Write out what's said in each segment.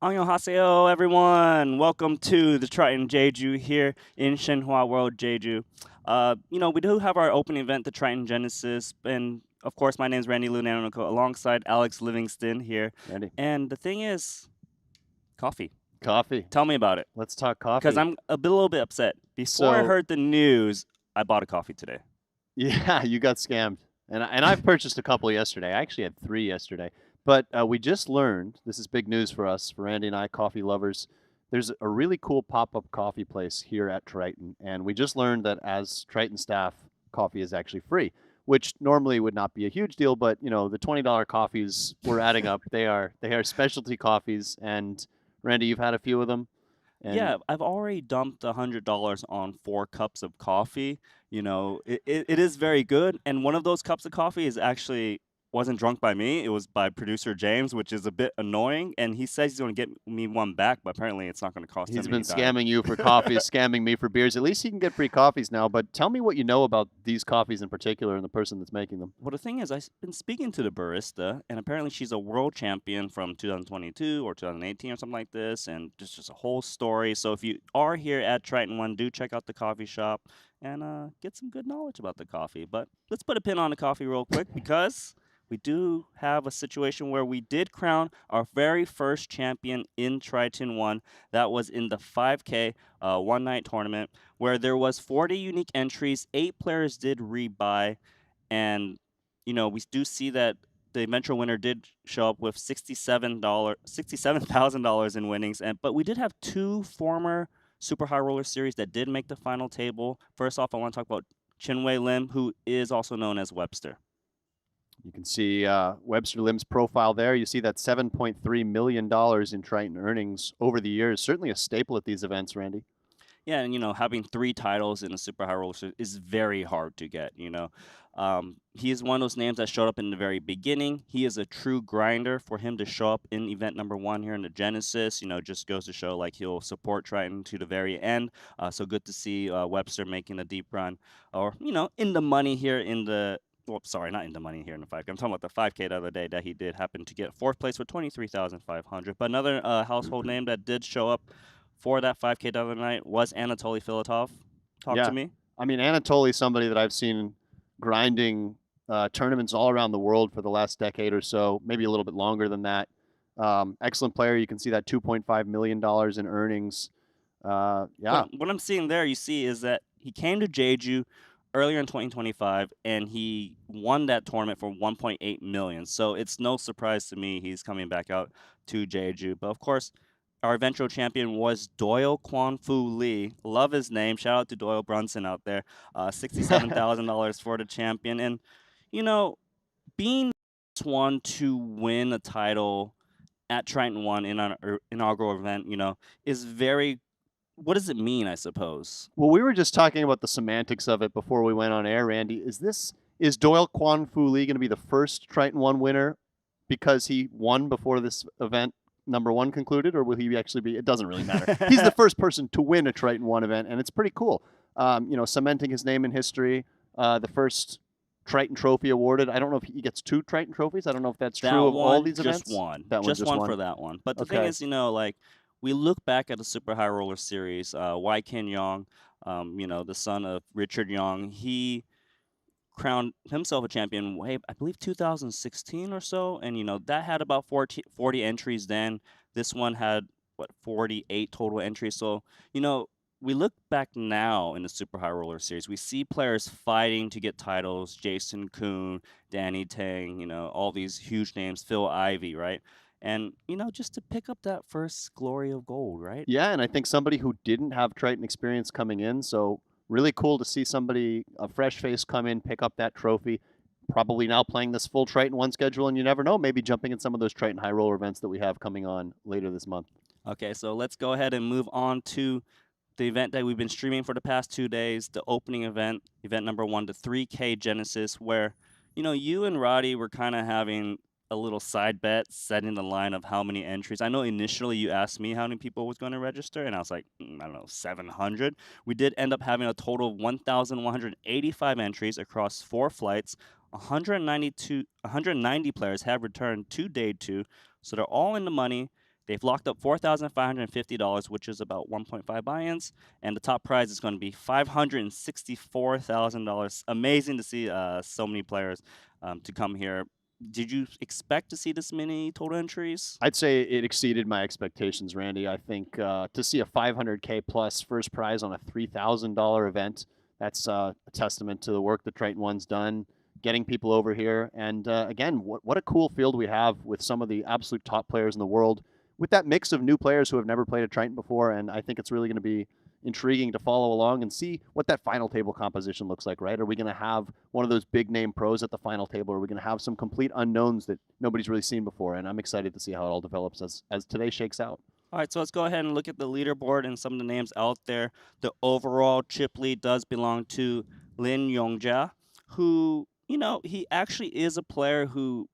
Annyeonghaseyo, everyone. Welcome to the Triton Jeju here in Shinhwa World, Jeju. We do have our opening event, the Triton Genesis, and of course, my name is Randy Loon alongside Alex Livingston here. Randy, And the thing is, coffee. coffee. Tell me about it, Let's talk because coffee. I'm little bit upset. Before I So, heard the news, I bought a coffee today. yeah, you got scammed. And I've purchased a couple yesterday. I actually had 3 yesterday. But we just learned, this is big news for us, for Randy and I, coffee lovers. There's a really cool pop-up coffee place here at Triton, and we just learned that as Triton staff, coffee is actually free, which normally would not be a huge deal, but the $20 coffees we're adding up. They are specialty coffees, and Randy, you've had a few of them, and Yeah, I've already dumped $100 on 4 cups of coffee. It is very good. And one of those cups of coffee is actually wasn't drunk by me. It was by producer James, which is a bit annoying. And he says he's going to get me one back, but apparently it's not going to cost he's him been any dime. scamming you for coffees, scamming me for beers. At least he can get free coffees now. But tell me what you know about these coffees in particular and the person that's making them. Well, the thing is, I've been speaking to the barista, and apparently she's a world champion from 2022 or 2018 or something like this, and just a whole story. So if you are here at Triton One, do check out the coffee shop and get some good knowledge about the coffee. But let's put a pin on the coffee real quick because we do have a situation where we did crown our very first champion in Triton One. That was in the 5K one night tournament where there was 40 unique entries. 8 players did rebuy, and we do see that the eventual winner did show up with $67,000 in winnings, but we did have 2 former Super High Roller Series that did make the final table. First off, I want to talk about Chinwei Lim, who is also known as Webster. You can see Webster Lim's profile there. You see that $7.3 million in Triton earnings over the years. Certainly a staple at these events, Randy. Yeah, and having 3 titles in a Super High Roller Series is very hard to get. He is one of those names that showed up in the very beginning. He is a true grinder. For him to show up in event number 1 here in the Genesis, just goes to show like he'll support Triton to the very end. So good to see Webster making a deep run, or in the money here in the. Well, sorry, not in the money here in the 5K. I'm talking about the 5K the other day that he did happen to get 4th place with 23,500. But another household name that did show up for that 5K the other night was Anatoly Filatov. Talk to Yeah. me. I mean, Anatoly's somebody that I've seen grinding tournaments all around the world for the last decade or so, maybe a little bit longer than that. Excellent player. You can see that $2.5 million in earnings. Yeah. What I'm seeing there, you see, is that he came to Jeju earlier in 2025 and he won that tournament for 1.8 million. So it's no surprise to me he's coming back out to Jeju. But of course, our eventual champion was Doyle Kwan Fu Lee. Love his name. Shout out to Doyle Brunson out there. $67,000 for the champion. And, you know, being one to win a title at Triton One in an inaugural event, is very. What does it mean? I suppose. Well, we were just talking about the semantics of it before we went on air, Randy. Is Doyle Kwan Fu Lee going to be the first Triton One winner because he won before this event number 1 concluded, or will he actually be? It doesn't really matter. He's the first person to win a Triton One event, and it's pretty cool. Cementing his name in history. The first Triton Trophy awarded. I don't know if he gets 2 Triton trophies. I don't know if that's That true of all one, these just events. one, That one just one one. for that one. But the thing Okay. is, like we look back at the Super High Roller Series. Wai Kin Yong, the son of Richard Yong, he crowned himself a champion way, I believe, 2016 or so, and that had about 40 entries then. This one had what 48 total entries. So we look back now in the Super High Roller Series, we see players fighting to get titles: Jason Kuhn, Danny Tang, all these huge names, Phil Ivey, right? And just to pick up that first glory of gold, right? Yeah, and I think somebody who didn't have Triton experience coming in, so really cool to see somebody, a fresh face, come in, pick up that trophy. Probably now playing this full Triton One schedule, and you never know, maybe jumping in some of those Triton High Roller events that we have coming on later this month. Okay, so let's go ahead and move on to the event that we've been streaming for the past 2 days, the opening event, event number 1, the 3K Genesis, where, you and Roddy were kind of having a little side bet, setting the line of how many entries. I know initially you asked me how many people was going to register, and I was like, I don't know, 700. We did end up having a total of 1,185 entries across 4 flights. 190 players have returned to day 2, so they're all in the money. They've locked up $4,550, which is about 1.5 buy-ins, and the top prize is going to be $564,000. Amazing to see so many players to come here. Did you expect to see this many total entries? I'd say it exceeded my expectations, Randy. I think to see a 500K plus first prize on a $3,000 event, that's a testament to the work that Triton One's done, getting people over here. And again, what a cool field we have with some of the absolute top players in the world, with that mix of new players who have never played a Triton before. And I think it's really going to be intriguing to follow along and see what that final table composition looks like, right? Are we going to have one of those big name pros at the final table? Or are we going to have some complete unknowns that nobody's really seen before? And I'm excited to see how it all develops as today shakes out. All right, so let's go ahead and look at the leaderboard and some of the names out there. The overall chip lead does belong to Lin Yongjia, who, he actually is a player who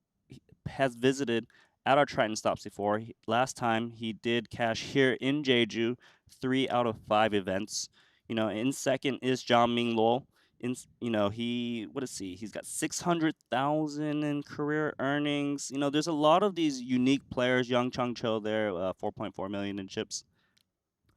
has visited at our Triton stops before. Last time he did cash here in Jeju, 3 out of 5 events. In second is Zhang Ming Luo. He's got 600,000 in career earnings. There's a lot of these unique players. Young Chung Cho there, 4.4 million in chips.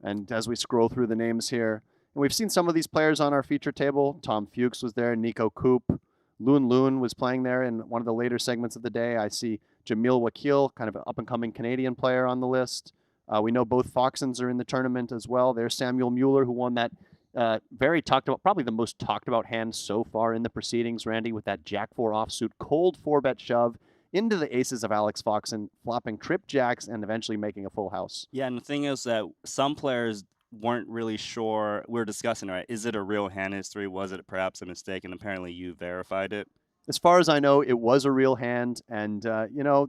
And as we scroll through the names here, and we've seen some of these players on our feature table. Tom Fuchs was there, Nico Koop, Loon was playing there in one of the later segments of the day. I see Jamil Wakil, kind of an up-and-coming Canadian player on the list. We know both Foxens are in the tournament as well. There's Samuel Mueller, who won that very talked about, probably the most talked about hand so far in the proceedings, Randy, with that Jack 4 offsuit, cold 4-bet shove into the aces of Alex Foxen, flopping trip jacks and eventually making a full house. Yeah, and the thing is that some players weren't really sure. We were discussing, right? Is it a real hand history? Was it perhaps a mistake? And apparently you verified it. As far as I know, it was a real hand, and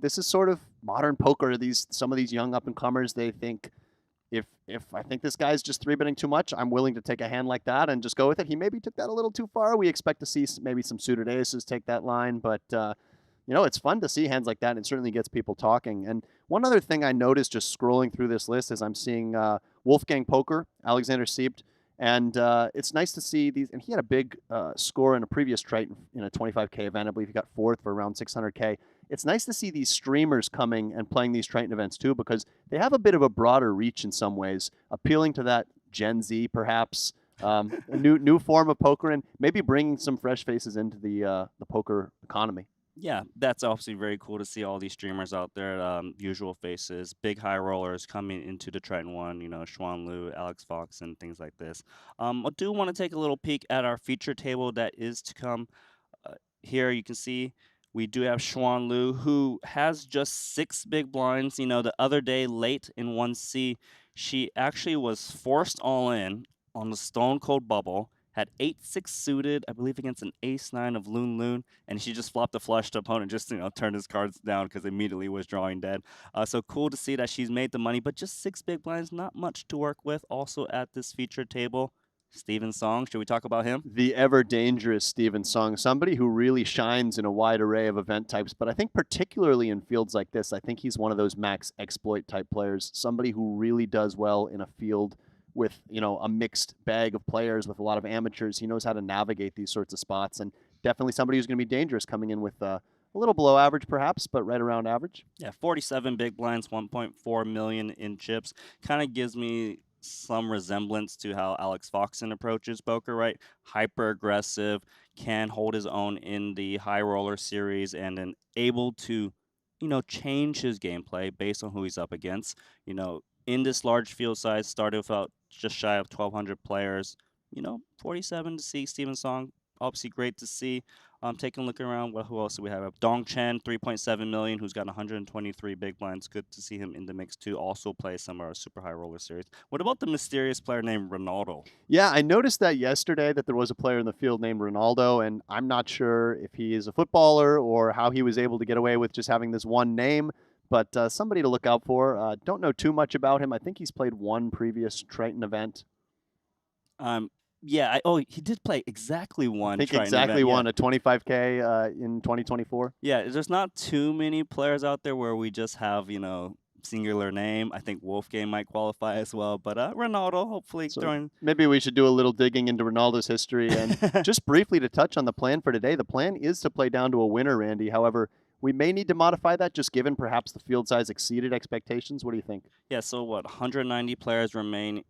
this is sort of modern poker. Some of these young up and comers, they think, if I think this guy's just 3-betting too much, I'm willing to take a hand like that and just go with it. He maybe took that a little too far. We expect to see maybe some suited aces take that line, but it's fun to see hands like that, and it certainly gets people talking. And one other thing I noticed just scrolling through this list is I'm seeing Wolfgang Poker, Alexander Siebt, and it's nice to see these. And he had a big score in a previous Triton in a 25K event. I believe he got 4th for around 600K. It's nice to see these streamers coming and playing these Triton events too, because they have a bit of a broader reach in some ways, appealing to that Gen Z perhaps, a new form of poker, and maybe bringing some fresh faces into the poker economy. Yeah, that's obviously very cool to see all these streamers out there, usual faces, big high rollers coming into the Triton One, Xuan Liu, Alex Fox, and things like this. I do want to take a little peek at our feature table that is to come. Here you can see we do have Xuan Liu, who has just 6 big blinds. The other day, late in 1C, she actually was forced all in on the Stone Cold Bubble, had 8-6 suited, I believe, against an ace-9 of Loon, and she just flopped a flush to opponent, just, turned his cards down because immediately was drawing dead. So cool to see that she's made the money, but just 6 big blinds, not much to work with. Also at this featured table, Steven Song. Should we talk about him? The ever-dangerous Steven Song, somebody who really shines in a wide array of event types, but I think particularly in fields like this, I think he's one of those max exploit type players, somebody who really does well in a field with a mixed bag of players with a lot of amateurs. He knows how to navigate these sorts of spots, and definitely somebody who's going to be dangerous, coming in with a little below average perhaps, but right around average. Yeah, 47 big blinds, 1.4 million in chips. Kind of gives me some resemblance to how Alex Foxen approaches poker, right? Hyper aggressive, can hold his own in the high roller series, and then able to change his gameplay based on who he's up against. In this large field size, started with about just shy of 1,200 players. 47 to see Steven Song. Obviously great to see. Taking a look around, who else do we have? Dong Chen, 3.7 million, who's got 123 big blinds. Good to see him in the mix too. Also plays some of our super high roller series. What about the mysterious player named Ronaldo? Yeah, I noticed that yesterday, that there was a player in the field named Ronaldo, and I'm not sure if he is a footballer or how he was able to get away with just having this one name, but somebody to look out for. Don't know too much about him. I think he's played one previous Triton event. Yeah, he did play exactly one. I think Triton exactly event, one, a 25K in 2024. Yeah, there's not too many players out there where we just have, singular name. I think Wolfgang might qualify as well, but Ronaldo, hopefully throwing. Maybe we should do a little digging into Ronaldo's history. And just briefly to touch on the plan for today, the plan is to play down to a winner, Randy. However, we may need to modify that just given perhaps the field size exceeded expectations. What do you think? Yeah, so what, 190 players remain.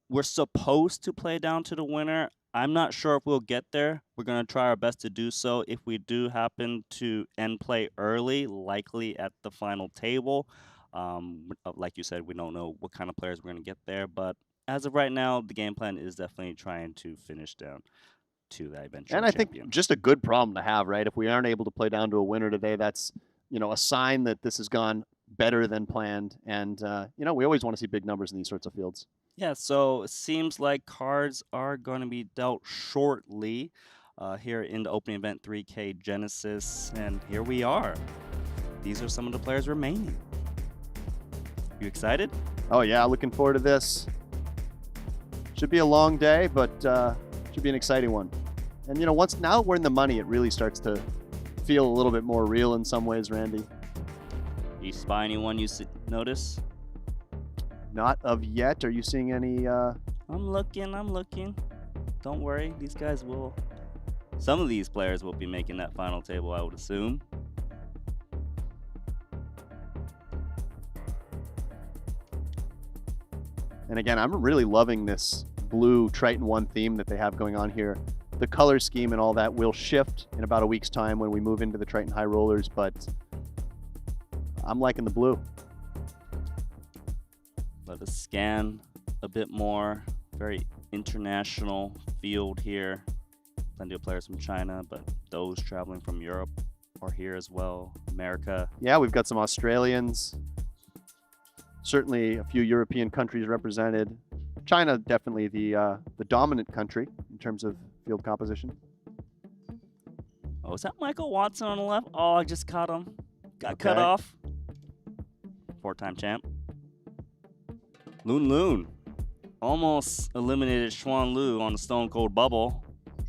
We're supposed to play down to the winner. I'm not sure if we'll get there. We're going to try our best to do so. If we do happen to end play early, likely at the final table, like you said, we don't know what kind of players we're going to get there. But as of right now, the game plan is definitely trying to finish down to that eventual And I champion. think just a good problem to have, right? If we aren't able to play down to a winner today, that's, a sign that this has gone better than planned. And, we always want to see big numbers in these sorts of fields. Yeah, so it seems like cards are going to be dealt shortly here in the opening event 3K Genesis. And here we are. These are some of the players remaining. You excited? Oh, yeah, looking forward to this. Should be a long day, but should be an exciting one. And, once now we're in the money, it really starts to feel a little bit more real in some ways, Randy. You spy anyone you notice? Not of yet. Are you seeing any? I'm looking. Don't worry. Some of these players will be making that final table, I would assume. And again, I'm really loving this blue Triton ONE theme that they have going on here. The color scheme and all that will shift in about a week's time when we move into the Triton High Rollers, but I'm liking the blue. Let us scan a bit more. Very international field here. Plenty of players from China, but those traveling from Europe are here as well. America. Yeah, we've got some Australians. Certainly a few European countries represented. China definitely the dominant country in terms of field composition. Oh, is that Michael Watson on the left? Oh, I just caught him. Got cut Okay. off. 4-time champ. Loon. Almost eliminated Xuan Lu on the Stone Cold Bubble.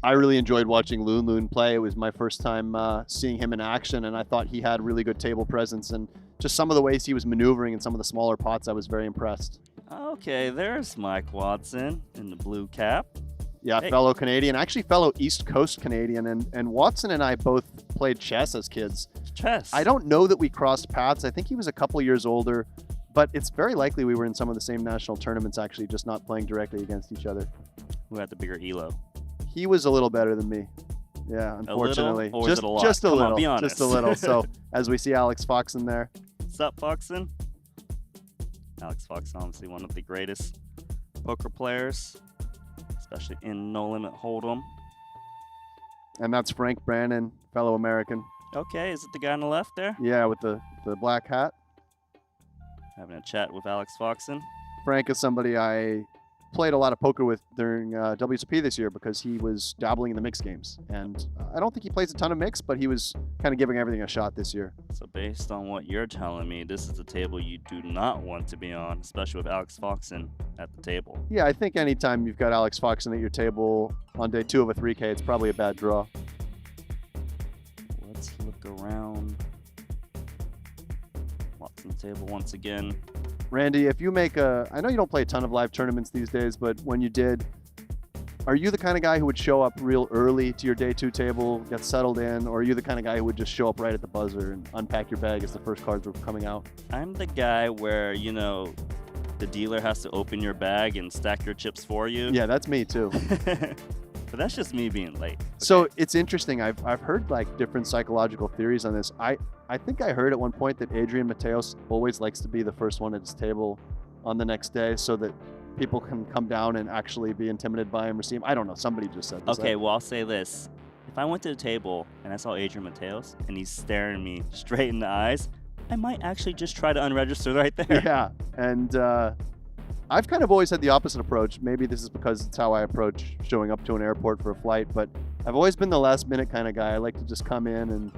I really enjoyed watching Loon play. It was my first time seeing him in action, and I thought he had really good table presence. And just some of the ways he was maneuvering in some of the smaller pots, I was very impressed. Okay, there's Mike Watson in the blue cap. Yeah, Hey. fellow Canadian, actually fellow East Coast Canadian. And Watson and I both played chess as kids. Chess. I don't know that we crossed paths. I think he was a couple years older, but it's very likely we were in some of the same national tournaments, actually, just not playing directly against each other. Who had the bigger elo? He was a little better than me. Yeah, unfortunately. Or was it a lot? Just a Come on, little. be honest. Just a little. So as we see Alex Fox in there. What's up, Foxen? Alex Fox, obviously one of the greatest poker players, especially in No Limit Hold'em. And that's Frank Brannon, fellow American. Okay, is it the guy on the left there? Yeah, with the black hat. Having a chat with Alex Foxen. Frank is somebody I played a lot of poker with during WSOP this year because he was dabbling in the mixed games. And I don't think he plays a ton of mix, but he was kind of giving everything a shot this year. So based on what you're telling me, this is the table you do not want to be on, especially with Alex Foxen at the table. Yeah, I think anytime you've got Alex Foxen at your table on day 2 of a 3K, it's probably a bad draw. Let's look around. Watson's table once again. Randy, if you make I know you don't play a ton of live tournaments these days, but when you did, are you the kind of guy who would show up real early to your day 2 table, get settled in, or are you the kind of guy who would just show up right at the buzzer and unpack your bag as the first cards were coming out? I'm the guy where, the dealer has to open your bag and stack your chips for you. Yeah, that's me too. But that's just me being late. So it's interesting. I've heard like different psychological theories on this. I think I heard at one point that Adrian Mateos always likes to be the first one at his table on the next day so that people can come down and actually be intimidated by him or see him. I don't know. Somebody just said this. Okay, well, I'll say this. If I went to the table and I saw Adrian Mateos and he's staring me straight in the eyes, I might actually just try to unregister right there. Yeah, and I've kind of always had the opposite approach. Maybe this is because it's how I approach showing up to an airport for a flight, but I've always been the last minute kind of guy. I like to just come in and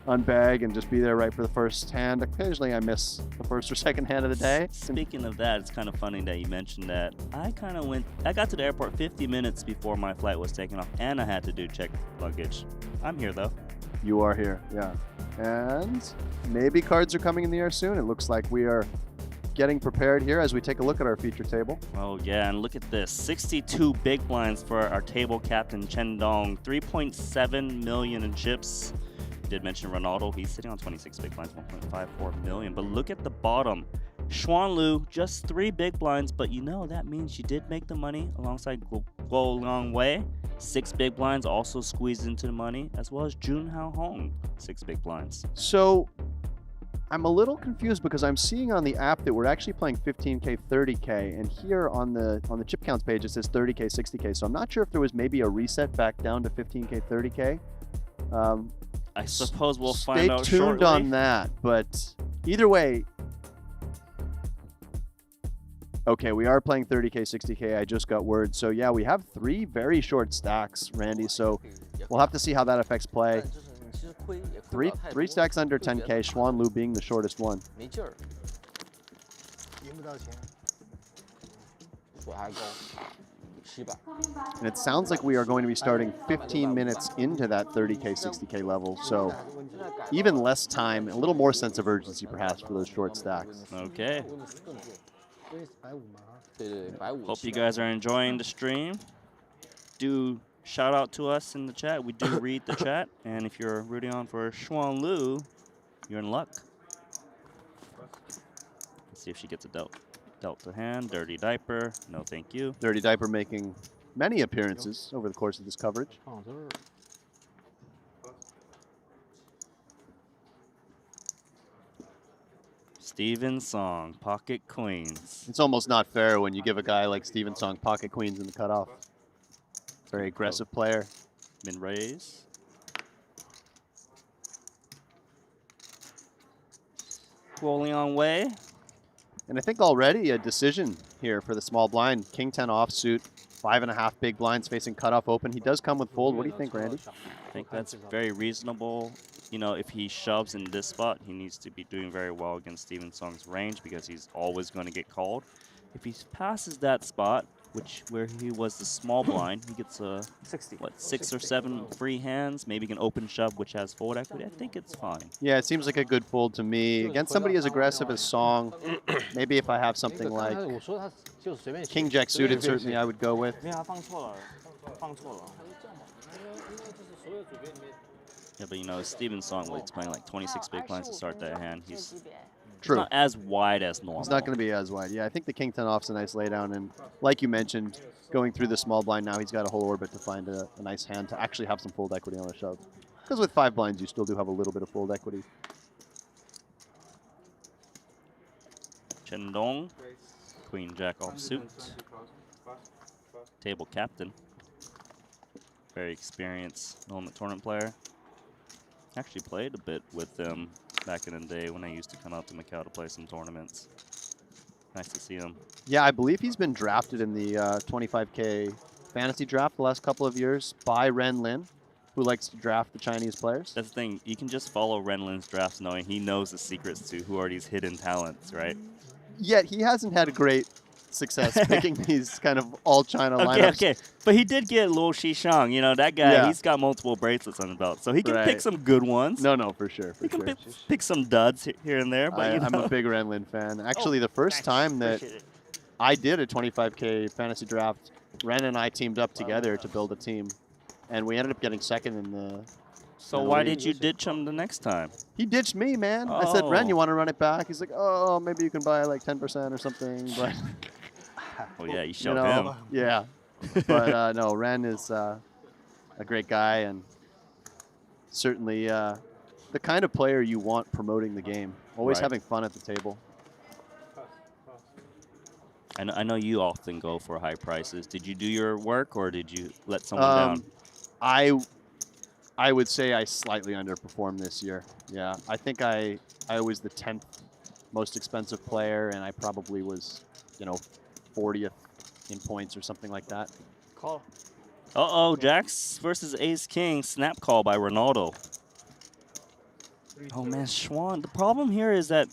unbag and just be there right for the first hand. Occasionally I miss the first or second hand of the day. Speaking of that, it's kind of funny that you mentioned that. I got to the airport 50 minutes before my flight was taking off, and I had to do check luggage. I'm here, though. You are here, yeah. And maybe cards are coming in the air soon. It looks like we are getting prepared here as we take a look at our feature table. Oh, yeah, and look at this. 62 big blinds for our table captain, Chen Dong. 3.7 million in chips. did mention Ronaldo. He's sitting on 26 big blinds, 1.54 million. But look at the bottom. Xuanlu, just 3 big blinds, but you know that means she did make the money alongside Guo Long Wei. 6 big blinds also squeezed into the money, as well as Junhao Hong, 6 big blinds. So I'm a little confused because I'm seeing on the app that we're actually playing 15K, 30K, and here on the chip counts page it says 30K, 60K. So I'm not sure if there was maybe a reset back down to 15K, 30K. I suppose we'll find out shortly. Stay tuned on that, but either way. Okay, we are playing 30K, 60K. I just got word. So yeah, we have 3 very short stacks, Randy. So we'll have to see how that affects play. Three stacks under 10K, Xuanlu being the shortest one. And it sounds like we are going to be starting 15 minutes into that 30K, 60K level. So even less time, a little more sense of urgency perhaps for those short stacks. Okay. Hope you guys are enjoying the stream. Do shout out to us in the chat. We do read the chat. And if you're rooting on for Xuanlu, you're in luck. Let's see if she gets a dealt to hand. Dirty Diaper. No, thank you. Dirty Diaper making many appearances over the course of this coverage. Steven Song, pocket queens. It's almost not fair when you give a guy like Steven Song pocket queens in the cutoff. Very aggressive player. Min raise. Rolling on way. And I think already a decision here for the small blind. King 10 offsuit, 5.5 big blinds facing cutoff open. He does come with fold. What do you think, Randy? I think that's very reasonable. You know, if he shoves in this spot, he needs to be doing very well against Steven Song's range because he's always going to get called. If he passes that spot, where he was the small blind, he gets a 6 or 7 free hands. Maybe can open shove, which has fold equity. I think it's fine. Yeah, it seems like a good fold to me. Against somebody as aggressive as Song, maybe if I have something like King Jack suited, certainly I would go with. Yeah, but you know, Steven Song, he's playing like 26 big blinds to start that hand. He's not as wide as normal. It's not going to be as wide. Yeah, I think the King 10 off's a nice laydown. And like you mentioned, going through the small blind now, he's got a whole orbit to find a nice hand to actually have some fold equity on a shove. Because with 5 blinds, you still do have a little bit of fold equity. Chen Dong, Queen Jack offsuit. Table captain. Very experienced tournament player. Actually played a bit with them back in the day when I used to come out to Macau to play some tournaments. Nice to see him. Yeah, I believe he's been drafted in the 25K fantasy draft the last couple of years by Ren Lin, who likes to draft the Chinese players. That's the thing. You can just follow Ren Lin's drafts knowing he knows the secrets to who are these hidden talents, right? Yet he hasn't had a great success picking these kind of all China lineups. Okay. But he did get Luo Shishang. You know, that guy, he's got multiple bracelets on the belt. So he can pick some good ones. No, for sure. He can pick some duds here and there. But I'm a big Ren Lin fan. Actually, the first time that I did a 25K fantasy draft, Ren and I teamed up together to build a team. And we ended up getting second in the... So why did you ditch him the next time? He ditched me, man. I said, Ren, you want to run it back? He's like, oh, maybe you can buy like 10% or something. But... Oh, yeah, you showed him. Yeah. But no, Ren is a great guy and certainly the kind of player you want promoting the game. Always having fun at the table. I know you often go for high prices. Did you do your work or did you let someone down? I would say I slightly underperformed this year. Yeah, I think I was the 10th most expensive player and I probably was, 40th in points or something like that. Call. Uh-oh, Jax versus Ace King. Snap call by Ronaldo. Oh, man, Schwan. The problem here is that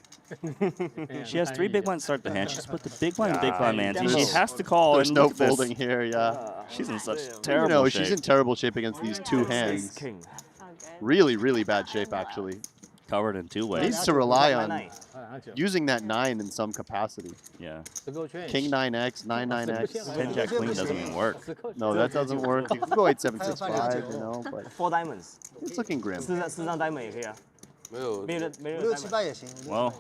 she has 3 big blinds to start the hand. She's put the big blind in big blind man. She has to call. There's and no folding here, yeah. She's in such terrible shape. She's in terrible shape against these 2 hands. Really, really bad shape, actually. Covered in two-way. Needs to rely on using that 9 in some capacity. Yeah. King 9x, 9-9x. 10 jack queen doesn't even work. No, that doesn't work. You can go 8-7-6-5, you know, but 4 diamonds， it's looking grim. 4张 diamond 也可以啊，没人6、7、8也行。 Well,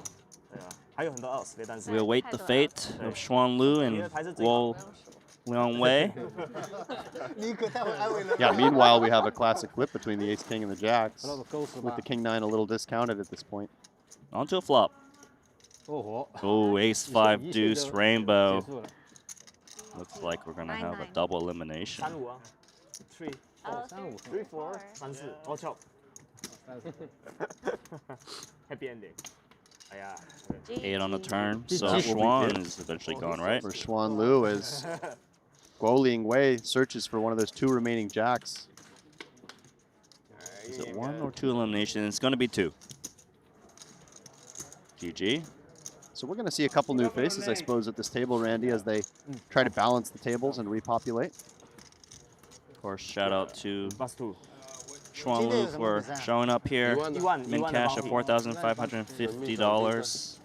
对啊，还有很多20倍单词。 we await the fate of Xuan Lu and Wo Liang Wei. 你可太会安慰了。 Yeah, meanwhile, we have a classic flip between the ace-king and the jacks, with the king 9 a little discounted at this point. Onto a flop. Oh, ace 5 deuce rainbow. Looks like we're gonna have a double elimination. 35啊，3 3 4 3 4，哦翘，Happy ending。哎呀， 8 on the turn, so GG. Xuan is eventually gone, right? For Xuan Lu as Guo Ling Wei searches for one of those 2 remaining jacks. Is it 1 or 2 eliminations? It's gonna be 2. GG. So we're going to see a couple new faces, I suppose, at this table, Randy, as they try to balance the tables and repopulate. Of course, shout out to +2。 Xuan Lu for showing up here. 1万 Min cash of $4,550.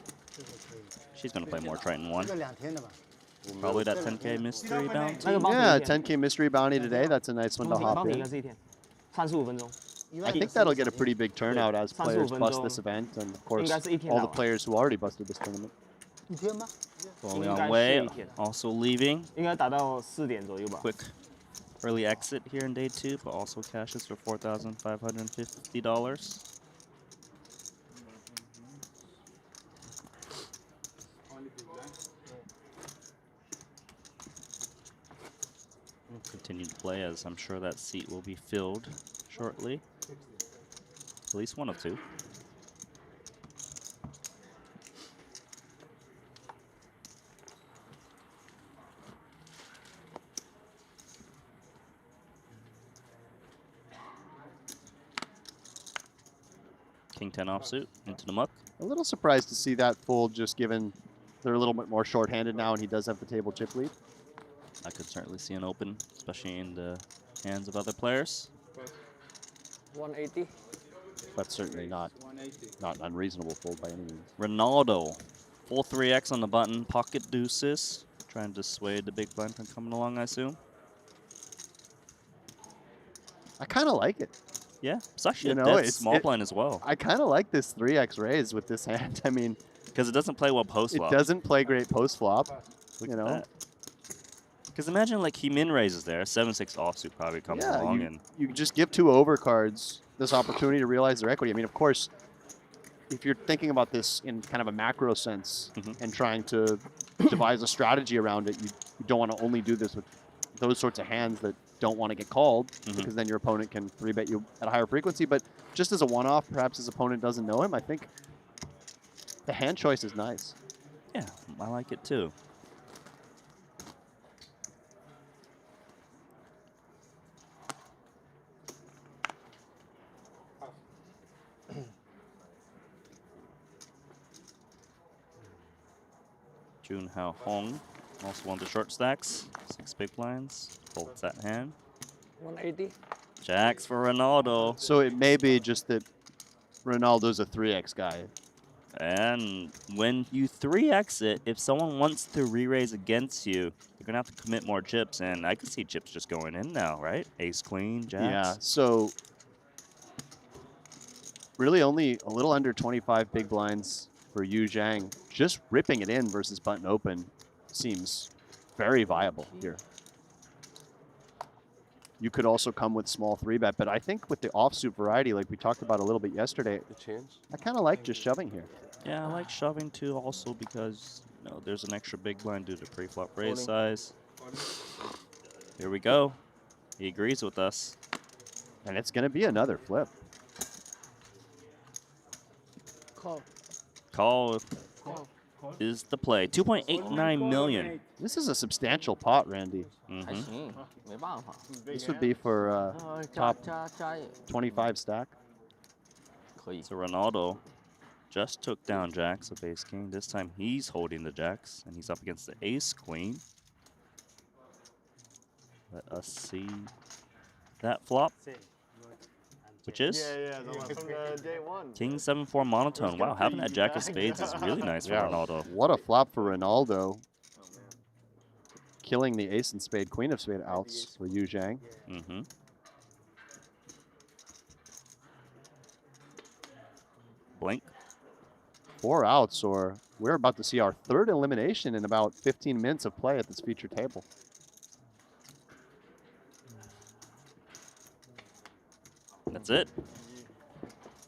She's gonna play more Triton 1. 这2天的吧。 Probably that 10K mystery bounty. 那个 Yeah, 10K mystery bounty today. That's a nice one to hop 帮你应 in. 该是1天，35分钟。 I think that'll get a pretty big turnout as players bust this event, and of course, all the players who already busted this tournament. 1天吗？ Liang Wei also leaving. 应该打到4点左右吧。 Quick early exit here in day 2, but also cashes for $4,550. Continue to play, as I'm sure that seat will be filled shortly. At least one of 2. King 10 offsuit into the muck. A little surprised to see that fold, just given they're a little bit more short-handed now, and he does have the table chip lead. I could certainly see an open, especially in the hands of other players. 180。 That's certainly not an unreasonable fold by any means. Ronaldo, full 3x on the button, pocket deuces, trying to dissuade the big blind from coming along, I assume. I kind of like it. Yeah, it's actually You a know, dead small blind as well, I kind of like this 3x raise with this hand. I mean, because it doesn't play well post flop. it doesn't play great post-flop, Look you at know. that. Because imagine like he min raises there, 7-6 offsuit probably comes along, and you just give 2 overcards this opportunity to realize their equity. I mean, of course, if you're thinking about this in kind of a macro sense and trying to devise a strategy around it, you don't want to only do this with those sorts of hands that don't want to get called, because then your opponent can 3-bet you at a higher frequency. But just as a one-off, perhaps his opponent doesn't know him, I think the hand choice is nice. yeah, I like it too. Junhao Hong, also one of the short stacks. 6 big blinds, folds that hand. 180。 Jacks for Ronaldo. So it may be just that Ronaldo's a 3x guy. And when you 3x it, if someone wants to re-raise against you, you're going to have to commit more chips. And I can see chips just going in now, right? Ace, queen, jacks. Yeah, so really only a little under 25 big blinds for Yu Zhang. Just ripping it in versus button open seems very viable here. You could also come with small 3-bet, but I think with the offsuit variety, like we talked about a little bit yesterday, I kind of like just shoving here. Yeah, I like shoving too also because there's an extra big blind due to pre-flop raise size. Here we go. He agrees with us. And it's going to be another flip. Call is the play. 2.89 million. This is a substantial pot, Randy. 还行，没办法。 This would be for top 加 25 stack. 可以。 So Ronaldo just took down jacks with ace king. This time he's holding the jacks, and he's up against the ace queen. Let us see that flop. Which is Yeah, the one from day one. King 7-4 monotone. Wow, having that Jack of Spades is really nice for Ronaldo. What a flop for Ronaldo. Killing the ace and spade, queen of spade outs for Yu Zhang. Mm-hmm. Blink. 4 outs, or we're about to see our 3rd elimination in about 15 minutes of play at this feature table. That's it.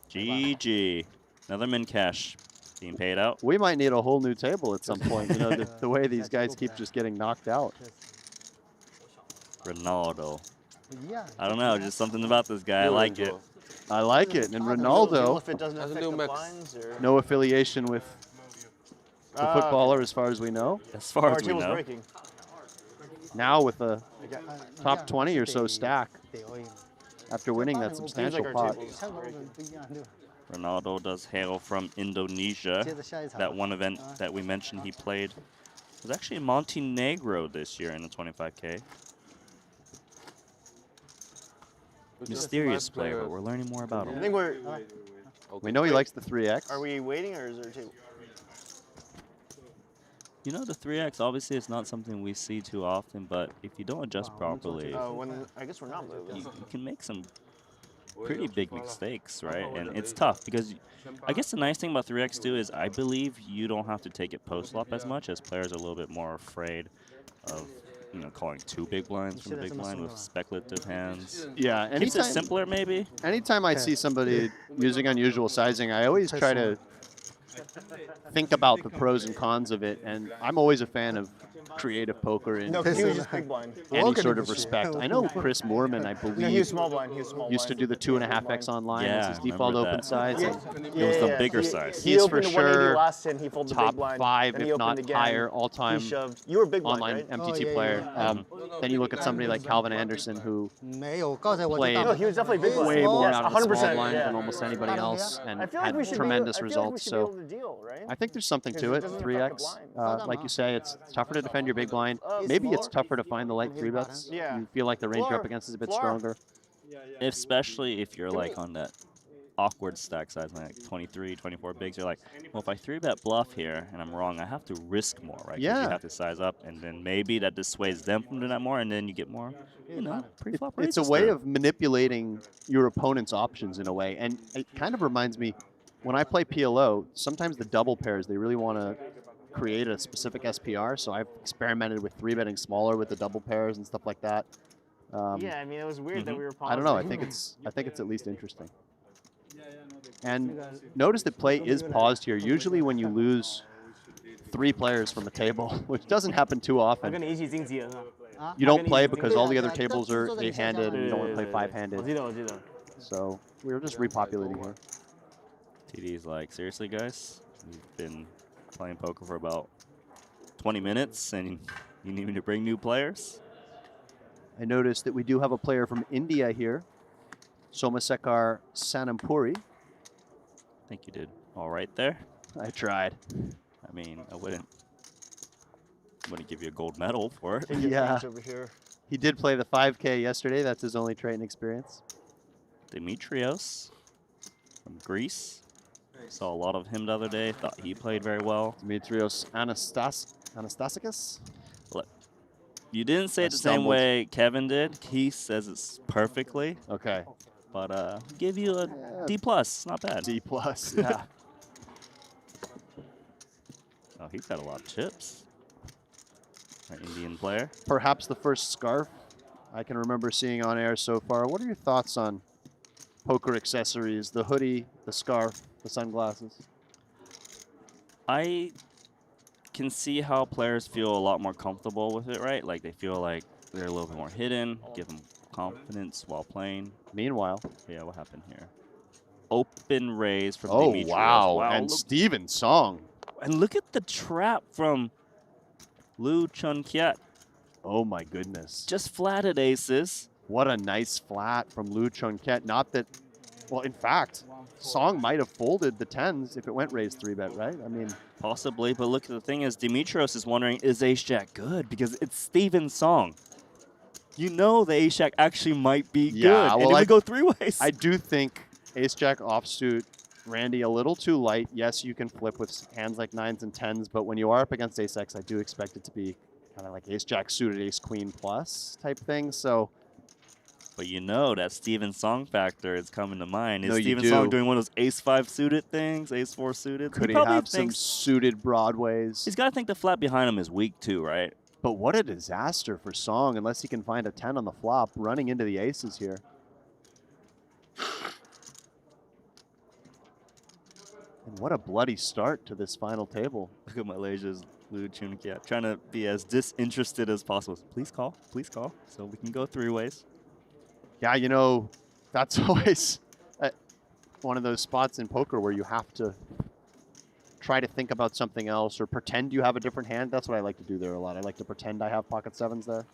GG. Another min cash being paid out. We might need a whole new table at some point, you know, the way these guys keep just getting knocked out. Ronaldo. I don't know, just something about this guy. I like it. I like it. And If Ronaldo, it doesn't affect the blinds, or no affiliation with the footballer as far as we know. As far our as we table's know. breaking. Now with a top 20 or so stack after winning that Seems substantial like our pot. table's breaking. Ronaldo does hail from Indonesia. That one event that we mentioned he played was actually in Montenegro this year in the 25K. Mysterious player, but we're learning more about I him. think we're. We know he likes the 3X. Are we waiting, or is there a table? You know, the 3X, obviously it's not something we see too often, but if you don't adjust properly, When I guess we're not moving. you can make some pretty big mistakes, right? And it's tough because I guess the nice thing about 3X too is I believe you don't have to take it post-flop as much, as players are a little bit more afraid of, you know, calling 2 big blinds from the big blind with speculative hands. Yeah, Keeps it simpler maybe. Anytime I see somebody using unusual sizing, I always try to think about the pros and cons of it, and I'm always a fan of creative poker in No, 'cause he was just big blind. any sort of respect. I know Chris Moorman, I No, he was believe, small blind. He was small used to blind. do the 2.5x online Yeah, as his I default remember open that. size. Yeah. And It was the Yeah, bigger he- size. He He's for opened the 180 sure last and he folded the top big blind. 5, then he if opened not again, higher, He all-time shoved. You were big blind, online right? MTT Oh, yeah, player. yeah. Then you look at somebody like Calvin Anderson, who 没有，刚才我知 Played 道 No, he was definitely big blind. way more yes, out of the small 100%. blind Yeah. than almost anybody else, and I feel like had we should tremendous be, I feel like we results. should So be able to deal, right? I think there's something Because to it it. doesn't affect 3x, the blinds. like you say, it's tougher to defend your big blind. It's Maybe it's smaller. tougher to find the light 3-bets. Yeah. You feel like the range you're up Floor. against is a bit Floor. stronger. Especially if you're like on that awkward stack size, like 23, 24 bigs, you're like, well, if I 3-bet bluff here and I'm wrong, I have to risk more, right? 'Cause Yeah. You have to size up, and then maybe that dissuades them from doing that more, and then you get more, you know, pre-flop It's a raises way there. of manipulating your opponent's options in a way. And it kind of reminds me, when I play PLO, sometimes the double pairs, they really want to create a specific SPR. So I've experimented with 3-betting smaller with the double pairs and stuff like that. Yeah, I mean, it was weird that we were pausing. I don't know. I think it's at least interesting. And notice that play is paused here. Usually when you lose 3 players from a table, which doesn't happen too often, 跟你一起晋级了是吧？ you don't play because all the other tables are 8-handed and you don't want to play 我 5-handed. 记得我记得。 So we're just repopulating here. TD's like, seriously, guys? We've been playing poker for about 20 minutes, and you need me to bring new players? I noticed that we do have a player from India here, Somasekar Sanamuri. I think you did all right there. I tried. I mean, I wouldn't give you a gold medal for it. Yeah. Over here. He did play the 5K yesterday. That's his only Triton experience. Dimitrios from Greece. Saw a lot of him the other day. Thought he played very well. Dimitrios Anastasakis. Look, you didn't say I it the same stumbled. way Kevin did. He says it's perfectly, Okay. but give you a Yeah. D plus. Not bad. D+, yeah. Oh, he's got a lot of chips. Our Indian player. Perhaps the first scarf I can remember seeing on air so far. What are your thoughts on poker accessories, the hoodie, the scarf, the sunglasses? I can see how players feel a lot more comfortable with it, right? Like they feel like they're a little bit more hidden, give them confidence while playing. Meanwhile. Yeah, what happened here? Open raise from Oh, Dimitrios. wow. And look, Steven Song. and look at the trap from Lu Chun-kiat. Oh, my goodness. Just flatted aces. What a nice flat from Lu Chun-kiat. Not that, well, in fact, Song might have folded the 10s if it went raise 3-bet, right? I mean, Possibly, but look, the thing is, Dimitrios is wondering, is ace-jack good? Because it's Steven Song. You know the ace jack actually might be Yeah, good. And well, it I- would go 3 ways. I do think ace-jack offsuit, Randy, a little too light. Yes, you can flip with hands like 9s and 10s, but when you are up against ace-x, I do expect it to be kind of like ace-jack suited, ace-queen plus type thing. So But you know that Steven Song factor is coming to mind. Is No, you Steven Song do. doing one of those ace-5 suited things, ace-4 suited? could he probably have some thinks suited broadways? he's got to think the flat behind him is weak too, right? But what a disaster for Song, unless he can find a 10 on the flop, running into the aces here. And what a bloody start to this final table. Look at Malaysia's Loon trying to be as disinterested as possible. Please call, so we can go 3 ways. Yeah, you know, that's always one of those spots in poker where you have to try to think about something else or pretend you have a different hand. That's what I like to do there a lot. I like to pretend I have pocket 7s there.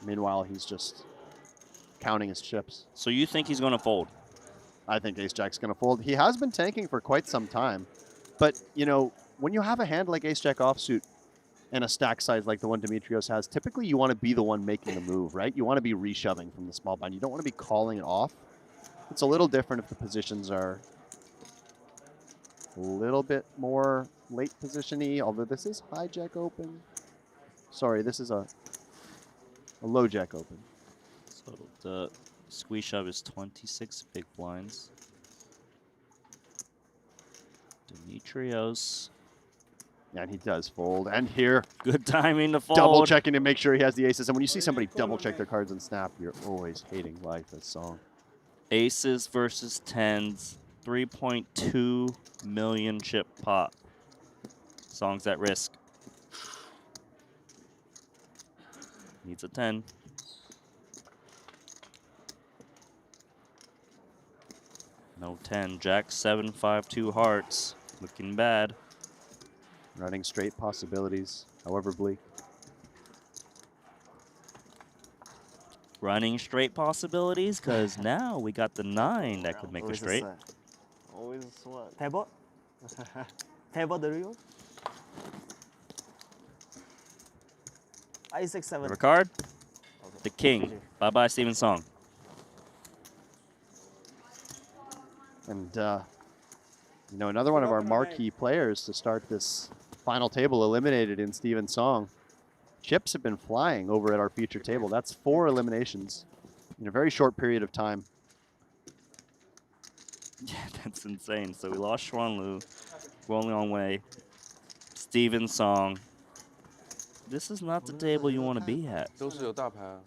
Meanwhile, he's just counting his chips. So you think he's going to fold? I think ace-jack's going to fold. He has been tanking for quite some time. But, you know, when you have a hand like ace-jack offsuit and a stack size like the one Dimitrios has, typically you want to be the one making the move, right? You want to be reshoving from the small blind. You don't want to be calling it off. It's a little different if the positions are a little bit more late position-y, although this is high jack open. Sorry, this is a low jack open. So the squeeze shove is 26 big blinds. Dimitrios. And he does fold. And here, Good timing to fold. double checking to make sure he has the aces. And when you see somebody double check their cards and snap, you're always hating life as Song. Aces versus 10s. 3.2 million chip pot. Song's at risk. Needs a 10. No 10. Jack 7, 5, 2 hearts. Looking bad. Running straight possibilities, however bleak. Running straight possibilities, because now we got the 9 that could make a Always straight. set. Always what? Table? Table the real? I 6 7. River card. Okay. The king. GG. Bye-bye, Steven Song. And, you know, another one of our marquee players to start this final table eliminated in Steven Song. Chips have been flying over at our feature table. That's 4 eliminations in a very short period of time. Yeah, that's insane. So we lost Xuan Lu, Rolling On Way, Steven Song. This is not the table you want to be at. 都是有大牌啊。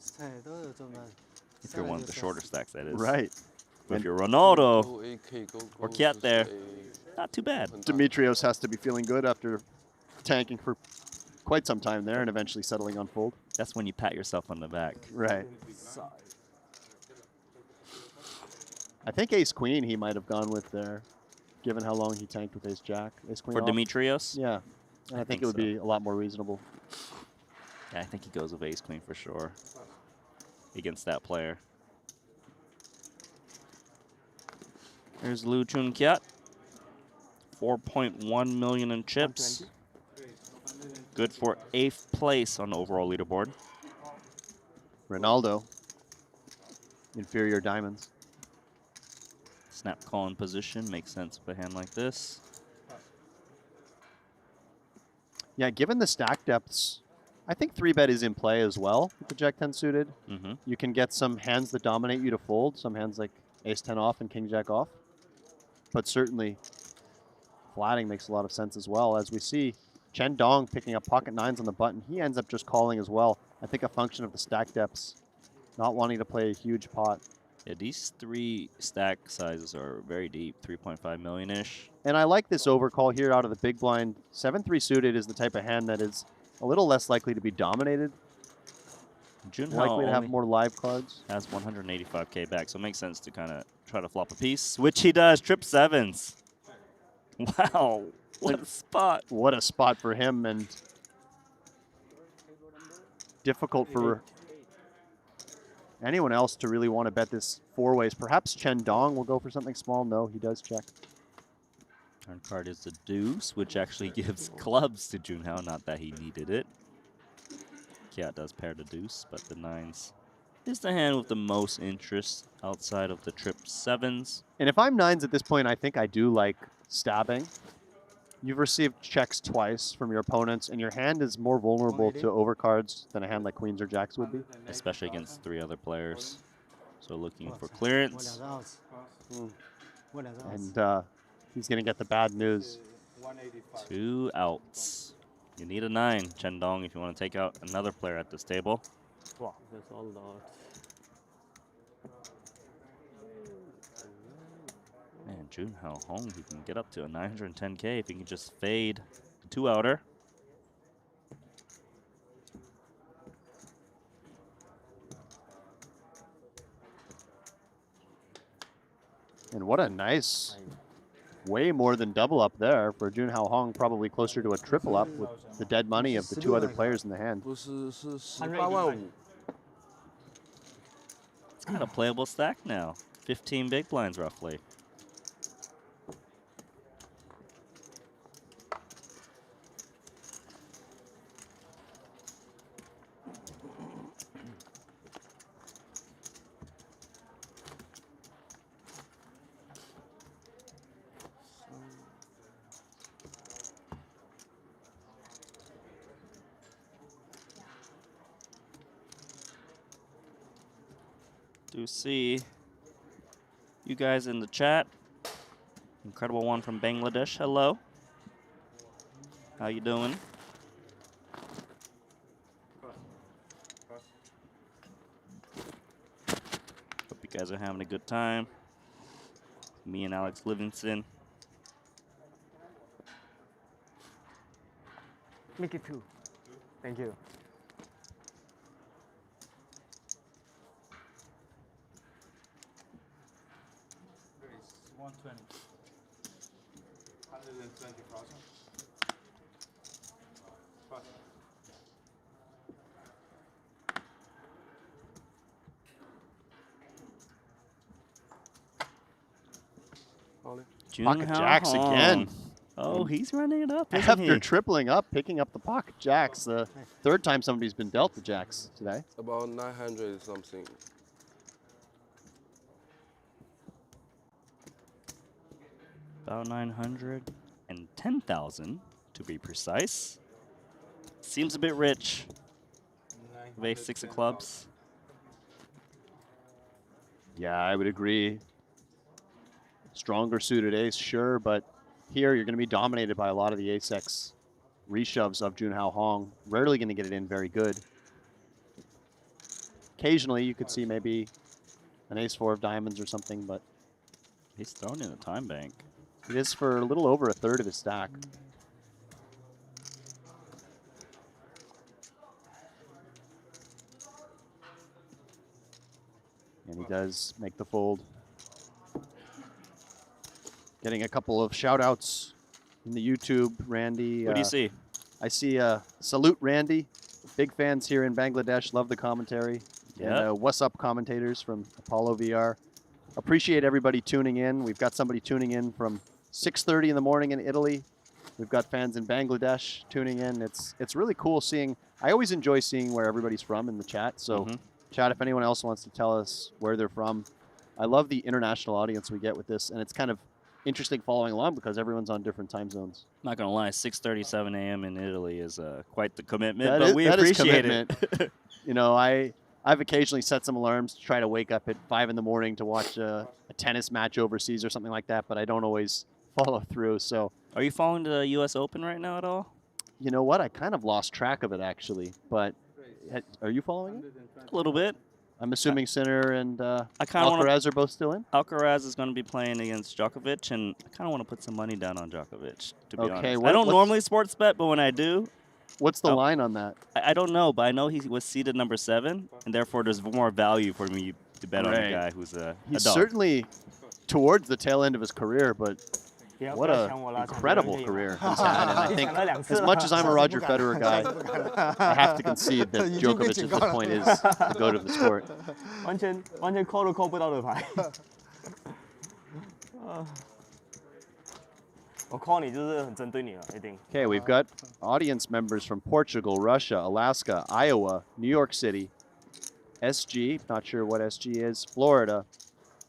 If you're one of the shorter stacks, that is. Right. But if you're Ronaldo, Go A K go. Or Kiat there. not too bad. Dimitrios has to be feeling good after tanking for quite some time there and eventually settling on fold. That's when you pat yourself on the back. Right. I think ace-queen he might have gone with there, given how long he tanked with ace-jack. Ace-queen For off. Dimitrios? Yeah. And I think think it would so. be a lot more reasonable. Yeah, I think he goes with ace-queen for sure against that player. Here's Lu Chun Kiat. 4.1 million in chips. Good for 8th place on the overall leaderboard. Ronaldo. Inferior diamonds. Snap call in position makes sense with a hand like this. Yeah, given the stack depths, I think 3-bet is in play as well with the Jack-10 suited. Mm-hmm. You can get some hands that dominate you to fold, some hands like Ace-10 off and King-Jack off. But certainly, flatting makes a lot of sense as well. As we see, Chen Dong picking up pocket 9s on the button. He ends up just calling as well. I think a function of the stack depths, not wanting to play a huge pot. Yeah, these 3 stack sizes are very deep, 3.5 million-ish. And I like this overcall here out of the big blind. 7-3 suited is the type of hand that is a little less likely to be dominated. Junhao Likely to have only more live cards. has 185K back, so it makes sense to kind of try to flop a piece, which he does. Trip 7s. Wow, what a spot. What a spot for him, and difficult for anyone else to really want to bet this 4 ways. Perhaps Chen Dong will go for something small. No, he does check. Turn card is the deuce, which actually gives clubs to Junhao, not that he needed it. Yeah, it does pair the deuce, but the 9s is the hand with the most interest outside of the trip 7s. And if I'm 9s at this point, I think I do like stabbing. You've received checks twice from your opponents, and your hand is more vulnerable to overcards than a hand like queens or jacks would be. Especially against 3 other players. So looking for clearance. And he's going to get the bad news. 2 outs. You need a 9, Chen Dong, if you want to take out another player at this table. Wow, that's all the odds. Man, Junhao Hong, he can get up to a 910K if he can just fade the 2-outer. And what a nice, way more than double up there for Junhao Hong, probably closer to a triple up with the dead money of the 2 other players in the hand. It's kind of a playable stack now. 15 big blinds roughly. Do see you guys in the chat. Incredible one from Bangladesh. Hello. How you doing? Hope you guys are having a good time. Me and Alex Livingston. Make it 2. Thank you. There is 120. 120,000. Pocket Junhao jacks Hong. again. Oh, he's running it up, isn't After he? tripling up, picking up the pocket jacks. The 3rd time somebody's been dealt the jacks today. About 900 something. About 910,000 to be precise. Seems a bit rich. With 6 of clubs. Yeah, I would agree. Stronger suited ace, sure, but here you're going to be dominated by a lot of the ace-X reshoves of Junhao Hong. Rarely going to get it in very good. Occasionally, you could see maybe an ace-4 of diamonds or something, but He's thrown in a time bank. it is for a little over a third of his stack. And he does make the fold. Getting a couple of shout-outs in the YouTube, Randy. What do you see? I see salute Randy. Big fans here in Bangladesh. Love the commentary. Yeah. And what's up commentators from Apollo VR. Appreciate everybody tuning in. We've got somebody tuning in from 6:30 in the morning in Italy. We've got fans in Bangladesh tuning in. It's really cool seeing. I always enjoy seeing where everybody's from in the chat. So chat, if anyone else wants to tell us where they're from. I love the international audience we get with this, and it's kind of interesting following along because everyone's on different time zones. Not gonna lie, 6:37 a.m. in Italy is quite the commitment, That but is- we that is appreciate commitment. it. You know, I've occasionally set some alarms to try to wake up at 5 in the morning to watch a tennis match overseas or something like that, but I don't always follow through. So, Are you following the U.S. Open right now at all? you know what? I kind of lost track of it actually, but are you following it? A little bit. I'm assuming Sinner and I kind of want Alcaraz are both still in. Alcaraz is going to be playing against Djokovic, and I kind of want to put some money down on Djokovic, to be Okay, honest. what- I don't what's- normally sports bet, but when I do, What's the Oh. line on that? I don't know, but I know he was seeded number 7, and therefore there's more value for me to bet on a Right. guy who's a He's dog. certainly towards the tail end of his career, but what a incredible career he's had. And I think as much as I'm a Roger Federer guy, I have to concede that Djokovic at this point is the goat of the sport. 完全 call 都 call 不到的牌。我 call 你就是很针对你了，一定。 Okay, we've got audience members from Portugal, Russia, Alaska, Iowa, New York City, SG, not sure what SG is, Florida,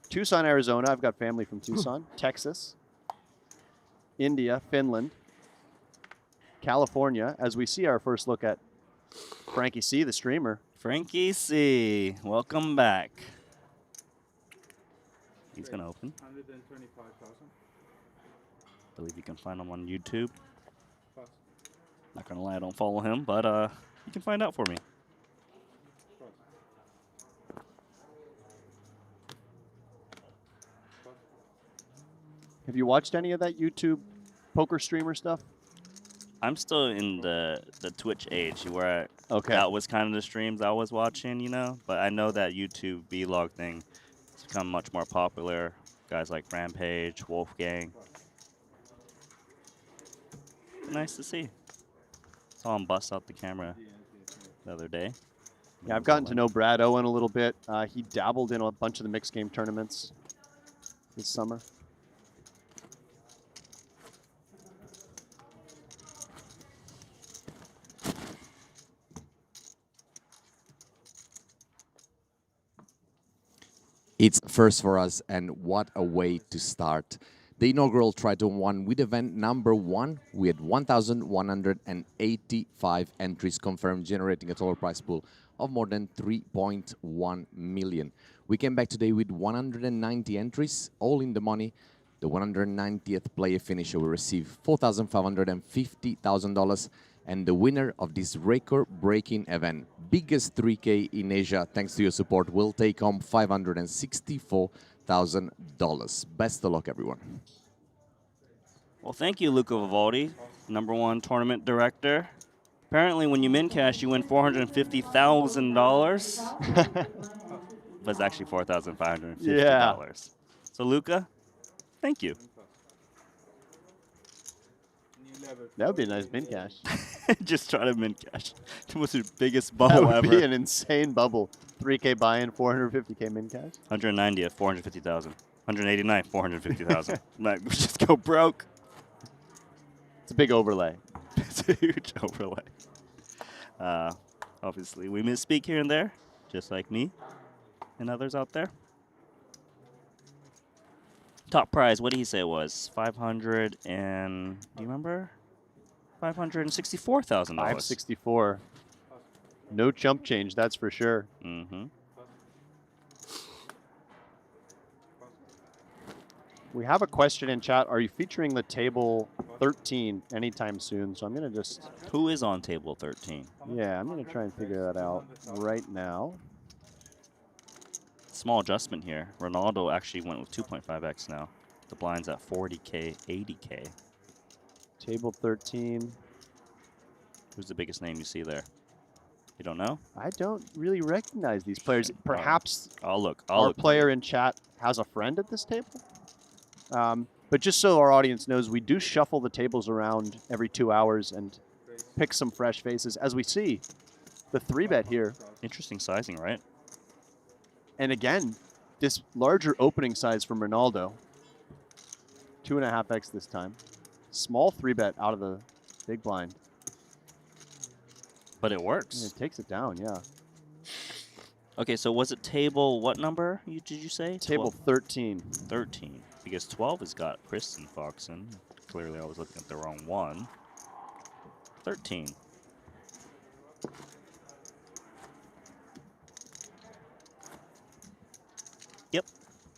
Tucson, Arizona. I've got family from Tucson, Texas, India, Finland, California. As we see our first look at Frankie C, the streamer. Frankie C, welcome back. He's going to open. 125,000. Believe you can find him on YouTube. Pass. Not going to lie, I don't follow him, but you can find out for me. Have you watched any of that YouTube poker streamer stuff? I'm still in the Twitch age where Okay. that was kind of the streams I was watching, you know? But I know that YouTube vlog thing has become much more popular. Guys like Rampage, Wolfgang. Nice to see. Saw him bust out the camera the other day. Yeah, I've gotten to know Brad Owen a little bit. He dabbled in a bunch of the mixed game tournaments this summer. It's first for us, and what a way to start. The inaugural Triton ONE with event number 1. We had 1,185 entries confirmed, generating a total prize pool of more than 3.1 million. We came back today with 190 entries, all in the money. The 190th player finisher will receive $4,550,000. And the winner of this record-breaking event, biggest 3K in Asia, thanks to your support, will take home $564,000. Best of luck, everyone. Well, thank you, Luca Vivaldi, #1 tournament director. Apparently, when you min cash, you win $450,000. But it's actually $4,550. Yeah. So, Luca, thank you. That would be a nice min cash. Just try to min cash. It was the biggest bubble That would ever. be an insane bubble. 3K buy-in, 450K min cash. 190 at 450,000. 189, 450,000. Like, just go broke. It's a big overlay. It's a huge overlay. Obviously, we misspeak here and there, just like me and others out there. Top prize, what did he say it was? 500 and, do you remember? $564,000. 564. No chump change, that's for sure. Mm-hmm. We have a question in chat. Are you featuring the table 13 anytime soon? So I'm going to just... Who is on table 13? Yeah, I'm going to try and figure that out right now. Small adjustment here. Ronaldo actually went with 2.5x now. The blind's at 40K, 80K. Table 13. Who's the biggest name you see there? You don't know? I don't really recognize these players. Perhaps I'll look. our player in chat has a friend at this table. But just so our audience knows, we do shuffle the tables around every 2 hours and pick some fresh faces. As we see, the 3-bet here. Interesting sizing, right? And again, this larger opening size from Ronaldo. 2.5x this time. Small 3-bet out of the big blind. But it works. And it takes it down, yeah. Okay, so was it table, what number did you say? Table 13. 13. Because 12 has got Kristen Foxen. Clearly I was looking at the wrong one. 13. Yep.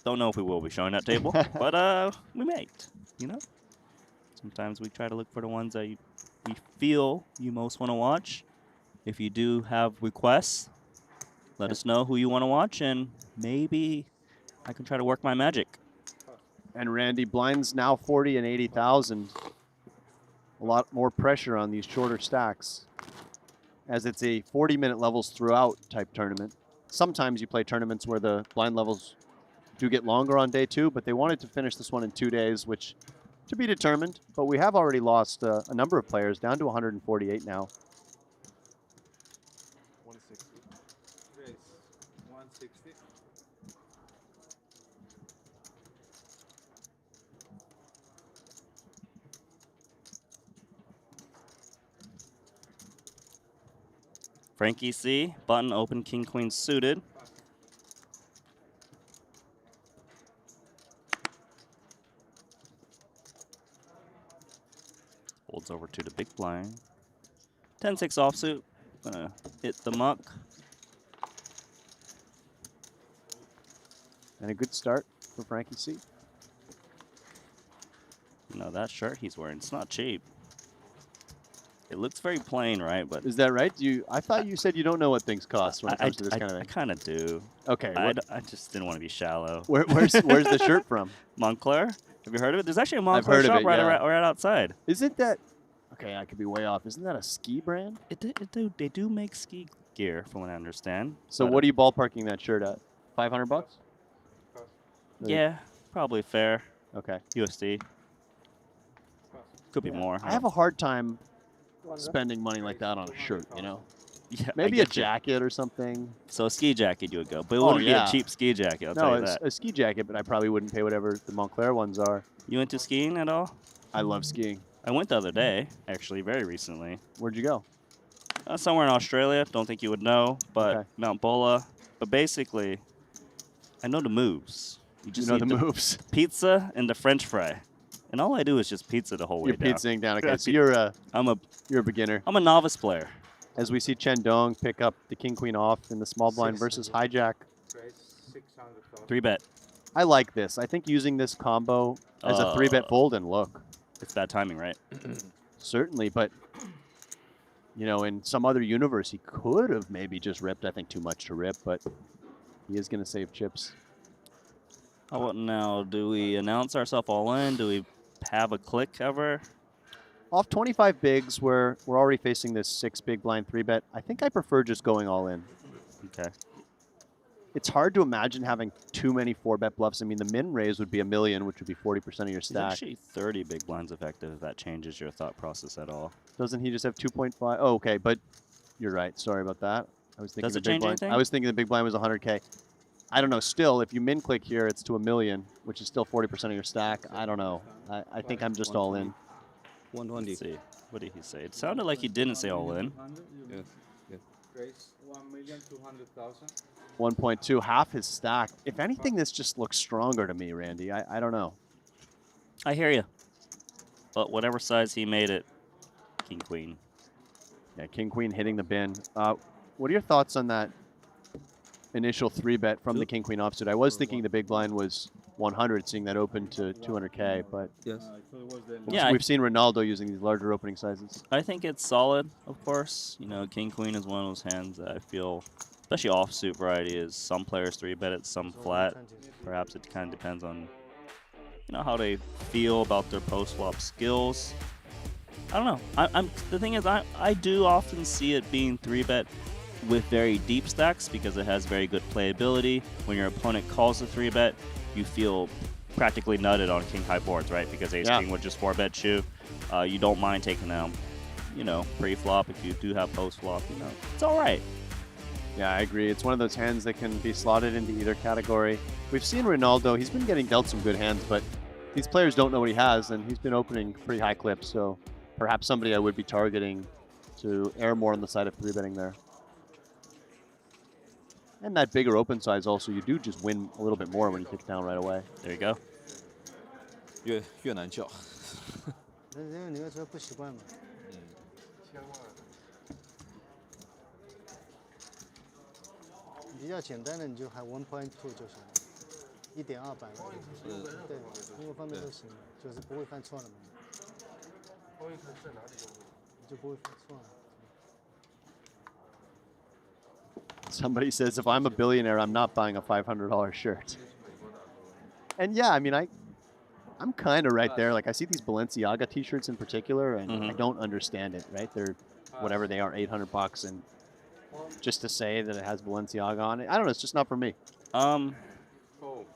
Don't know if we will be showing that table, but we might, you know? Sometimes we try to look for the ones that we feel you most want to watch. If you do have requests, let us know who you want to watch, and maybe I can try to work my magic. And Randy, blinds now 40 and 80,000. A lot more pressure on these shorter stacks, as it's a 40-minute levels throughout type tournament. Sometimes you play tournaments where the blind levels do get longer on day 2, but they wanted to finish this one in 2 days, which to be determined. But we have already lost a number of players, down to 148 now. 160. Raise 160. Frankie C, button open, king, queen suited. Folds over to the big blind. 10-6 offsuit. Gonna hit the muck. And a good start for Frankie C. You know, that shirt he's wearing, it's not cheap. It looks very plain, right? But Is that right? I thought you said you don't know what things cost when it comes to this kind of I thing. kind of do. Okay. I just didn't want to be shallow. Where's the shirt from? Montclair? Have you heard of it? There's actually a I've Montclair heard of shop it, right, yeah. right outside. Isn't that? Okay, I could be way off. Isn't that a ski brand? They do make ski gear, from what I understand. So but, what are you ballparking that shirt at? $500? Yeah, probably fair. Okay. USD. Could be more. I have a hard time spending money like that on a shirt, you know? Yeah, I Maybe a get you. jacket or something. So a ski jacket you would go, but it Oh, wouldn't be yeah. a cheap ski jacket. I'll No, tell you it's that. a ski jacket, but I probably wouldn't pay whatever the Montclair ones are. You into skiing at all? I love skiing. I went the other day, actually, very recently. Where'd you go? Somewhere in Australia. Don't think you would know, but Okay. Mount Bola. But basically, I know the moves. You just know eat the moves. pizza and the French fry, and all I do is just pizza the whole way You're down. pizzaing down. Okay, Yeah, so you're a I'm beginner. a novice player. As we see Chen pick up the king queen off in the small blind versus hijack. Raise 600,000. 3-bet. I like this. I think using this combo as a 3-bet fold and look. It's bad timing, right? Certainly, but you know, in some other universe, he could have maybe just ripped. I think too much to rip, but he is going to save chips. How about now? Do we announce ourselves all in? Do we have a click ever? Off 25 bigs, we're already facing this 6 big blind 3-bet. I think I prefer just going all in. Okay. It's hard to imagine having too many 4-bet bluffs. I mean, the min raise would be $1 million, which would be 40% of your It's stack. actually 30 big blinds effective if that changes your thought process at all. Doesn't he just have 2.5? Oh, okay, but you're right. Sorry about that. I was thinking Does the it big change blind. anything? I was thinking the big blind was 100K. I don't know. Still, if you min click here, it's to $1 million, which is still 40% of your stack. I don't know. I think I'm just all in. 120. Let's see. What did he say? It sounded like he didn't say all in. 100, you raise 1,200,000. 1.2, half his stack. If anything, this just looks stronger to me, Randy. I don't know. I hear you. But whatever size he made it, king queen. Yeah, king queen hitting the bin. What are your thoughts on that initial 3-bet from the king queen offsuit? I was thinking the big blind was 100, seeing that open to 200K, but Yes. Yeah, we've seen Ronaldo using these larger opening sizes. I think it's solid, of course. You know, king queen is one of those hands that I feel, especially offsuit variety, is some players 3-bet it, some flat. Perhaps it kind of depends on, you know, how they feel about their post-flop skills. I don't know. The thing is, I do often see it being 3-bet with very deep stacks because it has very good playability. When your opponent calls a 3-bet, you feel practically nutted on king high boards, right? Because ace king would just 4-bet you. You don't mind taking them, you know, pre-flop if you do have post-flop. You know, it's all right. Yeah, I agree. It's one of those hands that can be slotted into either category. We've seen Ronaldo. He's been getting dealt some good hands, but these players don't know what he has, and he's been opening pretty high clips. So perhaps somebody I would be targeting to err more on the side of 3-betting there. And that bigger open size also, you do just win a little bit more when you kick down right away. There you go. 越难叫。那因为你那时候不习惯嘛。比较简单的你就还 1.2 就行了，1.2版。对，英文方面都行，就是不会犯错了嘛。你就不会犯错了。 Somebody says, if I'm a billionaire, I'm not buying a $500 shirt. And yeah, I mean, I'm kind of right there. Like, I see these Balenciaga t-shirts in particular, and I don't understand it, right? They're, whatever they are, $800, and just to say that it has Balenciaga on it, I don't know, it's just not for me.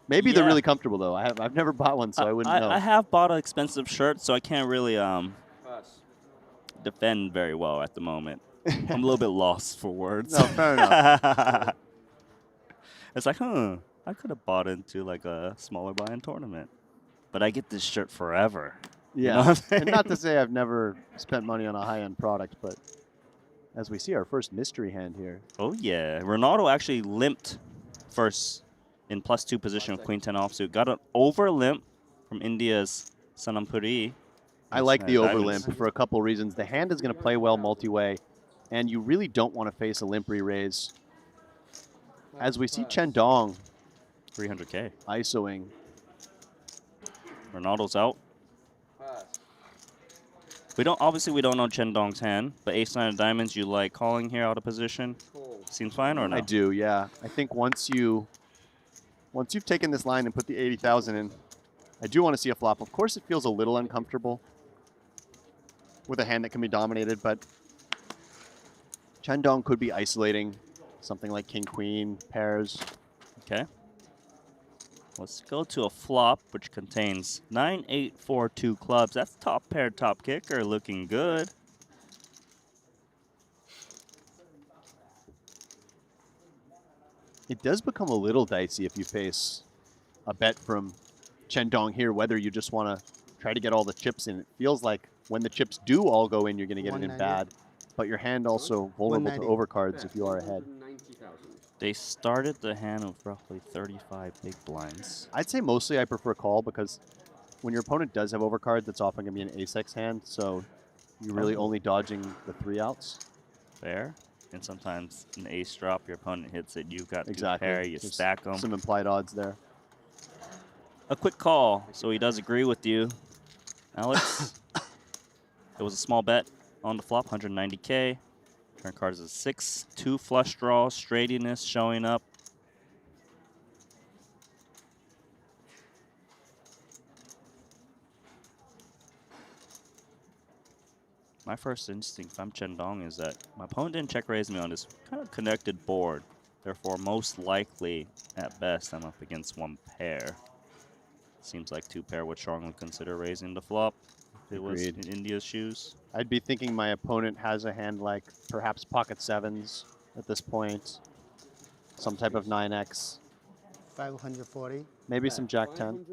Maybe they're really comfortable, though. I've never bought one, so I wouldn't know. I have bought an expensive shirt, so I can't really defend very well at the moment. I'm a little bit lost for words. No, fair enough. It's like, I could have bought into like a smaller buy-in tournament, but I get this shirt forever. Yeah, You know what I'm and not to say I've never spent money on a high-end product, but as we see our first mystery hand here. Oh, yeah. Ronaldo actually limped first in +2 position with Queen 10 offsuit. Got an over limp from India's Sanamuri. I like the over diamonds. limp for a couple reasons. The hand is going to play well multi-way, and you really don't want to face a limp re-raise. As we see Chen Dong 300K. ISOing. Ronaldo's out. We don't know Chen Dong's hand, but ace-9 of diamonds, you like calling here out of position? Seems fine or no? I do, yeah. I think once you've taken this line and put the 80,000 in, I do want to see a flop. Of course, it feels a little uncomfortable with a hand that can be dominated, but Chen Dong could be isolating something like king-queen, pairs. Okay. Let's go to a flop, which contains 9, 8, 4, 2 clubs. That's top pair, top kicker, looking good. It does become a little dicey if you face a bet from Chen Dong here, whether you just want to try to get all the chips in. It feels like when the chips do all go in, you're going to get it in bad, but your hand also vulnerable to overcards if you are ahead. They started the hand with roughly 35 big blinds. I'd say mostly I prefer call because when your opponent does have overcards, it's often going to be an ace-x hand, so you're really only dodging the 3 outs. Fair. And sometimes an ace drop, your opponent hits it, you've got Exactly. two pair, you stack them. Some implied odds there. A quick call, so he does agree with you. Alex, it was a small bet on the flop, 190K. Turn cards is 6, 2 flush draws, straightiness showing up. My first instinct, if I'm Chen Dong, is that my opponent didn't check raise me on this kind of connected board. Therefore, most likely, at best, I'm up against 1 pair. Seems like 2 pair would strongly consider raising the flop if it was in India's shoes. I'd be thinking my opponent has a hand like perhaps pocket 7s at this point. Some type of 9x. 540. Maybe some jack 10.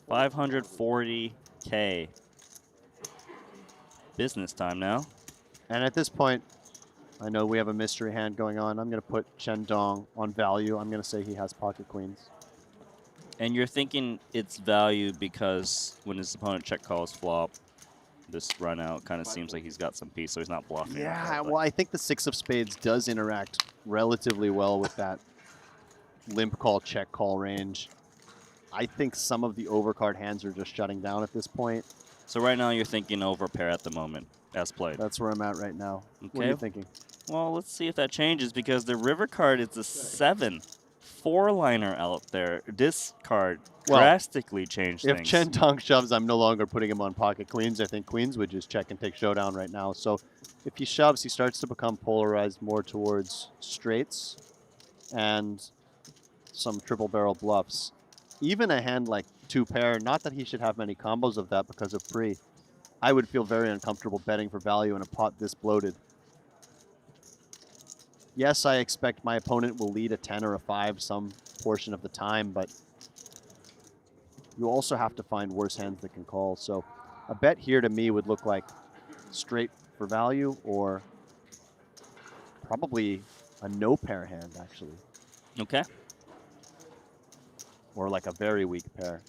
540K. Business time now. And at this point, I know we have a mystery hand going on. I'm going to put Chen Dong on value. I'm going to say he has pocket queens. And you're thinking it's value because when his opponent check calls flop, this run out kind of seems like he's got some piece, so he's not bluffing. Yeah, well, I think the 6 of spades does interact relatively well with that limp call, check call range. I think some of the overcard hands are just shutting down at this point. So right now you're thinking over pair at the moment, as played. That's where I'm at right now. Okay. What are you thinking? Well, let's see if that changes because the river card is a 7. 4-liner out there. This card drastically changed things. If Chen Dong shoves, I'm no longer putting him on pocket queens. I think queens would just check and take showdown right now. So if he shoves, he starts to become polarized more towards straights and some triple barrel bluffs. Even a hand like 2 pair, not that he should have many combos of that because of pre, I would feel very uncomfortable betting for value in a pot this bloated. Yes, I expect my opponent will lead a 10 or a 5 some portion of the time, but you also have to find worse hands that can call. So a bet here to me would look like straight for value or probably a no pair hand, actually. Okay. Or like a very weak pair.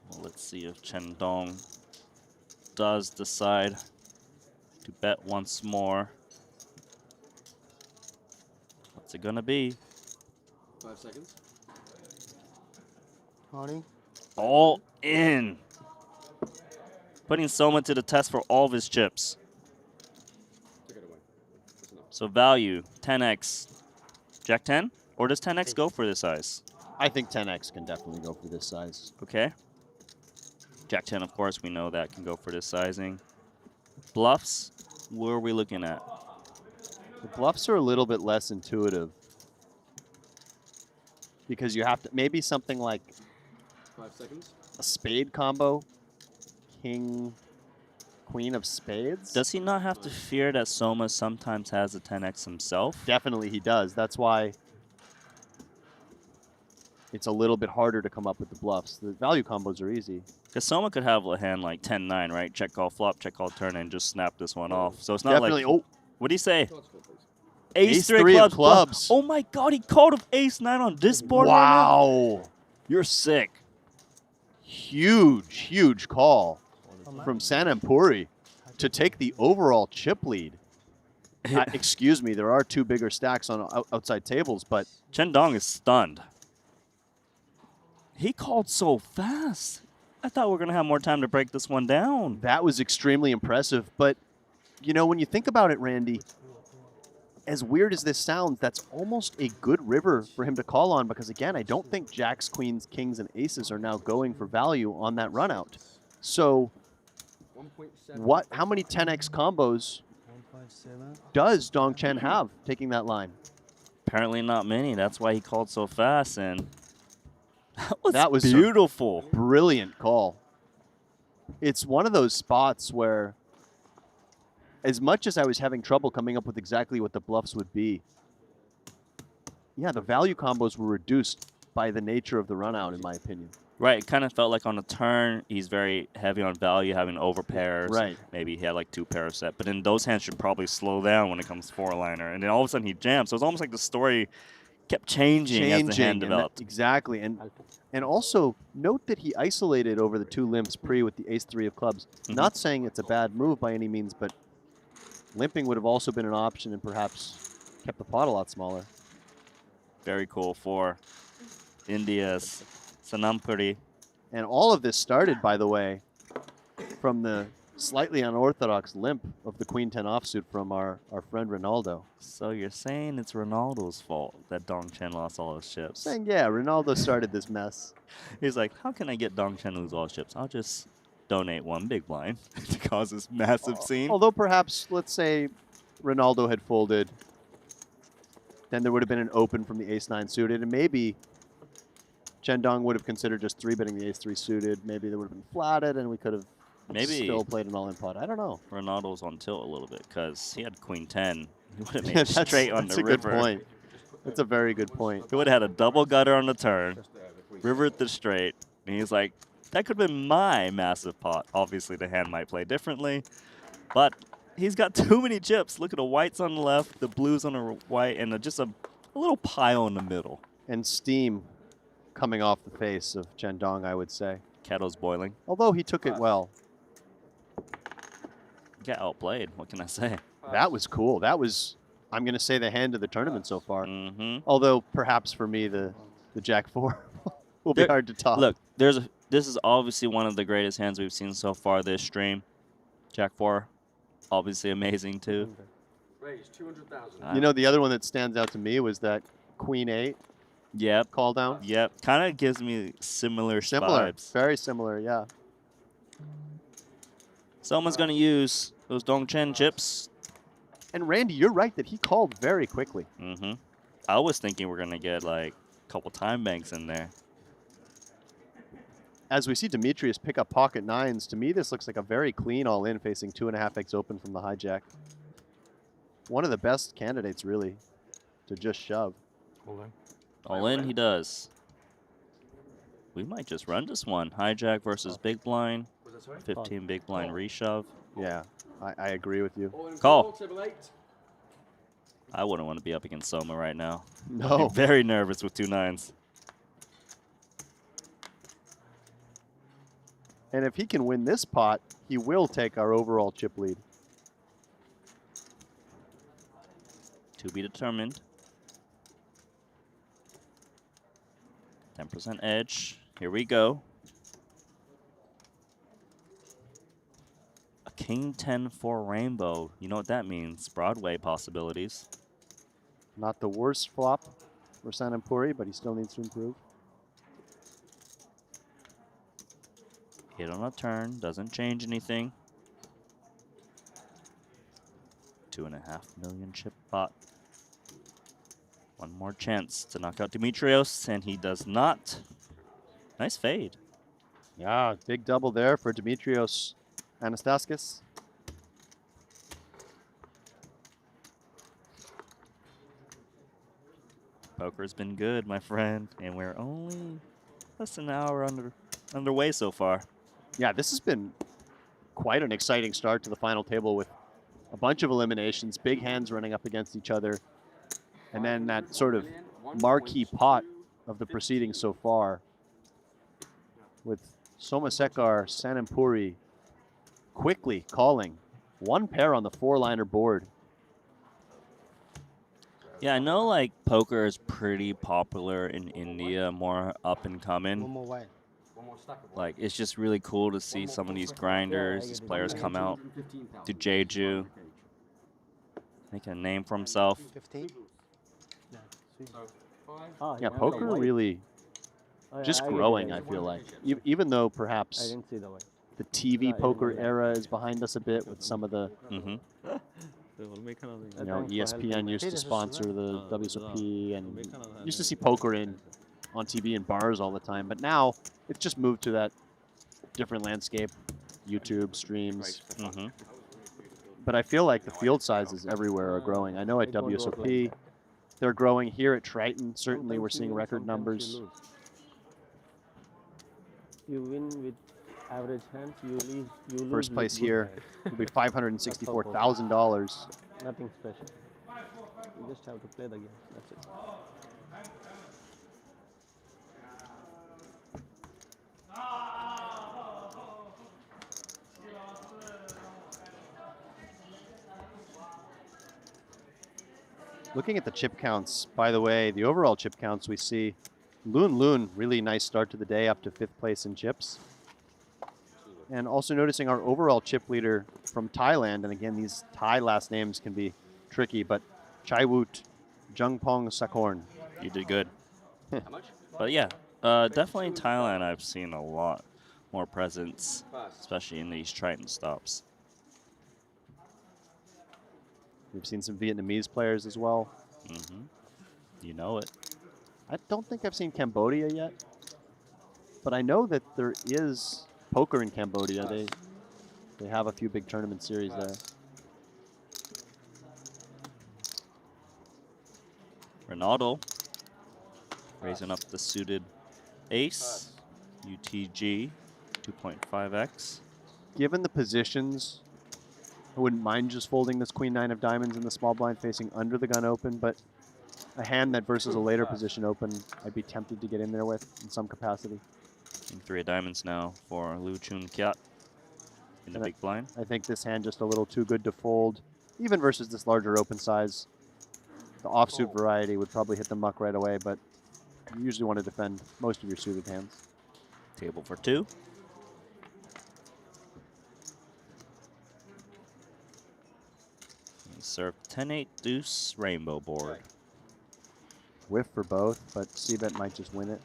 Well, let's see if Chen Dong does decide to bet once more. What's it gonna be? 5 seconds. Holly. All in. Putting Soma to the test for all of his chips. Take it away. That's enough. So value, 10x. Jack 10? Or does 10x go for this size? I think 10x can definitely go for this size. Okay. Jack 10, of course, we know that can go for this sizing. Bluffs, what are we looking at? The bluffs are a little bit less intuitive. Because you have to, maybe something like 5 seconds. a spade combo, king, queen of spades. Does he not have to fear that Soma sometimes has a 10x himself? Definitely he does. That's why it's a little bit harder to come up with the bluffs. The value combos are easy. Because Soma could have a hand like 10-9, right? Check call flop, check call turn, and just snap this one off. So it's not Definitely. like... Oh, What do you say? Cards for, please. Ace three three of clubs. clubs. Oh my God, he called of ace nine on this board. Right now? Wow. You're sick. Huge call from Sanamuri to take the overall chip lead. Excuse me, there are two bigger stacks on outside tables, but Chen Dong is stunned. He called so fast. I thought we were going to have more time to break this one down. that was extremely impressive. But, you know, when you think about it, Randy, as weird as this sounds, that's almost a good river for him to call on because, again, I don't think jacks, queens, kings, and aces are now going for value on that run out. So 1.7. how many 10x combos 1.7. does Dong Chen have taking that line? Apparently not many. That's why he called so fast. And That was a beautiful. Brilliant call. It's one of those spots where, as much as I was having trouble coming up with exactly what the bluffs would be, yeah, the value combos were reduced by the nature of the run out, in my opinion. Right, it kind of felt like on the turn, he's very heavy on value, having over pairs. Right. Maybe he had like 2 pair set, but then those hands should probably slow down when it comes to 4-liner. And then all of a sudden he jams. So it's almost like the story kept changing as the hand and developed. exactly. And also, note that he isolated over the 2 limps pre with the ace-3 of clubs. Not saying it's a bad move by any means, but limping would have also been an option and perhaps kept the pot a lot smaller. Very cool for India's Sanamuri. And all of this started, by the way, from the slightly unorthodox limp of the Queen 10 offsuit from our friend Ronaldo. So you're saying it's Ronaldo's fault that Dong Chen lost all his chips? Saying, yeah, Ronaldo started this mess. He's like, how can I get Dong Chen to lose all his chips? I'll just donate 1 big blind to cause this massive scene. Although perhaps, let's say, Ronaldo had folded, then there would have been an open from the ace-9 suited, and maybe Chen Dong would have considered just 3-betting the ace-3 suited. Maybe they would have been flatted, and we could have still played an all-in pot. I don't know. Ronaldo's on tilt a little bit because he had Queen 10. He would have made it straight on the That's a river. good point. That's a very good point. He would have had a double gutter on the turn, river at the straight, and he's like, that could have been my massive pot. Obviously, the hand might play differently, but he's got too many chips. Look at the whites on the left, the blues on the white, and just a little pile in the middle. And steam coming off the face of Chen Dong, I would say. Kettle's boiling. Although he took it well. Got outplayed. What can I say? That was cool. That was, I'm going to say, the hand of the tournament so far. Mm-hmm. Although perhaps for me, the Jack 4 will be hard to top. Look, this is obviously one of the greatest hands we've seen so far this stream. Jack 4, obviously amazing too. Raise 200,000. You know, the other one that stands out to me was that Queen 8 Yep. call down. Yep. Kind of gives me similar Similar. vibes. Very similar, yeah. Someone's going to use those Dong Chen chips. And Randy, you're right that he called very quickly. Mm-hmm. I was thinking we're going to get like a couple time banks in there. As we see Demetrius pick up pocket 9s, to me this looks like a very clean all-in facing 2.5x open from the hijack. One of the best candidates, really, to just shove. All in he does. We might just run this one. Hijack versus big blind. 15 big blind reshove. Yeah, I agree with you. Call. Table 8. I wouldn't want to be up against Soma right now. No. I'm very nervous with 2 9s. And if he can win this pot, he will take our overall chip lead. To be determined. 10% edge. Here we go. A King 10 for rainbow. You know what that means. Broadway possibilities. Not the worst flop for Sanamuri, but he still needs to improve. Hit on a turn. Doesn't change anything. 2.5 million chip pot. One more chance to knock out Demetrios, and he does not. Nice fade. Yeah, big double there for Demetrios Anastaskis. Poker's been good, my friend, and we're only less than an hour underway so far. Yeah, this has been quite an exciting start to the final table with a bunch of eliminations, big hands running up against each other, and then that sort of marquee pot of the proceedings so far with Somasekar Sanamuri quickly calling one pair on the 4-liner board. Yeah, I know like poker is pretty popular in India, more up and One coming. more white. Like it's just really cool to see some of these grinders, these players come out to Jeju, make a name for himself. 15. Yeah, sweet. Yeah, poker really just growing, I feel like. Even though I perhaps didn't see the white. the TV poker era is behind us a bit with some of the, you know, ESPN used to sponsor the WSOP and used to see poker on TV in bars all the time. But now it's just moved to that different landscape, YouTube, streams. But I feel like the field sizes everywhere are growing. I know at WSOP they're growing. Here at Triton, certainly we're seeing record numbers. You win with average hands, you lose First place with good here hands. will be $564,000. Nothing special. You just have to play the game. That's it. Looking at the chip counts, by the way, the overall chip counts we see, Loon, really nice start to the day, up to 5th place in chips. And also noticing our overall chip leader from Thailand, and again, these Thai last names can be tricky, but Chaiwoot Jungpong Sakorn. You did good. But yeah, definitely in Thailand I've seen a lot more presence, especially in these Triton stops. We've seen some Vietnamese players as well. You know it. I don't think I've seen Cambodia yet, but I know that there is poker in Cambodia. They have a few big tournament series there. Ronaldo raising up the suited ace, UTG 2.5x. Given the positions, I wouldn't mind just folding this Queen 9 of diamonds in the small blind facing under the gun open, but a hand that versus a later position open, I'd be tempted to get in there with in some capacity. And 3 of diamonds now for Lu Chun Kiat in the big blind. I think this hand just a little too good to fold, even versus this larger open size. The offsuit variety would probably hit the muck right away, but you usually want to defend most of your suited hands. Table for 2. Serve 10-8 deuce rainbow board. Whiff for both, but C-bet might just win it.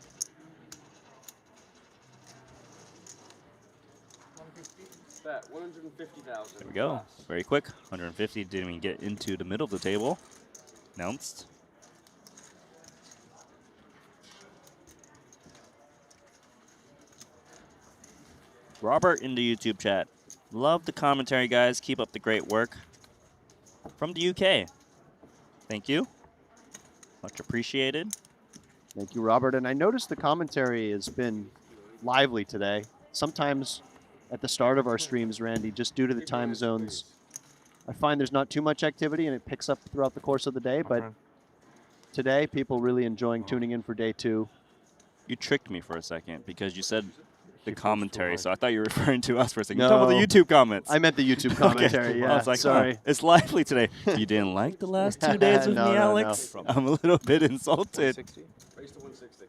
Bet 150,000. There we go. Very quick. 150. Didn't even get into the middle of the table. Announced. Robert in the YouTube chat. Love the commentary, guys. Keep up the great work. From the UK. Thank you. Much appreciated. Thank you, Robert. And I noticed the commentary has been lively today. Sometimes at the start of our streams, Randy, just due to the time zones, I find there's not too much activity and it picks up throughout the course of the day. But today, people really enjoying tuning in for day 2. You tricked me for a second because you said the commentary, so I thought you were referring to us for a second. No. You're talking about the YouTube comments. I meant the YouTube commentary, Okay. yeah. I was like, sorry. It's lively today. You didn't like the last 2 days with No, me, no, Alex? I'm a little bit insulted. 160. Raise to 160.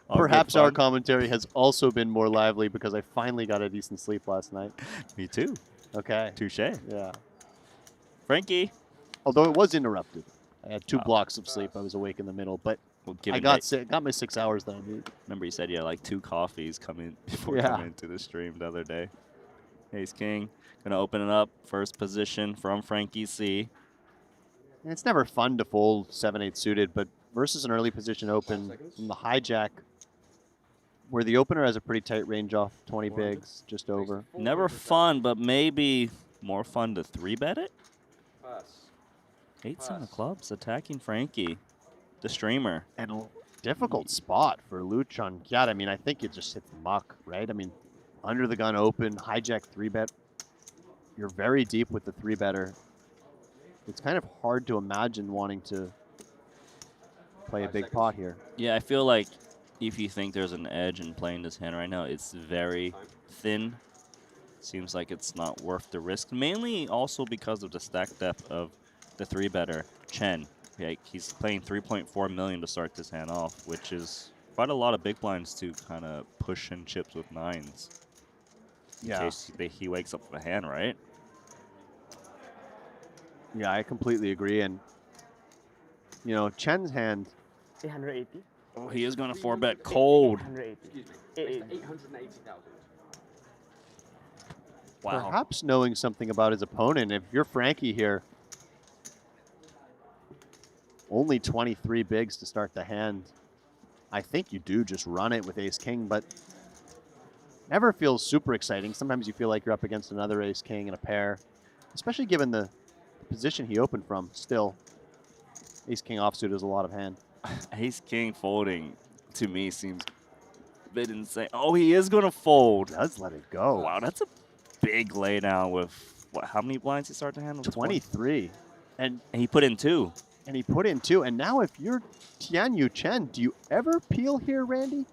All good Perhaps our fun. commentary has also been more lively because I finally got a decent sleep last night. Me too. Okay. Touche. Yeah. Frankie. Although it was interrupted. I had 2 blocks of sleep. I was awake in the middle, but Well, I got my 6 hours that I need. Remember you said you had like 2 coffees coming before Yeah. coming into the stream the other day. Ace King. Gonna open it up. First position from Frankie C. And it's never fun to fold 7-8 suited, but versus an early position open from the hijack, where the opener has a pretty tight range off 20 bigs, just over. Never fun, but maybe more fun to 3-bet it? Pass. 8-7 of clubs attacking Frankie, the streamer. And a difficult spot for Lu Chun Kiat. I mean, I think it just hits muck, right? I mean, under the gun open, hijack 3-bet. you're very deep with the 3-better. It's kind of hard to imagine wanting to play a big pot here. Yeah, I feel like if you think there's an edge in playing this hand right now, it's very thin. Seems like it's not worth the risk. Mainly also because of the stack depth of the 3-better, Chen. Yeah, he's playing 3.4 million to start this hand off, which is quite a lot of big blinds to kind of push in chips with 9s. In case he wakes up with a hand, right? Yeah, I completely agree. And, you know, Chen's hand, 880. Oh, he is going to 4-bet cold. 880. Excuse me. 880. 880,000. Wow. perhaps knowing something about his opponent. If you're Frankie here, only 23 bigs to start the hand. I think you do just run it with ace-king, but never feels super exciting. Sometimes you feel like you're up against another ace-king and a pair, especially given the position he opened from. Still, ace-king offsuit is a lot of hand. Ace-king folding, to me, seems a bit insane. Oh, he is going to fold. Does let it go. Wow, that's a big laydown with, what, how many blinds he start to handle? 23. And he put in 2. And he put in 2. And now if you're Tianyu Chen, do you ever peel here, Randy?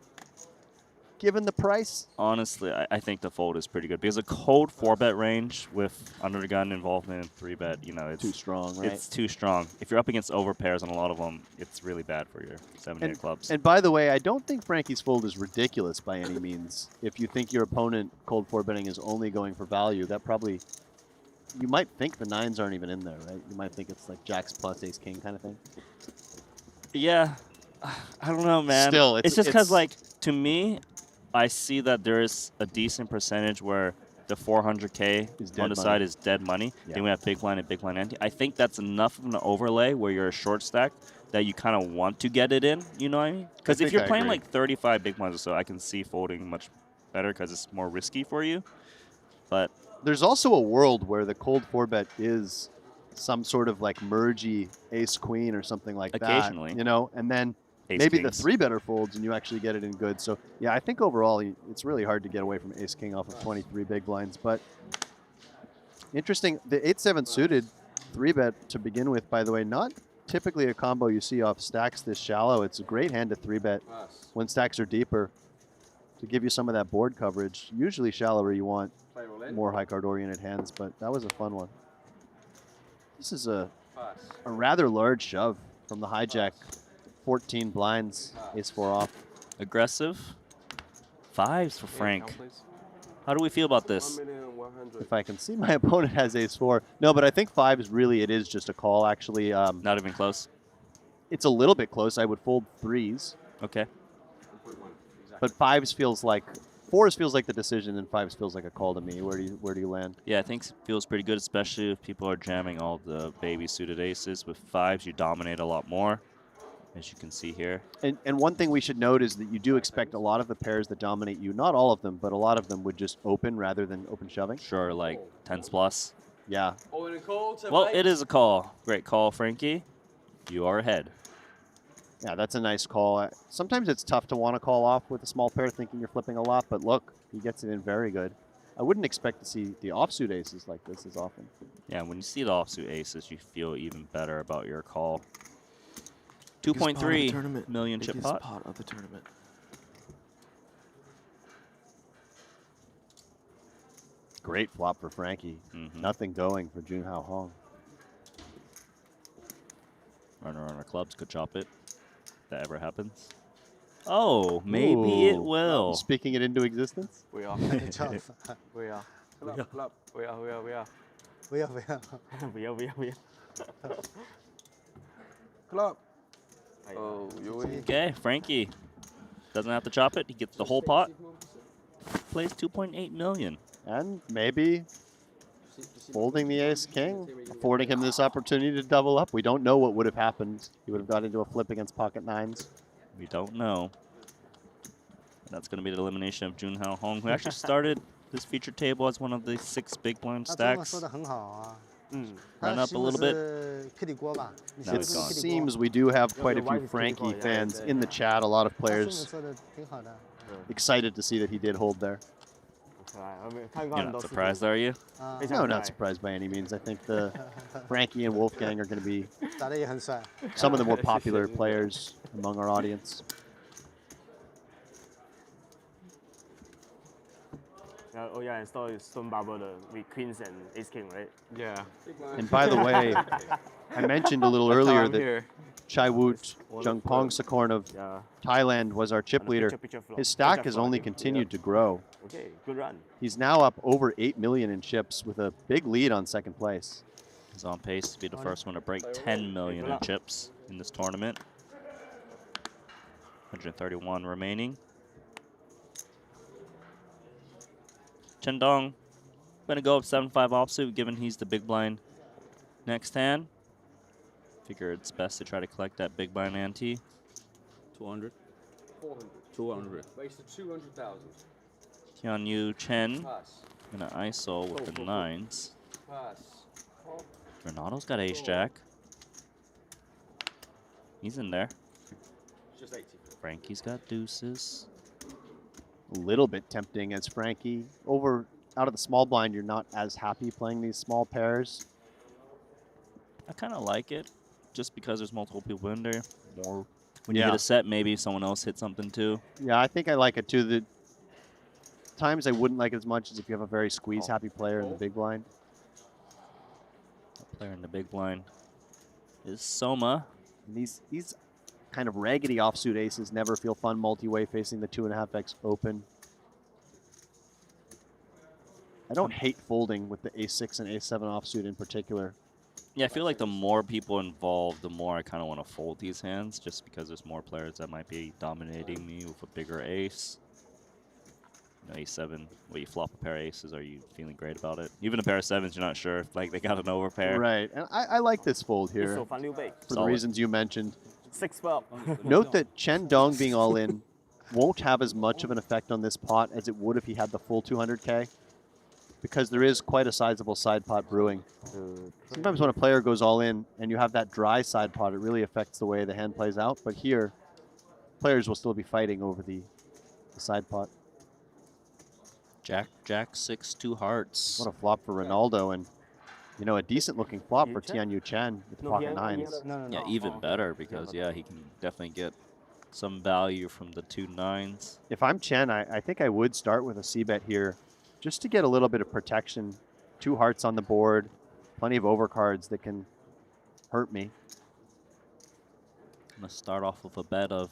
Given the price? Honestly, I think the fold is pretty good because a cold 4-bet range with under the gun involvement and 3-bet, you know, it's too strong, right? It's too strong. If you're up against overpairs on a lot of them, it's really bad for your 7-8 clubs. And by the way, I don't think Frankie's fold is ridiculous by any means. If you think your opponent cold 4-betting is only going for value, that probably, you might think the 9s aren't even in there, right? You might think it's like jacks plus ace-king kind of thing. Yeah, I don't know, man. Still, it's just because, like, to me, I see that there is a decent percentage where the 400K on the side is dead money. Yeah. Then we have big blind and big blind ante. I think that's enough of an overlay where you're a short stack that you kind of want to get it in. You know what I mean? Because if you're playing like 35 big blinds or so, I can see folding much better because it's more risky for you. But there's also a world where the cold 4-bet is some sort of like mergey ace-queen or something like that. Occasionally. You know, and then maybe the 3-better folds and you actually get it in good. So, yeah, I think overall it's really hard to get away from ace-king off of 23 big blinds. But interesting, the 8-7 suited 3-bet to begin with, by the way, not typically a combo you see off stacks this shallow. It's a great hand to 3-bet when stacks are deeper to give you some of that board coverage. Usually shallower you want more high card oriented hands, but that was a fun one. This is a rather large shove from the hijack. 14 blinds, ace-4 off. Aggressive. 5s for Frank. How do we feel about this? If I can see my opponent has ace-4. No, but I think 5s really, it is just a call, actually. Not even close? It's a little bit close. I would fold 3s. Okay. But 5s feels like, 4s feels like the decision, and 5s feels like a call to me. Where do you land? Yeah, I think it feels pretty good, especially if people are jamming all the baby suited aces. With 5s, you dominate a lot more, as you can see here. And one thing we should note is that you do expect a lot of the pairs that dominate you, not all of them, but a lot of them would just open rather than open shoving. Sure, like 10s plus. Yeah. Well, it is a call. Great call, Frankie. You are ahead. Yeah, that's a nice call. Sometimes it's tough to want to call off with a small pair thinking you're flipping a lot, but look, he gets it in very good. I wouldn't expect to see the offsuit aces like this as often. Yeah, when you see the offsuit aces, you feel even better about your call. 2.3 million chip pot. Pot of the tournament. Great flop for Frankie. Nothing going for Junhao Hong. Runner on our clubs could chop it. If that ever happens. Oh, maybe it will. Speaking it into existence? We are. We are. Club. We are. Club. Oh, you win. Okay, Frankie doesn't have to chop it. He gets the whole pot. Plays 2.8 million. And maybe folding the ace-king, affording him this opportunity to double up. We don't know what would have happened. He would have got into a flip against pocket 9s. We don't know. That's going to be the elimination of Junhao Hong, who actually started this featured table as one of the 6 big blind stacks. Run up a little bit. It seems we do have quite a few Frankie fans in the chat. A lot of players excited to see that he did hold there. You're not surprised, are you? No, not surprised by any means. I think the Frankie and Wolfgang are going to be 打得也很帅。 some of the more popular players among our audience. Oh yeah, and so is Stone Barber with queens and ace king, right? Yeah. And by the way, I mentioned a little That's how earlier I'm that here. Chaiwoot Jungpong Sakorn of Yeah. Thailand was our chip leader. His stack has only continued to grow. Okay, good run. He's now up over 8 million in chips with a big lead on second place. He's on pace to be the first one to break 10 million in chips in this tournament. 131 remaining. Chen Dong gonna go up 7-5 offsuit, given he's the big blind next hand. Figure it's best to try to collect that big blind ante. 200. 400. 200. Wasted 200,000. Hyunyu Chen Pass. gonna ISO with the nines. Pass. Ronaldo's got ace jack. He's in there. Just 80. Frankie's got deuces. A little bit tempting as Frankie. Out of the small blind, you're not as happy playing these small pairs. I kind of like it, just because there's multiple people in there. More when you Yeah. hit a set, maybe someone else hit something too. Yeah, I think I like it too. The times I wouldn't like it as much as if you have a very squeeze-happy player in the big blind. Player in the big blind is Soma. And these kind of raggedy offsuit aces never feel fun multi-way facing the 2.5x open. I don't hate folding with the ace6 and ace7 offsuit in particular. Yeah, I feel like the more people involved, the more I kind of want to fold these hands, just because there's more players that might be dominating me with a bigger ace. You know, ace7, well, you flop a pair of aces, are you feeling great about it? Even a pair of sevens, you're not sure if like they got an overpair. Right, and I like this fold here So fun, Liu Bei. for the Solid. reasons you mentioned. 6-12. Note that Chen Dong being all in won't have as much of an effect on this pot as it would if he had the full 200K, because there is quite a sizable side pot brewing. Sometimes when a player goes all in and you have that dry side pot, it really affects the way the hand plays out. But here, players will still be fighting over the side pot. Jack, 6, 2 hearts. What a flop for Ronaldo, and you know, a decent looking flop for Tianyu Chen with No, pocket he nines. No. Yeah, even better, because yeah, he can definitely get some value from the 2 nines. If I'm Chen, I think I would start with a c-bet here just to get a little bit of protection. 2 hearts on the board, plenty of overcards that can hurt me. I'm gonna start off with a bet of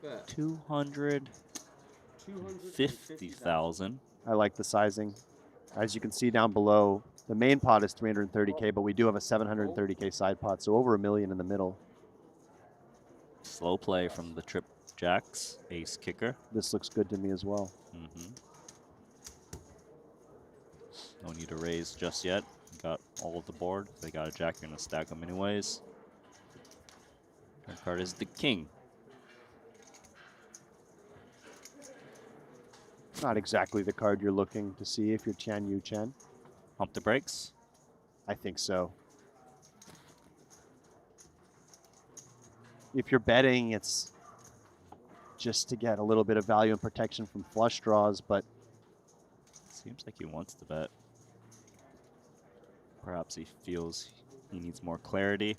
Bet. 250,000. I like the sizing. As you can see down below, the main pot is 330K, but we do have a 730K side pot, so over $1 million in the middle. Slow play from the trip jacks, ace kicker. This looks good to me as well. No need to raise just yet. Got all of the board. They got a jack, you're gonna stack them anyways. Third card is the king. Not exactly the card you're looking to see if you're Tianyu Chen. Pump the brakes. I think so. If you're betting, it's just to get a little bit of value and protection from flush draws, but Seems like he wants to bet. Perhaps he feels he needs more clarity.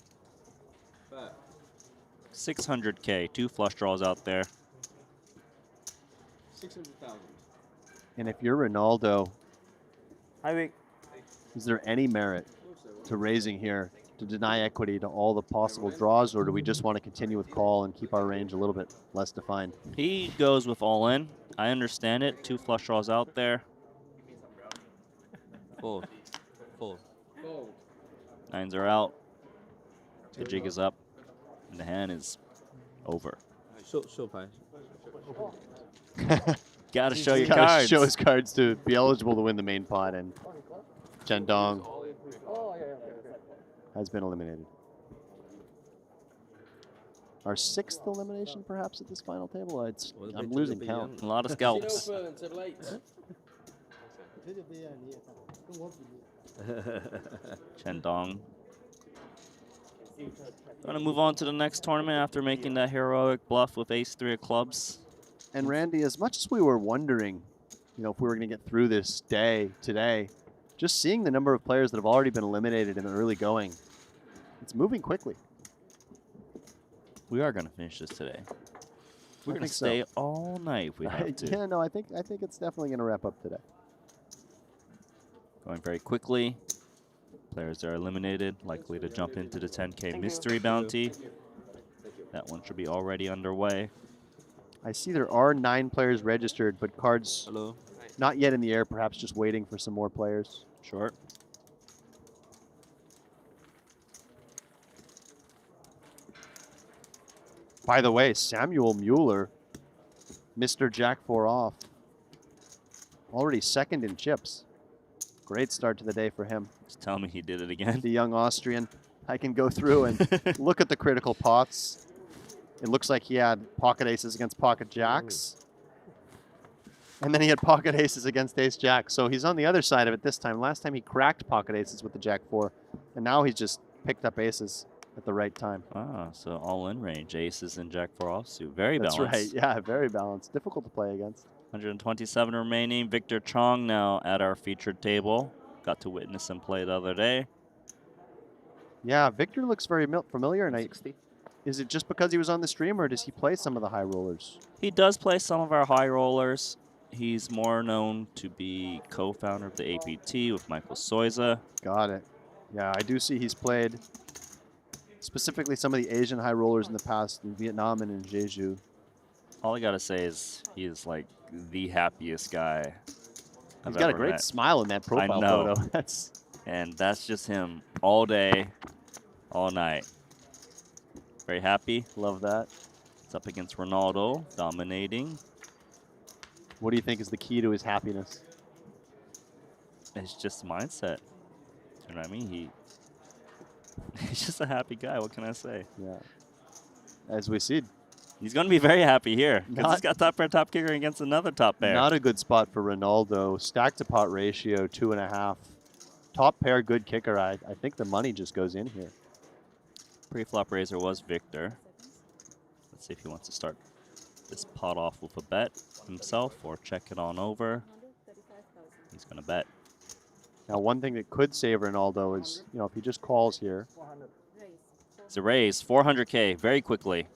Bet. 600K, 2 flush draws out there. 600,000. and if you're Ronaldo, Hi, Vic. is there any merit to raising here to deny equity to all the possible draws, or do we just want to continue with call and keep our range a little bit less defined? He goes with all in. I understand it. 2 flush draws out there. Fold. Fold. Fold. Nines are out. The jig is up. And the hand is over. Show pie. Gotta show your Gotta cards. show his cards to be eligible to win the main pot, and Chen Dong has been eliminated. Our 6th elimination, perhaps, at this final table. I'm losing count. A lot of scalps. Chen Dong. Gonna move on to the next tournament after making that heroic bluff with ace 3 of clubs. And Randy, as much as we were wondering you know, if we were going to get through this day today, just seeing the number of players that have already been eliminated in the early going, it's moving quickly. We are going to finish this today. We're going to think so. stay all night if we have to. Yeah, no, I think it's definitely going to wrap up today. Going very quickly. Players that are eliminated, likely to jump into the 10K mystery bounty. That one should be already underway. I see there are 9 players registered, but cards not yet in the air, perhaps just waiting for some more players. Sure. By the way, Samuel Mueller, Mr. Jack 4 off, already second in chips. Great start to the day for him. Just tell me he did it again. The young Austrian. I can go through and look at the critical pots. It looks like he had pocket aces against pocket jacks. And then he had pocket aces against ace jack. So he's on the other side of it this time. Last time he cracked pocket aces with the jack 4. And now he's just picked up aces at the right time. Ah, so all in range. Aces and jack 4 offsuit. Very That's balanced. right. Yeah, very balanced. Difficult to play against. 127 remaining. Victor Chong now at our featured table. Got to witness him play the other day. Yeah, Victor looks very familiar. And is it just because he was on the stream, or does he play some of the high rollers? He does play some of our high rollers. He's more known to be co-founder of the APT with Michael Soiza. Got it. Yeah, I do see he's played specifically some of the Asian high rollers in the past in Vietnam and in Jeju. All I gotta say is he is like the happiest guy I've He's got a ever great met. smile in that profile know. photo. That's just him all day, all night. Very happy. Love that. It's up against Ronaldo, dominating. What do you think is the key to his happiness? It's just mindset. You know what I mean? He's just a happy guy. What can I say? Yeah. As we see, he's going to be very happy here because he's Not- got top pair, top kicker against another top pair. not a good spot for Ronaldo. Stack to pot ratio 2.5. Top pair, good kicker. I think the money just goes in here. Pre-flop raiser was Victor. Let's see if he wants to start this pot off with a bet himself or check it on over. He's going to bet. Now, one thing that could save Ronaldo is, you know, if he just calls here. It's a raise, 400K, very quickly.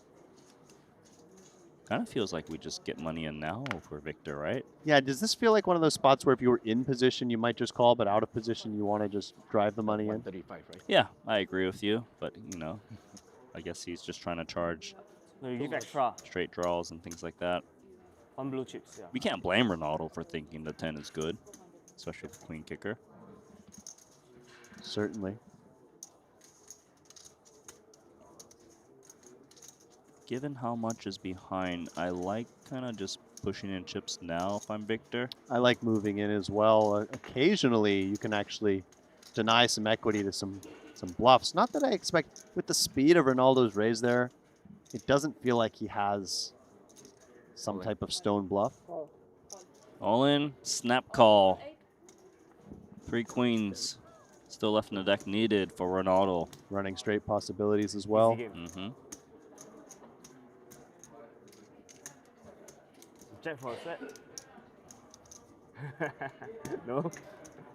Kind of feels like we just get money in now for Victor, right? Yeah, does this feel like one of those spots where if you were in position, you might just call, but out of position, you want to just drive the money in? 135, right? Yeah, I agree with you, but, you know, I guess he's just trying to charge No, you give extra. straight draws and things like that. On blue chips, yeah. We can't blame Ronaldo for thinking the 10 is good, especially with the queen kicker. Certainly. Given how much is behind, I like kind of just pushing in chips now if I'm Victor. I like moving in as well. Occasionally, you can actually deny some equity to some bluffs. Not that I expect, with the speed of Ronaldo's raise there, it doesn't feel like he has some type of stone bluff. All in, snap call. 3 queens still left in the deck needed for Ronaldo. Running straight possibilities as well. Easy game. Mm-hmm. Jack for a set. No.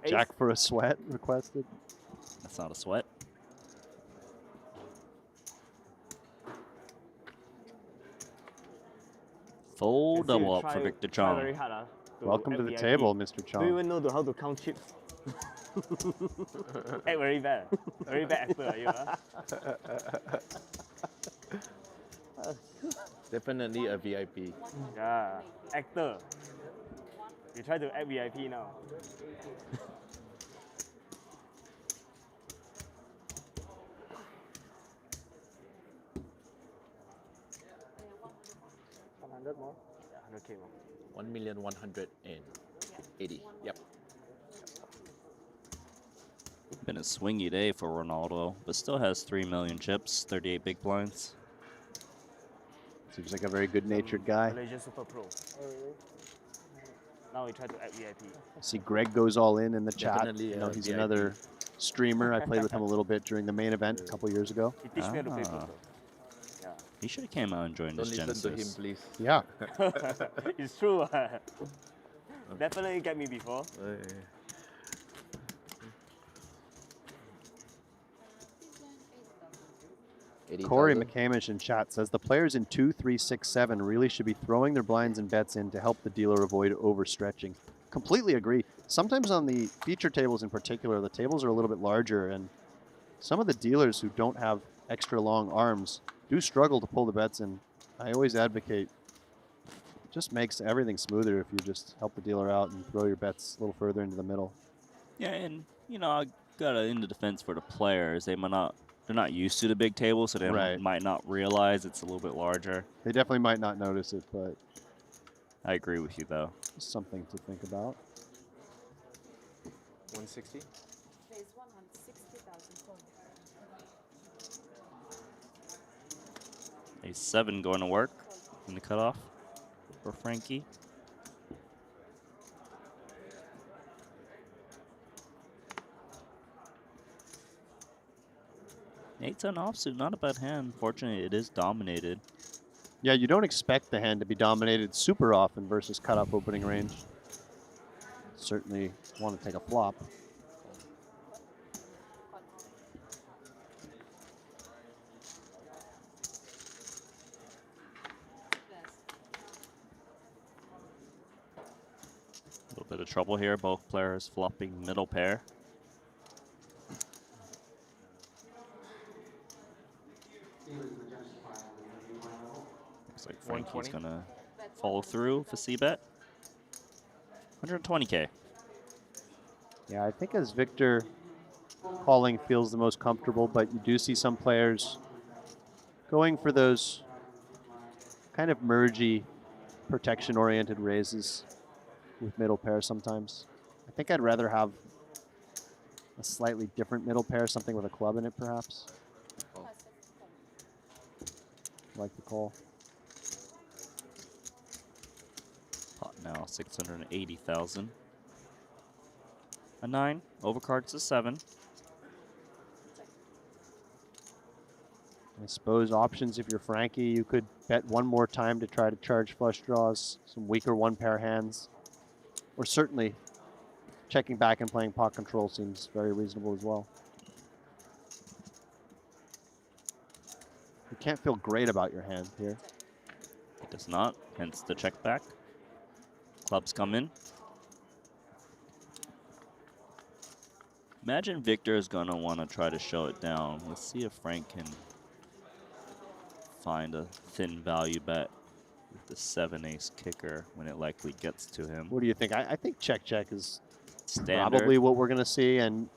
Ace. Jack for a sweat requested. That's not a sweat. Full Let's see, double up try- for Victor try very Chong. hard, to Welcome act to the VIP. table, Mr. Do you Chong. even know how to count chips? Act very bad. Very bad actor, you Definitely a VIP. Yeah, actor. You try to act VIP now. more? Yeah, 100K more. 1,180,000. Yep. Been a swingy day for Ronaldo, but still has 3 million chips, 38 big blinds. Seems like a very good-natured guy. Malaysia Super Pro. Now we try to act VIP. I see Greg goes all in the chat. Definitely You know, a he's VIP. another streamer. I played with him a little bit during the main event a couple years ago. He teach me how to play Ah. poker. Yeah. He should have came out and joined Don't this listen to him, Genesis. please. Yeah. It's true. Definitely get me before. Corey 80,000. McCamish in chat says the players in 2, 3, 6, 7 really should be throwing their blinds and bets in to help the dealer avoid overstretching. Completely agree. Sometimes on the feature tables in particular, the tables are a little bit larger, and some of the dealers who don't have extra long arms do struggle to pull the bets in. I always advocate, it just makes everything smoother if you just help the dealer out and throw your bets a little further into the middle. Yeah, and you know, I got in the defense for the players. They're not used to the big table, so they Right. might not realize it's a little bit larger. They definitely might not notice it, but I agree with you though. it's something to think about. 160. There's 160,000 points. A 7 going to work in the cutoff for Frankie. Eight's an offsuit, not a bad hand. Fortunately, it is dominated. Yeah, you don't expect the hand to be dominated super often versus cutoff opening range. Certainly want to take a flop. A little bit of trouble here. Both players flopping middle pair. Looks like Frankie's 120. gonna follow through for C-bet. 120K. Yeah, I think as Victor calling feels the most comfortable, but you do see some players going for those kind of mergey, protection-oriented raises with middle pair sometimes. I think I'd rather have a slightly different middle pair, something with a club in it perhaps. Like the call. Pot now 680,000. A 9. Overcards a 7. I suppose options if you're Frankie, you could bet one more time to try to charge flush draws, some weaker one pair hands. Or certainly checking back and playing pot control seems very reasonable as well. You can't feel great about your hand here. It does not, hence the check back. Clubs come in. Imagine Victor is gonna want to try to show it down. Let's see if Frank can find a thin value bet with the 7-ace kicker when it likely gets to him. What do you think? I think check is Standard. probably what we're going to see, and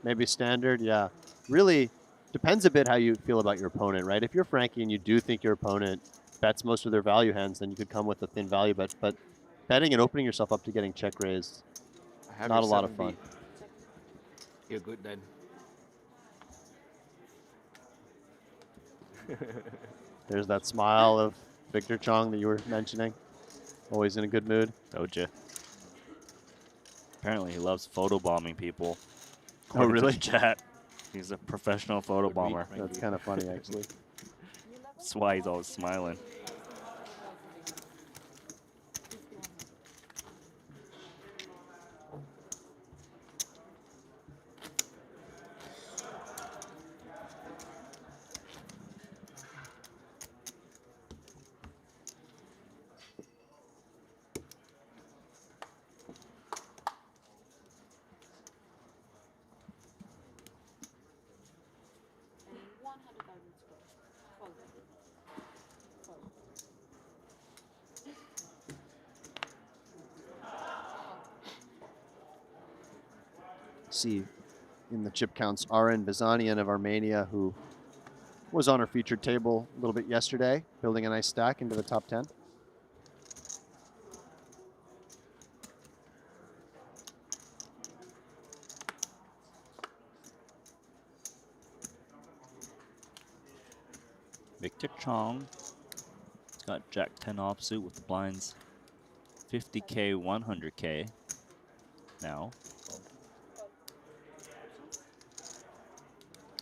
maybe standard. Yeah, really depends a bit how you feel about your opponent, right? If you're Frankie and you do think your opponent bets most of their value hands, then you could come with a thin value bet. But betting and opening yourself up to getting check raised, not a lot of fun. You're good then. There's that smile of Victor Chong that you were mentioning. Always in a good mood. Told ya. Apparently he loves photobombing people. Oh, According to really? the chat. He's a professional photobomber. That's kind of funny, actually. That's why he's always smiling. See in the chip counts Aren Vizanian of Armenia, who was on our featured table a little bit yesterday, building a nice stack into the top 10. Victor Chong. He's got Jack 10 offsuit with the blinds 50K, 100K now.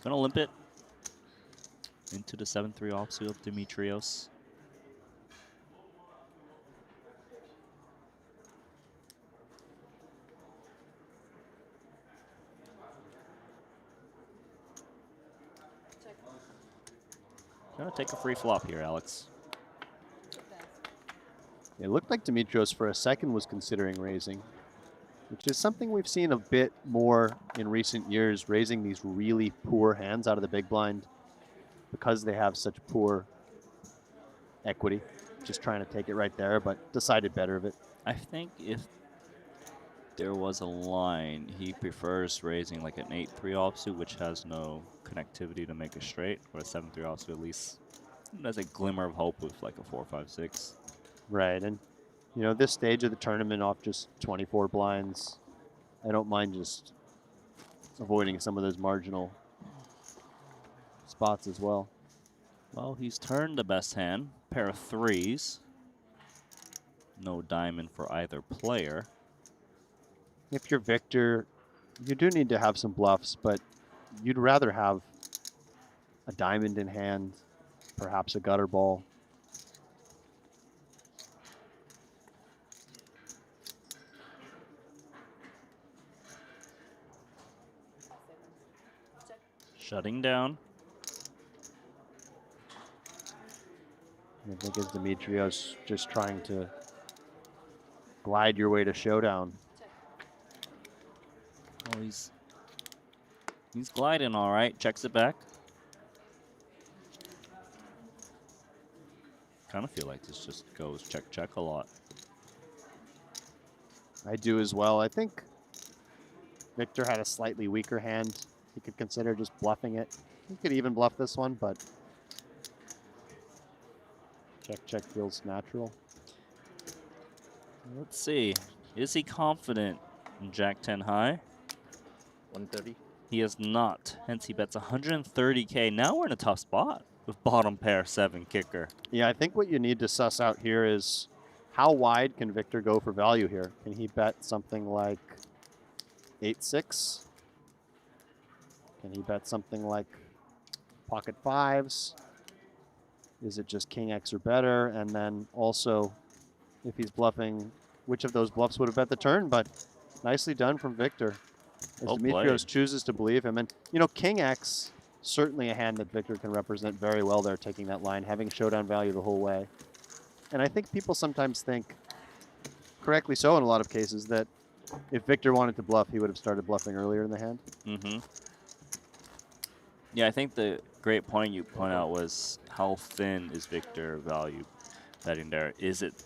Gonna limp it into the 7-3 offsuit of Dimitrios. Gonna take a free flop here, Alex. It looked like Dimitrios for a second was considering raising, which is something we've seen a bit more in recent years, raising these really poor hands out of the big blind because they have such poor equity. Just trying to take it right there, but decided better of it. I think if there was a line, he prefers raising like an 8-3 offsuit, which has no connectivity to make a straight, or a 7-3 offsuit at least. There's a glimmer of hope with like a 4-5-6. Right, and you know, this stage of the tournament off just 24 blinds, I don't mind just avoiding some of those marginal spots as well. Well, he's turned the best hand, pair of threes. No diamond for either player. If you're Victor, you do need to have some bluffs, but you'd rather have a diamond in hand, perhaps a gutter ball. Shutting down. I think it's Dimitrios just trying to glide your way to showdown. Oh, he's gliding all right. Checks it back. Kind of feel like this just goes check, check a lot. I do as well. I think Victor had a slightly weaker hand. He could consider just bluffing it. He could even bluff this one, but check, check feels natural. Let's see. Is he confident in Jack 10 high? 130. He is not. Hence, he bets 130K. Now we're in a tough spot with bottom pair 7 kicker. Yeah, I think what you need to suss out here is how wide can Victor go for value here? Can he bet something like 8-6? Can he bet something like pocket fives? Is it just king X or better? And then also, if he's bluffing, which of those bluffs would have bet the turn? But nicely done from Victor, as Well Dimitrios played. chooses to believe him. And, you know, king X, certainly a hand that Victor can represent very well there, taking that line, having showdown value the whole way. And I think people sometimes think, correctly so in a lot of cases, that if Victor wanted to bluff, he would have started bluffing earlier in the hand. Mm-hmm. Yeah, I think the great point you point out was how thin is Victor value betting there? Is it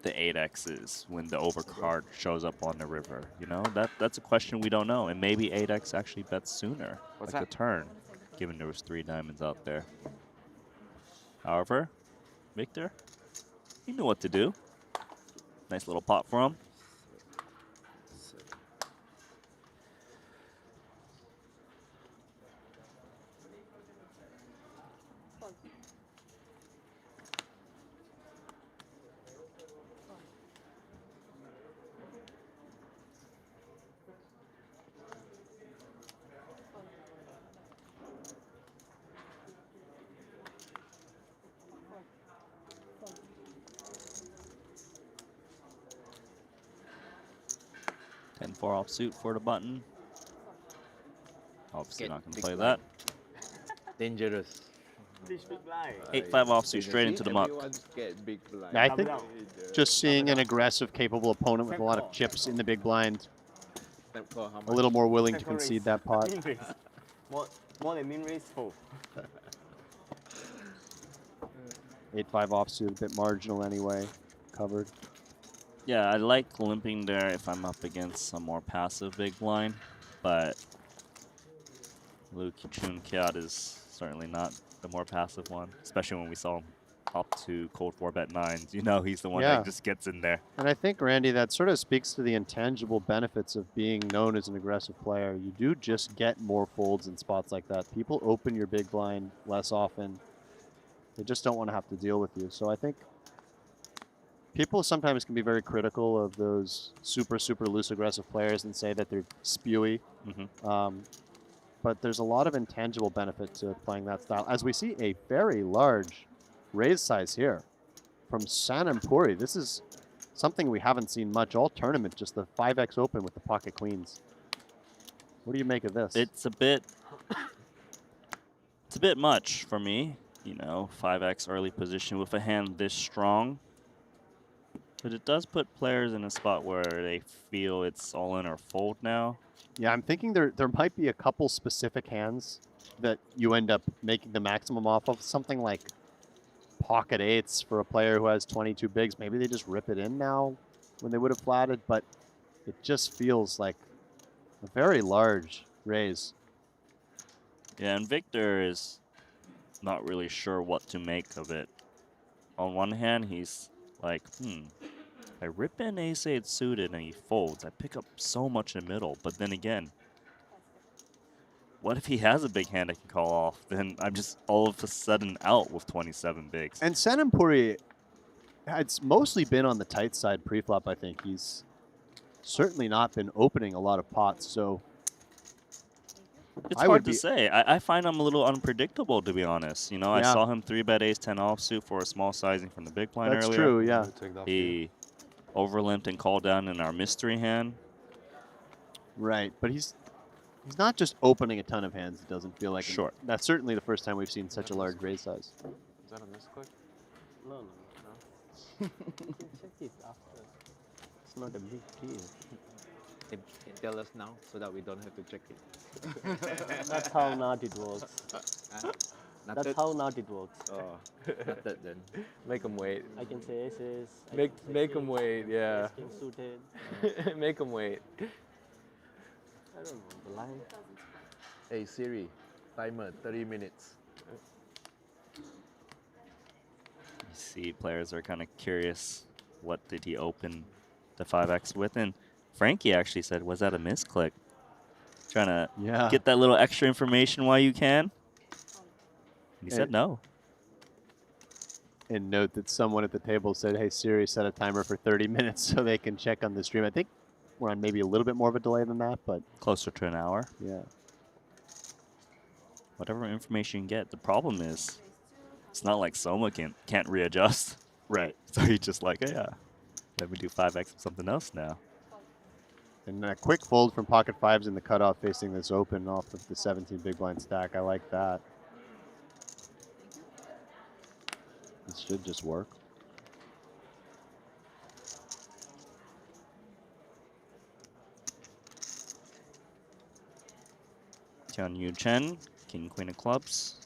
the 8Xs when the overcard shows up on the river? You know, that's a question we don't know. And maybe 8X actually bets sooner, What's like that? the turn, given there was 3 diamonds out there. However, Victor, he knew what to do. Nice little pot for him. Four offsuit for the button. Obviously Get not going to big play blind. that. Dangerous. 8-5 offsuit straight into the muck. I think just seeing an aggressive, capable opponent with a lot of chips in the big blind, a little more willing to concede that pot. More than min raise fold. 8-5 offsuit, a bit marginal anyway, covered. Yeah, I like limping there if I'm up against some more passive big blind, but Liu Chun Kiat is certainly not the more passive one, especially when we saw him up to cold 4-bet 9s. You know he's the one Yeah. that just gets in there. And I think, Randy, that sort of speaks to the intangible benefits of being known as an aggressive player. You do just get more folds in spots like that. People open your big blind less often. They just don't want to have to deal with you. So I think people sometimes can be very critical of those super, super loose aggressive players and say that they're spewy. Mm-hmm. But there's a lot of intangible benefit to playing that style. As we see a very large raise size here from Sanamuri. This is something we haven't seen much all tournament, just the 5x open with the pocket queens. What do you make of this? It's a bit much for me. you know, 5x early position with a hand this strong. But it does put players in a spot where they feel it's all in or fold now. Yeah, I'm thinking there might be a couple specific hands that you end up making the maximum off of. Something like pocket eights for a player who has 22 bigs. Maybe they just rip it in now when they would have flatted, but it just feels like a very large raise. Yeah, and Victor is not really sure what to make of it. On one hand, he's like, I rip in ace-8 suited and he folds. I pick up so much in the middle. But then again, what if he has a big hand I can call off? Then I'm just all of a sudden out with 27 bigs. And Sanamuri has mostly been on the tight side pre-flop, I think. He's certainly not been opening a lot of pots, so It's hard to say. I find him a little unpredictable, to be honest. You know, I saw him 3-bet ace-10 offsuit for a small sizing from the big blind earlier. That's true, yeah. He overlimped and called down in our mystery hand. Right, but he's not just opening a ton of hands, it doesn't feel like. Sure. That's certainly the first time we've seen such a large raise size. Is that a misclick? No. You can check it after. It's not a big deal. Tell us now so that we don't have to check it. That's how not it works. Not That's that- how not it works. Oh, not that then. Make them wait. I can say aces. I Make can say them kings, wait, yeah. ace king suited. Make them wait. I don't know the line. Hey Siri, timer 30 minutes. You see, players are kind of curious. What did he open the 5x with? And Frankie actually said, was that a misclick? Trying to get that little extra information while you can. He said no. And note that someone at the table said, hey, Siri, set a timer for 30 minutes so they can check on the stream. I think we're on maybe a little bit more of a delay than that, but Closer to an hour. yeah. Whatever information you get. The problem is, it's not like Soma can't readjust. Right. So he's just like, yeah, let me do 5x with something else now. And a quick fold from pocket fives in the cutoff facing this open off of the 17 big blind stack. I like that. This should just work. Tianyu Chen, king, queen of clubs.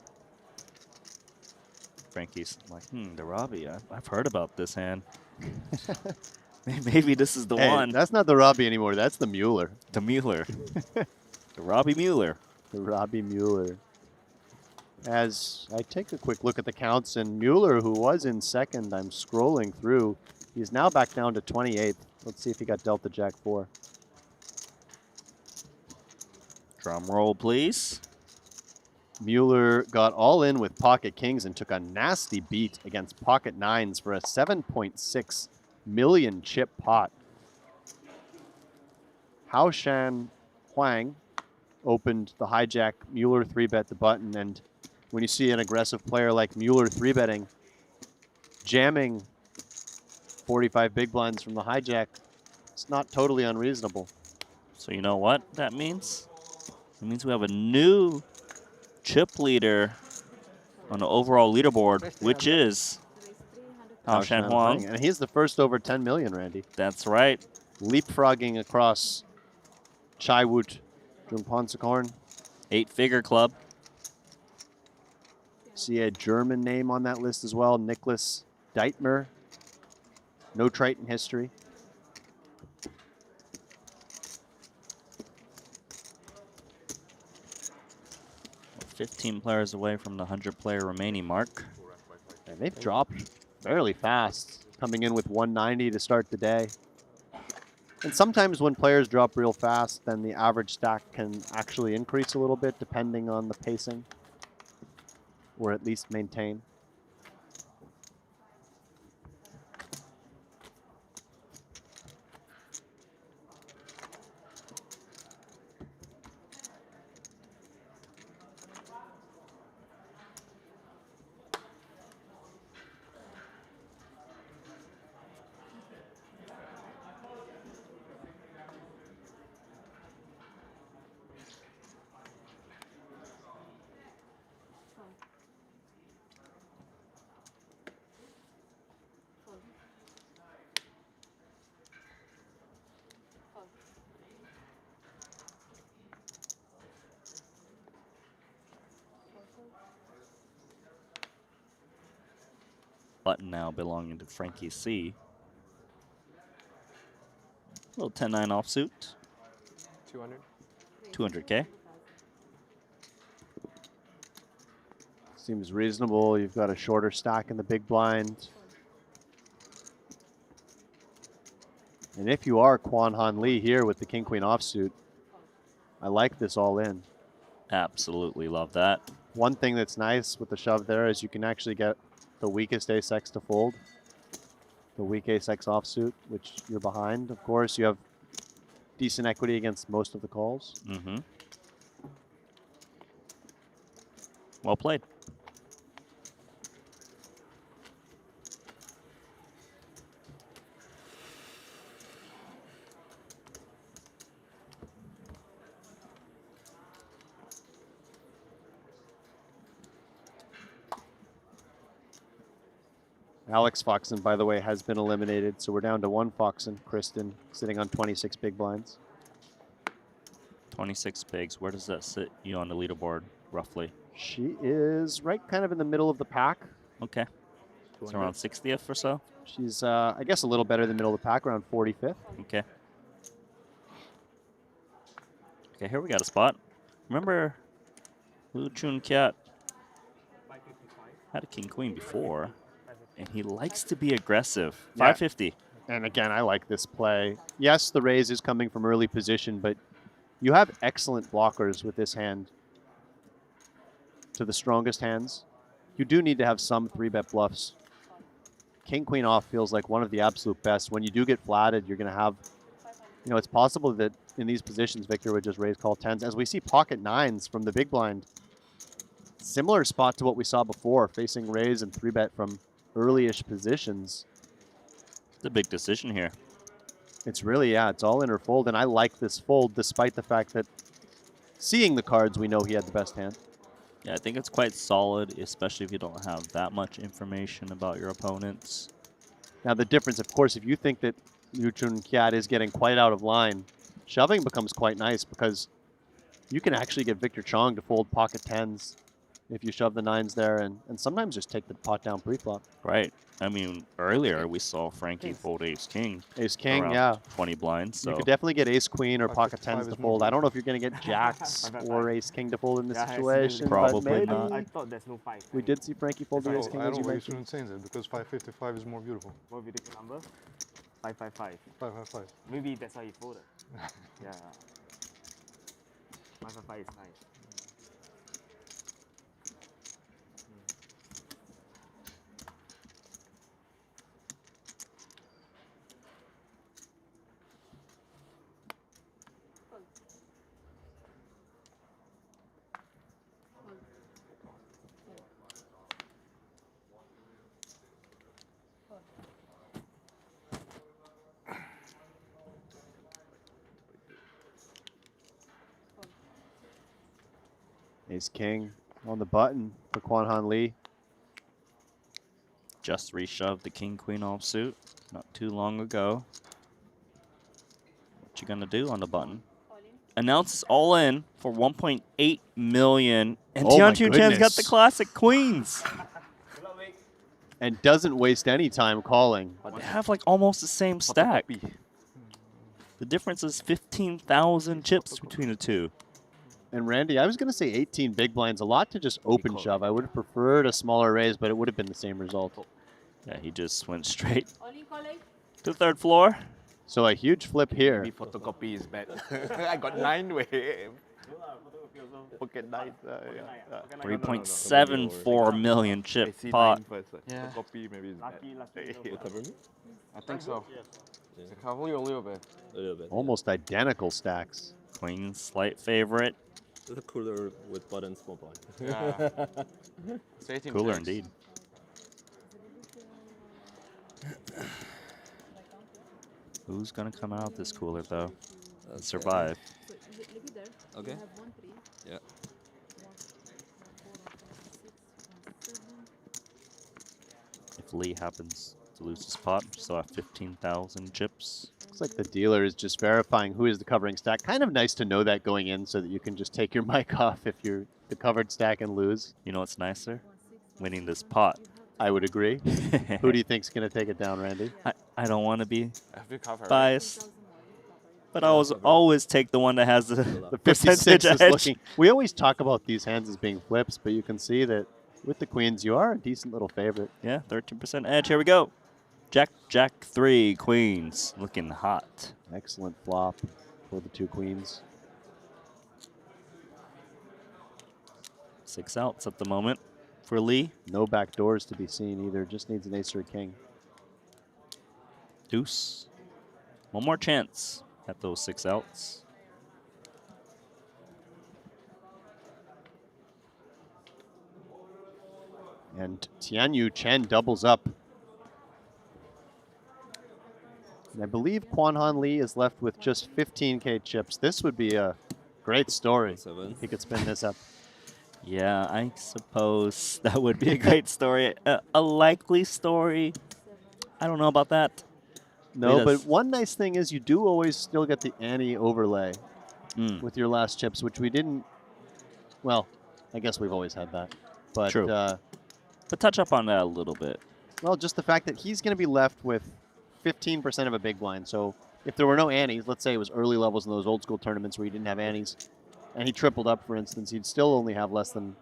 Frankie's like, the Robbie, I've heard about this hand. Maybe this is the Hey, one. that's not the Robbie anymore. That's the Mueller. The Mueller. The Robbie Mueller. The Robbie Mueller. As I take a quick look at the counts, and Mueller, who was in second, I'm scrolling through. He's now back down to 28th. Let's see if he got Delta Jack 4. Drum roll, please. Mueller got all in with pocket kings and took a nasty beat against pocket nines for a 7.6 million chip pot. Hao Shan Huang opened the hijack. Mueller 3-bet the button, and when you see an aggressive player like Mueller 3-betting, jamming 45 big blinds from the hijack, it's not totally unreasonable. So you know what that means? It means we have a new chip leader on the overall leaderboard, which is Hao Shan Huang. And he's the first over 10 million, Randy. That's right. Leapfrogging across Chai Woot, Jungponsakorn. 8-figure club. See a German name on that list as well, Nicholas Deitmer. No Triton history. We're 15 players away from the 100-player remaining mark. And they've dropped fairly fast, coming in with 190 to start the day. And sometimes when players drop real fast, then the average stack can actually increase a little bit depending on the pacing, or at least maintain. button now belonging to Frankie C. Little 10-9 offsuit. 200. 200K. Seems reasonable. You've got a shorter stack in the big blind. And if you are Kwan Han Lee here with the King Queen offsuit, I like this all in. Absolutely love that. One thing that's nice with the shove there is you can actually get the weakest ace-X to fold. The weak ace-X offsuit, which you're behind. Of course, you have decent equity against most of the calls. Mm-hmm. Well played. Alex Foxen, by the way, has been eliminated, so we're down to one Foxen. Kristen sitting on 26 big blinds. 26 bigs. Where does that sit you on the leaderboard, roughly? She is right kind of in the middle of the pack. Okay. So around 60th or so? She's, I guess, a little better than middle of the pack, around 45th. Okay. Okay, here we got a spot. Remember Lu Chun Kiat had a king queen before, and he likes to be aggressive. Yeah. 550. And again, I like this play. Yes, the raise is coming from early position, but you have excellent blockers with this hand. To the strongest hands, you do need to have some 3-bet bluffs. King Queen off feels like one of the absolute best. When you do get flatted, you're going to have, you know, it's possible that in these positions, Victor would just raise call 10s. As we see pocket 9s from the big blind, similar spot to what we saw before, facing raise and 3-bet from early-ish positions. It's a big decision here. It's really, yeah, it's all in or fold, and I like this fold despite the fact that seeing the cards, we know he had the best hand. Yeah, I think it's quite solid, especially if you don't have that much information about your opponents. Now, the difference, of course, if you think that Yu Chun Kiat is getting quite out of line, shoving becomes quite nice because you can actually get Victor Chong to fold pocket 10s if you shove the 9s there and sometimes just take the pot down pre-flop. Right. I mean, earlier we saw Frankie fold ace-king. Ace-king, around yeah. 20 blinds. So You could definitely get ace-queen or pocket 10s to is fold. more I don't know if you're going to get jacks or ace-king to fold in this situation. Probably but maybe. not. I thought there's no 5. We did see Frankie fold the I ace-king, don't as you know why you mentioned. shouldn't change it because 555 is more beautiful. What will be the number? 555. 555. Maybe that's why he folded. Yeah. 555 is nice. Ace-king on the button for Kwan Han Lee. just reshoved the king-queen offsuit not too long ago. What you gonna do on the button? Announces all in for 1.8 million. And Oh my Tianchu Chen's got goodness. the classic queens. And doesn't waste any time calling. They have like almost the same stack. The difference is 15,000 chips between the two. And Randy, I was going to say 18 big blinds, a lot to just open shove. I would have preferred a smaller raise, but it would have been the same result. Yeah, he just went straight to the third floor. So a huge flip here. Maybe photocopy is bad. I got 9 way. Pocket 9. 3.74 million chip pot. Yeah. Photocopy maybe is bad. I think so. Probably a little bit. Almost identical stacks. Queen, slight favorite. It's cooler with buttons, small blind. Yeah. It's 18 Cooler checks. indeed. Who's gonna come out this cooler though? And survive. Okay. Yeah. If Lee happens to lose his pot, still have 15,000 chips. Looks like the dealer is just verifying who is the covering stack. Kind of nice to know that going in so that you can just take your mic off if you're the covered stack and lose. You know what's nicer? Winning this pot I would agree. Who do you think's going to take it down, Randy? I don't want to be FB cover. biased, but I always take the one that has the The percentage 56 is edge. looking. We always talk about these hands as being flips, but you can see that with the queens, you are a decent little favorite. Yeah, 13% edge. Here we go. Jack, Jack, 3 queens. Looking hot. Excellent flop for the 2 queens. 6 outs at the moment for Lee. No back doors to be seen either. Just needs an ace or a king. Deuce. One more chance at those 6 outs. And Tianyu Chen doubles up. And I believe Kwanhan Lee is left with just 15K chips. This would be a great story. 7. He could spin this up. Yeah, I suppose that would be a great story. A likely story. I don't know about that. No, but one nice thing is you do always still get the ante overlay with your last chips, which we didn't. Well, I guess we've always had that. But, True. But touch up on that a little bit. Well, just the fact that he's going to be left with 15% of a big blind. So if there were no antes, let's say it was early levels in those old school tournaments where you didn't have antes, and he tripled up, for instance, he'd still only have less than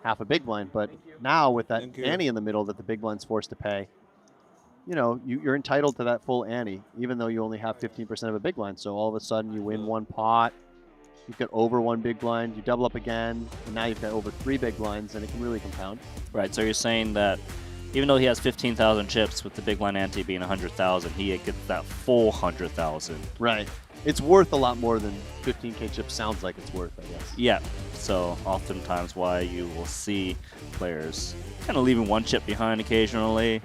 half a big blind. But now with that ante in the middle that the big blind's forced to pay, you know, you're entitled to that full ante, even though you only have 15% of a big blind. So all of a sudden you win one pot, you get over one big blind, you double up again, and now you've got over 3 big blinds, and it can really compound. Right, so you're saying that even though he has 15,000 chips, with the big blind ante being 100,000, he gets that full 100,000. Right. It's worth a lot more than 15K chips sounds like it's worth, I guess. Yeah, so oftentimes why you will see players kind of leaving one chip behind occasionally,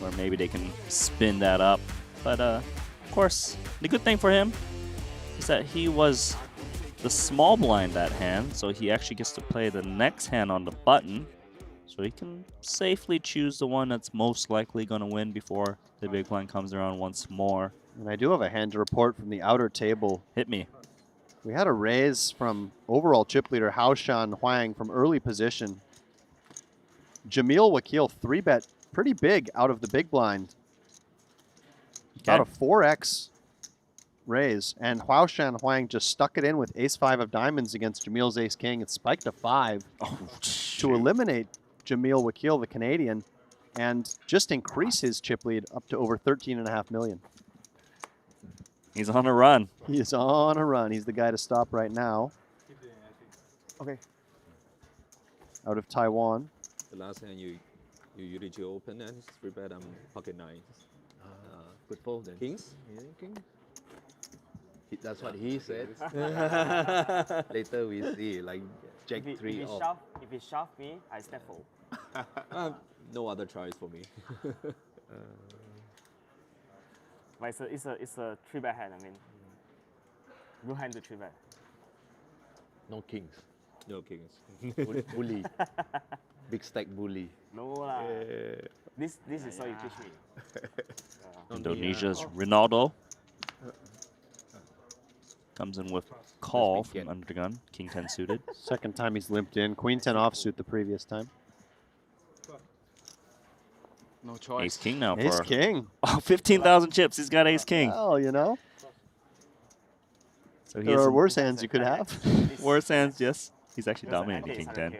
or maybe they can spin that up. But of course, the good thing for him is that he was the small blind that hand, so he actually gets to play the next hand on the button, so he can safely choose the one that's most likely going to win before the big blind comes around once more. And I do have a hand to report from the outer table. Hit me. We had a raise from overall chip leader Haoshan Huang from early position. Jamil Wakil 3-bet pretty big out of the big blind. About a 4x raise. And Haoshan Huang just stuck it in with ace-5 of diamonds against Jamil's ace-king. It spiked to 5 to eliminate Jamil Wakil, the Canadian, and just increase his chip lead up to over 13.5 million. He's on a run. He is on a run. He's the guy to stop right now. Okay. Out of Taiwan. The last hand you usually open and 3-bet pocket 9. Good fold then. Kings? King? That's what he said. Later we see, like Jack 3 off. If he shove me, I step fold. No other choice for me. But it's a 3-bet hand. I mean, no hand to 3-bet. No kings. No kings. Bully. Big stack bully. No lah. This is how you teach me. Indonesia's Ronaldo comes in with call from under the gun, King 10 suited. Second time he's limped in. Queen 10 offsuit the previous time. No choice. Ace King now Ace for King. Oh, 15,000 chips. He's got Ace King. Well, you know. So he There is are worse hands you could have. worse hands, yes. He's actually dominating King 10.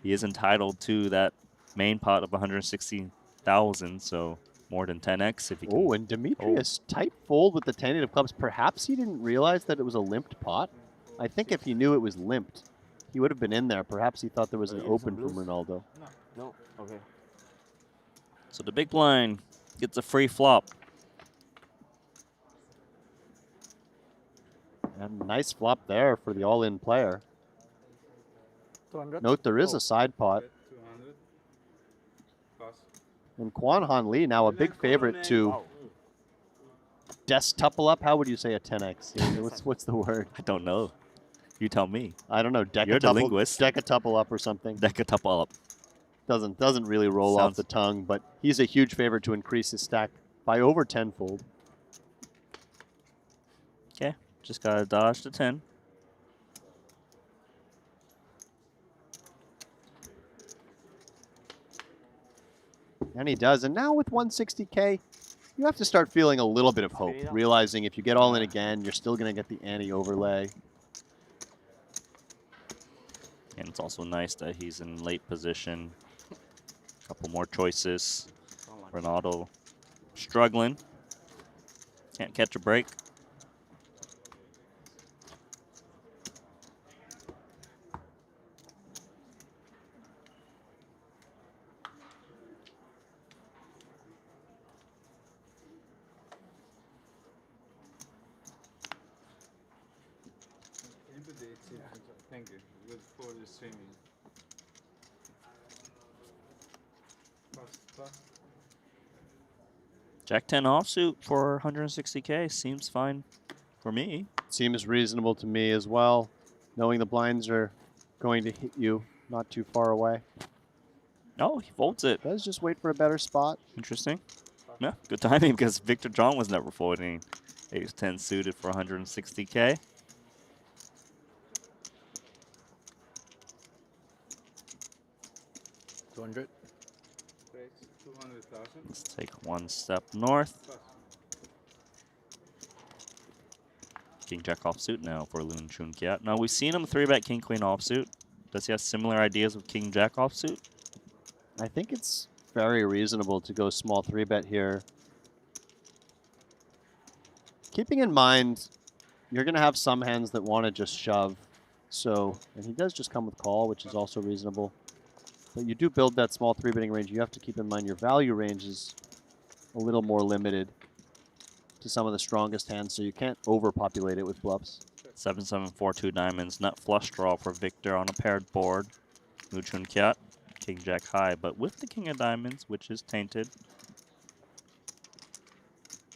He is entitled to that main pot of 160,000, so more than 10x if he can. Oh, and Demetrius tight fold with the 10-8 of clubs. Perhaps he didn't realize that it was a limped pot. I think if he knew it was limped, he would have been in there. Perhaps he thought there was an open from Ronaldo. No. Okay. So the big blind gets a free flop. And nice flop there for the all-in player. 200. Note there is a side pot. 200. Pass. And Kwanhan Lee now a big favorite to destuple up. How would you say a 10x? What's the word? I don't know. You tell me. I don't know. You're the linguist. Decatuple up or something. Decatuple up. Doesn't really roll off the tongue, but he's a huge favorite to increase his stack by over tenfold. Okay, just gotta dodge the 10. And he does. And now with 160K, you have to start feeling a little bit of hope, realizing if you get all in again, you're still going to get the anti-overlay. And it's also nice that he's in late position. Couple more choices. Ronaldo struggling. Can't catch a break. Thank you. Good for the streaming. Jack 10 offsuit for 160K seems fine for me. Seems reasonable to me as well, knowing the blinds are going to hit you not too far away. Oh, he folds it. Does just wait for a better spot. Interesting. Yeah, good timing because Victor John was never folding ace 10 suited for 160K. $200. 200,000. Let's take one step north. King Jack offsuit now for Loon Chun Kiat. Now we've seen him 3-bet King Queen offsuit. Does he have similar ideas with King Jack offsuit? I think it's very reasonable to go small 3-bet here. Keeping in mind, you're going to have some hands that want to just shove. So, and he does just come with call, which is also reasonable. But you do build that small 3-betting range. You have to keep in mind your value range is a little more limited to some of the strongest hands, so you can't overpopulate it with bluffs. 7-7-4-2 diamonds, nut flush draw for Victor on a paired board. Loon Chun Kiat, King Jack high, but with the King of Diamonds, which is tainted.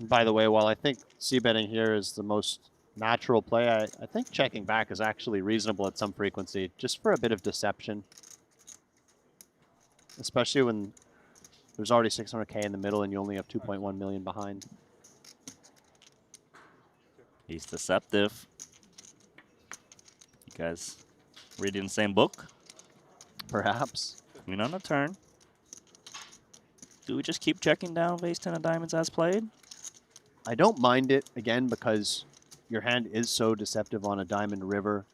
And by the way, while I think c-betting here is the most natural play, I think checking back is actually reasonable at some frequency, just for a bit of deception. Especially when there's already 600K in the middle and you only have 2.1 million behind. He's deceptive. You guys reading the same book? Perhaps. Queen on a turn. Do we just keep checking down with ace 10 of diamonds as played? I don't mind it, again, because your hand is so deceptive on a diamond river.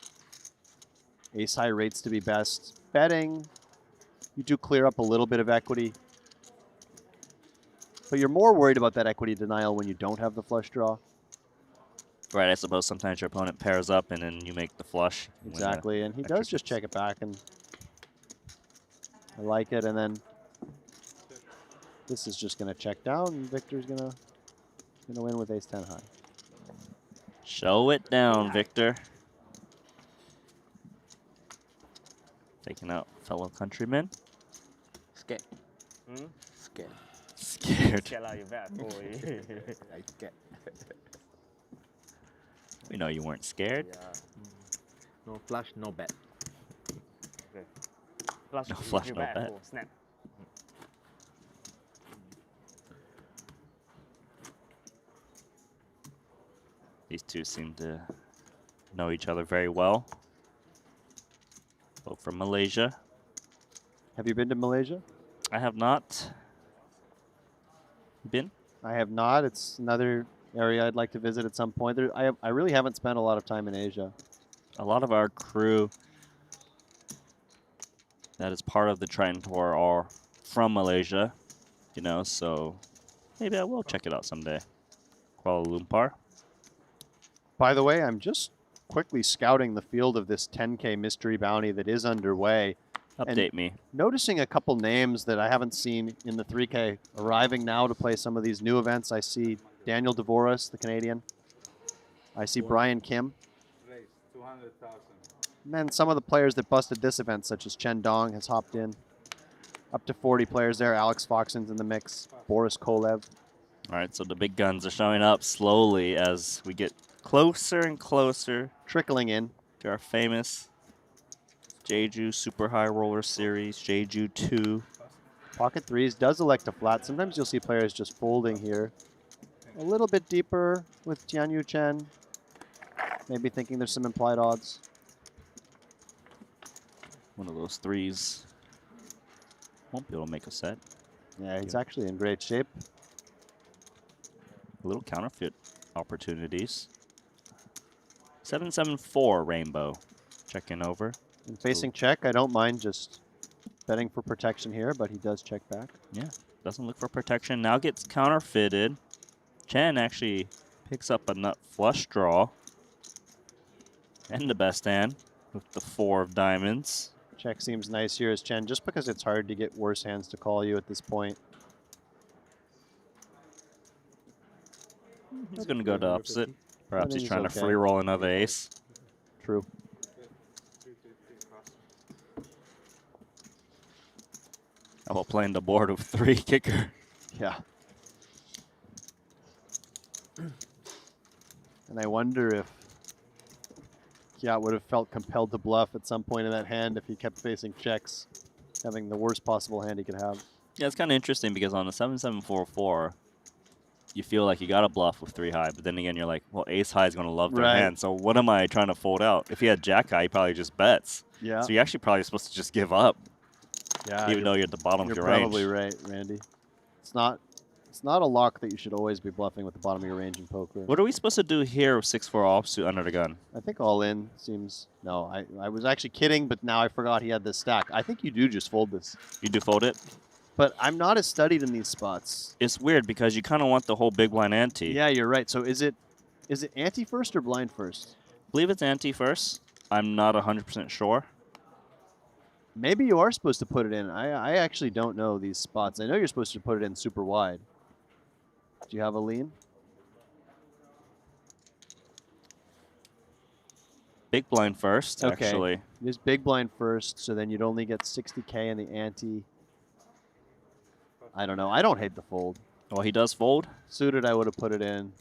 Ace high rates to be best. Betting, you do clear up a little bit of equity. But you're more worried about that equity denial when you don't have the flush draw. Right, I suppose sometimes your opponent pairs up and then you make the flush. Exactly, and he does just check it back, and I like it. And then this is just going to check down, and Victor's going to win with ace 10 high. Show it down, Victor. Taking out fellow countrymen. Scared. Hmm? Scared. Scared. Scared like you bad boy. I scared. We know you weren't scared. Yeah. No flush, no bet. Okay. Flush, No flush, you no bad bet. boy. Snap. These two seem to know each other very well. Both from Malaysia. Have you been to Malaysia? I have not been. I have not. It's another area I'd like to visit at some point. I really haven't spent a lot of time in Asia. A lot of our crew that is part of the Triton Tour are from Malaysia, you know, so maybe I will check it out someday. Kuala Lumpur. By the way, I'm just quickly scouting the field of this 10K mystery bounty that is underway. Update me. Noticing a couple names that I haven't seen in the 3K arriving now to play some of these new events. I see Daniel DeVoris, the Canadian. I see Brian Kim. Raise 200,000. And then some of the players that busted this event, such as Chen Dong, has hopped in. Up to 40 players there. Alex Foxen's in the mix. Boris Kolev. All right, so the big guns are showing up slowly as we get closer and closer. Trickling in. To our famous Jeju Super High Roller Series, Jeju 2. Pocket threes does elect a flat. Sometimes you'll see players just folding here. A little bit deeper with Tianyu Chen. Maybe thinking there's some implied odds. One of those threes won't be able to make a set. Yeah, he's actually in great shape. Little counterfeit opportunities. 774 Rainbow. Checking over. And facing check, I don't mind just betting for protection here, but he does check back. Yeah, doesn't look for protection. Now gets counterfeited. Chen actually picks up a nut flush draw. And the best hand with the 4 of diamonds. Check seems nice here as Chen, just because it's hard to get worse hands to call you at this point. He's going to go to opposite. Perhaps think he's trying to okay. free roll another ace. True. How about playing the board of 3 kicker? Yeah. And I wonder if Kiat would have felt compelled to bluff at some point in that hand if he kept facing checks, having the worst possible hand he could have. Yeah, it's kind of interesting because on the 7-7-4-4, you feel like you got to bluff with 3 high, but then again, you're like, well, ace high is going to love their Right. hand, so what am I trying to fold out? If he had jack high, he probably just bets. Yeah. So you're actually probably supposed to just give up, Yeah, even though you're at the bottom of you're your range. probably right, Randy. It's not a lock that you should always be bluffing with the bottom of your range in poker. What are we supposed to do here with 6-4 offsuit under the gun? I think all in seems... No, I was actually kidding, but now I forgot he had this stack. I think you do just fold this. You do fold it? But I'm not as studied in these spots. It's weird because you kind of want the whole big blind ante. Yeah, you're right. So is it ante first or blind first? I believe it's ante first. I'm not 100% sure. Maybe you are supposed to put it in. I actually don't know these spots. I know you're supposed to put it in super wide. Do you have a lean? Big blind first, Okay. actually. It is big blind first, so then you'd only get 60K in the ante. I don't know. I don't hate the fold. Well, he does fold. Suited, I would have put it in.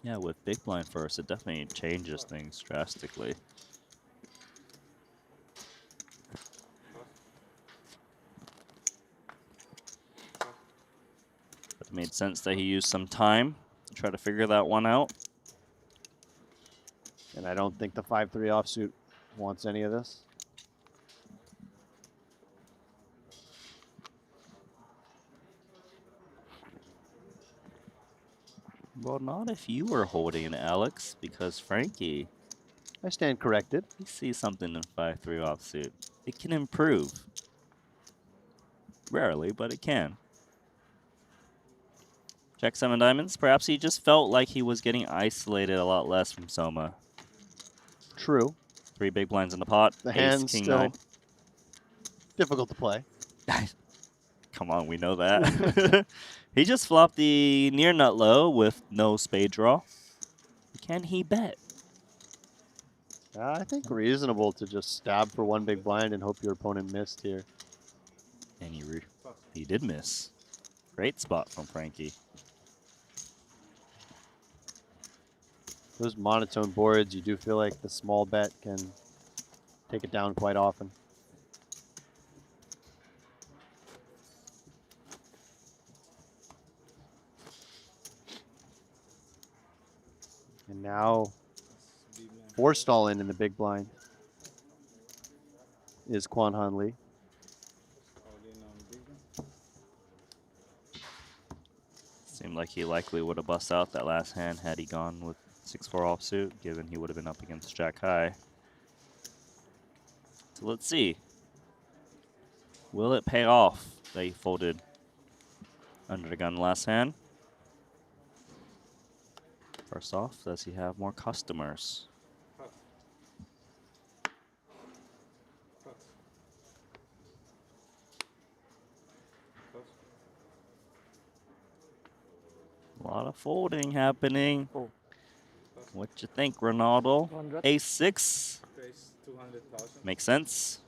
Yeah, with big blind first, it definitely changes things drastically. It made sense that he used some time to try to figure that one out. And I don't think the 5-3 offsuit wants any of this. Well, not if you were holding, Alex, because Frankie, I stand corrected. he sees something in 5-3 offsuit. It can improve. Rarely, but it can. Check 7 diamonds. Perhaps he just felt like he was getting isolated a lot less from Soma. True. 3 big blinds in the pot. The Ace, hand's king still 9. difficult to play. Come on, we know that. He just flopped the near nut low with no spade draw. Can he bet? I think reasonable to just stab for 1 big blind and hope your opponent missed here. And he did miss. Great spot from Frankie. Those monotone boards, you do feel like the small bet can take it down quite often. And now, forced all in the big blind is Kwan Han Lee. Seemed like he likely would have bust out that last hand had he gone with 6-4 offsuit, given he would have been up against Jack High. So let's see. Will it pay off that he folded under the gun last hand? First off, does he have more customers? A lot of folding happening. What you think, Ronaldo? 200. Ace-6. Face 200,000. Makes sense.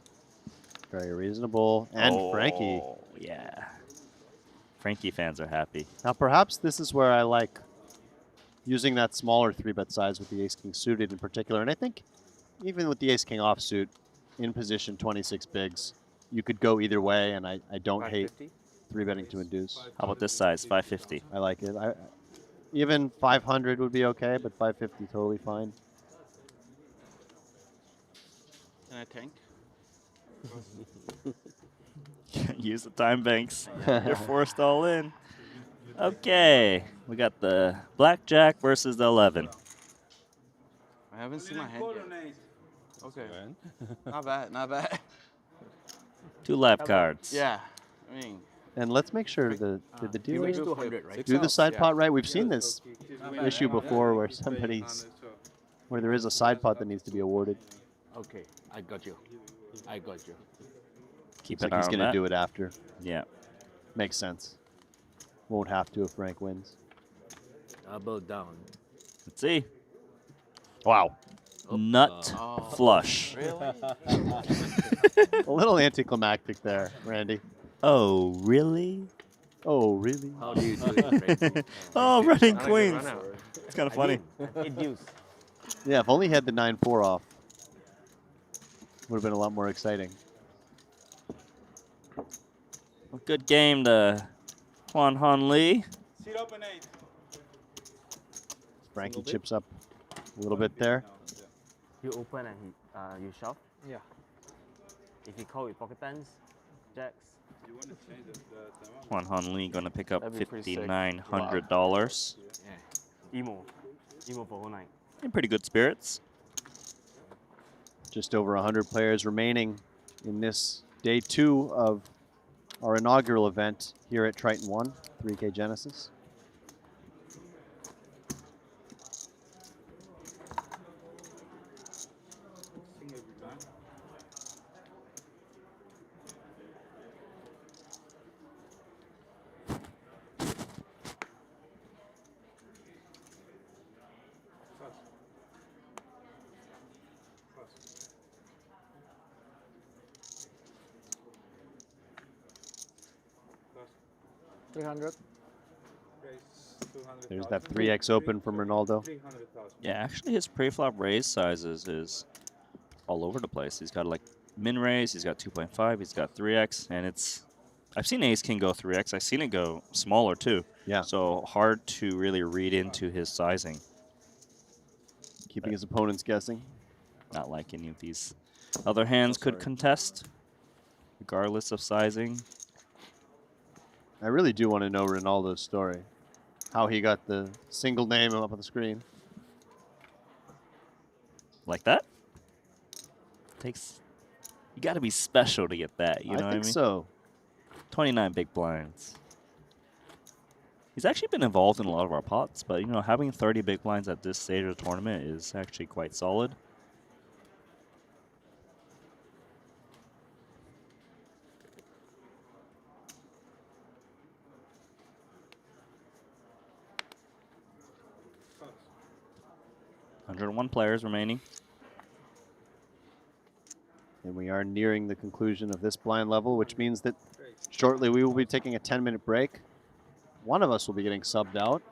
Very reasonable. And Frankie. Oh, yeah. Frankie fans are happy. Now perhaps this is where I like using that smaller 3-bet size with the ace-king suited in particular. And I think even with the ace-king offsuit in position 26 bigs, you could go either way, and I don't hate 3-betting to induce. How about this size, 550? I like it. Even 500 would be okay, but 550 totally fine. Can I tank? Use the time banks. You're forced all in. Okay, we got the blackjack versus the 11. I haven't seen my hand yet. Okay. Not bad, not bad. 2 live cards. Yeah, I mean. And let's make sure did the He dealer makes 200, right? do the side Yeah. pot right? We've seen this issue before where where there is a side pot that needs to be awarded. Okay, I got you. I got you. Keep Looks an like he's eye on going to that. do it after. Yeah. Makes sense. Won't have to if Frank wins. Double down. Let's see. Wow. Nut flush. Really? A little anticlimactic there, Randy. Oh, really? Oh, really? How do you do it, Frank? Oh, running Not a good queens. run out. It's kind of funny. It deuce. Yeah, if only he had the 9-4 off. Would have been a lot more exciting. A good game to Hwan Han Lee. Seat open 8. Frankie chips up a little bit there. You open and you shove. Yeah. If you call with pocket tens, jacks. You want to change the Hwan Han Lee going to pick up That'd be pretty sick. $5,900. Emo for whole night. In pretty good spirits. Just over 100 players remaining in this day 2 of our inaugural event here at Triton ONE, 3K Genesis. There's that 3x open from Ronaldo. Yeah, actually his pre-flop raise sizes is all over the place. He's got like min raise, he's got 2.5, he's got 3x, and it's I've seen ace king go 3x. I've seen it go smaller too. Yeah. So hard to really read into his sizing. Keeping his opponents guessing. Not like any of these other hands could contest, regardless of sizing. I really do want to know Ronaldo's story. How he got the single name up on the screen. Like that? Takes you got to be special to get that, you know what I mean? I think so. 29 big blinds. He's actually been involved in a lot of our pots, but you know, having 30 big blinds at this stage of the tournament is actually quite solid. $101 players remaining. And we are nearing the conclusion of this blind level, which means that shortly we will be taking a 10-minute break. One of us will be getting subbed out.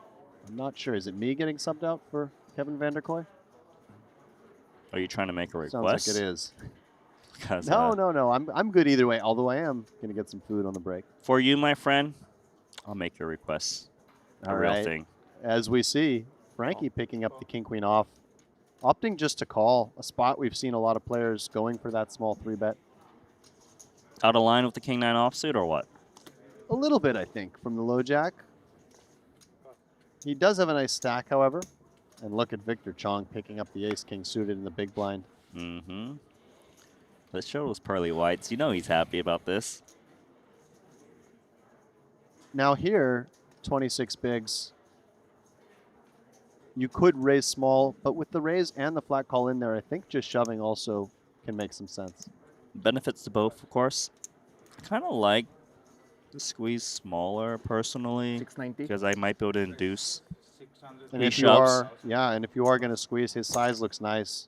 I'm not sure. Is it me getting subbed out for Kevin Vanderkoy? Are you trying to make a request? Sounds like it is. Because, No. I'm good either way, although I am going to get some food on the break. For you, my friend, I'll make your request a real thing. As we see, Frankie picking up the king-queen off, opting just to call, a spot we've seen a lot of players going for that small 3-bet. Out of line with the king-9 offsuit or what? A little bit, I think, from the low jack. He does have a nice stack, however. And look at Victor Chong picking up the ace-king suited in the big blind. Mm-hmm. Let's show those pearly whites. You know he's happy about this. Now here, 26 bigs. You could raise small, but with the raise and the flat call in there, I think just shoving also can make some sense. Benefits to both, of course. I kind of like the squeeze smaller, personally, 690. because I might be able to induce. And He if you shoves. are, yeah, and if you are going to squeeze, his size looks nice.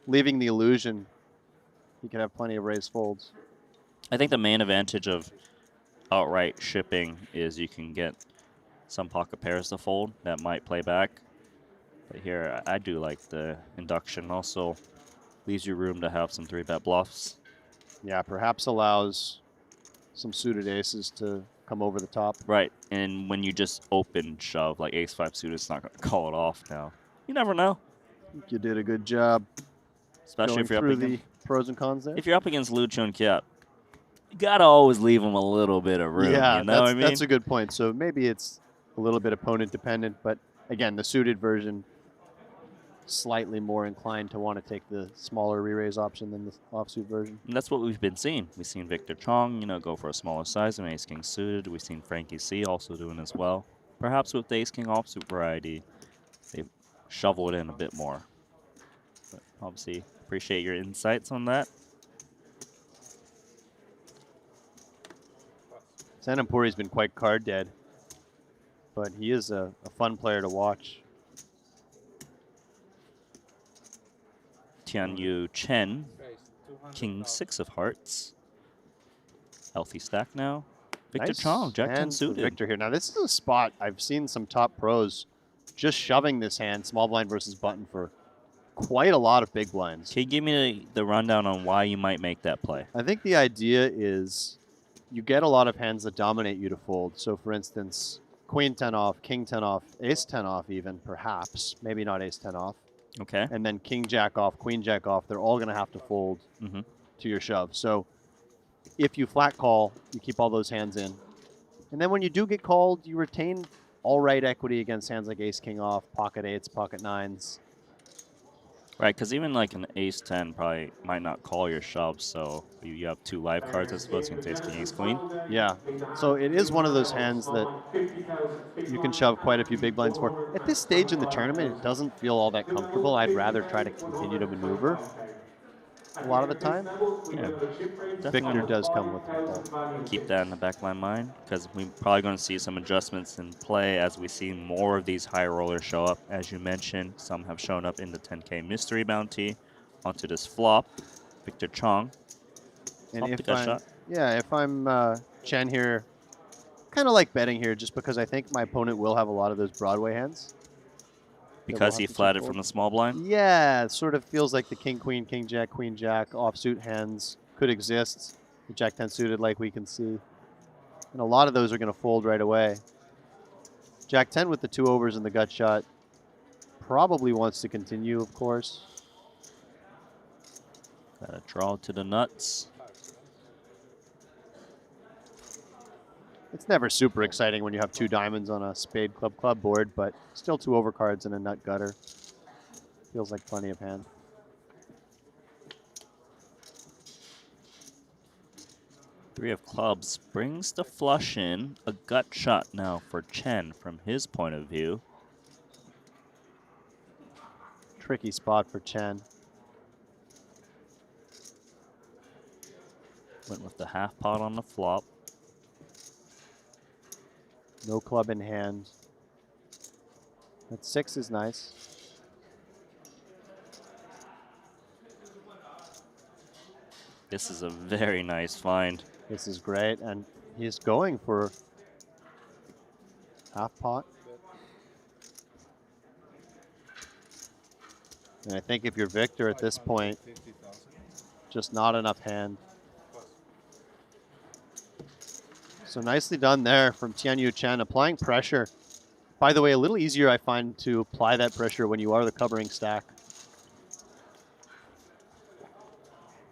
Leaving the illusion, he can have plenty of raise folds. I think the main advantage of outright shipping is you can get some pocket pairs to fold that might play back. But here, I do like the induction. Also leaves you room to have some 3-bet bluffs. Yeah, perhaps allows some suited aces to come over the top. Right, and when you just open shove, like ace-5 suited, it's not going to call it off now. You never know. I think you did a good job Especially going if you're up through against the pros and cons there. If you're up against Lu Chun-Kiat, you gotta always leave him a little bit of room. Yeah, you know what I mean? that's a good point. So maybe it's a little bit opponent dependent, but again, the suited version slightly more inclined to want to take the smaller re-raise option than the offsuit version. And that's what we've been seeing. We've seen Victor Chong, go for a smaller size and Ace King suited. We've seen Frankie C also doing as well. Perhaps with the Ace King offsuit variety, they shovel it in a bit more. But obviously, appreciate your insights on that. Sanamuri's been quite card dead, but he is a fun player to watch. Tianyu Chen, King 6 of Hearts. Healthy stack now. Victor Nice Chong, Jack 10 hand for suited. Victor here. Now this is a spot I've seen some top pros just shoving this hand, small blind versus button, for quite a lot of big blinds. Can you give me the rundown on why you might make that play? I think the idea is you get a lot of hands that dominate you to fold. So for instance, Queen 10 off, King 10 off, Ace 10 off even, perhaps. Maybe not Ace 10 off. Okay. And then King Jack off, Queen Jack off. They're all going to have to fold to your shove. So if you flat call, you keep all those hands in. And then when you do get called, you retain all right equity against hands like Ace King off, pocket 8s, pocket 9s. Right, because even like an Ace 10 probably might not call your shove, so you have 2 live cards, I suppose, against Ace King, Ace Queen. Yeah, so it is one of those hands that you can shove quite a few big blinds for. At this stage in the tournament, it doesn't feel all that comfortable. I'd rather try to continue to maneuver a lot of the time. Yeah, Victor does come with that. Keep that in the back of my mind, because we're probably going to see some adjustments in play as we see more of these high rollers show up. As you mentioned, some have shown up in the 10K mystery bounty onto this flop. Victor Chong. And if I'm Chen here, kind of like betting here, just because I think my opponent will have a lot of those Broadway hands. Because he flatted from the small blind? Yeah, it sort of feels like the King, Queen, King, Jack, Queen, Jack offsuit hands could exist. The Jack 10 suited, like we can see. And a lot of those are going to fold right away. Jack 10 with the 2 overs and the gut shot probably wants to continue, of course. Got a draw to the nuts. It's never super exciting when you have 2 diamonds on a spade club board, but still 2 overcards and a nut gutter. Feels like plenty of hand. Three of clubs brings the flush in. A gut shot now for Chen from his point of view. Tricky spot for Chen. Went with the half pot on the flop. No club in hand. That 6 is nice. This is a very nice find. This is great, and he's going for half pot. And I think if you're Victor at this point, just not enough hand. So nicely done there from Tianyu Chen, applying pressure. By the way, a little easier I find to apply that pressure when you are the covering stack.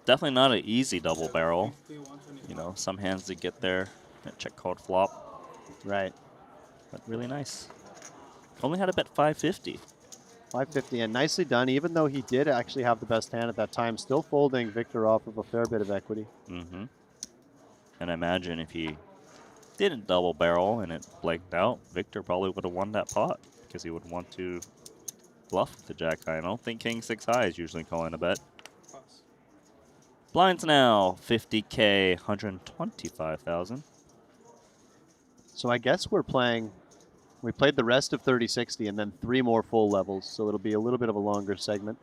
Definitely not an easy double barrel. Some hands that get there, check called flop. Right. But really nice. Only had a bet 550. 550, and nicely done, even though he did actually have the best hand at that time, still folding Victor off of a fair bit of equity. And I imagine if he didn't double barrel and it blanked out, Victor probably would have won that pot because he would want to bluff the jack high. I don't think King 6 high is usually calling a bet. Blinds now, 50K, 125,000. So I guess we played the rest of 30-60 and then 3 more full levels, so it'll be a little bit of a longer segment.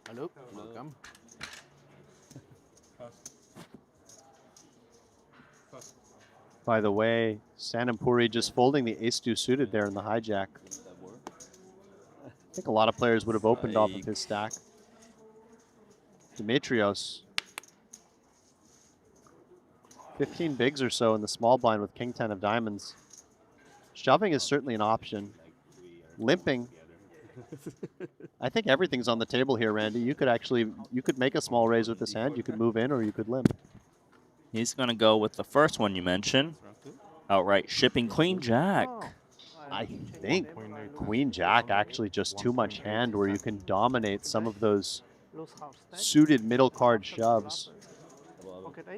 Hello, welcome. By the way, Sanamuri just folding the ace-2 suited there in the hijack. I think a lot of players would have opened off of his stack. Demetrios. 15 bigs or so in the small blind with King 10 of diamonds. Shoving is certainly an option. Limping I think everything's on the table here, Randy. You could make a small raise with this hand. You could move in or you could limp. He's going to go with the first one you mentioned. Outright shipping Queen Jack. I think Queen Jack actually just too much hand where you can dominate some of those suited middle card shoves.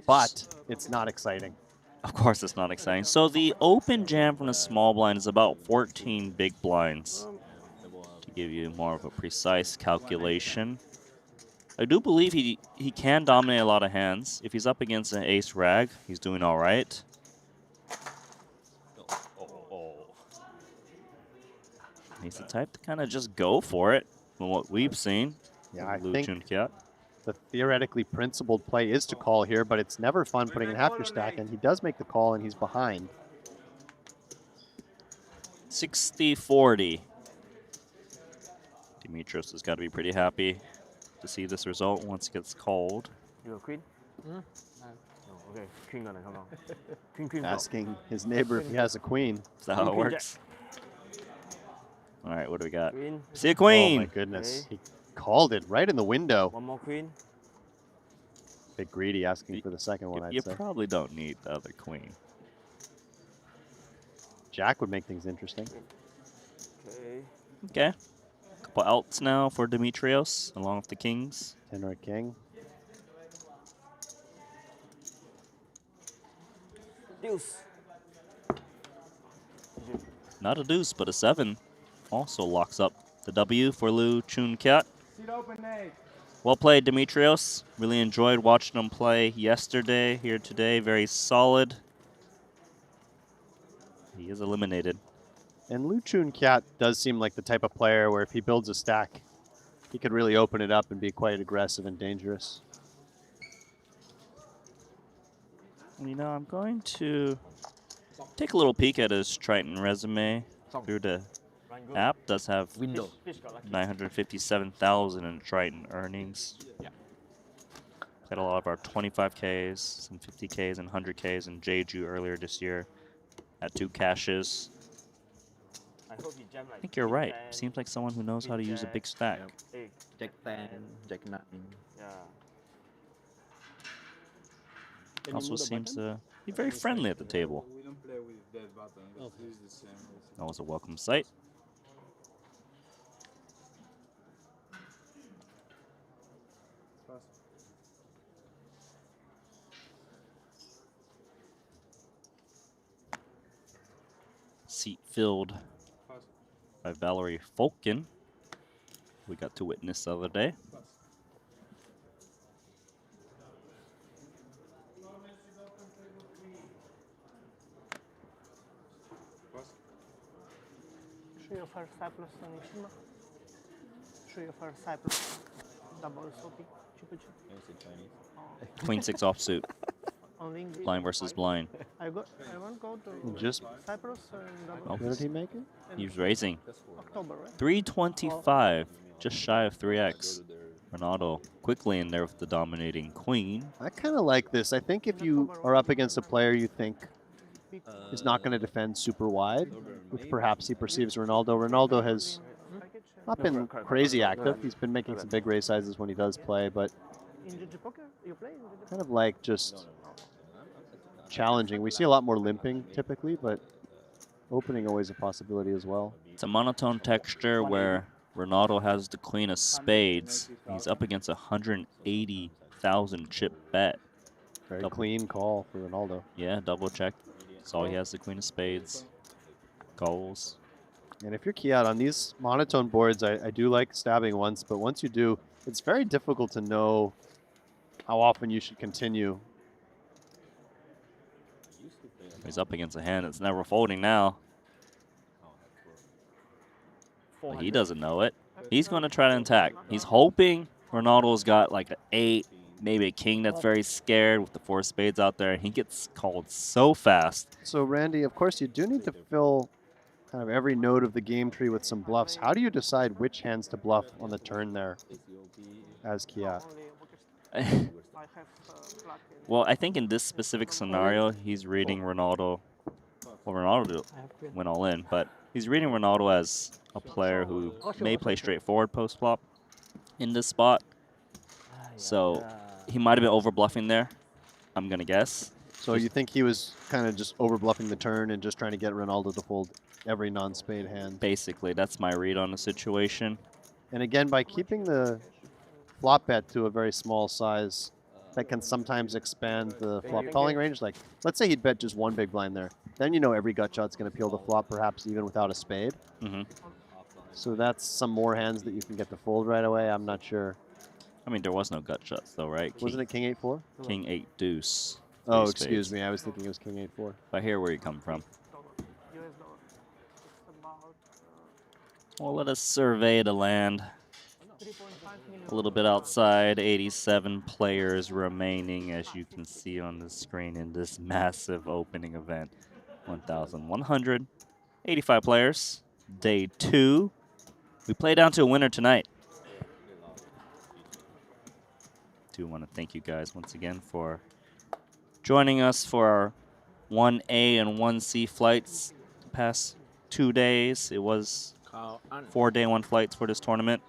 But it's not exciting. Of course it's not exciting. So the open jam from the small blind is about 14 big blinds. To give you more of a precise calculation. I do believe he can dominate a lot of hands. If he's up against an ace rag, he's doing all right. He's the type to kind of just go for it from what we've seen. Yeah, I Lu think Chunkyat. the theoretically principled play is to call here, but it's never fun putting in half your stack, and he does make the call, and he's behind. 60-40. Demetrios has got to be pretty happy to see this result once it gets called. You a queen? Oh, okay, queen gonna come on. Queen. Asking his neighbor if he has a queen. Is that how it works? All right, what do we got? Queen. See a queen. Oh my goodness, he called it right in the window. One more queen. Bit greedy asking for the second one, I'd You say. probably don't need the other queen. Jack would make things interesting. Okay. Okay. Couple outs now for Demetrios, along with the kings. 10 or a king. Deuce. Not a deuce, but a 7. Also locks up the W for Lu Chunkyat. Seat open 8. Well played, Demetrios. Really enjoyed watching him play yesterday, here today. Very solid. He is eliminated. And Lu Chunkyat does seem like the type of player where if he builds a stack, he could really open it up and be quite aggressive and dangerous. You know, I'm going to take a little peek at his Triton resume through the app. Does have 957,000 in Triton earnings. Yeah. Played a lot of our 25Ks, some 50Ks, and 100Ks in Jeju earlier this year at 2 caches. I think you're right. Seems like someone who knows how to use a big stack. Jack 10, Jack 9. Also seems to be very friendly at the table. We don't play with that button. This is the same. That was a welcome sight. Seat filled by Valerie Folkin. We got to witness the other day. Show your first Cyprus on Shinhwa. Show your first Cyprus. Double soapy. Queen 6 offsuit. Only English. Blind versus blind. I won't go to Just Cyprus and double. Oh. where did he make it? He's raising. October, right? 325. Just shy of 3x. Ronaldo quickly in there with the dominating queen. I kind of like this. I think if you are up against a player you think is not going to defend super wide, which perhaps he perceives Ronaldo. Ronaldo has not been crazy active. He's been making some big raise sizes when he does play, but In Jeju poker, you play in Jeju kind of like just challenging. We see a lot more limping typically, but opening always a possibility as well. It's a monotone texture where Ronaldo has the queen of spades. He's up against a 180,000 chip bet. Very Double. clean call for Ronaldo. Yeah, double check. That's all he has, the queen of spades. Goals. And if you're key out on these monotone boards, I do like stabbing once, but once you do, it's very difficult to know how often you should continue. He's up against a hand that's never folding now. But he doesn't know it. He's going to try to attack. He's hoping Ronaldo's got like an 8, maybe a king that's very scared with the 4 spades out there. He gets called so fast. So Randy, of course, you do need to fill kind of every node of the game tree with some bluffs. How do you decide which hands to bluff on the turn there as Kia? Well, I think in this specific scenario, he's reading Ronaldo Well, Ronaldo went all in, but he's reading Ronaldo as a player who may play straightforward post flop in this spot. So he might have been over bluffing there, I'm going to guess. So you think he was kind of just over bluffing the turn and just trying to get Ronaldo to fold every non-spade hand? Basically, that's my read on the situation. And again, by keeping the flop bet to a very small size, that can sometimes expand the flop calling range. Like, let's say he'd bet just one big blind there. Then you know every gut shot's going to peel the flop, perhaps even without a spade. So that's some more hands that you can get to fold right away. I'm not sure. I mean, there was no gut shots, though, right? Wasn't it King 8-4? King 8 deuce. Oh, three excuse spades. me. I was thinking it was King 8-4. I hear where you come from. Well, let us survey the land. A little bit outside, 87 players remaining, as you can see on the screen in this massive opening event. 1,185 players. Day 2. We play down to a winner tonight. Do want to thank you guys once again for joining us for our 1A and 1C flights the past 2 days. It was 4 day 1 flights for this tournament.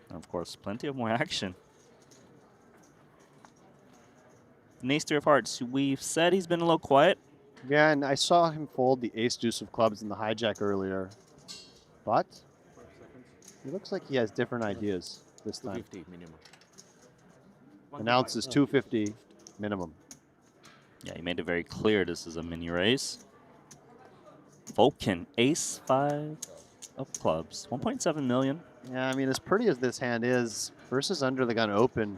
And of course, plenty of more action. An ace 3 of hearts. We've said he's been a little quiet. Yeah, and I saw him fold the ace deuce of clubs in the hijack earlier. But he looks like he has different ideas this time. 250 minimum. Announces 250 minimum. Yeah, he made it very clear this is a mini raise. Vulcan, ace 5 of clubs, 1.7 million. Yeah, I mean, as pretty as this hand is, versus under the gun open.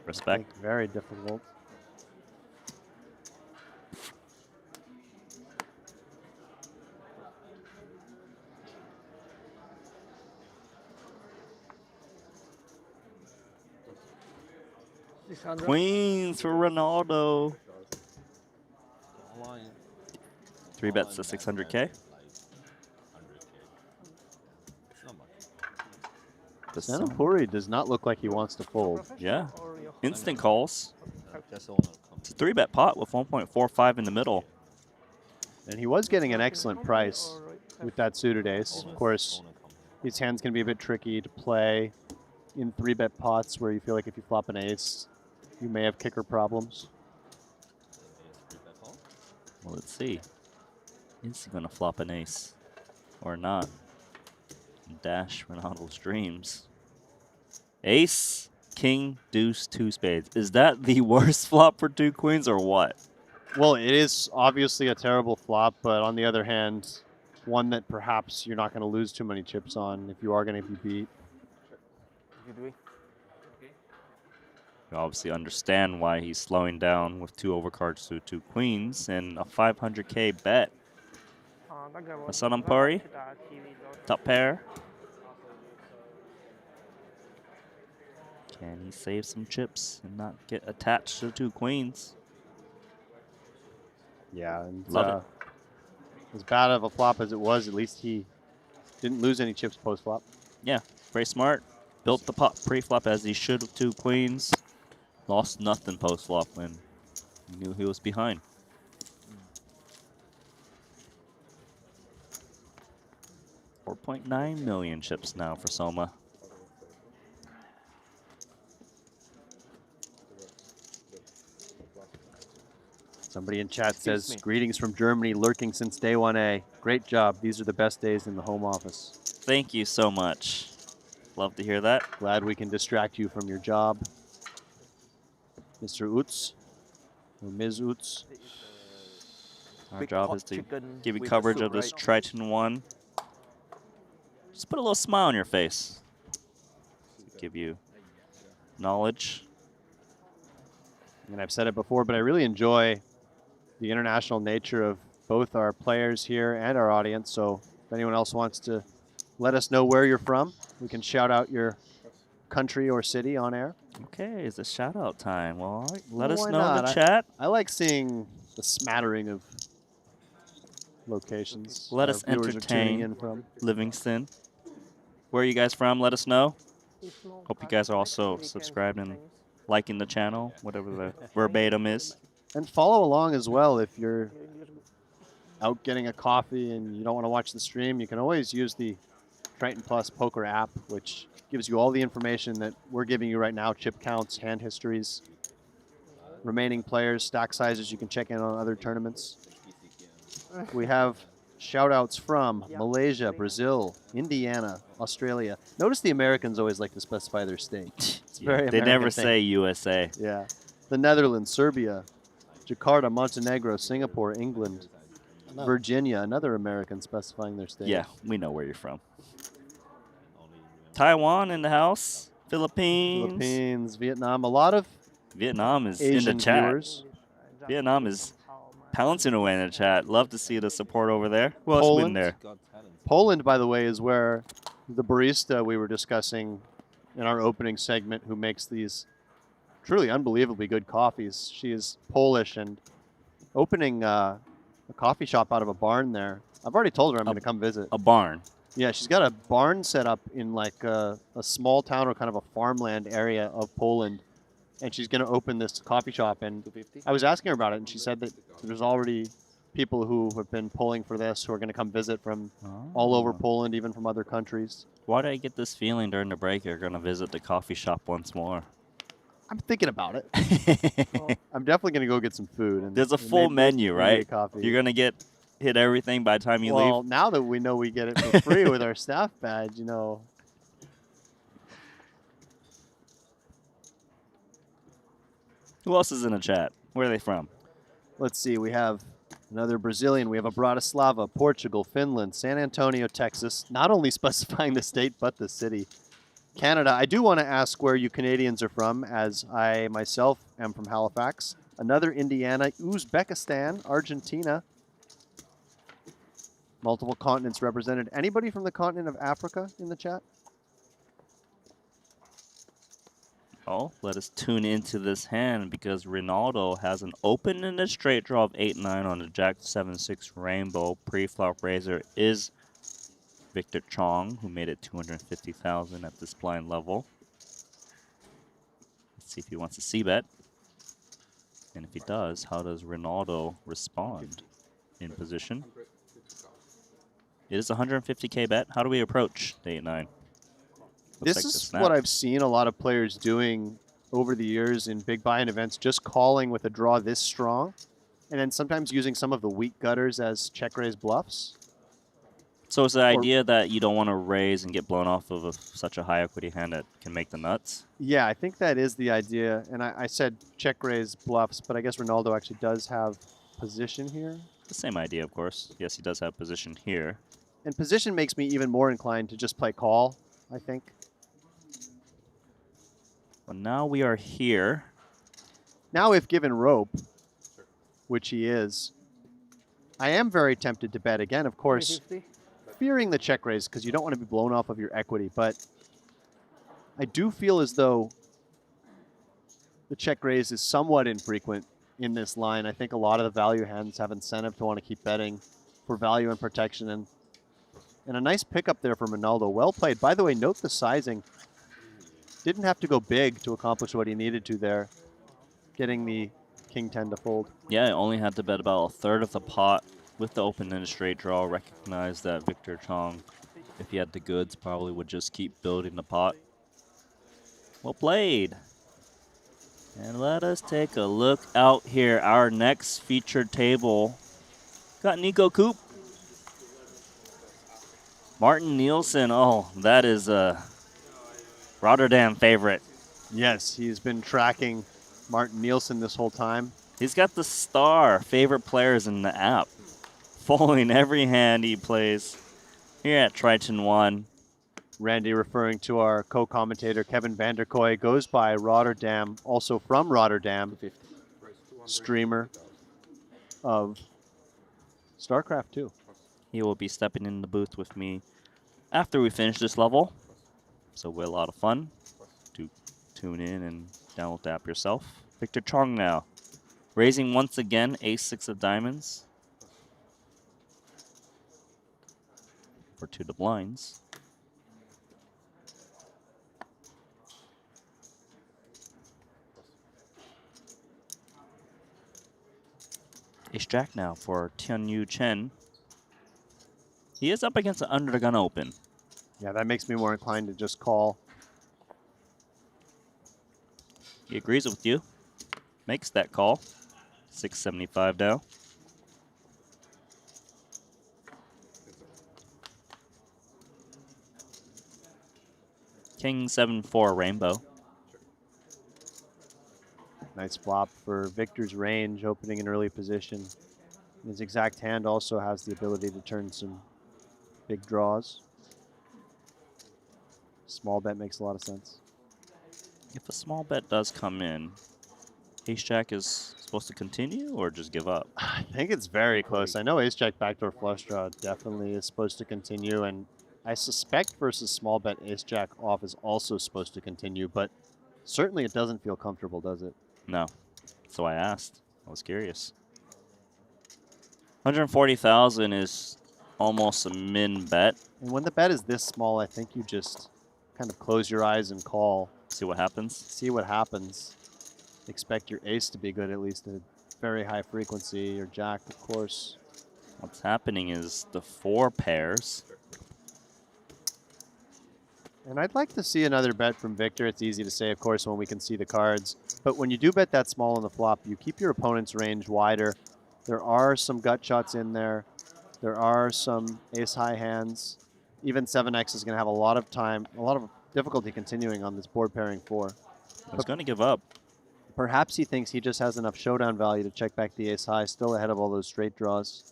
Respect. Very difficult. Queens for Ronaldo. 3 bets to 600K. Sanamuri does not look like he wants to fold. Yeah. Instant calls. It's a 3 bet pot with 1.45 in the middle. And he was getting an excellent price with that suited ace. Of course, these hands can be a bit tricky to play in 3 bet pots where you feel like if you flop an ace, you may have kicker problems. Well, let's see. Is he going to flop an ace or not? Dash Ronaldo's dreams. Ace, king, deuce, 2 spades. Is that the worst flop for 2 queens or what? Well, it is obviously a terrible flop, but on the other hand, one that perhaps you're not going to lose too many chips on if you are going to be beat. You obviously understand why he's slowing down with 2 overcards to 2 queens and a 500K bet. A Sanamuri, top pair. Can he save some chips and not get attached to 2 queens? Yeah, and Love it. as bad of a flop as it was, at least he didn't lose any chips post-flop. Yeah, very smart. Built the pot pre-flop as he should with 2 queens. Lost nothing post-flop when he knew he was behind. $4.9 million chips now for Soma. Somebody in chat says, greetings from Germany, lurking since day 1A. Great job. These are the best days in the home office. Thank you so much. Love to hear that. Glad we can distract you from your job. Mr. Utz, or Ms. Utz. Our job is to give you coverage of this Triton ONE. Just put a little smile on your face. Give you knowledge. And I've said it before, but I really enjoy the international nature of both our players here and our audience. So if anyone else wants to let us know where you're from, we can shout out your country or city on air. Okay, it's a shout out time. Well, all right, let us Why know in not? the chat. I like seeing the smattering of locations. Let our us viewers are tuning entertain in from. Livingston. Where are you guys from? Let us know. Hope you guys are also subscribed and liking the channel, whatever the verbatim is. And follow along as well if you're out getting a coffee and you don't want to watch the stream. You can always use the Triton Plus Poker app, which gives you all the information that we're giving you right now: chip counts, hand histories, remaining players, stack sizes. You can check in on other tournaments. We have shout-outs from Malaysia, Brazil, Indiana, Australia. Notice the Americans always like to specify their state. It's Yeah, very they American never thing. say USA. Yeah. The Netherlands, Serbia, Jakarta, Montenegro, Singapore, England, Virginia, another American specifying their state. Yeah, we know where you're from. Taiwan in the house. Philippines. Vietnam, a lot of Vietnam is Asian in the chat. viewers. Vietnam is pouncing away in the chat. Love to see the support over there. Who else win Poland. there? Poland, by the way, is where the barista we were discussing in our opening segment, who makes these truly unbelievably good coffees. She is Polish and opening a coffee shop out of a barn there. I've already told her I'm going to come visit. A barn. Yeah, she's got a barn set up in like a small town or kind of a farmland area of Poland. And she's going to open this coffee shop. And I was asking her about it, and she said that there's already people who have been polling for this who are going to come visit from all over Poland, even from other countries. Why do I get this feeling during the break you're going to visit the coffee shop once more? I'm thinking about it. I'm definitely going to go get some food. And There's a full menu, right? Coffee. You're going to hit everything by the time you leave? Well, now that we know we get it for free with our staff badge, you know. Who else is in the chat? Where are they from? Let's see. We have another Brazilian. We have a Bratislava, Portugal, Finland, San Antonio, Texas. Not only specifying the state, but the city. Canada. I do want to ask where you Canadians are from, as I myself am from Halifax. Another Indiana, Uzbekistan, Argentina. Multiple continents represented. Anybody from the continent of Africa in the chat? Oh, let us tune into this hand because Ronaldo has an open and a straight draw of 8-9 on the Jack 7-6 Rainbow. Pre-flop raiser is Victor Chong, who made it 250,000 at this blind level. Let's see if he wants to c-bet. And if he does, how does Ronaldo respond in position? It is a 150K bet. How do we approach the 8-9? This is what I've seen a lot of players doing over the years in big buy-in events, just calling with a draw this strong, and then sometimes using some of the weak gutters as check raise bluffs. So it's the idea that you don't want to raise and get blown off of such a high equity hand that can make the nuts? Yeah, I think that is the idea. And I said check raise bluffs, but I guess Ronaldo actually does have position here. The same idea, of course. Yes, he does have position here. And position makes me even more inclined to just play call, I think. Well, now we are here. Now if given rope, which he is, I am very tempted to bet again, of course, fearing the check raise because you don't want to be blown off of your equity. But I do feel as though the check raise is somewhat infrequent in this line. I think a lot of the value hands have incentive to want to keep betting for value and protection. And a nice pickup there from Ronaldo. Well played. By the way, note the sizing. Didn't have to go big to accomplish what he needed to there, getting the King 10 to fold. Yeah, I only had to bet about a third of the pot with the open and a straight draw. Recognize that Victor Chong, if he had the goods, probably would just keep building the pot. Well played. And let us take a look out here. Our next featured table got Nico Coop. Martin Nielsen. Oh, that is a Rotterdam favorite. Yes, he's been tracking Martin Nielsen this whole time. He's got the star favorite players in the app, following every hand he plays here at Triton ONE. Randy, referring to our co-commentator Kevin Vanderkoy, goes by Rotterdam, also from Rotterdam, streamer of StarCraft 2. He will be stepping in the booth with me after we finish this level. So we're a lot of fun. Do tune in and download the app yourself. Victor Chong now. Raising once again, ace-6 of diamonds. For 2 the blinds. Ace Jack now for Tianyu Chen. He is up against an under the gun open. Yeah, that makes me more inclined to just call. He agrees with you. Makes that call. 675 now. King 7-4 rainbow. Nice flop for Victor's range, opening an early position. His exact hand also has the ability to turn some big draws. Small bet makes a lot of sense. If a small bet does come in, Ace Jack is supposed to continue or just give up? I think it's very close. I know Ace Jack backdoor flush draw definitely is supposed to continue, and I suspect versus small bet Ace Jack off is also supposed to continue, but certainly it doesn't feel comfortable, does it? No. So I asked. I was curious. 140,000 is almost a min bet. And when the bet is this small, I think you just kind of close your eyes and call. See what happens? See what happens. Expect your ace to be good, at least at a very high frequency. Your jack, of course. What's happening is the 4 pairs. And I'd like to see another bet from Victor. It's easy to say, of course, when we can see the cards. But when you do bet that small on the flop, you keep your opponent's range wider. There are some gut shots in there. There are some ace-high hands. Even 7x is going to have a lot of time, a lot of difficulty continuing on this board pairing 4. He's going to give up. Perhaps he thinks he just has enough showdown value to check back the ace-high, still ahead of all those straight draws.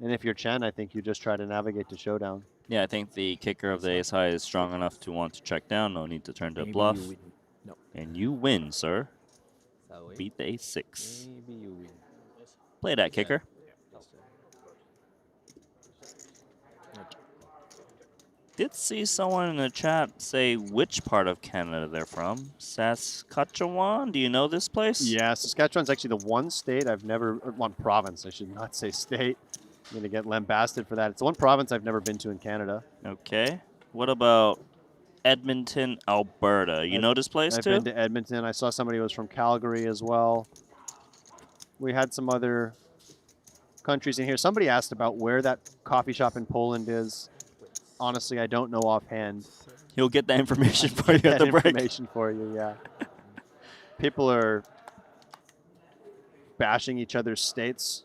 And if you're Chen, I think you just try to navigate to showdown. Yeah, I think the kicker of the ace high is strong enough to want to check down. No need to turn to a bluff. No. And you win, sir. So Beat the ace 6. maybe you win. Play that kicker. Did see someone in the chat say which part of Canada they're from. Saskatchewan? Do you know this place? Yeah, Saskatchewan's actually the one state I've never, or one province, I should not say state. I'm going to get lambasted for that. It's the one province I've never been to in Canada. Okay. What about Edmonton, Alberta? You know this place too? I've been to Edmonton. I saw somebody who was from Calgary as well. We had some other countries in here. Somebody asked about where that coffee shop in Poland is. Honestly, I don't know offhand. He'll get that information for you at the break. Information for you, yeah. People are bashing each other's states.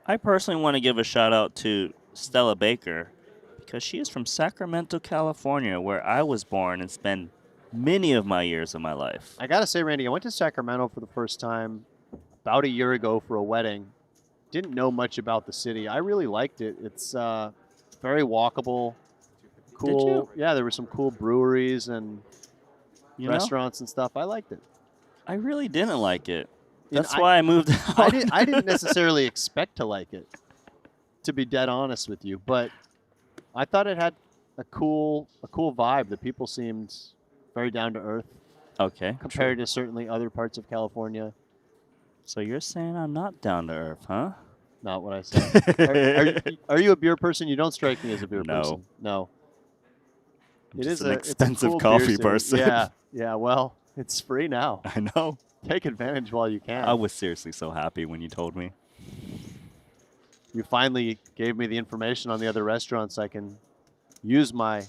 I personally want to give a shout out to Stella Baker because she is from Sacramento, California, where I was born and spent many of my years of my life. I gotta say, Randy, I went to Sacramento for the first time about a year ago for a wedding. Didn't know much about the city. I really liked it. It's very walkable. Cool. Yeah, there were some cool breweries and restaurants and stuff. I liked it. I really didn't like it. That's why I moved out. I didn't necessarily expect to like it, to be dead honest with you. But I thought it had a cool vibe. The people seemed very down to earth. Okay. Compared to certainly other parts of California. So you're saying I'm not down to earth, huh? Not what I said. Are you a beer person? You don't strike me as a beer person. No. It is an expensive coffee person. Yeah, yeah. Well, it's free now. I know. Take advantage while you can. I was seriously so happy when you told me. You finally gave me the information on the other restaurants. I can use my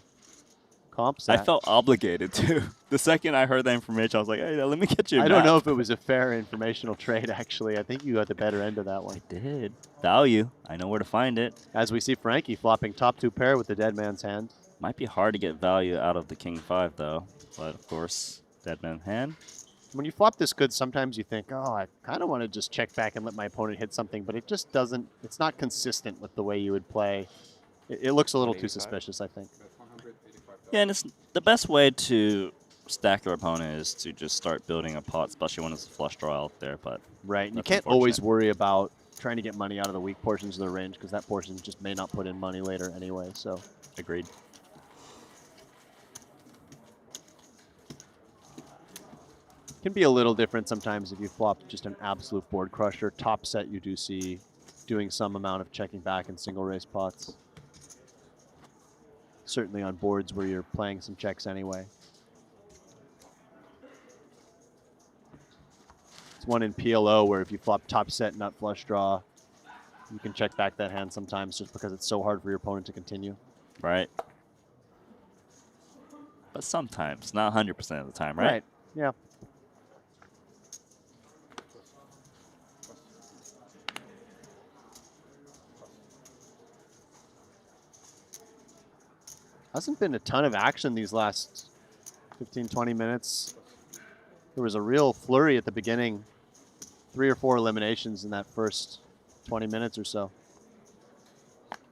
comp set. I felt obligated to. The second I heard that information, I was like, hey, let me get you a I don't map. know if it was a fair informational trade, actually. I think you got the better end of that one. I did. Value. I know where to find it. As we see Frankie flopping top 2 pair with the dead man's hand. Might be hard to get value out of the king 5, though. But, of course, dead man's hand. When you flop this good, sometimes you think, oh, I kind of want to just check back and let my opponent hit something, but it just doesn't, it's not consistent with the way you would play. It looks a little too suspicious, I think. Yeah, and it's the best way to stack your opponent is to just start building a pot, especially when it's a flush draw out there. But right, you can't always worry about trying to get money out of the weak portions of the range because that portion just may not put in money later anyway, so. Agreed. Can be a little different sometimes if you flop just an absolute board crusher. Top set, you do see doing some amount of checking back in single race pots. Certainly on boards where you're playing some checks anyway. It's one in PLO where if you flop top set, nut flush draw, you can check back that hand sometimes just because it's so hard for your opponent to continue. Right. But sometimes, not 100% of the time, right? Right. Yeah. Hasn't been a ton of action these last 15, 20 minutes. There was a real flurry at the beginning. 3 or 4 eliminations in that first 20 minutes or so.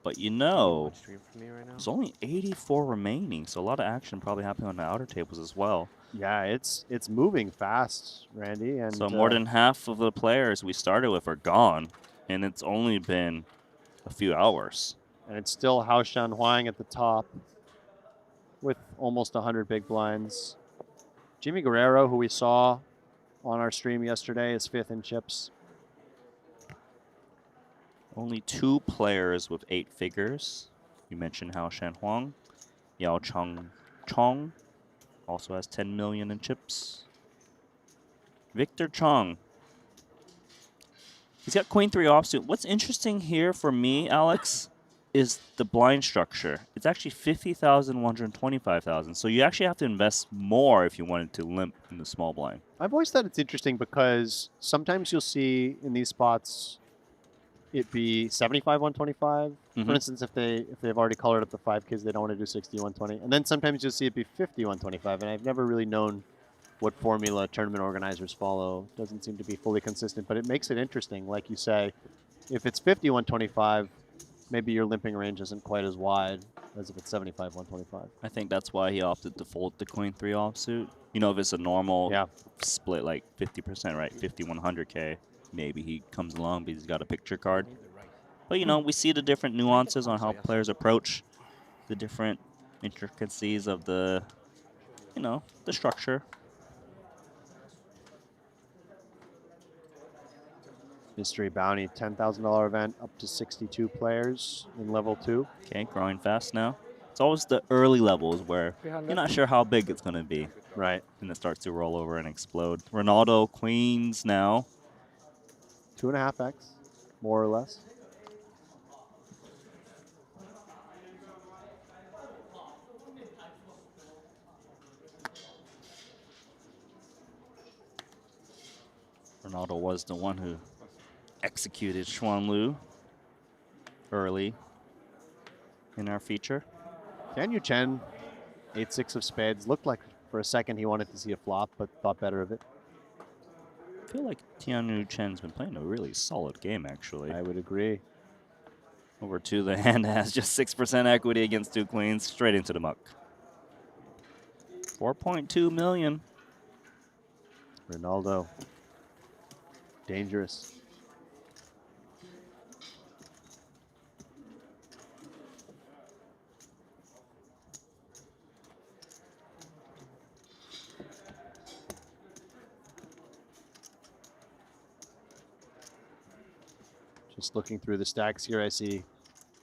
But you know, Stream for me right now. there's only 84 remaining, so a lot of action probably happening on the outer tables as well. Yeah, it's moving fast, Randy. And So more than half of the players we started with are gone, and it's only been a few hours. And it's still Hao Shan Huang at the top with almost 100 big blinds. Jimmy Guerrero, who we saw on our stream yesterday, is 5th in chips. Only 2 players with 8 figures. You mentioned Hao Shan Huang. Yao Chong also has 10 million in chips. Victor Chong. He's got Queen 3 offsuit. What's interesting here for me, Alex, is the blind structure. It's actually 50,000, 125,000. So you actually have to invest more if you wanted to limp in the small blind. I've always thought it's interesting because sometimes you'll see in these spots it be 75, 125. For instance, if they've already colored up the 5 kids, they don't want to do 60, 120. And then sometimes you'll see it be 50, 125. And I've never really known what formula tournament organizers follow. Doesn't seem to be fully consistent, but it makes it interesting. Like you say, if it's 50, 125, maybe your limping range isn't quite as wide as if it's 75, 125. I think that's why he opted to fold the Queen 3 offsuit. You know, if it's a normal split, like 50%, right? 50, 100K, maybe he comes along because he's got a picture card. But, you know, we see the different nuances on how players approach the different intricacies of the, you know, the structure. Mystery Bounty, $10,000 event, up to 62 players in level 2. Okay, growing fast now. It's always the early levels where you're not sure how big it's going to be. Right. And it starts to roll over and explode. Ronaldo, queens now. 2.5x, more or less. Ronaldo was the one who executed Xuanlu early in our feature. Tianyu Chen, 8-6 of spades. Looked like for a second he wanted to see a flop, but thought better of it. I feel like Tianyu Chen's been playing a really solid game, actually. I would agree. Over to the hand has just 6% equity against 2 queens, straight into the muck. 4.2 million. Ronaldo. Dangerous. Just looking through the stacks here, I see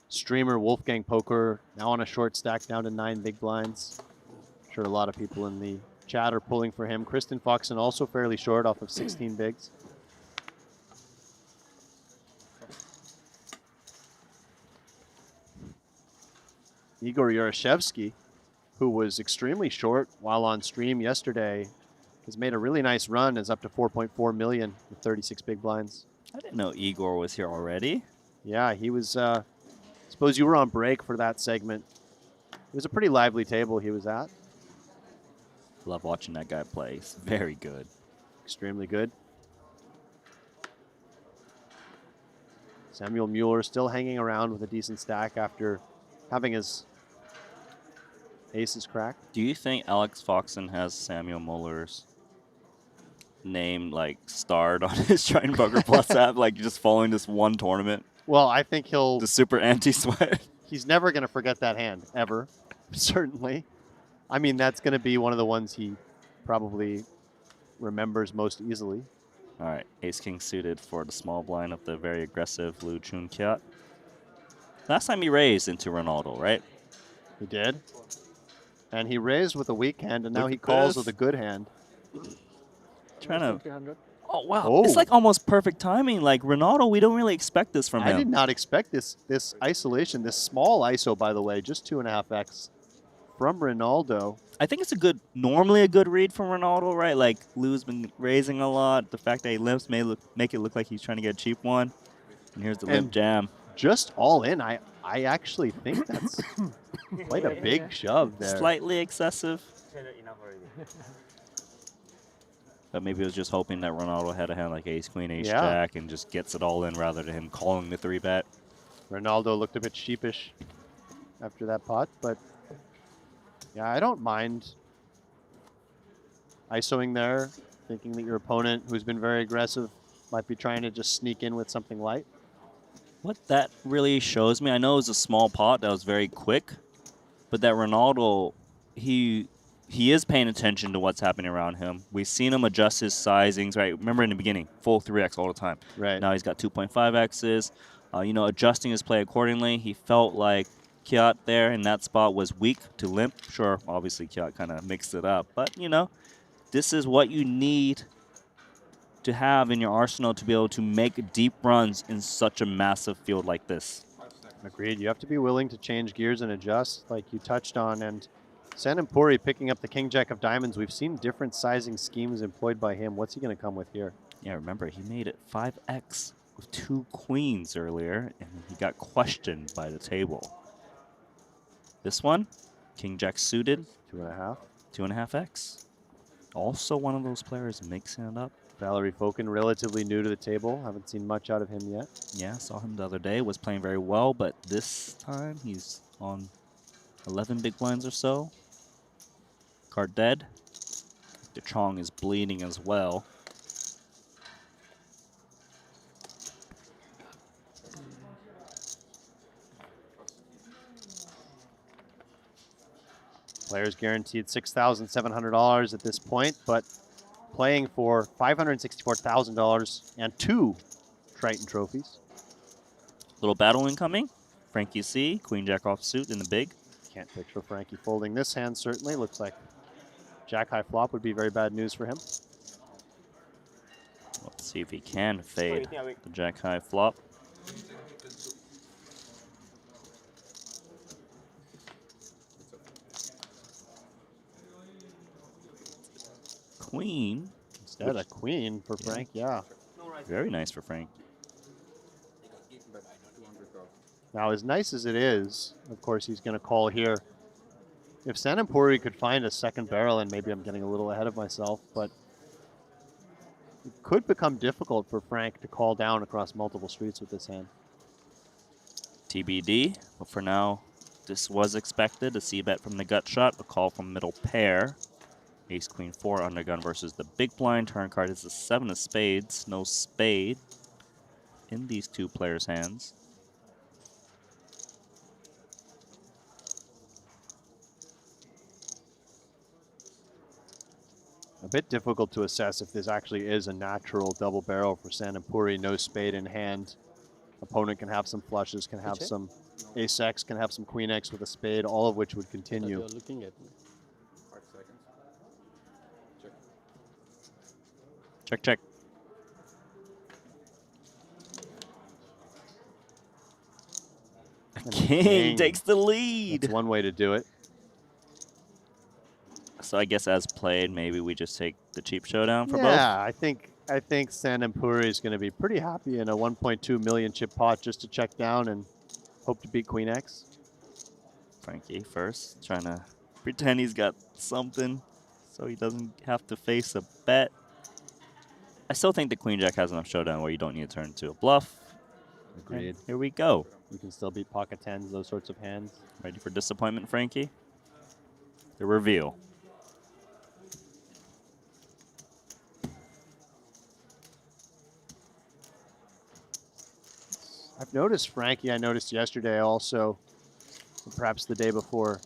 streamer Wolfgang Poker now on a short stack down to 9 big blinds. I'm sure a lot of people in the chat are pulling for him. Kristen Foxen also fairly short off of 16 bigs. Igor Yaroshevsky, who was extremely short while on stream yesterday, has made a really nice run, is up to 4.4 million with 36 big blinds. I didn't know Igor was here already. Yeah, he was, suppose you were on break for that segment. It was a pretty lively table he was at. Love watching that guy play. He's very good. Extremely good. Samuel Mueller still hanging around with a decent stack after having his aces cracked. Do you think Alex Foxen has Samuel Muller's name like starred on his Triton Poker Plus app, like just following this one tournament? Well, I think he'll... The super anti-sweat. He's never going to forget that hand, ever. Certainly. I mean, that's going to be one of the ones he probably remembers most easily. All right, ace-king suited for the small blind of the very aggressive Lu Chun Kiat. Last time he raised into Ronaldo, right? He did. And he raised with a weak hand, and now Look he at calls this. with a good hand. Trying to Oh, wow. Oh. It's like almost perfect timing. Like Ronaldo, we don't really expect this from I him. did not expect this isolation, this small ISO, by the way, just 2.5x from Ronaldo. I think it's normally a good read from Ronaldo, right? Like Lou's been raising a lot. The fact that he limps may make it look like he's trying to get a cheap one. And here's the limp And jam. Just all in. I actually think that's quite a big shove there. Slightly excessive. But maybe it was just hoping that Ronaldo had a hand like ace, queen, ace, Yeah. jack, and just gets it all in rather than him calling the 3-bet. Ronaldo looked a bit sheepish after that pot, but yeah, I don't mind ISOing there, thinking that your opponent, who's been very aggressive, might be trying to just sneak in with something light. What that really shows me, I know it was a small pot that was very quick, but that Ronaldo, he is paying attention to what's happening around him. We've seen him adjust his sizings, right? Remember in the beginning, full 3x all the time. Right. Now he's got 2.5x's, adjusting his play accordingly. He felt like Kiat there in that spot was weak to limp. Sure, obviously Kiat kind of mixed it up, but this is what you need to have in your arsenal to be able to make deep runs in such a massive field like this. Agreed. You have to be willing to change gears and adjust, like you touched on. And Sanamuri picking up the king jack of diamonds. We've seen different sizing schemes employed by him. What's he going to come with here? Yeah, remember, he made it 5x with 2 queens earlier, and he got questioned by the table. This one, king jack suited. 2.5. 2.5x. Also one of those players mixing it up. Valerie Fokin, relatively new to the table. Haven't seen much out of him yet. Yeah, saw him the other day. Was playing very well, but this time he's on 11 big blinds or so. Card dead. The Chong is bleeding as well. Players guaranteed $6,700 at this point, but playing for $564,000 and 2 Triton trophies. Little battle incoming. Frankie C, queen jack offsuit in the big. Can't picture Frankie folding this hand, certainly. Looks like jack high flop would be very bad news for him. Let's see if he can fade the jack high flop. Queen. Instead, a queen for Frank, yeah. Very nice for Frank. Now, as nice as it is, of course, he's going to call here. If Sanamuri could find a second barrel, and maybe I'm getting a little ahead of myself, but it could become difficult for Frank to call down across multiple streets with this hand. TBD, but for now, this was expected. A C-bet from the gut shot, a call from middle pair. Ace, queen, 4 undergun versus the big blind. Turn card is the 7 of spades. No spade in these two players' hands. A bit difficult to assess if this actually is a natural double barrel for Sanamuri. No spade in hand. Opponent can have some flushes, can have some ace X, can have some queen X with a spade, all of which would continue. You're looking at me. 5 seconds. Check, check. King takes the lead. That's one way to do it. So I guess as played, maybe we just take the cheap showdown for both. Yeah, I think Sanamuri is going to be pretty happy in a 1.2 million chip pot just to check down and hope to beat queen X. Frankie first, trying to pretend he's got something so he doesn't have to face a bet. I still think the queen jack has enough showdown where you don't need to turn to a bluff. Agreed. And here we go. You can still beat pocket tens, those sorts of hands. Ready for disappointment, Frankie? The reveal. I've noticed Frankie, I noticed yesterday also, and perhaps the day before,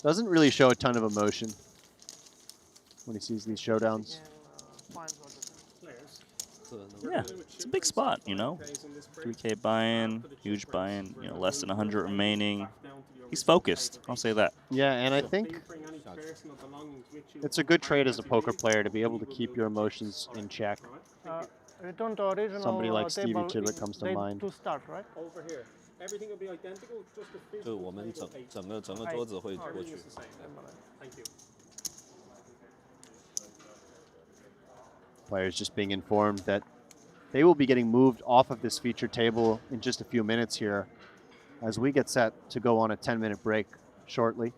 doesn't really show a ton of emotion when he sees these showdowns. Yeah, it's a big spot, you know. 3K buy-in, huge buy-in, less than 100 remaining. He's focused. I'll say that. Yeah, and I think it's a good trait as a poker player to be able to keep your emotions in check. Return to original Somebody like Stevie table Chidwick comes to date mind. to start, right? Over here. Everything will be identical, just the 就我们整个桌子会过去。 Thank you. Players just being informed that they will be getting moved off of this feature table in just a few minutes here as we get set to go on a 10-minute break shortly.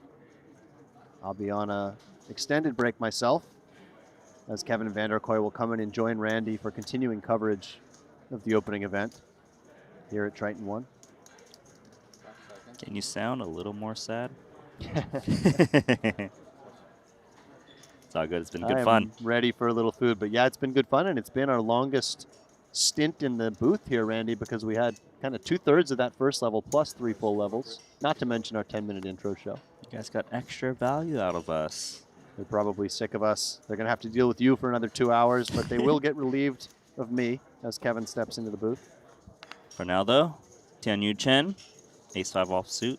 I'll be on a extended break myself as Kevin and Vanderkoy will come in and join Randy for continuing coverage of the opening event here at Triton ONE. Can you sound a little more sad? It's all good. It's been good fun. Ready for a little food, but yeah, it's been good fun, and it's been our longest stint in the booth here, Randy, because we had kind of 2/3 of that first level plus 3 full levels, not to mention our 10-minute intro show. You guys got extra value out of us. They're probably sick of us. They're going to have to deal with you for another 2 hours, but they will get relieved of me as Kevin steps into the booth. For now, though, Tianyu Chen, ace-5 offsuit.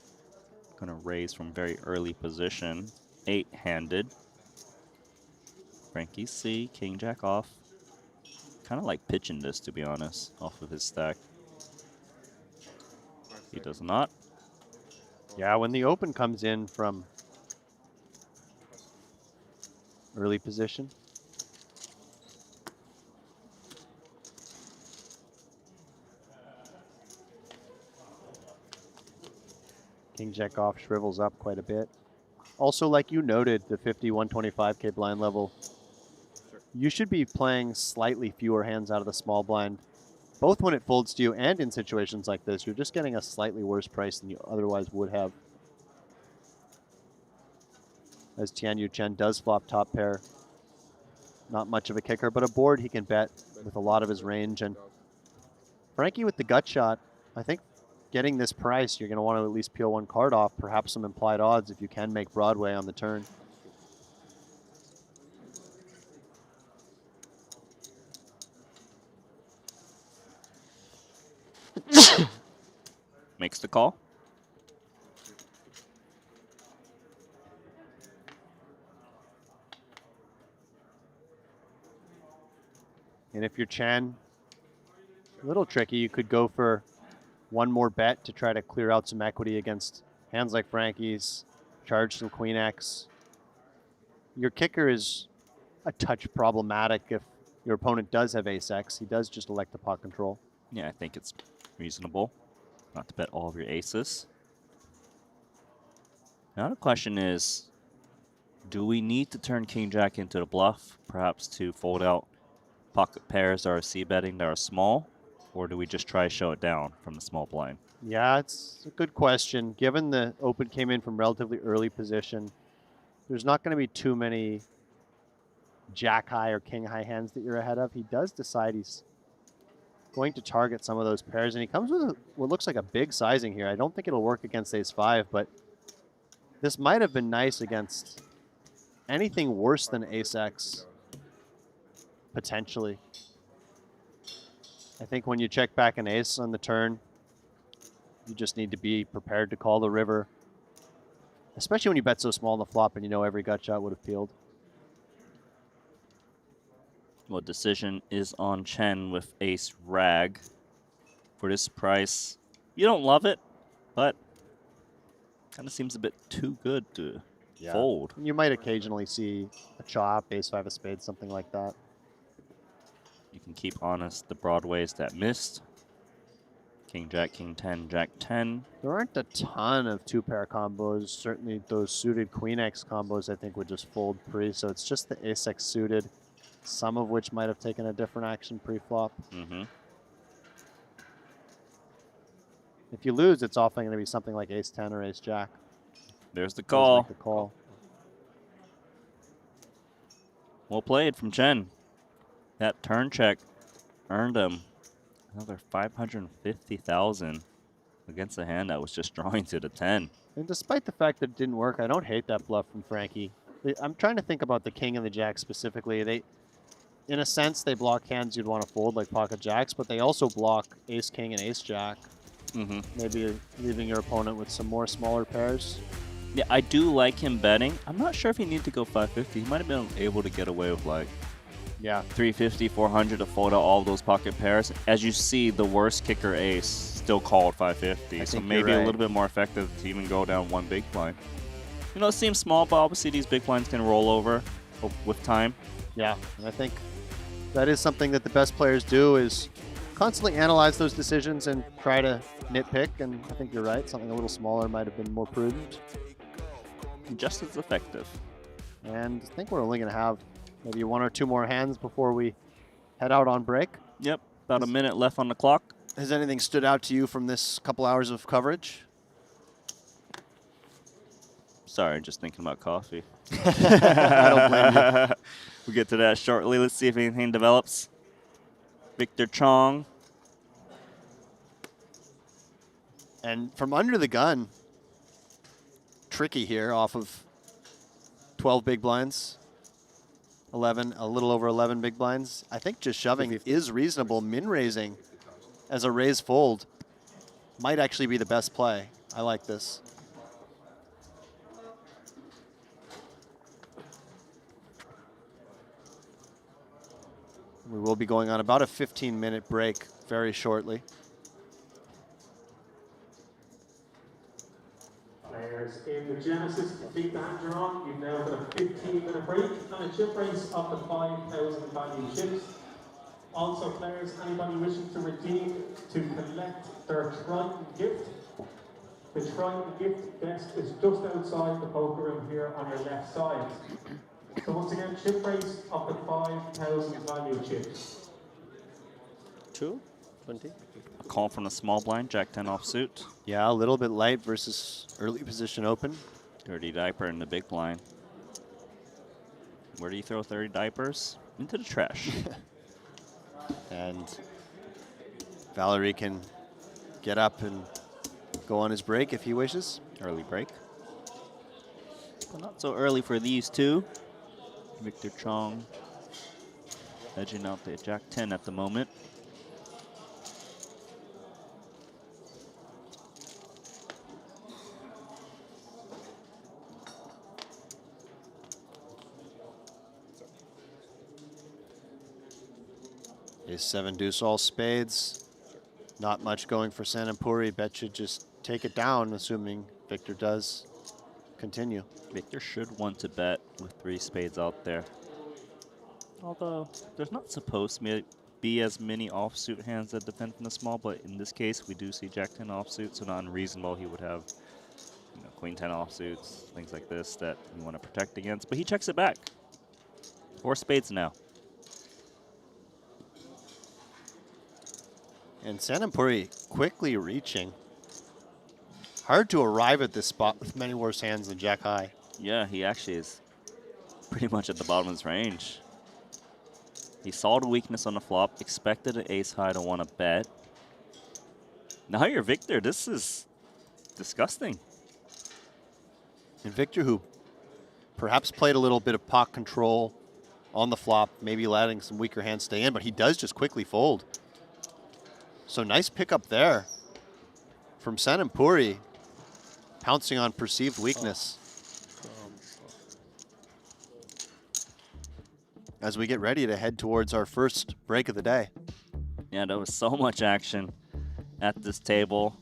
Going to raise from very early position, 8-handed. Frankie C, king-jack off. Kind of like pitching this, to be honest, off of his stack. He does not. Yeah, when the open comes in from early position. King-jack off shrivels up quite a bit. Also, like you noted, the 50-125K blind level, you should be playing slightly fewer hands out of the small blind, both when it folds to you and in situations like this. You're just getting a slightly worse price than you otherwise would have. As Tianyu Chen does flop top pair. Not much of a kicker, but a board he can bet with a lot of his range. And Frankie with the gut shot, I think getting this price, you're going to want to at least peel one card off, perhaps some implied odds if you can make Broadway on the turn. Makes the call. And if you're Chen, a little tricky, you could go for one more bet to try to clear out some equity against hands like Frankie's, charge some Queen X. Your kicker is a touch problematic if your opponent does have ace X. He does just elect the pot control. Yeah, I think it's reasonable not to bet all of your aces. Now the question is, do we need to turn king-jack into the bluff, perhaps to fold out pocket pairs that are c-betting that are small, or do we just try to show it down from the small blind? Yeah, it's a good question. Given the open came in from relatively early position, there's not going to be too many jack high or king high hands that you're ahead of. He does decide he's going to target some of those pairs, and he comes with what looks like a big sizing here. I don't think it'll work against ace-5, but this might have been nice against anything worse than ace-X, potentially. I think when you check back an ace on the turn, you just need to be prepared to call the river, especially when you bet so small on the flop and you know every gut shot would have peeled. Well, decision is on Chen with ace rag. For this price, you don't love it, but kind of seems a bit too good to fold. You might occasionally see a chop, ace-5 of spades, something like that. You can keep honest the broadways that missed. King, Jack, King 10, Jack 10. There aren't a ton of two-pair combos. Certainly those suited Queen X combos I think would just fold pre, so it's just the ace-X suited, some of which might have taken a different action pre-flop. Mm-hmm. If you lose, it's often going to be something like ace-10 or ace-jack. There's the call. Like the call. Well played from Chen. That turn check earned him another 550,000 against a hand that was just drawing to the 10. And despite the fact that it didn't work, I don't hate that bluff from Frankie. I'm trying to think about the king and the jack specifically. In a sense, they block hands you'd want to fold like pocket jacks, but they also block ace-king and ace-jack. Maybe leaving your opponent with some more smaller pairs. Yeah, I do like him betting. I'm not sure if he needed to go 550. He might have been able to get away with like 350, 400 to fold out all those pocket pairs. As you see, the worst kicker ace still called 550. So maybe a little bit more effective to even go down one big blind. You know, it seems small, but obviously these big blinds can roll over with time. Yeah, and I think that is something that the best players do is constantly analyze those decisions and try to nitpick. And I think you're right. Something a little smaller might have been more prudent. Just as effective. And I think we're only going to have maybe one or two more hands before we head out on break. Yep, about a minute left on the clock. Has anything stood out to you from this couple hours of coverage? Sorry, just thinking about coffee. I don't blame you. We'll get to that shortly. Let's see if anything develops. Victor Chong. And from under the gun, tricky here off of 12 big blinds. 11, a little over 11 big blinds. I think just shoving is reasonable. Min raising as a raise fold might actually be the best play. I like this. We will be going on about a 15-minute break very shortly. Players in the Genesis, complete the hands are on. You've now got a 15-minute break and a chip race of the 5,000 value chips. Also, players, anybody wishing to redeem to collect their Triton gift. The Triton gift desk is just outside the poker room here on your left side. So once again, chip race of the 5,000 value chips. 220. A call from the small blind, Jack 10 offsuit. Yeah, a little bit light versus early position open. Dirty diaper in the big blind. Where do you throw 30 diapers? Into the trash. And Valerie can get up and go on his break if he wishes. Early break. But not so early for these two. Victor Chong edging out the Jack 10 at the moment. Ace 7 deuce all spades. Not much going for Sanamuri. Bet should just take it down, assuming Victor does continue. Victor should want to bet with 3 spades out there. Although there's not supposed to be as many offsuit hands that defend from the small, but in this case we do see Jack 10 offsuit, so not unreasonable he would have, you know, Queen 10 offsuits, things like this that you want to protect against. But he checks it back. 4 spades now. And Sanamuri quickly reaching. Hard to arrive at this spot with many worse hands than Jack High. Yeah, he actually is pretty much at the bottom of his range. He saw the weakness on the flop, expected an ace high to want to bet. Now you're Victor. This is disgusting. And Victor, who perhaps played a little bit of pot control on the flop, maybe letting some weaker hands stay in, but he does just quickly fold. So nice pickup there from Sanamuri, pouncing on perceived weakness. As we get ready to head towards our first break of the day. Yeah, there was so much action at this table.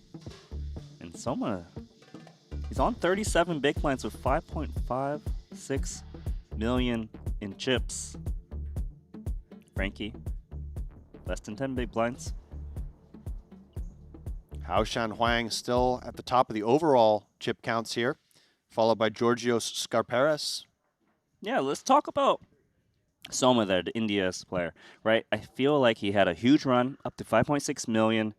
And Soma, he's on 37 big blinds with 5.56 million in chips. Frankie, less than 10 big blinds. Hao Shan Huang still at the top of the overall chip counts here, followed by Georgios Scarperes. Yeah, let's talk about Soma there, the India's player, right? I feel like he had a huge run up to 5.6 million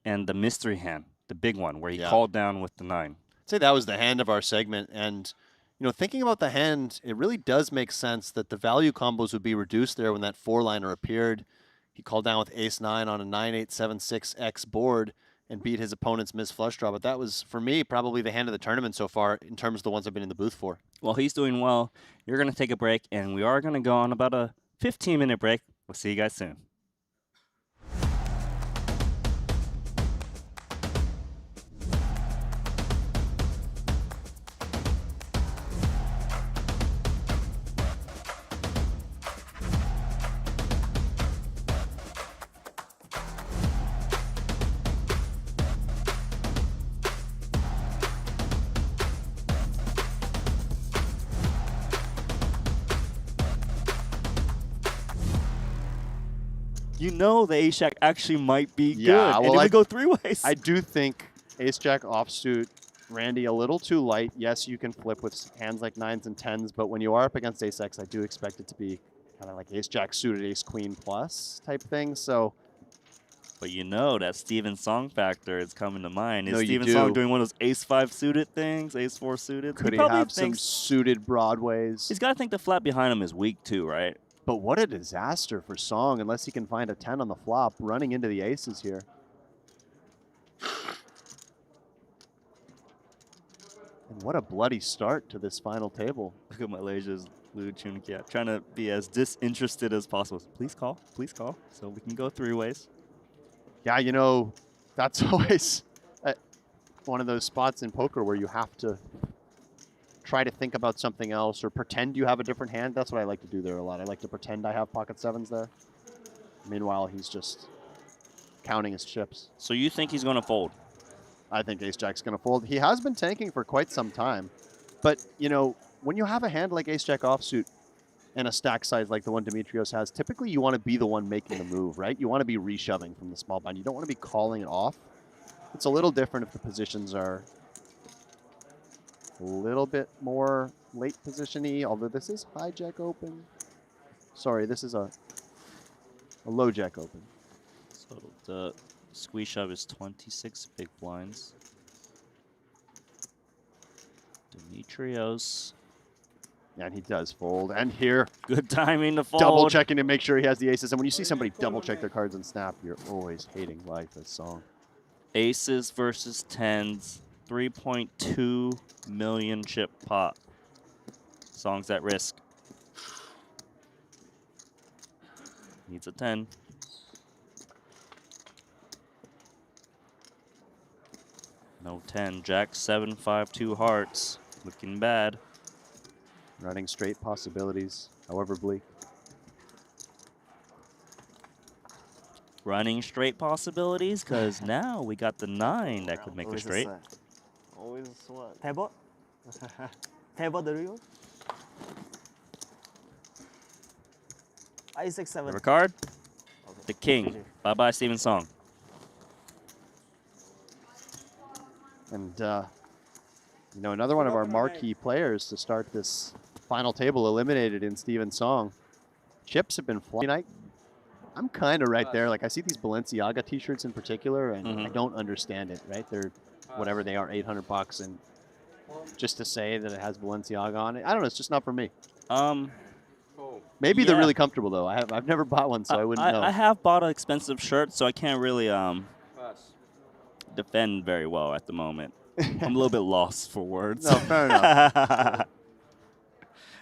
and the mystery hand, the big one where he called down with the 9. I'd say that was the hand of our segment. And, you know, thinking about the hand, it really does make sense that the value combos would be reduced there when that 4-liner appeared. He called down with ace 9 on a 9-8-7-6-X board and beat his opponent's missed flush draw. But that was, for me, probably the hand of the tournament so far in terms of the ones I've been in the booth for. Well, he's doing well. You're going to take a break, and we are going to go on about a 15-minute break. We'll see you guys soon. You know the ace jack actually might be Yeah, good. And well, it would go 3 ways. I do think ace jack offsuit, Randy, a little too light. Yes, you can flip with hands like 9s and 10s, but when you are up against ace X, I do expect it to be kind of like ace jack suited, ace queen plus type thing. So, but you know that Steven Song factor is coming to mind. Is No, you Steven do. Song doing one of those ace 5 suited things, ace 4 suited? could he probably have some thinks suited broadways? he's got to think the flat behind him is weak too, right? But what a disaster for Song, unless he can find a 10 on the flop, running into the aces here. And what a bloody start to this final table. Look at Malaysia's Loon Chunikia trying to be as disinterested as possible. Please call, so we can go 3 ways. Yeah, you know, that's always one of those spots in poker where you have to try to think about something else or pretend you have a different hand. That's what I like to do there a lot. I like to pretend I have pocket 7s there. Meanwhile, he's just counting his chips. So you think he's going to fold? I think ace jack's going to fold. He has been tanking for quite some time. But, you know, when you have a hand like ace jack offsuit and a stack size like the one Dimitrios has, typically you want to be the one making the move, right? You want to be reshoving from the small blind. You don't want to be calling it off. It's a little different if the positions are a little bit more late position-y, although this is high jack open. Sorry, this is a low jack open. So the squeeze shove is 26 big blinds. Dimitrios. Yeah, and he does fold. And here, good timing to fold. Double checking to make sure he has the aces. And when you see somebody double check their cards and snap, you're always hating life as Song. Aces versus 10s. 3.2 million chip pot. Song's at risk. Needs a 10. No 10. Jack 7, 5, 2 hearts. Looking bad. Running straight possibilities, however bleak. Running straight possibilities, because now we got the 9 that could make a straight. Always what? Tabot? Tabot the real? 5, 6, 7. River card. Okay. The king. Bye-bye, Steven Song. And, you know, another one of our marquee players to start this final table eliminated in Steven Song. Chips have been flying. I'm kind of right there. Like, I see these Balenciaga t-shirts in particular, and I don't understand it, right? They're, whatever they are, $800, and just to say that it has Balenciaga on it, I don't know, it's just not for me. Maybe they're really comfortable, though. I've never bought one, so I wouldn't know. I have bought an expensive shirt, so I can't really defend very well at the moment. I'm a little bit lost for words. No, fair enough.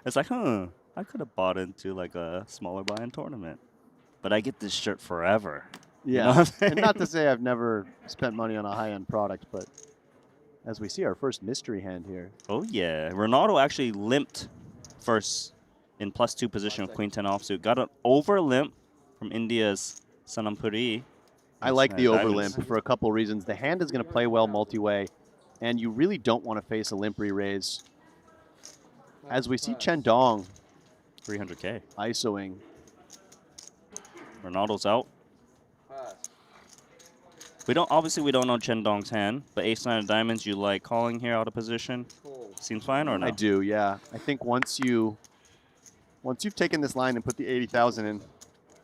It's like, I could have bought into like a smaller buy-in tournament, but I get this shirt forever. Yeah, you know what I'm and not to say I've never spent money on a high-end product, but as we see our first mystery hand here. Oh yeah, Ronaldo actually limped first in +2 position with Queen 10 offsuit. Got an over limp from India's Sanamuri. I like the over limp for a couple reasons. The hand is going to play well multi-way, and you really don't want to face a limp re-raise. As we see Chen Dong 300K ISOing. Ronaldo's out. We don't know Chen Dong's hand, but ace 9 of diamonds, you like calling here out of position? Seems fine or no? I do, yeah. I think once you've taken this line and put the 80,000 in,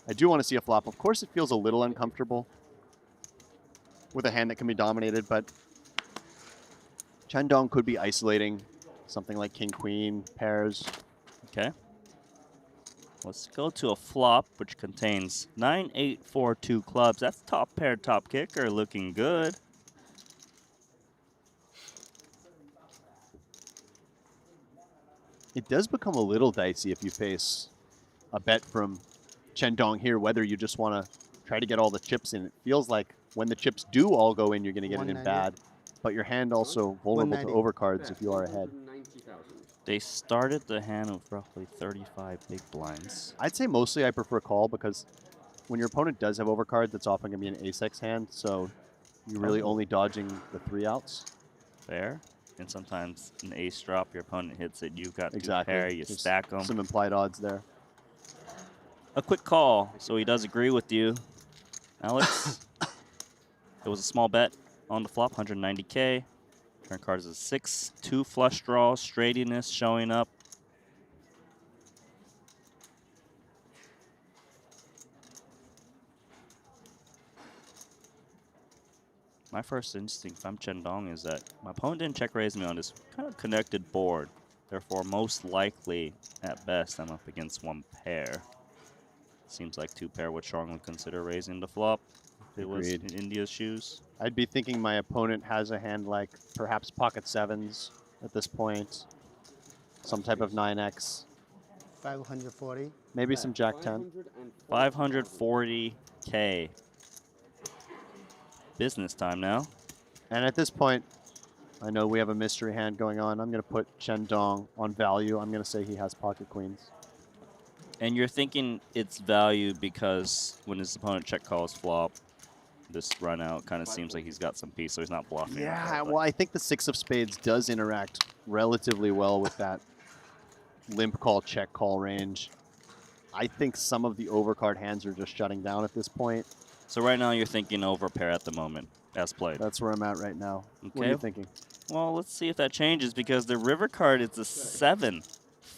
I do want to see a flop. Of course, it feels a little uncomfortable with a hand that can be dominated, but Chen Dong could be isolating something like king queen pairs. Okay. Let's go to a flop, which contains 9, 8, 4, 2 clubs. That's top pair, top kicker, looking good. It does become a little dicey if you face a bet from Chen Dong here, whether you just want to try to get all the chips in. It feels like when the chips do all go in, you're going to get it in bad. But your hand also vulnerable to overcards if you are ahead. They started the hand with roughly 35 big blinds. I'd say mostly I prefer call because when your opponent does have overcards, it's often going to be an ace-x hand, so you're really only dodging the 3 outs. Fair. And sometimes an ace drop, your opponent hits it, you've got exactly. to pair, you stack them. Some implied odds there. a quick call. So he does agree with you, Alex. It was a small bet on the flop, 190K. Turn cards is 6, 2 flush draws, straightiness showing up. My first instinct, if I'm Chen Dong, is that my opponent didn't check raise me on this kind of connected board. Therefore, most likely, at best, I'm up against one pair. Seems like 2 pair would strongly consider raising the flop if it was in India's shoes. I'd be thinking my opponent has a hand like perhaps pocket 7s at this point. Some type of 9x. 540. Maybe some Jack 10. 540K. Business time now. And at this point, I know we have a mystery hand going on. I'm going to put Chen Dong on value. I'm going to say he has pocket queens. And you're thinking it's value because when his opponent check calls flop, this run out kind of seems like he's got some piece, so he's not bluffing. Yeah, well, I think the 6 of spades does interact relatively well with that limp call, check call range. I think some of the overcard hands are just shutting down at this point. So right now you're thinking over pair at the moment, as played. That's where I'm at right now. Okay. What are you thinking? Well, let's see if that changes because the river card is a 7.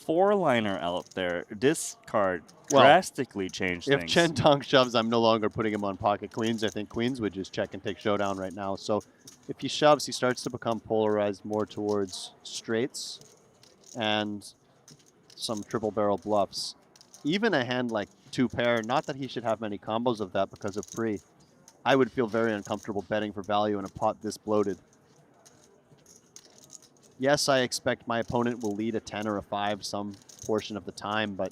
4-liner out there. This card drastically changed if things. Chen Dong shoves, I'm no longer putting him on pocket queens. I think queens would just check and take showdown right now. So if he shoves, he starts to become polarized more towards straights and some triple barrel bluffs. Even a hand like 2 pair, not that he should have many combos of that because of pre. I would feel very uncomfortable betting for value in a pot this bloated. Yes, I expect my opponent will lead a 10 or a 5 some portion of the time, but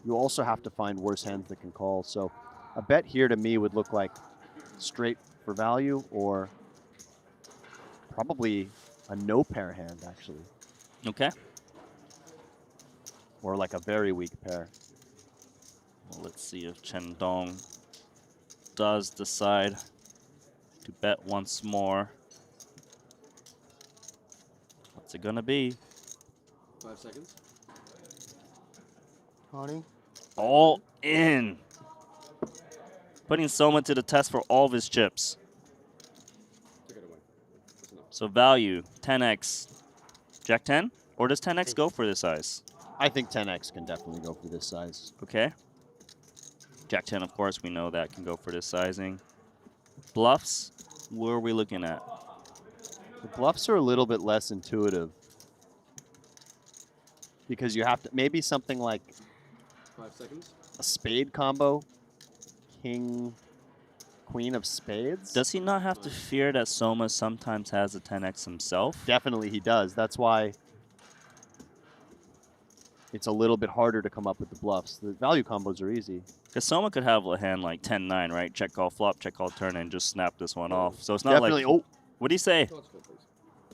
you also have to find worse hands that can call. So a bet here to me would look like straight for value or probably a no pair hand, actually. Okay. Or like a very weak pair. Well, let's see if Chen Dong does decide to bet once more. What's it gonna be? 5 seconds. Calling. All in. Putting Soma to the test for all of his chips. So value, 10x. Jack 10? Or does 10x go for this size? I think 10x can definitely go for this size. Okay. Jack 10, of course, we know that can go for this sizing. Bluffs, where are we looking at? The bluffs are a little bit less intuitive. Because you have to, maybe something like 5 seconds. a spade combo, king, queen of spades. Does he not have to fear that Soma sometimes has a 10x himself? Definitely he does. That's why it's a little bit harder to come up with the bluffs. The value combos are easy. Because Soma could have a hand like 10-9, right? Check call flop, check call turn, and just snap this one off. So it's not Definitely. like... Oh, what do you say?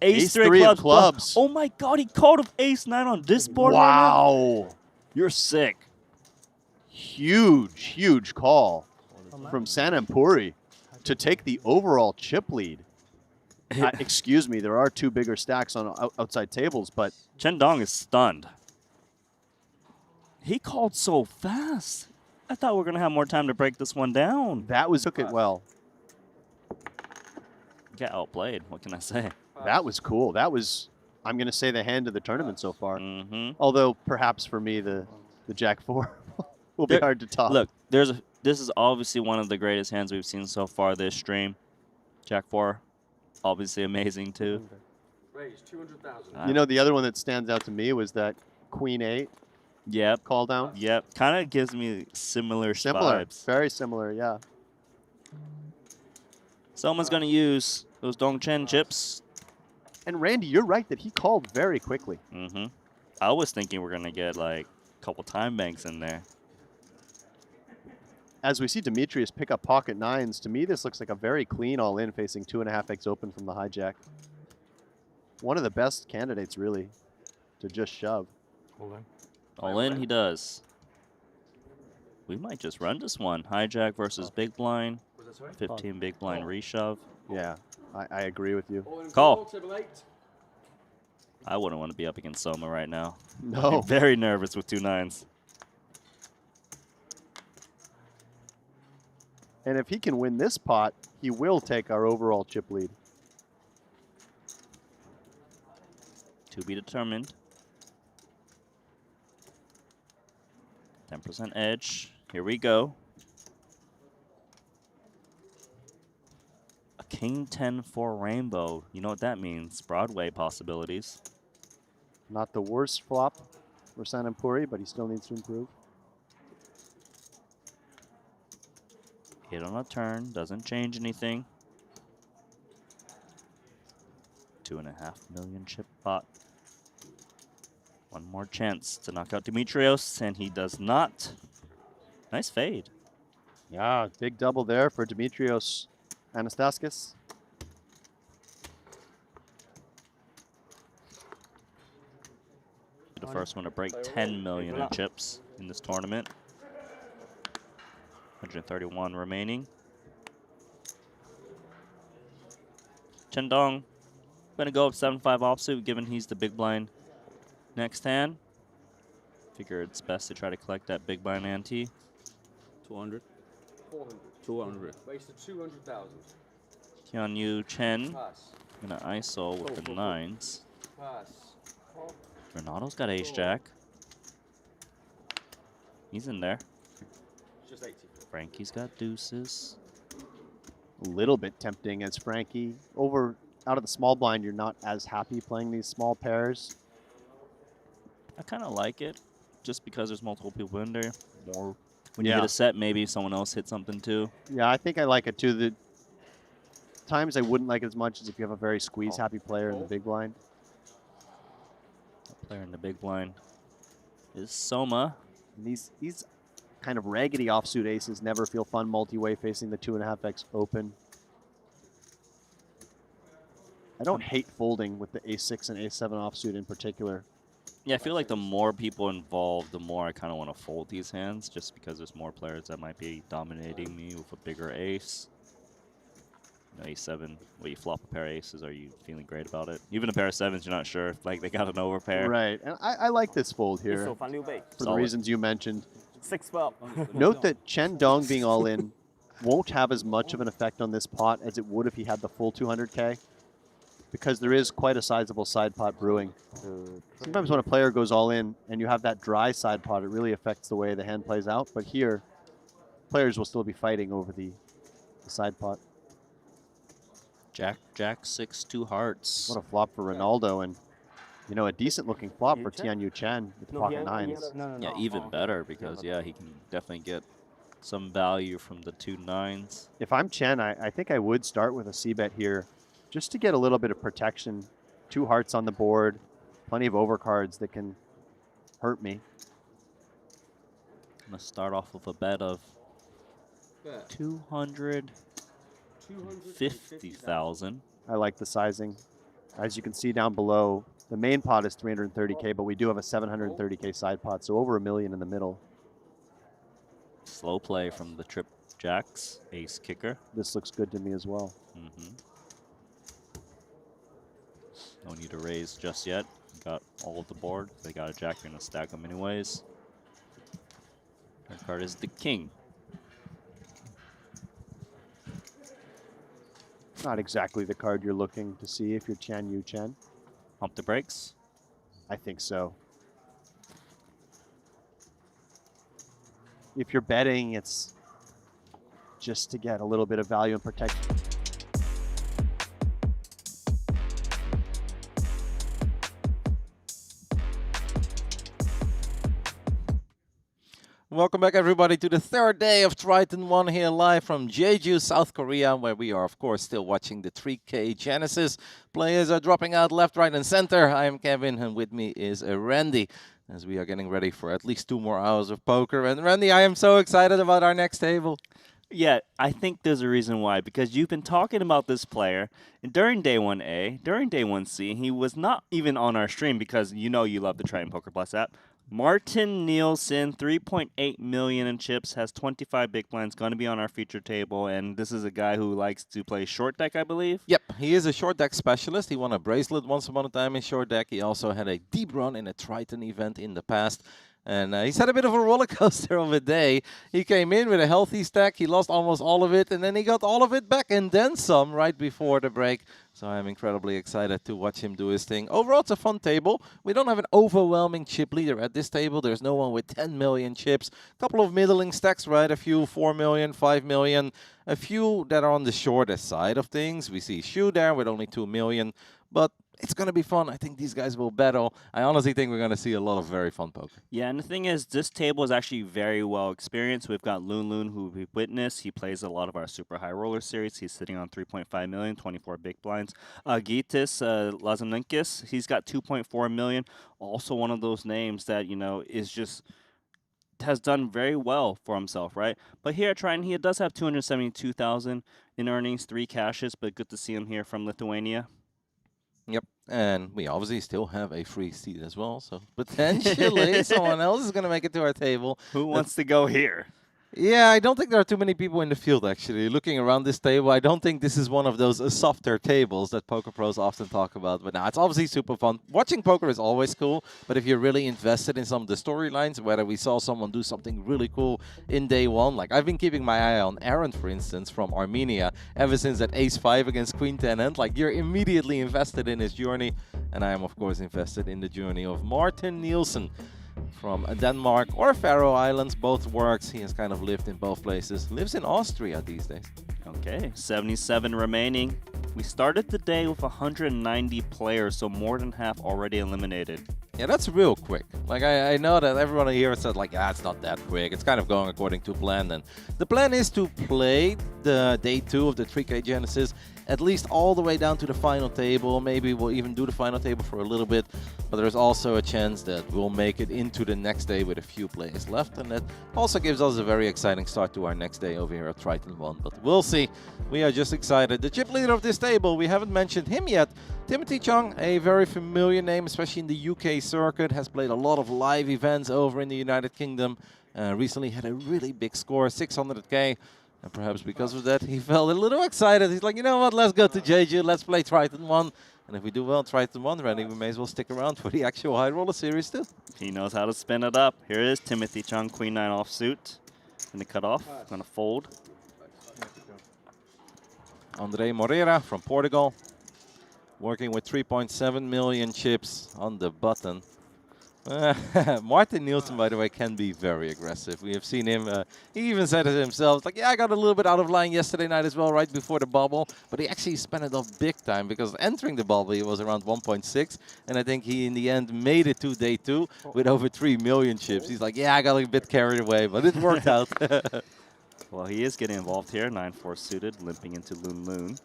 Ace Ace-3 three of clubs. clubs. Oh my god, he called of ace-9 on this board right wow. now? You're sick. Huge, huge call from Sanamuri to take the overall chip lead. Excuse me, there are 2 bigger stacks on outside tables, but Chen Dong is stunned. He called so fast. I thought we were going to have more time to break this one down. that was took it well. Get outplayed. What can I say? That was cool. That was, I'm going to say, the hand of the tournament so far. Mm-hmm. Although perhaps for me the Jack 4 will be hard to top. Look, this is obviously one of the greatest hands we've seen so far this stream. Jack 4, obviously amazing too. Raise 200,000. You know, the other one that stands out to me was that Queen 8 Yep. call down. Yep. Kind of gives me similar Similar. vibes. Very similar, yeah. Someone's going to use those Dong Chen chips. And Randy, you're right that he called very quickly. Mm-hmm. I was thinking we're going to get like a couple time banks in there. As we see Demetrius pick up pocket 9s, to me this looks like a very clean all-in facing 2.5x open from the hijack. One of the best candidates, really, to just shove. All in he does. We might just run this one. Hijack versus big blind. 15 big blind reshove. Yeah, I agree with you. Call. I wouldn't want to be up against Soma right now. No. I'm very nervous with 2 9s. And if he can win this pot, he will take our overall chip lead. To be determined. 10% edge. Here we go. A King 10 for rainbow. You know what that means. Broadway possibilities. Not the worst flop for Sanamuri, but he still needs to improve. Hit on a turn. Doesn't change anything. 2.5 million chip pot. One more chance to knock out Dimitrios, and he does not. Nice fade. Yeah, big double there for Dimitrios Anastaskis. The first one to break 10 million in chips in this tournament. 131 remaining. Chen Dong gonna go up 7-5 offsuit, given he's the big blind next hand. Figure it's best to try to collect that big blind ante. 200. 400. 200. Wasted 200,000. Hyunyu Chen Pass. gonna ISO with the nines. Pass. Ronaldo's got ace jack. He's in there. Just 80. Frankie's got deuces. A little bit tempting as Frankie. Out of the small blind, you're not as happy playing these small pairs. I kind of like it, just because there's multiple people in there. More when you Yeah. hit a set, maybe someone else hit something too. Yeah, I think I like it too. The times I wouldn't like it as much as if you have a very squeeze-happy player in the big blind. Player in the big blind is Soma. And these kind of raggedy offsuit aces never feel fun multi-way facing the 2.5x open. I don't hate folding with the ace-6 and ace-7 offsuit in particular. Yeah, I feel like the more people involved, the more I kind of want to fold these hands, just because there's more players that might be dominating me with a bigger ace. You know, ace-7, when you flop a pair of aces, are you feeling great about it? Even a pair of sevens, you're not sure if like they got an overpair. Right, and I like this fold here for the reasons you mentioned. 6-12. Note that Chen Dong being all in won't have as much of an effect on this pot as it would if he had the full 200K, because there is quite a sizable side pot brewing. Sometimes when a player goes all in and you have that dry side pot, it really affects the way the hand plays out. But here, players will still be fighting over the side pot. Jack 6, 2 hearts. What a flop for Ronaldo, and you know, a decent looking flop for Tianyu Chen with the pocket nines. Yeah, even better, because yeah, he can definitely get some value from the 2 nines. If I'm Chen, I think I would start with a c-bet here, just to get a little bit of protection. 2 hearts on the board, plenty of overcards that can hurt me. I'm gonna start off with a bet of 250,000. I like the sizing. As you can see down below, the main pot is 330K, but we do have a 730K side pot, so over $1 million in the middle. Slow play from the trip jacks, ace kicker. This looks good to me as well. No need to raise just yet. Got all of the board. They got a jack, you're gonna stack them anyways. Third card is the king. Not exactly the card you're looking to see if you're Tianyu Chen. Pump the brakes? I think so. If you're betting, it's just to get a little bit of value and protection. Welcome back, everybody, to the third day of Triton ONE here live from Jeju, South Korea, where we are, of course, still watching the 3K Genesis. Players are dropping out left, right, and center. I am Kevin, and with me is Randy, as we are getting ready for at least 2 more hours of poker. And Randy, I am so excited about our next table. Yeah, I think there's a reason why, because you've been talking about this player during day 1A, during day 1C, he was not even on our stream because you know you love the Triton Poker Plus app. Martin Nielsen, 3.8 million in chips, has 25 big blinds, going to be on our feature table, and this is a guy who likes to play short deck, I believe. Yep, he is a short deck specialist. He won a bracelet once upon a time in short deck. He also had a deep run in a Triton event in the past. And he's had a bit of a roller coaster of a day. He came in with a healthy stack. He lost almost all of it, and then he got all of it back and then some right before the break. So I'm incredibly excited to watch him do his thing. Overall, it's a fun table. We don't have an overwhelming chip leader at this table. There's no one with 10 million chips. A couple of middling stacks, right? A few 4 million, 5 million. A few that are on the shortest side of things. We see Shu there with only 2 million. But it's going to be fun. I think these guys will battle. I honestly think we're going to see a lot of very fun poker. Yeah, and the thing is, this table is actually very well experienced. We've got Loon, who we witnessed. He plays a lot of our super high roller series. He's sitting on 3.5 million, 24 big blinds. Gus Lazinikas, he's got 2.4 million. Also one of those names that, you know, is just has done very well for himself, right? But here at Triton, he does have 272,000 in earnings, 3 cashes, but good to see him here from Lithuania. Yep, and we obviously still have a free seat as well, so potentially someone else is going to make it to our table. Who wants to go here? Yeah, I don't think there are too many people in the field, actually. Looking around this table, I don't think this is one of those softer tables that poker pros often talk about. But now it's obviously super fun. Watching poker is always cool, but if you're really invested in some of the storylines, whether we saw someone do something really cool in day one, like I've been keeping my eye on Aaron, for instance, from Armenia, ever since that ace-5 against queen 10 end. Like, you're immediately invested in his journey, and I am, of course, invested in the journey of Martin Nielsen from Denmark or Faroe Islands. Both works. He has kind of lived in both places. Lives in Austria these days. Okay, 77 remaining. We started the day with 190 players, so more than half already eliminated. Yeah, that's real quick. Like, I know that everyone here said, like, it's not that quick. It's kind of going according to plan. And the plan is to play the day 2 of the 3K Genesis at least all the way down to the final table. Maybe we'll even do the final table for a little bit. But there's also a chance that we'll make it into the next day with a few players left. And that also gives us a very exciting start to our next day over here at Triton ONE. But we'll see. We are just excited. The chip leader of this table, we haven't mentioned him yet. Timothy Chung, a very familiar name, especially in the UK circuit, has played a lot of live events over in the United Kingdom. Recently had a really big score, 600k. And perhaps because of that, he felt a little excited. He's like, you know what, let's go to Jeju, let's play Triton ONE. And if we do well Triton ONE, Randy, we may as well stick around for the actual high roller series too. He knows how to spin it up. Here it is, Timothy Chung, queen 9 offsuit. Gonna cut off, gonna fold. Andre Moreira from Portugal, working with 3.7 million chips on the button. Martin Nielsen, by the way, can be very aggressive. We have seen him, he even said it himself, like, yeah, I got a little bit out of line yesterday night as well, right before the bubble, but he actually spent it off big time, because entering the bubble, he was around 1.6, and I think he, in the end, made it to day 2 with over 3 million chips. He's like, yeah, I got a bit carried away, but it worked out. Well, he is getting involved here, 9-4 suited, limping into Loon.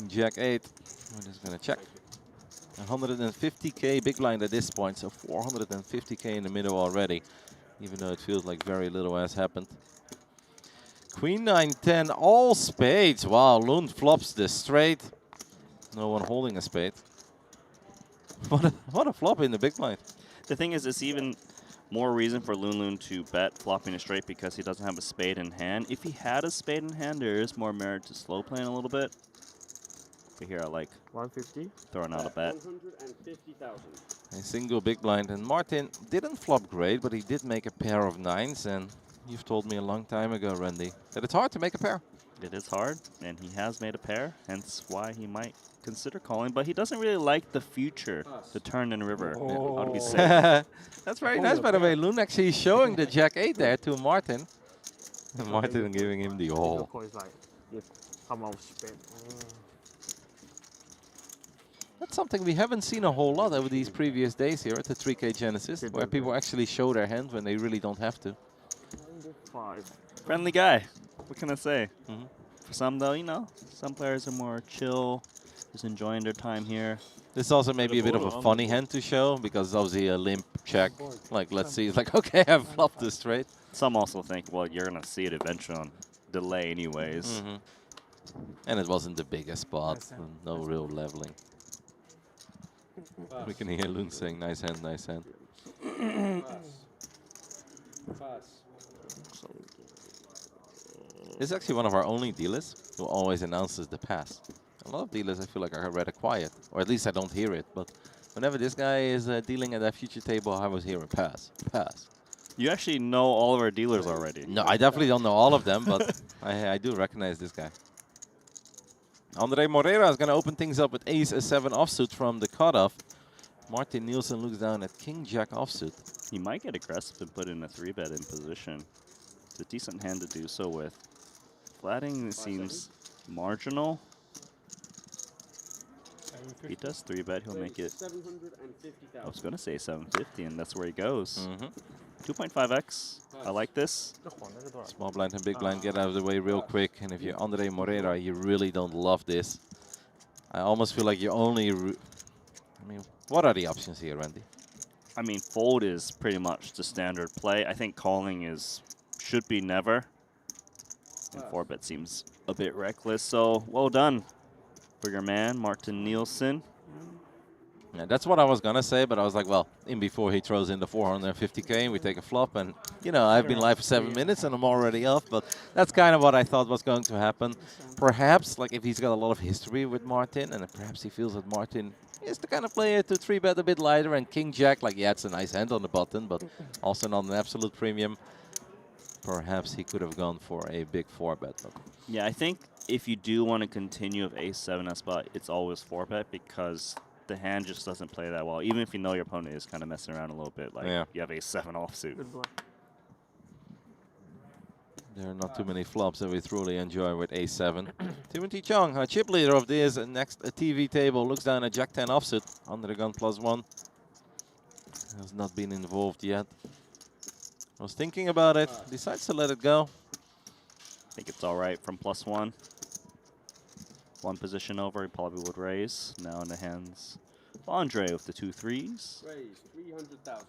Jack 8, we're just gonna check. 150k big blind at this point, so 450k in the middle already, even though it feels like very little has happened. Queen 9-10, all spades. Wow, Loon flops the straight. No one holding a spade. What a flop in the big blind. The thing is, it's even more reason for Loon to bet flopping a straight because he doesn't have a spade in hand. If he had a spade in hand, there is more merit to slow playing a little bit. But here I like 150, throwing out a bet. 150,000. A single big blind, and Martin didn't flop great, but he did make a pair of 9s, and you've told me a long time ago, Randy, that it's hard to make a pair. It is hard, and he has made a pair, hence why he might consider calling, but he doesn't really like the future, the turn and river. How to be safe. That's very nice, by the way. Loon actually showing the Jack 8 there to Martin. And Martin giving him the all. That's something we haven't seen a whole lot over these previous days here at the 3K Genesis, where people actually show their hand when they really don't have to. Friendly guy. What can I say? For some, though, you know, some players are more chill, just enjoying their time here. This is also maybe a bit of a funny hand to show, because it's obviously a limp check. Like, let's see. It's like, okay, I've flopped this straight. Some also think, well, you're going to see it eventually on delay anyways. And it wasn't the biggest spot. No real leveling. We can hear Loon saying, nice hand, nice hand. This is actually one of our only dealers who always announces the pass. A lot of dealers, I feel like, are rather quiet, or at least I don't hear it. But Whenever this guy is dealing at that future table, I was hearing pass, pass. You actually know all of our dealers already. No, I definitely don't know all of them, but I do recognize this guy. Andre Moreira is going to open things up with ace a7 offsuit from the cutoff. Martin Nielsen looks down at king jack offsuit. He might get aggressive and put in a 3-bet in position. It's a decent hand to do so with. Flatting seems marginal. If he does 3-bet, he'll make it. I was going to say 750, and that's where he goes. 2.5x. I like this. Small blind and big blind get out of the way real quick. And if you're Andre Moreira, you really don't love this. I almost feel like you only... I mean, what are the options here, Randy? I mean, fold is pretty much the standard play. I think calling should be never. And 4-bet seems a bit reckless. So, well done for your man, Martin Nielsen. Yeah, that's what I was going to say, but I was like, well, in before he throws in the 450K and we take a flop. And, you know, I've been live for 7 minutes and I'm already off. But that's kind of what I thought was going to happen. Perhaps, like, if he's got a lot of history with Martin, and perhaps he feels that Martin is the kind of player to 3-bet a bit lighter. And King Jack, like, yeah, it's a nice hand on the button, but also not an absolute premium. Perhaps he could have gone for a big 4-bet. Yeah, I think if you do want to continue with ace-7 at spot, it's always 4-bet because the hand just doesn't play that well. Even if you know your opponent is kind of messing around a little bit, like you have ace-7 offsuit. There are not too many flops that we truly enjoy with ace-7. Timothy Chung, our chip leader of this next TV table, looks down at jack-10 offsuit under the gun +1. Has not been involved yet. Was thinking about it, decides to let it go. I think it's all right from +1. One position over, he probably would raise. Now in the hands of Andre with the 2 3s. Raise 300,000.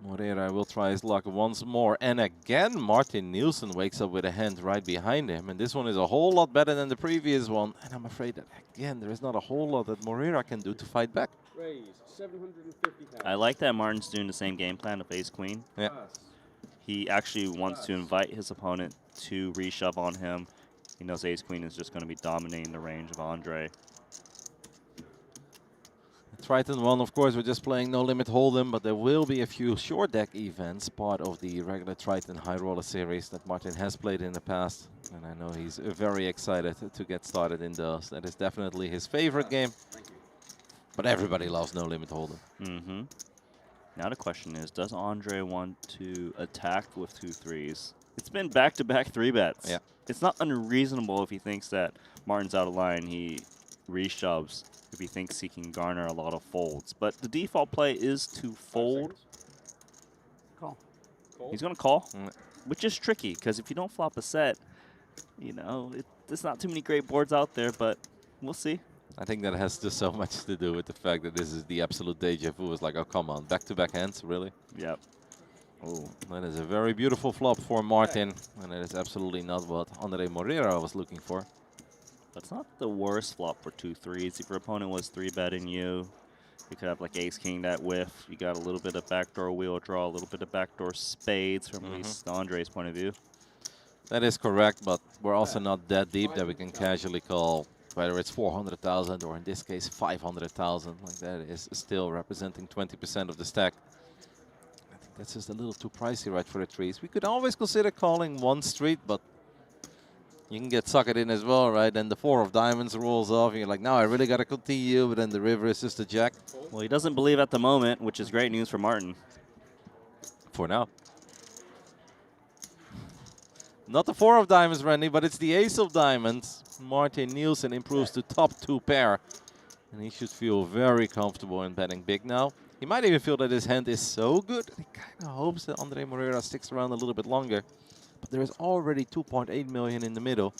Moreira will try his luck once more. And again, Martin Nielsen wakes up with a hand right behind him. And this one is a whole lot better than the previous one. And I'm afraid that, again, there is not a whole lot that Moreira can do to fight back. Raise 750,000. I like that Martin's doing the same game plan of ace-queen. Yeah. He actually wants to invite his opponent to reshove on him. He knows ace-queen is just going to be dominating the range of Andre. Triton ONE, of course, we're just playing No Limit Hold'em, but there will be a few short deck events, part of the regular Triton High Roller series that Martin has played in the past. And I know he's very excited to get started in those. That is definitely his favorite game. But everybody loves No Limit Hold'em. Now the question is, does Andre want to attack with 2 3s? It's been back-to-back 3-bets. Yeah. It's not unreasonable if he thinks that Martin's out of line, he reshoves if he thinks he can garner a lot of folds. But the default play is to fold. Call. He's going to call, which is tricky because if you don't flop a set, you know, there's not too many great boards out there, but we'll see. I think that has just so much to do with the fact that this is the absolute deja vu. It's like, oh, come on, back-to-back hands, really? Yep. Oh, that is a very beautiful flop for Martin, and it is absolutely not what Andre Moreira was looking for. That's not the worst flop for 2 3s. If your opponent was 3-betting you, you could have like ace-king that whiff. You got a little bit of backdoor wheel draw, a little bit of backdoor spades from at least Andre's point of view. That is correct, but we're also not that deep that we can casually call, whether it's 400,000 or in this case 500,000. Like that is still representing 20% of the stack. I think that's just a little too pricey right for the trees. We could always consider calling one street, but you can get suckered in as well, right? Then the 4 of diamonds rolls off, and you're like, now I really got to continue, but then the river is just a jack. Well, he doesn't believe at the moment, which is great news for Martin. For now. Not the 4 of diamonds, Randy, but it's the ace of diamonds. Martin Nielsen improves to top 2 pair. And he should feel very comfortable in betting big now. He might even feel that his hand is so good that he kind of hopes that Andre Moreira sticks around a little bit longer. But there is already 2.8 million in the middle.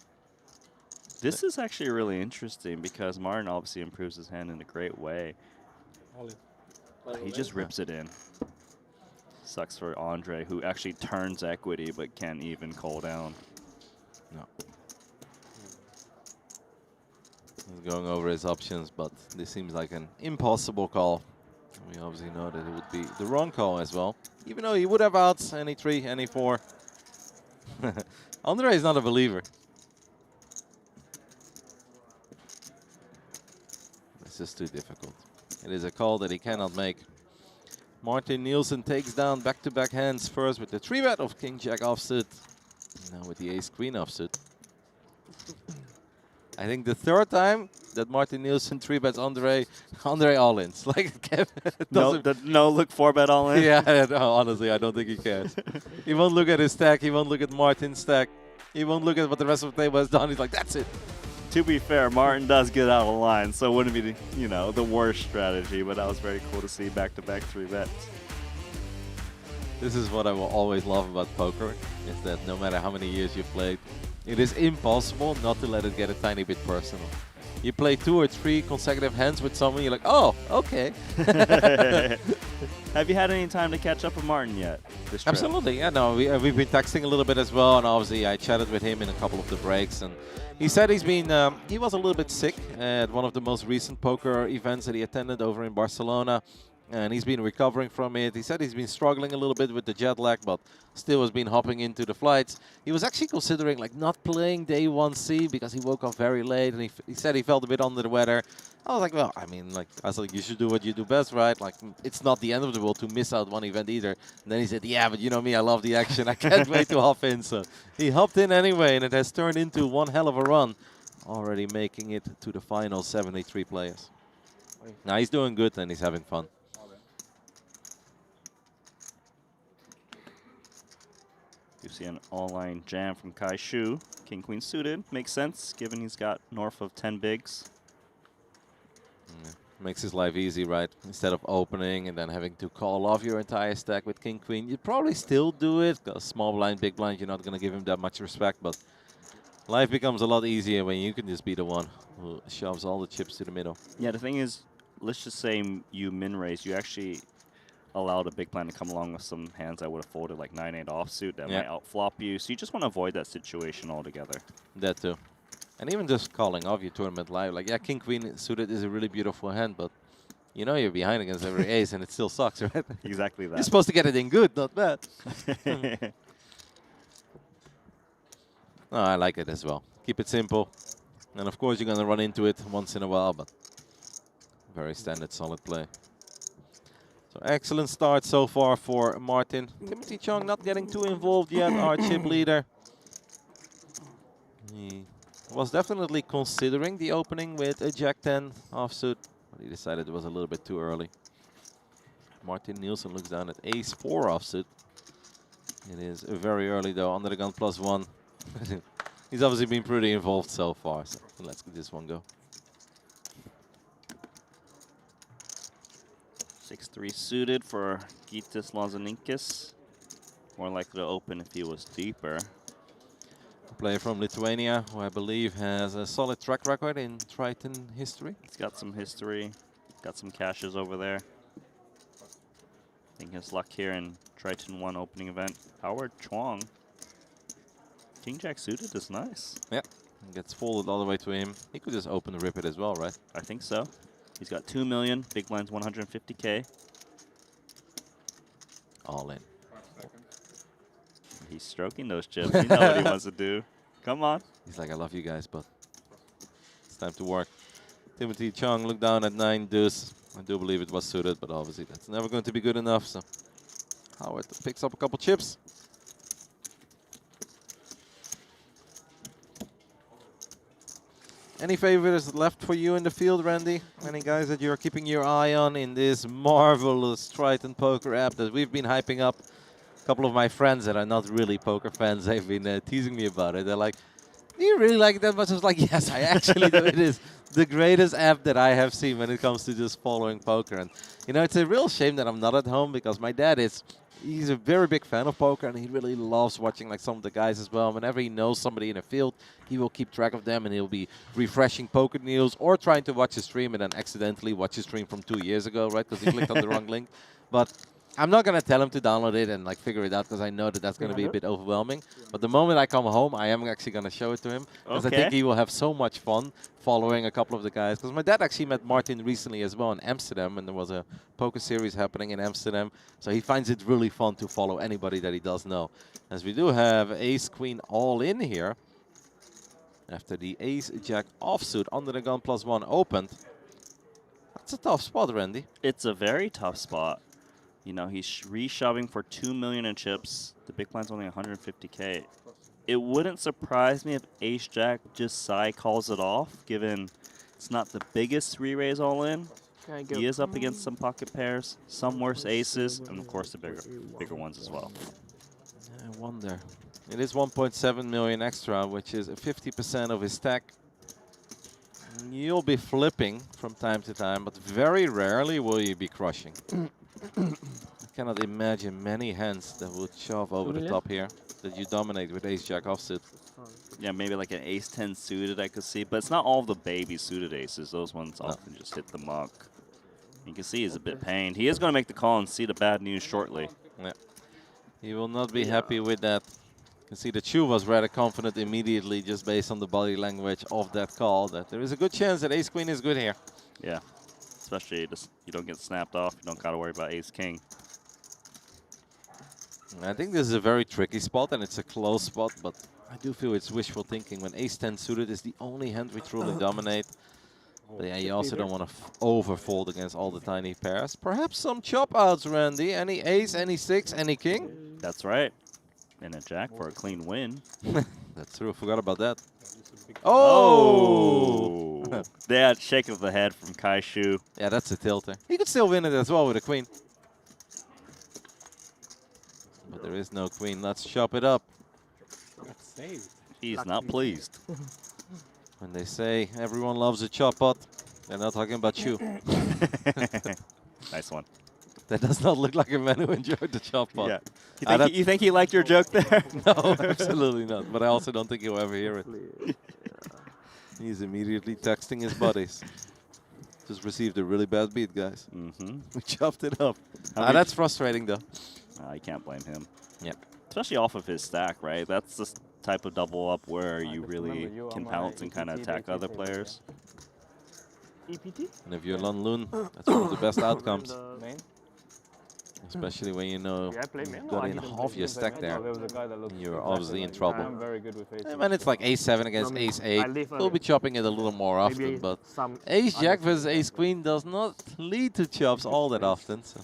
This is actually really interesting because Martin obviously improves his hand in a great way. He just rips it in. Sucks for Andre, who actually turns equity but can't even call down. No. He's going over his options, but this seems like an impossible call. We obviously know that it would be the wrong call as well. Even though he would have outs any 3, any 4. Andre is not a believer. It's just too difficult. It is a call that he cannot make. Martin Nielsen takes down back-to-back hands first with the 3-bet of King Jack offsuit. Now with the Ace Queen offsuit. I think the third time that Martin Nielsen 3-bets Andre all-ins. Like Kevin no look 4-bet all-in? Yeah, no, honestly, I don't think he cares. He won't look at his stack. He won't look at Martin's stack. He won't look at what the rest of the table has done. He's like, that's it. To be fair, Martin does get out of line, so it wouldn't be the, the worst strategy, but that was very cool to see back-to-back 3-bets. This is what I will always love about poker, is that no matter how many years you've played, it is impossible not to let it get a tiny bit personal. You play 2 or 3 consecutive hands with someone, you're like, oh, okay. Have you had any time to catch up with Martin yet? This trip? Absolutely, yeah, no, we've been texting a little bit as well, and obviously I chatted with him in a couple of the breaks, and he said he was a little bit sick at one of the most recent poker events that he attended over in Barcelona, and he's been recovering from it. He said he's been struggling a little bit with the jet lag, but still has been hopping into the flights. He was actually considering like not playing day 1C because he woke up very late, and he said he felt a bit under the weather. I was like, well, I mean, like, I was like, you should do what you do best, right? Like, it's not the end of the world to miss out one event either. And then he said, yeah, but you know me, I love the action. I can't wait to hop in. So he hopped in anyway, and it has turned into one hell of a run, already making it to the final 73 players. Now he's doing good and he's having fun. You see an all-line jam from Kai Shu. King Queen suited. Makes sense, given he's got north of 10 bigs. Makes his life easy, right? Instead of opening and then having to call off your entire stack with King Queen, you'd probably still do it. Because small blind, big blind, you're not going to give him that much respect. But life becomes a lot easier when you can just be the one who shoves all the chips to the middle. Yeah, the thing is, let's just say you min-raise. You actually allowed a big blind to come along with some hands that would have folded like 9-8 offsuit that might outflop you. So you just want to avoid that situation altogether. That too. And even just calling off your tournament live, like, yeah, King Queen suited is a really beautiful hand, but you know you're behind against every ace and it still sucks, right? Exactly that. You're supposed to get it in good, not bad. No, I like it as well. Keep it simple. And of course you're going to run into it once in a while, but very standard, solid play. So excellent start so far for Martin. Timothy Chung not getting too involved yet, our chip leader. He was definitely considering the opening with a Jack-10 offsuit, but he decided it was a little bit too early. Martin Nielsen looks down at Ace-4 offsuit. It is very early though, under the gun +1. He's obviously been pretty involved so far, so let's get this one go. 6-3 suited for Gus Lazinikas. More likely to open if he was deeper. A player from Lithuania, who I believe has a solid track record in Triton history. He's got some history, got some cashes over there. I think his luck here in Triton ONE opening event. Howard Chuang. King Jack suited is nice. Yeah, gets folded all the way to him. He could just open and rip it as well, right? I think so. He's got 2 million, big blinds 150K. All in. He's stroking those chips. You know what he wants to do. Come on. He's like, I love you guys, but it's time to work. Timothy Chung looked down at 9 deuce. I do believe it was suited, but obviously that's never going to be good enough. So Howard picks up a couple chips. Any favorites left for you in the field, Randy? Any guys that you're keeping your eye on in this marvelous Triton poker app that we've been hyping up? A couple of my friends that are not really poker fans, they've been teasing me about it. They're like, do you really like it that much? I was like, yes, I actually do. It is the greatest app that I have seen when it comes to just following poker. And, you know, it's a real shame that I'm not at home because my dad he's a very big fan of poker and he really loves watching like some of the guys as well. Whenever he knows somebody in a field, he will keep track of them and he'll be refreshing poker news or trying to watch a stream and then accidentally watch a stream from 2 years ago, right? Because he clicked on the wrong link. But I'm not going to tell him to download it and like figure it out because I know that that's going to be a bit overwhelming. But the moment I come home, I am actually going to show it to him because I think he will have so much fun following a couple of the guys. Because my dad actually met Martin recently as well in Amsterdam, and there was a poker series happening in Amsterdam. So he finds it really fun to follow anybody that he does know. As we do have Ace-Queen all in here. After the Ace-Jack offsuit under the gun +1 opened. That's a tough spot, Randy. It's a very tough spot. You know, he's reshoving for 2 million in chips. The big blind's only 150K. It wouldn't surprise me if Ace Jack just side calls it off, given it's not the biggest re-raise all in. He is up against some pocket pairs, some worse aces, and of course the bigger ones as well. I wonder. It is 1.7 million extra, which is 50% of his stack. You'll be flipping from time to time, but very rarely will you be crushing. I cannot imagine many hands that would shove over the top here, that you dominate with ace-jack offsuit. Yeah, maybe like an ace-10 suited I could see, but it's not all the baby suited aces. Those ones often just hit the muck. You can see he's a bit pained. He is going to make the call and see the bad news shortly. Yeah. He will not be happy with that. You can see that Chu was rather confident immediately just based on the body language of that call that there is a good chance that ace-queen is good here. Yeah, especially you don't get snapped off. You don't got to worry about ace-king. I think this is a very tricky spot and it's a close spot, but I do feel it's wishful thinking when ace-10 suited is the only hand we truly dominate. But yeah, you also don't want to overfold against all the tiny pairs. Perhaps some chop outs, Randy. Any ace, any six, any king? That's right. And a jack for a clean win. That's true. Forgot about that. Oh! That shake of the head from Kai Shu. Yeah, that's a tilter. He could still win it as well with a queen. But there is no queen. Let's chop it up. He's not pleased. When they say everyone loves a chop pot, they're not talking about you. Nice one. That does not look like a man who enjoyed the chop pot. Yeah. You think he liked your joke there? No, absolutely not. But I also don't think he'll ever hear it. He's immediately texting his buddies. Just received a really bad beat, guys. We chopped it up. That's frustrating, though. I can't blame him. Yeah. Especially off of his stack, right? That's the type of double up where you really can pounce and kind of attack other players. And if you're Loon, that's one of the best outcomes. Especially when you know you've got in half your stack there. You're obviously in trouble. And it's like ace-7 against ace-8. We'll be chopping it a little more often, but ace-jack versus ace-queen does not lead to chops all that often. So.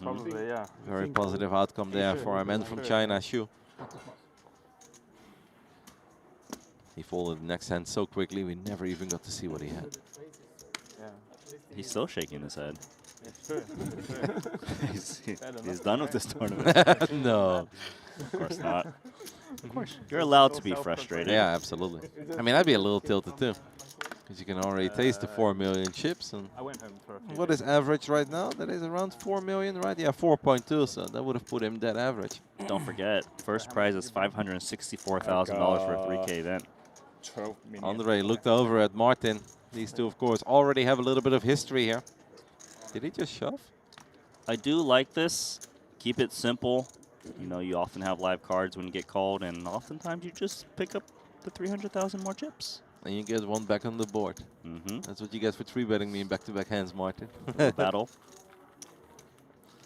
Probably, yeah. Very positive outcome there for our man from China, Shu. He folded the next hand so quickly, we never even got to see what he had. He's still shaking his head. He's done with this tournament. No. Of course not. Of course. You're allowed to be frustrated. Yeah, absolutely. I mean, I'd be a little tilted too. Because you can already taste the 4 million chips. And what is average right now? That is around 4 million, right? Yeah, 4.2. So that would have put him dead average. Don't forget, first prize is $564,000 for a 3K event. Andre looked over at Martin. These two, of course, already have a little bit of history here. Did he just shove? I do like this. Keep it simple. You know, you often have live cards when you get called, and oftentimes you just pick up the 300,000 more chips. And you get one back on the board. That's what you get for 3-betting me in back-to-back hands, Martin. Battle.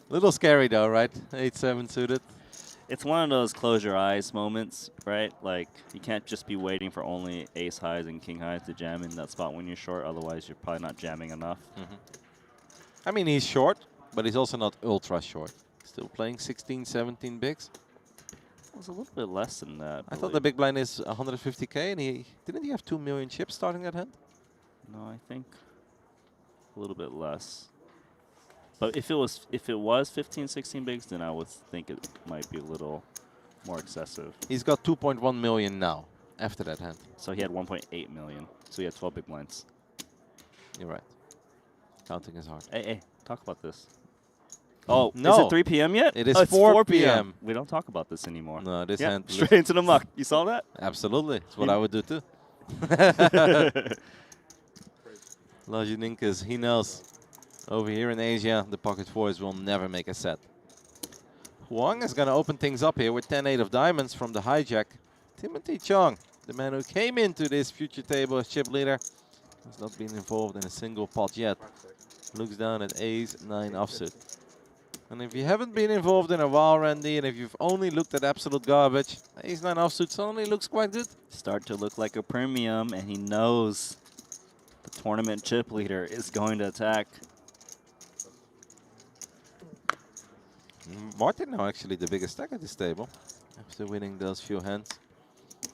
Little scary though, right? 8-7 suited. It's one of those close your eyes moments, right? Like, you can't just be waiting for only ace highs and king highs to jam in that spot when you're short. Otherwise, you're probably not jamming enough. I mean, he's short, but he's also not ultra short. Still playing 16, 17 bigs. It was a little bit less than that. I thought the big blind is 150K, and didn't he have 2 million chips starting that hand? No, I think a little bit less. But if it was 15, 16 bigs, then I would think it might be a little more excessive. He's got 2.1 million now after that hand. So he had 1.8 million. So he had 12 big blinds. You're right. Counting is hard. Hey, talk about this. Oh, no. Is it 3 p.m. yet? It is it's 4 p.m. We don't talk about this anymore. No, this yeah, hand straight into the muck. You saw that? Absolutely. It's what I would do too. Lazinikas, he knows. Over here in Asia, the pocket fours will never make a set. Wong is going to open things up here with 10-8 of diamonds from the hijack. Timothy Chong, the man who came into this future table as chip leader, has not been involved in a single pot yet. Looks down at ace-9 offsuit. And if you haven't been involved in a while, Randy, and if you've only looked at absolute garbage, ace-9 offsuit suddenly looks quite good. Start to look like a premium, and he knows the tournament chip leader is going to attack Martin now actually the biggest stack at this table after winning those few hands.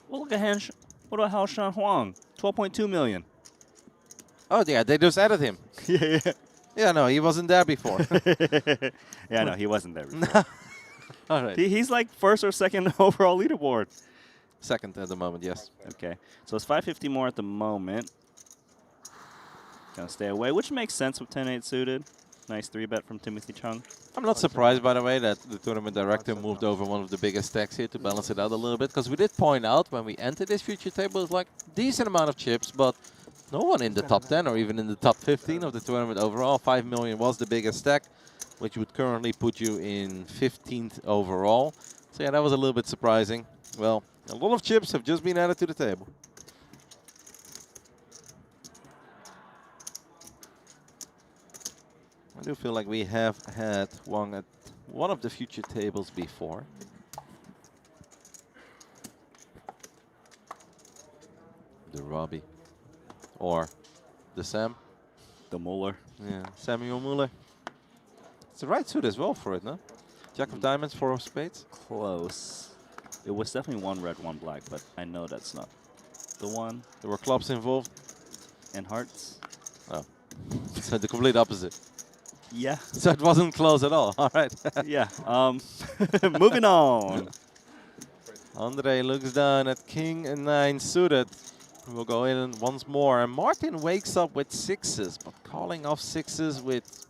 Well, look at what about Shinhwa? 12.2 million. Oh yeah, they just added him. Yeah. Yeah, no, he wasn't there before. Yeah, no, he wasn't there before. All right. He's like first or second overall leaderboard. Second at the moment, yes. Okay, so it's 550 more at the moment. Gonna stay away, which makes sense with 10-8 suited. Nice 3-bet from Timothy Chung. I'm not surprised, by the way, that the tournament director moved over one of the biggest stacks here to balance it out a little bit, because we did point out when we entered this future table, it's like decent amount of chips, but no one in the top 10 or even in the top 15 of the tournament overall. 5 million was the biggest stack, which would currently put you in 15th overall. So yeah, that was a little bit surprising. Well, a lot of chips have just been added to the table. I do feel like we have had Wong at one of the future tables before. The Robbie. Or the Sam. The Muller. Yeah, Samuel Muller. It's the right suit as well for it, no? Jack of diamonds, 4 of spades. Close. It was definitely 1 red, 1 black, but I know that's not the one. There were clubs involved. And hearts. Oh. So the complete opposite. Yeah. So it wasn't close at all. All right. Yeah. Moving on. Andre looks down at King and 9 suited. We'll go in once more. And Martin wakes up with 6s, but calling off 6s with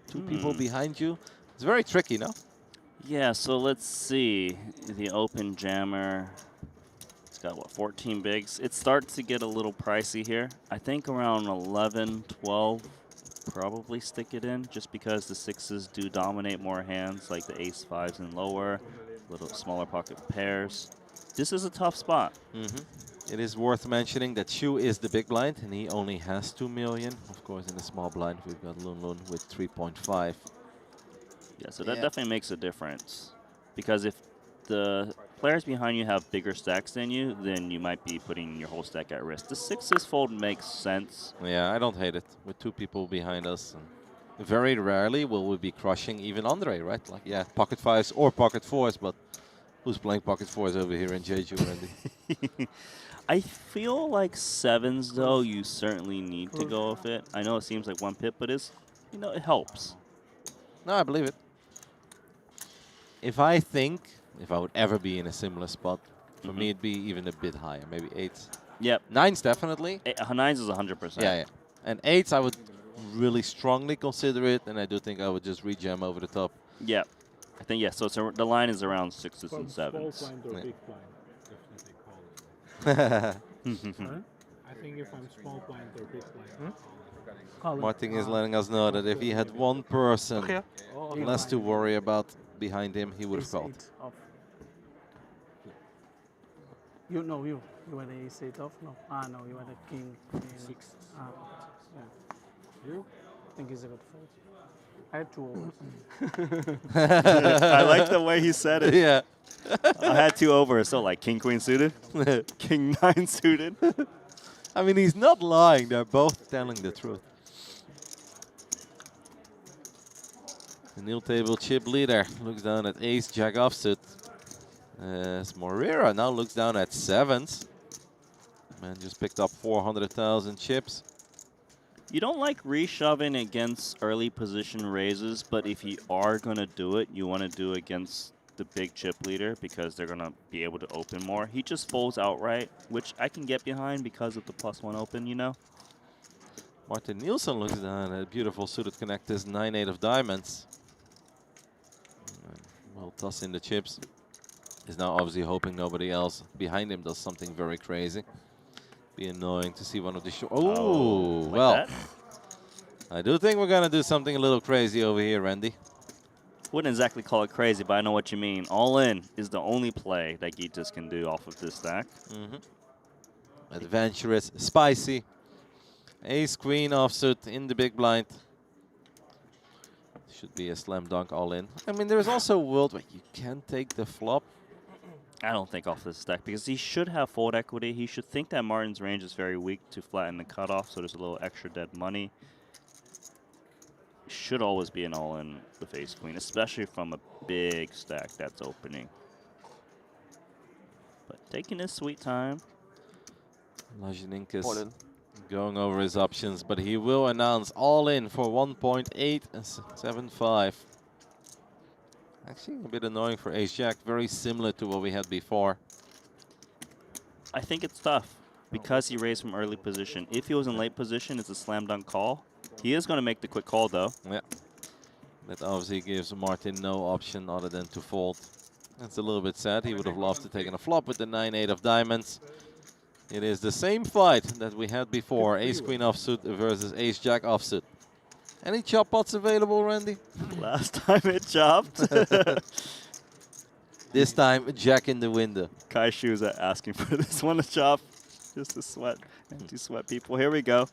2 people behind you. It's very tricky, no? Yeah, so let's see. The open jammer. It's got, what, 14 bigs? It starts to get a little pricey here. I think around 11, 12, probably stick it in, just because the 6s do dominate more hands, like the ace 5s and lower, little smaller pocket pairs. This is a tough spot. It is worth mentioning that Shu is the big blind, and he only has 2 million. Of course, in the small blind, we've got Loon with 3.5. Yeah, so that definitely makes a difference. Because if the players behind you have bigger stacks than you, then you might be putting your whole stack at risk. The 6s fold makes sense. Yeah, I don't hate it. With 2 people behind us. And very rarely will we be crushing even Andre, right? Like, yeah, pocket 5s or pocket 4s, but who's playing pocket 4s over here in Jeju, Randy? I feel like 7s, though, you certainly need to go with it. I know it seems like 1 pip, but it helps. No, I believe it. If I would ever be in a similar spot, for me it'd be even a bit higher, maybe 8s. Yep. 9s definitely. 9s is 100%. Yeah. And 8s I would really strongly consider it, and I do think I would just rejam over the top. Yep. I think, yeah, so the line is around 6s and 7s. Small blind or big blind, definitely call it. I think if I'm small blind or big blind. Martin is letting us know that if he had 1 person less to worry about behind him, he would have called. You were the ace 8 off? No. No, you were the king. 6. Yeah. You? I think he's a good fold. I had 2 overs. I like the way he said it. Yeah. I had 2 overs, so like king, queen suited, king 9 suited. I mean, he's not lying. They're both telling the truth. The nil table chip leader looks down at ace jack offsuit. As Moreira now looks down at 7s. Man just picked up 400,000 chips. You don't like reshoving against early position raises, but if you are going to do it, you want to do it against the big chip leader because they're going to be able to open more. He just folds outright, which I can get behind because of the +1 open, you know? Martin Nielsen looks down at beautiful suited connectors, 9-8 of diamonds. We'll toss in the chips. He's now obviously hoping nobody else behind him does something very crazy. Be annoying to see one of the like well, that? I do think we're going to do something a little crazy over here, Randy. Wouldn't exactly call it crazy, but I know what you mean. All in is the only play that Gitas can do off of this stack. Adventurous, spicy. Ace queen offsuit in the big blind. Should be a slam dunk all in. I mean, there's also a world where you can take the flop. I don't think off this stack because he should have fold equity. He should think that Martin's range is very weak to flatten the cutoff, so there's a little extra dead money. should always be an all-in with ace-queen, especially from a big stack that's opening. But taking his sweet time. Lazinikas going over his options, but he will announce all in for 1.875. Actually, a bit annoying for ace-jack, very similar to what we had before. I think it's tough because he raised from early position. If he was in late position, it's a slam dunk call. He is going to make the quick call, though. Yeah. That obviously gives Martin no option other than to fold. That's a little bit sad. He would have loved to take a flop with the 9-8 of diamonds. It is the same fight that we had before. Ace-queen offsuit versus ace-jack offsuit. Any chop pots available, Randy? Last time it chopped. This time, jack in the window. Kai Shu's asking for this one to chop. Just to sweat, anti-sweat people. Here we go.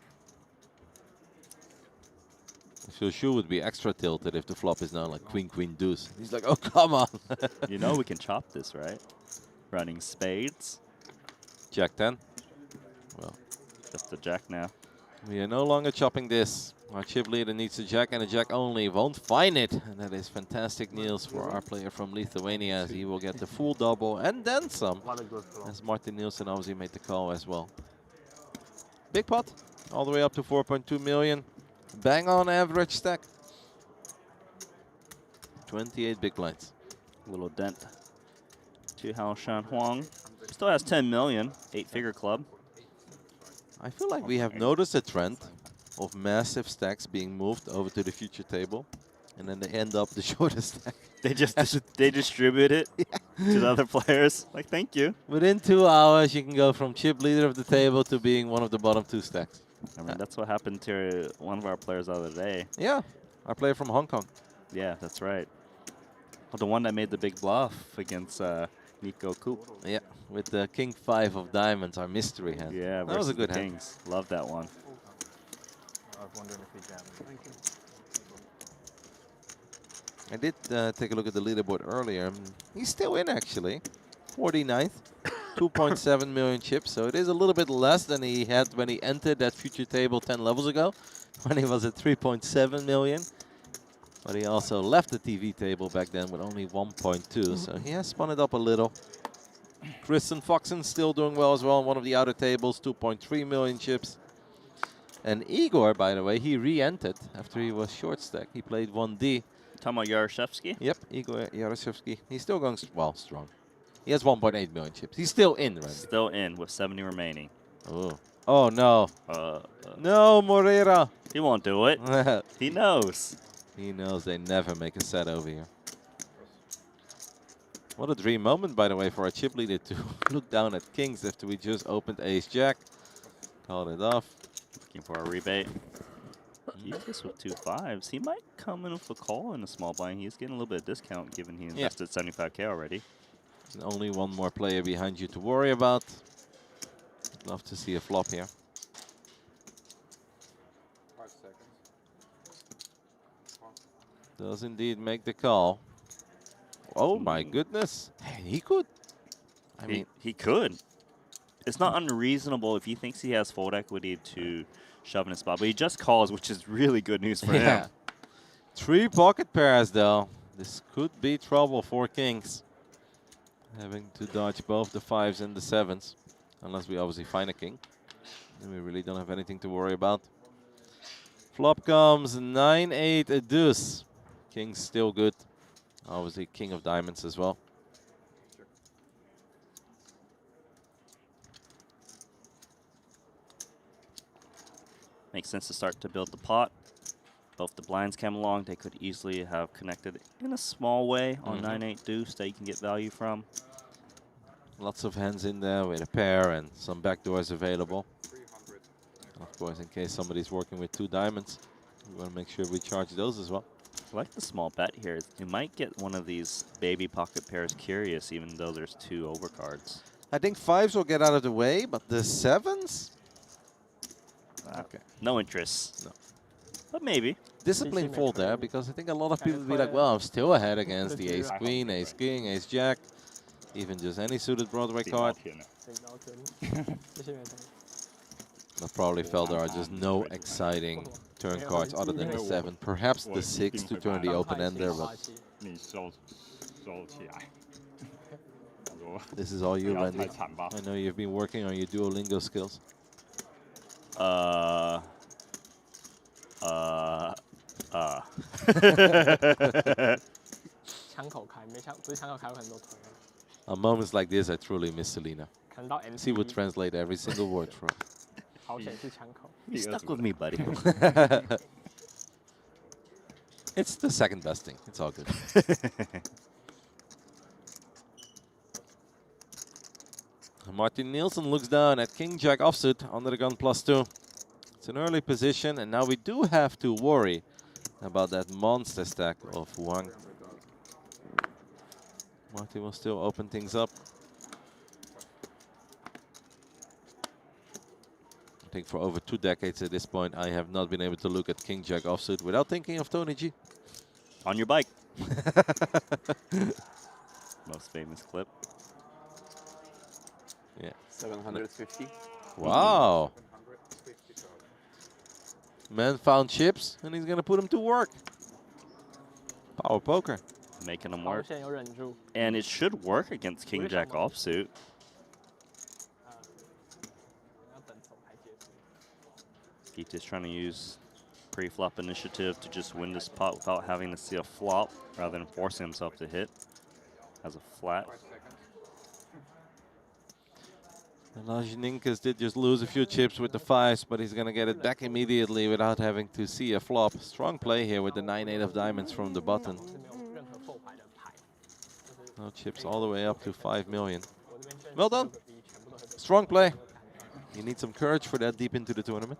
So Shu would be extra tilted if the flop is now like queen, queen, deuce. He's like, oh, come on. You know we can chop this, right? Running spades. Jack 10. Well, just the jack now. We are no longer chopping this. Our chip leader needs a jack and a jack only. Won't find it. And that is fantastic news for our player from Lithuania, as he will get the full double and then some. As Martin Nielsen obviously made the call as well. Big pot, all the way up to 4.2 million. Bang on average stack. 28 big blinds. Little dent to Shinhwa. Still has 10 million, 8-figure club. I feel like we have noticed a trend of massive stacks being moved over to the future table, and then they end up the shortest stack. They just they distribute it to the other players. Like, thank you. Within 2 hours, you can go from chip leader of the table to being one of the bottom 2 stacks. I mean, that's what happened to one of our players the other day. Yeah, our player from Hong Kong. Yeah, that's right. Well, the one that made the big bluff against Nico Coop. Yeah, with the king 5 of diamonds, our mystery hand. Yeah, that was a good hand. Kings. Love that one. I was wondering if he jammed. Thank you. I did take a look at the leaderboard earlier. He's still in, actually. 49th. 2.7 million chips, so it is a little bit less than he had when he entered that future table 10 levels ago, when he was at 3.7 million. But he also left the TV table back then with only 1.2, so he has spun it up a little. Kristen Foxen still doing well as well on one of the outer tables, 2.3 million chips. And Igor, by the way, he re-entered after he was short stack. He played 1D. Talking about Yaroshevsky? Yep, Igor Yaroshevsky. He's still going, well, strong. He has 1.8 million chips. He's still in, Randy. Still in with 70 remaining. Oh, oh no. No, Moreira. He won't do it. He knows. He knows they never make a set over here. What a dream moment, by the way, for our chip leader to look down at kings after we just opened ace-jack. Called it off. Looking for a rebate. Use this with 2 5s. He might come in with a call in a small blind. He's getting a little bit of discount given he invested 75K already. And only one more player behind you to worry about. Love to see a flop here. 5 seconds. Does indeed make the call. Oh my goodness. He could. I mean, he could. It's not unreasonable if he thinks he has fold equity to shove in his spot, but he just calls, which is really good news for him. 3 pocket pairs, though. This could be trouble for kings. Having to dodge both the 5s and the 7s. Unless we obviously find a king. Then we really don't have anything to worry about. Flop comes 9-8, a deuce. King's still good. Obviously king of diamonds as well. Makes sense to start to build the pot. Both the blinds came along. They could easily have connected in a small way on 9-8 deuce that you can get value from. Lots of hands in there with a pair and some backdoors available. Of course, in case somebody's working with 2 diamonds, we want to make sure we charge those as well. I like the small bet here. You might get one of these baby pocket pairs curious, even though there's 2 overcards. I think 5s will get out of the way, but the 7s? Okay. No interest. No. But maybe. Discipline fold there, because I think a lot of people will be like, well, I'm still ahead against the ace-queen, ace-king, ace-jack, even just any suited Broadway card. But probably felt there are just no exciting turn cards other than the 7. Perhaps the 6 to turn the open-ender, but this is all you, Randy. I know you've been working on your Duolingo skills. 枪口开，没枪，不是枪口开有很多腿。 On moments like this, I truly miss Selena. 看到 MC She would translate every single word for us. 好险是枪口。 You stuck with me, buddy. It's the second best thing. It's all good. Martin Nielsen looks down at King Jack offsuit under the gun +2. It's an early position, and now we do have to worry about that monster stack of Wong. Martin will still open things up. I think for over 2 decades at this point, I have not been able to look at King Jack offsuit without thinking of Tony G. On your bike. Most famous clip. Yeah. 750. Wow. Man found chips, and he's going to put them to work. Power poker. Making them work. 好险有忍住。 And it should work against King Jack offsuit. 要等手牌结束。 He's just trying to use pre-flop initiative to just win this pot without having to see a flop, rather than forcing himself to hit as a flat. Lazinikas did just lose a few chips with the 5s, but he's going to get it back immediately without having to see a flop. Strong play here with the 9-8 of diamonds from the button. No chips all the way up to 5 million. Well done. Strong play. You need some courage for that deep into the tournament.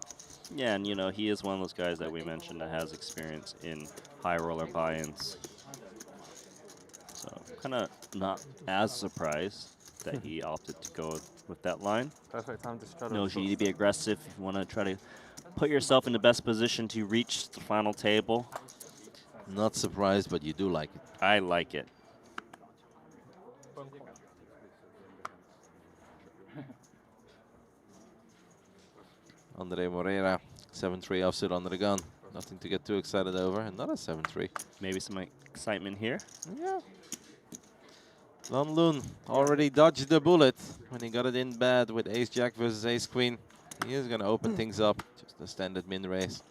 Yeah, and you know, he is one of those guys that we mentioned that has experience in high roller buy-ins. So kind of not as surprised that he opted to go with that line. Perfect time to straddle. Knows you need to be aggressive if you want to try to put yourself in the best position to reach the final table. Not surprised, but you do like it. I like it. Andre Moreira, 7-3 offsuit under the gun. Nothing to get too excited over. Another 7-3. Maybe some excitement here. Yeah. Loon already dodged the bullet when he got it in bad with Ace-Jack versus Ace-Queen. He is going to open things up. Just a standard min raise.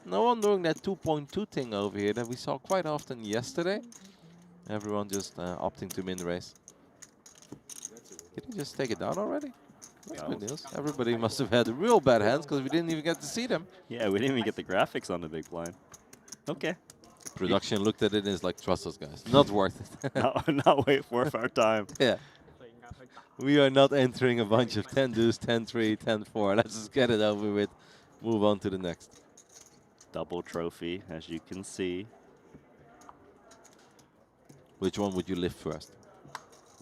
No one doing that 2.2 thing over here that we saw quite often yesterday. Everyone just opting to min raise. Did he just take it down already? That's good news. Everybody must have had real bad hands because we didn't even get to see them. Yeah, we didn't even get the graphics on the big blind. Okay. Production looked at it and is like, trust us, guys. Not worth it. not worth our time. Yeah. We are not entering a bunch of 10 deuce, 10-3, 10-4. Let's just get it over with. Move on to the next. Double trophy, as you can see. Which one would you lift first?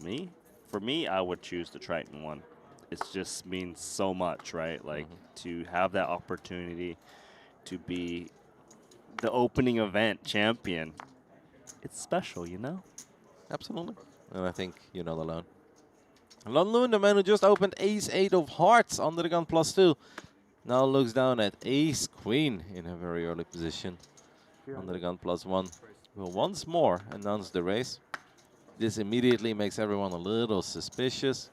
Me? For me, I would choose the Triton one. It just means so much, right? Like, to have that opportunity to be the opening event champion. It's special, you know? Absolutely. And I think you know the Loon. Loon, the man who just opened Ace-8 of hearts under the gun +2. Now looks down at Ace-Queen in a very early position. Under the gun +1. Will once more announce the race. This immediately makes everyone a little suspicious.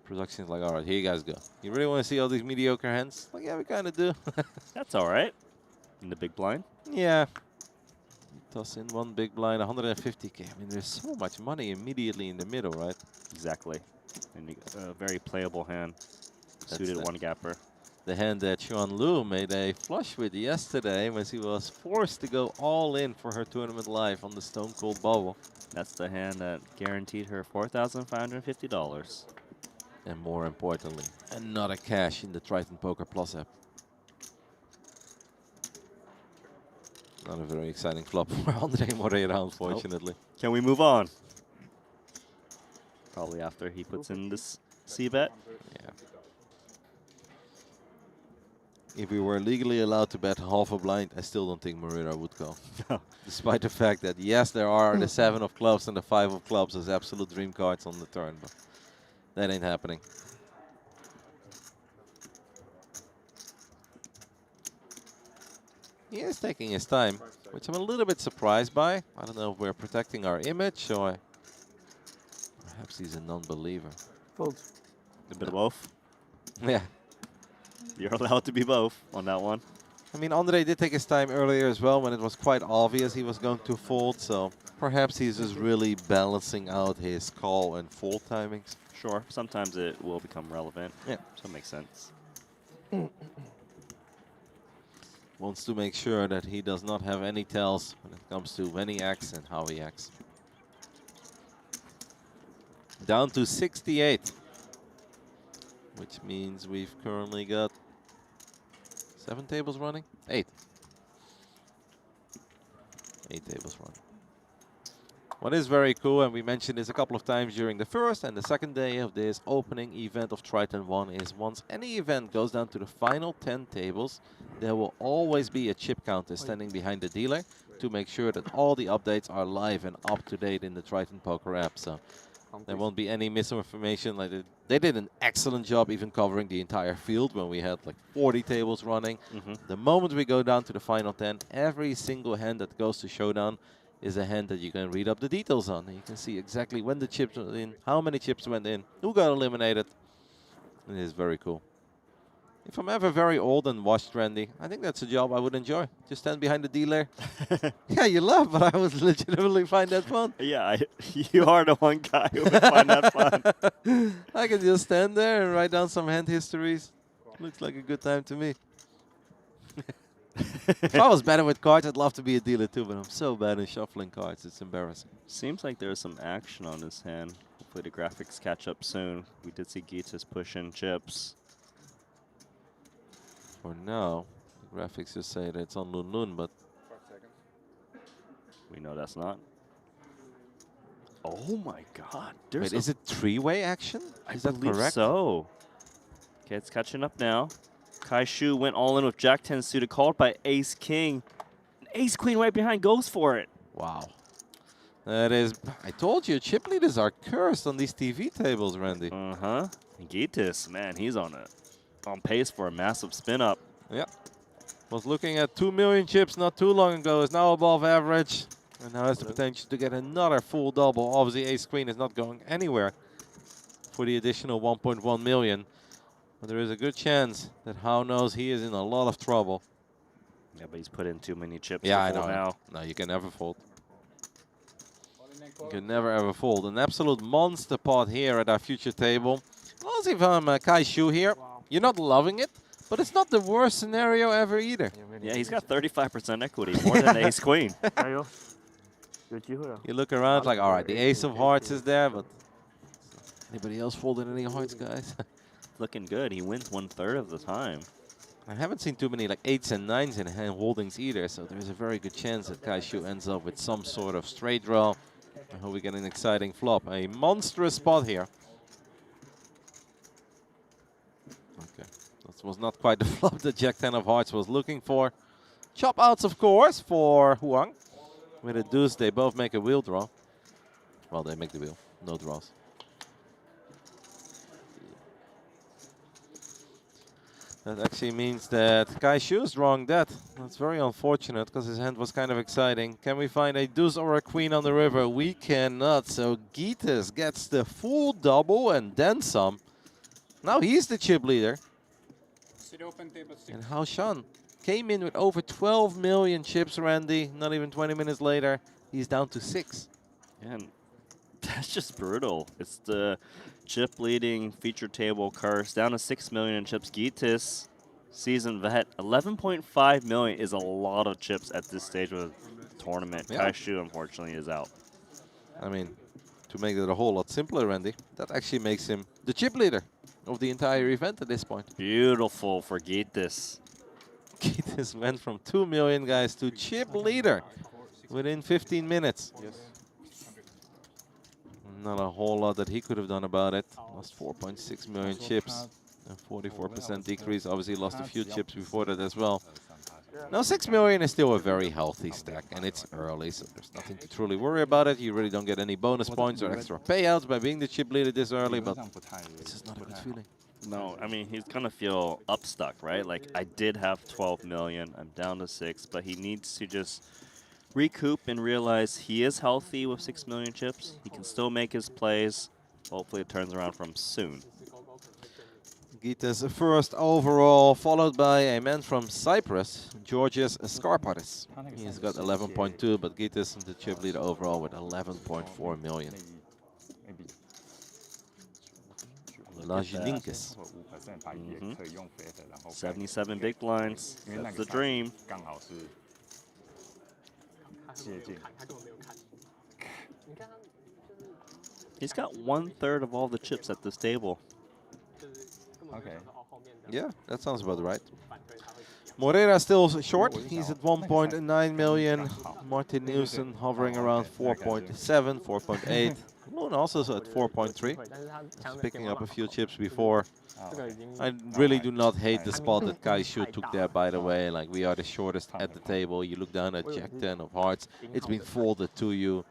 Production's like, all right, here you guys go. You really want to see all these mediocre hands? Like, yeah, we kind of do. That's all right. In the big blind. Yeah. Toss in one big blind, 150k. I mean, there's so much money immediately in the middle, right? Exactly. And a very playable hand. Suited one-gapper. The hand that Xuan Lu made a flush with yesterday when she was forced to go all in for her tournament life on the Stone Cold Bubble. That's the hand that guaranteed her $4,550. And more importantly, another cash in the Triton Poker Plus app. Not a very exciting flop for Andre Moreira, unfortunately. Nope. Can we move on? Probably after he puts in this C-bet. Yeah. If we were legally allowed to bet half a blind, I still don't think Moreira would go. Despite the fact that, yes, there are the 7 of clubs and the 5 of clubs as absolute dream cards on the turn, but that ain't happening. He is taking his time, which I'm a little bit surprised by. I don't know if we're protecting our image or perhaps he's a non-believer. Fold. A bit of both. Yeah. You're allowed to be both on that one. I mean, Andre did take his time earlier as well when it was quite obvious he was going to fold, so perhaps he's just really balancing out his call and fold timings. Sure, sometimes it will become relevant. Yeah. So it makes sense. Wants to make sure that he does not have any tells when it comes to when he acts and how he acts. Down to 68, which means we've currently got 7 tables running? 8. 8 tables running. What is very cool, and we mentioned this a couple of times during the first and the second day of this opening event of Triton ONE, is once any event goes down to the final 10 tables, there will always be a chip counter standing behind the dealer to make sure that all the updates are live and up to date in the Triton Poker app. So there won't be any misinformation. Like they did an excellent job even covering the entire field when we had like 40 tables running. The moment we go down to the final 10, every single hand that goes to Showdown is a hand that you can read up the details on. And you can see exactly when the chips went in, how many chips went in, who got eliminated. It is very cool. If I'm ever very old and washed, Randy, I think that's a job I would enjoy. Just stand behind the dealer. Yeah, you laugh, but I would legitimately find that fun. Yeah, you are the one guy who would find that fun. I can just stand there and write down some hand histories. Looks like a good time to me. If I was better with cards, I'd love to be a dealer too, but I'm so bad in shuffling cards, it's embarrassing. Seems like there's some action on this hand. Hopefully the graphics catch up soon. We did see Gitas push in chips. For now, the graphics just say that it's on Loon, but we know that's not. Oh my god. Wait, is it three-way action? Is that believe correct? So. Okay, it's catching up now. Kai Shu went all in with Jack 10 suited, called by Ace King. Ace Queen right behind goes for it. Wow. That is, I told you, chip leaders are cursed on these TV tables, Randy. Uh-huh. Gitas, man, he's on pace for a massive spin up. Yeah. Was looking at 2 million chips not too long ago, is now above average. And now has the potential to get another full double. Obviously, Ace Queen is not going anywhere for the additional 1.1 million. But there is a good chance that How knows he is in a lot of trouble. Yeah, but he's put in too many chips. Yeah, I to know. fold now. No, you can never fold. You can never ever fold. An absolute monster pot here at our future table. Let's see if I'm Kai Shu here. You're not loving it, but it's not the worst scenario ever either. Yeah, he's got 35% equity, more than Ace Queen. You look around like, all right, the Ace of Hearts is there, but anybody else folding any hearts, guys? Looking good. He wins 1/3 of the time. I haven't seen too many like 8s and 9s in hand holdings either, so there's a very good chance that Kai Shu ends up with some sort of straight draw. I hope we get an exciting flop. A monstrous spot here. Okay, that was not quite the flop that Jack 10 of Hearts was looking for. Chop outs, of course, for Wong. With a deuce, they both make a wheel draw. Well, they make the wheel, no draws. That actually means that Kai Shu is drawing that. That's very unfortunate because his hand was kind of exciting. Can we find a deuce or a queen on the river? We cannot. So Gitas gets the full double and then some. Now he's the chip leader. And Hao Shan came in with over 12 million chips, Randy. Not even 20 minutes later, he's down to 6. And that's just brutal. It's the chip leading feature table curse. Down to 6 million in chips. Gitas, seasoned vet. 11.5 million is a lot of chips at this stage of the tournament. Yeah. Kai Shu, unfortunately, is out. I mean, to make it a whole lot simpler, Randy, that actually makes him the chip leader of the entire event at this point. Beautiful for Gitas. Gitas went from 2 million guys to chip leader within 15 minutes. Yes. Not a whole lot that he could have done about it. Lost 4.6 million chips. A 44% decrease. Obviously lost a few chips before that as well. Now 6 million is still a very healthy stack, and it's early, so there's nothing to truly worry about it. You really don't get any bonus points or extra payouts by being the chip leader this early, but it's just not a good feeling. No, I mean, he's going to feel upstuck, right? Like, I did have 12 million. I'm down to 6, but he needs to just recoup and realize he is healthy with 6 million chips. He can still make his plays. Hopefully it turns around from soon. Gita's first overall, followed by a man from Cyprus, Georgios Skarpatis. He's got 11.2, but Gita's the chip leader overall with 11.4 million. Lazinikas. 77 big blinds. That's the dream. He's got 1/3 of all the chips at this table. Okay. Yeah, that sounds about right. Moreira still short. He's at 1.9 million. Martin Nielsen hovering around 4.7, 4.8. Loon also at 4.3. He's picking up a few chips before. I really do not hate the spot that Kai Shu took there, by the way. Like, we are the shortest at the table. You look down at Jack 10 of hearts. It's been folded to you.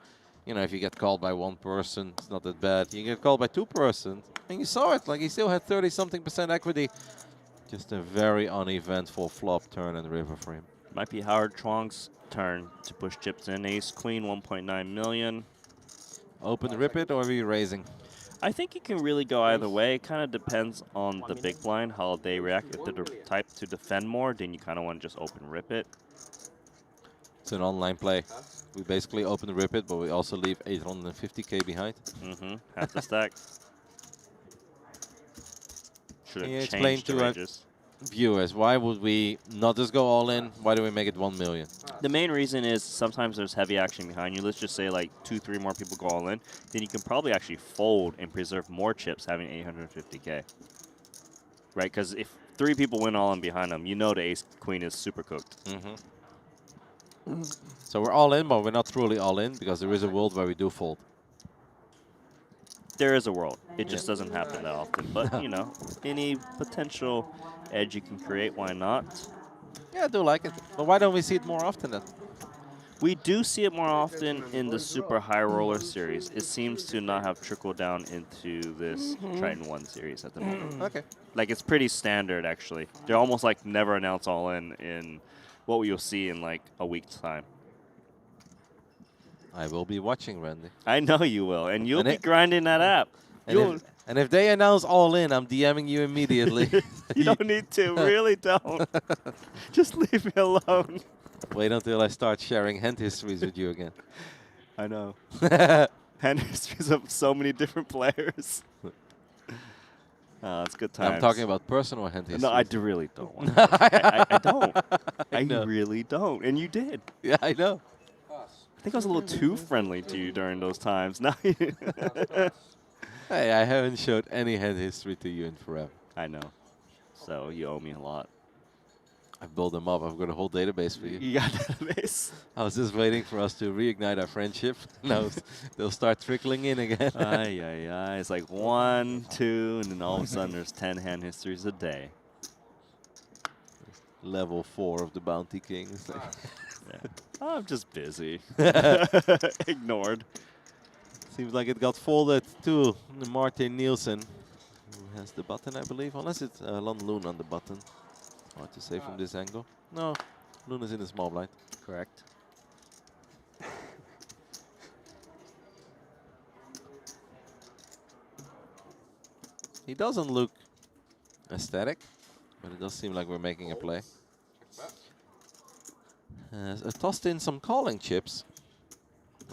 You know, if you get called by one person, it's not that bad. You get called by two persons, and you saw it. Like, he still had 30-something% equity. Just a very uneventful flop, turn, and river for him. Might be Howard Chuang's turn to push chips in. Ace Queen, 1.9 million. Open rip it, or are we raising? I think you can really go either way. It kind of depends on the big blind, how they react. If they're the type to defend more, then you kind of want to just open rip it. It's an online play. We basically open rip it, but we also leave 850k behind. Half the stack. Should Can you have explain changed to the our ranges. viewers, why would we not just go all in? Why do we make it 1 million? The main reason is sometimes there's heavy action behind you. Let's just say like 2-3 more people go all in. Then you can probably actually fold and preserve more chips having 850k. Right? Because if 3 people win all in behind them, you know the ace queen is super cooked. So we're all in, but we're not truly all in because there is a world where we do fold. There is a world. It just doesn't happen that often. But, you know, any potential edge you can create, why not? Yeah, I do like it. But why don't we see it more often then? We do see it more often in the super high roller series. It seems to not have trickled down into this Triton ONE series at the moment. Okay. Like, it's pretty standard, actually. They're almost like never announce all in what you'll see in like a week's time. I will be watching, Randy. I know you will, and you'll be grinding that app. And if they announce all in, I'm DMing you immediately. You don't need to, really don't. Just leave me alone. Wait until I start sharing hand histories with you again. I know. Hand histories of so many different players. It's good times. I'm talking about personal hand histories. No, I really don't want to. I don't. I really don't. And you did. Yeah, I know. I think I was a little too friendly to you during those times. Now Hey, I haven't showed any hand history to you in forever. I know. So you owe me a lot. I've built them up. I've got a whole database for you. You got a database? I was just waiting for us to reignite our friendship. Now they'll start trickling in again. It's like 1, 2, and then all of a sudden there's 10 hand histories a day. Level 4 of the Bounty King. I'm just busy. Ignored. Seems like it got folded to Martin Nielsen, who has the button, I believe. Unless it's Loon on the button. Hard to say from this angle. No, Loon is in the small blind. Correct. He doesn't look aesthetic, but it does seem like we're making a play. I tossed in some calling chips.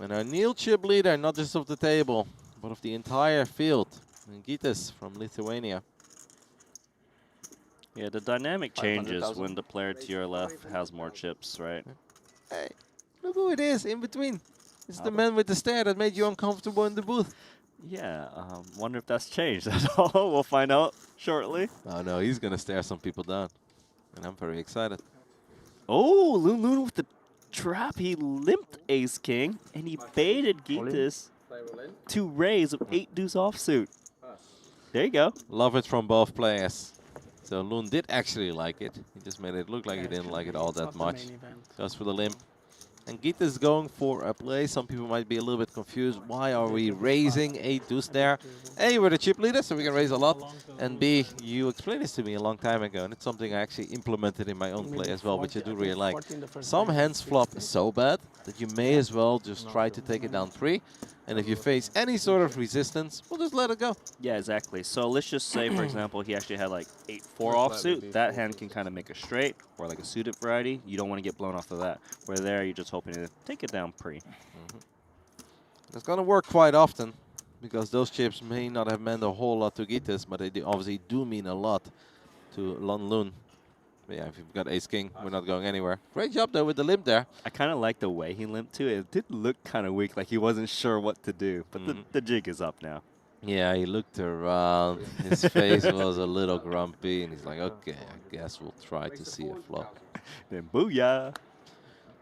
And our Neil chip leader, not just of the table, but of the entire field. And Gitas from Lithuania. Yeah, the dynamic changes when the player to your left has more chips, right? Hey, look who it is in between. It's the man with the stare that made you uncomfortable in the booth. Yeah, wonder if that's changed at all. We'll find out shortly. Oh no, he's going to stare some people down. And I'm very excited. Oh, Loon with the trap. He limped ace king, and he baited Gitas to raise with 8 deuce offsuit. There you go. Love it from both players. So Loon did actually like it. He just made it look like he didn't like it all that much. Goes for the limp. And Gita is going for a play. Some people might be a little bit confused. Why are we raising a deuce there? A, we're the chip leader, so we can raise a lot. And B, you explained this to me a long time ago, and it's something I actually implemented in my own play as well, which I do really like. Some hands flop so bad that you may as well just try to take it down 3. And if you face any sort of resistance, we'll just let it go. Yeah, exactly. So let's just say, for example, he actually had like 8-4 offsuit. That hand can kind of make a straight or like a suited variety. You don't want to get blown off of that. Where there, you're just hoping to take it down pre. It's going to work quite often because those chips may not have meant a whole lot to Gitas, but they obviously do mean a lot to Loon. But yeah, if you've got ace-king, we're not going anywhere. Great job, though, with the limp there. I kind of like the way he limped, too. It did look kind of weak, like he wasn't sure what to do. But the jig is up now. Yeah, he looked around. His face was a little grumpy, and he's like, okay, I guess we'll try to see a flop. Then booyah.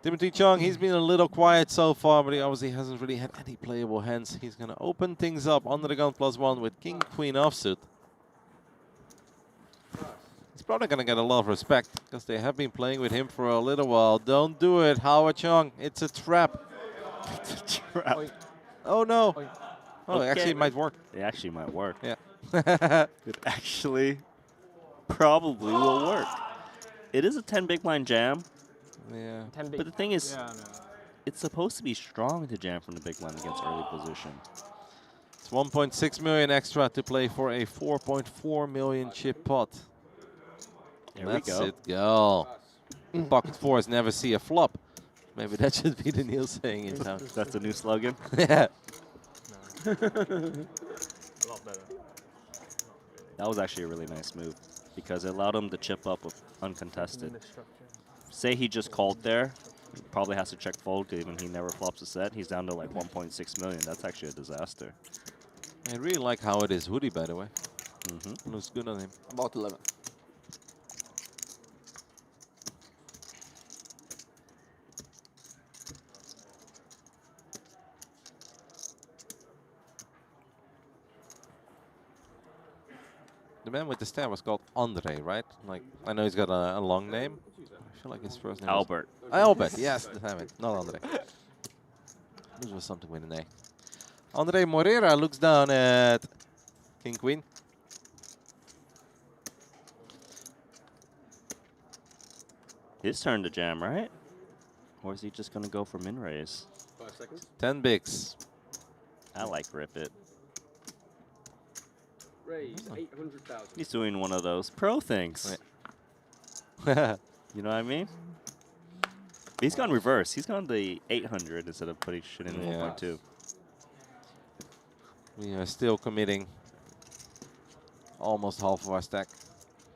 Timothy Chung, he's been a little quiet so far, but he obviously hasn't really had any playable hands. He's going to open things up under the gun +1 with King, Queen offsuit. He's probably going to get a lot of respect because they have been playing with him for a little while. Don't do it, Howard Chung. It's a trap. It's a trap. Oh, no. Oh, Okay. actually, it might work. It actually might work. Yeah. It actually probably will work. It is a 10 big blind jam. Yeah. But the thing is, it's supposed to be strong to jam from the big blind against early position. It's 1.6 million extra to play for a 4.4 million chip pot. There Let's we go. it go. Pocket fours never see a flop. Maybe that should be the Neil saying in town. That's a new slogan? Yeah. A lot better. That was actually a really nice move because it allowed him to chip up with uncontested. Say he just called there, he probably has to check fold because even he never flops a set. He's down to like 1.6 million. That's actually a disaster. I really like how it is hoodie, by the way. Looks good on him. About 11. The man with the stare was called Andre, right? Like, I know he's got a long name. I feel like his first name Albert. Was Albert, yes, damn it. Not Andre. This was something with an A. Andre Moreira looks down at King Queen. His turn to jam, right? Or is he just going to go for min raise? 5 seconds. 10 bigs. I like rip it. Raise 800,000. He's doing one of those pro things. Right. You know what I mean? He's gone reverse. He's gone the 800 instead of putting shit in 1.2. We are still committing almost half of our stack.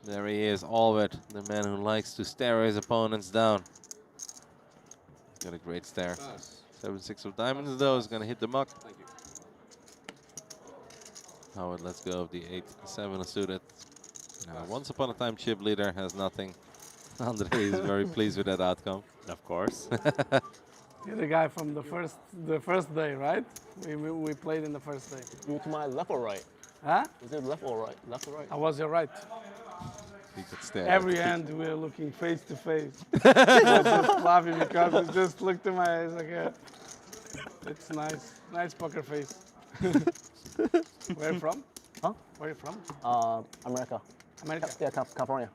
There he is, Albert, the man who likes to stare his opponents down. Got a great stare. 7-6 of diamonds, though, is going to hit the muck. Thank you. Howard lets go of the 8-7 suited. Now, once upon a time, chip leader has nothing. Andre is very pleased with that outcome. Of course. You're the guy from the first day, right? We played in the first day. You to my left or right? Huh? Is it left or right? Left or right? I was your right. He could stare. Every hand we were looking face to face. I was just laughing because he just looked in my eyes like, it's nice. Nice poker face. Where you from? Huh? Where you from? America. America? Yeah, California.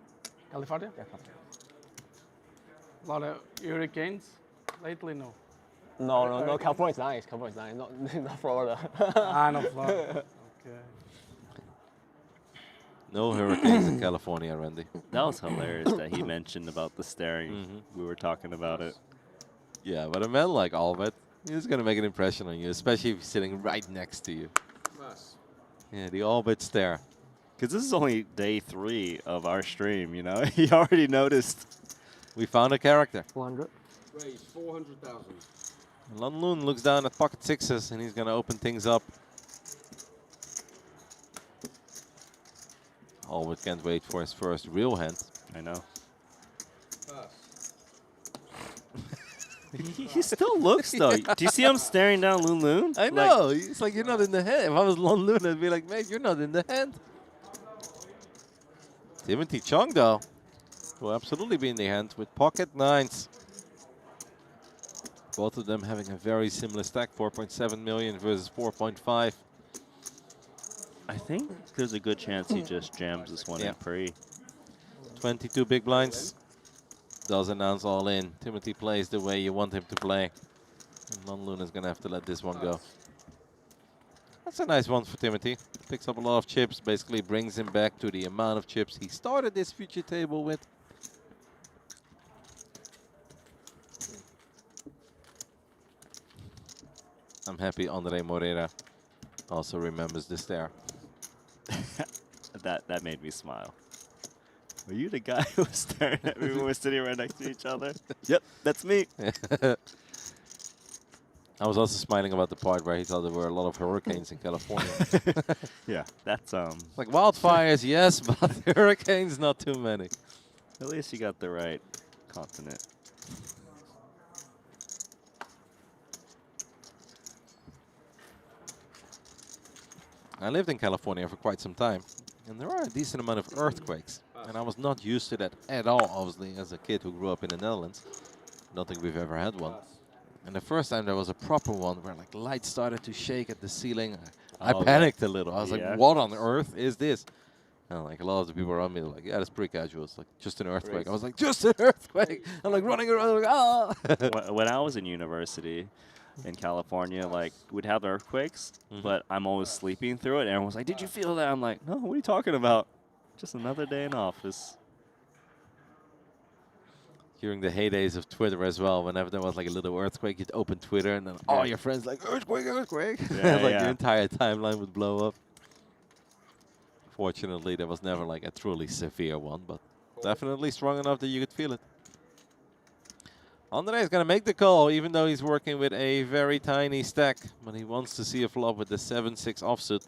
California? Yeah, California. A lot of hurricanes lately, no. No, California's nice. California's nice. Not Florida. No Florida. Okay. No hurricanes in California, Randy. That was hilarious that he mentioned about the staring. We were talking about it. Yeah, but a man like Albert, he's going to make an impression on you, especially if he's sitting right next to you. Nice. Yeah, the Albert stare. Because this is only day 3 of our stream, you know? He already noticed. We found a character. 400. Raise 400,000. Loon looks down at pocket sixes, and he's going to open things up. Albert can't wait for his first real hand. I know. Pass. He still looks, though. Do you see him staring down Loon? I know. It's like, you're not in the hand. If I was Loon, I'd be like, mate, you're not in the hand. Timothy Chung, though, will absolutely be in the hand with pocket nines. Both of them having a very similar stack, 4.7 million versus 4.5. I think there's a good chance he just jams this one in pre. 22 big blinds. Does announce all in. Timothy plays the way you want him to play. And Loon is going to have to let this one go. That's a nice one for Timothy. Picks up a lot of chips, basically brings him back to the amount of chips he started this future table with. I'm happy Andre Moreira also remembers this there. That made me smile. Were you the guy who was staring at me when we were sitting right next to each other? Yep, that's me. I was also smiling about the part where he thought there were a lot of hurricanes in California. Yeah, that's like wildfires, yes, but hurricanes, not too many. At least you got the right continent. I lived in California for quite some time, and there are a decent amount of earthquakes. And I was not used to that at all, obviously, as a kid who grew up in the Netherlands. Don't think we've ever had one. And the first time there was a proper one where like lights started to shake at the ceiling. I panicked a little. I was like, what on earth is this? And like a lot of the people around me were like, yeah, that's pretty casual. It's like just an earthquake. I was like, just an earthquake. I'm like running around like, ah. When I was in university in California, like we'd have earthquakes, but I'm always sleeping through it. And everyone's like, did you feel that? I'm like, no, what are you talking about? Just another day in office. During the heydays of Twitter as well, whenever there was like a little earthquake, you'd open Twitter and then all your friends like, earthquake, earthquake. Yeah, like the entire timeline would blow up. Fortunately, there was never like a truly severe one, but definitely strong enough that you could feel it. Andre is going to make the call, even though he's working with a very tiny stack, but he wants to see a flop with the 7-6 offsuit.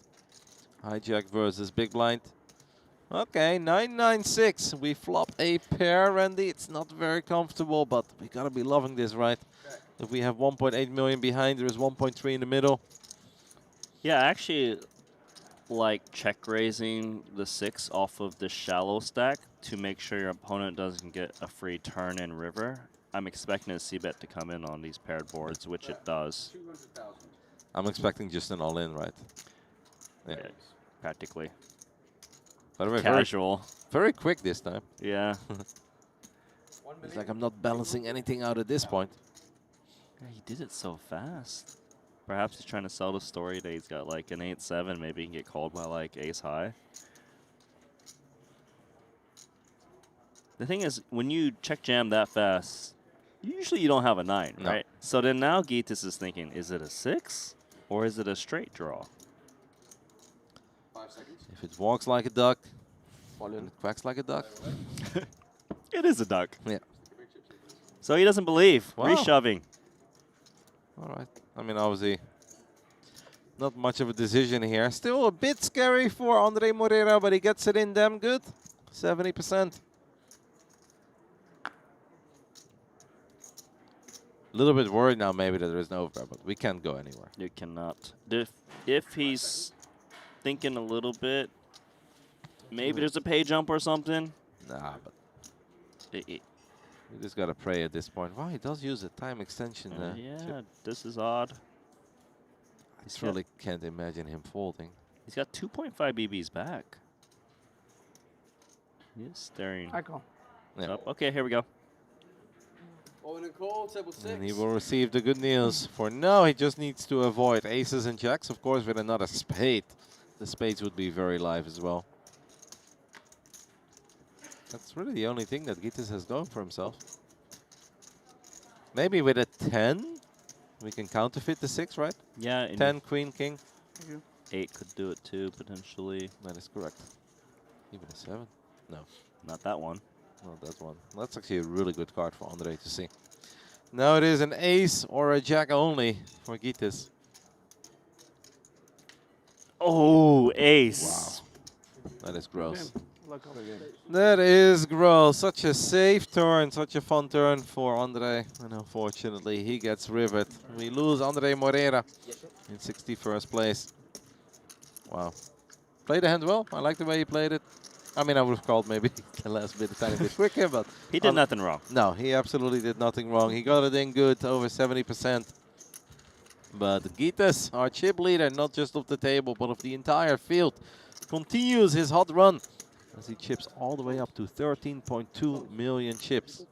Hijack versus big blind. Okay, 9-9-6. We flop a pair, Randy. It's not very comfortable, but we gotta be loving this, right? If we have 1.8 million behind, there is 1.3 in the middle. Yeah, I actually like check raising the 6 off of the shallow stack to make sure your opponent doesn't get a free turn in river. I'm expecting a c-bet to come in on these paired boards, which it does. I'm expecting just an all-in, right? Yeah, practically. By the way, casual. Very quick this time. Yeah. It's like I'm not balancing anything out at this point. Yeah, he did it so fast. Perhaps he's trying to sell the story that he's got like an 8-7. Maybe he can get called by like ace high. The thing is, when you check jam that fast, usually you don't have a 9, right? So then now Gitas is thinking, is it a 6 or is it a straight draw? 5 seconds. If it walks like a duck, and it quacks like a duck. It is a duck. Yeah. So he doesn't believe. Wow. Reshoving. All right. I mean, obviously, not much of a decision here. Still a bit scary for Andre Moreira, but he gets it in damn good. 70%. A little bit worried now maybe that there is no overpair, but we can't go anywhere. You cannot. If he's thinking a little bit, maybe there's a pay jump or something. Nah, but you just gotta pray at this point. Wow, he does use a time extension. Yeah, this is odd. I truly can't imagine him folding. He's got 2.5 BBs back. He is staring. I call. Yeah. Up. Okay, here we go. Oh, and a call, table 6. And he will receive the good news. For now, he just needs to avoid aces and jacks. Of course, with another spade, the spades would be very live as well. That's really the only thing that Gitas has going for himself. Maybe with a 10, we can counterfeit the 6, right? Yeah. 10, queen, king. 8 could do it too, potentially. That is correct. Even a 7? No. Not that one. Not that one. That's actually a really good card for Andre to see. Now it is an ace or a jack only for Gitas. Oh, ace. Wow. That is gross. Look over again. That is gross. Such a safe turn, such a fun turn for Andre. And unfortunately, he gets riveted. We lose Andre Moreira in 61st place. Wow. Played the hand well. I like the way he played it. I mean, I would have called maybe the last bit a tiny bit quicker, but He did nothing wrong. No, he absolutely did nothing wrong. He got it in good, over 70%. But Gitas, our chip leader, not just of the table, but of the entire field, continues his hot run as he chips all the way up to 13.2 million chips.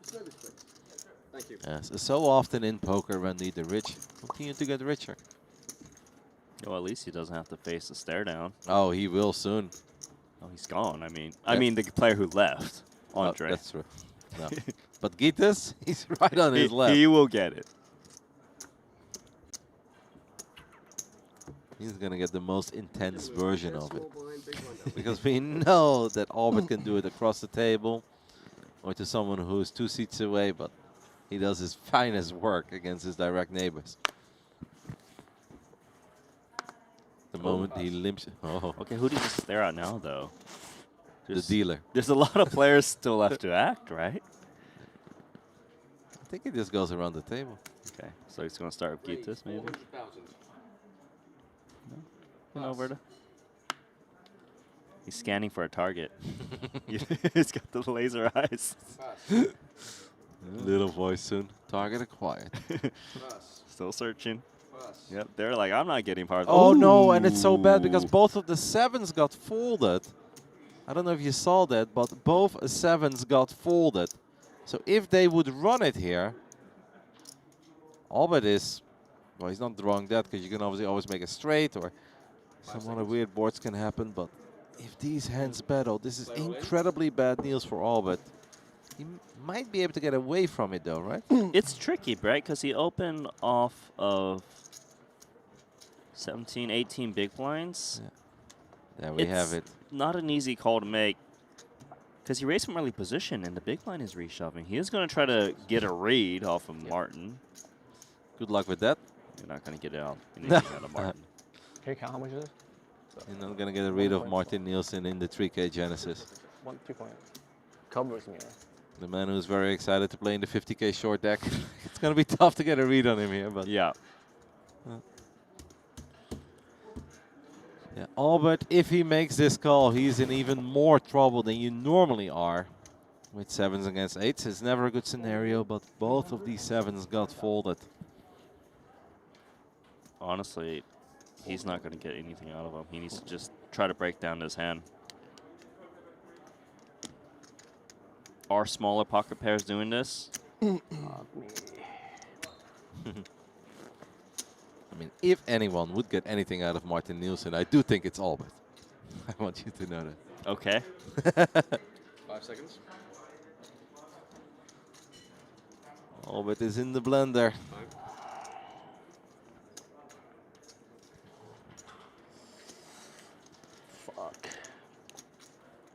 Thank you. Yes, so often in poker, Randy, the rich continue to get richer. Well, at least he doesn't have to face the stare down. Oh, he will soon. Oh, he's gone. I mean the player who left, Andre. Oh, that's true. No. But Gitas, he's right on his left. He will get it. He's going to get the most intense version of it. Because we know that Albert can do it across the table or to someone who's 2 seats away, but he does his finest work against his direct neighbors. The moment he limps. Oh. Okay, who did you stare at now, though? The dealer. There's a lot of players still left to act, right? I think it just goes around the table. Okay, so he's going to start with Gitas, maybe? No, Alberta. He's scanning for a target. He's got the laser eyes. Little voice soon. Target acquired. Still searching. Yep, they're like, I'm not getting part of Oh, no, and it's so bad because both of the 7s got folded. I don't know if you saw that, but both 7s got folded. So if they would run it here, Albert is, well, he's not drawing that because you can obviously always make a straight or some other weird boards can happen. But if these hands battle, this is incredibly bad news for Albert. He might be able to get away from it though, right? It's tricky, right? Because he opened off of 17, 18 big blinds. Yeah. There we have it. Not an easy call to make because he raised from early position and the big blind is reshoving. He is going to try to get a read off of Martin. Good luck with that. You're not going to get it out, out of Martin. Can you count how much it is? You're not going to get a read of Martin Nielsen in the 3K Genesis. 2 point. Covers me. The man who's very excited to play in the 50K short deck. It's going to be tough to get a read on him here, but yeah. Yeah, Albert, if he makes this call, he's in even more trouble than you normally are. With 7s against 8s, it's never a good scenario, but both of these 7s got folded. Honestly, he's not going to get anything out of him. He needs to just try to break down his hand. Are smaller pocket pairs doing this? I mean, if anyone would get anything out of Martin Nielsen, I do think it's Albert. I want you to know that. Okay. 5 seconds. Albert is in the blender. Fuck.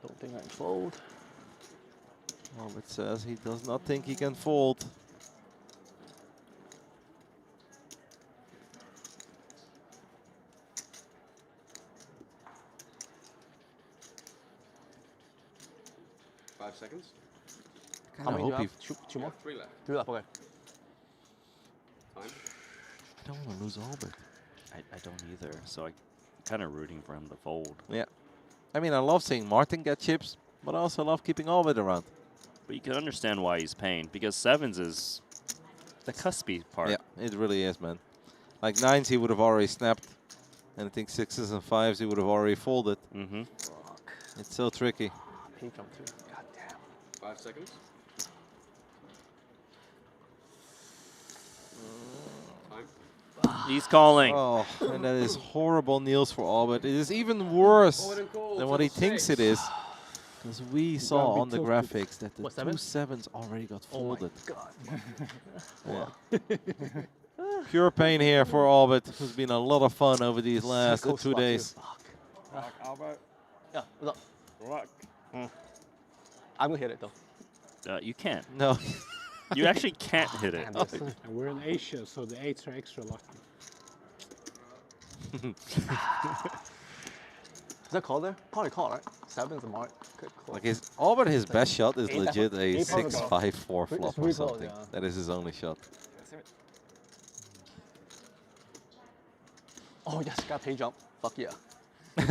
Don't think I can fold. Albert says he does not think he can fold. Seconds. How many hope do you have? Two more? 3 left. 3 left, okay. Time. I don't want to lose Albert. I don't either, so I'm kind of rooting for him to fold. Yeah. I mean, I love seeing Martin get chips, but I also love keeping Albert around. But you can understand why he's paying, because 7s is the cuspy part. Yeah, it really is, man. Like 9s, he would have already snapped. And I think 6s and 5s, he would have already folded. Mm-hmm. It's so tricky. P jump too. God damn. 5 seconds. Time. He's calling. Oh, and that is horrible news for Albert. It is even worse than what he thinks it is. Because we saw on the graphics that the 2 7s already got folded. Oh my God. Yeah. Pure pain here for Albert, who's been a lot of fun over these last 2 days. Rock, Albert. Yeah, what's up? Rock. I'm gonna hit it though. You can't. No. You actually can't hit it. And we're in Asia, so the 8s are extra lucky. Is that call there? Probably call, right? 7's a mark. Good call. Like Albert, his best shot is 8 legit a 8 probably 6-5-4 flop It's or recall, something. yeah. That is his only shot. Oh yes, got pay jump. Fuck yeah. Oh,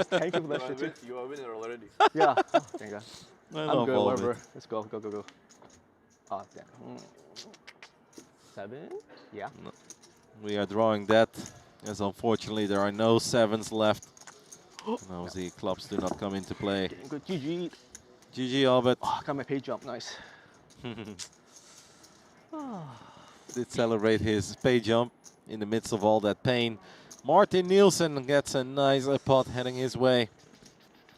thank you for that shit. Too. You are winner already. Yeah. Oh, thank God. I I'm love good, all of whatever. it. Let's go, go, go, go. Oh, damn. 7? Yeah. No. We are drawing that, as unfortunately there are no 7s left. Now the clubs do not come into play. Getting good. GG. GG, Albert. Oh, got my pay jump. Nice. Did celebrate his pay jump in the midst of all that pain. Martin Nielsen gets a nice pot heading his way. It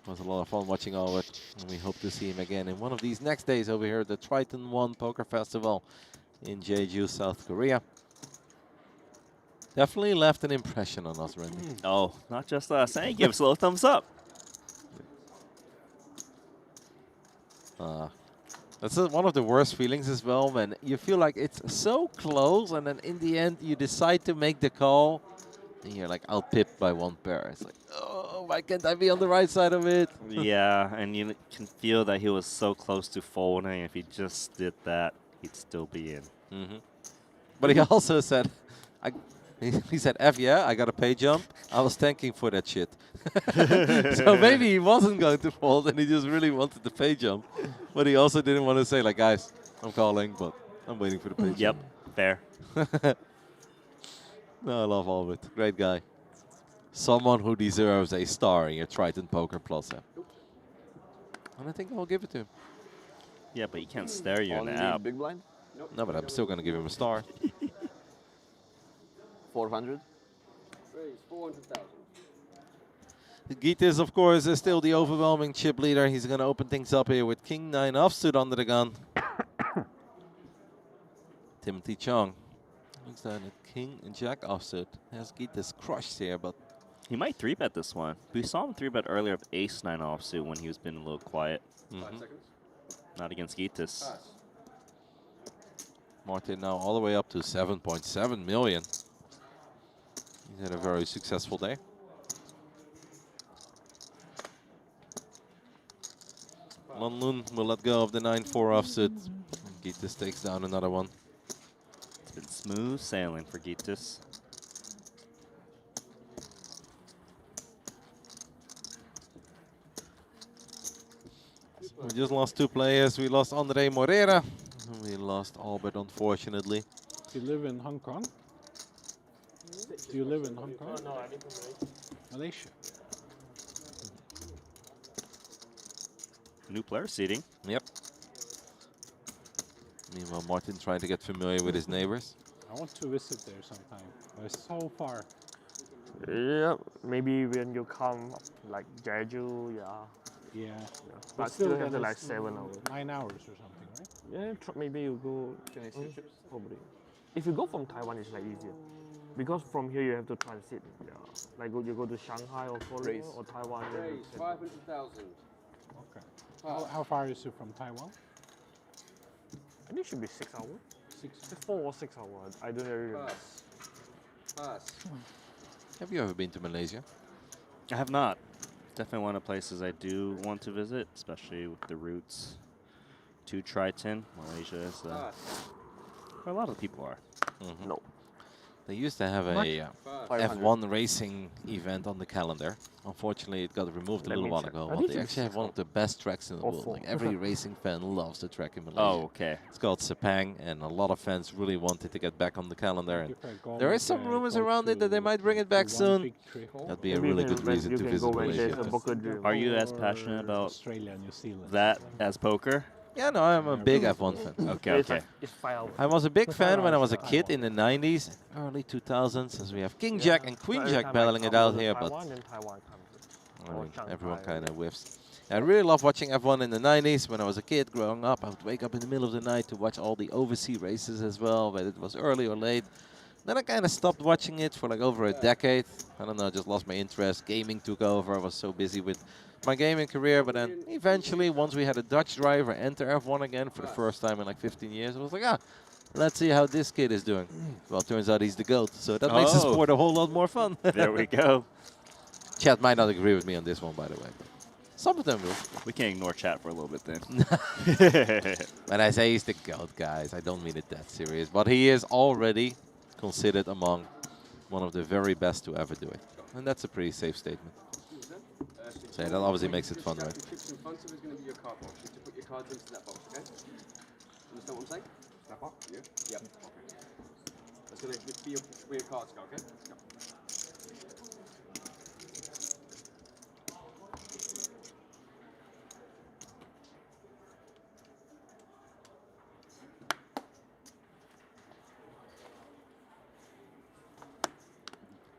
was a lot of fun watching Albert, and we hope to see him again in one of these next days over here at the Triton ONE Poker Festival in Jeju, South Korea. Definitely left an impression on us, Randy. Oh, not just us. Hey, give us a little thumbs up. That's one of the worst feelings as well, when you feel like it's so close and then in the end you decide to make the call and you're like outpipped by one pair. It's like, oh, why can't I be on the right side of it? Yeah, and you can feel that he was so close to folding. If he just did that, he'd still be in. But he also said, he said, F yeah, I got a pay jump. I was thanking for that shit. So maybe he wasn't going to fold and he just really wanted the pay jump. But he also didn't want to say, like, guys, I'm calling, but I'm waiting for the pay jump. Yep, fair. No, I love Albert. Great guy. Someone who deserves a star in your Triton Poker Plus app. And I think I'll give it to him. Yeah, but you can't stare you in the Only app. big blind? No, but I'm still going to give him a star. 400? Raise 400,000. Gites, of course, is still the overwhelming chip leader. He's going to open things up here with King 9 offsuit under the gun. Timothy Chung looks down at King and Jack offsuit. Has Gites crushed here, but he might 3-bet this one. We saw him 3-bet earlier of Ace 9 offsuit when he was been a little quiet. 5 seconds. Not against Gites. Pass. Martin now all the way up to 7.7 million. He's had a very successful day. Loon will let go of the 9-4 offsuit. Gites takes down another one. It's been smooth sailing for Gites. We just lost 2 players. We lost Andre Moreira. And we lost Albert, unfortunately. Do you live in Hong Kong? Do you live in Hong Kong? No, I live in Malaysia. New player seating. Yep. Meanwhile, Martin trying to get familiar with his neighbors. I want to visit there sometime, but it's so far. Yeah, maybe when you come, like Jeju, yeah. Yeah. But still have to like 7 hours. 9 hours or something, right? Yeah, maybe you go. Can I see your chips? Probably. If you go from Taiwan, it's like easier. Because from here you have to transit. Yeah. Like you go to Shanghai or Korea Raise. or Taiwan. Raise 500,000. Okay. How far is it from Taiwan? I think it should be 6 hours. 4 or 6 hours. I don't really remember. Pass. Pass. Have you ever been to Malaysia? I have not. Definitely one of the places I do want to visit, especially with the roots to Triton. Malaysia is where a lot of people are. No. They used to have a F1 racing event on the calendar. Unfortunately, it got removed a little while ago. But they actually have one of the best tracks in the world. Like every racing fan loves the track in Malaysia. Oh, okay. It's called Sepang, and a lot of fans really wanted to get back on the calendar. And there is some rumors around it that they might bring it back soon. That'd be a really good reason to visit Malaysia. Are you as passionate about Australia, New Zealand. that as poker? Yeah, no, I'm a big F1 fan. Okay, okay. It's 5 hours. I was a big fan when I was a kid in the 90s, early 2000s, as we have King Jack and Queen Jack battling it out here, but I mean, everyone kind of whiffs. I really love watching F1 in the 90s. When I was a kid growing up, I would wake up in the middle of the night to watch all the overseas races as well, whether it was early or late. Then I kind of stopped watching it for like over a decade. I don't know, just lost my interest. Gaming took over. I was so busy with my gaming career, but then eventually, once we had a Dutch driver enter F1 again for the first time in like 15 years, I was like, let's see how this kid is doing. Well, turns out he's the GOAT, so that makes the sport a whole lot more fun. There we go. Chat might not agree with me on this one, by the way. Some of them will. We can ignore chat for a little bit then. When I say he's the GOAT, guys, I don't mean it that serious, but he is already considered among one of the very best to ever do it. And that's a pretty safe statement. So that obviously makes it fun, right? Chips in front of is going to be your card box. You have to put your cards into that box, okay? Understand what I'm saying? That box? Yeah. Yep. Okay. That's going to be where your cards go, okay? Let's go.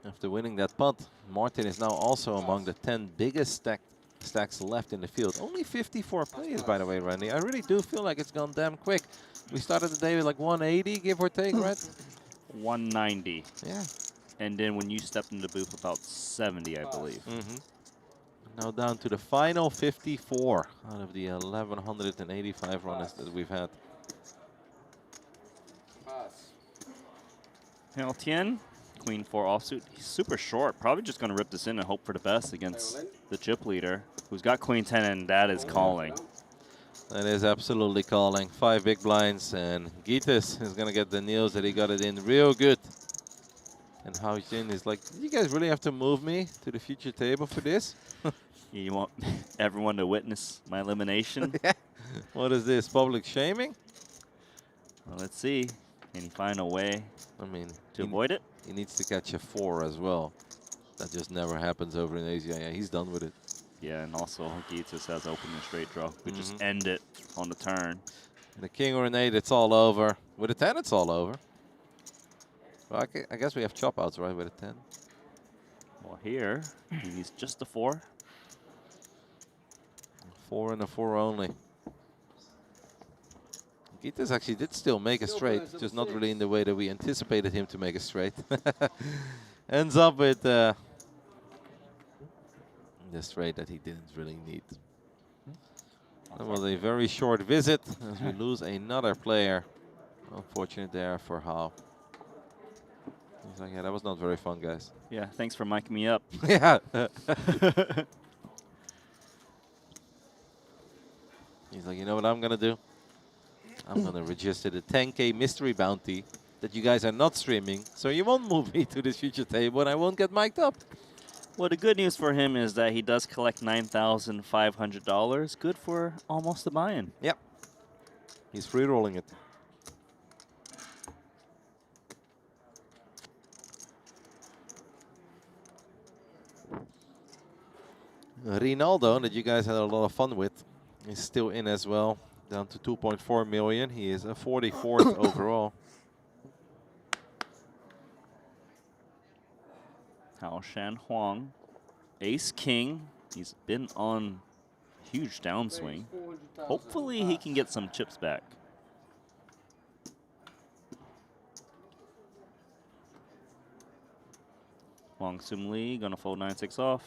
After winning that putt, Martin is now also among the 10 biggest stacks left in the field. Only 54 players, by the way, Randy. I really do feel like it's gone damn quick. We started the day with like 180, give or take, right? 190. Yeah. And then when you stepped in the booth, about 70, I believe. Now down to the final 54 out of the 1,185 runners that we've had. Now Tien, Queen 4 offsuit. He's super short. Probably just going to rip this in and hope for the best against the chip leader, who's got Queen 10, and that is calling. That is absolutely calling. 5 big blinds, and Gitas is going to get the news that he got it in real good. And Hao Jin is like, did you guys really have to move me to the future table for this? You want everyone to witness my elimination? What is this, public shaming? Well, let's see. Can he find a way to avoid it? He needs to catch a 4 as well. That just never happens over in Asia. Yeah, he's done with it. Yeah, and also Gitas has opened a straight draw. We just end it on the turn. The king or an 8, it's all over. With a 10, it's all over. Well, I guess we have chop outs, right, with a 10. Well, here, he needs just a 4. 4 and a 4 only. Gitas actually did still make a straight, just not really in the way that we anticipated him to make a straight. Ends up with the straight that he didn't really need. That was a very short visit as we lose another player. Unfortunate there for Hao. He's like, yeah, that was not very fun, guys. Yeah, thanks for miking me up. Yeah. He's like, you know what I'm going to do? I'm going to register the 10K mystery bounty that you guys are not streaming, so you won't move me to this future table and I won't get mic'd up. Well, the good news for him is that he does collect $9,500. Good for almost a buy-in. Yep. He's free rolling it. Ronaldo, that you guys had a lot of fun with, is still in as well. Down to 2.4 million. He is a 44th overall. Hao Shan Huang, Ace King. He's been on huge downswing. Hopefully he can get some chips back. Wong Sum Lee gonna fold 9-6 off.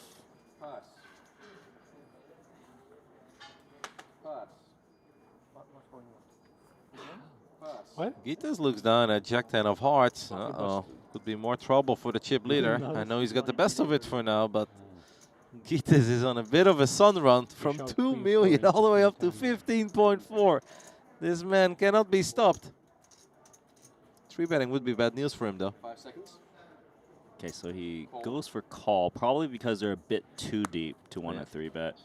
What? Gitas looks down at Jack 10 of hearts. Uh-oh. Could be more trouble for the chip leader. I know he's got the best of it for now, but Gitas is on a bit of a sun run from 2 million all the way up to 15.4. This man cannot be stopped. 3-betting would be bad news for him, though. 5 seconds. Okay, so he goes for call, probably because they're a bit too deep to want to 3-bet.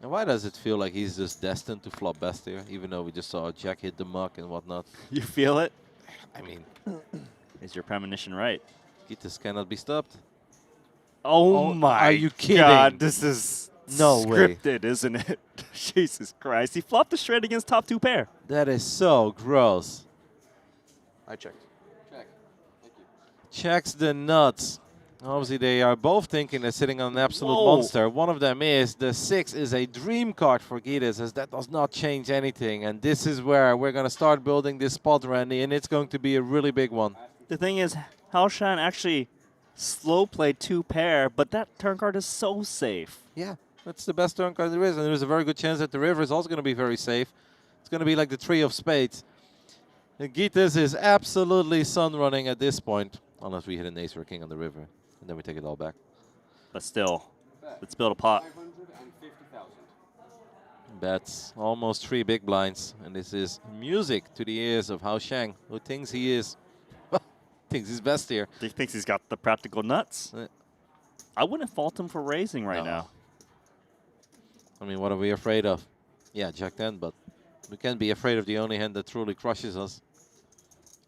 And why does it feel like he's just destined to flop best here, even though we just saw Jack hit the muck and whatnot? You feel it? I mean, is your premonition right? Gitas cannot be stopped. Oh my Are you kidding? God, this is no scripted, isn't it? Jesus Christ. He flopped the straight against top 2 pair. That is so gross. I checked. Check. Thank you. Checks the nuts. Obviously, they are both thinking they're sitting on an absolute Whoa. monster. One of them is the 6 is a dream card for Gitas, as that does not change anything. And this is where we're going to start building this spot, Randy, and it's going to be a really big one. The thing is, Hao Shan actually slow played 2 pair, but that turn card is so safe. Yeah, that's the best turn card there is, and there's a very good chance that the river is also going to be very safe. It's going to be like the 3 of spades. And Gitas is absolutely sun running at this point, unless we hit an ace or a king on the river. And then we take it all back. But still, let's build a pot. 550,000. Bets almost 3 big blinds. And this is music to the ears of Hao Shang, who thinks he is thinks he's best here. He thinks he's got the practical nuts. I wouldn't fault him for raising right now. I mean, what are we afraid of? Yeah, Jack 10, but we can't be afraid of the only hand that truly crushes us.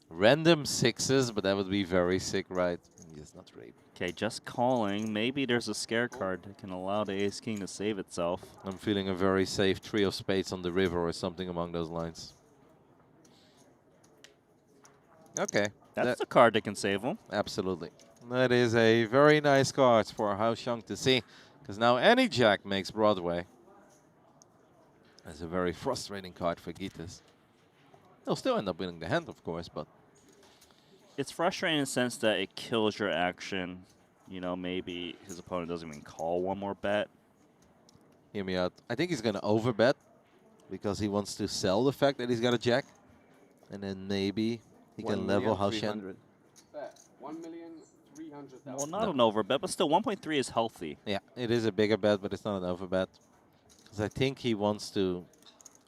Random sixes, but that would be very sick, right? Yes, not rape. Okay, just calling. Maybe there's a scare card that can allow the ace-king to save itself. I'm feeling a very safe three of spades on the river or something along those lines. Okay. That's a card that can save him. Absolutely. That is a very nice card for Hao Xiang to see, because now any jack makes Broadway. That's a very frustrating card for Gitas. He'll still end up winning the hand, of course, but... It's frustrating in the sense that it kills your action. You know, maybe his opponent doesn't even call one more bet. Hear me out. I think he's going to overbet because he wants to sell the fact that he's got a jack. And then maybe he can level Hao Xiang. 1,300,000. Well, not an overbet, but still 1.3 is healthy. Yeah, it is a bigger bet, but it's not an overbet. Because I think he wants to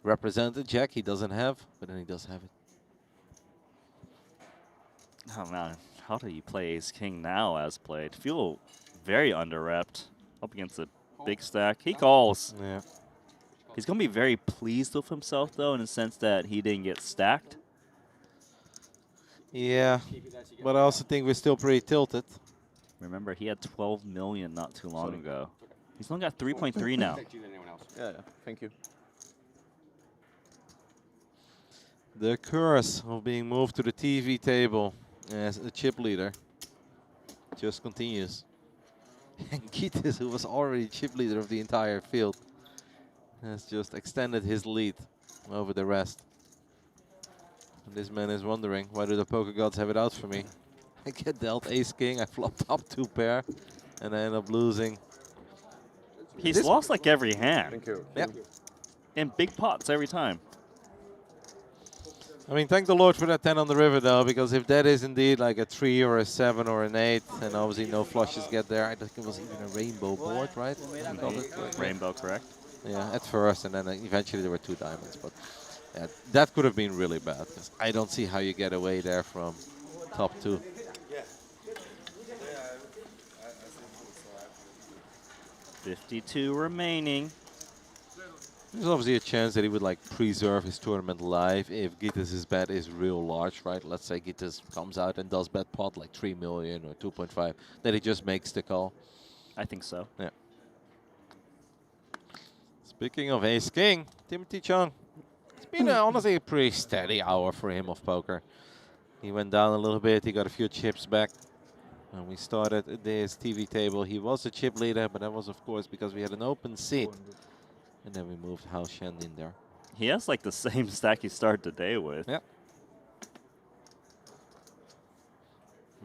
represent the jack he doesn't have, but then he does have it. Oh man, how do you play ace-king now as played? Feel very under-repped up against a big stack. He calls. Yeah. He's going to be very pleased with himself, though, in the sense that he didn't get stacked. Yeah, but I also think we're still pretty tilted. Remember, he had 12 million not too long ago. He's only got 3.3 now. Yeah, thank you. The curse of being moved to the TV table as a chip leader just continues. And Gitas, who was already chip leader of the entire field, has just extended his lead over the rest. And this man is wondering, why do the poker gods have it out for me? I get dealt ace-king, I flopped up 2 pair, and I end up losing. He's lost like every hand. Thank you. Yep. In big pots every time. I mean, thank the Lord for that 10 on the river, though, because if that is indeed like a 3 or a 7 or an 8, and obviously no flushes get there, I think it was even a rainbow board, right? Rainbow, correct? Yeah, at first, and then eventually there were 2 diamonds. But that could have been really bad, because I don't see how you get away there from top 2. 52 remaining. There's obviously a chance that he would like preserve his tournament live if Gitas' bet is real large, right? Let's say Gitas comes out and does bet pot like 3 million or 2.5, that he just makes the call. I think so. Yeah. Speaking of ace-king, Timothy Chung. It's been honestly a pretty steady hour for him of poker. He went down a little bit, he got a few chips back. When we started this TV table, he was a chip leader, but that was of course because we had an open seat. And then we moved Hao Xiang in there. He has like the same stack he started the day with. Yep.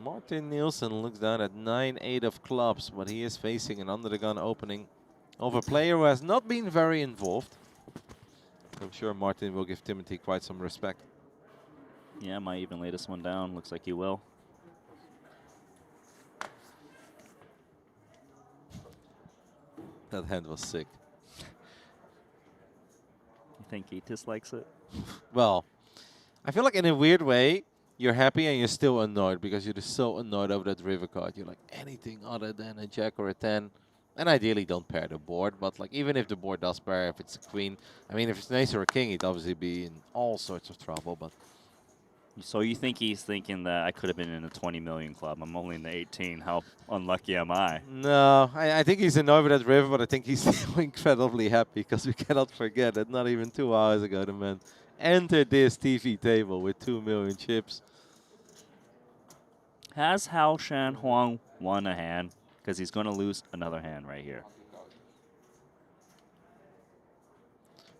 Martin Nielsen looks down at 9-8 of clubs, but he is facing an under-the-gun opening of a player who has not been very involved. I'm sure Martin will give Timothy quite some respect. Yeah, might even lay this one down. Looks like he will. That hand was sick. You think Gitas likes it? Well, I feel like in a weird way, you're happy and you're still annoyed because you're just so annoyed over that river card. You're like, anything other than a jack or a 10. And ideally don't pair the board, but like even if the board does pair, if it's a queen, I mean, if it's an ace or a king, he'd obviously be in all sorts of trouble, but... So you think he's thinking that I could have been in a 20 million club. I'm only in the 18. How unlucky am I? No, I think he's annoyed with that river, but I think he's still incredibly happy because we cannot forget that not even 2 hours ago the man entered this TV table with 2 million chips. Has Hao Xiang won a hand? Because he's going to lose another hand right here.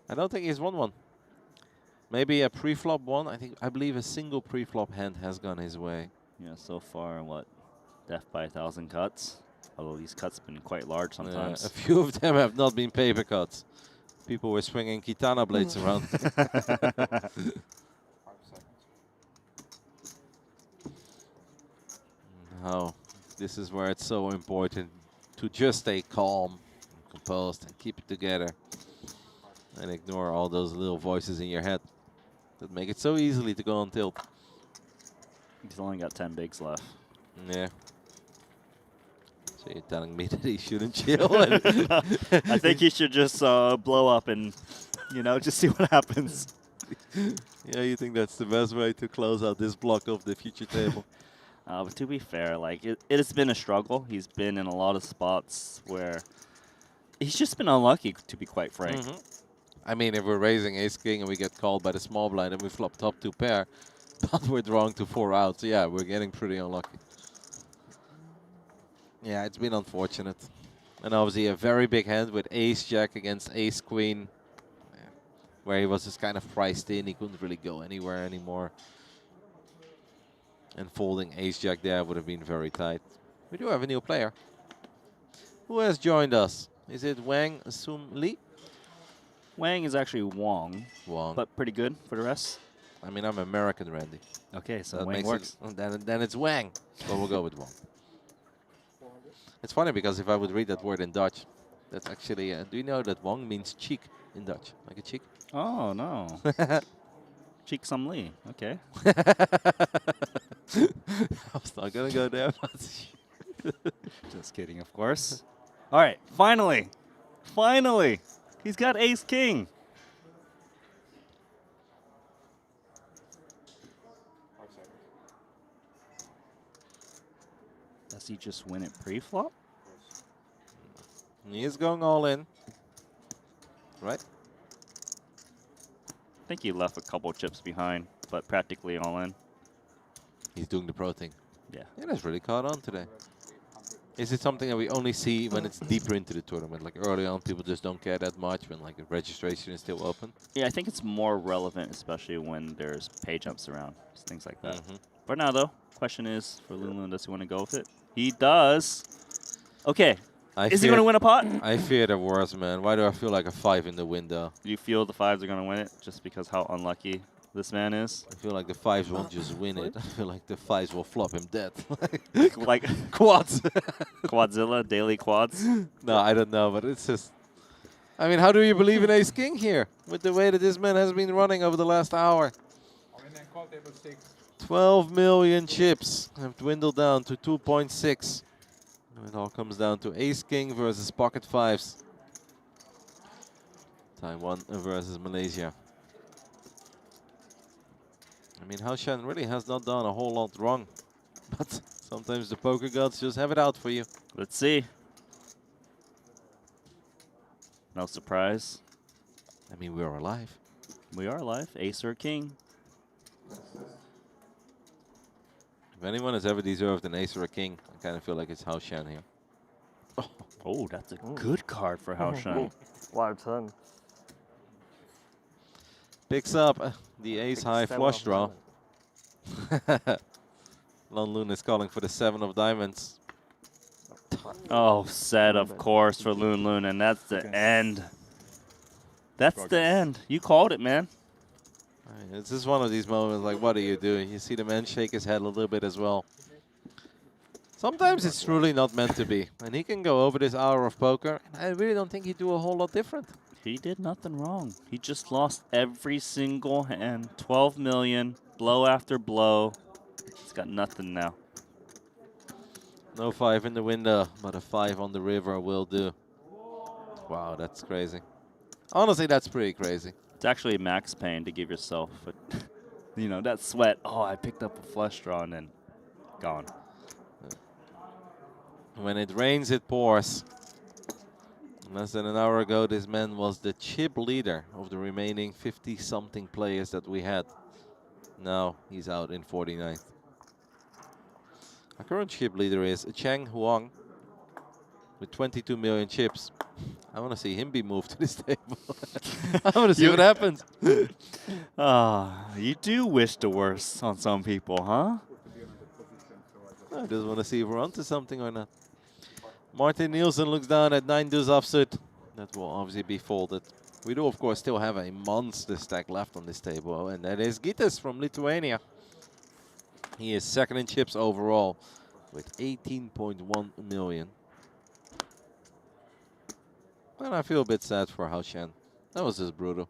I don't think he's won one. Maybe a pre-flop one. I believe a single pre-flop hand has gone his way. Yeah, so far, what? Death by 1,000 cuts. Although these cuts have been quite large sometimes. A few of them have not been paper cuts. People were swinging katana blades around. Now, this is where it's so important to just stay calm, composed, and keep it together. And ignore all those little voices in your head that make it so easily to go on tilt. He's only got 10 bigs left. Yeah. So you're telling me that he shouldn't chill? I think he should just blow up and, you know, just see what happens. Yeah, you think that's the best way to close out this block of the future table? But to be fair, like it has been a struggle. He's been in a lot of spots where he's just been unlucky, to be quite frank. I mean, if we're raising ace king and we get called by the small blind and we flop top 2 pair, but we're drawing to 4 outs, yeah, we're getting pretty unlucky. Yeah, it's been unfortunate. And obviously a very big hand with ace jack against ace queen, where he was just kind of priced in. He couldn't really go anywhere anymore. And folding ace jack there would have been very tight. We do have a new player. Who has joined us? Is it Wang Sum Lee? Wang is actually Wong. Wong. But pretty good for the rest. I mean, I'm American, Randy. Okay, so that Wang makes works. Then it's Wang. But we'll go with Wong. It's funny because if I would read that word in Dutch, that's actually, do you know that Wong means cheek in Dutch? Like a cheek? Oh, no. Cheek some Lee. Okay. I was not going to go there. Just kidding, of course. All right, finally. Finally. He's got ace king. Does he just win it pre-flop? He is going all in. Right? I think he left a couple chips behind, but practically all in. He's doing the pro thing. Yeah. Yeah, that's really caught on today. Is it something that we only see when it's deeper into the tournament? Like early on, people just don't care that much when like the registration is still open? Yeah, I think it's more relevant, especially when there's pay jumps around, just things like that. For now, though, question is for Loon, does he want to go with it? He does. Okay. Is he going to win a pot? I fear the worst, man. Why do I feel like a 5 in the window? Do you feel the 5s are going to win it just because how unlucky this man is? I feel like the 5s won't just win it. I feel like the 5s will flop him dead. Like quads. Quadzilla, daily quads? No, I don't know, but it's just... I mean, how do you believe in ace king here? With the way that this man has been running over the last hour. 12 million chips have dwindled down to 2.6. It all comes down to ace king versus pocket 5s. Taiwan versus Malaysia. I mean, Hao Shan really has not done a whole lot wrong. But sometimes the poker gods just have it out for you. Let's see. No surprise. I mean, we're alive. We are alive. Ace or king. If anyone has ever deserved an ace or a king, I kind of feel like it's Hao Shan here. Oh, that's a good card for Hao Shan. Wow, 10. Picks up the ace high 7 flush of draw. Loon is calling for the 7 of diamonds. Oh, set, of course, for Loon, and that's the end. That's the end. You called it, man. It's just one of these moments like, what are you doing? You see the man shake his head a little bit as well. Sometimes it's truly not meant to be. And he can go over this hour of poker, and I really don't think he'd do a whole lot different. He did nothing wrong. He just lost every single hand. 12 million, blow after blow. He's got nothing now. No 5 in the window, but a 5 on the river will do. Wow, that's crazy. Honestly, that's pretty crazy. It's actually max pain to give yourself, you know, that sweat. Oh, I picked up a flush draw and then gone. When it rains, it pours. Less than an hour ago, this man was the chip leader of the remaining 50-something players that we had. Now he's out in 49th. Our current chip leader is Chen Wong with 22 million chips. I want to see him be moved to this table. I want to see what happens. You do wish the worst on some people, huh? I just want to see if we're onto something or not. Martin Nielsen looks down at 9 deuce offsuit. That will obviously be folded. We do, of course, still have a monster stack left on this table, and that is Gitas from Lithuania. He is second in chips overall with 18.1 million. And I feel a bit sad for Hao Shan. That was just brutal.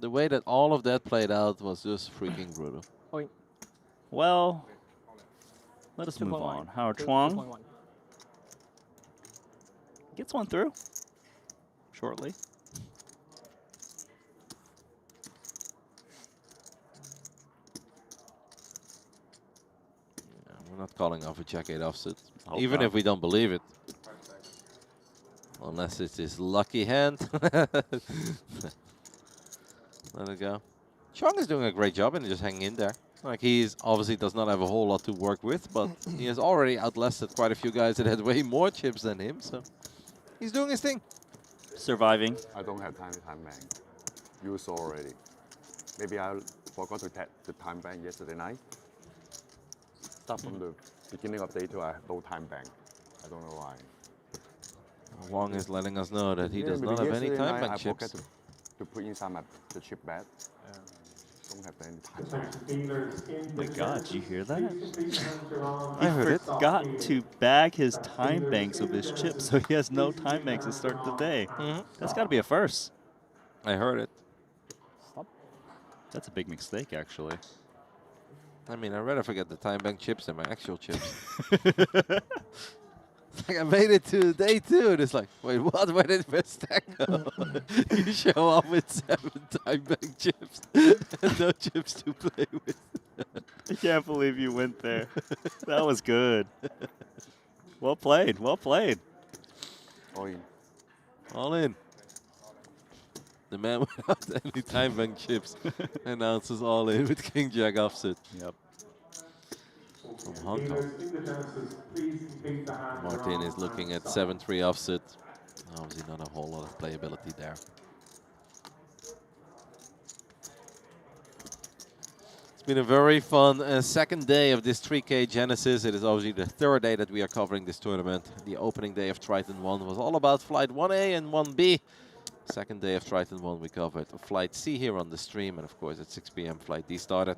The way that all of that played out was just freaking brutal. Well, Let us move 2.1. on. Howard 2.1. Chuang gets one through shortly. Yeah, we're not calling off a check 8 offsuit, Hope even not. if we don't believe it. Unless it's his lucky hand. Let it go. Chuang is doing a great job and just hanging in there. Like, he's obviously does not have a whole lot to work with, but he has already outlasted quite a few guys that had way more chips than him, so he's doing his thing. Surviving. I don't have time bank. You saw already. Maybe I forgot to tap the time bank yesterday night. Start from the beginning of day till I have no time bank. I don't know why. Wong is letting us know that he does maybe not have any yesterday time night bank I forget chips. to put inside the chip bag. Don't have any time. My God, did you hear that? I heard it. Got to bag his time banks with his chips, so he has no time banks to start the day. That's got to be a first. I heard it. That's a big mistake, actually. I mean, I'd rather forget the time bank chips than my actual chips. It's like I made it to day 2, and it's like, wait, what? Where did my stack go? You show up with 7 time bank chips and no chips to play with. I can't believe you went there. That was good. Well played. Well played. All in. All in. The man without any time bank chips announces all in with King Jack offsuit. Yep. From Hong Kong. Martin is looking at 7-3 offsuit. Obviously not a whole lot of playability there. It's been a very fun second day of this 3K Genesis. It is obviously the third day that we are covering this tournament. The opening day of Triton ONE was all about Flight 1A and 1B. Second day of Triton ONE, we covered Flight C here on the stream, and of course at 6 p.m. Flight D started.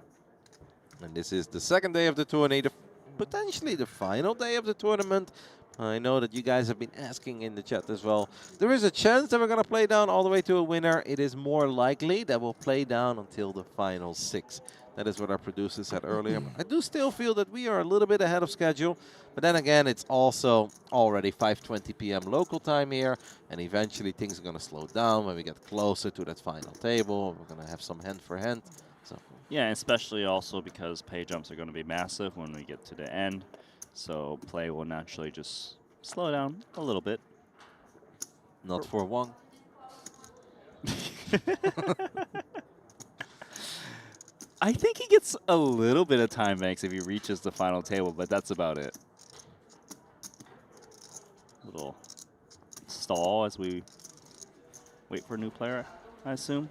And this is the second day of the tournament, potentially the final day of the tournament. I know that you guys have been asking in the chat as well. There is a chance that we're going to play down all the way to a winner. It is more likely that we'll play down until the final 6. That is what our producer said earlier. I do still feel that we are a little bit ahead of schedule. But then again, it's also already 5:20 p.m. local time here. And eventually things are going to slow down when we get closer to that final table. We're going to have some hand for hand. So. Yeah, especially also because pay jumps are going to be massive when we get to the end. So play will naturally just slow down a little bit. Not for Wong. I think he gets a little bit of time banks if he reaches the final table, but that's about it. Little stall as we wait for a new player, I assume.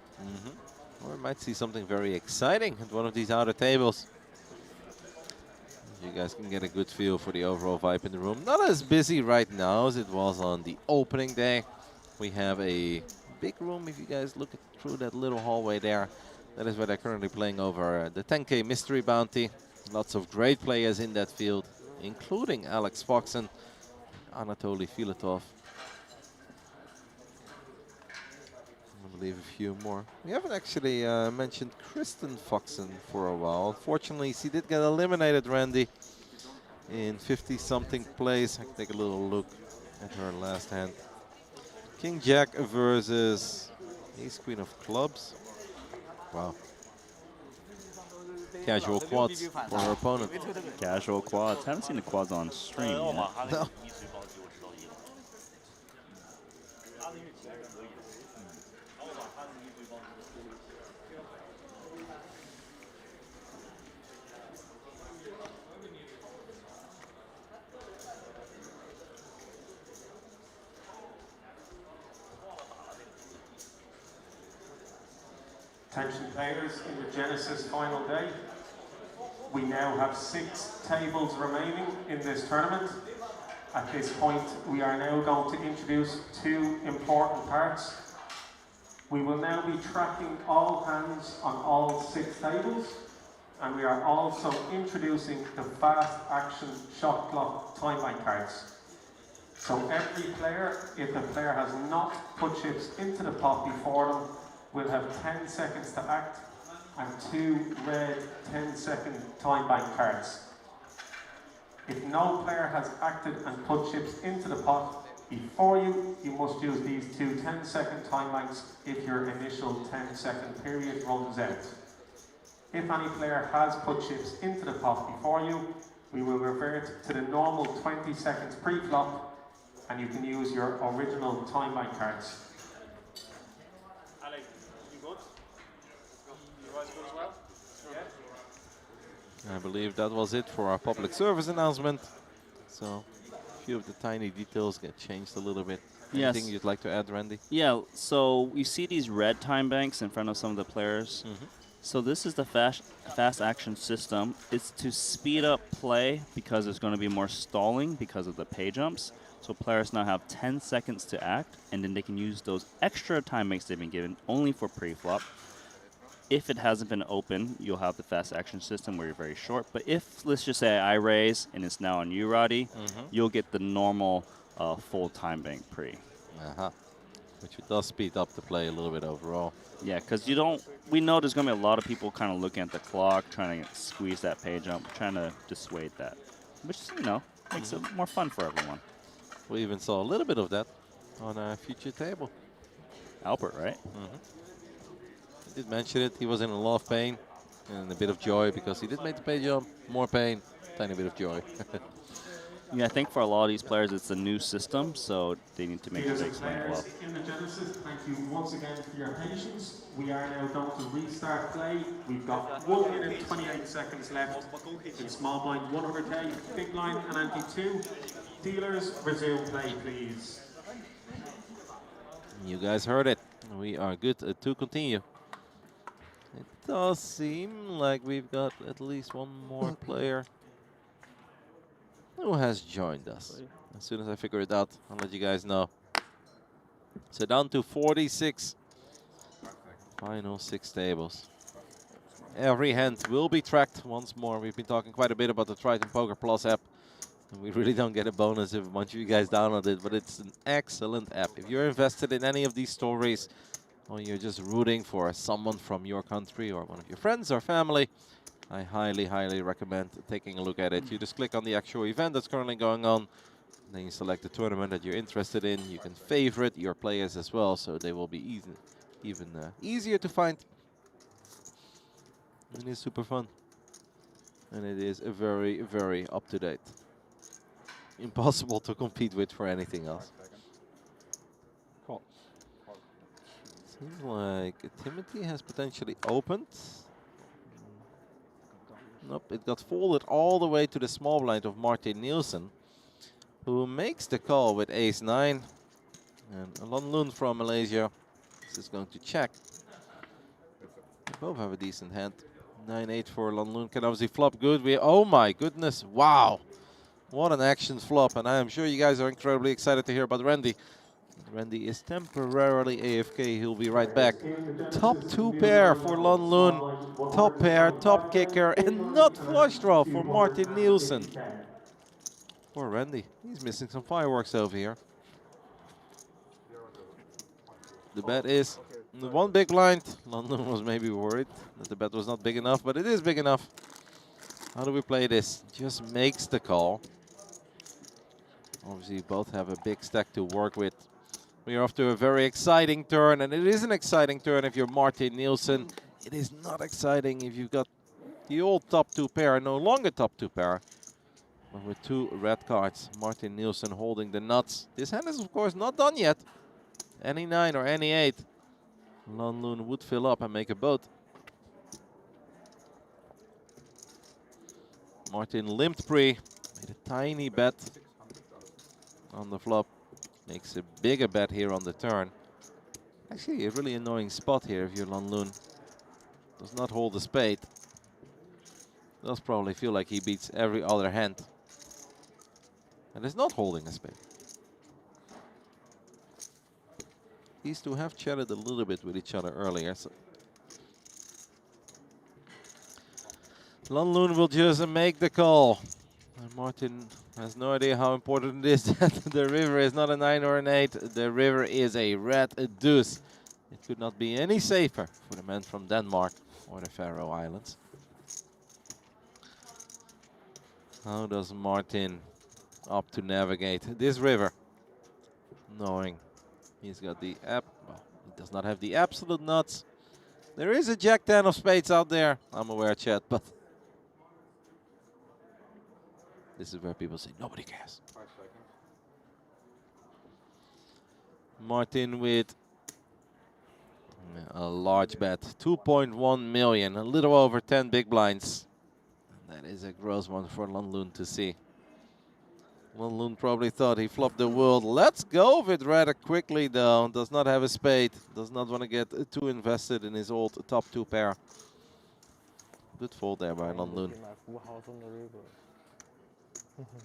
Or we might see something very exciting at one of these outer tables. You guys can get a good feel for the overall vibe in the room. Not as busy right now as it was on the opening day. We have a big room if you guys look through that little hallway there. That is where they're currently playing over the 10K Mystery Bounty. Lots of great players in that field, including Alex Fox and Anatoly Filatov. I believe a few more. We haven't actually mentioned Kristen Foxen for a while. Unfortunately, she did get eliminated, Randy, in 50-something place. I can take a little look at her last hand. King Jack versus Ace Queen of Clubs. Wow. Casual quads for her opponent. Casual quads. Haven't seen the quads on stream yet. No. Attention players, in the Genesis final day, we now have 6 tables remaining in this tournament. At this point, we are now going to introduce 2 important parts. We will now be tracking all hands on all 6 tables, and we are also introducing the fast action shot clock time bank cards. So every player, if the player has not put chips into the pot before them, will have 10 seconds to act and 2 red 10-second time bank cards. If no player has acted and put chips into the pot before you, you must use these two 10-second time banks if your initial 10-second period runs out. If any player has put chips into the pot before you, we will revert to the normal 20 seconds pre-flop, and you can use your original time bank cards. Alex, you good? You guys good as well? Yeah? I believe that was it for our public service announcement. So a few of the tiny details get changed a little bit. Yes. Anything you'd like to add, Randy? Yeah, so you see these red time banks in front of some of the players. So this is the fast action system. It's to speed up play because there's going to be more stalling because of the pay jumps. So players now have 10 seconds to act, and then they can use those extra time banks they've been given only for pre-flop. If it hasn't been open, you'll have the fast action system where you're very short. But if, let's just say, I raise and it's now on you, Roddy, you'll get the normal full time bank pre. Which does speed up the play a little bit overall. Yeah, because we know there's going to be a lot of people kind of looking at the clock, trying to squeeze that pay jump, trying to dissuade that, which, you know, makes it more fun for everyone. We even saw a little bit of that on our future table. Albert, right? He did mention it. He was in a lot of pain and a bit of joy because he did make the pay jump. More pain, tiny bit of joy. Yeah, I think for a lot of these players, it's a new system, so they need to make sure they explain it well. In the Genesis, thank you once again for your patience. We are now going to restart play. We've got 1 minute 28 seconds left in small blind 100k, big blind and ante-2. Dealers, resume play, please. You guys heard it. We are good to continue. It does seem like we've got at least one more player who has joined us. As soon as I figure it out, I'll let you guys know. So down to 46. Final 6 tables. Every hand will be tracked once more. We've been talking quite a bit about the Triton Poker Plus app. And we really don't get a bonus if a bunch of you guys download it, but it's an excellent app. If you're invested in any of these stories, or you're just rooting for someone from your country or one of your friends or family, I highly, highly recommend taking a look at it. You just click on the actual event that's currently going on. Then you select the tournament that you're interested in. You can favorite your players as well, so they will be even easier to find. It is super fun. And it is very, very up-to-date. Impossible to compete with for anything else. Cool. Seems like Timothy has potentially opened. Nope, it got folded all the way to the small blind of Martin Nielsen, who makes the call with ace-9. And Loon from Malaysia is going to check. They both have a decent hand. 9-8 for Loon can obviously flop good. Oh my goodness, wow. What an action flop, and I am sure you guys are incredibly excited to hear about Randy. Randy is temporarily AFK. He'll be right back. Top 2 pair for Loon. Top pair, top kicker, and not flush draw for Martin Nielsen. Poor Randy. He's missing some fireworks over here. The bet is the one big blind. Loon was maybe worried that the bet was not big enough, but it is big enough. How do we play this? Just makes the call. Obviously, both have a big stack to work with. We are off to a very exciting turn, and it is an exciting turn if you're Martin Nielsen. It is not exciting if you've got the old top 2 pair, no longer top 2 pair. But with 2 red cards, Martin Nielsen holding the nuts. This hand is, of course, not done yet. Any 9 or any 8. Loon would fill up and make a boat. Martin limped pre, made a tiny bet on the flop. Makes a bigger bet here on the turn. Actually, a really annoying spot here if you're Loon. Does not hold the spade. Does probably feel like he beats every other hand. And is not holding a spade. These two have chatted a little bit with each other earlier. So Loon will just make the call. And Martin has no idea how important it is that the river is not a 9 or an 8. The river is a red deuce. It could not be any safer for the man from Denmark or the Faroe Islands. How does Martin opt to navigate this river? Knowing he's got the app. Well, he does not have the absolute nuts. There is a Jack 10 of spades out there. I'm aware, chat, but this is where people say nobody cares. 5 seconds. Martin with a large bet, 2.1 million, a little over 10 big blinds. And that is a gross one for Loon to see. Loon probably thought he flopped the world. Let's go with rather quickly though. Does not have a spade. Does not want to get too invested in his old top 2 pair. Good fold there by Loon.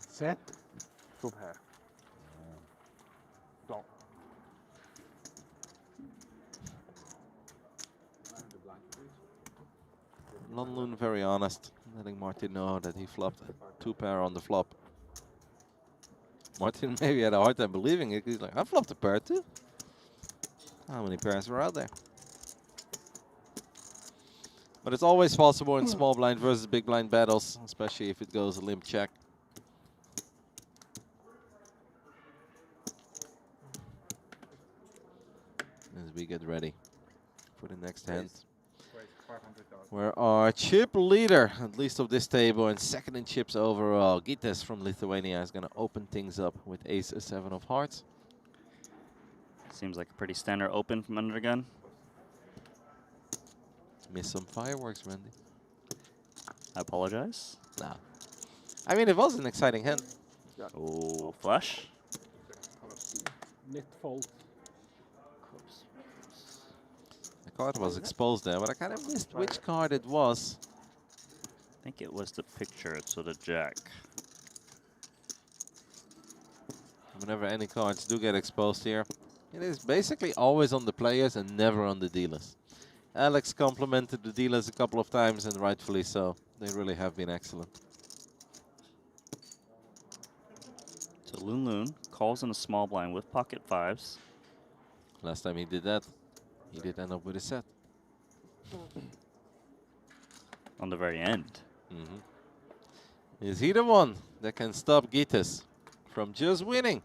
Set. 2 pair. Block. Loon very honest, letting Martin know that he flopped 2 pair on the flop. Martin maybe had a hard time believing it. He's like, I flopped a pair too. How many pairs were out there? But it's always possible in small blind versus big blind battles, especially if it goes a limp check. As we get ready for the next hand. Where our chip leader, at least of this table, and second in chips overall, Gites from Lithuania, is going to open things up with ace-7 of hearts. Seems like a pretty standard open from under the gun. Missed some fireworks, Randy. I apologize. Nah. I mean, it was an exciting hand. Oh, flush. Net fold. The card was exposed there, but I kind of missed which card it was. I think it was the picture, so the jack. Whenever any cards do get exposed here, it is basically always on the players and never on the dealers. Alex complimented the dealers a couple of times, and rightfully so. They really have been excellent. So Loon calls in a small blind with pocket 5s. Last time he did that, he did end up with a set. On the very end. Is he the one that can stop Gites from just winning?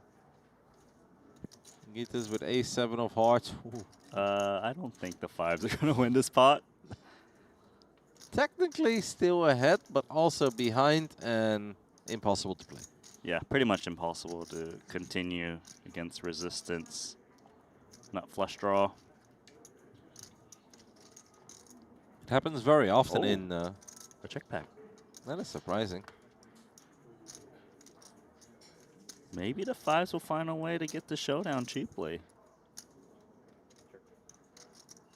Gites with ace-7 of hearts. Ooh. I don't think the 5s are going to win this pot. Technically still ahead, but also behind and impossible to play. Yeah, pretty much impossible to continue against resistance. Not flush draw. It happens very often in a check pack. That is surprising. Maybe the 5s will find a way to get the showdown cheaply.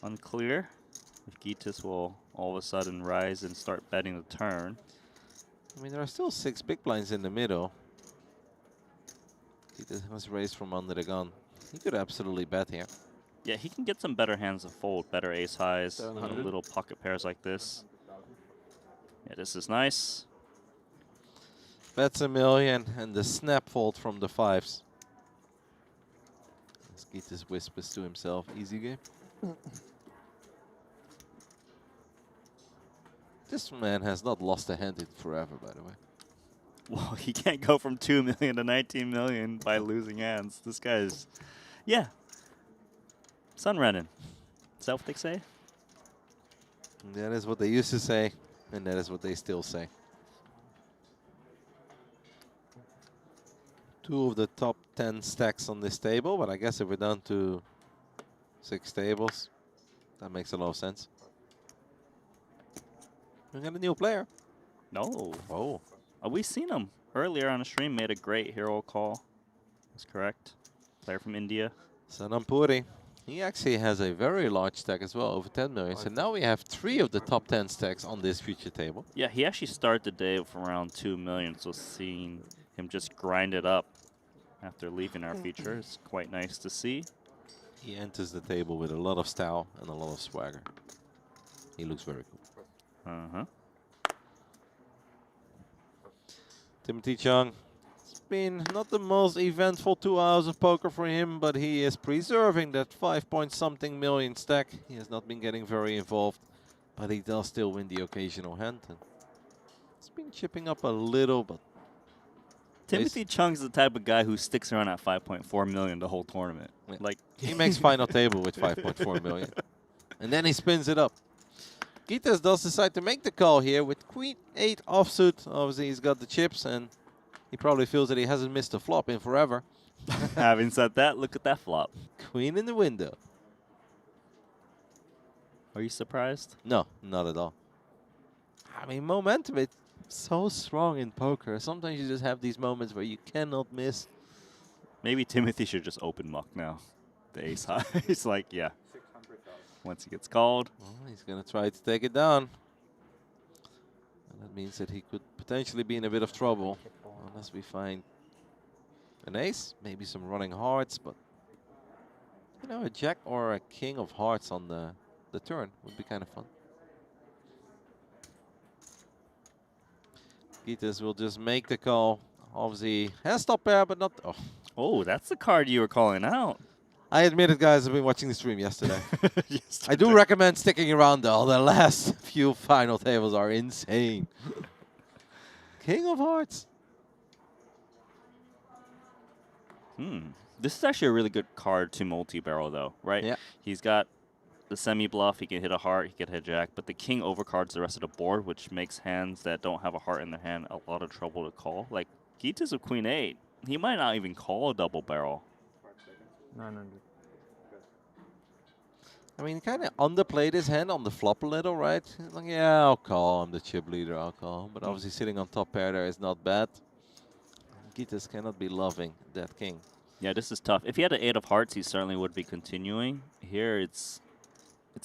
Unclear if Gites will all of a sudden rise and start betting the turn. I mean, there are still 6 big blinds in the middle. Gites was raised from under the gun. He could absolutely bet here. Yeah, he can get some better hands to fold, better ace highs, little pocket pairs like this. Yeah, this is nice. Bets $1 million and the snap fold from the 5s. As Gites whispers to himself, easy game. This man has not lost a hand in forever, by the way. Well, he can't go from 2 million to 19 million by losing hands. This guy's, yeah. Sunrennen. Is that what they say? That is what they used to say, and that is what they still say. 2 of the top 10 stacks on this table, but I guess if we're down to 6 tables, that makes a lot of sense. We got a new player. No. Oh. We've seen him earlier on the stream. Made a great hero call. That's correct. Player from India. Sanamuri. He actually has a very large stack as well, over 10 million. So now we have 3 of the top 10 stacks on this future table. Yeah, he actually started the day with around 2 million. So seeing him just grind it up after leaving our feature is quite nice to see. He enters the table with a lot of style and a lot of swagger. He looks very cool. Uh-huh. Timothy Chung. It's been not the most eventful 2 hours of poker for him, but he is preserving that 5-point-something million stack. He has not been getting very involved, but he does still win the occasional hand. And It's been chipping up a little, but Timothy Chung's the type of guy who sticks around at 5.4 million the whole tournament. Yeah. Like he makes final table with 5.4 million. And then he spins it up. Gitas does decide to make the call here with Queen 8 offsuit. Obviously, he's got the chips, and he probably feels that he hasn't missed a flop in forever. Having said that, look at that flop. Queen in the window. Are you surprised? No, not at all. I mean, momentum, it's so strong in poker. Sometimes you just have these moments where you cannot miss. Maybe Timothy should just open muck now. The ace high. He's like, yeah. Once he gets called. Well, he's going to try to take it down. And that means that he could potentially be in a bit of trouble. Unless we find an ace, maybe some running hearts, but you know, a jack or a king of hearts on the turn would be kind of fun. Gitas will just make the call. Obviously, has top pair, but not. Oh, that's the card you were calling out. I admit it, guys. I've been watching the stream yesterday. I do recommend sticking around, though. The last few final tables are insane. King of hearts. This is actually a really good card to multi-barrel, though, right? Yeah. He's got the semi-bluff. He can hit a heart. He can hit jack. But the king overcards the rest of the board, which makes hands that don't have a heart in their hand a lot of trouble to call. Like, Gitas with Queen 8, he might not even call a double barrel. 900. I mean, kind of underplayed his hand on the flop a little, right? He's like, yeah, I'll call. I'm the chip leader. I'll call. But obviously sitting on top pair there is not bad. Gitas cannot be loving that king. Yeah, this is tough. If he had an 8 of hearts, he certainly would be continuing. Here, it's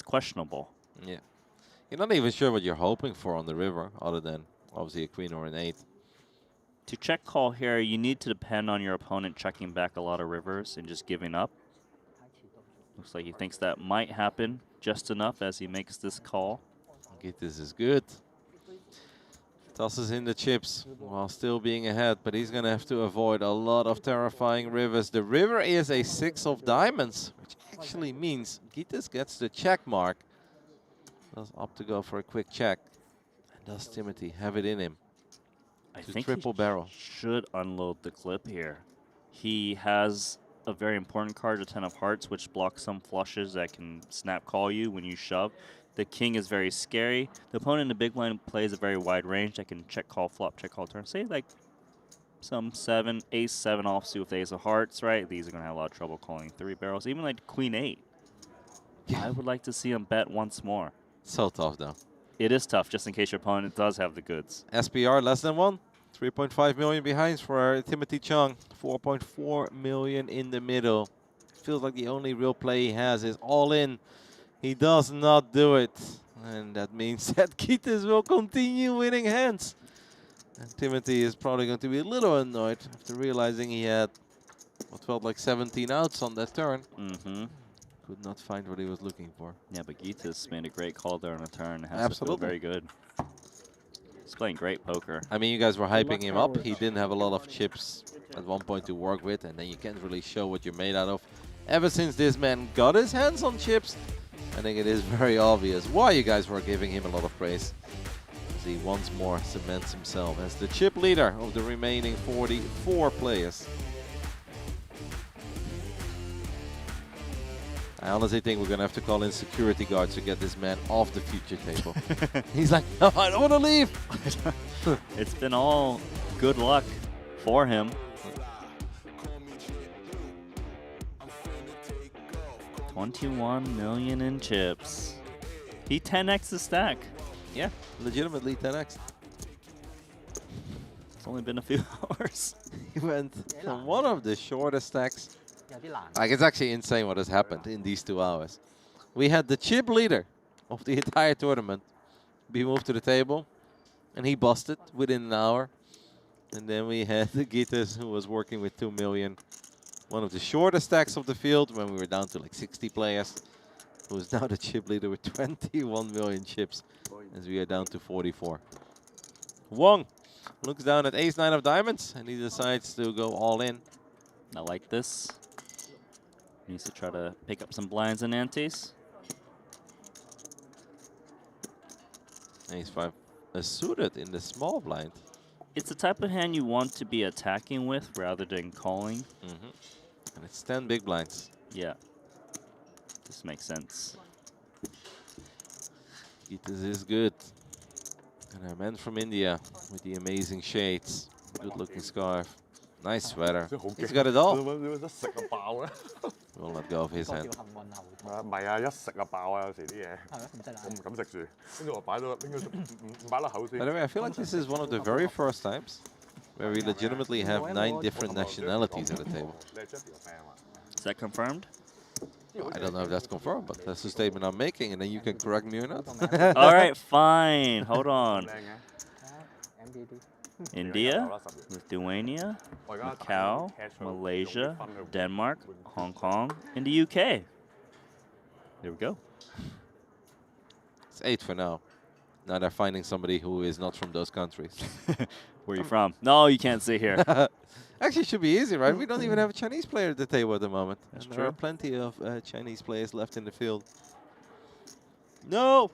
questionable. Yeah. You're not even sure what you're hoping for on the river, other than obviously a queen or an 8. To check call here, you need to depend on your opponent checking back a lot of rivers and just giving up. Looks like he thinks that might happen just enough as he makes this call. Gitas is good. Tosses in the chips while still being ahead, but he's going to have to avoid a lot of terrifying rivers. The river is a 6 of diamonds, which actually means Gitas gets the check mark. Does opt to go for a quick check. And does Timothy have it in him? I to think triple barrel. Should unload the clip here. He has a very important card, a 10 of hearts, which blocks some flushes that can snap call you when you shove. The king is very scary. The opponent in the big blind plays a very wide range that can check call flop, check call turn. Say like some 7, ace 7 offsuit with ace of hearts, right? These are going to have a lot of trouble calling 3 barrels. Even like Queen 8. Yeah. I would like to see him bet once more. So tough though. It is tough, just in case your opponent does have the goods. SPR less than 1. 3.5 million behind for Timothy Chung. 4.4 million in the middle. Feels like the only real play he has is all in. He does not do it. And that means that Gitas will continue winning hands. And Timothy is probably going to be a little annoyed after realizing he had what felt like 17 outs on that turn. Could not find what he was looking for. Yeah, but Gitas made a great call there on a turn. Has Absolutely. To feel very good. He's playing great poker. I mean, you guys were hyping him up. He didn't have a lot of chips at one point to work with, and then you can't really show what you're made out of. Ever since this man got his hands on chips, I think it is very obvious why you guys were giving him a lot of praise. As he once more cements himself as the chip leader of the remaining 44 players. I honestly think we're going to have to call in security guards to get this man off the future table. He's like, no, I don't want to leave. It's been all good luck for him. 21 million in chips. He 10x the stack. Yeah, legitimately 10x. It's only been a few hours. He went from one of the shortest stacks. Like, it's actually insane what has happened in these 2 hours. We had the chip leader of the entire tournament be moved to the table, and he busted within an hour. And then we had the Gitas, who was working with 2 million. One of the shortest stacks of the field when we were down to like 60 players, who is now the chip leader with 21 million chips, as we are down to 44. Wong looks down at ace-9 of diamonds, and he decides to go all in. I like this. Needs to try to pick up some blinds and antes. Ace-5 a suited in the small blind. It's the type of hand you want to be attacking with rather than calling. And it's 10 big blinds. Yeah. This makes sense. This is good. And our man from India with the amazing shades. Good looking scarf. Nice sweater. He's got it all. Will not go off his hand. 唔係啊，一食就爆啊！有時啲嘢我唔敢食住，跟住我擺到應該唔擺落口先。 By the way, I feel like this is one of the very first times where we legitimately have 9 different nationalities at the table. Is that confirmed? I don't know if that's confirmed, but that's the statement I'm making, and then you can correct me or not. All right, fine. Hold on. India, Lithuania, Macau, Malaysia, Denmark, Hong Kong, and the UK. There we go. It's 8 for now. Now they're finding somebody who is not from those countries. Where are you from? No, you can't say here. Actually, it should be easy, right? We don't even have a Chinese player at the table at the moment. That's and true. There are plenty of Chinese players left in the field. No!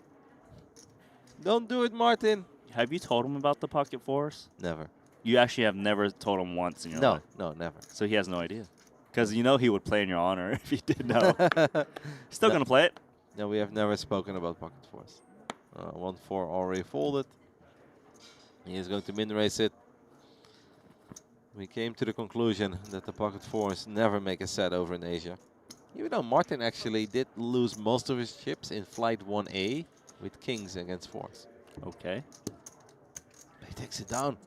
Don't do it, Martin. Have you told him about the pocket fours? Never. You actually have never told him once in your life? No, never. So he has no idea. Because you know he would play in your honor if he did know. Still going to play it? No, we have never spoken about pocket fours. 1-4 already folded. He is going to min-race it. We came to the conclusion that the pocket fours never make a set over in Asia. Even though Martin actually did lose most of his chips in flight 1A with kings against fours. Okay. He takes it down.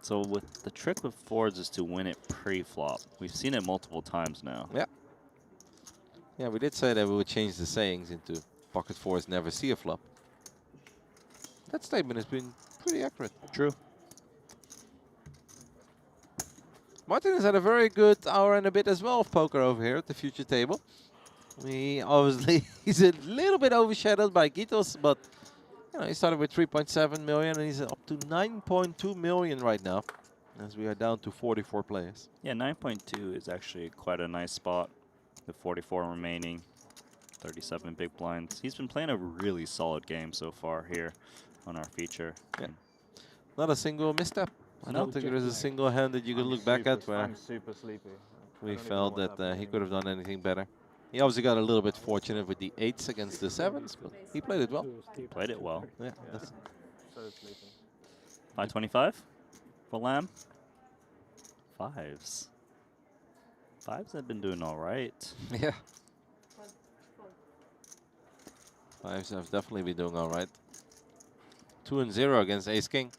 So with the trick with fours is to win it pre-flop. We've seen it multiple times now. Yeah. Yeah, we did say that we would change the sayings into pocket fours never see a flop. That statement has been pretty accurate. True. Martin has had a very good hour and a bit as well of poker over here at the future table. We obviously, he's a little bit overshadowed by Gitos, but you know, he started with 3.7 million and he's up to 9.2 million right now, as we are down to 44 players. Yeah, 9.2 is actually quite a nice spot. The 44 remaining, 37 big blinds. He's been playing a really solid game so far here on our feature. Yeah. Not a single misstep. I don't think there is a single hand that you can look back at where I'm super sleepy. we felt that he could have done anything better. He obviously got a little bit fortunate with the 8s against the 7s, but he played it well. He played it well. Yeah. That's So sleepy. 525 for Lamb. 5s. 5s have been doing all right. Yeah. 5s have definitely been doing all right. 2-0 against Ace King.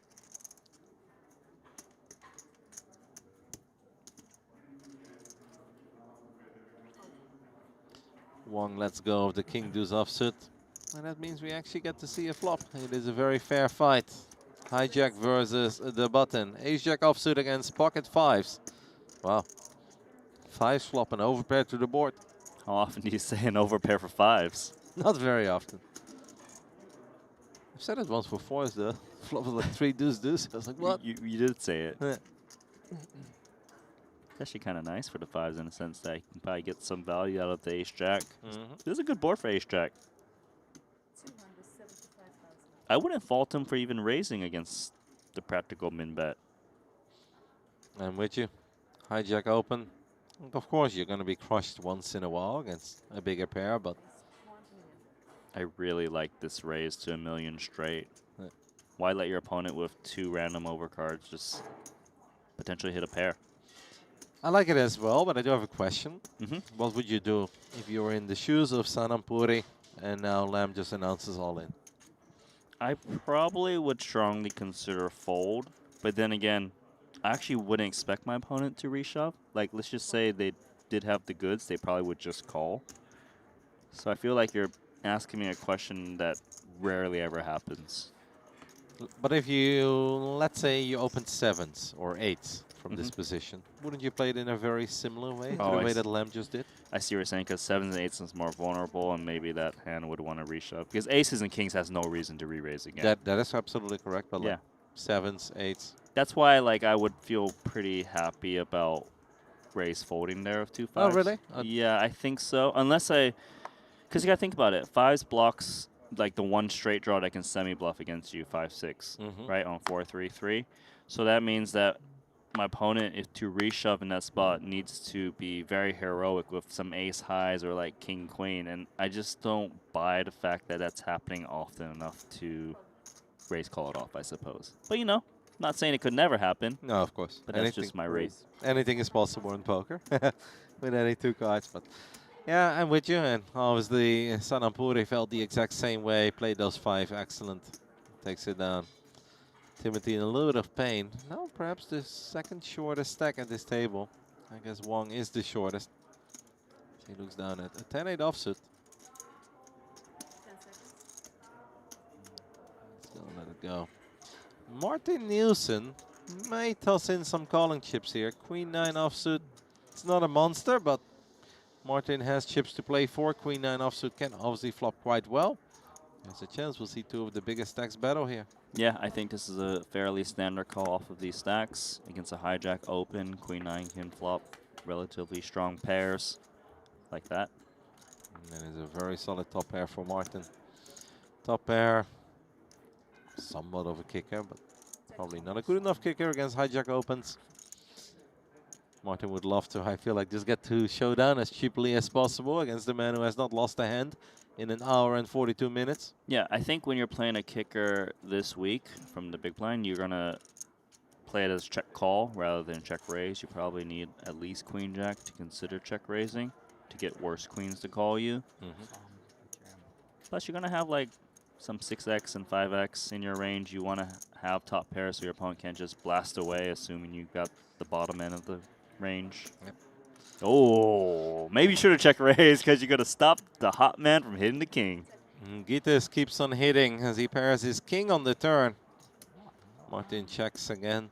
Wong lets go of the king deuce offsuit. And that means we actually get to see a flop. It is a very fair fight. Hijack versus the button. Ace jack offsuit against pocket 5s. Wow. 5s flop and overpair to the board. How often do you say an overpair for 5s? Not very often. I've said it once for 4s though. Flop was like 3 deuce deuce. I was like, what? You did say it. Yeah. It's actually kind of nice for the 5s in a sense that you can probably get some value out of the ace jack. This is a good board for ace jack. I wouldn't fault him for even raising against the practical min bet. I'm with you. Hijack open. And of course, you're going to be crushed once in a while against a bigger pair, but I really like this raise to $1 million straight. Yeah. Why let your opponent with 2 random overcards just potentially hit a pair? I like it as well, but I do have a question. What would you do if you were in the shoes of Sanamuri and now Lamb just announces all in? I probably would strongly consider fold, but then again, I actually wouldn't expect my opponent to reshove. Like, let's just say they did have the goods, they probably would just call. So I feel like you're asking me a question that rarely ever happens. But if you, let's say you opened 7s or 8s from this position, wouldn't you play it in a very similar way to the way that Lamb just did? I see what you're saying, because 7s and 8s is more vulnerable, and maybe that hand would want to reshove. Because aces and kings has no reason to re-raise again. That is absolutely correct, but yeah. like 7s, 8s. That's why I would feel pretty happy about raise folding there of 2 5s. Oh, really? Yeah, I think so. Unless because you got to think about it. 5s blocks like the one straight draw that can semi-bluff against you 5-6, right, on 4-3-3. So that means that my opponent, if to reshove in that spot, needs to be very heroic with some ace highs or like king queen, and I just don't buy the fact that that's happening often enough to raise call it off, I suppose. But you know, not saying it could never happen. No, of course. But that's just my raise. Anything is possible in poker with any two cards. But yeah, I'm with you. And obviously, Sanamuri felt the exact same way. Played those 5. Excellent. Takes it down. Timothy in a little bit of pain. Now, perhaps the second shortest stack at this table. I guess Wong is the shortest. He looks down at a 10-8 offsuit. Still let it go. Martin Nielsen may toss in some calling chips here. Queen 9 offsuit. It's not a monster, but Martin has chips to play for. Queen 9 offsuit can obviously flop quite well. There's a chance we'll see 2 of the biggest stacks battle here. Yeah, I think this is a fairly standard call off of these stacks. Against a hijack open, Queen 9 can flop relatively strong pairs like that. And that is a very solid top pair for Martin. Top pair, somewhat of a kicker, but probably not a good enough kicker against hijack opens. Martin would love to, I feel like, just get to showdown as cheaply as possible against the man who has not lost a hand in an hour and 42 minutes. Yeah, I think when you're playing a kicker this week from the big blind, you're going to play it as check call rather than check raise. You probably need at least queen jack to consider check raising to get worse queens to call you. Plus, you're going to have like some 6x and 5x in your range. You want to have top pairs so your opponent can't just blast away, assuming you got the bottom end of the range. Yep. Oh, maybe you should have check raised because you're going to stop the hot man from hitting the king. Gittes keeps on hitting as he pairs his king on the turn. Martin checks again.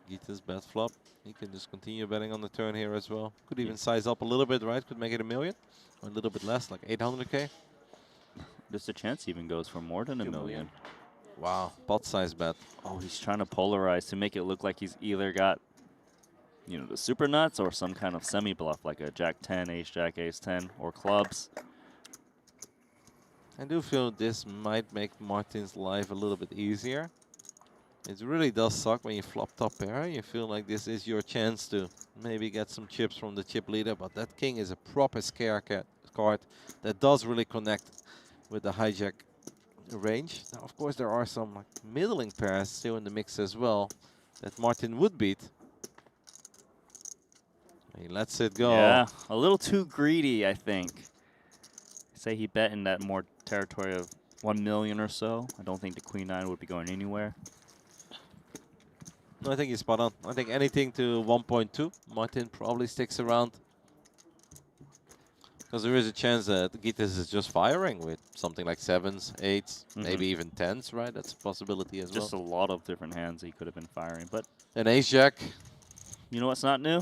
Gittes bet flop. He can just continue betting on the turn here as well. Could even size up a little bit, right? Could make it $1 million. Or a little bit less, like 800K. There's a chance he even goes for more than $1 million. Wow, pot size bet. Oh, he's trying to polarize to make it look like he's either got, you know, the super nuts or some kind of semi-bluff, like a jack 10, ace jack, ace 10, or clubs. I do feel this might make Martin's life a little bit easier. It really does suck when you flop top pair. You feel like this is your chance to maybe get some chips from the chip leader, but that king is a proper scare card that does really connect with the hijack range. Now, of course, there are some like, middling pairs still in the mix as well that Martin would beat. He lets it go. Yeah, a little too greedy, I think. Say he bet in that more territory of 1 million or so. I don't think the queen 9 would be going anywhere. No, I think he's spot on. I think anything to 1.2, Martin probably sticks around. Because there is a chance that Gittes is just firing with something like 7s, 8s, maybe even 10s, right? That's a possibility as well. Just a lot of different hands he could have been firing, but... An ace-jack. You know what's not new?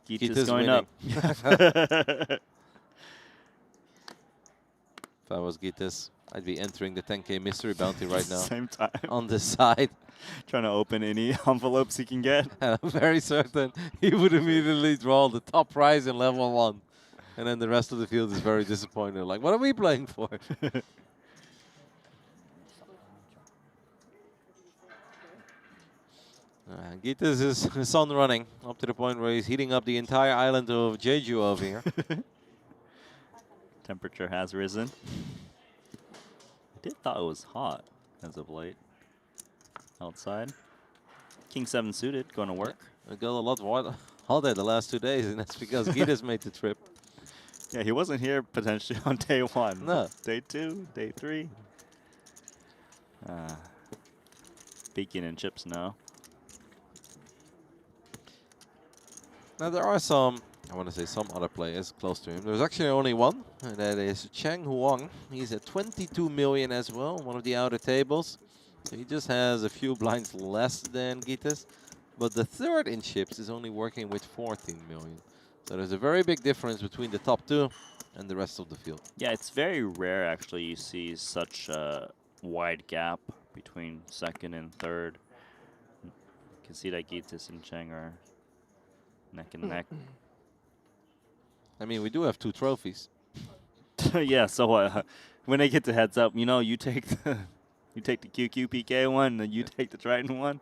Gittes going winning. up. If I was Gittes, I'd be entering the 10K mystery bounty right now. Same time. On the side. Trying to open any envelopes he can get. And I'm very certain he would immediately draw the top prize in level 1. And then the rest of the field is very disappointed. Like, what are we playing for? Gittes is on running up to the point where he's heating up the entire island of Jeju over here. Temperature has risen. I did thought it was hot as of late. Outside. King 7 suited, going to work. It got a lot hotter the last 2 days, and that's because Gittes made the trip. Yeah, he wasn't here potentially on day 1. No. Day 2, day 3. Speaking in chips now. Now there are some, I want to say some other players close to him. There's actually only one, and that is Chen Wong. He's at 22 million as well, one of the outer tables. So he just has a few blinds less than Gittes. But the third in chips is only working with 14 million. So there's a very big difference between the top 2 and the rest of the field. Yeah, it's very rare actually you see such a wide gap between second and third. You can see that Gittes and Cheng are neck and neck. I mean, we do have 2 trophies. Yeah, so when they get the heads up, you know, you take the QQPK one, and you take the Triton one.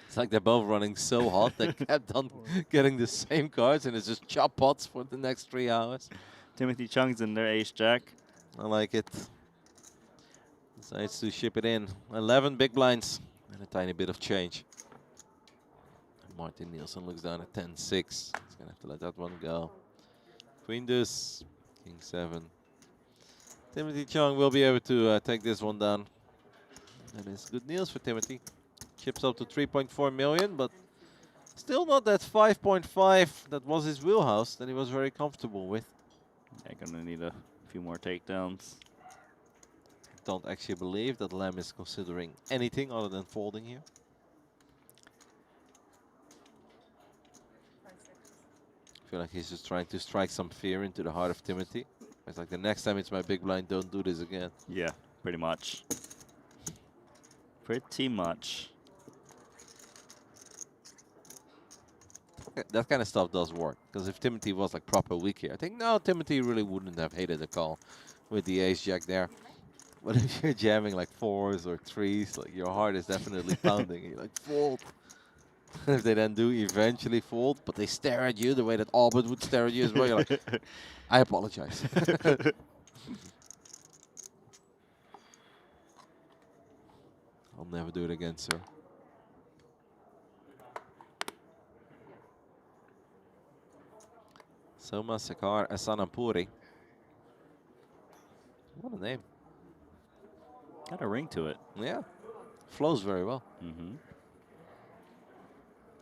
It's like they're both running so hot they kept on getting the same cards, and it's just chop pots for the next 3 hours. Timothy Chung's in there, ace jack. I like it. Decides to ship it in. 11 big blinds and a tiny bit of change. Martin Nielsen looks down at 10-6. He's gonna have to let that one go. Queen deuce, king 7. Timothy Chung will be able to take this one down. That is good news for Timothy. Chips up to 3.4 million, but still not that 5.5 that was his wheelhouse that he was very comfortable with. Yeah, gonna need a few more takedowns. Don't actually believe that Lamb is considering anything other than folding here. I feel like he's just trying to strike some fear into the heart of Timothy. It's like the next time it's my big blind, don't do this again. Yeah, pretty much. Pretty much. That kind of stuff does work. Because if Timothy was like proper weak here, I think no, Timothy really wouldn't have hated the call with the ace jack there. But if you're jamming like 4s or 3s, like your heart is definitely pounding. You're like, fold. If they then do eventually fold, but they stare at you the way that Albert would stare at you as well, you're like, I apologize. I'll never do it again, sir. Soma Sekar Sanamuri. What a name. Got a ring to it. Yeah. Flows very well. Mm-hmm.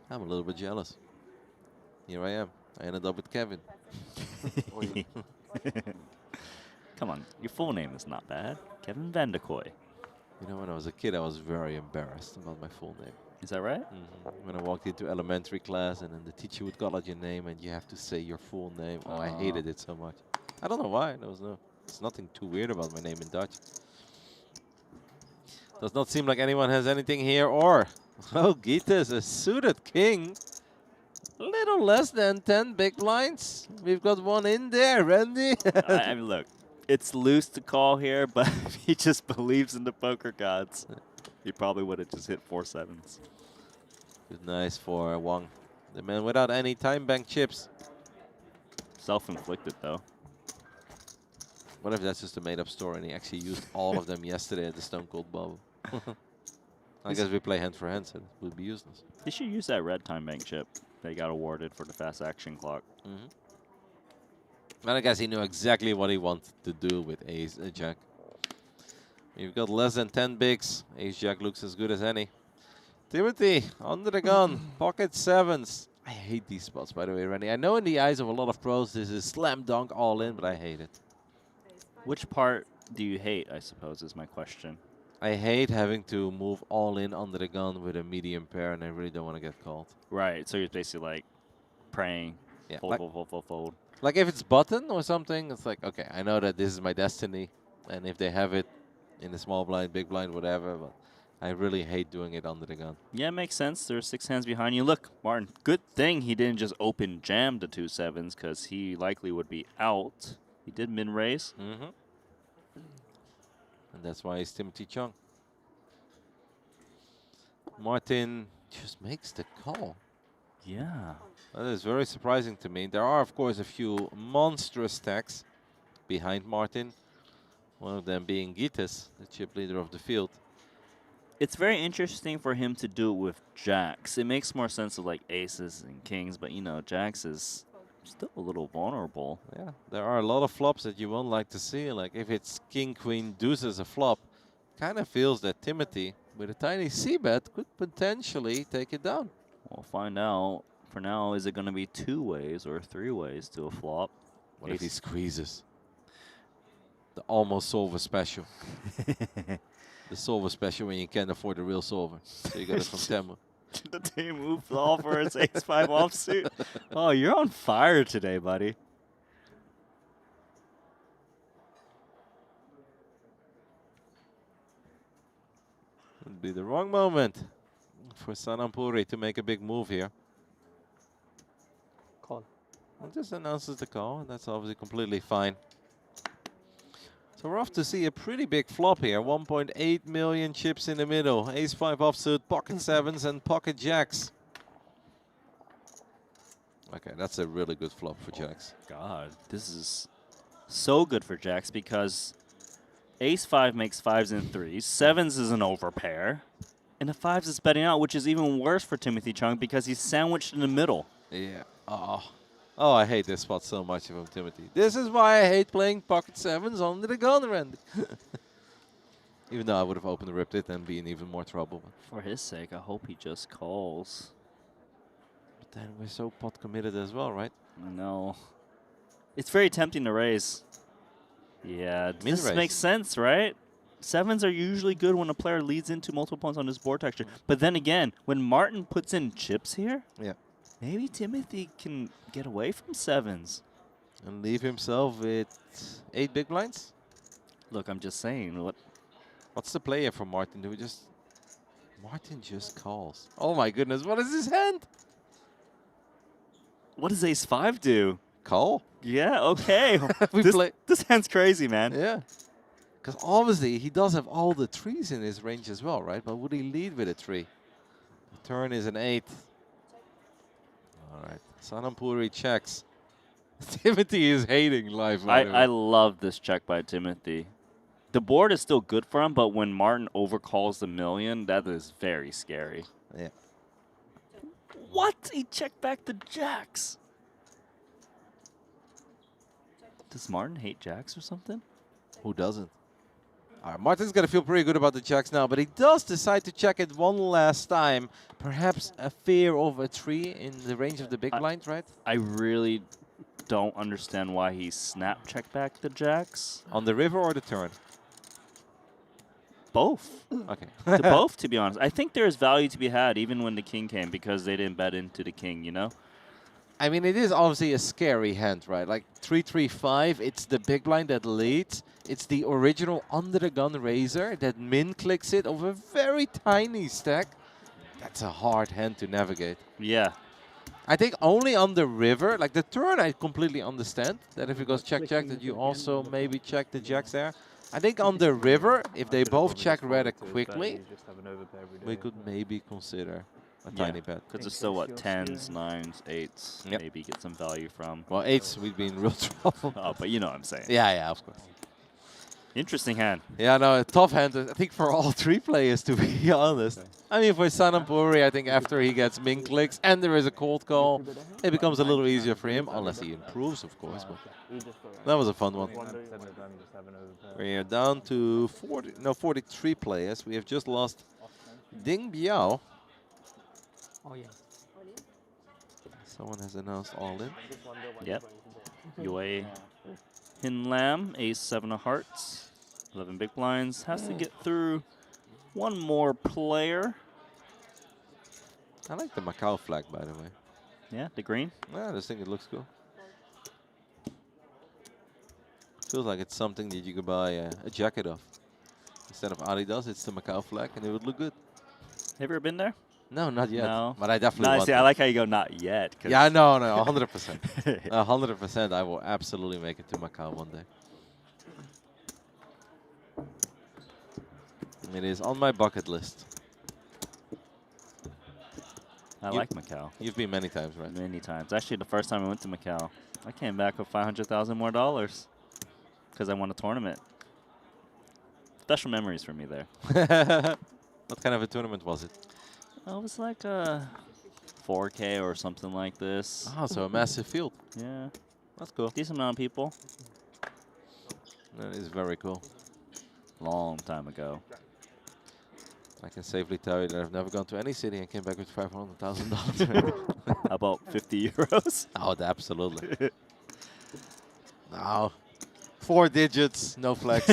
I'm a little bit jealous. Here I am. I ended up with Kevin. Come on, your full name is not bad. Kevin Vanderkoy. You know, when I was a kid, I was very embarrassed about my full name. Is that right? When I walked into elementary class and then the teacher would call out your name and you have to say your full name. Oh, I hated it so much. I don't know why. There's nothing too weird about my name in Dutch. Does not seem like anyone has anything here or... Oh, Gita's a suited king. Little less than 10 big blinds. We've got one in there, Randy. I mean, look, it's loose to call here, but if he just believes in the poker gods, he probably would have just hit 4 sevens. Good nice for Wong. The man without any time bank chips. Self-inflicted, though. What if that's just a made-up story and he actually used all of them yesterday at the Stone Cold Bubble? I guess we play hand for hand, so it would be useless. They should use that red time bank chip they got awarded for the fast action clock. And I guess he knew exactly what he wanted to do with ace jack. We've got less than 10 bigs. Ace jack looks as good as any. Timothy, under the gun, pocket 7s. I hate these spots, by the way, Randy. I know in the eyes of a lot of pros this is slam dunk all in, but I hate it. Which part do you hate, I suppose, is my question. I hate having to move all in under the gun with a medium pair, and I really don't want to get called. Right, so you're basically like praying, Yeah, fold, like, fold, fold, fold, fold. Like if it's button or something, it's like, okay, I know that this is my destiny, and if they have it in the small blind, big blind, whatever, but I really hate doing it under the gun. Yeah, it makes sense. There's 6 hands behind you. Look, Martin, good thing he didn't just open jam the 2 sevens because he likely would be out. He did min raise. And that's why it's Timothy Chung. Martin just makes the call. Yeah. That is very surprising to me. There are, of course, a few monstrous stacks behind Martin. One of them being Gitas, the chip leader of the field. It's very interesting for him to do it with jacks. It makes more sense with like aces and kings, but you know, jacks is still a little vulnerable. Yeah, there are a lot of flops that you won't like to see. Like if it's king, queen, deuce as a flop, kind of feels that Timothy, with a tiny c-bet, could potentially take it down. We'll find out. For now, is it going to be 2 ways or 3 ways to a flop? What if he squeezes? The almost solver special. The solver special when you can't afford the real solver. So you got it from Temu. The team moved off for its ace-5 offsuit. Oh, you're on fire today, buddy. Would be the wrong moment for Sanamuri to make a big move here. Call. Well, just announces the call, and that's obviously completely fine. So we're off to see a pretty big flop here. 1.8 million chips in the middle. Ace-5 offsuit, pocket 7s, and pocket jacks. Okay, that's a really good flop for jacks. God, this is so good for jacks because Ace-5 makes 5s and 3s. 7s is an overpair. And the 5s is betting out, which is even worse for Timothy Chung because he's sandwiched in the middle. Yeah. Oh, I hate this spot so much from Timothy. This is why I hate playing pocket 7s under the gun, Randy. Even though I would have opened ripped it and be in even more trouble. For his sake, I hope he just calls. But then we're so pot committed as well, right? No. It's very tempting to raise. Yeah, this Min-raise. makes sense, right? 7s are usually good when a player leads into multiple points on his board texture. But then again, when Martin puts in chips here, yeah, maybe Timothy can get away from 7s. And leave himself with 8 big blinds? Look, I'm just saying. What's the play here for Martin? Do we just... Martin just calls. Oh my goodness, what is his hand? What does Ace-5 do? Call? Yeah, okay. We play. This hand's crazy, man. Yeah. Because obviously he does have all the 3s in his range as well, right? But would he lead with a 3? The turn is an 8. All right. Sanamuri checks. Timothy is hating life. I love this check by Timothy. The board is still good for him, but when Martin overcalls the million, that is very scary. Yeah. What? He checked back the jacks. Does Martin hate jacks or something? Who doesn't? All right, Martin's going to feel pretty good about the checks now, but he does decide to check it one last time. Perhaps a fear of a 3 in the range of the big blind, right? I really don't understand why he snap checked back the jacks. On the river or the turn? Both. Okay. Both, to be honest. I think there's value to be had even when the king came because they didn't bet into the king, you know? I mean, it is obviously a scary hand, right? Like 3-3-5, it's the big blind that leads. It's the original under-the-gun raiser that min-clicks it over a very tiny stack. That's a hard hand to navigate. Yeah. I think only on the river, like the turn I completely understand, that if it goes check-check, that you also maybe check the jacks there. I think on the river, if they both check rather quickly, we could maybe consider a tiny bet. Because it's still, what, 10s, 9s, 8s, Yep. maybe get some value from. Well, 8s, we'd be in real trouble. Oh, but you know what I'm saying. Yeah, of course. Interesting hand. Yeah, no, a tough hand, I think, for all 3 players, to be honest. I mean, for Sanamuri, I think after he gets min clicks and there is a cold call, it becomes a little easier for him, unless he improves, of course. But that was a fun one. We are down to 43 players. We have just lost Ding Biao. Oh, yeah. Someone has announced all in. Yep. Yue Hin Lam, Ace-7 of hearts. 11 big blinds. Has to get through one more player. I like the Macau flag, by the way. Yeah, the green. Yeah, I just think it looks cool. Feels like it's something that you could buy a jacket of. Instead of Adidas, it's the Macau flag, and it would look good. Have you ever been there? No, not yet. No. But I definitely want see, to. I like how you go, not yet. Yeah, no, 100%. 100%, I will absolutely make it to Macau one day. It is on my bucket list. I like Macau. You've been many times, right? Many times. Actually, the first time I went to Macau, I came back with $500,000 more because I won a tournament. Special memories for me there. What kind of a tournament was it? It was like a 4K or something like this. Oh, so a massive field. Yeah. That's cool. Decent amount of people. That is very cool. Long time ago. I can safely tell you that I've never gone to any city and came back with $500,000. About 50 euros? Oh, absolutely. No. 4 digits, no flex.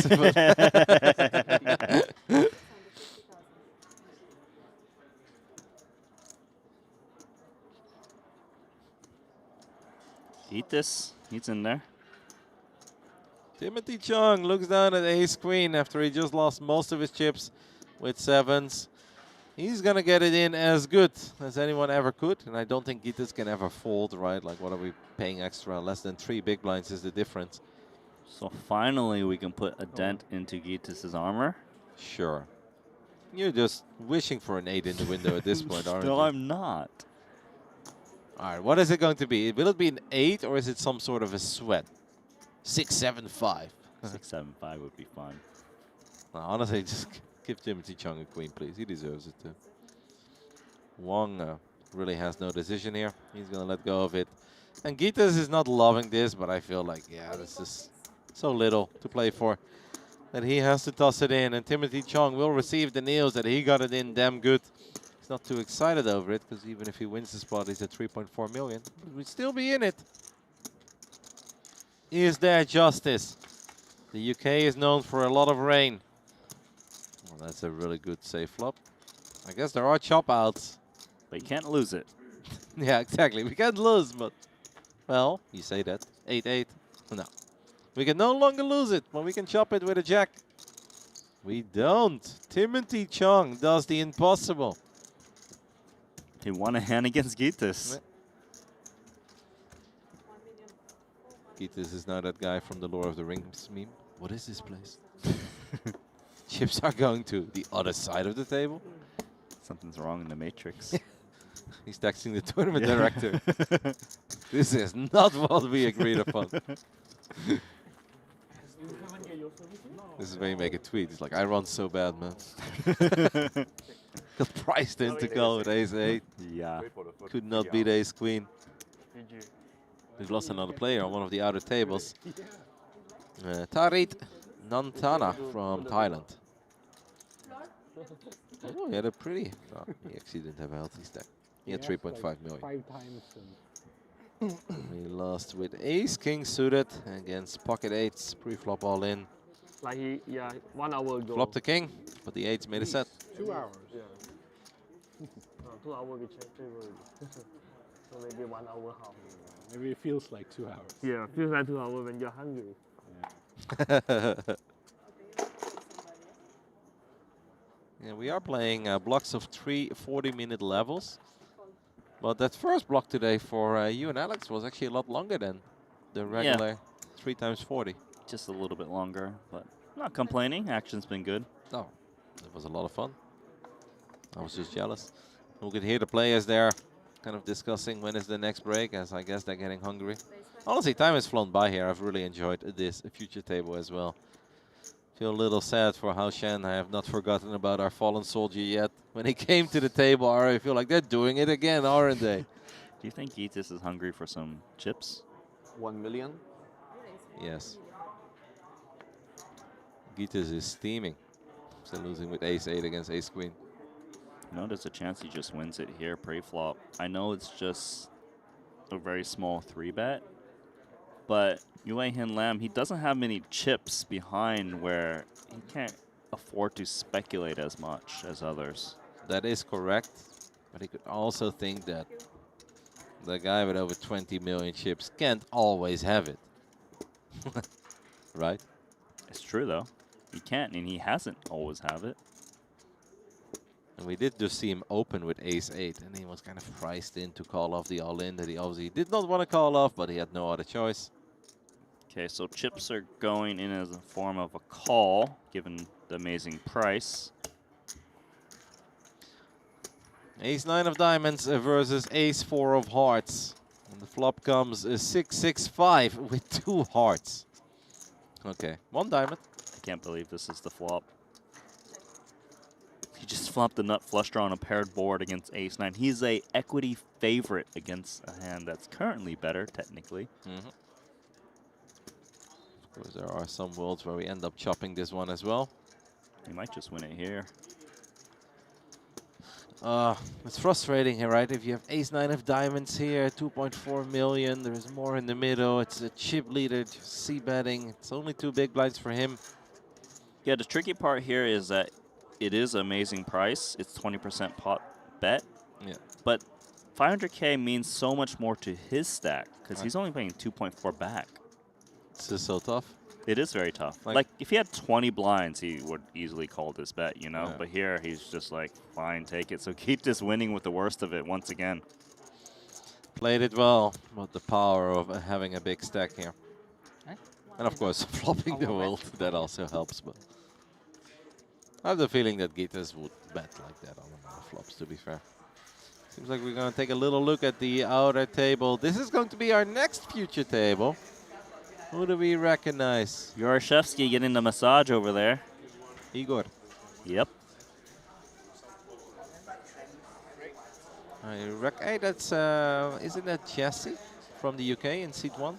Eat this. He's in there. Timothy Chung looks down at ace-queen after he just lost most of his chips with 7s. He's going to get it in as good as anyone ever could. And I don't think Gitas can ever fold, right? Like, what are we paying extra? Less than 3 big blinds is the difference. So finally, we can put a dent into Gitas' armor. Sure. You're just wishing for an 8 in the window at this point, aren't you? No, I'm not. All right, what is it going to be? Will it be an 8 or is it some sort of a sweat? 6, 7, 5. 6, 7, 5 would be fun. No, honestly, just give Timothy Chung a queen, please. He deserves it too. Wong really has no decision here. He's going to let go of it. And Gitas is not loving this, but I feel like, yeah, this is so little to play for that he has to toss it in. And Timothy Chung will receive the news that he got it in damn good. He's not too excited over it, because even if he wins the spot, he's at 3.4 million. But we'd still be in it. Is there justice? The UK is known for a lot of rain. Well, that's a really good safe flop. I guess there are chop outs. But you can't lose it. Yeah, exactly. We can't lose, but... Well, you say that. 8-8. No. We can no longer lose it, but we can chop it with a jack. We don't. Timothy Chung does the impossible. He won a hand against Gitas. Gitas is now that guy from the Lord of the Rings meme. What is this place? Chips are going to the other side of the table. Something's wrong in the matrix. He's texting the tournament director. This is not what we agreed upon. This is where you make a tweet. It's like, I run so bad, man. Got priced in to go with ace-8. Yeah. Could not beat ace-queen. We've lost another player on one of the outer tables. Tarit Nantana from Thailand. Oh, he had a pretty... Oh, he actually didn't have a healthy stack. He had 3.5 million. 5 times. We lost with ace-king suited against pocket 8s. Pre-flop all in. Like he, yeah, 1 hour ago. Flop the king, but the 8s made a set. 2 hours. Yeah. 2 hours we checked it. So maybe 1 hour half. Maybe it feels like 2 hours. Yeah, feels like 2 hours when you're hungry. Yeah, we are playing blocks of 3 40-minute levels. But that first block today for you and Alex was actually a lot longer than the regular 3 times 40. Just a little bit longer, but not complaining. Action's been good. Oh, it was a lot of fun. I was just jealous. We could hear the players there kind of discussing when is the next break, as I guess they're getting hungry. Honestly, time has flown by here. I've really enjoyed this future table as well. Feel a little sad for how Chen. I have not forgotten about our fallen soldier yet. When he came to the table, I already feel like they're doing it again, aren't they? Do you think Gitas is hungry for some chips? 1 million? Yes. Gitas is steaming. Still losing with ace-8 against ace-queen. You know, there's a chance he just wins it here pre-flop. I know it's just a very small 3-bet, but Yue Hin Lam, he doesn't have many chips behind where he can't afford to speculate as much as others. That is correct, but he could also think that the guy with over 20 million chips can't always have it. Right? It's true, though. He can't, and he hasn't always have it. And we did just see him open with ace-8, and he was kind of priced in to call off the all-in that he obviously did not want to call off, but he had no other choice. Okay, so chips are going in as a form of a call, given the amazing price. Ace-9 of diamonds versus ace-4 of hearts. And the flop comes a 6-6-5 with 2 hearts. Okay, 1 diamond. I can't believe this is the flop. He just flopped the nut flush draw on a paired board against ace-9. He's a equity favorite against a hand that's currently better, technically. Of course, there are some worlds where we end up chopping this one as well. He might just win it here. It's frustrating here, right? If you have ace-9 of diamonds here, 2.4 million, there's more in the middle. It's a chip leader, just c-betting. It's only 2 big blinds for him. Yeah, the tricky part here is that it is an amazing price. It's 20% pot bet. Yeah. But 500K means so much more to his stack because he's only paying 2.4 back. This is so tough. It is very tough. Like if he had 20 blinds, he would easily call this bet, you know? Yeah. But here, he's just like, fine, take it. So keep just winning with the worst of it once again. Played it well, but the power of having a big stack here. And of course, flopping the world, that also helps. But I have the feeling that Gitas would bet like that on the flops, to be fair. Seems like we're going to take a little look at the outer table. This is going to be our next future table. Who do we recognize? Yaroshevsky getting the massage over there. Igor. Yep. Hey, that's, isn't that Jesse from the UK in seat 1?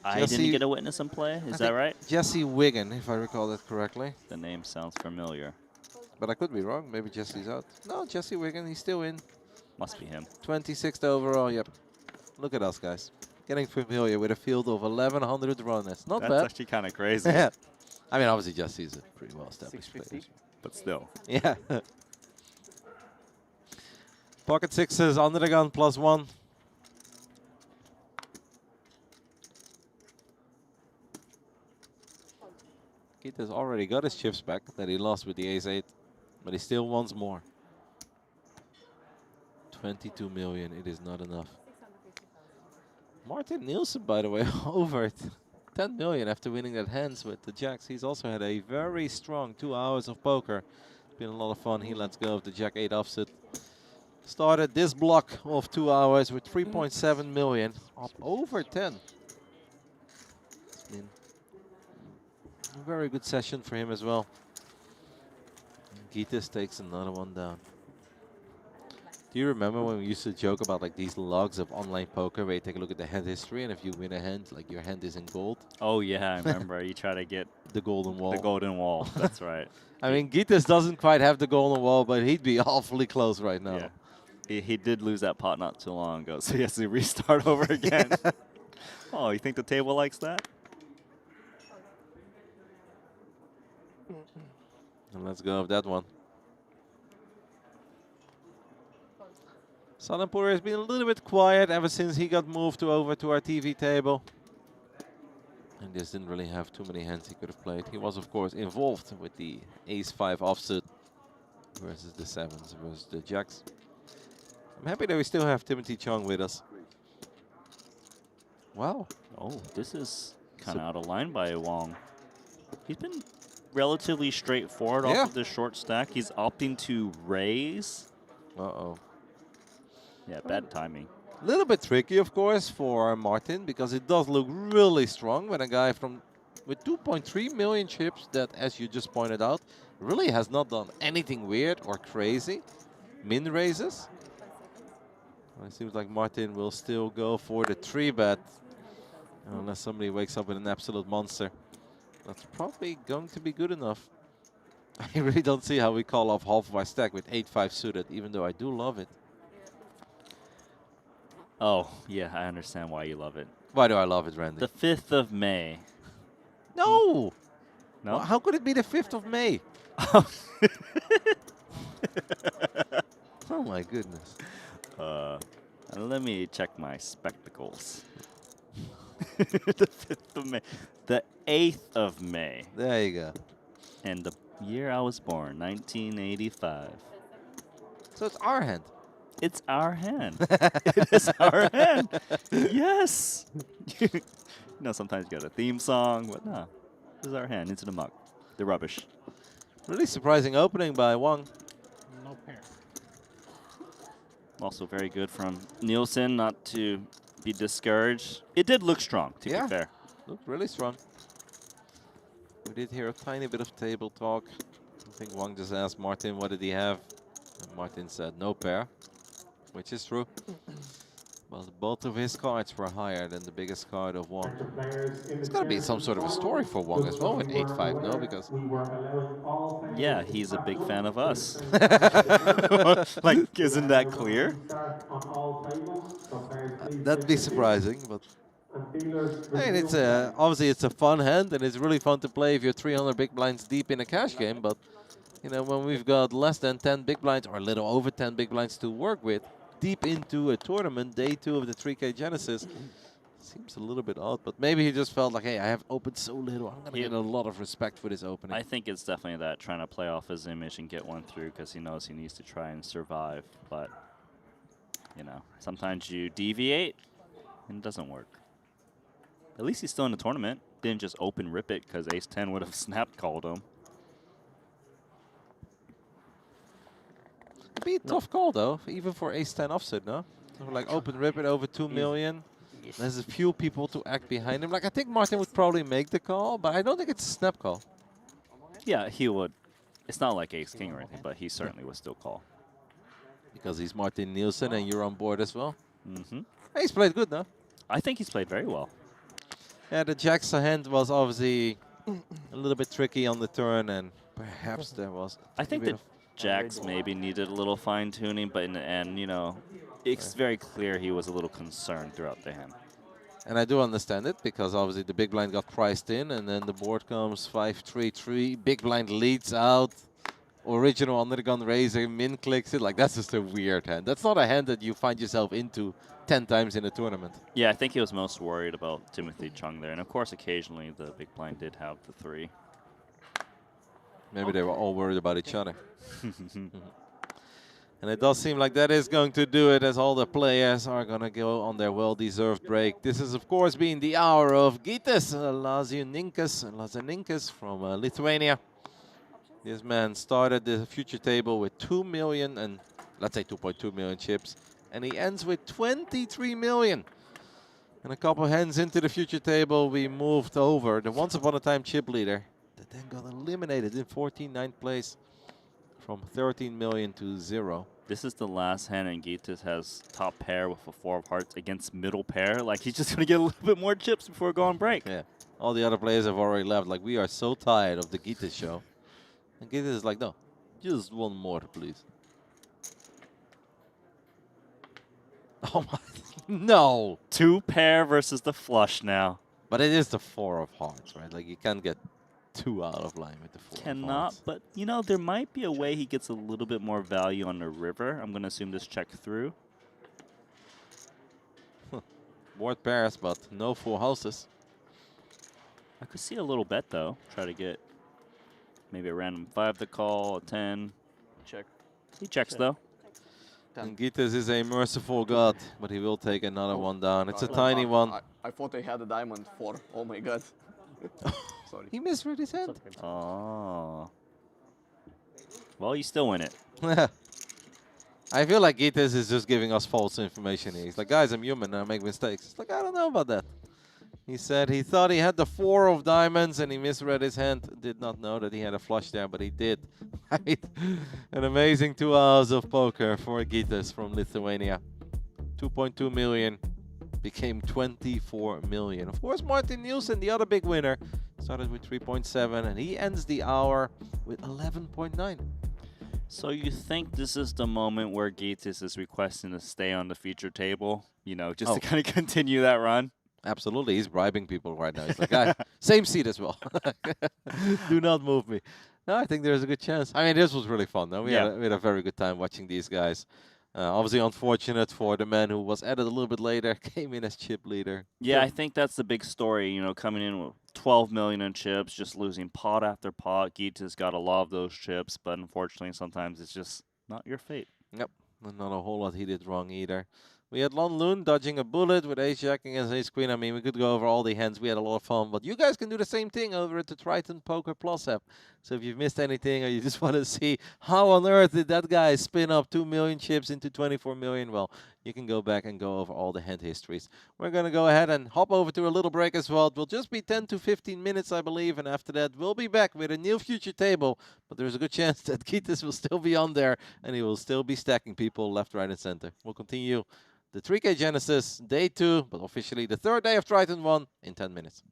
I didn't get a witness in play. Is that right? Jesse Wigan, if I recall that correctly. The name sounds familiar. But I could be wrong. Maybe Jesse's out. No, Jesse Wigan, he's still in. Must be him. 26th overall, yep. Look at us, guys. Getting familiar with a field of 1,100 runners. Not bad. That's actually kind of crazy. I mean, obviously Jesse's a pretty well-established player. But still. Yeah. Pocket sixes, under the gun, +1. Keita's already got his chips back that he lost with the ace-8, but he still wants more. 22 million, it is not enough. Martin Nielsen, by the way, over 10 million after winning that hands with the jacks. He's also had a very strong 2 hours of poker. It's been a lot of fun. He lets go of the jack-8 offsuit. Started this block of 2 hours with 3.7 million, up over 10. It's been a very good session for him as well. Gitas takes another one down. Do you remember when we used to joke about like these logs of online poker where you take a look at the hand history and if you win a hand, like your hand is in gold? Oh yeah, I remember. You try to get the golden wall. The golden wall, that's right. I mean, Gitas doesn't quite have the golden wall, but he'd be awfully close right now. Yeah. He did lose that pot not too long ago, so he has to restart over again. Oh, you think the table likes that? And let's go with that one. Sanamuri has been a little bit quiet ever since he got moved over to our TV table. And just didn't really have too many hands he could have played. He was, of course, involved with the ace-5 offsuit versus the 7s versus the jacks. I'm happy that we still have Timothy Chung with us. Wow. Oh, this is kind of out of line by Wong. He's been relatively straightforward off of the short stack. He's opting to raise. Uh-oh. Yeah, bad timing. A little bit tricky, of course, for Martin, because it does look really strong when a guy with 2.3 million chips that, as you just pointed out, really has not done anything weird or crazy. Min raises. Well, it seems like Martin will still go for the 3-bet, unless somebody wakes up with an absolute monster. That's probably going to be good enough. I really don't see how we call off half of our stack with 8-5 suited, even though I do love it. Oh, yeah, I understand why you love it. Why do I love it, Randy? The 5th of May. No! No? Well, how could it be the 5th of May? Oh, my goodness. Let me check my spectacles. The 5th of May. The 8th of May. There you go. And the year I was born, 1985. So it's our hand. It's our hand. It is our hand. Yes. You know, sometimes you got a theme song, but no. This is our hand. Into the muck. The rubbish. Really surprising opening by Wong. No pair. Also very good from Nielsen not to be discouraged. It did look strong, to be fair. Looked really strong. We did hear a tiny bit of table talk. I think Wong just asked Martin what did he have. And Martin said no pair, which is true. Well, both of his cards were higher than the biggest card of Wong. It's got to be some sort of a story for Wong as well with 8-5, no? Because yeah, he's a big fan of us. Like, isn't that clear? That'd be surprising, but I mean, it's obviously it's a fun hand and it's really fun to play if you're 300 big blinds deep in a cash game. But you know, when we've got less than 10 big blinds or a little over 10 big blinds to work with, deep into a tournament, day 2 of the 3K Genesis, seems a little bit odd. But maybe he just felt like, hey, I have opened so little, I'm going to get a lot of respect for this opening. I think it's definitely that, trying to play off his image and get one through because he knows he needs to try and survive. But, you know, sometimes you deviate and it doesn't work. At least he's still in the tournament. Didn't just open rip it because ace-10 would have snap called him. It'd be a tough call, though, even for ace-10 offset, no? So like open rip it over 2 million. There's a few people to act behind him. Like, I think Martin would probably make the call, but I don't think it's a snap call. Yeah, he would. It's not like ace-king or anything, but he certainly would still call. Because he's Martin Nielsen and you're on board as well. Mm-hmm. He's played good, no? I think he's played very well. Yeah, the Jack's hand was obviously a little bit tricky on the turn, and perhaps there was. I think that Jacks maybe needed a little fine-tuning, but in the end, you know, it's very clear he was a little concerned throughout the hand. And I do understand it, because obviously the big blind got priced in, and then the board comes 5-3-3, big blind leads out, original under the gun raiser, min clicks it. Like, that's just a weird hand. That's not a hand that you find yourself into 10 times in a tournament. Yeah, I think he was most worried about Timothy Chung there. And of course, occasionally the big blind did have the 3. Maybe they were all worried about each other. And it does seem like that is going to do it, as all the players are going to go on their well-deserved break. This is, of course, being the hour of Gus Lazinikas from Lithuania. This man started the future table with 2 million and, let's say, 2.2 million chips. And he ends with 23 million. And a couple hands into the future table, we moved over the once upon a time chip leader that then got eliminated in 14th place from 13 million to 0. This is the last hand, and Gitas has top pair with a 4 of hearts against middle pair. Like, he's just going to get a little bit more chips before going break. Yeah. All the other players have already left. Like, we are so tired of the Gitas show. And Gitas is like, no, just one more, please. Oh my, no. 2 pair versus the flush now. But it is the 4 of hearts, right? Like, you can't get 2 out of line with the 4 of Cannot, hearts. but, you know, there might be a way he gets a little bit more value on the river. I'm going to assume this check through. Board pairs, but no full houses. I could see a little bet, though. Try to get maybe a random 5 to call, a 10. Check. He checks, though. And Gitas is a merciful god, but he will take another one down. It's a tiny one. I thought I had a diamond 4. Oh my god. Sorry. He misread his hand. Oh. Well, you still win it. I feel like Gitas is just giving us false information. He's like, guys, I'm human and I make mistakes. It's like, I don't know about that. He said he thought he had the 4 of diamonds and he misread his hand. Did not know that he had a flush there, but he did. An amazing 2 hours of poker for Gitas from Lithuania. 2.2 million became 24 million. Of course, Martin Nielsen, the other big winner, started with 3.7 and he ends the hour with 11.9. So you think this is the moment where Gitas is requesting to stay on the feature table, you know, just to kind of continue that run? Absolutely. He's bribing people right now. He's like, guys, same seat as well. Do not move me. No, I think there's a good chance. I mean, this was really fun, though. We had a very good time watching these guys. Obviously unfortunate for the man who was added a little bit later, came in as chip leader. Yeah, I think that's the big story, you know, coming in with 12 million in chips, just losing pot after pot. Gitas got a lot of those chips, but unfortunately sometimes it's just not your fate. Yep, not a whole lot he did wrong either. We had Loon dodging a bullet with ace-jack against ace-queen. I mean, we could go over all the hands. We had a lot of fun. But you guys can do the same thing over at the Triton Poker Plus app. So if you've missed anything or you just want to see how on earth did that guy spin up 2 million chips into 24 million, well, you can go back and go over all the hand histories. We're going to go ahead and hop over to a little break as well. It will just be 10 to 15 minutes, I believe. And after that, we'll be back with a new future table. But there's a good chance that Gitas will still be on there and he will still be stacking people left, right, and center. We'll continue the 3K Genesis, day 2, but officially the 3rd day of Triton ONE in 10 minutes.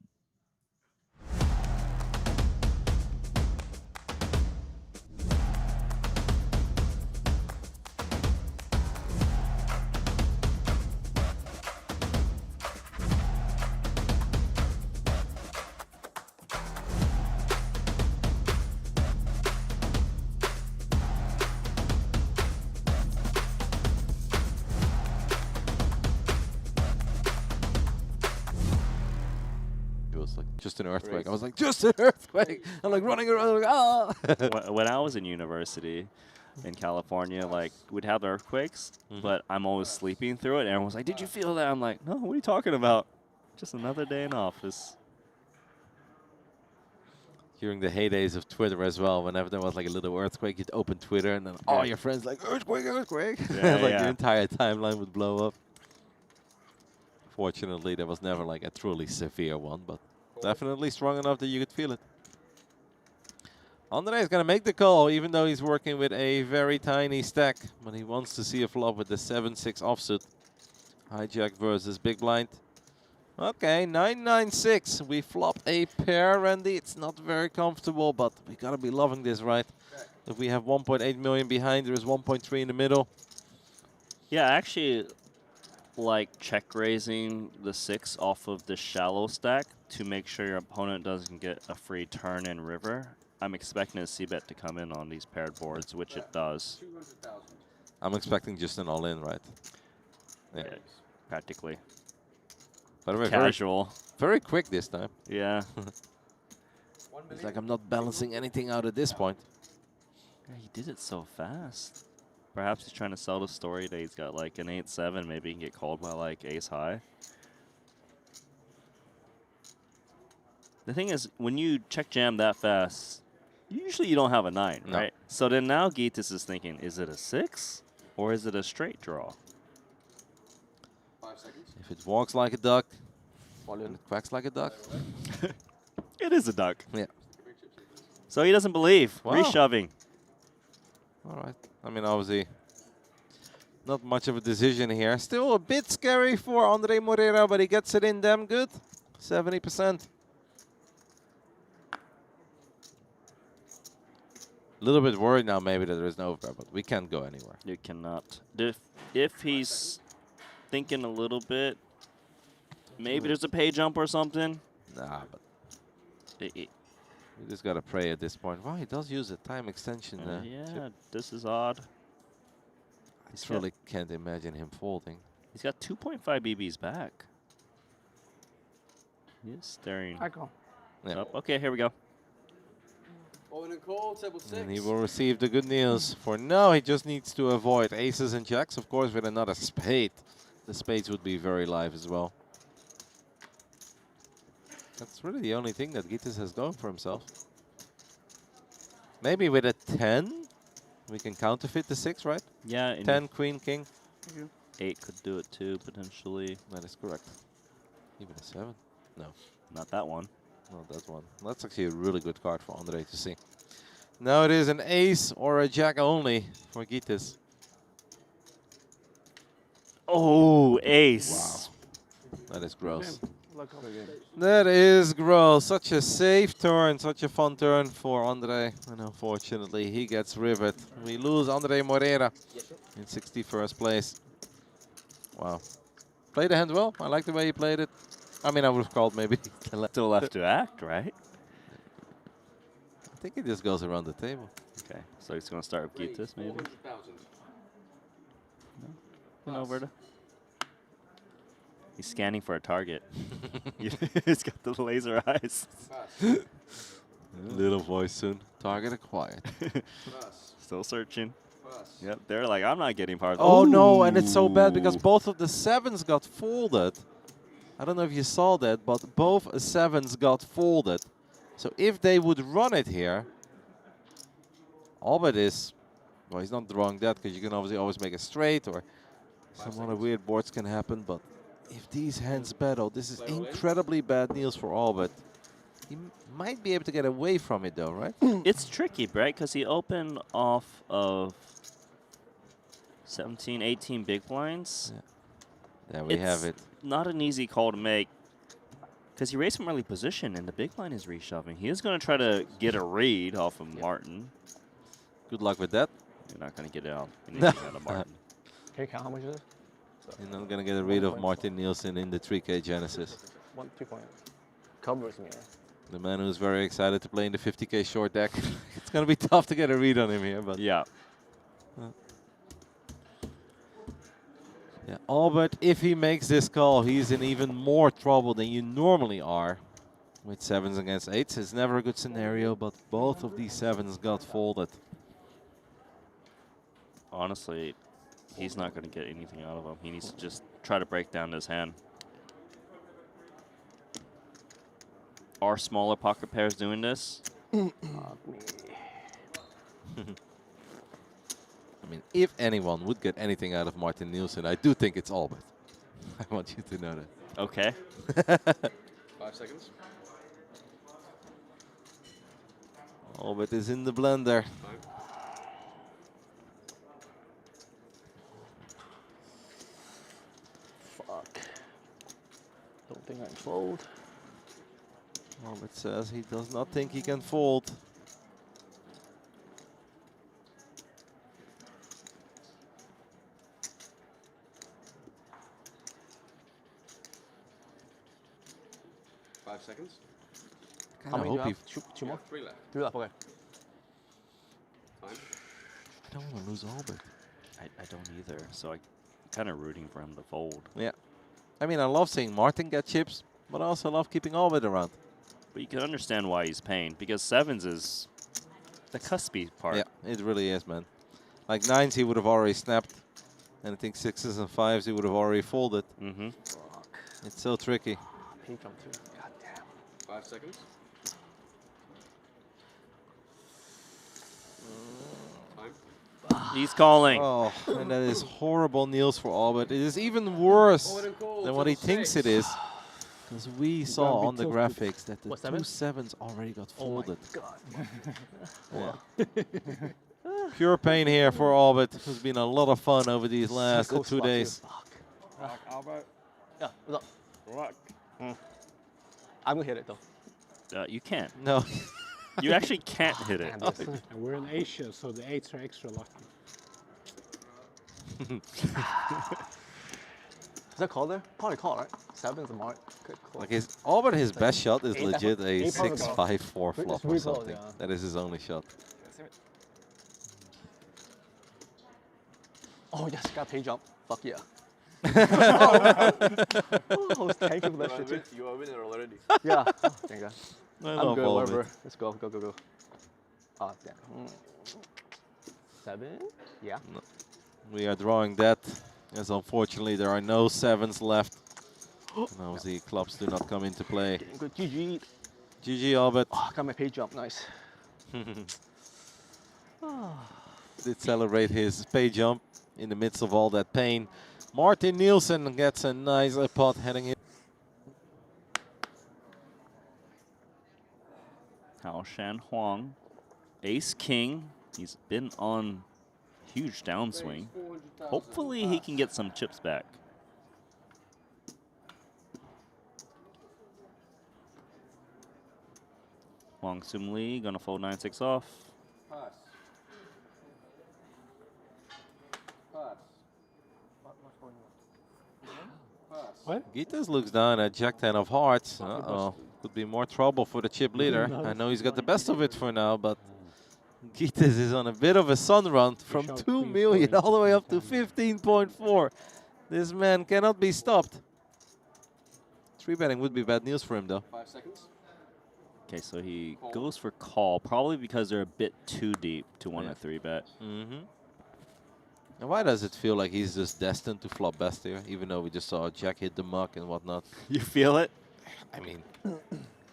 Just an earthquake. I was like, just an earthquake. I'm like running around, like, ah. When I was in university in California, like, we'd have earthquakes, but I'm always sleeping through it. And everyone's like, did you feel that? I'm like, no, what are you talking about? Just another day in office. During the heydays of Twitter as well, whenever there was like a little earthquake, you'd open Twitter and then all your friends like, earthquake, earthquake. Yeah, like yeah. your entire timeline would blow up. Fortunately, there was never like a truly severe one, but definitely strong enough that you could feel it. Andre is going to make the call, even though he's working with a very tiny stack. But he wants to see a flop with the 7-6 offsuit. Hijack versus big blind. Okay, 9-9-6. We flop a pair, Randy. It's not very comfortable, but we got to be loving this, right? If we have 1.8 million behind, there is 1.3 in the middle. Yeah, actually, like check raising the 6 off of the shallow stack to make sure your opponent doesn't get a free turn in river. I'm expecting a c-bet to come in on these paired boards, which it does. I'm expecting just an all-in, right? Yeah, practically. By the way, casual. Very quick this time. Yeah. It's like I'm not balancing anything out at this point. Yeah, he did it so fast. Perhaps he's trying to sell the story that he's got like an 8-7. Maybe he can get called by like ace high. The thing is, when you check jam that fast, usually you don't have a 9, No. right? So then now Gitas is thinking, is it a 6 or is it a straight draw? 5 seconds. If it walks like a duck, and it quacks like a duck. It is a duck. Yeah. So he doesn't believe. Wow. Reshoving. All right. I mean, obviously, not much of a decision here. Still a bit scary for Andre Moreira, but he gets it in damn good. 70%. A little bit worried now maybe that there is no overpair, but we can't go anywhere. You cannot. If he's thinking a little bit, maybe there's a pay jump or something. Nah, but we just gotta pray at this point. Wow, he does use a time extension. Yeah, chip. this is odd. I really can't imagine him folding. He's got 2.5 BBs back. He is staring. I call. Yeah. Up. Okay, here we go. Open and call, table 6. And he will receive the good news. For now, he just needs to avoid aces and jacks. Of course, with another spade, the spades would be very live as well. That's really the only thing that Gitas has going for himself. Maybe with a 10, we can counterfeit the 6, right? Yeah. 10, queen, king. 8 could do it too, potentially. That is correct. Even a 7? No. Not that one. No, that one. That's actually a really good card for Andre to see. Now it is an ace or a jack only for Gitas. Oh, ace. Wow. That is gross. Luck up again. That is gross. Such a safe turn, such a fun turn for Andre. And unfortunately, he gets rivet. We lose Andre Moreira in 61st place. Wow. Played the hand well. I like the way he played it. I mean, I would have called maybe. Still left to act, right? I think it just goes around the table. Okay, so he's going to start with Gitas, maybe? No, Verda. He's scanning for a target. He's got the laser eyes. Little voice soon. Target acquired. Still searching. Yep, they're like, I'm not getting part of Oh no, and it's so bad because both of the 7s got folded. I don't know if you saw that, but both 7s got folded. So if they would run it here, Albert is, well, he's not drawing that because you can obviously always make a straight or some other weird boards can happen. But if these hands battle, this is incredibly bad news for Albert. He might be able to get away from it though, right? It's tricky, right? Because he opened off of 17, 18 big blinds. Yeah. There we have it. Not an easy call to make because he raised from early position and the big blind is reshoving. He is going to try to get a read off of Martin. Good luck with that. You're not going to get it out, out of Martin. Can you count how much it is? You're not going to get a read of Martin Nielsen in the 3K Genesis. 2 point. Covers me. The man who's very excited to play in the 50K short deck. It's going to be tough to get a read on him here, but yeah. Yeah, Albert, if he makes this call, he's in even more trouble than you normally are. With 7s against 8s, it's never a good scenario, but both of these 7s got folded. Honestly, he's not going to get anything out of him. He needs to just try to break down his hand. are smaller pocket pairs doing this? I mean, if anyone would get anything out of Martin Nielsen, I do think it's Albert. I want you to know that. Okay. 5 seconds. Albert is in the blender. Fuck. Don't think I can fold. Albert says he does not think he can fold. Seconds. How many do you hope have? Two more? 3 left. 3 left, okay. Time. I don't want to lose Albert. I don't either, so I'm kind of rooting for him to fold. Yeah. I mean, I love seeing Martin get chips, but I also love keeping Albert around. But you can understand why he's paying, because 7s is the cuspy part. Yeah, it really is, man. Like 9s, he would have already snapped. And I think 6s and 5s, he would have already folded. Mm-hmm. It's so tricky. Pink jump too. God damn. 5 seconds. Time. He's calling. Oh, and that is horrible Niels for Albert. It is even worse than what he thinks it is. Because we saw on the graphics that the What, 2 7? 7s already got Oh my folded. God. Yeah. Pure pain here for Albert, who's been a lot of fun over these last 2 days. Rock, Albert. Yeah, what's up? Rock. I'm gonna hit it though. You can't. No. You actually can't hit it. And we're in Asia, so the 8s are extra lucky. Is that call there? Probably call, right? 7's a mark. Good call. Like Albert, his best shot is 8 legit a eight 6-5-4 flop or really close, something. yeah. That is his only shot. Oh yes, got pay jump. Fuck yeah. Oh, thank you for that shit too. You are winner already. Yeah. Oh, thank God. love good, Albert. whatever. Let's go, go, go, go. Oh, damn. 7? Yeah. No. We are drawing that, as unfortunately there are no 7s left. Now the clubs do not come into play. Getting good. GG. GG, Albert. Oh, got my pay jump. Nice. Did celebrate his pay jump in the midst of all that pain. Martin Nielsen gets a nice pot heading in. Shinhwa, ace king. He's been on huge downswing. Hopefully he can get some chips back. Wong Sum Lee gonna fold 9-6 off. Pass. Pass. What? Gitas looks down at Jack 10 of hearts. Uh-oh. Could be more trouble for the chip leader. I know he's got the best of it for now, but Gitas is on a bit of a sun run from 2 million all the way up to 15.4. This man cannot be stopped. 3-betting would be bad news for him, though. 5 seconds. Okay, so he goes for call, probably because they're a bit too deep to want to 3-bet. Mm-hmm. And why does it feel like he's just destined to flop best here, even though we just saw Jack hit the muck and whatnot? You feel it? I mean,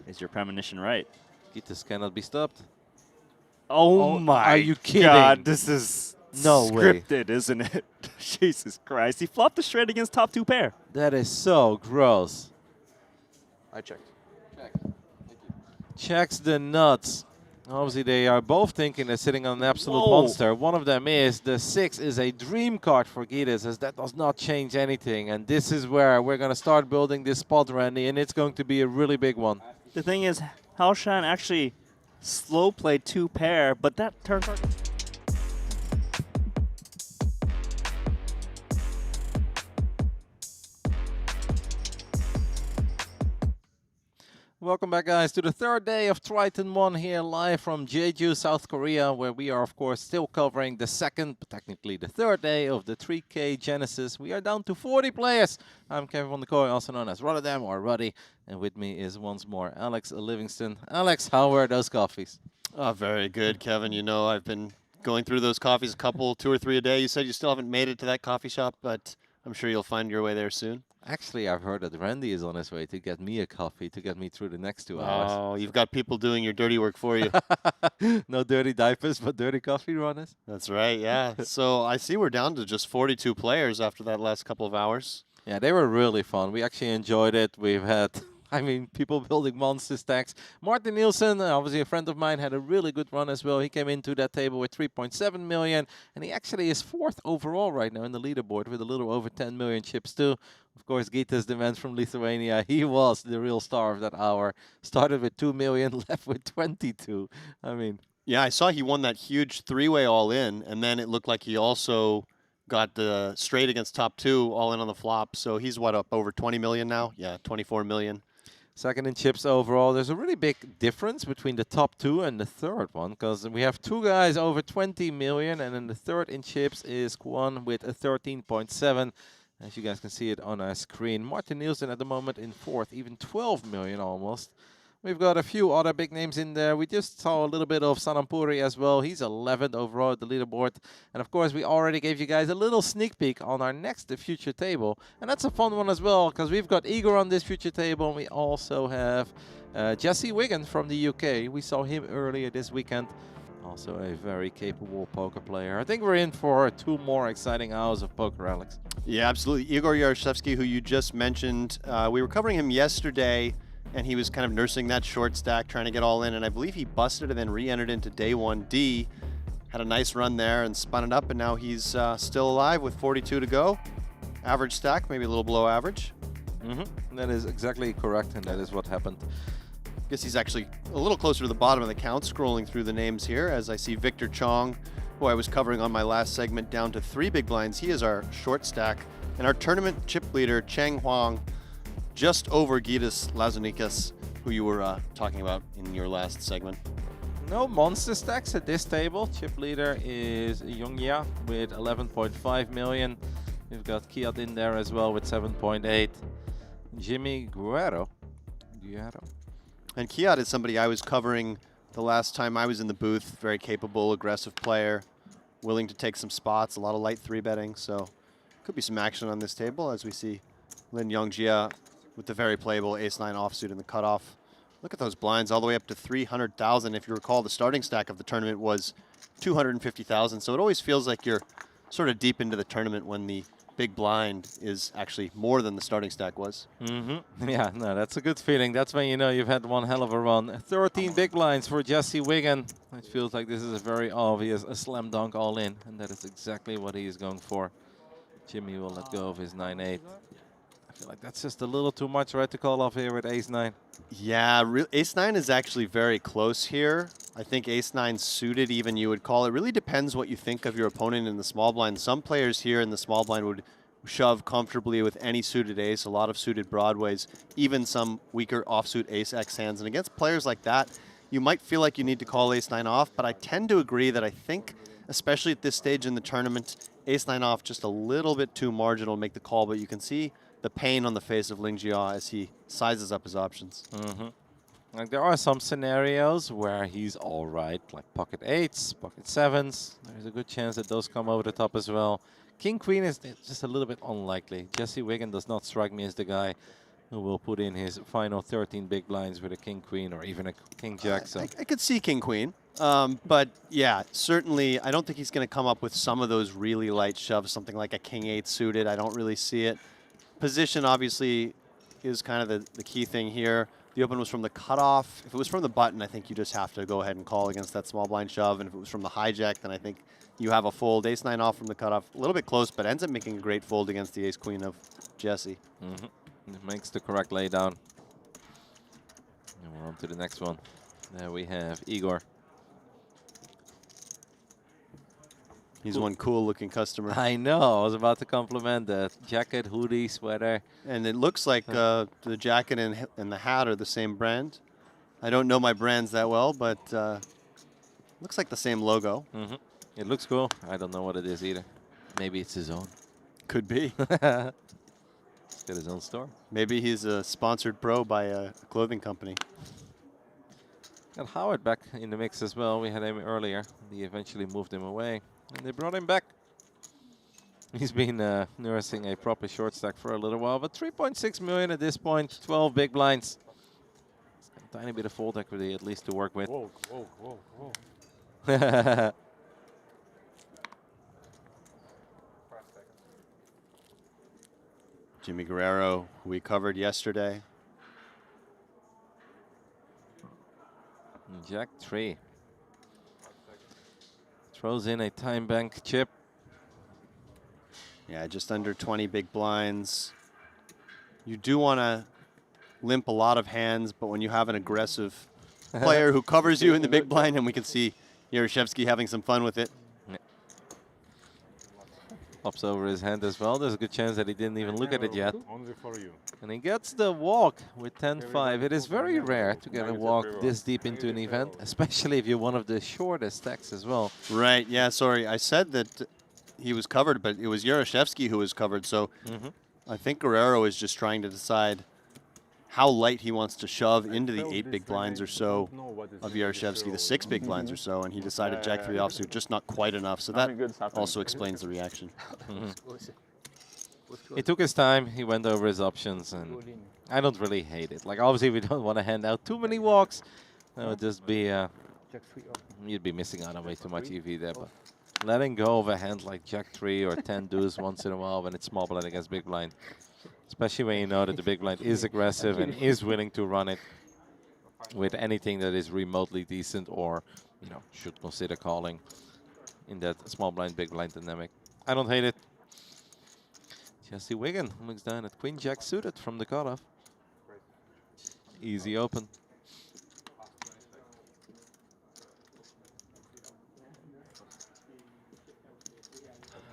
is your premonition right? Gitas cannot be stopped. Oh my Are you kidding? God, this is no way. Scripted, isn't it? Jesus Christ. He flopped the straight against top 2 pair. That is so gross. I checked. Check. Checks the nuts. Obviously, they are both thinking they're sitting on an absolute Whoa. monster. One of them is the 6 is a dream card for Gitas, as that does not change anything. And this is where we're going to start building this spot, Randy, and it's going to be a really big one. The thing is, Shan actually slow played 2 pair, but that turn card. Welcome back, guys, to the 3rd day of Triton ONE here live from Jeju, South Korea, where we are, of course, still covering the 2nd, but technically the 3rd day of the 3K Genesis. We are down to 40 players. I'm Kevin von der Kooi, also known as Rotterdam or Ruddy, and with me is once more Alex Livingston. Alex, how were those coffees? Oh, very good, Kevin. You know, I've been going through those coffees 2 or 3 a day. You said you still haven't made it to that coffee shop, but I'm sure you'll find your way there soon. Actually, I've heard that Randy is on his way to get me a coffee to get me through the next 2 hours. Oh, you've got people doing your dirty work for you. No dirty diapers, but dirty coffee runners. That's right, yeah. So I see we're down to just 42 players after that last couple of hours. Yeah, they were really fun. We actually enjoyed it. We've had, I mean, people building monster stacks. Martin Nielsen, obviously a friend of mine, had a really good run as well. He came into that table with 3.7 million, and he actually is 4th overall right now in the leaderboard with a little over 10 million chips too. Of course, Gitas, the man from Lithuania, he was the real star of that hour. Started with 2 million, left with 22. I mean... Yeah, I saw he won that huge 3-way all-in, and then it looked like he also got the straight against top 2 all in on the flop. So he's, what, up over 20 million now? Yeah, 24 million. Second in chips overall. There's a really big difference between the top 2 and the third one, because we have 2 guys over 20 million, and then the third in chips is Kwon with a 13.7. As you guys can see it on our screen. Martin Nielsen at the moment in 4th, even 12 million almost. We've got a few other big names in there. We just saw a little bit of Sanamuri as well. He's 11th overall at the leaderboard. And of course, we already gave you guys a little sneak peek on our next future table. And that's a fun one as well, because we've got Igor on this future table. And we also have Jesse Wigan from the UK. We saw him earlier this weekend. Also a very capable poker player. I think we're in for 2 more exciting hours of poker, Alex. Yeah, absolutely. Igor Yaroshevsky, who you just mentioned, we were covering him yesterday. And he was kind of nursing that short stack, trying to get all in. And I believe he busted and then re-entered into day 1D. Had a nice run there and spun it up. And now he's still alive with 42 to go. Average stack, maybe a little below average. That is exactly correct. And that is what happened. Guess he's actually a little closer to the bottom of the count, scrolling through the names here. As I see Victor Chong, who I was covering on my last segment, down to 3 big blinds. He is our short stack. And our tournament chip leader, Cheng Huang, just over Gus Lazinikas, who you were talking about in your last segment. No monster stacks at this table. Chip leader is Yongya with 11.5 million. We've got Kiat in there as well with 7.8. Jimmy Guerrero. And Kiat is somebody I was covering the last time I was in the booth. Very capable, aggressive player, willing to take some spots, a lot of light 3-betting. So could be some action on this table as we see Lin Yongjia with the very playable ace-9 offsuit in the cutoff. Look at those blinds all the way up to 300,000. If you recall, the starting stack of the tournament was 250,000. So it always feels like you're sort of deep into the tournament when the big blind is actually more than the starting stack was. Yeah, no, that's a good feeling. That's when you know you've had one hell of a run. 13 big blinds for Jesse Wigan. It feels like this is a very obvious slam dunk all in, and that is exactly what he is going for. Jimmy will let go of his 9-8. I feel like that's just a little too much, right, to call off here with ace-9. Yeah, ace-9 is actually very close here. I think ace-9 suited even you would call. It really depends what you think of your opponent in the small blind. Some players here in the small blind would shove comfortably with any suited ace, a lot of suited broadways, even some weaker offsuit ace-x hands. And against players like that, you might feel like you need to call ace-9 off, but I tend to agree that I think, especially at this stage in the tournament, ace-9 off just a little bit too marginal to make the call, but you can see the pain on the face of Ling Jia as he sizes up his options. Like there are some scenarios where he's all right, like pocket 8s, pocket 7s. There's a good chance that those come over the top as well. King Queen is just a little bit unlikely. Jesse Wigan does not strike me as the guy who will put in his final 13 big blinds with a King Queen or even a King Jack. So I could see King Queen. But yeah, certainly I don't think he's going to come up with some of those really light shoves, something like a King 8 suited. I don't really see it. Position obviously is kind of the key thing here. The open was from the cutoff. If it was from the button, I think you just have to go ahead and call against that small blind shove. And if it was from the hijack, then I think you have a fold. Ace-9 off from the cutoff. A little bit close, but ends up making a great fold against the ace-queen of Jesse. It makes the correct lay down. And we're on to the next one. There we have Igor. He's one cool-looking customer. I know. I was about to compliment that. Jacket, hoodie, sweater. And it looks like the jacket and the hat are the same brand. I don't know my brands that well, but looks like the same logo. It looks cool. I don't know what it is either. Maybe it's his own. Could be. He's got his own store. Maybe he's a sponsored pro by a clothing company. Got Howard back in the mix as well. We had him earlier. They eventually moved him away. And they brought him back. He's been nursing a proper short stack for a little while, but 3.6 million at this point, 12 big blinds. A tiny bit of fold equity at least to work with. Whoa, whoa, whoa, whoa. Jimmy Guerrero, who we covered yesterday. Jack 3. Throws in a time bank chip. Yeah, just under 20 big blinds. You do want to limp a lot of hands, but when you have an aggressive player who covers you in the big blind, and we can see Yaroshevsky having some fun with it. Yeah. Pops over his hand as well. There's a good chance that he didn't even look at it yet. Only for you. And he gets the walk with 10-5. It is very rare to get a walk this deep into an event, especially if you're one of the shortest stacks as well. Right, yeah, sorry. I said that he was covered, but it was Yaroshevsky who was covered. So I think Guerrero is just trying to decide how light he wants to shove into the 8 big blinds or so of Yaroshevsky, the 6 big blinds or so, and he decided Jack 3 offsuit, just not quite enough. So that also explains the reaction. He took his time, he went over his options, and I don't really hate it. Like, obviously, we don't want to hand out too many walks. That would just be, you'd be missing out on way too much EV there, but letting go of a hand like Jack 3 or 10 deuce once in a while when it's small blind against big blind, especially when you know that the big blind is aggressive and is willing to run it with anything that is remotely decent or, you know, should consider calling in that small blind, big blind dynamic. I don't hate it. Jesse Wigan looks down at Queen Jack suited from the cutoff. Easy open.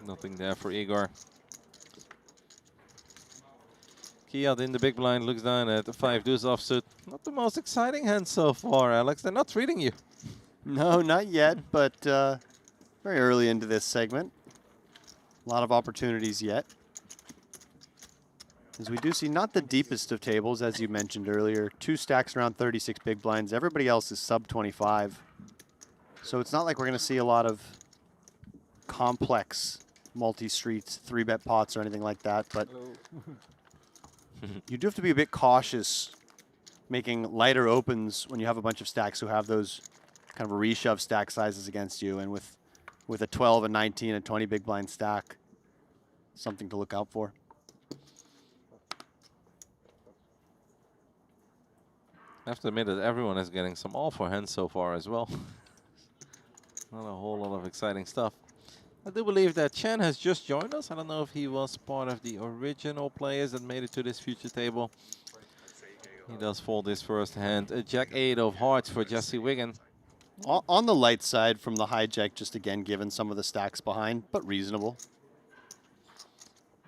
Nothing there for Igor. Kiat in the big blind looks down at the 5 deuce offsuit. Not the most exciting hand so far, Alex. They're not treating you. No, not yet, but very early into this segment. A lot of opportunities yet. As we do see not the deepest of tables, as you mentioned earlier. 2 stacks around 36 big blinds. Everybody else is sub 25. So it's not like we're going to see a lot of complex multi-streets, 3-bet pots or anything like that. But you do have to be a bit cautious making lighter opens when you have a bunch of stacks who have those kind of reshove stack sizes against you. And with a 12, a 19, a 20 big blind stack, something to look out for. I have to admit that everyone is getting some all-four hands so far as well. Not a whole lot of exciting stuff. I do believe that Chen has just joined us. I don't know if he was part of the original players that made it to this future table. He does fold his first hand. A Jack 8 of hearts for Jesse Wigan. On the light side from the hijack, just again given some of the stacks behind, but reasonable.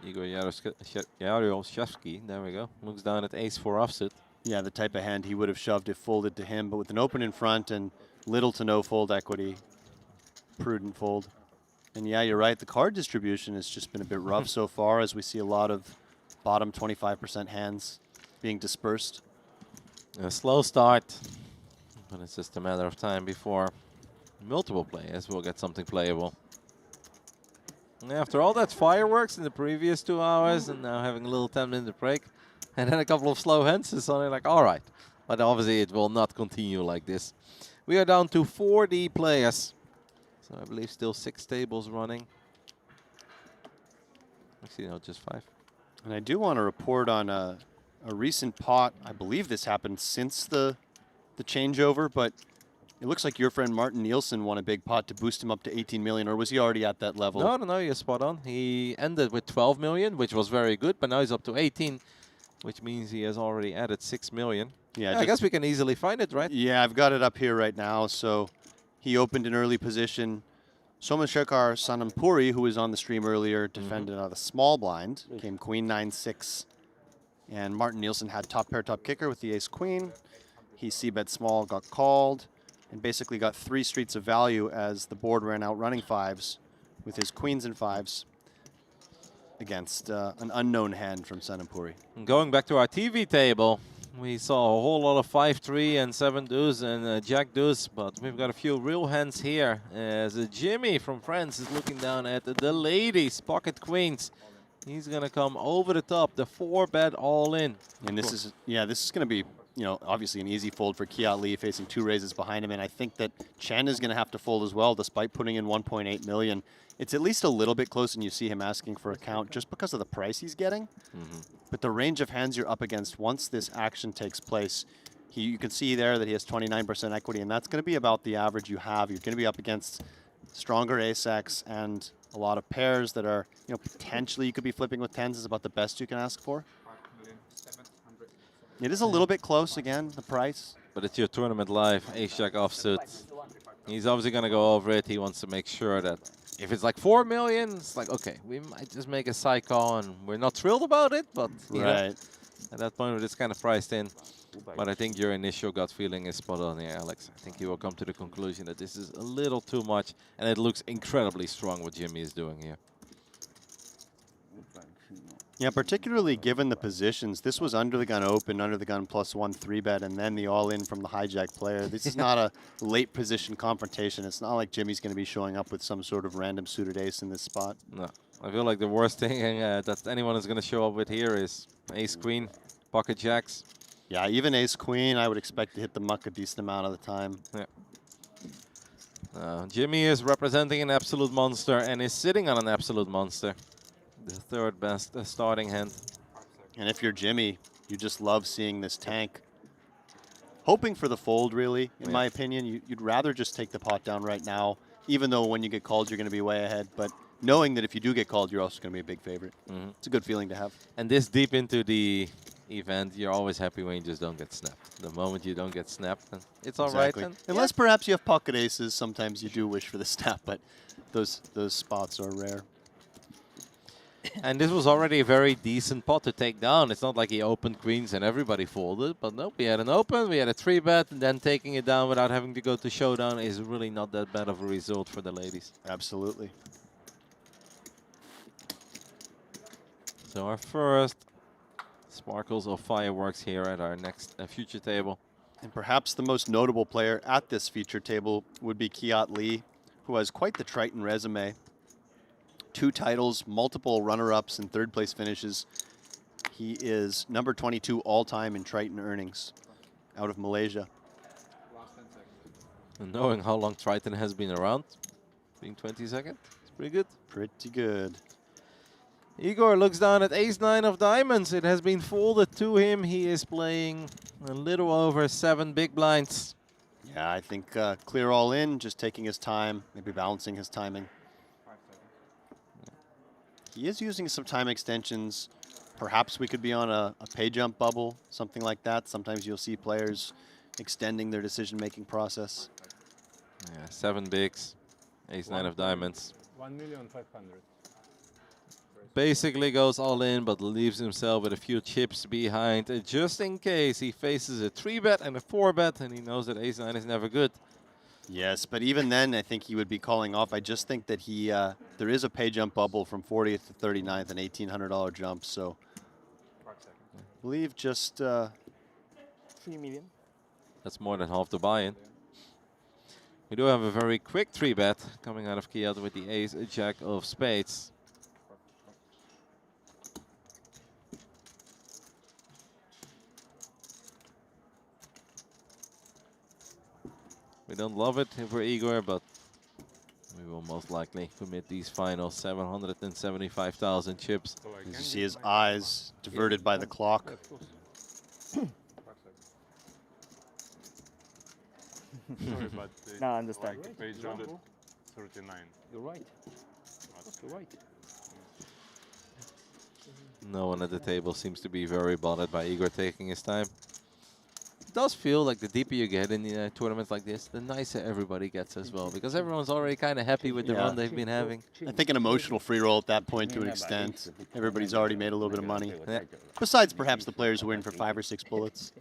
Igor Yaroshevsky, there we go. Looks down at ace 4 offsuit. Yeah, the type of hand he would have shoved if folded to him, but with an open in front and little to no fold equity, prudent fold. And yeah, you're right, the card distribution has just been a bit rough so far as we see a lot of bottom 25% hands being dispersed. A slow start, but it's just a matter of time before multiple players will get something playable. And after all that fireworks in the previous 2 hours and now having a little 10-minute break, and then a couple of slow hands, it's only like, all right. But obviously it will not continue like this. We are down to 40 players. So I believe still 6 tables running. Actually, no, just 5. And I do want to report on a recent pot. I believe this happened since the changeover, but it looks like your friend Martin Nielsen won a big pot to boost him up to 18 million, or was he already at that level? No, you're spot on. He ended with 12 million, which was very good, but now he's up to 18. Which means he has already added 6 million. Yeah, I guess we can easily find it, right? Yeah, I've got it up here right now. So he opened an early position. Somashekar Sanamuri, who was on the stream earlier, defended out of the small blind. Came queen 9-6. And Martin Nielsen had top pair, top kicker with the ace queen. He c-bet small, got called, and basically got 3 streets of value as the board ran out running 5s with his queens and 5s. Against an unknown hand from Sanamuri. Going back to our TV table, We saw a whole lot of 5-3 and 7 deuce and Jack deuce, but we've got a few real hands here as Jimmy from France is looking down at the ladies, pocket queens. He's going to come over the top, the 4-bet all in. And this is, this is going to be, obviously an easy fold for Kiat Lee facing 2 raises behind him. And I think that Chen is going to have to fold as well, despite putting in 1.8 million. It's at least a little bit close, and you see him asking for a count just because of the price he's getting. But the range of hands you're up against once this action takes place, you can see there that he has 29% equity, and that's going to be about the average you have. You're going to be up against stronger ace-X and a lot of pairs that are, potentially you could be flipping with 10s is about the best you can ask for. It is a little bit close again, the price. But it's your tournament live, ace-jack offsuit. He's obviously going to go over it. He wants to make sure that if it's like 4 million, it's like, okay, we might just make a side call, and we're not thrilled about it, but you know, at that point, it's kind of priced in. But I think your initial gut feeling is spot on here, Alex. I think you will come to the conclusion that this is a little too much, and it looks incredibly strong what Jimmy is doing here. Yeah, particularly given the positions. This was under the gun open, under the gun +1 3-bet, and then the all-in from the hijack player. This is not a late position confrontation. It's not like Jimmy's going to be showing up with some sort of random suited ace in this spot. No, I feel like the worst thing that anyone is going to show up with here is ace-queen, pocket jacks. Yeah, even ace-queen, I would expect to hit the muck a decent amount of the time. Yeah. Jimmy is representing an absolute monster and is sitting on an absolute monster. The 3rd best starting hand. And if you're Jimmy, you just love seeing this tank. Hoping for the fold, really, in my opinion. You'd rather just take the pot down right now, even though when you get called, you're going to be way ahead. But knowing that if you do get called, you're also going to be a big favorite. It's a good feeling to have. And this deep into the event, you're always happy when you just don't get snapped. The moment you don't get snapped, then it's all right. Then, unless perhaps you have pocket aces, sometimes you do wish for the snap, but those spots are rare. And this was already a very decent pot to take down. It's not like he opened queens and everybody folded, but nope, we had an open, we had a 3-bet, and then taking it down without having to go to showdown is really not that bad of a result for the ladies. Absolutely. So our first sparkles of fireworks here at our next future table. And perhaps the most notable player at this feature table would be Kiat Lee, who has quite the Triton resume. 2 titles, multiple runner-ups and 3rd place finishes. He is number 22 all-time in Triton earnings out of Malaysia. And knowing how long Triton has been around, being 22nd, it's pretty good. Pretty good. Igor looks down at ace-9 of diamonds. It has been folded to him. He is playing a little over 7 big blinds. Yeah, I think clear all in, just taking his time, maybe balancing his timing. He is using some time extensions. Perhaps we could be on a pay jump bubble, something like that. Sometimes you'll see players extending their decision-making process. Yeah, 7 bigs, ace-9 of diamonds. 1,500,000. Basically goes all in, but leaves himself with a few chips behind, just in case he faces a 3-bet and a 4-bet, and he knows that ace-9 is never good. Yes, but even then, I think he would be calling off. I just think that he there is a pay jump bubble from 40th to 39th, an $1,800 jump. So I believe just 3 million. That's more than half the buy-in. We do have a very quick 3-bet coming out of Kiat with the ace-jack of spades. We don't love it if we're Igor, but we will most likely commit these final 775,000 chips. You see his eyes diverted by the clock. Sorry, but No, I understand. page 39. You're right. You're right. No one at the table seems to be very bothered by Igor taking his time. It does feel like the deeper you get in tournaments like this, the nicer everybody gets as well, because everyone's already kind of happy with the run they've been having. I think an emotional free roll at that point to an extent. Everybody's already made a little bit of money. Yeah. Besides perhaps the players who are in for 5 or 6 bullets.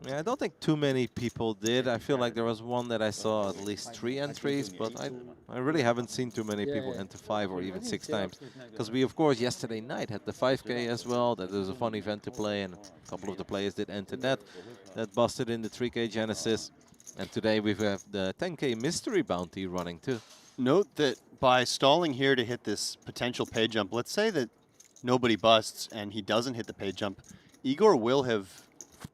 Yeah, I don't think too many people did. I feel like there was one that I saw at least 3 entries, but I really haven't seen too many people enter 5 or even 6 times. Because we, of course, yesterday night had the 5K as well. That was a fun event to play, and a couple of the players did enter that. That busted in the 3K Genesis. And today we have the 10K Mystery Bounty running too. Note that by stalling here to hit this potential pay jump, let's say that nobody busts and he doesn't hit the pay jump, Igor will have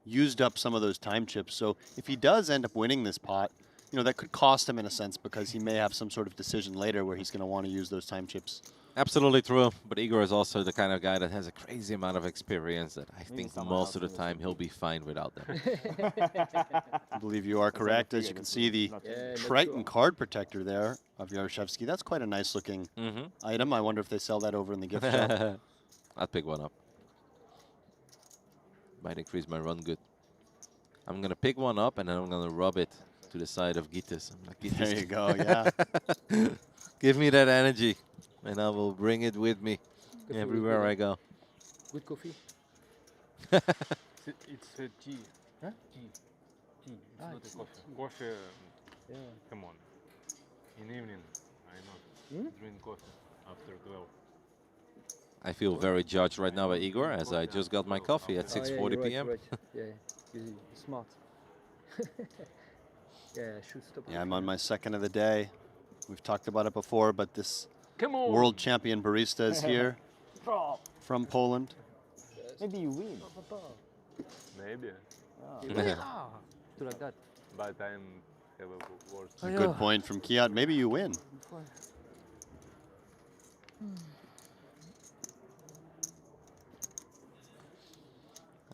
used up some of those time chips. So if he does end up winning this pot, you know, that could cost him in a sense because he may have some sort of decision later where he's going to want to use those time chips. Absolutely true, but Igor is also the kind of guy that has a crazy amount of experience that I think most of the time he'll be fine without them. I believe you are correct. As you can see, the Triton card protector there of Yaroshevsky. That's quite a nice looking item. I wonder if they sell that over in the gift shop. I'd pick one up. Might increase my run good. I'm going to pick one up and then I'm going to rub it to the side of Gitas. Like, There you go, yeah. Give me that energy and I will bring it with me everywhere I go. Good coffee. It's a tea. Huh? Tea. Tea. It's not a coffee. Coffee. Yeah. Come on. In evening, I not drink coffee after 12. I feel very judged right now by Igor as I just got my coffee at 6:40 p.m. Right. Yeah, you're smart. Yeah, I should stop. Yeah, I'm on my second of the day. We've talked about it before, but this Come on. world champion barista is here from Poland. Maybe you win. Maybe. To like that. But I'm have a worse. A good point from Kiat. Maybe you win.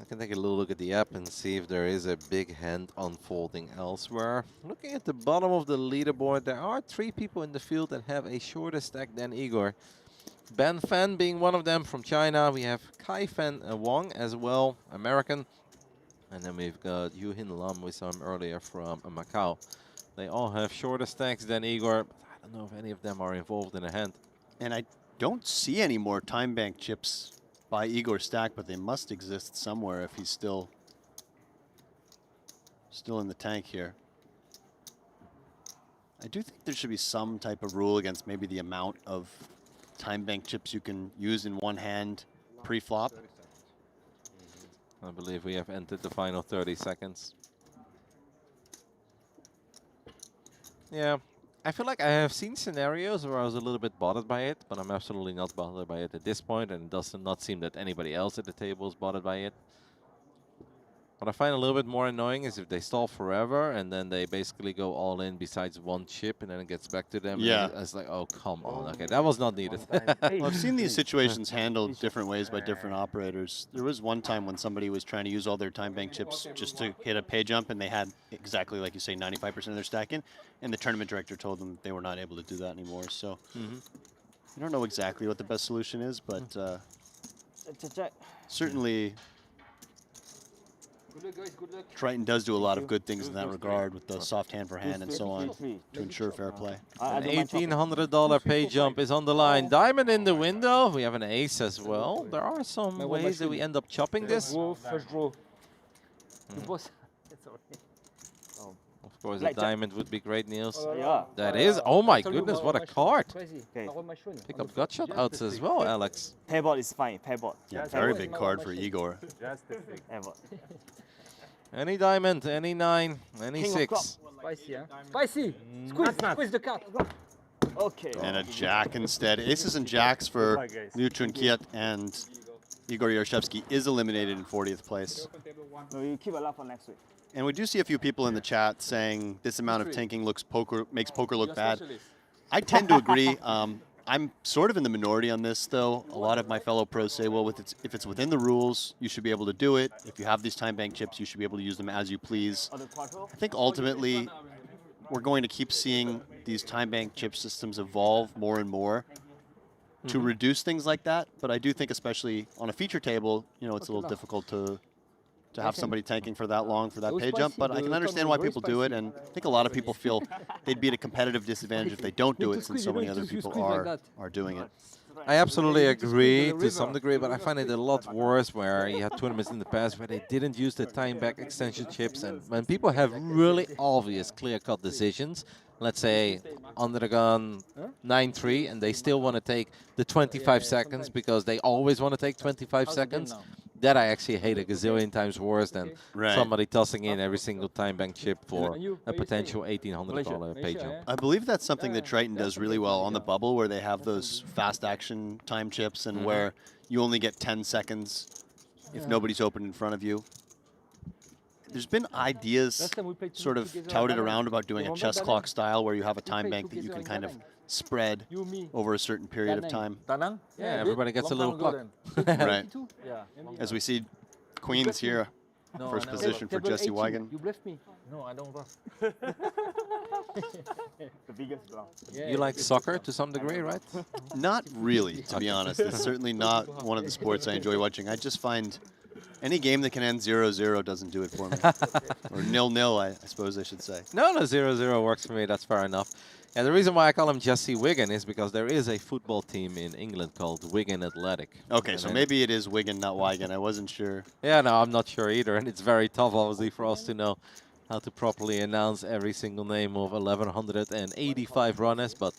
I can take a little look at the app and see if there is a big hand unfolding elsewhere. Looking at the bottom of the leaderboard, there are 3 people in the field that have a shorter stack than Igor. Ben Fan being one of them from China. We have Kai Fan Wong as well, American. And then we've got Yu Hin Lam with some earlier from Macau. They all have shorter stacks than Igor, but I don't know if any of them are involved in a hand. And I don't see any more time bank chips by Igor stack, but they must exist somewhere if he's still in the tank here. I do think there should be some type of rule against maybe the amount of time bank chips you can use in one hand pre-flop. I believe we have entered the final 30 seconds. Yeah, I feel like I have seen scenarios where I was a little bit bothered by it, but I'm absolutely not bothered by it at this point, and it does not seem that anybody else at the table is bothered by it. What I find a little bit more annoying is if they stall forever and then they basically go all in besides one chip and then it gets back to them. Yeah. And it's like, oh, come on. Okay, that was not needed. Well, I've seen these situations handled different ways by different operators. There was one time when somebody was trying to use all their time bank chips just to hit a pay jump, and they had exactly, like you say, 95% of their stack in, and the tournament director told them they were not able to do that anymore. So I don't know exactly what the best solution is, but certainly Good luck, guys. Good luck. Triton does do a lot of good things in that regard with the soft hand for hand and so on to ensure fair play. An $1,800 pay jump is on the line. Diamond in the window. We have an ace as well. There are some ways that we end up chopping this. First row. The boss. It's alright. Of course, a diamond would be great, Niels. Yeah. That is. Oh my goodness, what a card. Okay. Pick up gutshot outs as well, Alex. Pairbot is fine. Pairbot. Yeah, very big card for Igor. Pairbot. Any diamond, any 9, any King of 6. Spicy, huh? Spicy! Squeeze the cut. Okay. And a jack instead. Aces and jacks for Liu Chunkiet, and Igor Yaroshevsky is eliminated in 40th place. No, you keep a lot for next week. And we do see a few people in the chat saying this amount of tanking makes poker look bad. I tend to agree. I'm sort of in the minority on this, though. A lot of my fellow pros say, well, if it's within the rules, you should be able to do it. If you have these time bank chips, you should be able to use them as you please. I think ultimately we're going to keep seeing these time bank chip systems evolve more and more to reduce things like that. But I do think, especially on a feature table, you know, it's a little difficult to have somebody tanking for that long for that pay jump, but I can understand why people do it, and I think a lot of people feel they'd be at a competitive disadvantage if they don't do it, since so many other people are doing it. I absolutely agree to some degree, but I find it a lot worse where you had tournaments in the past where they didn't use the time back extension chips, and when people have really obvious clear-cut decisions, let's say under the gun 9-3, and they still want to take the 25 seconds because they always want to take 25 seconds, that I actually hate a gazillion times worse than somebody tossing in every single time bank chip for a potential $1,800 pay jump. I believe that's something that Triton does really well on the bubble, where they have those fast action time chips and where you only get 10 seconds if nobody's open in front of you. There's been ideas sort of touted around about doing a chess clock style where you have a time bank that you can kind of spread over a certain period of time. Yeah, everybody gets a little clock. Right. As we see queens here, first position for Jesse Wigan. You bluff me. No, I don't bluff. The biggest bluff. You like soccer to some degree, right? Not really, to be honest. It's certainly not one of the sports I enjoy watching. I just find any game that can end 0-0 doesn't do it for me. Or 0-0, I suppose I should say. No, 0-0 works for me. That's fair enough. And the reason why I call him Jesse Wigan is because there is a football team in England called Wigan Athletic. Okay, so maybe it is Wigan, not Wigan. I wasn't sure. Yeah, no, I'm not sure either. And it's very tough, obviously, for us to know how to properly announce every single name of 1,185 runners. But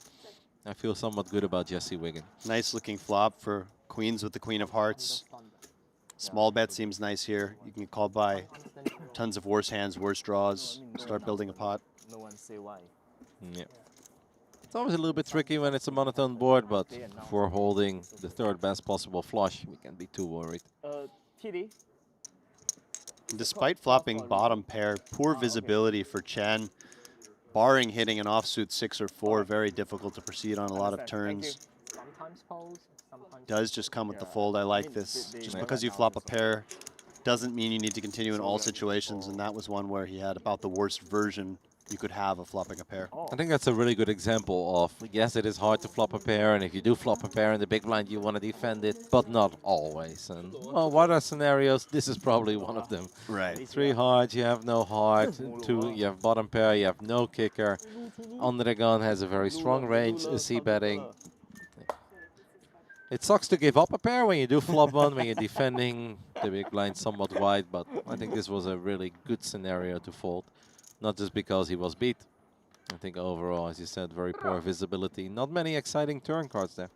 I feel somewhat good about Jesse Wigan. Nice looking flop for queens with the queen of hearts. Small bet seems nice here. You can get called by tons of worse hands, worse draws. Start building a pot. No one say why. Yeah. It's always a little bit tricky when it's a monotone board, but for holding the third best possible flush, we can't be too worried. TD. Despite flopping bottom pair, poor visibility for Chen. Barring hitting an offsuit 6 or 4, very difficult to proceed on a lot of turns. Sometimes pose, sometimes Does just come with the fold. I like this. Just because you flop a pair doesn't mean you need to continue in all situations, and that was one where he had about the worst version you could have of flopping a pair. I think that's a really good example of, yes, it is hard to flop a pair, and if you do flop a pair in the big blind, you want to defend it, but not always. And, well, what are scenarios? This is probably one of them. Right. 3 hearts, you have no heart. 2, you have bottom pair, you have no kicker. Under the gun has a very strong range, c-betting. It sucks to give up a pair when you do flop one, when you're defending the big blind somewhat wide, but I think this was a really good scenario to fold. Not just because he was beat. I think overall, as you said, very poor visibility. Not many exciting turn cards there.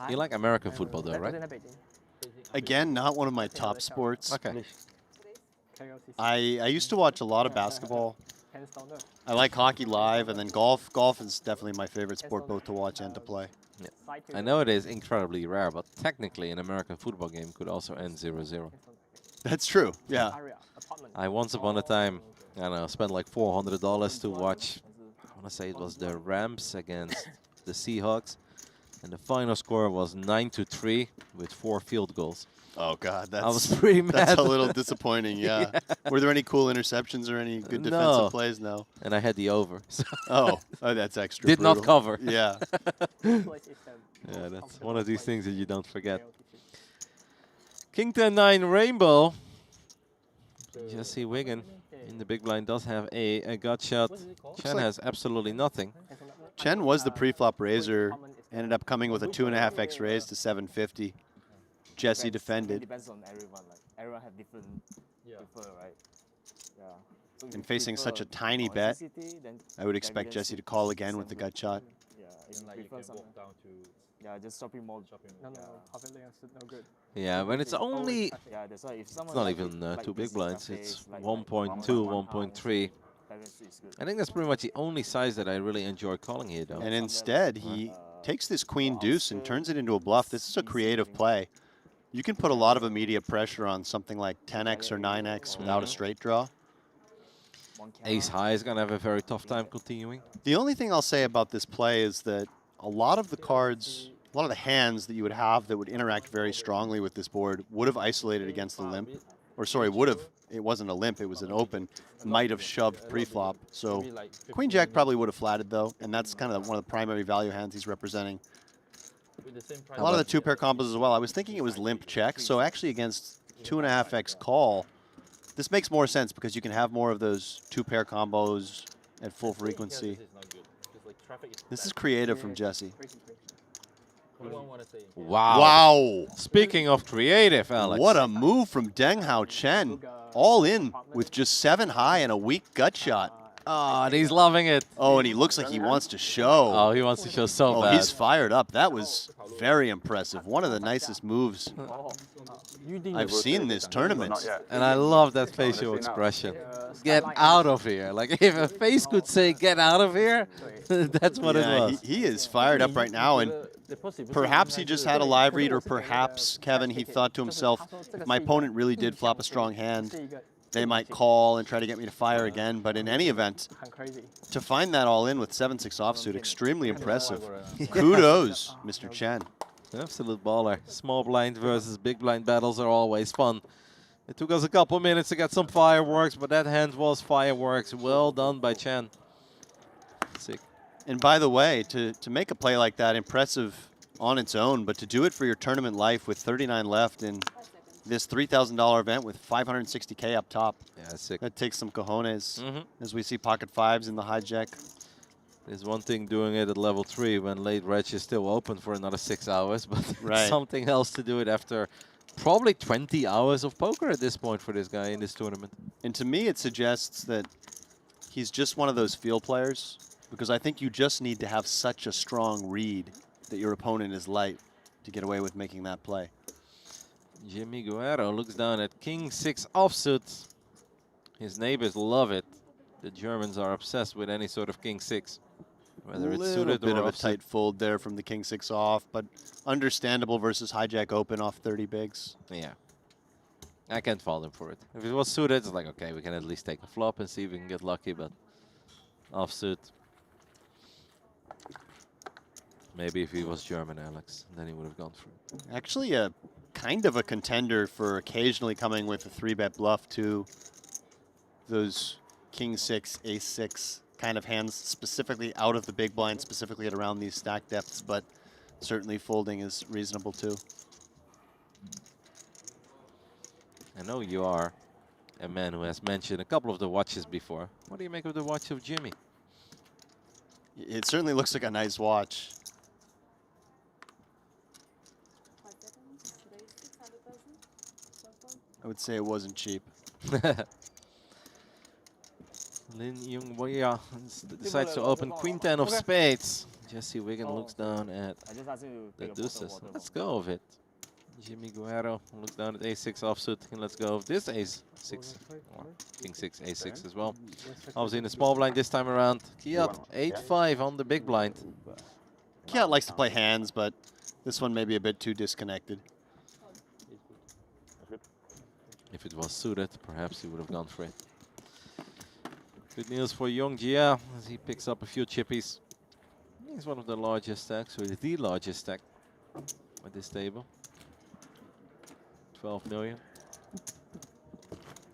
You like American football though, right? Again, not one of my top sports. Okay. I used to watch a lot of basketball. I like hockey live, and then golf. Golf is definitely my favorite sport, both to watch and to play. Yeah. I know it is incredibly rare, but technically an American football game could also end 0-0. That's true, yeah. I once upon a time, I don't know, spent like $400 to watch, I want to say it was the Rams against the Seahawks. And the final score was 9-3 with 4 field goals. Oh, God. I was pretty mad. That's a little disappointing, yeah. Were there any cool interceptions or any good defensive plays? No. And I had the over. So oh, that's extra Did brutal. not cover. Yeah. Yeah, that's one of these things that you don't forget. King 10-9 Rainbow. Jesse Wigan in the big blind does have a gut shot. Chen has absolutely nothing. Chen was the pre-flop raiser. Ended up coming with a 2.5x raise to 750. Jesse defended. Depends on everyone. Like everyone have different prefer, right? Yeah. So And facing such a tiny bet, I would expect Jesse to call again with the gut shot. Yeah, if like you can walk down to just shopping mall. No, half no good. Yeah, when it's only, yeah, that's why if it's someone not like even like 2 big this blinds, cafe it's is like 1.2, 1.3. I think that's pretty much the only size that I really enjoy calling here, though. And instead, he takes this queen deuce and turns it into a bluff. This is a creative play. You can put a lot of immediate pressure on something like 10x or 9x without a straight draw. Ace high is going to have a very tough time continuing. The only thing I'll say about this play is that a lot of the cards, a lot of the hands that you would have that would interact very strongly with this board would have isolated against the limp. Or sorry, would have. It wasn't a limp, it was an open. Might have shoved pre-flop. So Queen Jack probably would have flatted though, and that's kind of one of the primary value hands he's representing. A lot of the two-pair combos as well. I was thinking it was limp check, so actually against 2.5x call, this makes more sense because you can have more of those two-pair combos at full frequency. This is creative from Jesse. Wow. Wow. Speaking of creative, Alex. What a move from Deng Hao Chen. All in with just 7 high and a weak gut shot. Oh, and he's loving it. Oh, and he looks like he wants to show. Oh, he wants to show so bad. Oh, he's fired up. That was very impressive. One of the nicest moves I've seen this tournament. And I love that facial expression. Get out of here. Like, if a face could say, get out of here, that's what it was. He is fired up right now, and perhaps he just had a live read, or perhaps, Kevin, he thought to himself, if my opponent really did flop a strong hand, they might call and try to get me to fire again. But in any event, to find that all in with 7-6 offsuit, extremely impressive. Kudos, Mr. Chen. Absolute baller. Small blind versus big blind battles are always fun. It took us a couple of minutes to get some fireworks, but that hand was fireworks. Well done by Chen. Sick. And by the way, to make a play like that, impressive on its own, but to do it for your tournament life with 39 left in this $3,000 event with 560K up top. Yeah, sick. That takes some cojones as we see pocket fives in the hijack. There's one thing doing it at level 3 when late reg is still open for another 6 hours, but something else to do it after probably 20 hours of poker at this point for this guy in this tournament. And to me, it suggests that he's just one of those field players, because I think you just need to have such a strong read that your opponent is light to get away with making that play. Jimmy Guerrero looks down at King 6 offsuit. His neighbors love it. The Germans are obsessed with any sort of King 6. Whether it's suited bit or of a offsuit. tight fold there from the King 6 off, but understandable versus hijack open off 30 bigs. Yeah. I can't fault him for it. If it was suited, it's like, okay, we can at least take a flop and see if we can get lucky, but offsuit. Maybe if he was German, Alex, then he would have gone through. Actually, a kind of a contender for occasionally coming with a 3-bet bluff to those King 6, Ace 6 kind of hands, specifically out of the big blind, specifically at around these stack depths, but certainly folding is reasonable too. I know you are a man who has mentioned a couple of the watches before. What do you make of the watch of Jimmy? It certainly looks like a nice watch. I would say it wasn't cheap. Lin Yung-Boya decides to open Queen 10 of spades. Jesse Wiggin looks down at the deuces. Let's go of it. Jimmy Guerrero looks down at A6 offsuit, and let's go of this Ace 6, or King 6, A6 as well. Obviously in the small blind this time around. Kiat 8-5 on the big blind. Kiat likes to play hands, but this one may be a bit too disconnected. If it was suited, perhaps he would have gone for it. Good news for Young Jia as he picks up a few chippies. He's one of the largest stacks, or the largest stack at this table. 12 million.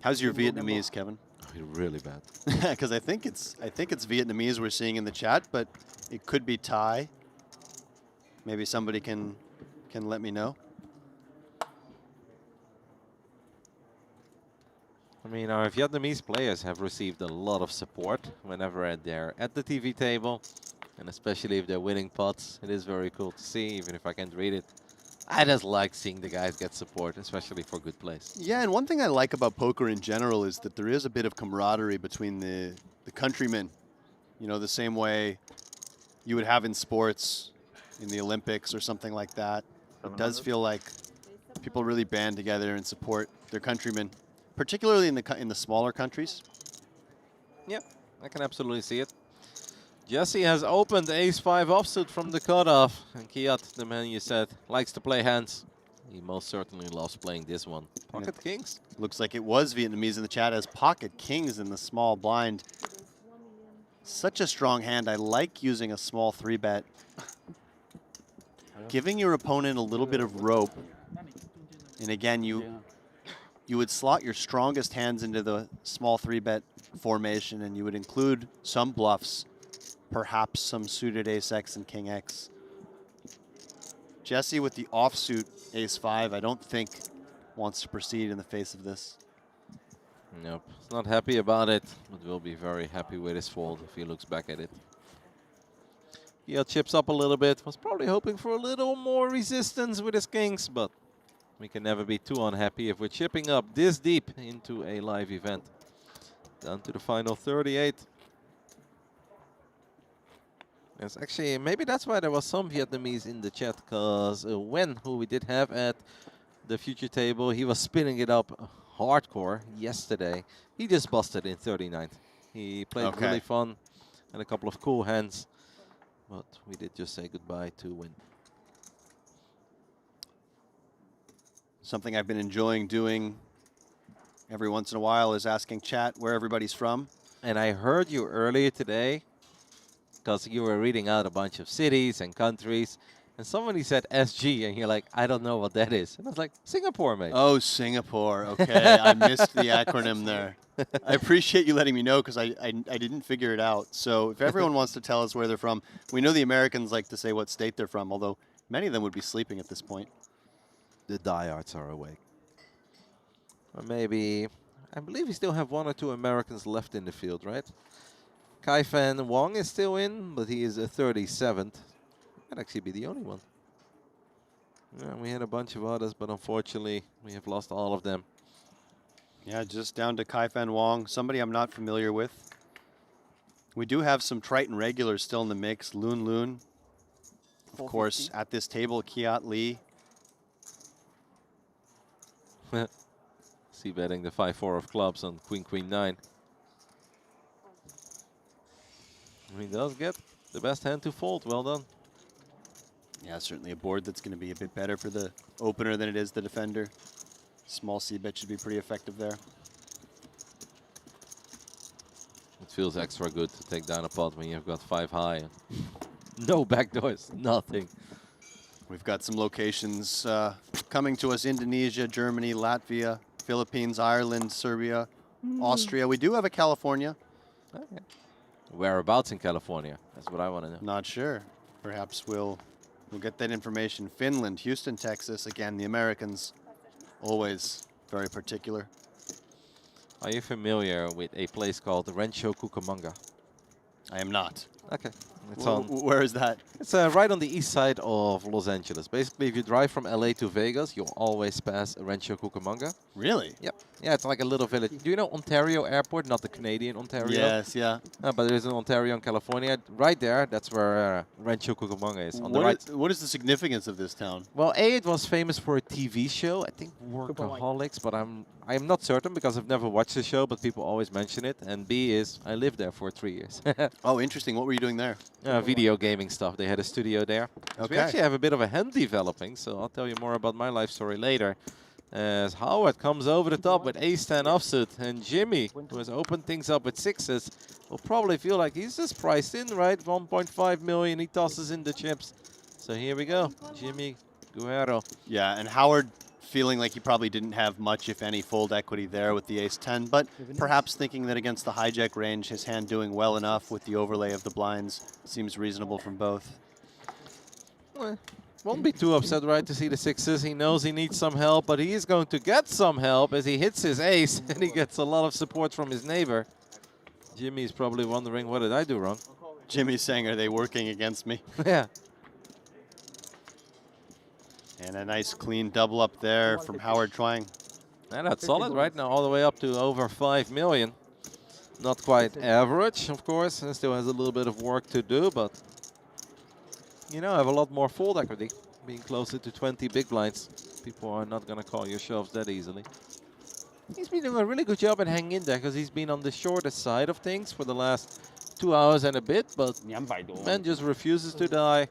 How's your Vietnamese, Kevin? Oh, really bad. Because I think it's Vietnamese we're seeing in the chat, but it could be Thai. Maybe somebody can let me know. I mean, our Vietnamese players have received a lot of support whenever they're at the TV table, and especially if they're winning pots. It is very cool to see, even if I can't read it. I just like seeing the guys get support, especially for good plays. Yeah, and one thing I like about poker in general is that there is a bit of camaraderie between the countrymen. You know, the same way you would have in sports, in the Olympics or something like that. It does feel like people really band together and support their countrymen, particularly in the smaller countries. Yep, I can absolutely see it. Jesse has opened Ace-5 offsuit from the cutoff, and Kiat, the man you said, likes to play hands. He most certainly loves playing this one. Pocket kings. Looks like it was Vietnamese in the chat as pocket kings in the small blind. Such a strong hand. I like using a small 3-bet. Giving your opponent a little bit of rope. And again, you would slot your strongest hands into the small 3-bet formation, and you would include some bluffs, perhaps some suited Ace X and King X. Jesse with the offsuit ace-5, I don't think wants to proceed in the face of this. Nope, he's not happy about it, but will be very happy with his fold if he looks back at it. He chips up a little bit, was probably hoping for a little more resistance with his kings, but we can never be too unhappy if we're chipping up this deep into a live event. Down to the final 38. Yes, actually, maybe that's why there was some Vietnamese in the chat, because Wen, who we did have at the future table, he was spinning it up hardcore yesterday. He just busted in 39th. He played really fun and a couple of cool hands, but we did just say goodbye to Wen. Something I've been enjoying doing every once in a while is asking chat where everybody's from. And I heard you earlier today, because you were reading out a bunch of cities and countries, and somebody said SG, and you're like, I don't know what that is. And I was like, Singapore, mate. Oh, Singapore. Okay, I missed the acronym there. I appreciate you letting me know, because I didn't figure it out. So if everyone wants to tell us where they're from, we know the Americans like to say what state they're from, although many of them would be sleeping at this point. The diehards are awake. Or maybe, I believe we still have 1 or 2 Americans left in the field, right? Kai-Fan Wong is still in, but he is a 37th. Might actually be the only one. Yeah, we had a bunch of others, but unfortunately, we have lost all of them. Yeah, just down to Kai-Fan Wong, somebody I'm not familiar with. We do have some Triton regulars still in the mix. Loon. Of course, at this table, Kiat Lee. See betting the 5-4 of clubs on Queen 9. He does get the best hand to fold. Well done. Yeah, certainly a board that's going to be a bit better for the opener than it is the defender. Small c-bet should be pretty effective there. It feels extra good to take down a pot when you've got 5 high. No backdoors, nothing. We've got some locations coming to us: Indonesia, Germany, Latvia, Philippines, Ireland, Serbia, Austria. We do have a California. Okay. Whereabouts in California? That's what I want to know. Not sure. Perhaps we'll get that information. Finland, Houston, Texas. Again, the Americans always very particular. Are you familiar with a place called Rancho Cucamonga? I am not. Okay. It's where is that? It's right on the east side of Los Angeles. Basically, if you drive from LA to Vegas, you'll always pass Rancho Cucamonga. Really? Yep. Yeah, it's like a little village. Do you know Ontario Airport? Not the Canadian Ontario? Yes, yeah. But there is an Ontario in California. Right there, that's where Rancho Cucamonga is. On the right. What is the significance of this town? Well, A, it was famous for a TV show. I think Workaholics, but I'm not certain because I've never watched the show, but people always mention it. And B is, I lived there for 3 years. Oh, interesting. What were you doing there? Video gaming stuff. They had a studio there. Okay. We actually have a bit of a hand developing, so I'll tell you more about my life story later. As Howard comes over the top with ace-10 offsuit, and Jimmy, who has opened things up with 6s, will probably feel like he's just priced in, right? 1.5 million, he tosses in the chips. So here we go, Jimmy Guerrero. Yeah, and Howard feeling like he probably didn't have much, if any, fold equity there with the ace-10, but perhaps thinking that against the hijack range, his hand doing well enough with the overlay of the blinds seems reasonable from both. Well, won't be too upset, right, to see the 6s. He knows he needs some help, but he is going to get some help as he hits his ace, and he gets a lot of support from his neighbor. Jimmy's probably wondering, what did I do wrong? Jimmy's saying, are they working against me? Yeah. And a nice clean double up there from Howard trying. And that's solid right now, all the way up to over 5 million. Not quite average, of course, and still has a little bit of work to do, but you know, have a lot more fold equity, being closer to 20 big blinds. People are not going to call your shoves that easily. He's been doing a really good job at hanging in there because he's been on the shortest side of things for the last 2 hours and a bit, but man just refuses to die.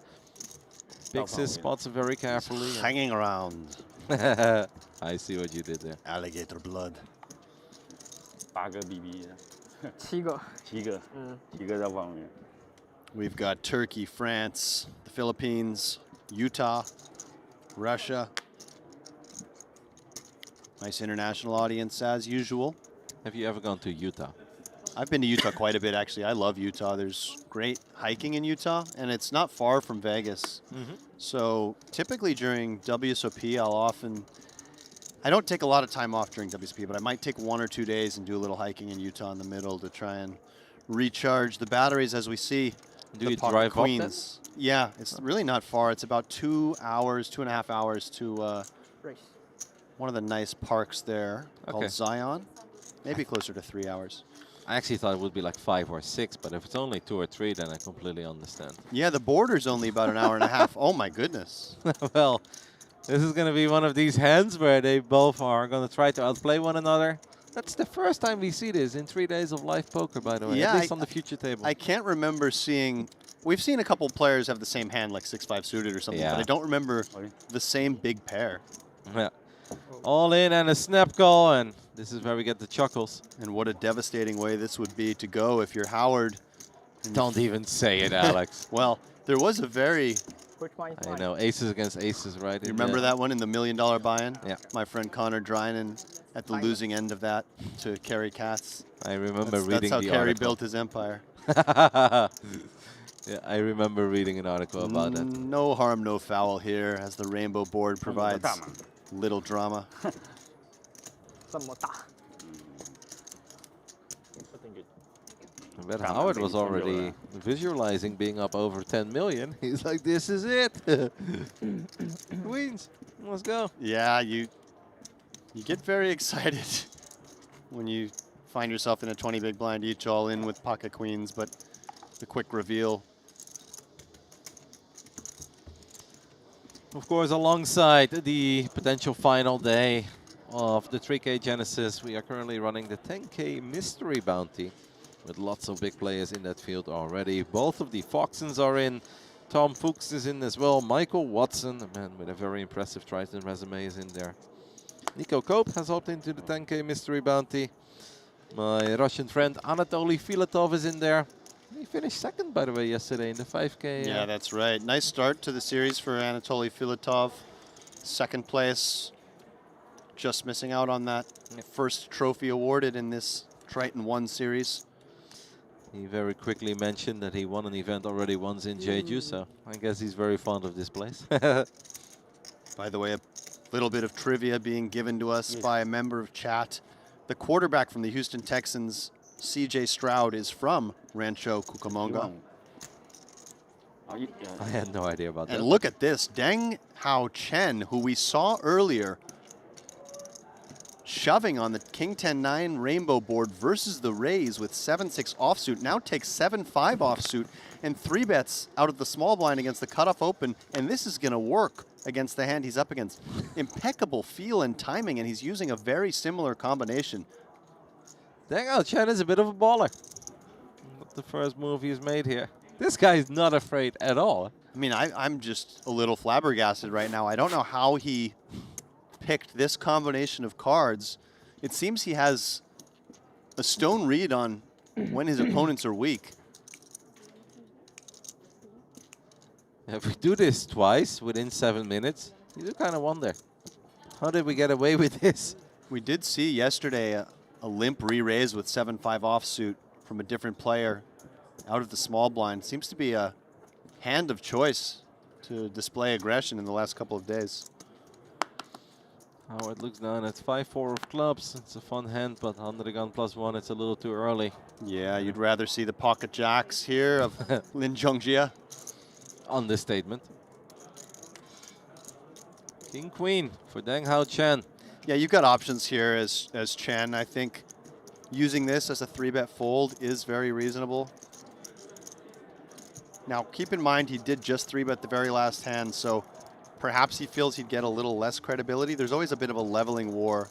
Picks his spots very carefully. Hanging around. I see what you did there. Alligator blood. 8个 BB 7个7个7个在旁边 We've got Turkey, France, the Philippines, Utah, Russia. Nice international audience as usual. Have you ever gone to Utah? I've been to Utah quite a bit, actually. I love Utah. There's great hiking in Utah, and it's not far from Vegas. So typically during WSOP, I don't take a lot of time off during WSOP, but I might take 1 or 2 days and do a little hiking in Utah in the middle to try and recharge the batteries as we see. Do you drive Queens. Yeah, it's really not far. It's about 2 hours, 2.5 hours to one of the nice parks there called Zion. Maybe closer to 3 hours. I actually thought it would be like 5 or 6, but if it's only 2 or 3, then I completely understand. Yeah, the border's only about an hour and a half. Oh my goodness. Well, this is going to be one of these hands where they both are going to try to outplay one another. That's the first time we see this in 3 days of live poker, by the way, yeah, at least on the future table. I can't remember seeing... We've seen a couple players have the same hand, like 6-5 suited or something, but I don't remember the same big pair. Yeah. All in and a snap call, and this is where we get the chuckles. And what a devastating way this would be to go if you're Howard. Don't even say it, Alex. Well, there was a very... I know, aces against aces, right? You remember that one in the $1 Million buy-in? Yeah. My friend Connor Drynan at the losing end of that to Kerry Katz. I remember reading That's how the Kerry article. built his empire. Yeah, I remember reading an article about that. No harm, no foul here, as the rainbow board provides little drama. I bet Howard was already visualizing being up over 10 million. He's like, this is it. Queens, let's go. Yeah, you get very excited when you find yourself in a 20 big blind each all in with pocket queens, but the quick reveal. Of course, alongside the potential final day of the 3K Genesis, we are currently running the 10K Mystery Bounty with lots of big players in that field already. Both of the Foxens are in. Tom Fuchs is in as well. Michael Watson, a man with a very impressive Triton resume, is in there. Nico Koop has opted into the 10K Mystery Bounty. My Russian friend Anatoly Filatov is in there. He finished second, by the way, yesterday in the 5K. Yeah, that's right. Nice start to the series for Anatoly Filatov. Second place, just missing out on that first trophy awarded in this Triton ONE series. He very quickly mentioned that he won an event already once in Jeju, so I guess he's very fond of this place. By the way, a little bit of trivia being given to us by a member of chat. The quarterback from the Houston Texans, CJ Stroud, is from Rancho Cucamonga. I had no idea about that. And look at this, Deng Hao Chen, who we saw earlier, shoving on the King 10-9 rainbow board versus the Rays with 7-6 offsuit, now takes 7-5 offsuit and 3-bets out of the small blind against the cutoff open, and this is going to work against the hand he's up against. Impeccable feel and timing, and he's using a very similar combination. Deng Hao Chen is a bit of a baller. Not the first move he's made here. This guy is not afraid at all. I mean, I'm just a little flabbergasted right now. I don't know how he picked this combination of cards. It seems he has a stone read on when his opponents are weak. If we do this twice within 7 minutes, you do kind of wonder, how did we get away with this? We did see yesterday a limp re-raise with 7-5 offsuit from a different player out of the small blind. Seems to be a hand of choice to display aggression in the last couple of days. Howard looks down at 5-4 of clubs. It's a fun hand, but under the gun +1, it's a little too early. Yeah, you'd rather see the pocket jacks here of Lin Zhongjia. Understatement. King Queen for Deng Hao Chen. Yeah, you've got options here as Chen. I think using this as a 3-bet fold is very reasonable. Now, keep in mind he did just 3-bet the very last hand, so perhaps he feels he'd get a little less credibility. There's always a bit of a leveling war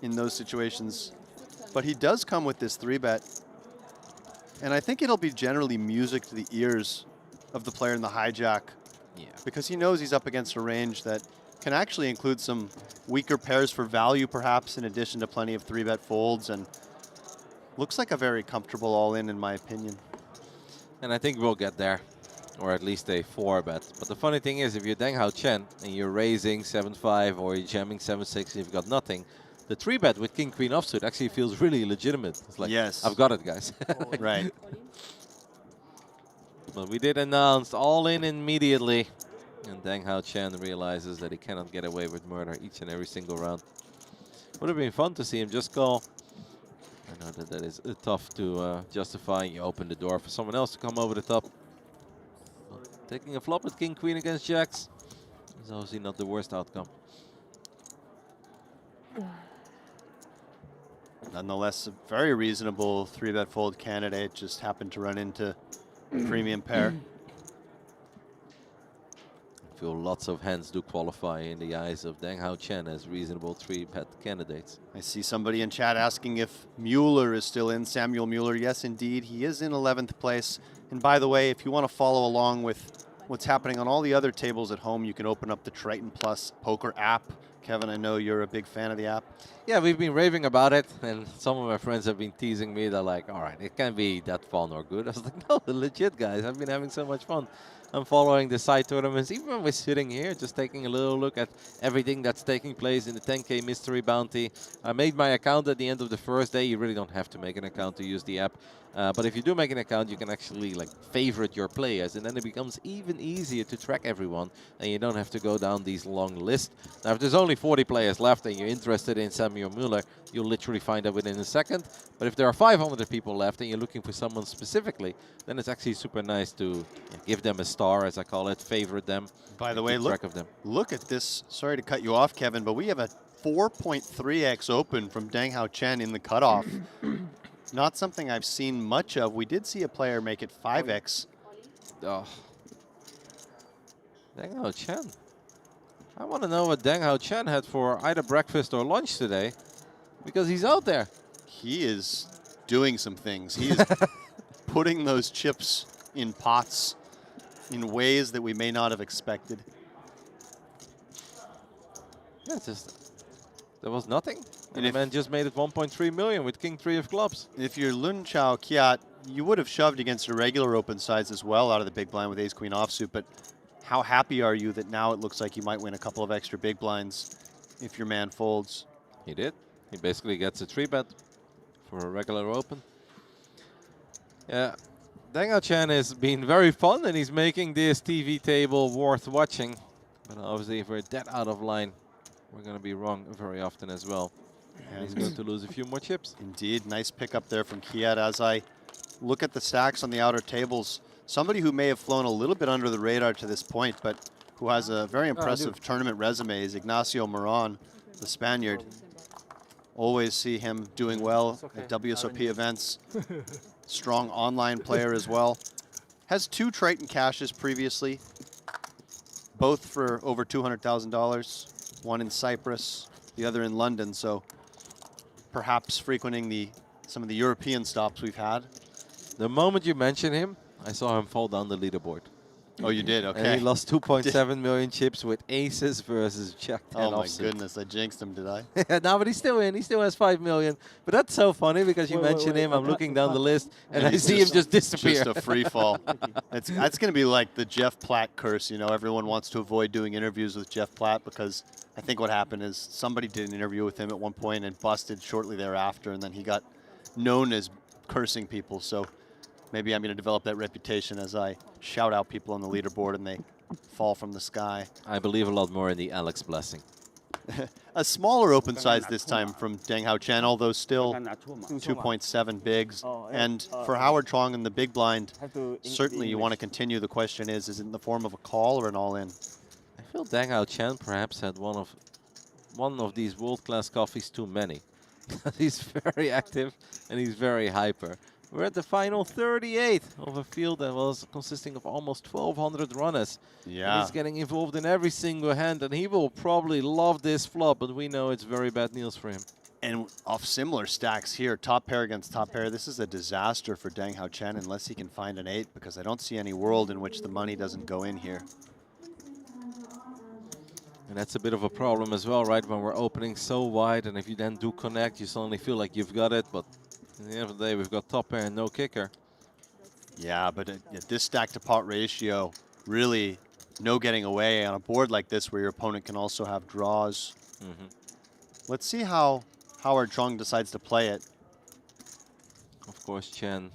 in those situations. But he does come with this 3-bet. And I think it'll be generally music to the ears of the player in the hijack. Yeah. Because he knows he's up against a range that can actually include some weaker pairs for value, perhaps, in addition to plenty of 3-bet folds. And looks like a very comfortable all-in, in my opinion. And I think we'll get there, or at least a 4-bet. But the funny thing is, if you're Deng Hao Chen and you're raising 7-5 or you're jamming 7-6 and you've got nothing, the 3-bet with king queen offsuit actually feels really legitimate. It's like, yes, I've got it, guys. right. But we did announce all in immediately. And Deng Hao Chen realizes that he cannot get away with murder each and every single round. Would have been fun to see him just call. I know that is tough to justify. You open the door for someone else to come over the top. But taking a flop with king queen against jacks is obviously not the worst outcome. Nonetheless, a very reasonable 3-bet fold candidate. Just happened to run into a premium pair. I feel lots of hands do qualify in the eyes of Deng Hao Chen as reasonable 3-bet candidates. I see somebody in chat asking if Mueller is still in. Samuel Mueller, yes, indeed. He is in 11th place. And by the way, if you want to follow along with what's happening on all the other tables at home, you can open up the Triton Plus poker app. Kevin, I know you're a big fan of the app. Yeah, we've been raving about it, and some of my friends have been teasing me. They're like, all right, it can't be that fun or good. I was like, no, legit, guys. I've been having so much fun. I'm following the side tournaments, even when we're sitting here, just taking a little look at everything that's taking place in the 10K mystery bounty. I made my account at the end of the first day. You really don't have to make an account to use the app. But if you do make an account, you can actually like favorite your players, and then it becomes even easier to track everyone, and you don't have to go down these long lists. Now, if there's only 40 players left and you're interested in Samuel Mueller, you'll literally find out within a second. But if there are 500 people left and you're looking for someone specifically, then it's actually super nice to give them a star, as I call it, favorite them. By the way, look at this. Sorry to cut you off, Kevin, but we have a 4.3x open from Deng Hao Chen in the cutoff. Not something I've seen much of. We did see a player make it 5x. Oh. Deng Hao Chen. I want to know what Deng Hao Chen had for either breakfast or lunch today, because he's out there. He is doing some things. He is putting those chips in pots in ways that we may not have expected. Yeah, there was nothing. And the man just made it 1.3 million with king 3 of clubs. If you're Lun Chao Kiat, you would have shoved against a regular open size as well out of the big blind with ace-queen offsuit, but how happy are you that now it looks like you might win a couple of extra big blinds if your man folds? He did. He basically gets a 3-bet for a regular open. Yeah, Deng Hao Chen has been very fun, and he's making this TV table worth watching. But obviously, if we're that out of line, we're going to be wrong very often as well. And he's going to lose a few more chips. Indeed, nice pickup there from Kiat. As I look at the stacks on the outer tables, somebody who may have flown a little bit under the radar to this point, but who has a very impressive tournament resume is Ignacio Moran, the Spaniard. Always see him doing well at WSOP events. Strong online player as well. Has 2 Triton cashes previously, both for over $200,000. One in Cyprus, the other in London. So perhaps frequenting some of the European stops we've had. The moment you mention him, I saw him fall down the leaderboard. Oh, you did? Okay. And he lost 2.7 million chips with aces versus Jack 10 Oh, my offsuit. goodness. I jinxed him, did I? No, but he's still in. He still has 5 million. But that's so funny because you mentioned him. I'm looking down the list, and I see him just disappear. Just a free fall. That's going to be like the Jeff Platt curse. You know, everyone wants to avoid doing interviews with Jeff Platt because I think what happened is somebody did an interview with him at one point and busted shortly thereafter, and then he got known as cursing people. So maybe I'm going to develop that reputation as I shout out people on the leaderboard and they fall from the sky. I believe a lot more in the Alex blessing. A smaller open size this time from Deng Hao Chen, although still 2.7 bigs. And for Howard Chong in the big blind, certainly you want to continue. The question is it in the form of a call or an all-in? I feel Deng Hao Chen perhaps had one of these world-class coffees too many. He's very active and he's very hyper. We're at the final 38 of a field that was consisting of almost 1,200 runners. Yeah. And he's getting involved in every single hand, and he will probably love this flop, but we know it's very bad news for him. And off similar stacks here, top pair against top pair, this is a disaster for Deng Hao Chen unless he can find an 8, because I don't see any world in which the money doesn't go in here. And that's a bit of a problem as well, right? When we're opening so wide, and if you then do connect, you suddenly feel like you've got it, but at the end of the day, we've got top pair and no kicker. Yeah, but at this stack to pot ratio, really no getting away on a board like this where your opponent can also have draws. Let's see how Howard Chung decides to play it. Of course, Chen.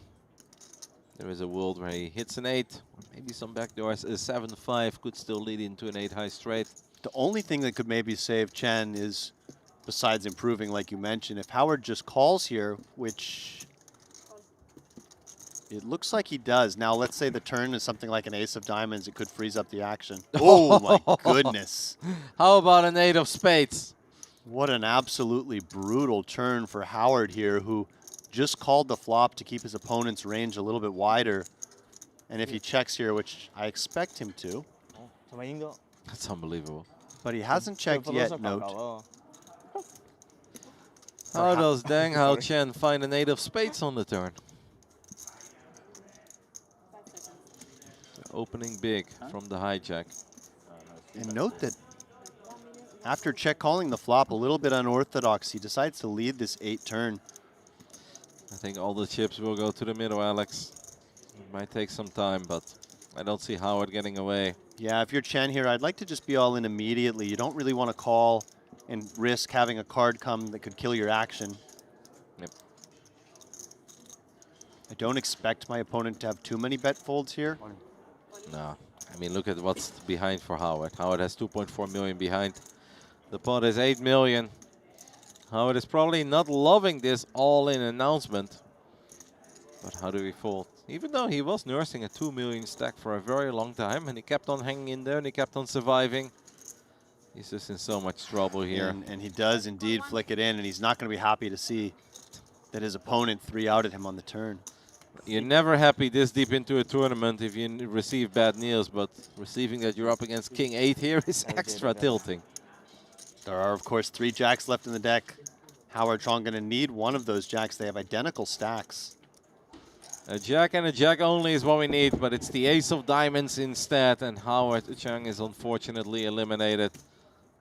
There is a world where he hits an 8, maybe some backdoors. A 7-5 could still lead into an 8 high straight. The only thing that could maybe save Chen is, besides improving, like you mentioned, if Howard just calls here, which it looks like he does. Now, let's say the turn is something like an ace of diamonds. It could freeze up the action. Oh, my goodness. How about an 8 of spades? What an absolutely brutal turn for Howard here, who just called the flop to keep his opponent's range a little bit wider. And if he checks here, which I expect him to. That's unbelievable. But he hasn't checked yet, note. How does Deng Hao Chen find an 8 of spades on the turn? Opening big from the hijack. And note that after check calling the flop, a little bit unorthodox, he decides to lead this 8 turn. I think all the chips will go to the middle, Alex. It might take some time, but I don't see Howard getting away. Yeah, if you're Chen here, I'd like to just be all in immediately. You don't really want to call and risk having a card come that could kill your action. Yep. I don't expect my opponent to have too many bet folds here. No. I mean, look at what's behind for Howard. Howard has 2.4 million behind. The pot is 8 million. Howard is probably not loving this all-in announcement. But how do we fold? Even though he was nursing a 2 million stack for a very long time, and he kept on hanging in there, and he kept on surviving. He's just in so much trouble here. And he does indeed flick it in, and he's not going to be happy to see that his opponent 3-outed him on the turn. You're never happy this deep into a tournament if you receive bad news, but receiving that you're up against King 8 here is extra tilting. There are, of course, 3 jacks left in the deck. Howard Chung going to need one of those jacks. They have identical stacks. A jack and a jack only is what we need, but it's the ace of diamonds instead, and Howard Chung is unfortunately eliminated.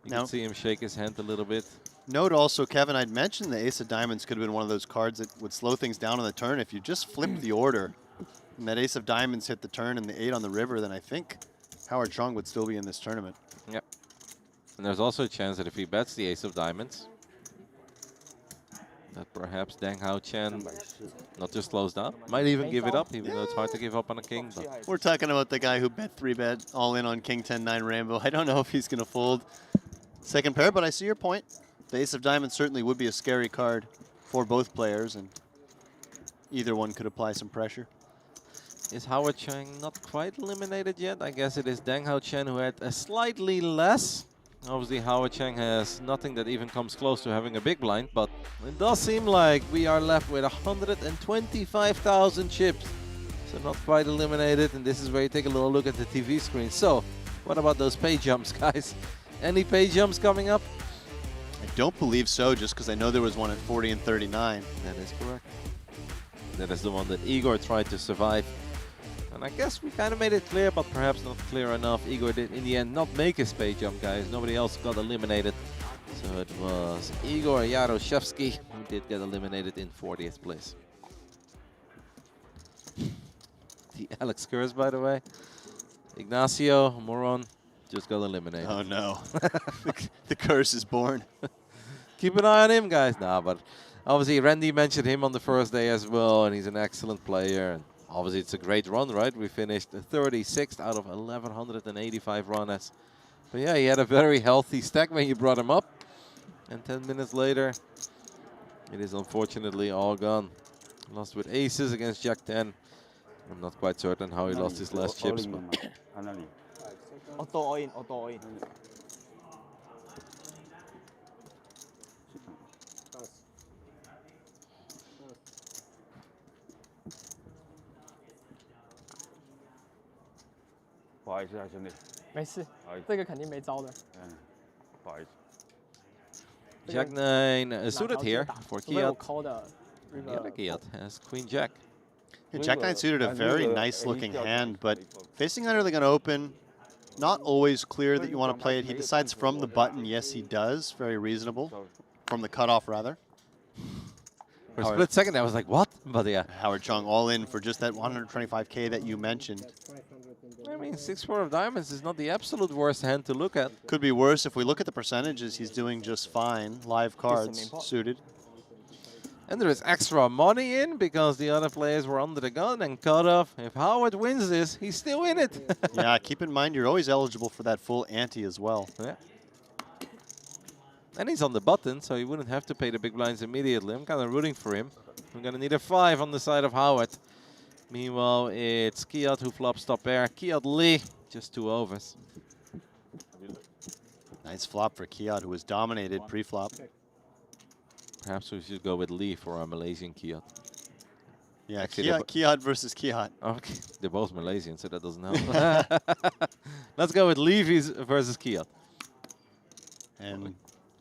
You can see him shake his hand a little bit. Note also, Kevin, I'd mentioned the ace of diamonds could have been one of those cards that would slow things down on the turn. If you just flipped the order and that ace of diamonds hit the turn and the 8 on the river, then I think Howard Chung would still be in this tournament. Yep. And there's also a chance that if he bets the ace of diamonds, that perhaps Deng Hao Chen not just slows down, might even give it up, even though it's hard to give up on a king. But We're talking about the guy who bet 3-bet all in on King 10-9 Rainbow. I don't know if he's going to fold second pair, but I see your point. The ace of diamonds certainly would be a scary card for both players, and either one could apply some pressure. Is Howard Chen not quite eliminated yet? I guess it is Deng Hao Chen who had a slightly less. Obviously, Howard Chen has nothing that even comes close to having a big blind, but it does seem like we are left with 125,000 chips. So not quite eliminated, and this is where you take a little look at the TV screen. So, what about those pay jumps, guys? Any pay jumps coming up? I don't believe so, just because I know there was one at 40 and 39. That is correct. That is the one that Igor tried to survive. And I guess we kind of made it clear, but perhaps not clear enough. Igor did, in the end, not make his pay jump, guys. Nobody else got eliminated. So it was Igor Yaroshevsky who did get eliminated in 40th place. The Alex curse, by the way. Ignacio Moron just got eliminated. Oh, no. The curse is born. Keep an eye on him, guys. Nah, but obviously Randy mentioned him on the first day as well, and he's an excellent player. And obviously, it's a great run, right? We finished 36th out of 1,185 runners. But yeah, he had a very healthy stack when you brought him up. And 10 minutes later, it is unfortunately all gone. Lost with aces against Jack 10. I'm not quite certain how he lost his last chips. But auto all in, auto all in. 不好意思啊，兄弟。没事，这个肯定没招的。嗯，不好意思。Jack 9 suited here for Kiat. Yeah, Kiat has Queen Jack. Yeah, Jack 9 suited a very nice looking hand, but facing under the gun open, not always clear that you want to play it. He decides from the button, yes he does, very reasonable. From the cutoff rather. For a split second I was like, what? But yeah. Howard Chung all in for just that 125K that you mentioned. I mean, 6-4 of diamonds is not the absolute worst hand to look at. Could be worse. If we look at the percentages, he's doing just fine. Live cards suited. And there is extra money in because the other players were under the gun and cut off. If Howard wins this, he's still in it. Yeah, keep in mind you're always eligible for that full ante as well. Yeah. And he's on the button, so he wouldn't have to pay the big blinds immediately. I'm kind of rooting for him. I'm going to need a 5 on the side of Howard. Meanwhile, it's Kiat who flops top pair. Kiat Lee, just 2 overs. Nice flop for Kiat, who was dominated pre-flop. Perhaps we should go with Lee for our Malaysian Kiat. Yeah, Actually, Kiat versus Kiat. Okay, they're both Malaysian, so that doesn't help. Let's go with Lee versus Kiat. And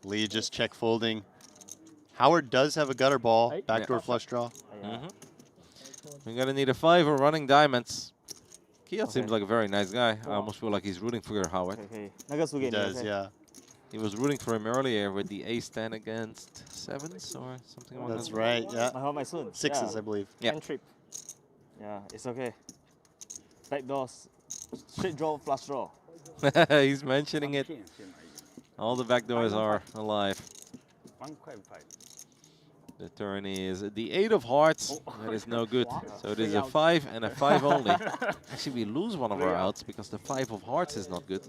Lee just check folding. Howard does have a gutter ball, backdoor flush draw. We're going to need a 5 or running diamonds. Kiat seems like a very nice guy. I almost feel like he's rooting for Howard. He does, yeah. He was rooting for him earlier with the ace-10 against 7s or something like that. That's right, yeah. I have my son. 6s, I believe. Yeah. And trip. Yeah, it's okay. Backdoors, straight draw, flush draw. He's mentioning it. All the backdoors are alive. The turn is the 8 of hearts. That is no good. So it is a 5 and a 5 only. Actually, we lose one of our outs because the 5 of hearts is not good.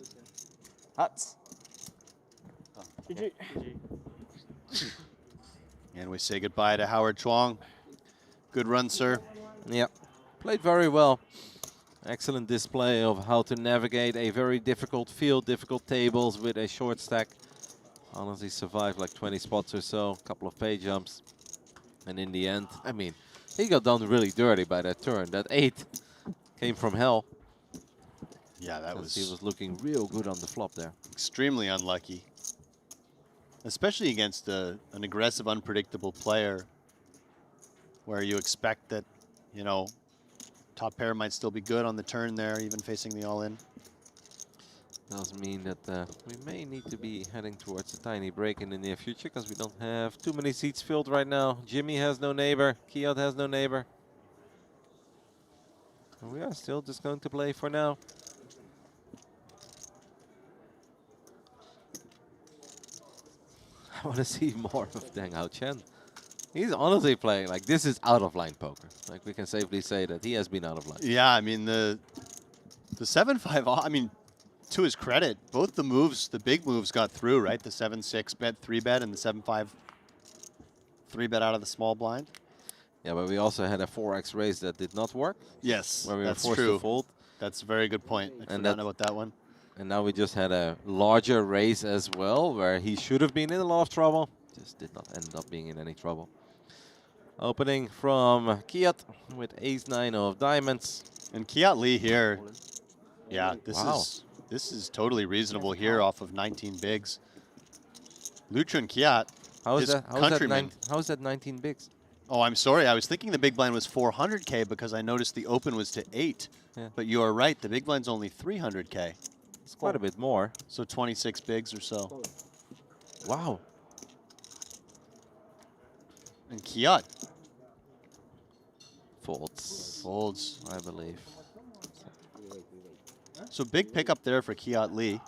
Hearts. And we say goodbye to Howard Chuang. Good run, sir. Yeah, played very well. Excellent display of how to navigate a very difficult field, difficult tables with a short stack. Honestly survived like 20 spots or so, a couple of pay jumps. And in the end, I mean, he got done really dirty by that turn. That 8 came from hell. Yeah, that was... He was looking real good on the flop there. Extremely unlucky. Especially against an aggressive, unpredictable player where you expect that, you know, top pair might still be good on the turn there, even facing the all-in. Does mean that we may need to be heading towards a tiny break in the near future because we don't have too many seats filled right now. Jimmy has no neighbor. Kiat has no neighbor. And we are still just going to play for now. I want to see more of Deng Hao Chen. He's honestly playing like this is out of line poker. Like we can safely say that he has been out of line. Yeah, I mean the 7-5. I mean, to his credit, both the moves, the big moves, got through. Right, the 7-6 bet 3-bet and the 7-5 3-bet out of the small blind. Yeah, but we also had a 4x raise that did not work. Yes, where we that's were forced true. to fold. That's a very good point. I forgot about that one. And now we just had a larger raise as well, where he should have been in a lot of trouble. Just did not end up being in any trouble. Opening from Kiat with ace-9 of diamonds. And Kiat Lee here, yeah, this is totally reasonable here off of 19 bigs. Luchun Kiat, How is his that? countryman. How is that 19 bigs? Oh, I'm sorry. I was thinking the big blind was 400K because I noticed the open was to 8. Yeah. But you are right. The big blind's only 300K. It's quite a bit more. So 26 bigs or so. Wow. And Kiat folds. Folds, I believe. So big pickup there for Kiat Lee.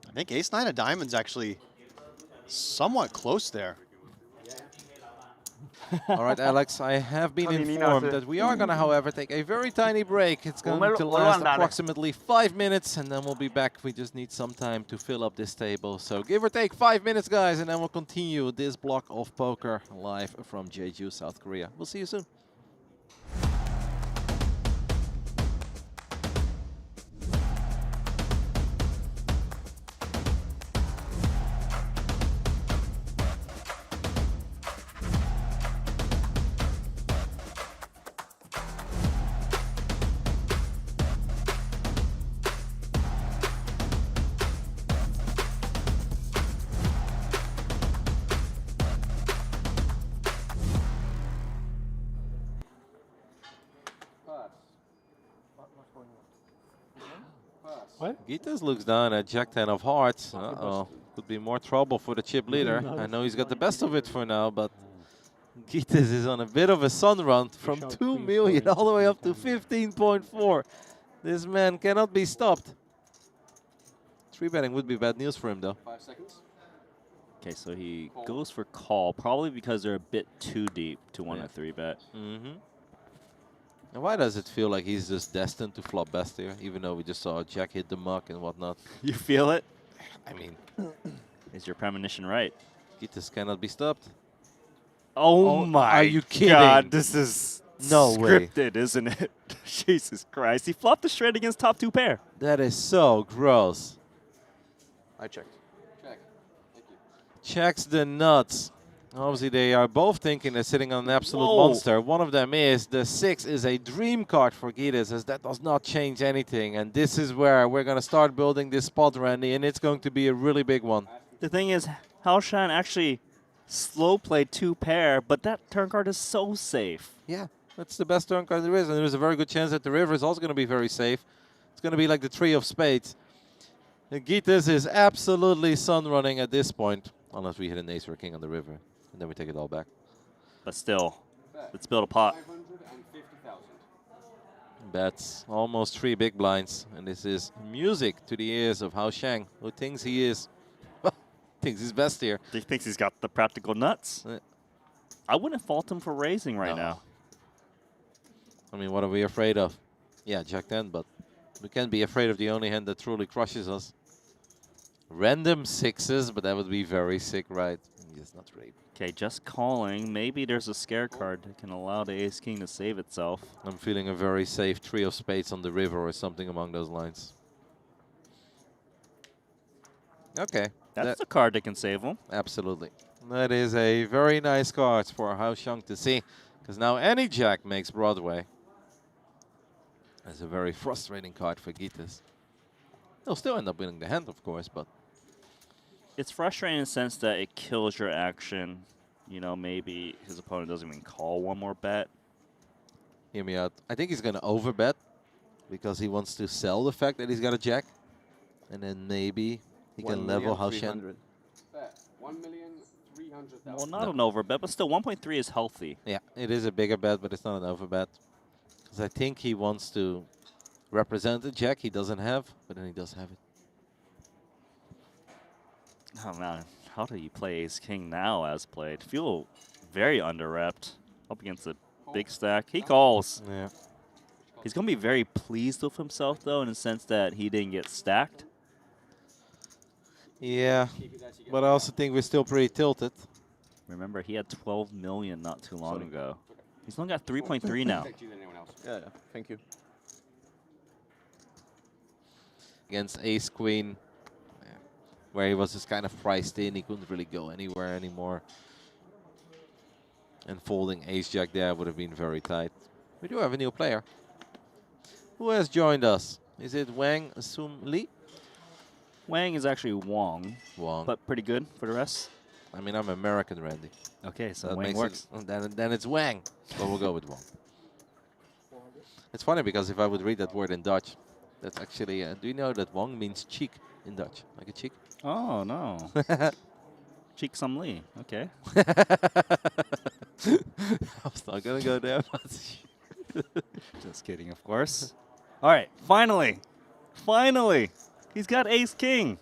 I think ace-9 of diamonds actually somewhat close there. All right, Alex, I have been informed that we are going to, however, take a very tiny break. It's going to last approximately 5 minutes, and then we'll be back. We just need some time to fill up this table. So give or take 5 minutes, guys, and then we'll continue this block of poker live from Jeju, South Korea. We'll see you soon. What? Gitas looks down at Jack-10 of hearts. Uh-oh. Could be more trouble for the chip leader. I know he's got the best of it for now, but Gitas is on a bit of a sun run from 2 million all the way up to 15.4. This man cannot be stopped. 3-betting would be bad news for him, though. 5 seconds. Okay, so he goes for call, probably because they're a bit too deep to want a 3-bet. Mm-hmm. And why does it feel like he's just destined to flop best here, even though we just saw Jack hit the muck and whatnot? You feel it? I mean, is your premonition right? Gitas cannot be stopped. Oh my Are you kidding? God, this is no scripted, isn't it? Jesus Christ. He flopped the straight against top 2 pair. That is so gross. I checked. Check. Thank you. Checks the nuts. Obviously, they are both thinking they're sitting on an absolute Whoa. monster. One of them is the 6 is a dream card for Gitas, as that does not change anything. And this is where we're going to start building this spot, Randy, and it's going to be a really big one. The thing is, Hao Shan actually slow played 2 pair, but that turn card is so safe. Yeah, that's the best turn card there is, and there's a very good chance that the river is also going to be very safe. It's going to be like the 3 of spades. And Gitas is absolutely sun running at this point, unless we hit an ace or a king on the river, and then we take it all back. But still, let's build a pot. 550,000. That's almost 3 big blinds, and this is music to the ears of Hao Shang, who thinks he is, thinks he's best here. He thinks he's got the practical nuts. I wouldn't fault him for raising right now. I mean, what are we afraid of? Yeah, Jack 10, but we can't be afraid of the only hand that truly crushes us. Random 6s, but that would be very sick, right? Yes, not rape. Okay, just calling. Maybe there's a scare card that can allow the ace-king to save itself. I'm feeling a very safe 3 of spades on the river or something along those lines. Okay. That's a card that can save him. Absolutely. That is a very nice card for Hao Shang to see, because now any jack makes Broadway. That's a very frustrating card for Gitas. He'll still end up winning the hand, of course, but... It's frustrating in the sense that it kills your action. You know, maybe his opponent doesn't even call one more bet. Hear me out. I think he's going to overbet because he wants to sell the fact that he's got a jack. And then maybe he can level Hao Shan. Bet. 1,300,000. Well, not an overbet, but still 1.3 is healthy. Yeah, it is a bigger bet, but it's not an overbet. Because I think he wants to represent a jack he doesn't have, but then he does have it. Oh man, how do you play ace-king now as played? Feel very under-repped up against a big stack. He calls. Yeah. He's going to be very pleased with himself, though, in the sense that he didn't get stacked. Yeah, but I also think we're still pretty tilted. Remember, he had 12 million not too long ago. He's only got 3.3 now. Yeah, thank you. Against ace-queen, where he was just kind of priced in. He couldn't really go anywhere anymore. And folding ace-jack there would have been very tight. We do have a new player. Who has joined us? Is it Wang Sum Lee? Wang is actually Wong. Wong. But pretty good for the rest. I mean, I'm American, Randy. Okay, so that Wang makes works. Then it's Wang. But we'll go with Wong. It's funny because if I would read that word in Dutch, that's actually, do you know that Wong means cheek in Dutch? Like a cheek? Oh, no. Cheek Sum Lee. Okay. I was not going to go there. Just kidding, of course. All right, finally. Finally. He's got ace-king.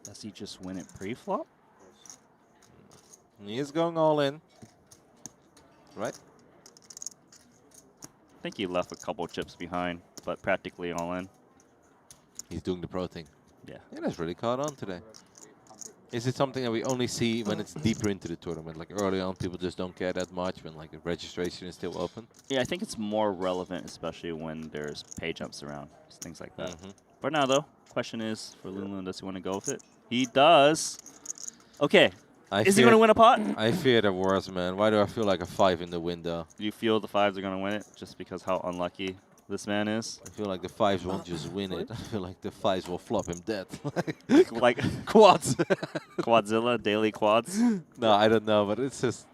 Does he just win it pre-flop? He is going all in. Right? I think he left a couple chips behind, but practically all in. He's doing the pro thing. Yeah. Yeah, that's really caught on today. Is it something that we only see when it's deeper into the tournament? Like early on, people just don't care that much when like the registration is still open? Yeah, I think it's more relevant, especially when there's pay jumps around, things like that. For now, though, question is for Loon, does he want to go with it? He does. Okay. Is he going to win a pot? I fear the worst, man. Why do I feel like a 5 in the window? Do you feel the 5s are going to win it just because how unlucky this man is? I feel like the 5s won't just win it. I feel like the 5s will flop him dead. Like quads. Quadzilla, daily quads? No, I don't know, but it's just...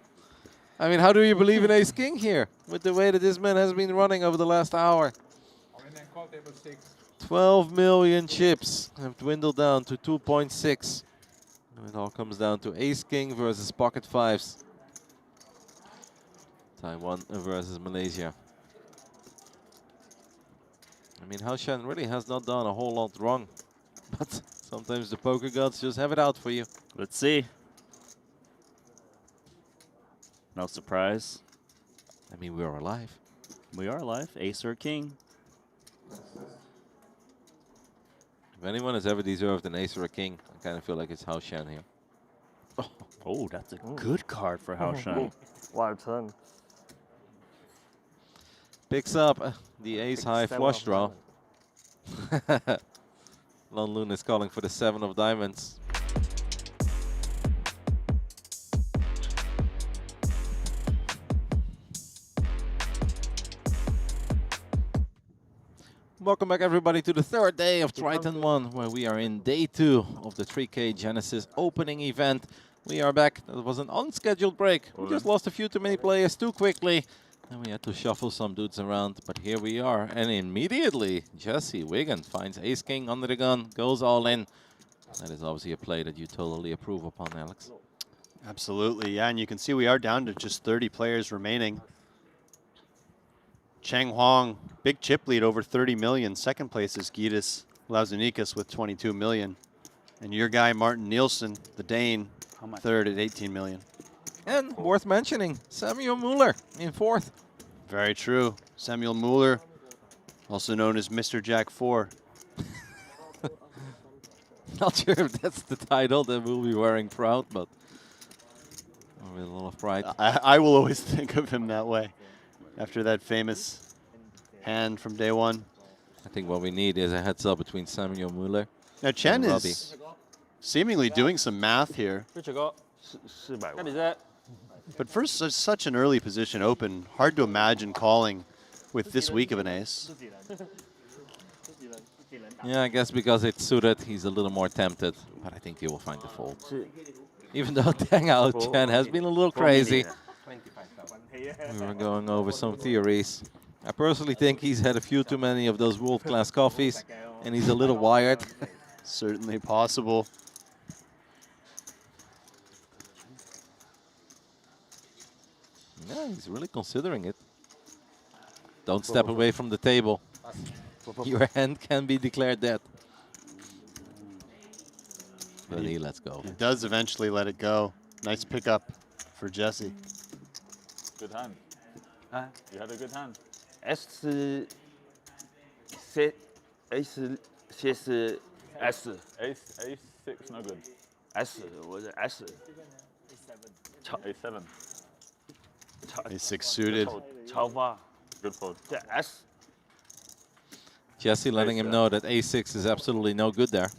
I mean, how do you believe in ace-king here? With the way that this man has been running over the last hour. 12 million chips have dwindled down to 2.6. It all comes down to ace-king versus pocket 5s. Taiwan versus Malaysia. I mean, Hao Shan really has not done a whole lot wrong, but sometimes the poker gods just have it out for you. Let's see. No surprise. I mean, we are alive. We are alive. Ace or king. If anyone has ever deserved an ace or a king, I kind of feel like it's Hao Shan here. Oh, that's a good card for Hao Shan. Wow, turn. Picks up the ace-high seven flush of draw. Loon is calling for the 7 of diamonds. Welcome back, everybody, to the third day of Triton ONE, where we are in day 2 of the 3K Genesis opening event. We are back. That was an unscheduled break. We just lost a few too many players too quickly, and we had to shuffle some dudes around. But here we are, and immediately Jesse Wigan finds Ace King under the gun, goes all in. That is obviously a play that you totally approve upon, Alex. Absolutely, yeah, and you can see we are down to just 30 players remaining. Chang Huang, big chip lead over 30 million. Second place is Gus Lazinikas with 22 million. And your guy, Martin Nielsen, the Dane, third at 18 million. And worth mentioning, Samuel Mueller in 4th. Very true. Samuel Mueller, also known as Mr. Jack 4. Not sure if that's the title that we'll be wearing proud, but with a lot of pride. I will always think of him that way. After that famous hand from day 1. I think what we need is a heads up between Samuel Mueller. Now Chen is seemingly doing some math here. But for such an early position open, hard to imagine calling with this weak of an ace. Yeah, I guess because it's suited, he's a little more tempted, but I think he will find the fold. Even though Deng Hao Chen has been a little crazy. We were going over some theories. I personally think he's had a few too many of those world-class coffees, and he's a little wired. Certainly possible. Yeah, he's really considering it. Don't step away from the table. Your hand can be declared dead. But he lets go. He does eventually let it go. Nice pickup for Jesse. Good hand. You had a good hand. S A6 no good. S was it S? A7. A6 suited. Good fold. S. Jesse letting him know that A6 is absolutely no good there.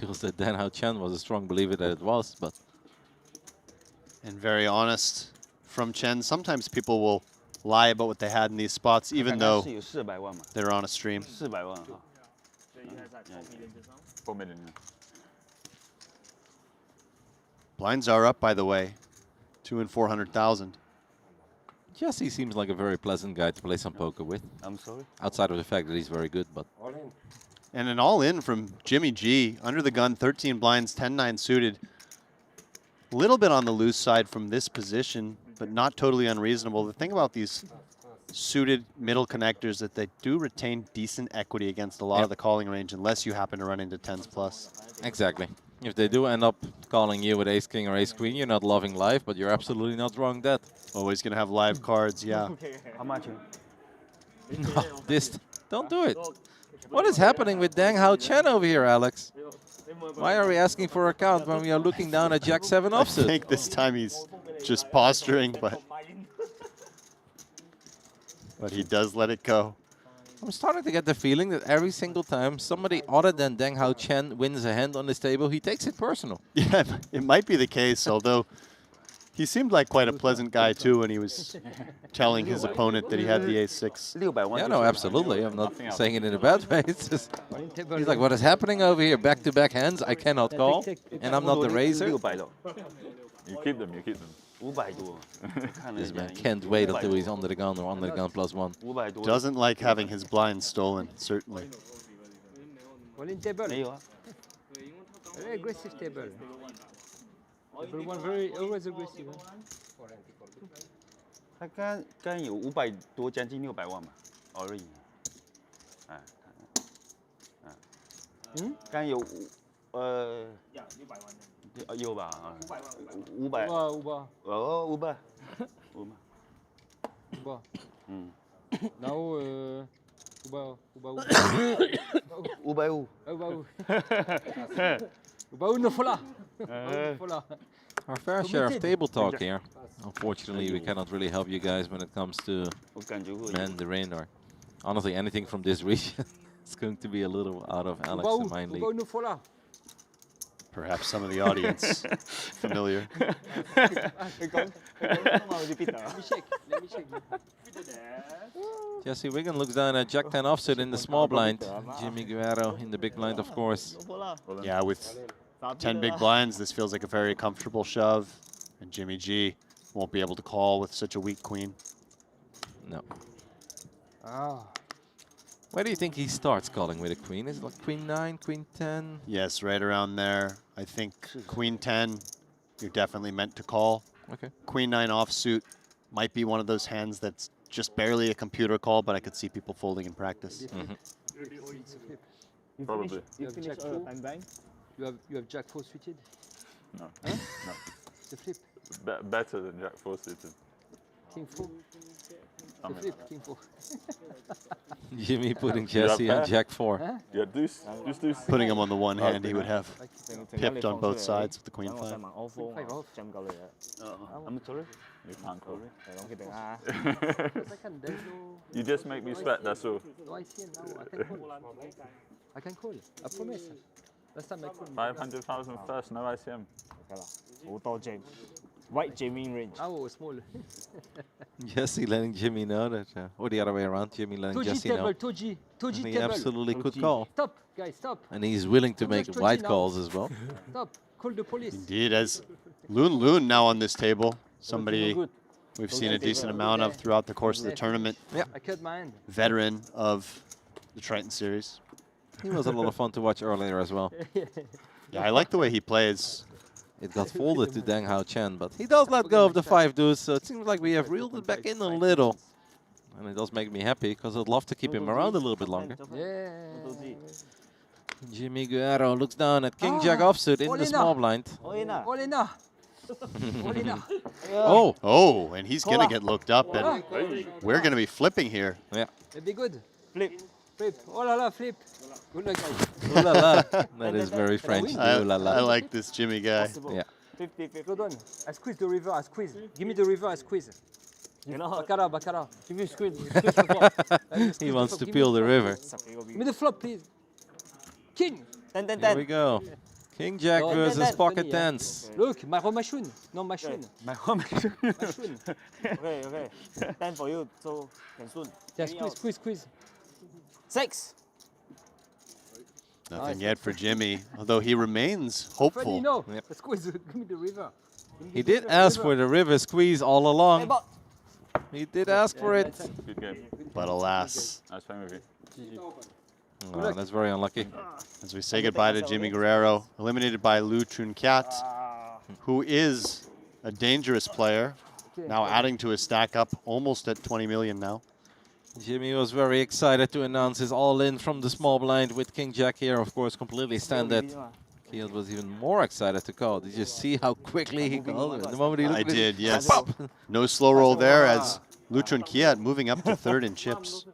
Feels that Deng Hao Chen was a strong believer that it was, but... And very honest from Chen. Sometimes people will lie about what they had in these spots, even though they're on a stream. 4 million. Blinds are up, by the way. 2 and 400,000. Jesse seems like a very pleasant guy to play some poker with. I'm sorry? Outside of the fact that he's very good, but... And an all-in from Jimmy G. Under the gun, 13 blinds, 10-9 suited. A little bit on the loose side from this position, but not totally unreasonable. The thing about these suited middle connectors that they do retain decent equity against a lot of the calling range, unless you happen to run into 10s plus. Exactly. If they do end up calling you with ace king or ace queen, you're not loving life, but you're absolutely not wrong that. Always going to have live cards, yeah. How much? No, don't do it. What is happening with Deng Hao Chen over here, Alex? Why are we asking for a count when we are looking down at Jack 7 offsuit? I think this time he's just posturing, but he does let it go. I'm starting to get the feeling that every single time somebody other than Deng Hao Chen wins a hand on this table, he takes it personal. Yeah, it might be the case, although he seemed like quite a pleasant guy, too, when he was telling his opponent that he had the ace-6. Yeah, no, absolutely. I'm not saying it in a bad way. It's just, he's like, what is happening over here? Back-to-back hands, I cannot call, and I'm not the raiser. You keep them, you keep them. This man can't wait until he's under the gun or under the gun +1. Doesn't like having his blind stolen, certainly. Very aggressive table. Everyone very always aggressive. 他刚有500多，将近600万嘛。already. 刚有有吧500500 Now, 500 Our fair share of table talk here. Unfortunately, we cannot really help you guys when it comes to Mandarin or honestly anything from this region. It's going to be a little out of Alex and mine league. Perhaps some of the audience familiar. Jesse Wigan looks down at Jack 10 offsuit in the small blind. Jimmy Guerrero in the big blind, of course. Yeah, with 10 big blinds, this feels like a very comfortable shove. And Jimmy G won't be able to call with such a weak queen. No. Where do you think he starts calling with a queen? Is it like queen 9, queen 10? Yes, right around there. I think queen 10, you're definitely meant to call. Okay. Queen 9 offsuit might be one of those hands that's just barely a computer call, but I could see people folding in practice. Probably. You have Jack 4. You have Jack 4 suited. No. Huh? No. The flip. Better than Jack 4 suited. King 4. The flip. King 4. Jimmy putting Jesse on Jack 4. Huh? Yeah, deuce. Deuce. Putting him on the one hand, he would have pipped on both sides with the queen 5. I'm sorry. You can't call. You just make me sweat, that's all. No, I see it now. I can call. I promise. Last time I called. 500,000 first, no ICM. Right jamming range. Oh, small. Jesse letting Jimmy know that, or the other way around, Jimmy letting Jesse know. 2G And he table. absolutely could call. Stop, guys, stop. And he's willing to make Just wide 2G now. calls as well. Stop. Call the police. Indeed, as Loon now on this table, somebody we've seen a decent amount of throughout the course of the tournament. Yeah. I cut my hand. Veteran of the Triton series. He was a lot of fun to watch earlier as well. Yeah, I like the way he plays. It got folded to Deng Hao Chen, but he does let go of the 5 deuce, so it seems like we have reeled it back in a little. And it does make me happy, because I'd love to keep him around a little bit longer. Yeah. Jimmy Guerrero looks down at King Jack offsuit in the small blind. Olena. Oh, and he's going to get looked up, and we're going to be flipping here. Yeah. It'd be good. Flip. Oh la la, flip. Good luck, guys. Ooh la la. That is very French. I Ooh la la. like this Jimmy guy. Yeah. Good one. I squeeze the river, I squeeze. Give me the river, I squeeze. Baccarat. Give me squeeze. He wants to peel the river. Give me the flop, please. King. Here we go. King Jack versus pocket tens. Look, my Romachun. No, Machun. My Romachun. Okay. 10 for you, so can soon. Yeah, squeeze. 6. Nothing yet for Jimmy, although he remains hopeful. No, squeeze. Give me the river. He did ask for the river squeeze all along. He did ask for it. Good game. But alas. Nice playing with you. Oh, that's very unlucky. As we say goodbye to Jimmy Guerrero, eliminated by Lu Chun-Kiat, who is a dangerous player, now adding to his stack up almost at 20 million now. Jimmy was very excited to announce his all-in from the small blind with King Jack here, of course, completely standard. Kiel was even more excited to call. Did you see how quickly he called? The moment he looked I at it, did, yes. pop! No slow roll there as Lu Chun-Kiat moving up to third in chips.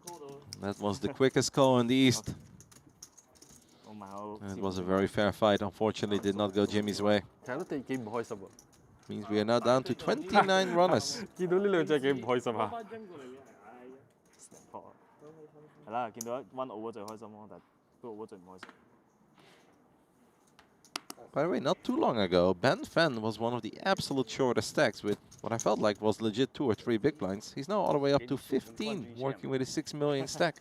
That was the quickest call in the East. And it was a very fair fight. Unfortunately, did not go Jimmy's way. Means we are now down to 29 runners. 見到呢兩隻幾唔開心啊！係啦，見到1 over 最開心咯，但2 over 最唔開心。 By the way, not too long ago, Ben Fen was one of the absolute shortest stacks with what I felt like was legit 2 or 3 big blinds. He's now all the way up to 15, working with a 6 million stack.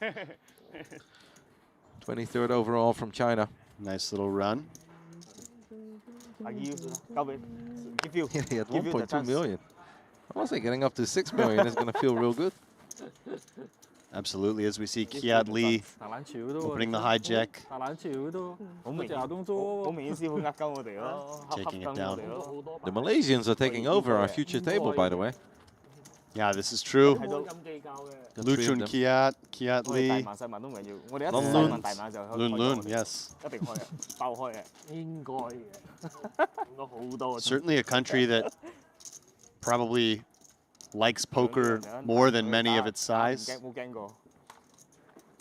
23rd overall from China. Nice little run. He had 1.2 million. I must say, getting up to 6 million is going to feel real good. Absolutely, as we see Kiat Lee opening the hijack. Taking it down. The Malaysians are taking over our future table, by the way. Yeah, this is true. 睇到咁計較嘅。 Luchun Kiat 我哋大 Lee. 碼細碼都唔緊要，我哋一細碼大碼就開 Loon, yes. 一定開嘅，爆開嘅，應該嘅，應該好多。 Certainly a country that probably likes poker more than many of its size. 冇驚過。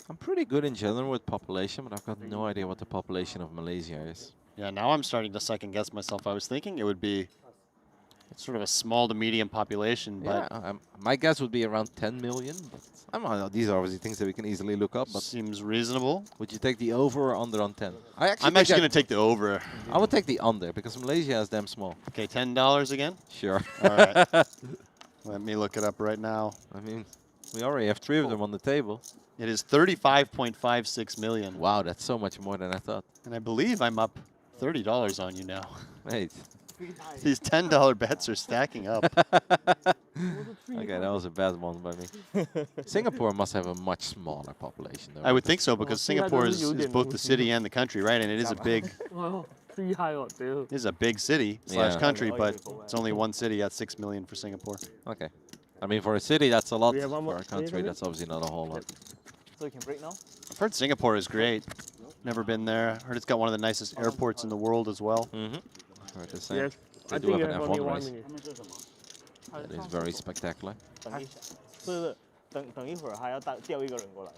I'm pretty good in general with population, but I've got no idea what the population of Malaysia is. Yeah, now I'm starting to second guess myself. I was thinking it would be sort of a small to medium population, but Yeah, my guess would be around 10 million. But I don't know. These are obviously things that we can easily look up. But seems reasonable. Would you take the over or under on 10? I'm actually going to take the over. I would take the under because Malaysia is damn small. Okay, $10 again? Sure. All right. Let me look it up right now. I mean, we already have 3 of them on the table. It is 35.56 million. Wow, that's so much more than I thought. And I believe I'm up $30 on you now. Wait. These $10 bets are stacking up. Okay, that was a bad one by me. Singapore must have a much smaller population, though. I would think so because Singapore is both the city and the country, right? And it is a big, it is a big city slash country, but it's only one city at 6 million for Singapore. Okay. I mean, for a city, that's a lot. We have one more. For a country, that's obviously not a whole lot. So you can break now? I've heard Singapore is great. Never been there. Heard it's got one of the nicest airports in the world as well. Heard the same. Yes. They I do think have you an have only F1 1 race. minute. That is very spectacular. 等一会儿还要调一个人过来。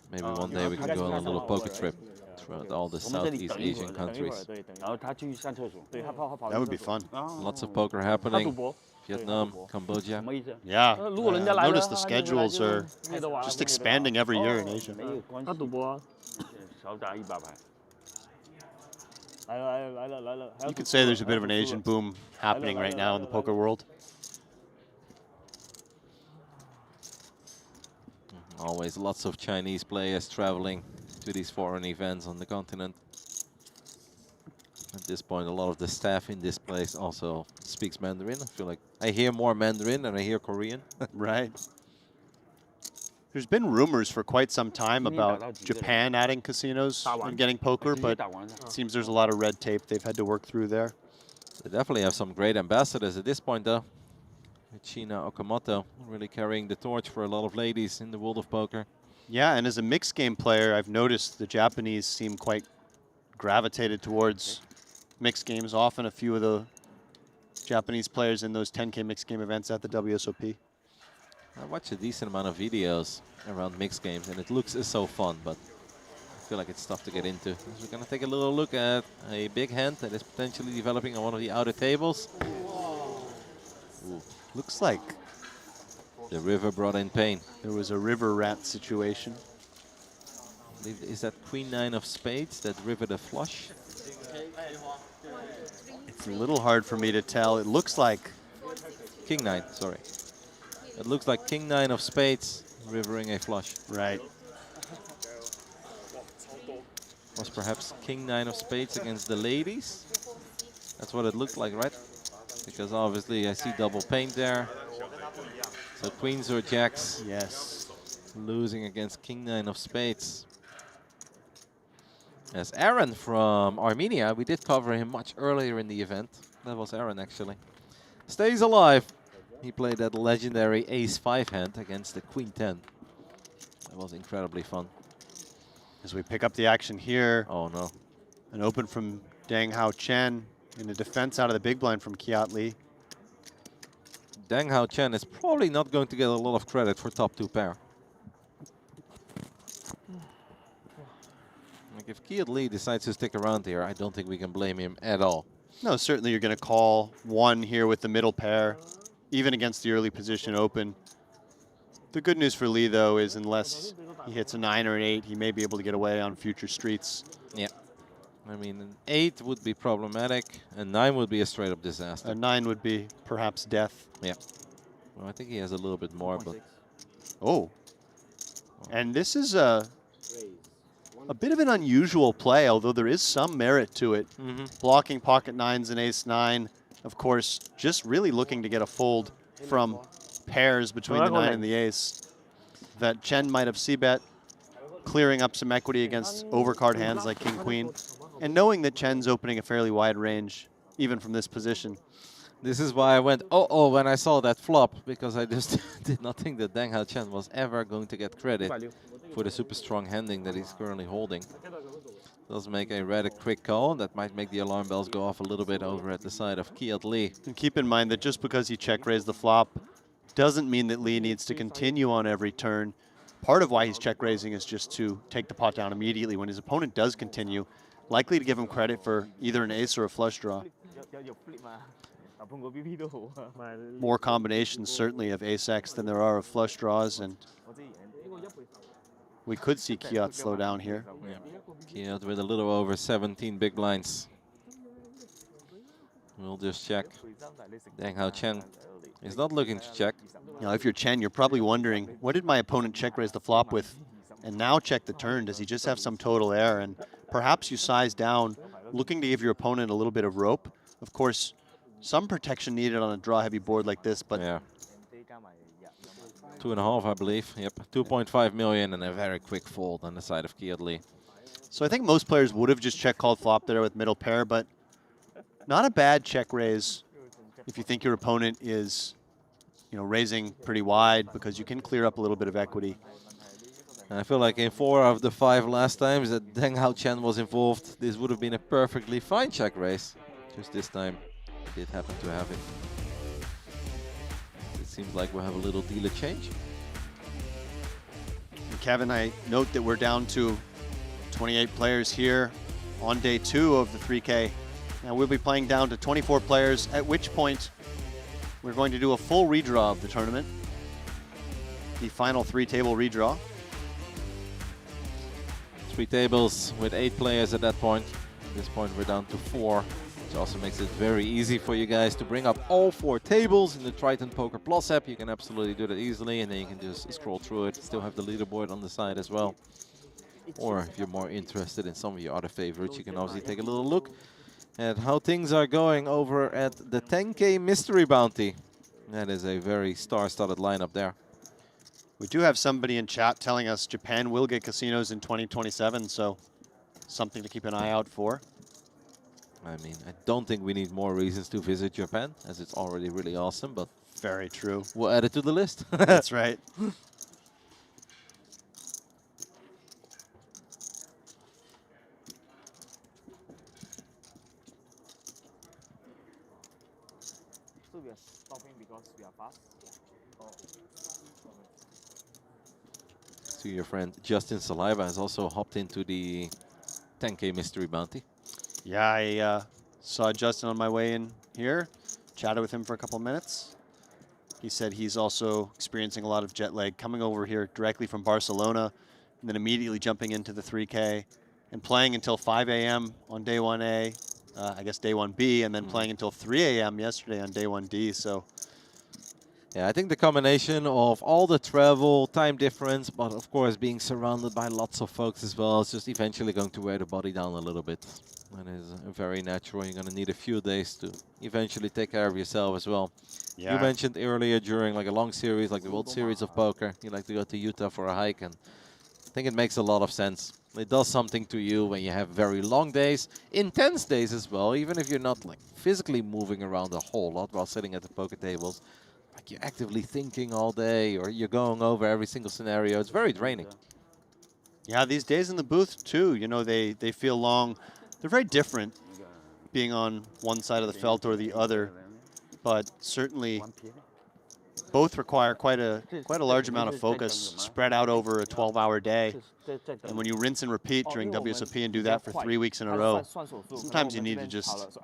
Maybe one day we can go on a little poker trip throughout all the Southeast Asian countries. That would be fun. Lots of poker happening. Vietnam, Cambodia. Yeah. I noticed the schedules are just expanding every year in Asia. 他赌博啊。来了来了来了。 You could say there's a bit of an Asian boom happening right now in the poker world. Always lots of Chinese players traveling to these foreign events on the continent. At this point, a lot of the staff in this place also speaks Mandarin. I feel like I hear more Mandarin than I hear Korean. Right. There's been rumors for quite some time about Japan adding casinos and getting poker, but it seems there's a lot of red tape they've had to work through there. They definitely have some great ambassadors at this point, though. China Okamoto really carrying the torch for a lot of ladies in the world of poker. Yeah, and as a mixed game player, I've noticed the Japanese seem quite gravitated towards mixed games. Often a few of the Japanese players in those 10K mixed game events at the WSOP. I watch a decent amount of videos around mixed games, and it looks so fun, but I feel like it's tough to get into. So we're going to take a little look at a big hand that is potentially developing on one of the outer tables. Ooh. Looks like the river brought in pain. There was a river rat situation. Is that Queen 9 of spades that rivered a flush? It's a little hard for me to tell. It looks like King 9, sorry. It looks like King 9 of spades rivering a flush. Right. Was perhaps King 9 of spades against the ladies? That's what it looked like, right? Because obviously I see double paint there. So queens or jacks. Yes. Losing against King 9 of spades. As Aaron from Armenia, we did cover him much earlier in the event. That was Aaron, actually. Stays alive. He played that legendary ace-5 hand against the Queen 10. That was incredibly fun. As we pick up the action here. Oh, no. An open from Dang Hao Chen. In a defense out of the big blind from Kiat Lee. Dang Hao Chen is probably not going to get a lot of credit for top 2 pair. Like if Kiat Lee decides to stick around here, I don't think we can blame him at all. No, certainly you're going to call one here with the middle pair, even against the early position open. The good news for Lee, though, is unless he hits a 9 or an 8, he may be able to get away on future streets. Yeah. I mean, an 8 would be problematic, and 9 would be a straight-up disaster. A 9 would be perhaps death. Yeah. Well, I think he has a little bit more, but... Oh. And this is a bit of an unusual play, although there is some merit to it. Blocking pocket 9s and ace 9. Of course, just really looking to get a fold from pairs between the 9 and the ace. That Chen might have c-bet, clearing up some equity against overcard hands like King Queen. And knowing that Chen's opening a fairly wide range, even from this position. This is why I went oh when I saw that flop, because I just did not think that Deng Hao Chen was ever going to get credit for the super strong handing that he's currently holding. Does make a rather quick call. That might make the alarm bells go off a little bit over at the side of Kiat Lee. And keep in mind that just because he check raised the flop doesn't mean that Lee needs to continue on every turn. Part of why he's check raising is just to take the pot down immediately. When his opponent does continue, likely to give him credit for either an ace or a flush draw. More combinations certainly of ace-x than there are of flush draws, and we could see Kiat slow down here. Yeah. Kiat with a little over 17 big blinds. We'll just check. Deng Hao Chen is not looking to check. Now, if you're Chen, you're probably wondering, what did my opponent check raise the flop with and now check the turn? Does he just have some total air? And perhaps you size down, looking to give your opponent a little bit of rope. Of course, some protection needed on a draw-heavy board like this, but... Yeah. 2.5, I believe. Yep, 2.5 million and a very quick fold on the side of Kiat Lee. So I think most players would have just check-called flop there with middle pair, but not a bad check raise if you think your opponent is, you know, raising pretty wide, because you can clear up a little bit of equity. And I feel like in 4 of the 5 last times that Deng Hao Chen was involved, this would have been a perfectly fine check raise. Just this time, it did happen to have it. It seems like we'll have a little dealer change. And Kevin, I note that we're down to 28 players here on day 2 of the 3K. Now we'll be playing down to 24 players, at which point we're going to do a full redraw of the tournament. The final 3-table redraw. 3 tables with 8 players at that point. At this point we're down to 4, which also makes it very easy for you guys to bring up all 4 tables in the Triton Poker Plus app. You can absolutely do that easily, and then you can just scroll through it. Still have the leaderboard on the side as well. Or if you're more interested in some of your other favorites, you can obviously take a little look at how things are going over at the 10K Mystery Bounty. That is a very star-studded lineup there. We do have somebody in chat telling us Japan will get casinos in 2027, so something to keep an eye out for. I mean, I don't think we need more reasons to visit Japan, as it's already really awesome, but... Very true. We'll add it to the list. That's right. So we are stopping because we are fast. So your friend Justin Saliva has also hopped into the 10K Mystery Bounty. Yeah, I saw Justin on my way in here, chatted with him for a couple minutes. He said he's also experiencing a lot of jet lag, coming over here directly from Barcelona and then immediately jumping into the 3K and playing until 5 a.m. on day 1A, I guess day 1B, and then playing until 3 a.m. yesterday on day 1D. So yeah, I think the combination of all the travel, time difference, but of course being surrounded by lots of folks as well, is just eventually going to wear the body down a little bit. That is very natural. You're going to need a few days to eventually take care of yourself as well. Yeah. You mentioned earlier during like a long series, like the World Series of Poker, you like to go to Utah for a hike, and I think it makes a lot of sense. It does something to you when you have very long days, intense days as well, even if you're not like physically moving around a whole lot while sitting at the poker tables. Like you're actively thinking all day, or you're going over every single scenario. It's very draining. yeah, these days in the booth too, you know, they feel long. They're very different being on one side of the felt or the other, but certainly both require quite a large amount of focus spread out over a 12-hour day. And when you rinse and repeat during WSOP and do that for 3 weeks in a row, sometimes you need to just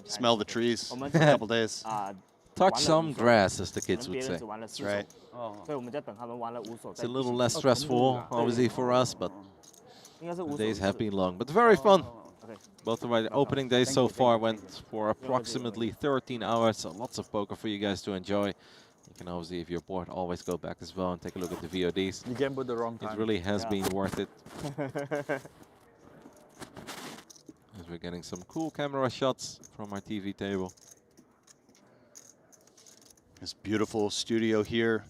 smell the trees for a couple days. Touch some grass, as the kids would say. That's right. It's a little less stressful, obviously, for us, but the days have been long. But very fun. Both of my opening days so far went for approximately 13 hours, so lots of poker for you guys to enjoy. You can obviously, if you're bored, always go back as well and take a look at the VODs. You gambled the wrong time. It really has been worth it. As we're getting some cool camera shots from our TV table. This beautiful studio here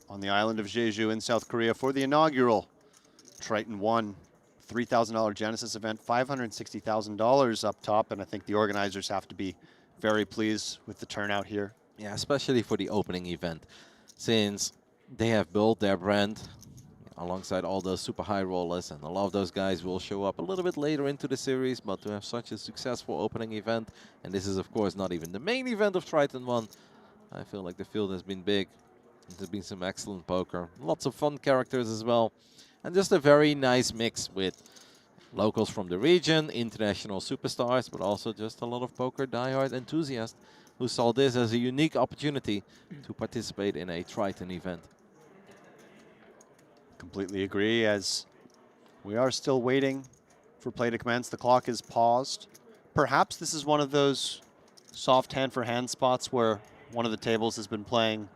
on the island of Jeju in South Korea for the inaugural Triton ONE $3,000 Genesis event, $560,000 up top, and I think the organizers have to be very pleased with the turnout here. Yeah, especially for the opening event, since they have built their brand alongside all those super high rollers, and a lot of those guys will show up a little bit later into the series, but to have such a successful opening event, and this is of course not even the main event of Triton ONE, I feel like the field has been big. There's been some excellent poker, lots of fun characters as well, and just a very nice mix with locals from the region, international superstars, but also just a lot of poker diehard enthusiasts who saw this as a unique opportunity to participate in a Triton event. Completely agree, as we are still waiting for play to commence. The clock is paused. Perhaps this is one of those soft hand for hand spots where one of the tables has been playing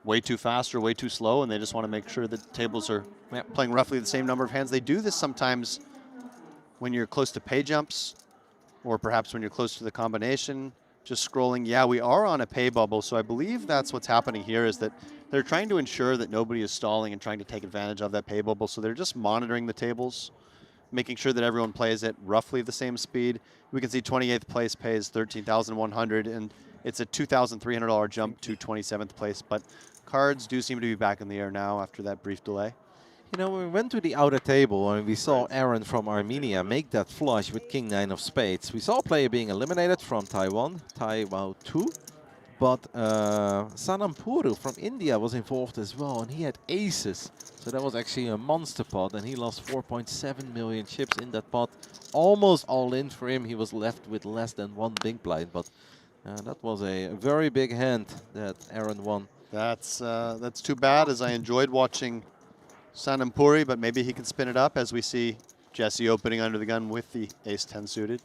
way too fast or way too slow, and they just want to make sure that tables are playing roughly the same number of hands. They do this sometimes when you're close to pay jumps, or perhaps when you're close to the combination. Just scrolling. Yeah, we are on a pay bubble, so I believe that's what's happening here, is that they're trying to ensure that nobody is stalling and trying to take advantage of that pay bubble. So they're just monitoring the tables, making sure that everyone plays at roughly the same speed. We can see 28th place pays 13,100, and it's a $2,300 jump to 27th place. But cards do seem to be back in the air now after that brief delay. You know, we went to the outer table and we saw Aaron from Armenia make that flush with King 9 of spades. We saw a player being eliminated from Taiwan, Taiwan 2. But Sanamuri from India was involved as well, and he had aces. So that was actually a monster pot, and he lost 4.7 million chips in that pot. Almost all in for him. He was left with less than one big blind, but that was a very big hand that Aaron won. That's too bad, as I enjoyed watching Sanamuri, but maybe he can spin it up as we see Jesse opening under the gun with the ace-10 suited.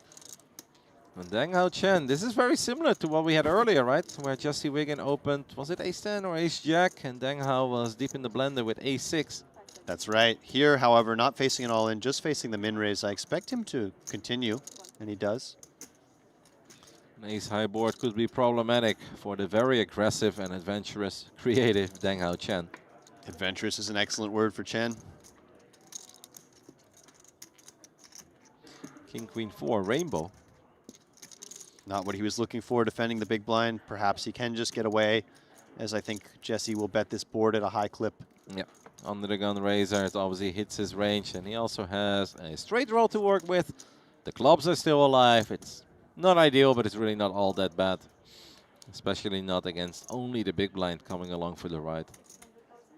And Deng Chen, this is very similar to what we had earlier, right? Where Jesse Wiggin opened, was it ace-10 or ace-jack? And Deng Hao was deep in the blender with ace-6. That's right. Here, however, not facing an all-in, just facing the min-raise. I expect him to continue, and he does. An ace-high board could be problematic for the very aggressive and adventurous, creative Deng Chen. Adventurous is an excellent word for Chen. King, Queen 4, rainbow. Not what he was looking for, defending the big blind. Perhaps he can just get away, as I think Jesse will bet this board at a high clip. Yep, under the gun razor, it obviously hits his range, and he also has a straight roll to work with. The clubs are still alive. It's not ideal, but it's really not all that bad. Especially not against only the big blind coming along for the ride.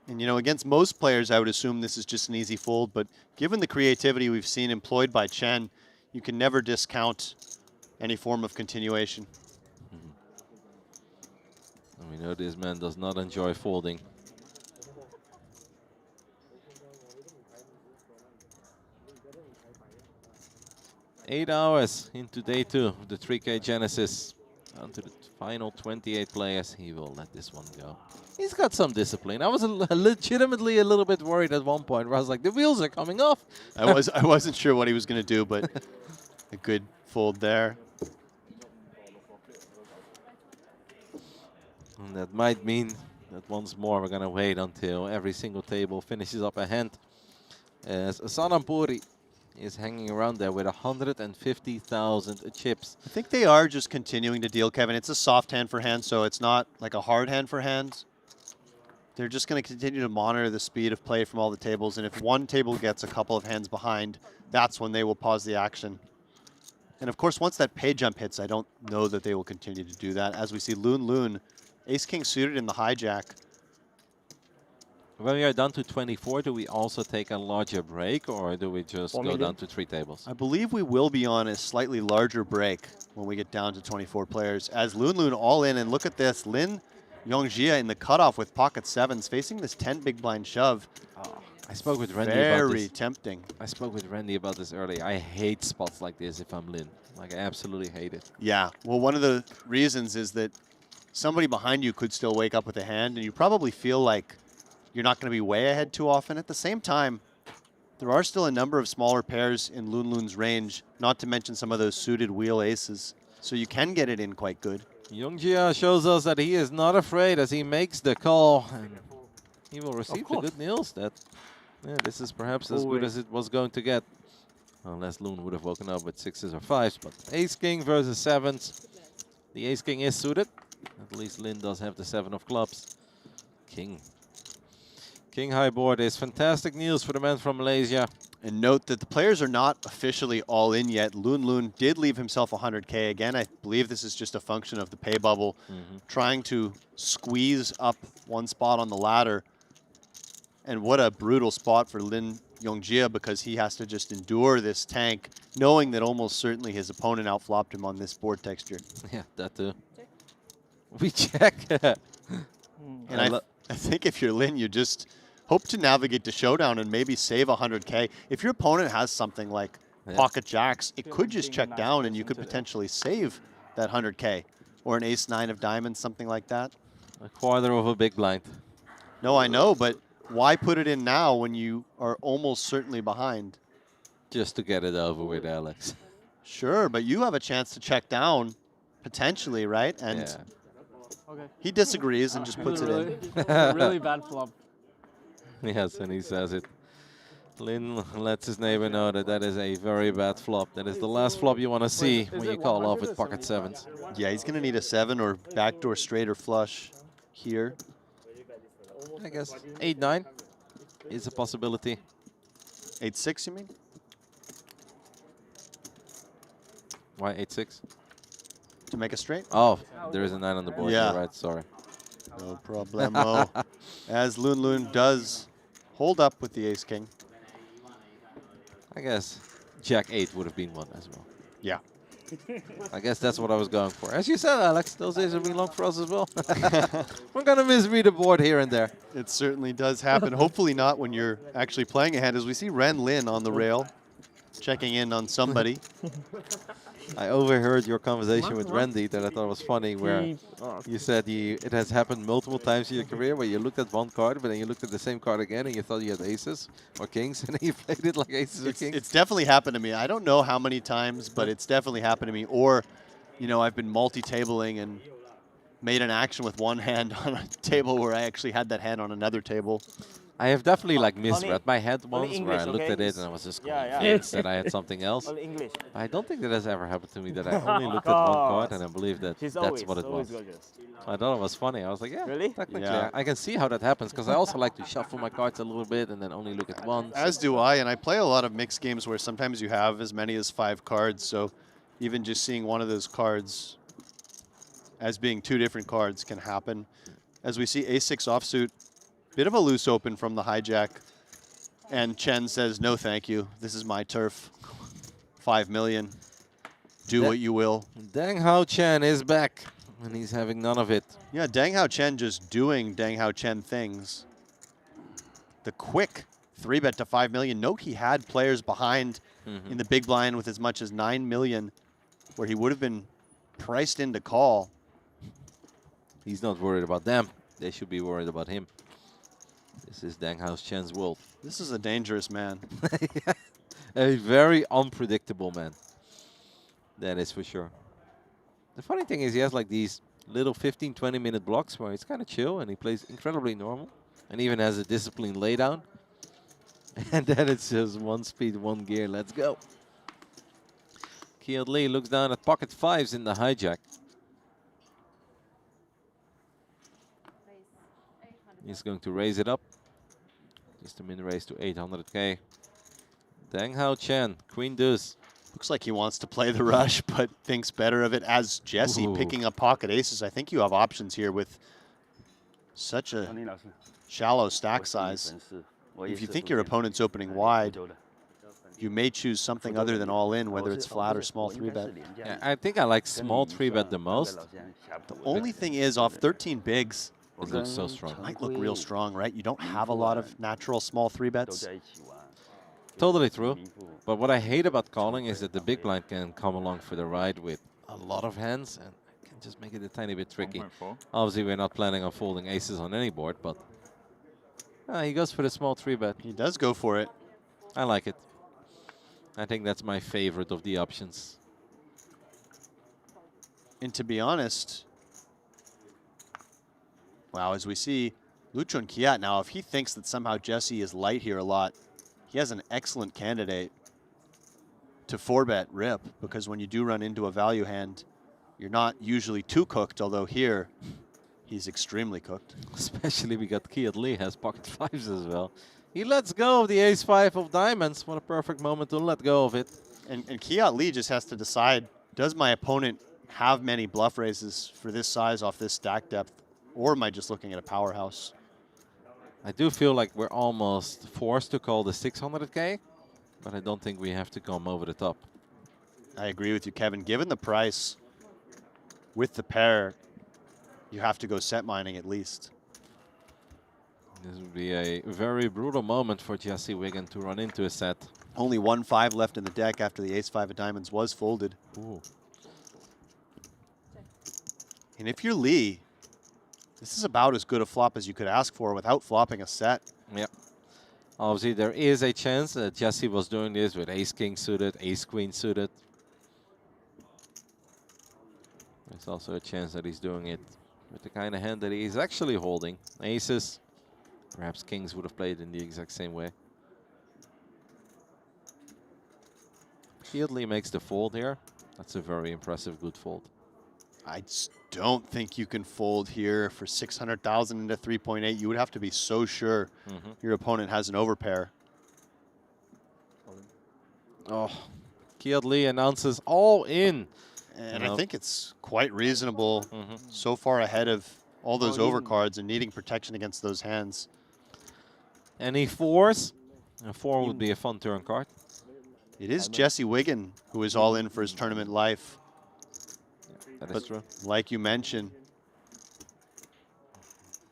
And, you know, against most players, I would assume this is just an easy fold, but given the creativity we've seen employed by Chen, you can never discount any form of continuation. And we know this man does not enjoy folding. Eight hours into day 2 of the 3K Genesis. Down to the final 28 players. He will let this one go. He's got some discipline. I was legitimately a little bit worried at one point where I was like, the wheels are coming off. I wasn't sure what he was going to do, but a good fold there. And that might mean that once more we're going to wait until every single table finishes up a hand. As Sanamuri is hanging around there with 150,000 chips. I think they are just continuing to deal, Kevin. It's a soft hand for hand, so it's not like a hard hand for hand. They're just going to continue to monitor the speed of play from all the tables, and if one table gets a couple of hands behind, that's when they will pause the action. And of course, once that pay jump hits, I don't know that they will continue to do that. As we see Loon, ace-king suited in the hijack. When we are down to 24, do we also take a larger break, or do we just go down to 3 tables? I believe we will be on a slightly larger break when we get down to 24 players. As Loon all in, and look at this, Lin Yongjia in the cutoff with pocket sevens, facing this 10 big blind shove. Oh, I spoke with Randy about this. Very tempting. I spoke with Randy about this earlier. I hate spots like this if I'm Lin. Like, I absolutely hate it. Yeah, well, one of the reasons is that somebody behind you could still wake up with a hand, and you probably feel like you're not going to be way ahead too often. At the same time, there are still a number of smaller pairs in Loon's range, not to mention some of those suited wheel aces. So you can get it in quite good. Yongjia shows us that he is not afraid as he makes the call. And he will receive the good Niels that this is perhaps as good as it was going to get. Unless Loon would have woken up with 6s or 5s. But ace-king versus 7s. The ace-king is suited. At least Lin does have the 7 of clubs. King. King high board is fantastic news for the man from Malaysia. And note that the players are not officially all in yet. Loon did leave himself 100K. Again, I believe this is just a function of the pay bubble, trying to squeeze up one spot on the ladder. And what a brutal spot for Lin Yongjia, because he has to just endure this tank, knowing that almost certainly his opponent outflopped him on this board texture. Yeah, that too. We check. And I think if you're Lin, you just hope to navigate to showdown and maybe save 100K. If your opponent has something like pocket jacks, it could just check down and you could potentially save that 100K. Or an ace-9 of diamonds, something like that. A quarter of a big blind. No, I know, but why put it in now when you are almost certainly behind? Just to get it over with, Alex. Sure, but you have a chance to check down, potentially, right? And he disagrees and just puts it in. Really bad flop. Yes, and he says it. Lin lets his neighbor know that that is a very bad flop. That is the last flop you want to see when you call off with pocket 7s. Yeah, he's going to need a 7 or backdoor straight or flush here. I guess 8-9 is a possibility. 8-6, you mean? Why 8-6? To make a straight? Oh, there is a 9 on the board. Yeah. You're right, sorry. No problemo. As Loon does hold up with the ace-king. I guess Jack 8 would have been one as well. Yeah. I guess that's what I was going for. As you said, Alex, those days have been long for us as well. We're going to misread a board here and there. It certainly does happen. Hopefully not when you're actually playing a hand. As we see Ren Lin on the rail, checking in on somebody. I overheard your conversation with Randy that I thought was funny, where you said it has happened multiple times in your career where you looked at one card, but then you looked at the same card again and you thought you had aces or kings, and then you played it like aces or kings. It's definitely happened to me. I don't know how many times, but it's definitely happened to me. Or, you know, I've been multi-tabling and made an action with one hand on a table where I actually had that hand on another table. I have definitely like misread my head once where I looked at it and I was just convinced that I had something else. I don't think that has ever happened to me, that I only looked at one card and I believe that that's what it was. I thought it was funny. I was like, yeah, technically I can see how that happens, because I also like to shuffle my cards a little bit and then only look at one. As do I, and I play a lot of mixed games where sometimes you have as many as 5 cards, so even just seeing one of those cards as being 2 different cards can happen. As we see ace-6 offsuit, bit of a loose open from the hijack, and Chen says, no thank you, this is my turf. 5 million, do what you will. Dang Hao Chen is back, and he's having none of it. Yeah, Dang Hao Chen just doing Dang Hao Chen things. The quick 3-bet to 5 million. Note he had players behind in the big blind with as much as 9 million, where he would have been priced in to call. He's not worried about them. They should be worried about him. This is Dang Hao Chen's world. This is a dangerous man. A very unpredictable man. That is for sure. The funny thing is he has like these little 15-20 minute blocks where he's kind of chill and he plays incredibly normal and even has a disciplined laydown. And then it's just 1 speed, 1 gear, let's go. Kiad Lee looks down at pocket 5s in the hijack. He's going to raise it up. Just a min raise to 800K. Dang Hao Chen, Queen Deuce. Looks like he wants to play the rush, but thinks better of it. As Jesse picking up pocket aces, I think you have options here with such a shallow stack size. If you think your opponent's opening wide, you may choose something other than all in, whether it's flat or small 3-bet. Yeah, I think I like small 3-bet the most. The only thing is, off 13 bigs, it looks so strong. It might look real strong, right? You don't have a lot of natural small 3-bets. Totally true. But what I hate about calling is that the big blind can come along for the ride with a lot of hands and can just make it a tiny bit tricky. Obviously, we're not planning on folding aces on any board, but he goes for the small 3-bet. He does go for it. I like it. I think that's my favorite of the options. And to be honest, wow, as we see, Luchun Kiat now, if he thinks that somehow Jesse is light here a lot, he has an excellent candidate to 4-bet rip, because when you do run into a value hand, you're not usually too cooked, although here he's extremely cooked. Especially we got Kiat Lee has pocket fives as well. He lets go of the ace-5 of diamonds. What a perfect moment to let go of it. And Kiat Lee just has to decide, does my opponent have many bluff raises for this size off this stack depth, or am I just looking at a powerhouse? I do feel like we're almost forced to call the 600K, but I don't think we have to come over the top. I agree with you, Kevin. Given the price with the pair, you have to go set mining at least. This would be a very brutal moment for Jesse Wiggin to run into a set. Only 1-5 left in the deck after the ace-5 of diamonds was folded. Ooh. And if you're Lee, this is about as good a flop as you could ask for without flopping a set. Yep. Obviously, there is a chance that Jesse was doing this with ace-king suited, ace-queen suited. There's also a chance that he's doing it with the kind of hand that he's actually holding. Aces. Perhaps kings would have played in the exact same way. Lee makes the fold here. That's a very impressive good fold. I just don't think you can fold here for 600,000 into 3.8. You would have to be so sure your opponent has an overpair. Oh, Kiat Lee announces all in. And I think it's quite reasonable, so far ahead of all those overcards and needing protection against those hands. Any fours? A 4 would be a fun turn card. It is Jesse Wiggin who is all in for his tournament life. That is true. Like you mentioned,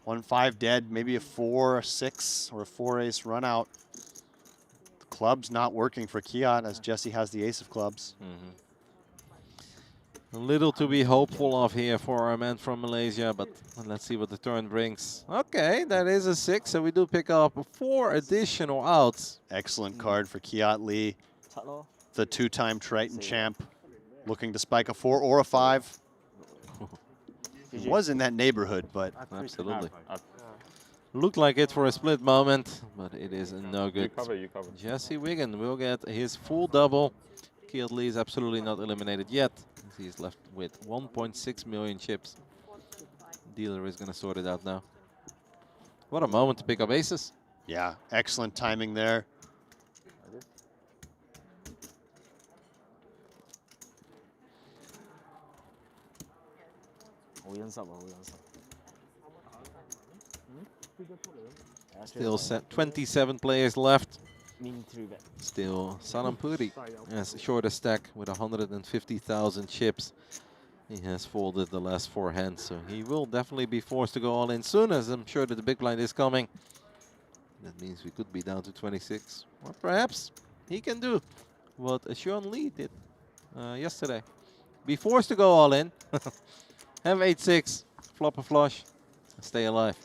1-5 dead, maybe a 4, a 6, or a 4-ace run out. The club's not working for Kiat as Jesse has the ace of clubs. A little to be hopeful of here for our man from Malaysia, but let's see what the turn brings. Okay, that is a 6, so we do pick up 4 additional outs. Excellent card for Kiat Lee, the 2-time Triton champ, looking to spike a 4 or a 5. He was in that neighborhood, but... Absolutely. Looked like it for a split moment, but it is no good. You cover. Jesse Wiggin will get his full double. Kiat Lee is absolutely not eliminated yet. He's left with 1.6 million chips. Dealer is going to sort it out now. What a moment to pick up aces. Yeah, excellent timing there. Still 27 players left. Still Sanamuri has shorter stack with 150,000 chips. He has folded the last 4 hands, so he will definitely be forced to go all in soon, as I'm sure that the big blind is coming. That means we could be down to 26. Or perhaps he can do what Sean Lee did yesterday. Be forced to go all in. Have 8-6, flop a flush, and stay alive.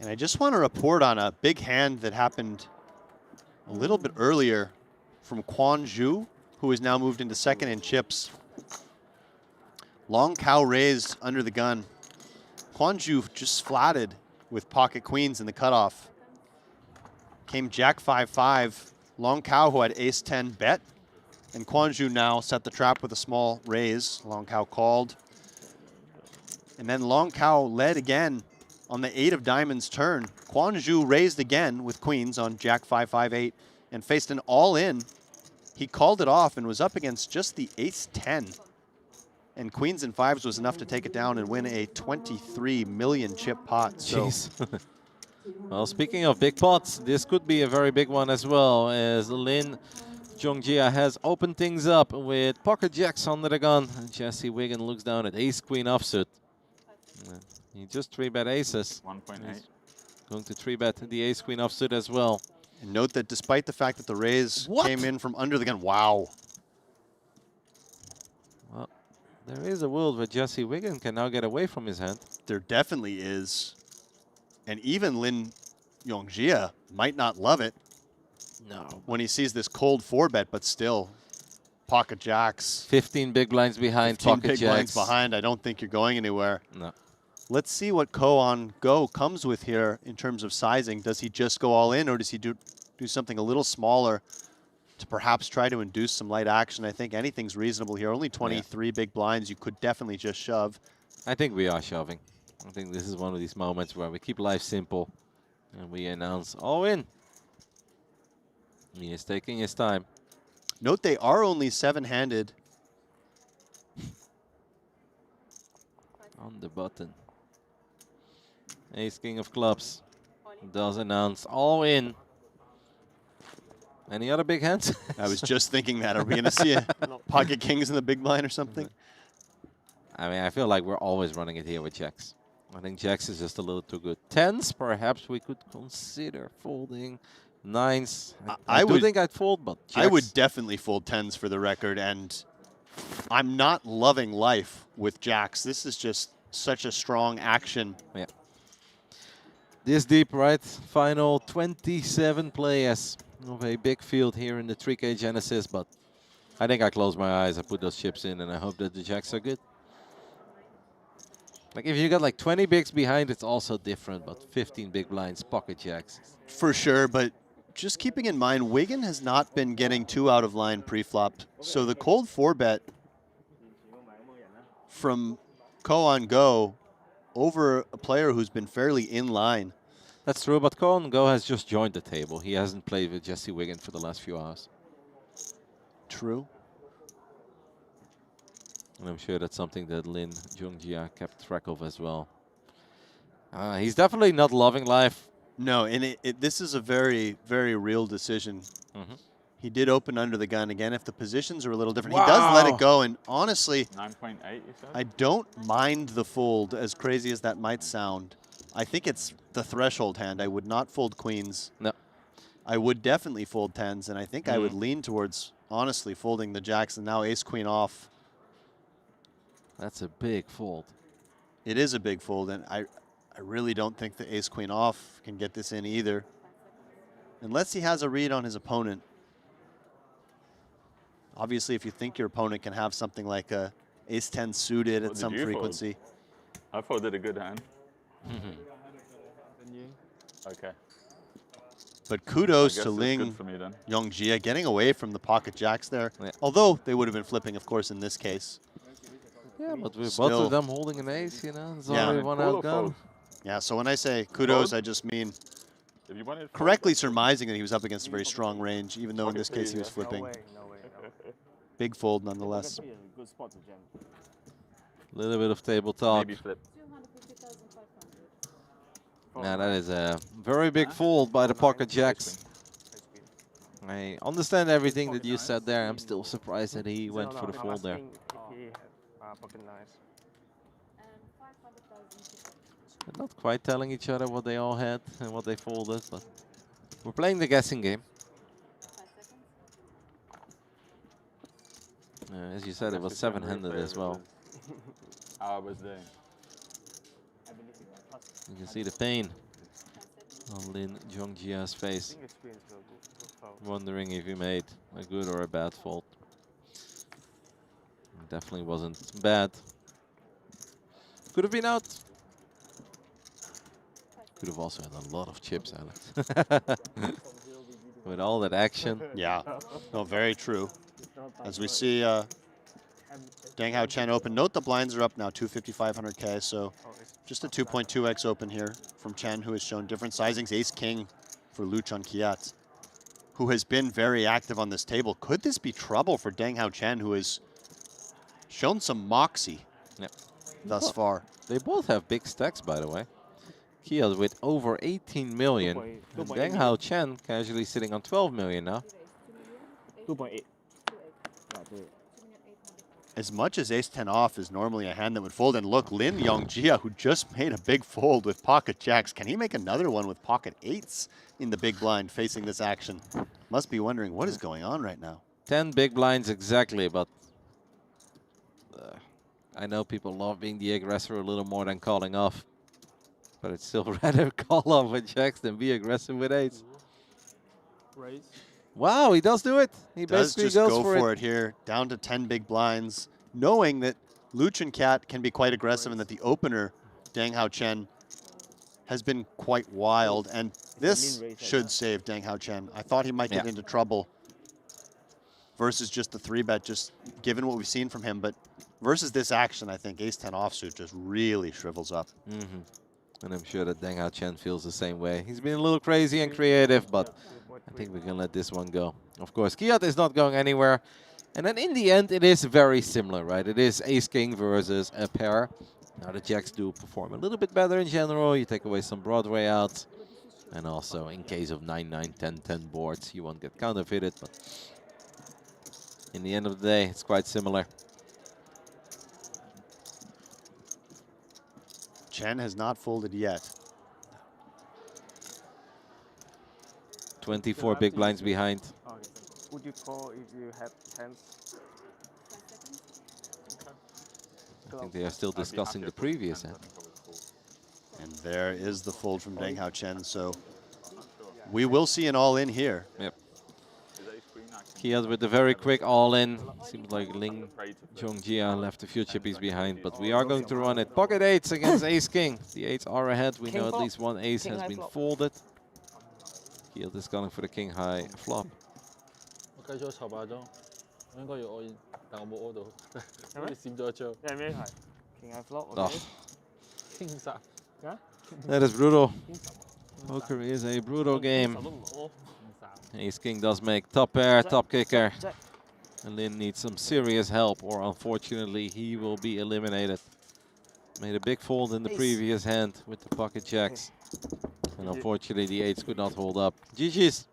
And I just want to report on a big hand that happened a little bit earlier from Quan Zhu, who is now moved into second in chips. Long cow raised under the gun. Quan Zhu just flatted with pocket queens in the cutoff. Came Jack 5-5. Long cow, who had ace 10, bet. And Quan Zhu now set the trap with a small raise. Long cow called. And then Long cow led again on the 8 of diamonds turn. Quan Zhu raised again with queens on Jack 5-5-8 and faced an all-in. He called it off and was up against just the ace 10. And queens and 5s was enough to take it down and win a 23 million chip pot. So jeez. Well, speaking of big pots, this could be a very big one as well, as Lin Zhongjia has opened things up with pocket jacks under the gun. And Jesse Wiggin looks down at ace-queen offsuit. He just 3-bet aces. 1.8. Going to 3-bet the ace-queen offsuit as well. And note that despite the fact that the raise came in from under the gun, wow. Well, there is a world where Jesse Wiggin can now get away from his hand. There definitely is. And even Lin Yongjia might not love it. No. When he sees this cold 4-bet, but still, pocket jacks. 15 big blinds behind, 15 pocket big jacks. blinds behind. I don't think you're going anywhere. No. Let's see what Ko on Go comes with here in terms of sizing. Does he just go all in, or does he do something a little smaller to perhaps try to induce some light action. I think anything's reasonable here. Only 23 big blinds. You could definitely just shove. I think we are shoving. I think this is one of these moments where we keep life simple and we announce all in. He is taking his time. Note they are only 7-handed. On the button. Ace King of Clubs does announce all in. Any other big hands? I was just thinking that. Are we going to see a pocket kings in the big blind or something? I mean, I feel like we're always running it here with jacks. I think jacks is just a little too good. Tens, perhaps we could consider folding. Nines, I do think I'd fold, but jacks. I would definitely fold tens for the record, and I'm not loving life with jacks. This is just such a strong action. Yeah. This deep, right? Final 27 players of a big field here in the 3K Genesis, but I think I close my eyes, I put those chips in, and I hope that the jacks are good. Like if you got like 20 bigs behind, it's also different, but 15 big blinds, pocket jacks. For sure, but just keeping in mind, Wigan has not been getting too out of line pre-flop. So the cold 4-bet from Ko on Go over a player who's been fairly in line. That's true, but Ko on Go has just joined the table. He hasn't played with Jesse Wigan for the last few hours. True. And I'm sure that's something that Lin Jungjia kept track of as well. He's definitely not loving life. No, and this is a very, very real decision. He did open under the gun again. If the positions are a little different, he does let it go. And honestly, 9.8, you said? I don't mind the fold, as crazy as that might sound. I think it's the threshold hand. I would not fold queens. No. I would definitely fold tens, and I think I would lean towards, honestly, folding the jacks and now ace-queen off. That's a big fold. It is a big fold, and I really don't think the ace-queen off can get this in either. Unless he has a read on his opponent. Obviously, if you think your opponent can have something like a ace-10 suited at some frequency. I folded a good hand. Okay. But kudos I guess to it's Ling good for me then. Yongjia getting away from the pocket jacks there. Although they would have been flipping, of course, in this case. Yeah, but with both of them holding an ace, you know, it's already one outcome. Yeah, so when I say kudos, I just mean correctly surmising that he was up against a very strong range, even though in this case he was flipping. Big fold nonetheless. Little bit of table talk. Maybe flip. Now that is a very big fold by the pocket jacks. I understand everything that you said there. I'm still surprised that he went for the fold there. They're not quite telling each other what they all had and what they folded, but we're playing the guessing game. As you said, it was 7-handed as well. I was there. You can see the pain on Lin Jongjia's face, wondering if he made a good or a bad fold. It definitely wasn't bad. Could have been out. Could have also had a lot of chips, Alex. With all that action. Yeah, no, very true. As we see Deng Hao Chen open. Note the blinds are up now, 250-500K, so just a 2.2x open here from Chen, who has shown different sizings. Ace-King for Lu Chun-Kiat, who has been very active on this table. Could this be trouble for Deng Hao Chen, who has shown some moxie thus far? They both have big stacks, by the way. Kiat with over 18 million. And Deng Hao Chen casually sitting on 12 million now. 2.8. As much as ace-10 off is normally a hand that would fold, and look, Lin Yongjia, who just made a big fold with pocket jacks, can he make another one with pocket eights in the big blind facing this action? Must be wondering what is going on right now. 10 big blinds exactly, but I know people love being the aggressor a little more than calling off. But I'd still rather call off with jacks than be aggressive with eights. Raise. Wow, he does do it. He does basically just goes go for for it here, down to 10 big blinds, knowing that Lu Chun-Kiat can be quite aggressive and that the opener, Deng Hao Chen, has been quite wild. And this should save Deng Hao Chen. I thought he might get into trouble versus just the 3-bet, just given what we've seen from him. But versus this action, I think ace-10 offsuit just really shrivels up. And I'm sure that Deng Hao Chen feels the same way. He's been a little crazy and creative, but I think we can let this one go. Of course, Kiat is not going anywhere. And then in the end, it is very similar, right? It is ace-king versus a pair. Now the jacks do perform a little bit better in general. You take away some Broadway outs. And also, in case of 9-9, 10-10 boards, you won't get counterfeited. But in the end of the day, it's quite similar. Chen has not folded yet. 24 big blinds behind. Okay. Would you call if you have tens? I think they are still discussing the previous hand. And there is the fold from Deng Hao Chen. So we will see an all-in here. Yep. Kiat with the very quick all-in. Seems like Ling Zhongjia left a few chippies behind, but we are going to run it. Pocket eights against ace-king. The eights are ahead. We know at least one ace has been folded. Kiat is going for the king-high flop. 我計咗籌碼咗，我應該要 all in，但我冇 all 到，你閃咗一張。你係咩牌？King high flop. Oh. King 十。That is brutal. Poker is a brutal game. Ace-king does make top pair, top kicker. And Lin needs some serious help, or unfortunately, he will be eliminated. Made a big fold in the previous hand with the pocket jacks. And unfortunately, the eights could not hold up. GG's.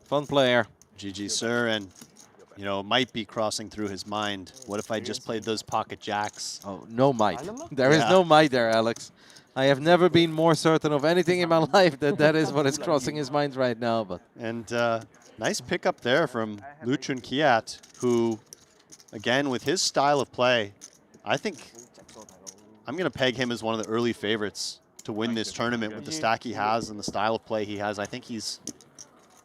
Fun player. GG, sir. And, you know, might be crossing through his mind. What if I just played those pocket jacks? Oh, no might. There is no might there, Alex. I have never been more certain of anything in my life that is what is crossing his mind right now. But and nice pickup there from Luchun Kiat, who, again, with his style of play, I think I'm going to peg him as one of the early favorites to win this tournament with the stack he has and the style of play he has. I think he's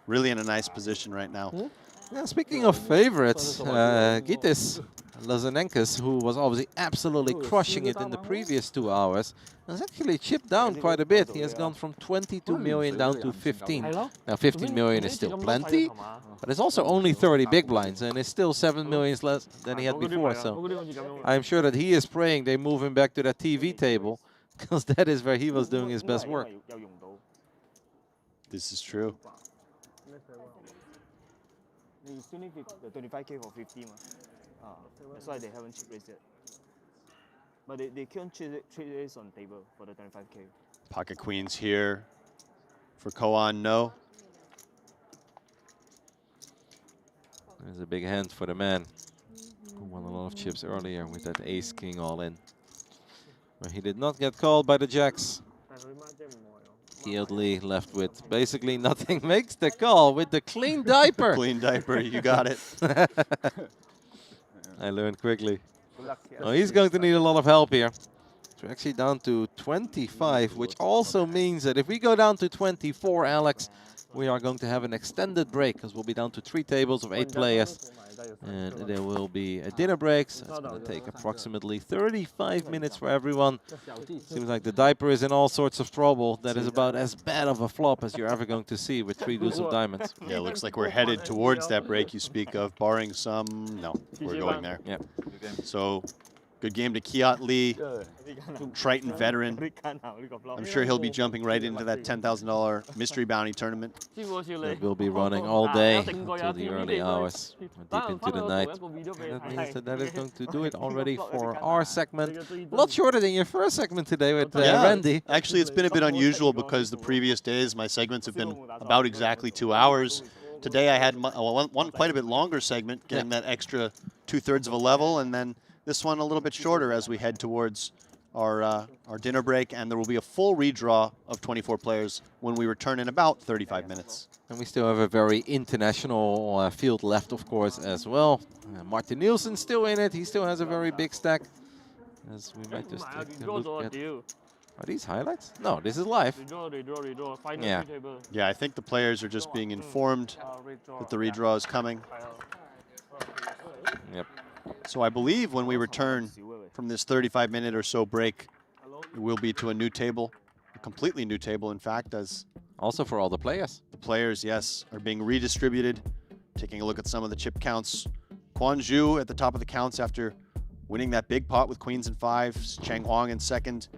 really in a nice position right now. Yeah, speaking of favorites, Gus Lazinikas, who was obviously absolutely crushing it in the previous 2 hours, has actually chipped down quite a bit. He has gone from 22 million down to 15. Now 15 million is still plenty, but it's also only 30 big blinds, and it's still 7 million less than he had before. So I'm sure that he is praying they move him back to that TV table, because that is where he was doing his best work. This is true. You still need the 25K for 50, that's why they haven't chip raised yet. But they can't trade raise on table for the 25K. Pocket queens here for Koan, no. There's a big hand for the man who won a lot of chips earlier with that ace-king all-in. But he did not get called by the jacks. Kiat Lee left with basically nothing, makes the call with the clean diaper. Clean diaper, you got it. I learned quickly. Oh, he's going to need a lot of help here. We're actually down to 25, which also means that if we go down to 24, Alex, we are going to have an extended break, because we'll be down to 3 tables of 8 players. And there will be a dinner break, so it's going to take approximately 35 minutes for everyone. Seems like the diaper is in all sorts of trouble. That is about as bad of a flop as you're ever going to see with 3 deuce of diamonds. Yeah, looks like we're headed towards that break you speak of, barring some... No, we're going there. Yep. So, good game to Kiat Lee, Triton veteran. I'm sure he'll be jumping right into that $10,000 mystery bounty tournament. That will be running all day until the early hours, deep into the night. That means that is going to do it already for our segment. A lot shorter than your first segment today with Randy. Actually, it's been a bit unusual because the previous days my segments have been about exactly 2 hours. Today I had one quite a bit longer segment, getting that extra 2/3 of a level, and then this one a little bit shorter as we head towards our dinner break, and there will be a full redraw of 24 players when we return in about 35 minutes. And we still have a very international field left, of course, as well. Martin Nielsen still in it. He still has a very big stack. As we might just take a look at. Are these highlights? No, this is live. Redraw. Yeah. Yeah, I think the players are just being informed that the redraw is coming. Yep. So I believe when we return from this 35-minute or so break, it will be to a new table, a completely new table, in fact, as also for all the players. The players, yes, are being redistributed Taking a look at some of the chip counts. Kwon-ju at the top of the counts after winning that big pot with queens and fives. Chang Huang in second.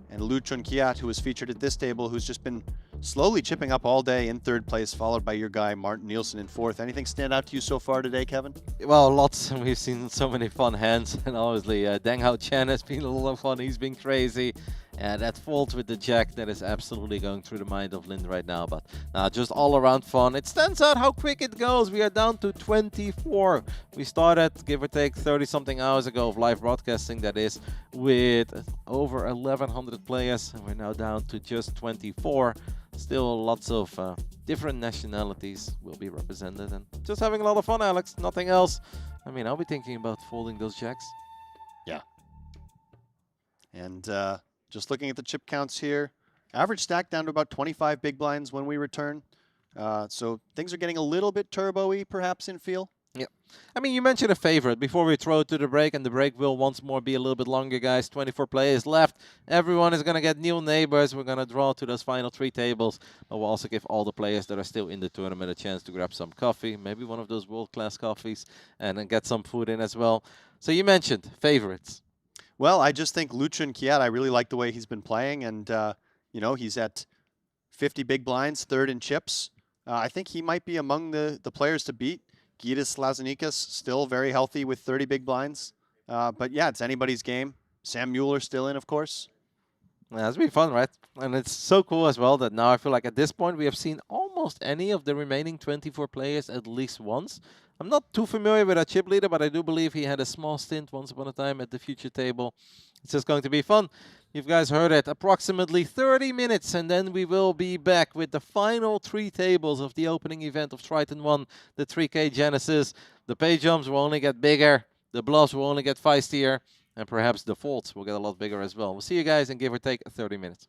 And Lu Chun-kiat, who was featured at this table, who's just been slowly chipping up all day in third place, followed by your guy, Martin Nielsen, in fourth. Anything stand out to you so far today, Kevin? Well, lots. We've seen so many fun hands. And obviously, Deng Hao Chen has been a lot of fun. He's been crazy. And that fault with the jack, that is absolutely going through the mind of Lin right now. But just all around fun. It stands out how quick it goes. We are down to 24. We started, give or take, 30-something hours ago of live broadcasting, that is, with over 1,100 players. And we're now down to just 24. Still lots of different nationalities will be represented. And just having a lot of fun, Alex. Nothing else. I mean, I'll be thinking about folding those jacks. Yeah. And just looking at the chip counts here, average stack down to about 25 big blinds when we return. So things are getting a little bit turbo-y, perhaps, in feel. Yeah. I mean, you mentioned a favorite before we throw it to the break, and the break will once more be a little bit longer, guys. 24 players left. Everyone is going to get new neighbors. We're going to draw to those final 3 tables. But we'll also give all the players that are still in the tournament a chance to grab some coffee, maybe one of those world-class coffees, and then get some food in as well. So you mentioned favorites. Well, I just think Lu Chun-kiat, I really like the way he's been playing. And, you know, he's at 50 big blinds, third in chips. I think he might be among the players to beat. Gus Lazinikas still very healthy with 30 big blinds. But yeah, it's anybody's game. Sam Mueller still in, of course. Yeah, it's been fun, right? And it's so cool as well that now I feel like at this point we have seen almost any of the remaining 24 players at least once. I'm not too familiar with our chip leader, but I do believe he had a small stint once upon a time at the future table. It's just going to be fun. You guys heard it. Approximately 30 minutes, and then we will be back with the final 3 tables of the opening event of Triton ONE, the 3K Genesis. The pay jumps will only get bigger, the bluffs will only get feistier, and perhaps the faults will get a lot bigger as well. We'll see you guys in give or take 30 minutes.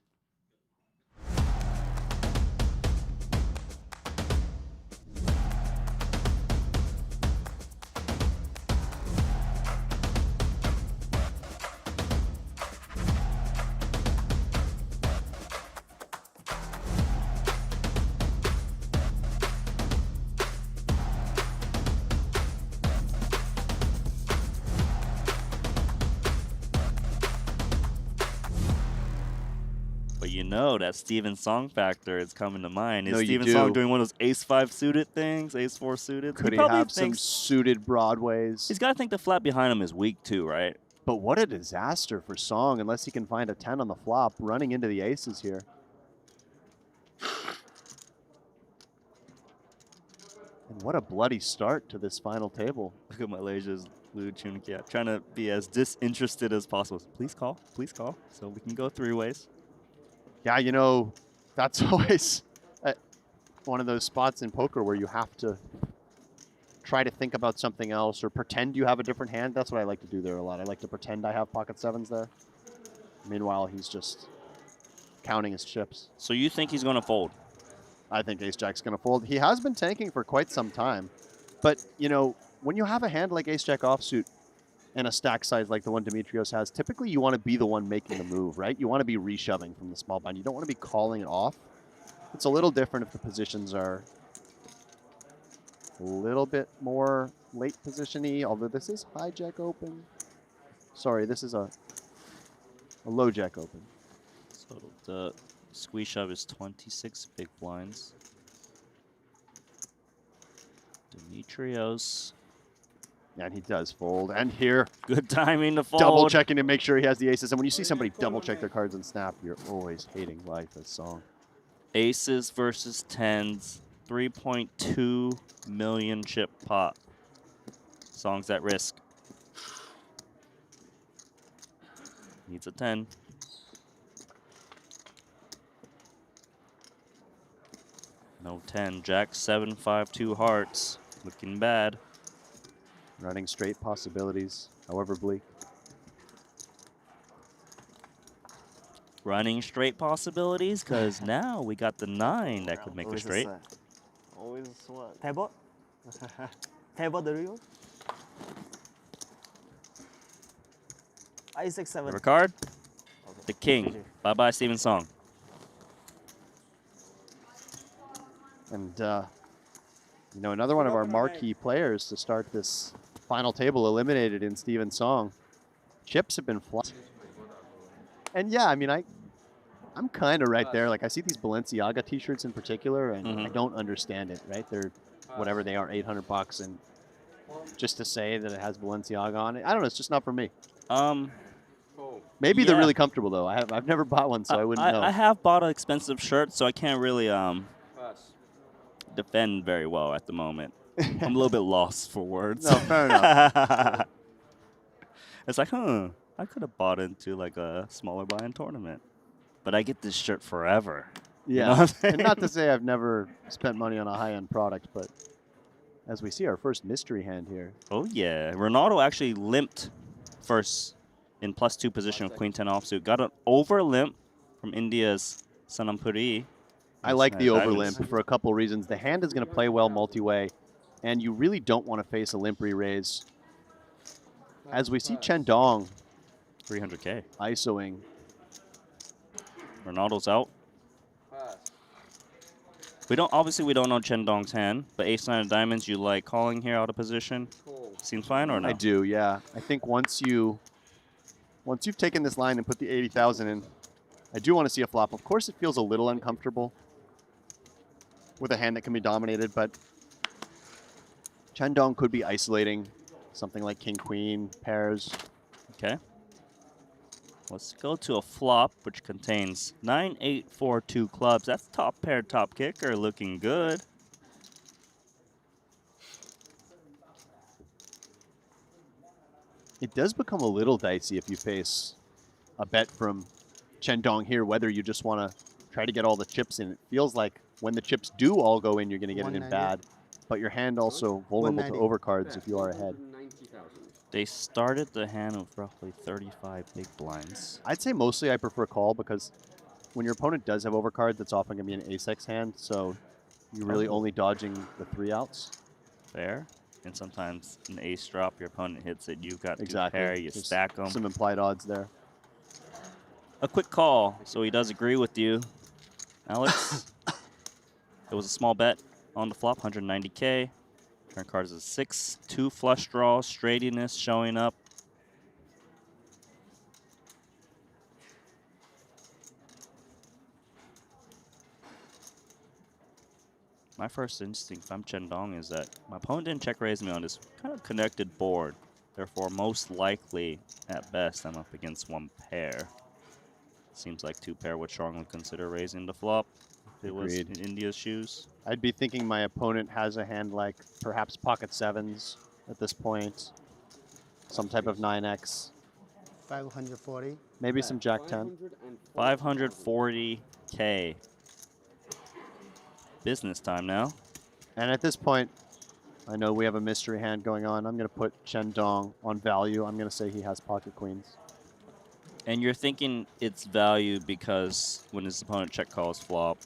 You know that Steven Song factor is coming to mind. Is No, you Steven do. Song doing one of those ace-5 suited things, ace-4 suited? Could he probably have some suited broadways? He's got to think the flat behind him is weak too, right? But what a disaster for Song, unless he can find a 10 on the flop, running into the aces here. And what a bloody start to this final table. Look at Malaysia's Lu Chun-kiat trying to be as disinterested as possible. Please call, so we can go 3 ways. Yeah, you know, that's always one of those spots in poker where you have to try to think about something else or pretend you have a different hand. That's what I like to do there a lot. I like to pretend I have pocket 7s there. Meanwhile, he's just counting his chips. So you think he's going to fold? I think ace-jack's going to fold. He has been tanking for quite some time. But, you know, when you have a hand like ace-jack offsuit and a stack size like the one Dimitrios has, typically you want to be the one making the move, right? You want to be reshoving from the small blind. You don't want to be calling it off. It's a little different if the positions are a little bit more late position-y, although this is high jack open. Sorry, this is a low jack open. So the squeeze shove is 26 big blinds. Dimitrios. Yeah, and he does fold. And here, good timing to fold. Double checking to make sure he has the aces. And when you see somebody double check their cards and snap, you're always hating life as Song. Aces versus 10s, 3.2 million chip pot. Song's at risk. Needs a 10. No 10. Jack 7, 5, 2 hearts. Looking bad. Running straight possibilities, however bleak. Running straight possibilities, because now we got the 9 that could make a straight. Always what? Tabot? Tabot the real? Ace 6 7. River card. Okay. The king. Bye-bye, Steven Song. And You know, another one of our marquee players to start this final table eliminated in Steven Song. Chips have been flying. And yeah, I mean, I'm kind of right there. Like, I see these Balenciaga t-shirts in particular, and I don't understand it, right? They're whatever they are, $800, and just to say that it has Balenciaga on it, I don't know. It's just not for me. Maybe they're really comfortable though. I've never bought one, so I wouldn't know. I have bought an expensive shirt, so I can't really defend very well at the moment. I'm a little bit lost for words. No, fair enough. It's like, I could have bought into like a smaller buy-in tournament, but I get this shirt forever. Yeah, you know what I'm saying? And not to say I've never spent money on a high-end product, but as we see our first mystery hand here. Oh yeah, Ronaldo actually limped first in +2 position with Queen 10 offsuit. Got an over limp from India's Sanamuri. I like the over limp for a couple reasons. The hand is going to play well multi-way, and you really don't want to face a limp re-raise. As we see Chen Dong 300K ISOing. Ronaldo's out. We don't know Chen Dong's hand, but ace-9 of diamonds, you like calling here out of position? Seems fine or no? I do, yeah. I think once you've taken this line and put the 80,000 in, I do want to see a flop. Of course, it feels a little uncomfortable with a hand that can be dominated, but Chen Dong could be isolating something like king-queen, pairs. Okay. Let's go to a flop, which contains 9, 8, 4, 2 clubs. That's top pair, top kicker, looking good. It does become a little dicey if you face a bet from Chen Dong here, whether you just want to try to get all the chips in. It feels like when the chips do all go in, you're going to get it in bad, but your hand also vulnerable to overcards if you are ahead. They started the hand with roughly 35 big blinds. I'd say mostly I prefer call because when your opponent does have overcards, it's often going to be an ace-x hand, so you're really only dodging the 3 outs. Fair. And sometimes an ace drop, your opponent hits it, you've got exactly. to pair, you stack them. Some implied odds there. A quick call, so he does agree with you. Alex, it was a small bet on the flop, 190K. Turn cards is 6, 2 flush draws, straightiness showing up. My first instinct, if I'm Chen Dong, is that my opponent didn't check raise me on this kind of connected board. Therefore, most likely, at best, I'm up against 1 pair. Seems like 2 pair would strongly consider raising the flop if it was in India's shoes. I'd be thinking my opponent has a hand like perhaps pocket 7s at this point. Some type of 9x. 540. Maybe some jack 10. 540K. Business time now. And at this point, I know we have a mystery hand going on. I'm going to put Chen Dong on value. I'm going to say he has pocket queens. And you're thinking it's value because when his opponent check calls flop,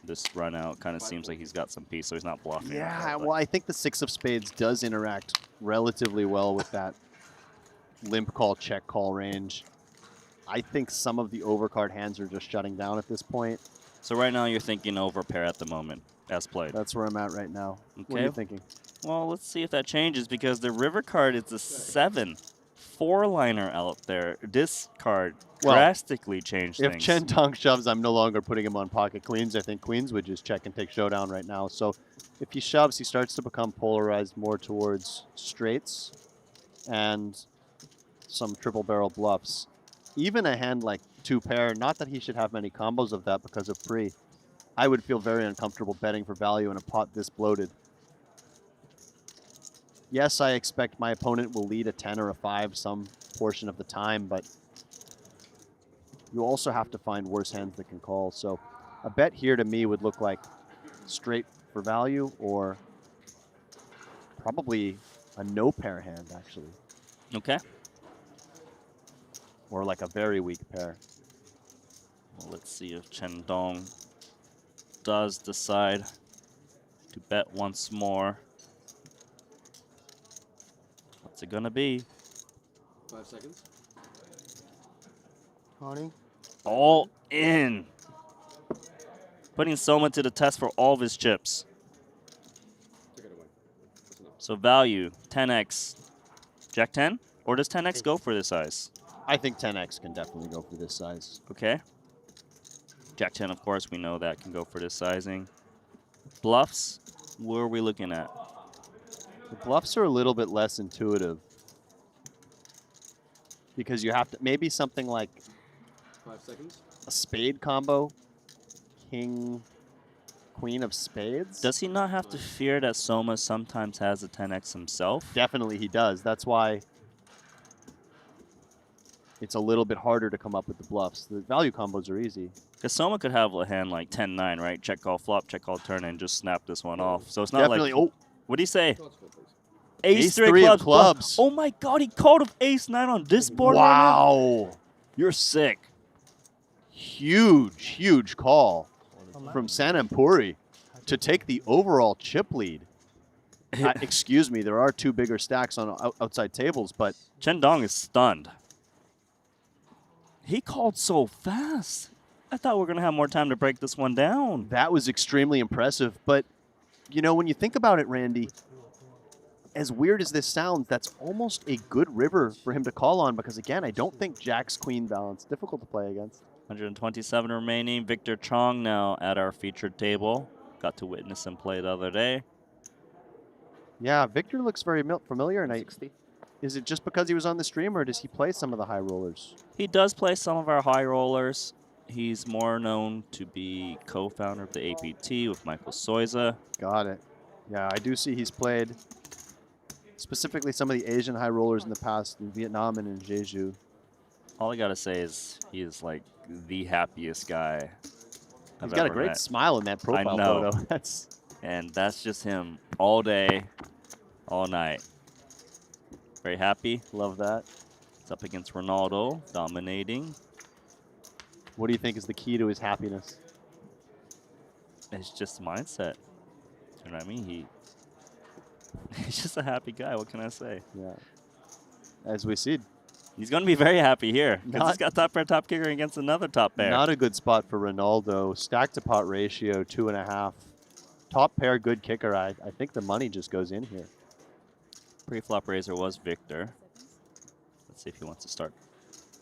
this run out kind of seems like he's got some piece, so he's not bluffing. Yeah, well, I think the 6 of spades does interact relatively well with that limp call, check call range. I think some of the overcard hands are just shutting down at this point. So right now you're thinking overpair at the moment, as played. That's where I'm at right now. Okay. What are you thinking? Well, let's see if that changes because the river card is a 7. 4-liner out there. This card drastically changed things. If Chen Dong shoves, I'm no longer putting him on pocket queens. I think queens would just check and take showdown right now. So if he shoves, he starts to become polarized more towards straights and some triple barrel bluffs. Even a hand like 2 pair, not that he should have many combos of that because of pre, I would feel very uncomfortable betting for value in a pot this bloated. Yes, I expect my opponent will lead a 10 or a 5 some portion of the time, but you also have to find worse hands that can call. So a bet here to me would look like straight for value or probably a no pair hand, actually. Okay. Or like a very weak pair. Well, let's see if Chen Dong does decide to bet once more. What's it gonna be? 5 seconds. Calling. All in. Putting Soma to the test for all of his chips. So value, 10x, Jack 10? Or does 10x go for this size? I think 10x can definitely go for this size. Okay. Jack 10, of course, we know that can go for this sizing. Bluffs, what are we looking at? The bluffs are a little bit less intuitive. Because you have to, maybe something like 5 seconds. a spade combo, king, queen of spades. Does he not have to fear that Soma sometimes has a 10x himself? Definitely he does. That's why it's a little bit harder to come up with the bluffs. The value combos are easy. Because Soma could have a hand like 10-9, right? Check call flop, check call turn, and just snap this one off. So it's not Definitely. like... Oh. What do you say? Ace three of clubs. Oh my god, he called of ace-9 on this board right Wow. now? You're sick. Huge, huge call from Sanamuri to take the overall chip lead. Excuse me, there are 2 bigger stacks on outside tables, but... Chen Dong is stunned. He called so fast. I thought we were going to have more time to break this one down. That was extremely impressive, but, you know, when you think about it, Randy, as weird as this sounds, that's almost a good river for him to call on because, again, I don't think Jack's queen balance difficult to play against. 127 remaining. Victor Chong now at our featured table. Got to witness him play the other day. Yeah, Victor looks very familiar, and is it just because he was on the stream, or does he play some of the high rollers? He does play some of our high rollers. He's more known to be co-founder of the APT with Michael Soiza. Got it. Yeah, I do see he's played specifically some of the Asian high rollers in the past in Vietnam and in Jeju. All I gotta say is he is like the happiest guy. He's got a great smile in that profile I know. photo. And that's just him all day, all night. Very happy. Love that. It's up against Ronaldo, dominating. What do you think is the key to his happiness? It's just mindset. You know what I mean? He's just a happy guy. What can I say? Yeah. As we see. He's going to be very happy here because he's Not- got top pair, top kicker against another top pair. Not a good spot for Ronaldo. Stack to pot ratio 2.5. Top pair, good kicker. I think the money just goes in here. Pre-flop raiser was Victor. Let's see if he wants to start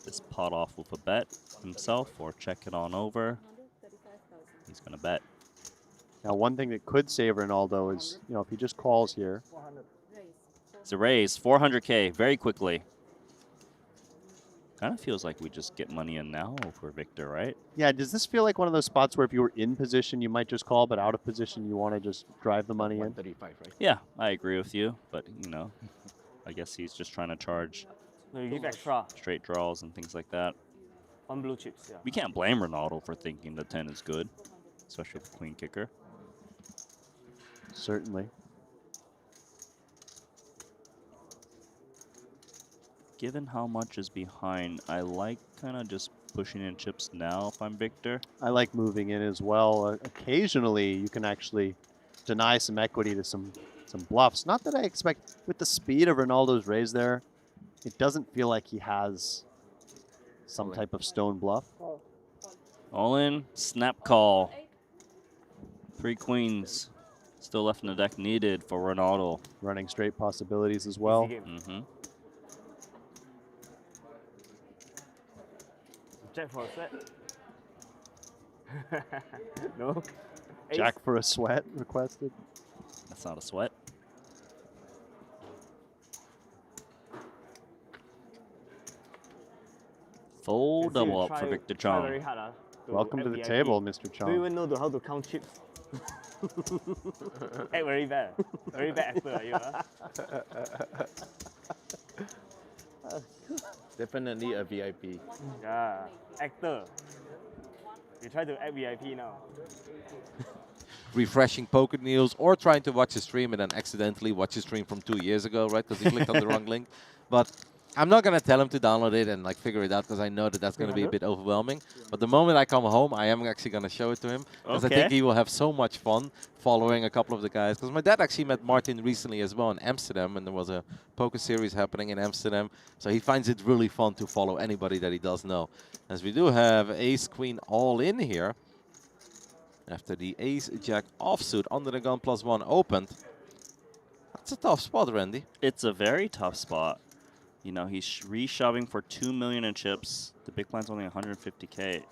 this pot off with a bet himself or check it on over. He's going to bet. Now, one thing that could save Ronaldo is, you know, if he just calls here. It's a raise, 400K, very quickly. Kind of feels like we just get money in now for Victor, right? Yeah, does this feel like one of those spots where if you were in position, you might just call, but out of position, you want to just drive the money in? 35, right? Yeah, I agree with you, but, you know, I guess he's just trying to charge No, you give extra straight draws and things like that. on blue chips. Yeah. We can't blame Ronaldo for thinking the 10 is good, especially with queen kicker. Certainly. Given how much is behind, I like kind of just pushing in chips now if I'm Victor. I like moving in as well. Occasionally, you can actually deny some equity to some bluffs. Not that I expect, with the speed of Ronaldo's raise there, it doesn't feel like he has some type of stone bluff. All in, snap call. 3 queens still left in the deck needed for Ronaldo. Running straight possibilities as well. Mm-hmm. Jack for a set. No. Ace. Jack for a sweat requested. That's not a sweat. Full double up for Victor Try very Chong. hard, to Welcome to act the VIP. table, Mr. Chong. Do you even know how to count chips? Act very bad. Very bad actor, you Definitely a VIP. Yeah, actor. You try to act VIP now. Refreshing poker news or trying to watch a stream and then accidentally watch a stream from 2 years ago, right? Because he clicked on the wrong link. But I'm not going to tell him to download it and like figure it out because I know that that's going to be a bit overwhelming. But the moment I come home, I am actually going to show it to him because I think he will have so much fun following a couple of the guys. Because my dad actually met Martin recently as well in Amsterdam, and there was a poker series happening in Amsterdam. So he finds it really fun to follow anybody that he does know. As we do have ace queen all in here. After the ace jack offsuit under the gun +1 opened. It's a tough spot, Randy. It's a very tough spot. You know, he's re-shoving for 2 million in chips. The big blind's only 150K.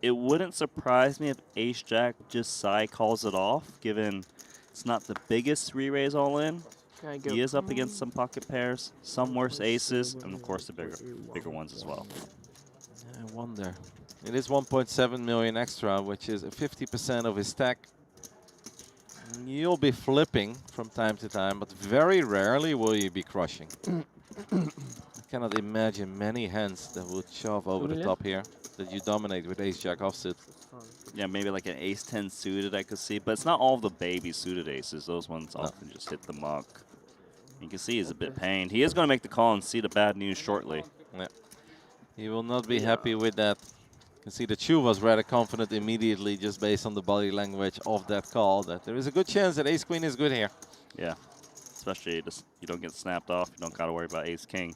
It wouldn't surprise me if Ace-Jack just side calls it off, given it's not the biggest re-raise all-in. He is up against some pocket pairs, some worse aces, and of course the bigger ones as well. I wonder. It is 1.7 million extra, which is 50% of his stack. You'll be flipping from time to time, but very rarely will you be crushing. I cannot imagine many hands that would shove over the top here, that you dominate with ace-jack offsuit. Yeah, maybe like an ace-10 suited I could see, but it's not all the baby suited aces. Those ones often just hit the muck. You can see he's a bit pained. He is going to make the call and see the bad news shortly. Yeah. He will not be happy with that. You can see that Chu was rather confident immediately just based on the body language of that call that there is a good chance that ace-queen is good here. Yeah, especially just, you don't get snapped off. You don't got to worry about ace-king.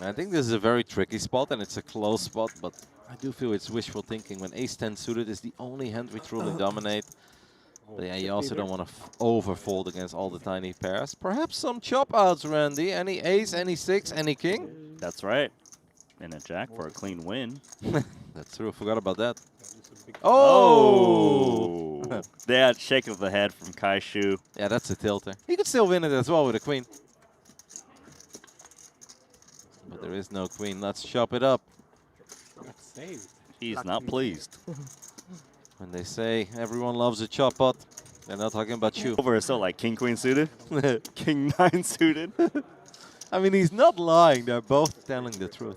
I think this is a very tricky spot and it's a close spot, but I do feel it's wishful thinking when ace-10 suited is the only hand we truly dominate. But yeah, you also don't want to overfold against all the tiny pairs. Perhaps some chop outs, Randy. Any ace, any six, any king? That's right. And a jack for a clean win. That's true. Forgot about that. Oh! That shake of the head from Kaishu. Yeah, that's a tilter. He could still win it as well with a queen. But there is no queen. Let's chop it up. He's not pleased. When they say everyone loves a chop pot, they're not talking about you. Over is still like king-queen suited, king-9 suited. I mean, he's not lying. They're both telling the truth.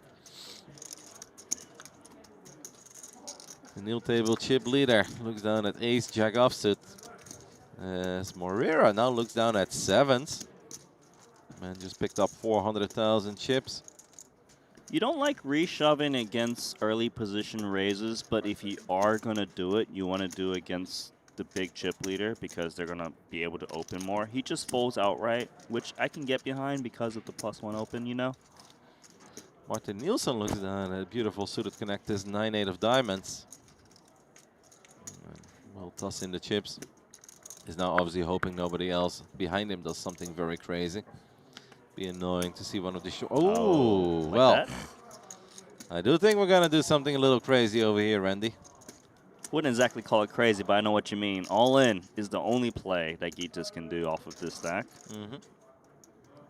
The Neil table chip leader looks down at ace-jack offsuit. As Moreira now looks down at sevens. Man just picked up 400,000 chips. You don't like re-shoving against early position raises, but if you are going to do it, you want to do it against the big chip leader because they're going to be able to open more. He just folds outright, which I can get behind because of the +1 open, you know? Martin Nielsen looks down at a beautiful suited connectors, 9-8 of diamonds. We'll toss in the chips. He's now obviously hoping nobody else behind him does something very crazy. Be annoying to see one of the like well, that? I do think we're gonna do something a little crazy over here, Randy. Wouldn't exactly call it crazy, but I know what you mean. All in is the only play that Gitas can do off of this stack.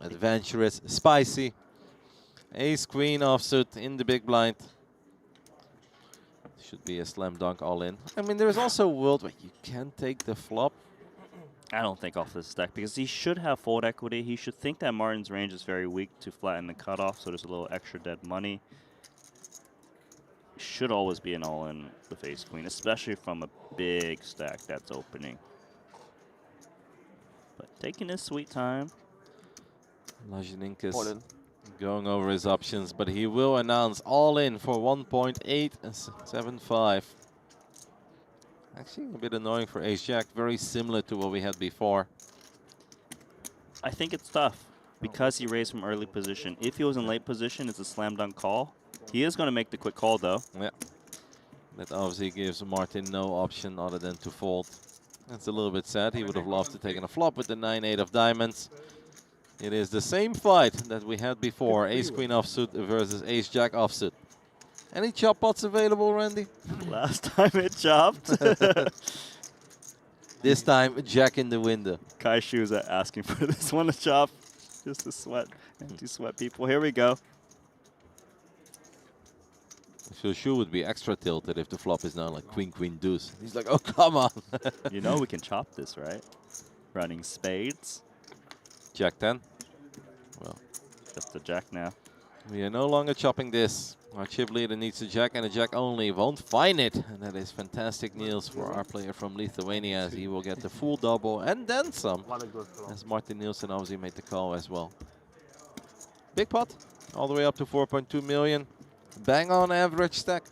Adventurous, spicy. Ace queen offsuit in the big blind. Should be a slam dunk all in. I mean, there's also a world where you can take the flop. I don't think off this stack because he should have fold equity. He should think that Martin's range is very weak to flatten the cutoff, so there's a little extra dead money. Should always be an all-in with ace-queen, especially from a big stack that's opening. But taking his sweet time. Lazinikas going over his options, but he will announce all in for 1.875. Actually, a bit annoying for ace-jack, very similar to what we had before. I think it's tough because he raised from early position. If he was in late position, it's a slam dunk call. He is going to make the quick call, though. Yeah. That obviously gives Martin no option other than to fold. That's a little bit sad. He would have loved to take a flop with the 9-8 of diamonds. It is the same fight that we had before, ace-queen offsuit versus ace-jack offsuit. Any chop pots available, Randy? Last time it chopped. This time, jack in the window. Kaishu's asking for this one to chop. Just to sweat, anti-sweat people. Here we go. So Shu would be extra tilted if the flop is now like queen, queen, deuce. He's like, oh, come on. You know we can chop this, right? Running spades. Jack 10. Well, just a jack now. We are no longer chopping this. Our chip leader needs a jack and a jack only. Won't find it. And that is fantastic news for our player from Lithuania, as he will get the full double and then some. As Martin Nielsen obviously made the call as well. Big pot, all the way up to 4.2 million. Bang on average stack.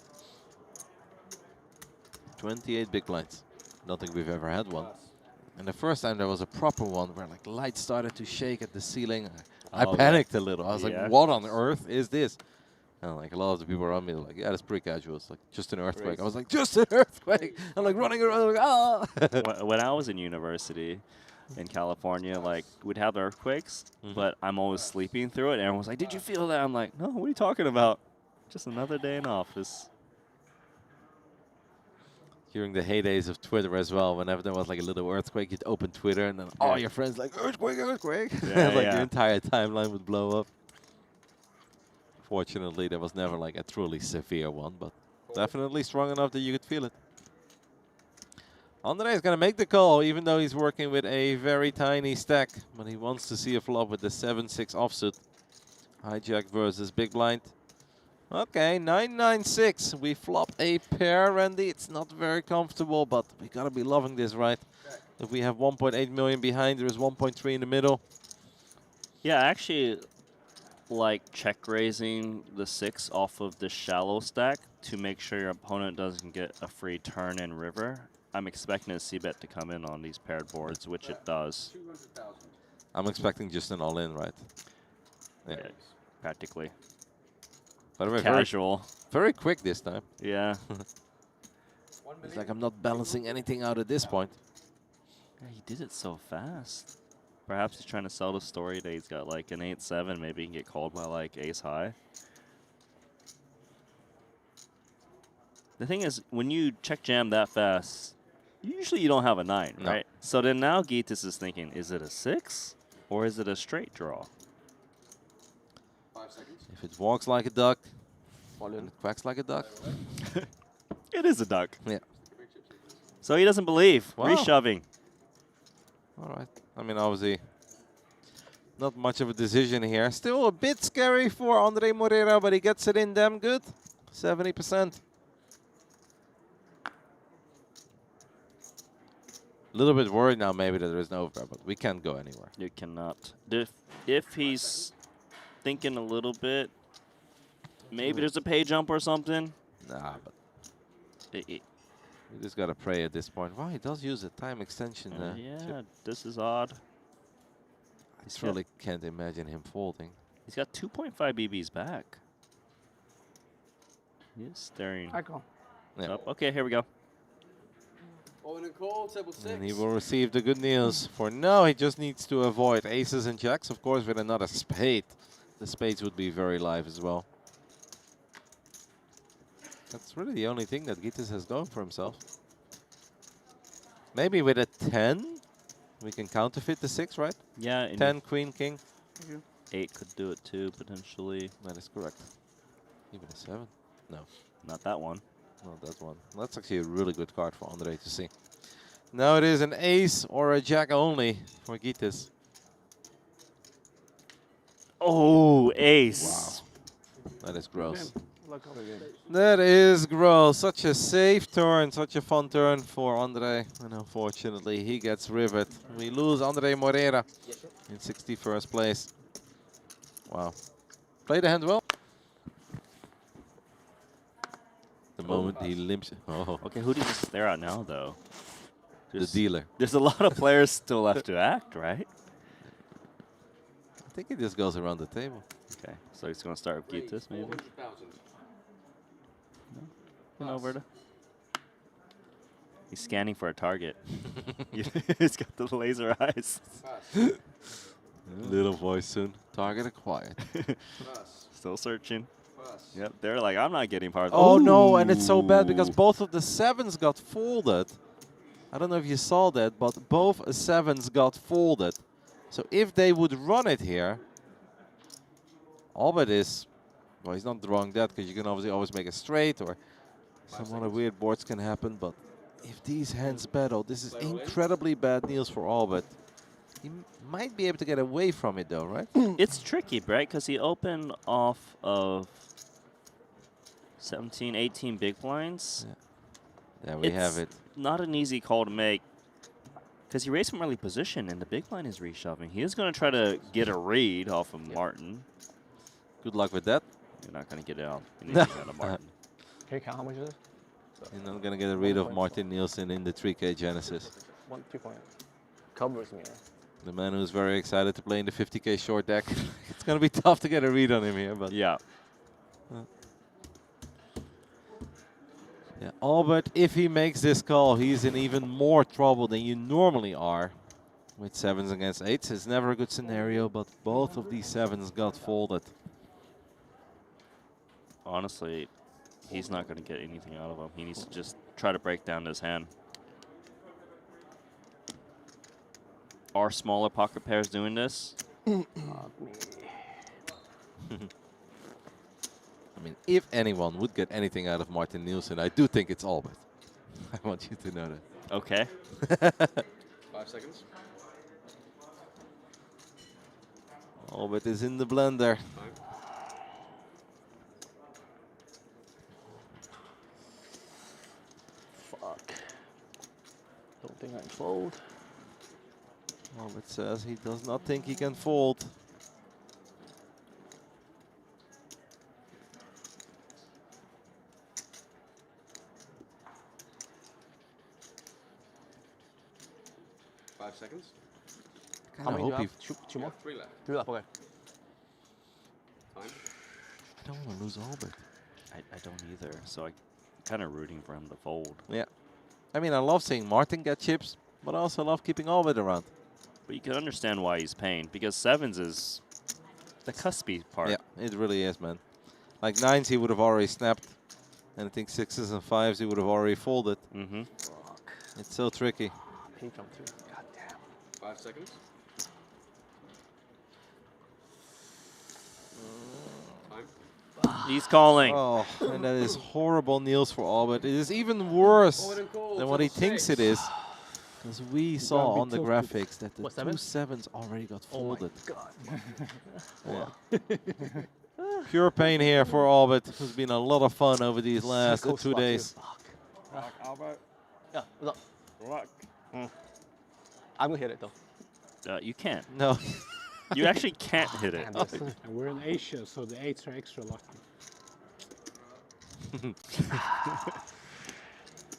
28 big blinds. Don't think we've ever had one. And the first time there was a proper one where like lights started to shake at the ceiling. I panicked a little. I was like, what on earth is this? And like a lot of the people around me were like, yeah, that's pretty casual. It's like just an earthquake. I was like, just an earthquake. I'm like running around like, ah. When I was in university, in California, like we'd have the earthquakes, but I'm always sleeping through it. And everyone's like, "Did you feel that?" I'm like, "No, what are you talking about? Just another day in office." During the heydays of Twitter as well, whenever there was like a little earthquake, you'd open Twitter and then all your friends like, earthquake, earthquake. Yeah, like your entire timeline would blow up. Fortunately, there was never like a truly severe one, but definitely strong enough that you could feel it. Andre is going to make the call, even though he's working with a very tiny stack, but he wants to see a flop with the 7-6 offsuit. Hijack versus big blind. Okay, 9-9-6. We flop a pair, Randy. It's not very comfortable, but we gotta be loving this, right? If we have 1.8 million behind, there is 1.3 in the middle. Yeah, I actually like check raising the 6 off of the shallow stack to make sure your opponent doesn't get a free turn and river. I'm expecting a c-bet to come in on these paired boards, which it does. I'm expecting just an all-in, right? Yeah, practically. By the way, casual. Very quick this time. Yeah. It's like I'm not balancing anything out at this point. Yeah, he did it so fast. Perhaps he's trying to sell the story that he's got like an 8-7. Maybe he can get called by like ace high. The thing is, when you check jam that fast, usually you don't have a 9, No. right? So then now Gitas is thinking, is it a 6 or is it a straight draw? 5 seconds. If it walks like a duck, and it quacks like a duck. It is a duck. Yeah. So he doesn't believe. Wow. Reshoving. All right. I mean, obviously, not much of a decision here. Still a bit scary for Andre Moreira, but he gets it in damn good. 70%. A little bit worried now maybe that there is no overpair, but we can't go anywhere. You cannot. If he's thinking a little bit, maybe there's a pay jump or something. Nah, but you just gotta pray at this point. Wow, he does use a time extension. Yeah, chip. this is odd. I really can't imagine him folding. He's got 2.5 BBs back. He is staring. I call. Yeah. Up. Okay, here we go. Oh, and a call, table 6. And he will receive the good news. For now, he just needs to avoid aces and jacks. Of course, with another spade, the spades would be very live as well. That's really the only thing that Gitas has going for himself. Maybe with a 10, we can counterfeit the 6, right? Yeah. 10, queen, king. 8 could do it too, potentially. That is correct. Even a 7? No. Not that one. Not that one. That's actually a really good card for Andre to see. Now it is an ace or a jack only for Gitas. Oh, ace. Wow. That is gross. Luck of the game. That is gross. Such a safe turn, such a fun turn for Andre. And unfortunately, he gets riveted. We lose Andre Moreira in 61st place. Wow. Play the hand well. The moment he limps. Oh. Okay, who does he stare at now, though? The dealer. There's a lot of players still left to act, right? I think it just goes around the table. Okay, so he's going to start with Gitas, maybe? No, Alberta. He's scanning for a target. He's got the laser eyes. Little voice soon. Target acquired. Still searching. Yep, they're like, I'm not getting part of Oh no, and it's so bad because both of the 7s got folded. I don't know if you saw that, but both 7s got folded. So if they would run it here, Albert is, well, he's not drawing that because you can obviously always make a straight or some other weird boards can happen. But if these hands battle, this is incredibly bad news for Albert. He might be able to get away from it though, right? It's tricky, right? Because he opened off of 17, 18 big blinds. Yeah, we have it. Not an easy call to make because he raised from early position and the big blind is reshoving. He is going to try to get a read off of Martin. Good luck with that. You're not going to get it out. You need to get out of Martin. Can you count how much it is? You're not going to get a read of Martin Nielsen in the 3K Genesis. 1.2 point. Covers me. The man who's very excited to play in the 50K short deck. It's going to be tough to get a read on him here, but yeah. Yeah, Albert, if he makes this call, he's in even more trouble than you normally are. With 7s against 8s, it's never a good scenario, but both of these 7s got folded. Honestly, he's not going to get anything out of him. He needs to just try to break down his hand. Are smaller pocket pairs doing this? I mean, if anyone would get anything out of Martin Nielsen, I do think it's Albert. I want you to know that. Okay. 5 seconds. Albert is in the blender. Fuck. Don't think I can fold. Albert says he does not think he can fold. Seconds. How many do you hope have? Two more? 3 left. 3 left, okay. Time. I don't want to lose Albert. I don't either, so I'm kind of rooting for him to fold. Yeah. I mean, I love seeing Martin get chips, but I also love keeping Albert around. But you can understand why he's paying, because 7s is the cuspy part. Yeah, it really is, man. Like 9s, he would have already snapped. And I think 6s and 5s, he would have already folded. Mm-hmm. It's so tricky. Pay jump too. God damn. 5 seconds. Time. He's calling. Oh, and that is horrible Niels for Albert. It is even worse than what he thinks it is. Because we saw on the graphics that the What, 2 7s already got folded. Oh Yeah. Pure pain here for Albert, who's been a lot of fun over these last 2 days. Rock, Albert. Yeah, what's up? Rock. I'm gonna hit it though. You can't. No. You actually can't hit it. And we're in Asia, so the 8s are extra lucky.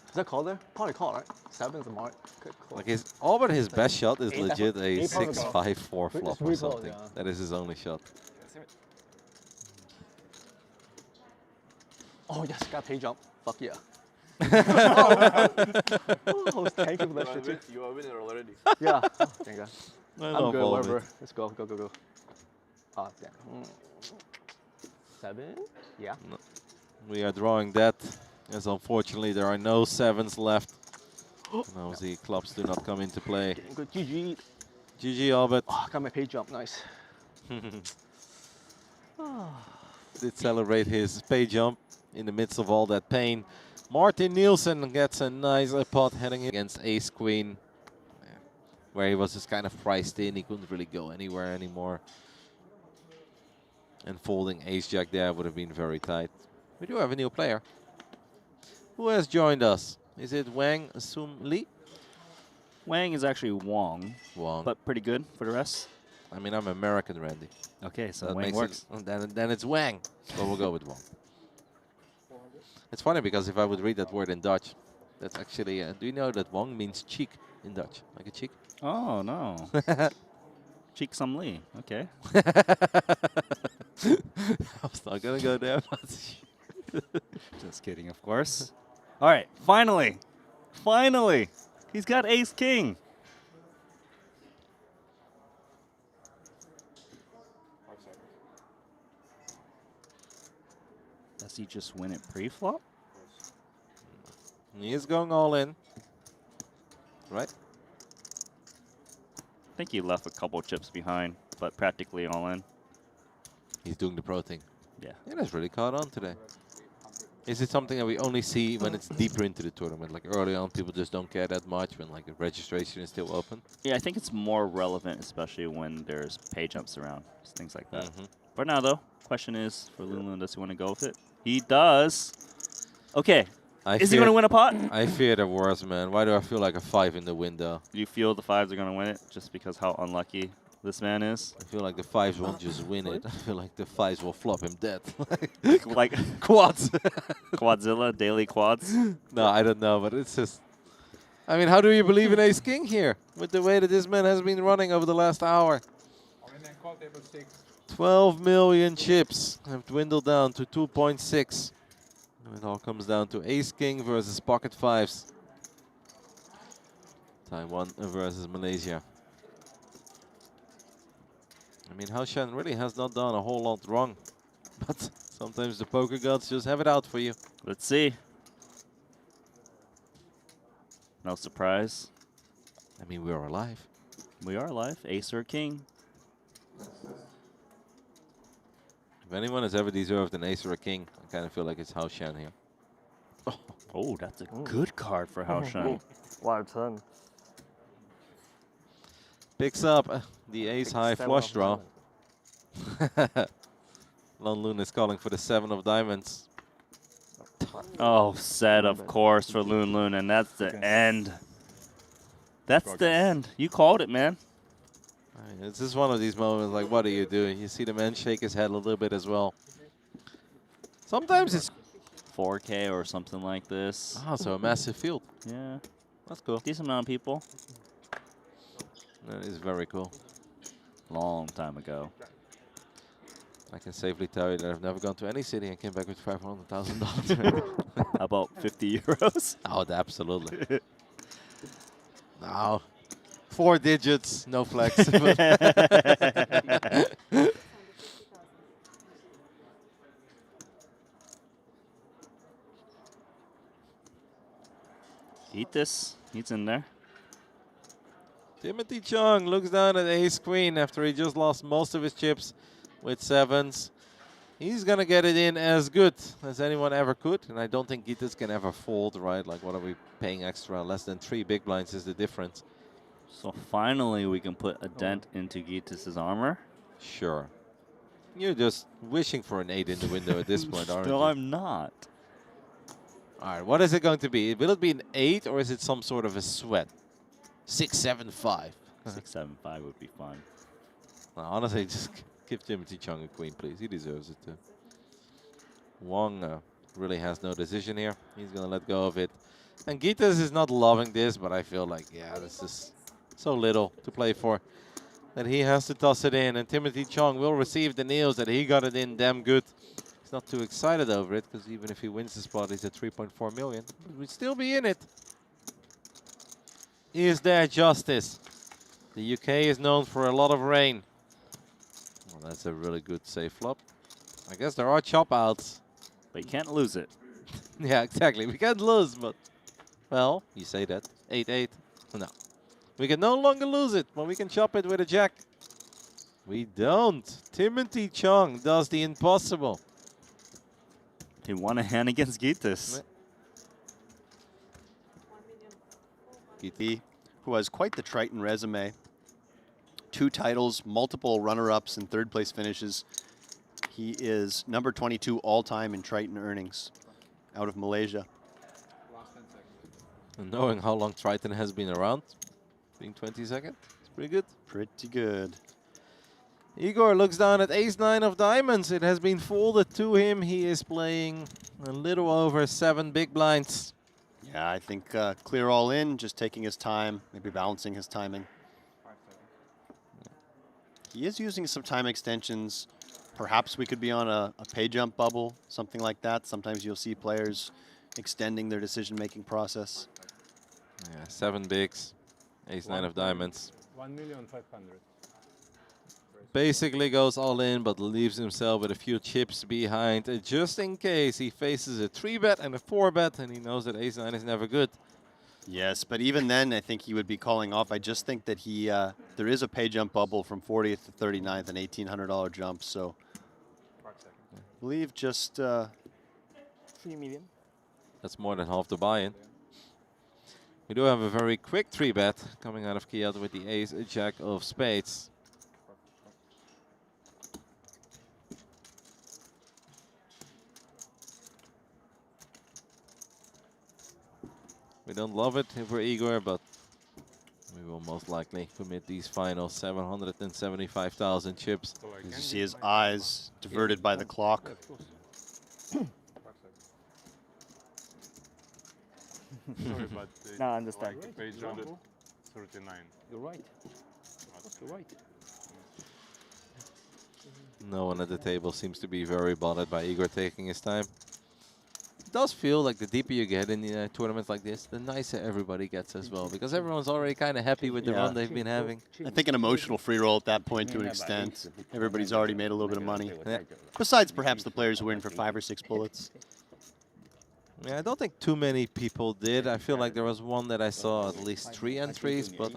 Is that call there? Probably call, right? 7's the mark. Good call. Like Albert, his best shot is Eight, legit a eight probably 6-5-4 flop It's or replay, something. yeah. That is his only shot. Oh yes, got pay jump. Fuck yeah. Oh, thank you for that shit too. You are a winner already. Yeah. Oh, thank God. I I'm love good, Albert. whatever. Let's go, go, go, go. Oh, damn. 7? Yeah. No. We are drawing that, as unfortunately there are no 7s left. Now the clubs do not come into play. Getting good. GG. GG, Albert. Oh, got my pay jump. Nice. Did celebrate his pay jump in the midst of all that pain. Martin Nielsen gets a nice pot heading against Ace Queen, where he was just kind of priced in. He couldn't really go anywhere anymore. And folding Ace Jack there would have been very tight. We do have a new player. Who has joined us? Is it Wang Sum Lee? Wang is actually Wong. Wong. But pretty good for the rest. I mean, I'm American, Randy. Okay, so that Wang makes works. Then it's Wang. So we'll go with Wong. It's funny because if I would read that word in Dutch, that's actually, do you know that Wong means cheek in Dutch? Like a cheek? Oh, no. Cheek Sum Lee. Okay. I was not going to go there. Just kidding, of course. All right, finally. Finally. He's got Ace King. Does he just win it pre-flop? He is going all in. Right? I think he left a couple chips behind, but practically all in. He's doing the pro thing. Yeah. Yeah, that's really caught on today. Is it something that we only see when it's deeper into the tournament? Like early on, people just don't care that much when like the registration is still open? Yeah, I think it's more relevant, especially when there's pay jumps around, just things like that. For now, though, question is for Loon, does he want to go with it? He does. Okay. Is he going to win a pot? I fear the worst, man. Why do I feel like a 5 in the window? Do you feel the 5s are going to win it just because how unlucky this man is? I feel like the 5s won't just win it. I feel like the 5s will flop him dead. Like quads. Quadzilla, daily quads? No, I don't know, but it's just... I mean, how do you believe in Ace King here? With the way that this man has been running over the last hour. 12 million chips have dwindled down to 2.6. It all comes down to Ace King versus Pocket 5s. Taiwan versus Malaysia. I mean, Haoshan really has not done a whole lot wrong, but sometimes the poker gods just have it out for you. Let's see. No surprise. I mean, we are alive. We are alive. Ace or king. If anyone has ever deserved an ace or a king, I kind of feel like it's Haoshan here. Oh, that's a good card for Haoshan. Wow, Chen. Picks up the ace high Seven flush of draw. Loon is calling for the 7 of diamonds. Oh, set, of course, for Loon, and that's the end. That's the end. You called it, man. It's just one of these moments like, what are you doing? You see the man shake his head a little bit as well. Sometimes it's 4K or something like this. Ah, so a massive field. Yeah. That's cool. Decent amount of people. That is very cool. Long time ago. I can safely tell you that I've never gone to any city and came back with $500,000. How about 50 euros? Oh, absolutely. No. 4 digits, no flex. Eat this. He's in there. Timothy Chung looks down at ace queen after he just lost most of his chips with 7s. He's going to get it in as good as anyone ever could. And I don't think Gitas can ever fold, right? Like, what are we paying extra? Less than 3 big blinds is the difference. So finally we can put a dent into Gitas' armor. Sure. You're just wishing for an 8 in the window at this point, aren't you? No, I'm not. All right, what is it going to be? Will it be an 8 or is it some sort of a sweat? 6, 7, 5. 6, 7, 5 would be fun. No, honestly, just give Timothy Chung a queen, please. He deserves it too. Wong really has no decision here. He's going to let go of it. And Gitas is not loving this, but I feel like, yeah, this is so little to play for that he has to toss it in. And Timothy Chung will receive the nails that he got it in damn good. He's not too excited over it, because even if he wins the spot, he's at 3.4 million. But we'd still be in it. Is there justice? The UK is known for a lot of rain. Well, that's a really good safe flop. I guess there are chop outs. But you can't lose it. Yeah, exactly. We can't lose, but... Well, you say that. 8-8. No. We can no longer lose it, but we can chop it with a jack. We don't. Timothy Chung does the impossible. He won a hand against Gitas. Giti, who has quite the Triton resume. 2 titles, multiple runner-ups and 3rd place finishes. He is number 22 all-time in Triton earnings out of Malaysia. And knowing how long Triton has been around, being 22nd, it's pretty good. Pretty good. Igor looks down at ace-9 of diamonds. It has been folded to him. He is playing a little over 7 big blinds. Yeah, I think clear all in, just taking his time, maybe balancing his timing. He is using some time extensions. Perhaps we could be on a pay jump bubble, something like that. Sometimes you'll see players extending their decision-making process. Yeah, 7 bigs, ace-9 of diamonds. 1,500,000. Basically goes all in, but leaves himself with a few chips behind, just in case he faces a 3-bet and a 4-bet, and he knows that ace-9 is never good. Yes, but even then, I think he would be calling off. I just think that he there is a pay jump bubble from 40th to 39th, an $1,800 jump. So I believe just 3 million. That's more than half the buy-in. We do have a very quick 3-bet coming out of Kyoto with the ace, jack of spades. We don't love it if we're Igor, but we will most likely commit these final 775,000 chips. you see his eyes diverted by the clock. Sorry, but No, I understand. page jump 39. You're right. You're right. No one at the table seems to be very bothered by Igor taking his time. does feel like the deeper you get in tournaments like this, the nicer everybody gets as well, because everyone's already kind of happy with the run they've been having. I think an emotional free roll at that point to an extent. Everybody's already made a little bit of money. Yeah. Besides perhaps the players who win for 5 or 6 bullets. Yeah, I don't think too many people did. I feel like there was one that I saw at least 3 entries, but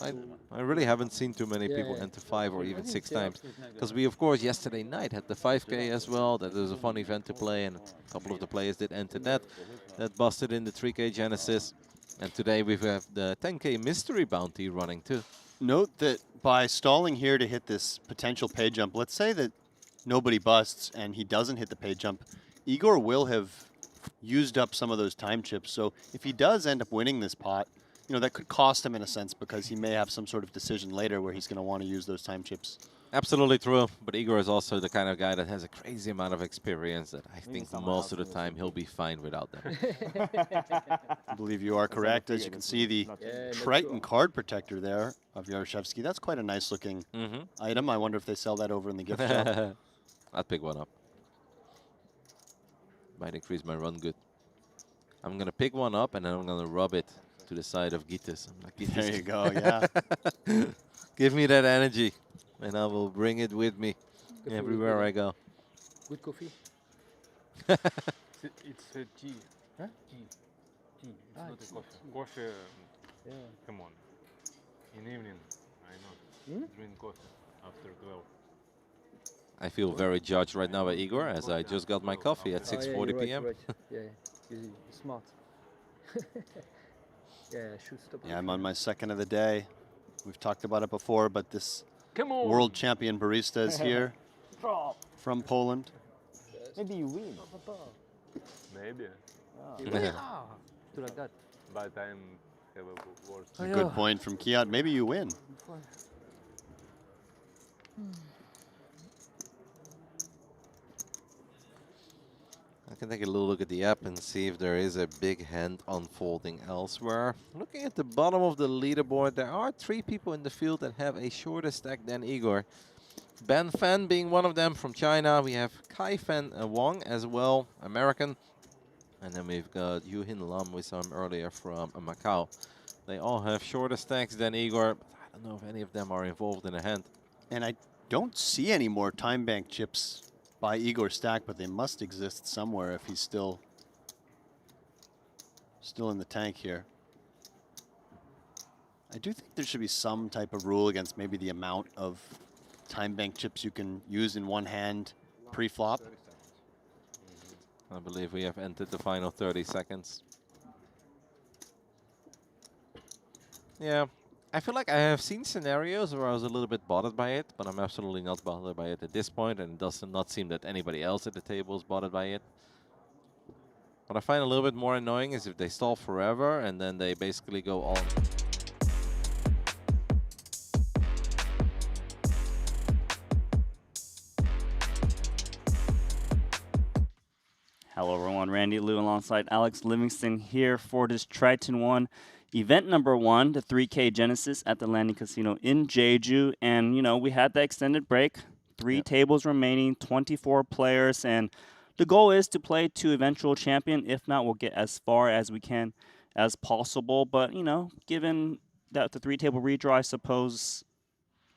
I really haven't seen too many people enter 5 or even 6 times. Because we, of course, yesterday night had the 5K as well. That was a fun event to play, and a couple of the players did enter that. That busted in the 3K Genesis. And today we have the 10K Mystery Bounty running too. Note that by stalling here to hit this potential pay jump, let's say that nobody busts and he doesn't hit the pay jump, Igor will have used up some of those time chips. So if he does end up winning this pot, you know, that could cost him in a sense, because he may have some sort of decision later where he's going to want to use those time chips. Absolutely true, but Igor is also the kind of guy that has a crazy amount of experience that I think most of the time he'll be fine without them. I believe you are correct. As you can see, the Triton card protector there of Yaroshevsky, that's quite a nice looking item. I wonder if they sell that over in the gift shop. I'd pick one up. Might increase my run good. I'm going to pick one up and then I'm going to rub it to the side of Gitas. Like, there you go, yeah. Give me that energy and I will bring it with me everywhere I go. Good coffee? It's a tea. Huh? Tea. Tea. It's not a coffee. Coffee, come on. In evening, I not drink coffee after 12. I feel very judged right now by Igor, as I just got my coffee at 6:40 p.m. Right. Yeah, you're smart. Yeah, should stop. Yeah, I'm on my second of the day. We've talked about it before, but this Come on. world champion barista is here from Poland. Maybe you win. Maybe. To like that. But I'm have a worse. A good point from Kiat. Maybe you win. I can take a little look at the app and see if there is a big hand unfolding elsewhere. Looking at the bottom of the leaderboard, there are 3 people in the field that have a shorter stack than Igor. Ben Fan being one of them from China. We have Kai Fan Wong as well, American. And then we've got Yu Hin Lam we saw him earlier from Macau. They all have shorter stacks than Igor, but I don't know if any of them are involved in a hand. And I don't see any more time bank chips by Igor stack, but they must exist somewhere if he's still in the tank here. I do think there should be some type of rule against maybe the amount of time bank chips you can use in one hand pre-flop. I believe we have entered the final 30 seconds. Yeah, I feel like I have seen scenarios where I was a little bit bothered by it, but I'm absolutely not bothered by it at this point, and it does not seem that anybody else at the table is bothered by it. What I find a little bit more annoying is if they stall forever and then they basically go all... Hello everyone, Randy Liu alongside Alex Livingston here for this Triton ONE event number 1, the 3K Genesis at the Landing Casino in Jeju. And, you know, we had the extended break, 3 tables remaining, 24 players. And the goal is to play to eventual champion. If not, we'll get as far as we can as possible. But, you know, given that the 3-table redraw, I suppose,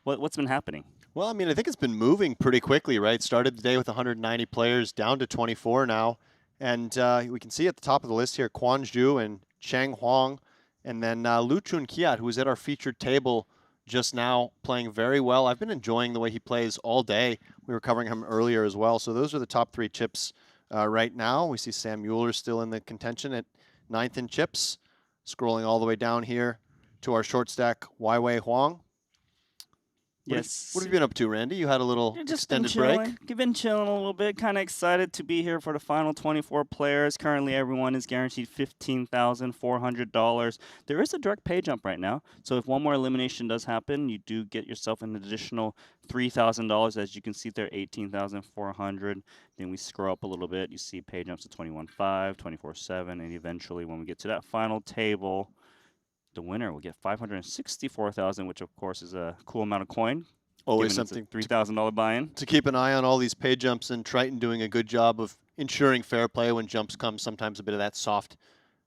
what's been happening? Well, I mean, I think it's been moving pretty quickly, right? Started the day with 190 players, down to 24 now. And we can see at the top of the list here, Quanzhou and Cheng Huang. And then Lu Chun Kiat, who was at our featured table just now, playing very well. I've been enjoying the way he plays all day. We were covering him earlier as well. So those are the top 3 chips right now. We see Sam Mueller still in the contention at 9th in chips. Scrolling all the way down here to our short stack, Wei Huang. Yes. What have you been up to, Randy? You had a little extended break. Been chilling a little bit. Kind of excited to be here for the final 24 players. Currently, everyone is guaranteed $15,400. There is a direct pay jump right now. So if one more elimination does happen, you do get yourself an additional $3,000. As you can see there, $18,400. Then we scroll up a little bit. You see pay jumps to 21.5, 24.7, and eventually when we get to that final table, the winner will get $564,000, which of course is a cool amount of coin. Always something. $3,000 buy-in. To keep an eye on all these pay jumps, and Triton doing a good job of ensuring fair play when jumps come, sometimes a bit of that soft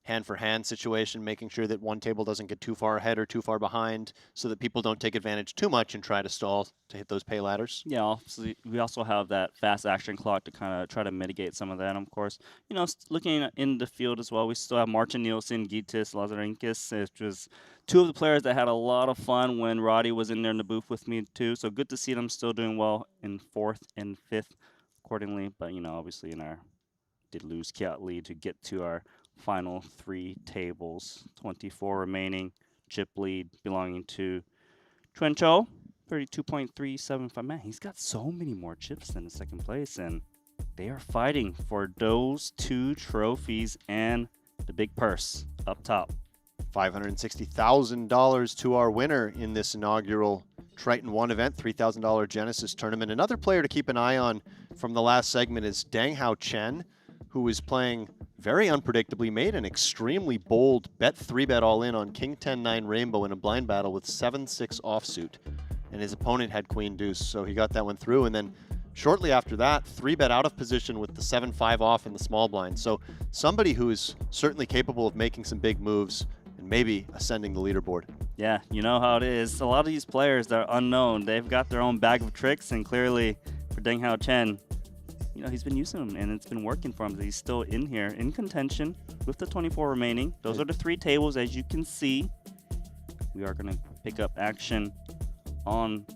hand-for-hand situation, making sure that one table doesn't get too far ahead or too far behind so that people don't take advantage too much and try to stall to hit those pay ladders. Yeah, obviously, we also have that fast action clock to kind of try to mitigate some of that. And of course, you know, looking in the field as well, we still have Martin Nielsen, Gus Lazinikas, which was two of the players that had a lot of fun when Roddy was in there in the booth with me too. So good to see them still doing well in 4th and 5th accordingly. But, you know, obviously in our did lose Kiat lead to get to our final 3 tables. 24 remaining, chip lead belonging to Chen 32.375. Man, he's got so many more chips than the second place, and they are fighting for those 2 trophies and the big purse up top. $560,000 to our winner in this inaugural Triton ONE event, $3,000 Genesis tournament. Another player to keep an eye on from the last segment is Chen, who is playing very unpredictably, made an extremely bold bet 3-bet all in on King 10-9 Rainbow in a blind battle with 7-6 offsuit. And his opponent had Queen Deuce, so he got that one through. And then shortly after that, 3-bet out of position with the 7-5 off in the small blind. So somebody who is certainly capable of making some big moves and maybe ascending the leaderboard. Yeah, you know how it is. A lot of these players that are unknown, they've got their own bag of tricks, and clearly for Chen, you know, he's been using them, and it's been working for him. He's still in here, in contention, with the 24 remaining. Those are the 3 tables, as you can see. We are going to pick up action on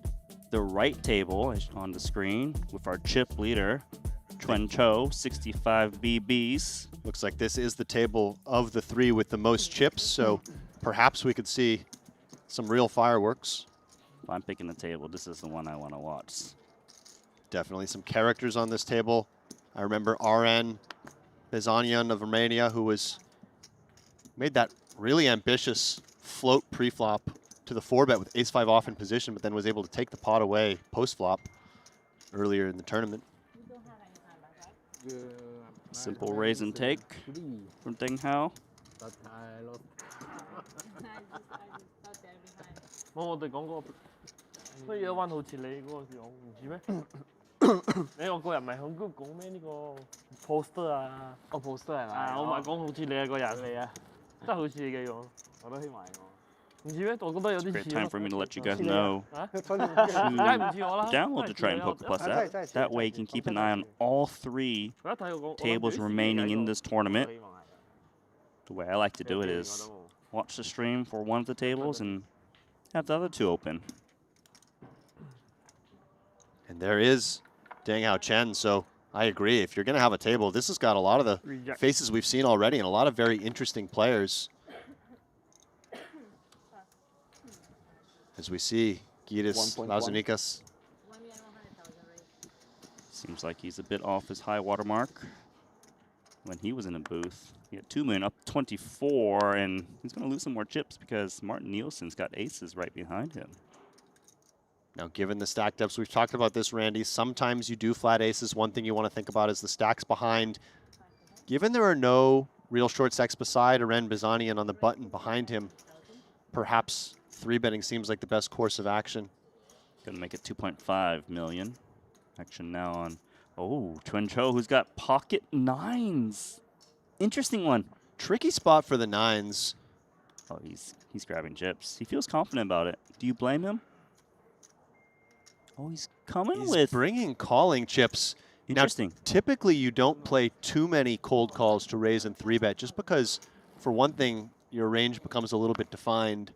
the right table on the screen with our chip leader, Chen 65 BBs. Looks like this is the table of the 3 with the most chips, so perhaps we could see some real fireworks. If I'm picking the table, this is the one I want to watch. Definitely some characters on this table. I remember RN Bezanian of Romania, who made that really ambitious float pre-flop to the 4-bet with ace-5 off in position, but then was able to take the pot away post-flop earlier in the tournament. Simple raise and take from Deng Hao. poster 啊，哦 poster 係咪？我咪講好似你係個人嚟啊，真係好似你嘅樣，我都希望係我。唔似咩？我覺得有啲似。Great time for me to let you guys know to download the Triton Poker Plus app. That way you can keep an eye on all 3 tables remaining in this tournament. The way I like to do it is watch the stream for one of the tables and have the other 2 open. And there is Deng Hao Chen, so I agree. If you're going to have a table, this has got a lot of the faces we've seen already and a lot of very interesting players. As we see, Gus Lazinikas. Seems like he's a bit off his high water mark. When he was in the booth, he had 2 million up 24, and he's going to lose some more chips because Martin Nielsen's got aces right behind him. Now, given the stack depths, we've talked about this, Randy. Sometimes you do flat aces. One thing you want to think about is the stacks behind. Given there are no real short stacks beside Aren Bizanian on the button behind him, perhaps 3-betting seems like the best course of action. Gonna make it 2.5 million. Action now on, Chen, who's got pocket 9s. Interesting one. Tricky spot for the 9s. Oh, he's grabbing chips. He feels confident about it. Do you blame him? Oh, he's coming with bringing calling chips. Interesting. Now, typically you don't play too many cold calls to raise and 3-bet, just because, for one thing, your range becomes a little bit defined,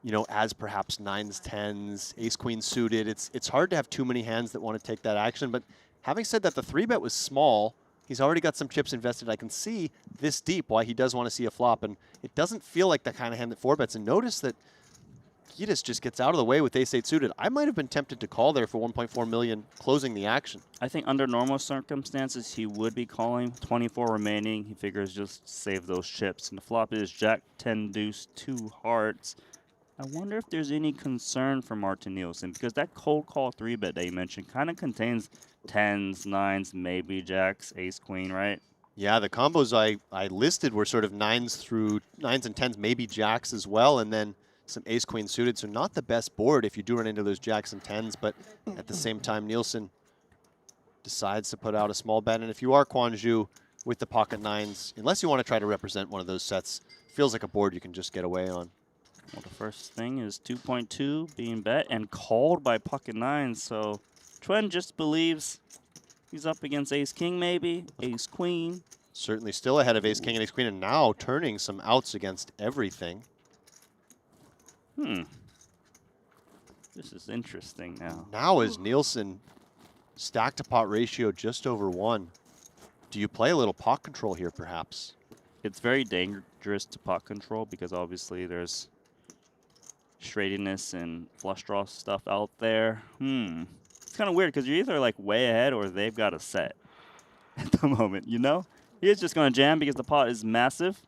you know, as perhaps 9s, 10s, ace-queen suited. It's hard to have too many hands that want to take that action. But having said that, the 3-bet was small. He's already got some chips invested. I can see this deep why he does want to see a flop, and it doesn't feel like the kind of hand that 4-bets. And notice that Gitas just gets out of the way with ace-8 suited. I might have been tempted to call there for 1.4 million, closing the action. I think under normal circumstances, he would be calling. 24 remaining. He figures just save those chips. And the flop is Jack 10 deuce 2 hearts. I wonder if there's any concern for Martin Nielsen, because that cold call 3-bet that you mentioned kind of contains 10s, 9s, maybe jacks, ace, queen, right? Yeah, the combos I listed were sort of 9s and 10s, maybe jacks as well, and then some ace queen suited. So not the best board if you do run into those jacks and 10s, but at the same time, Nielsen decides to put out a small bet. And if you are Kwon Ju with the pocket nines, unless you want to try to represent one of those sets, feels like a board you can just get away on. Well, the first thing is 2.2 being bet and called by pocket nines. So Chen just believes he's up against ace king, maybe ace queen. Certainly still ahead of ace king and ace queen, and now turning some outs against everything. This is interesting now. Now is Nielsen stack to pot ratio just over 1. Do you play a little pot control here, perhaps? It's very dangerous to pot control because obviously there's straightiness and flush draw stuff out there. It's kind of weird because you're either like way ahead or they've got a set at the moment, you know? He's just going to jam because the pot is massive.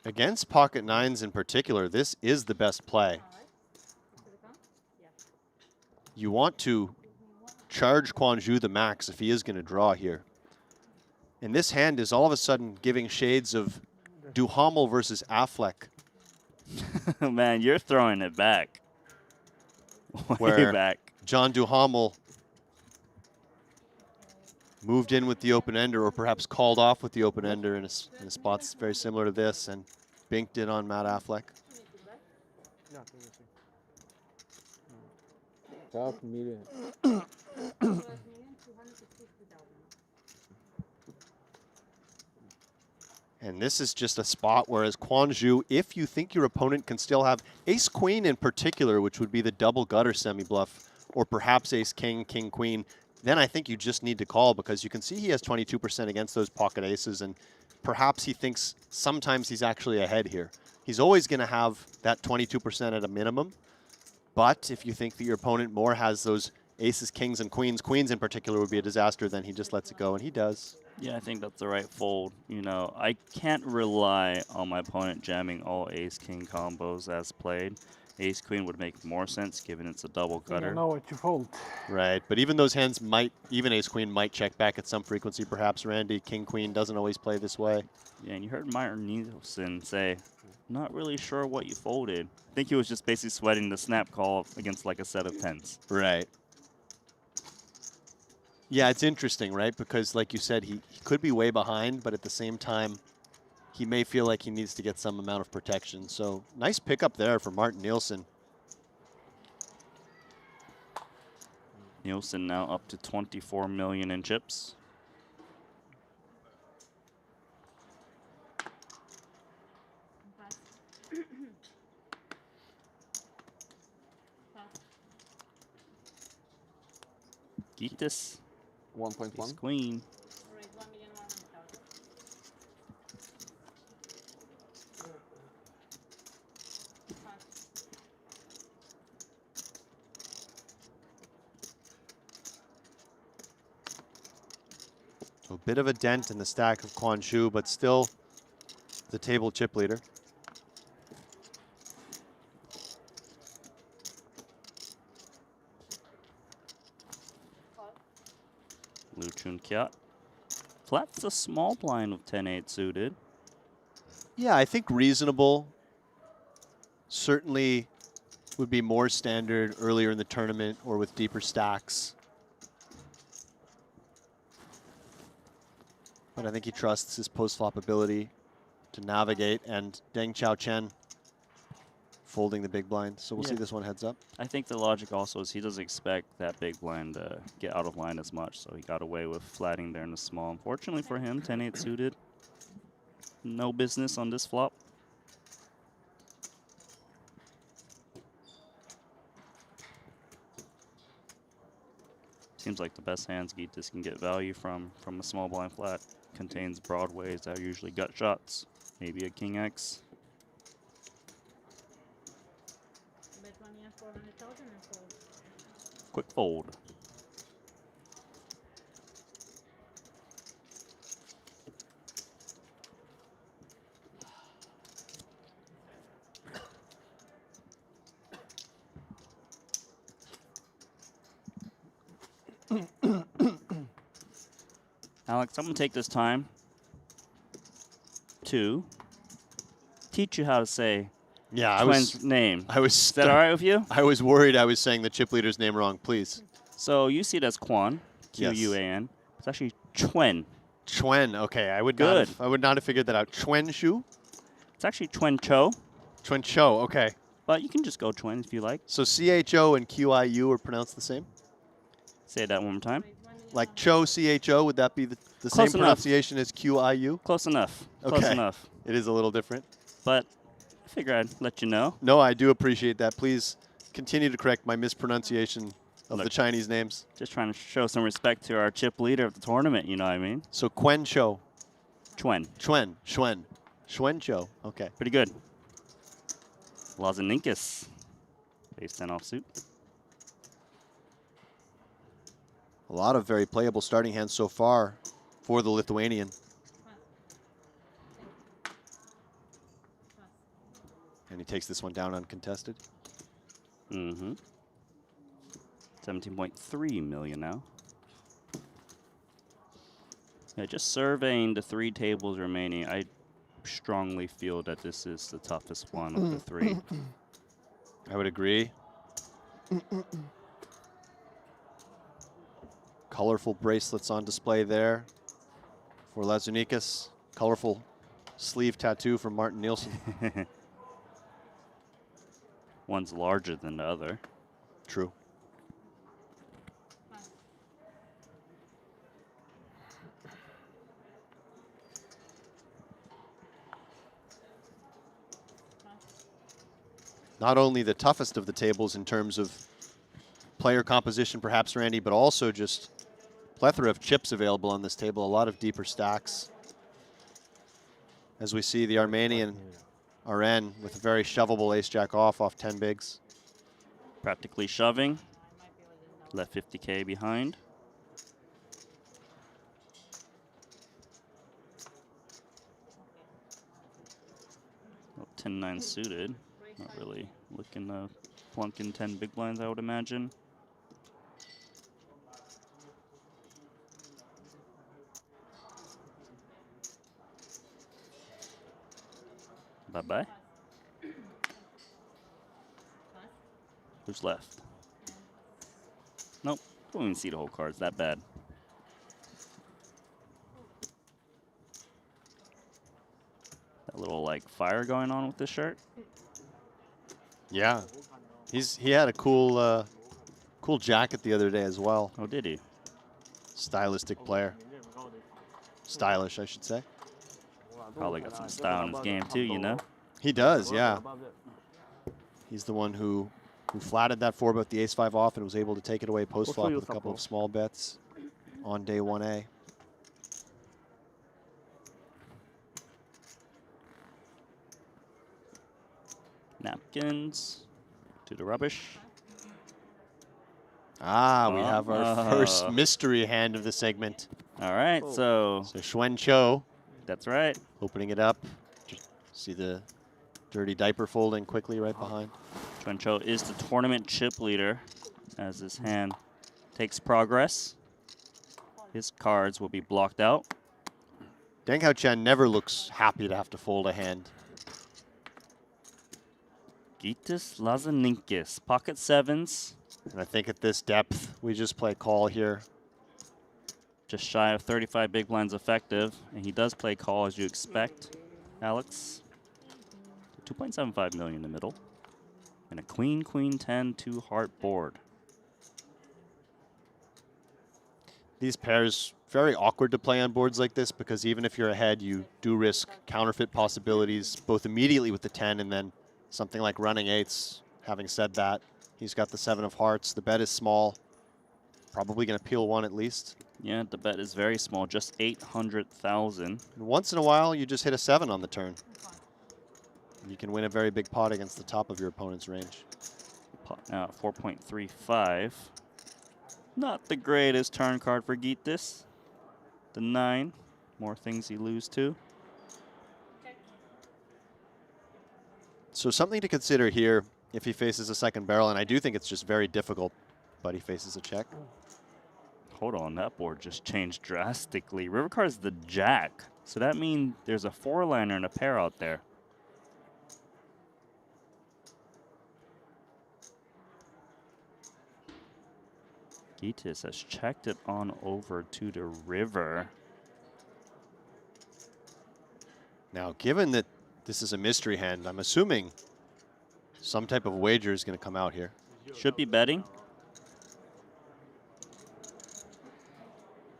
Against pocket nines in particular, this is the best play. You want to charge Kwon Ju the max if he is going to draw here. And this hand is all of a sudden giving shades of Duhamel versus Affleck. Man, you're throwing it back. Way where back. John Duhamel moved in with the open ender, or perhaps called off with the open ender in a spot very similar to this, and binked in on Matt Affleck. Half million. And this is just a spot whereas Kwon Ju, if you think your opponent can still have ace-queen in particular, which would be the double gutter semi-bluff, or perhaps ace-king, king-queen, then I think you just need to call because you can see he has 22% against those pocket aces, and perhaps he thinks sometimes he's actually ahead here. He's always going to have that 22% at a minimum, but if you think that your opponent more has those aces, kings, and queens, queens in particular would be a disaster, then he just lets it go, and he does. Yeah, I think that's the right fold. You know, I can't rely on my opponent jamming all ace-king combos as played. Ace-queen would make more sense given it's a double gutter. You know what you fold. Right, but even those hands might, even ace-queen might check back at some frequency, perhaps, Randy. King-queen doesn't always play this way. Yeah, and you heard Myron Nielsen say, not really sure what you folded. I think he was just basically sweating the snap call against like a set of tens. Right. Yeah, it's interesting, right? Because like you said, he could be way behind, but at the same time, he may feel like he needs to get some amount of protection. So nice pickup there for Martin Nielsen. Nielsen now up to 24 million in chips. Gitas. 1.1. Queen. So a bit of a dent in the stack of Kwon Ju, but still the table chip leader. Luchun Kiat. Flat's a small blind with 10-8 suited. Yeah, I think reasonable. Certainly would be more standard earlier in the tournament or with deeper stacks. But I think he trusts his post-flop ability to navigate, and Deng Chao Chen folding the big blind. So we'll see this one heads up. I think the logic also is he doesn't expect that big blind to get out of line as much, so he got away with flatting there in the small. Unfortunately for him, 10-8 suited. No business on this flop. Seems like the best hands Gitas can get value from a small blind flat. Contains broadways that are usually gut shots. Maybe a king X. Quick fold. Alex, I'm going to take this time to teach you how to say Chen's name. Is that all right with you? I was worried I was saying the chip leader's name wrong, please. So you see it as Kwon, Quan. It's actually Chuen. Chuen. Okay, I would Good. I would not have figured that out. Chuen Shu. It's actually Chuen Cho. Chuen Cho. Okay. But you can just go Chuen if you like. So CHO and QIU are pronounced the same? Say that one more time. Like Cho, CHO, would that be the Close same enough. pronunciation as QIU? Close enough. Okay. Close enough. It is a little different. But I figure I'd let you know. No, I do appreciate that. Please continue to correct my mispronunciation of the Chinese names. Just trying to show some respect to our chip leader of the tournament, you know what I mean? So Quen Cho. Chuen. Chuen. Chuen. Chuen Cho. Okay. Pretty good. Lazinikas. Base 10 offsuit. A lot of very playable starting hands so far for the Lithuanian. And he takes this one down uncontested. Mm-hmm. 17.3 million now. Yeah, just surveying the 3 tables remaining, I strongly feel that this is the toughest one of the 3. I would agree. Colorful bracelets on display there for Lazinikas. Colorful sleeve tattoo from Martin Nielsen. One's larger than the other. True. Not only the toughest of the tables in terms of player composition, perhaps, Randy, but also just plethora of chips available on this table, a lot of deeper stacks. As we see the Armenian RN with a very shovable ace-jack off 10 bigs. Practically shoving. Left 50K behind. Oh, 10-9 suited. Not really looking to plunk in 10 big blinds, I would imagine. Bye-bye. Who's left? Nope. Don't even see the whole card. It's that bad. That little, like, fire going on with this shirt. Yeah. He had a cool cool jacket the other day as well. Oh, did he? Stylistic player. Stylish, I should say. Probably got some style in his game too, you know? He does, yeah. He's the one who flatted that 4 bet the ace-5 off and was able to take it away post-flop with a couple of small bets on day 1A. Napkins to the rubbish. Ah, we have our first mystery hand of the segment. All right, so Chuen Cho. That's right. Opening it up. Just see the dirty diaper folding quickly right behind. Chuen Cho is the tournament chip leader as his hand takes progress. His cards will be blocked out. Deng Hao Chen never looks happy to have to fold a hand. Gus Lazinikas, pocket 7s. And I think at this depth, we just play call here. Just shy of 35 big blinds effective, and he does play call as you expect, Alex. 2.75 million in the middle. And a queen, queen 10, 2-heart board. These pairs, very awkward to play on boards like this because even if you're ahead, you do risk counterfeit possibilities, both immediately with the 10 and then something like running 8s. Having said that, he's got the 7 of hearts. The bet is small. Probably going to peel 1 at least. Yeah, the bet is very small, just 800,000. Once in a while, you just hit a 7 on the turn. You can win a very big pot against the top of your opponent's range. Pot now at 4.35. Not the greatest turn card for Gus. The 9. More things he lose to. So something to consider here if he faces a second barrel, and I do think it's just very difficult, but he faces a check. Hold on, that board just changed drastically. River card is the jack, so that means there's a 4-liner and a pair out there. Gitis has checked it on over to the river. Now, given that this is a mystery hand, I'm assuming some type of wager is going to come out here. Should be betting.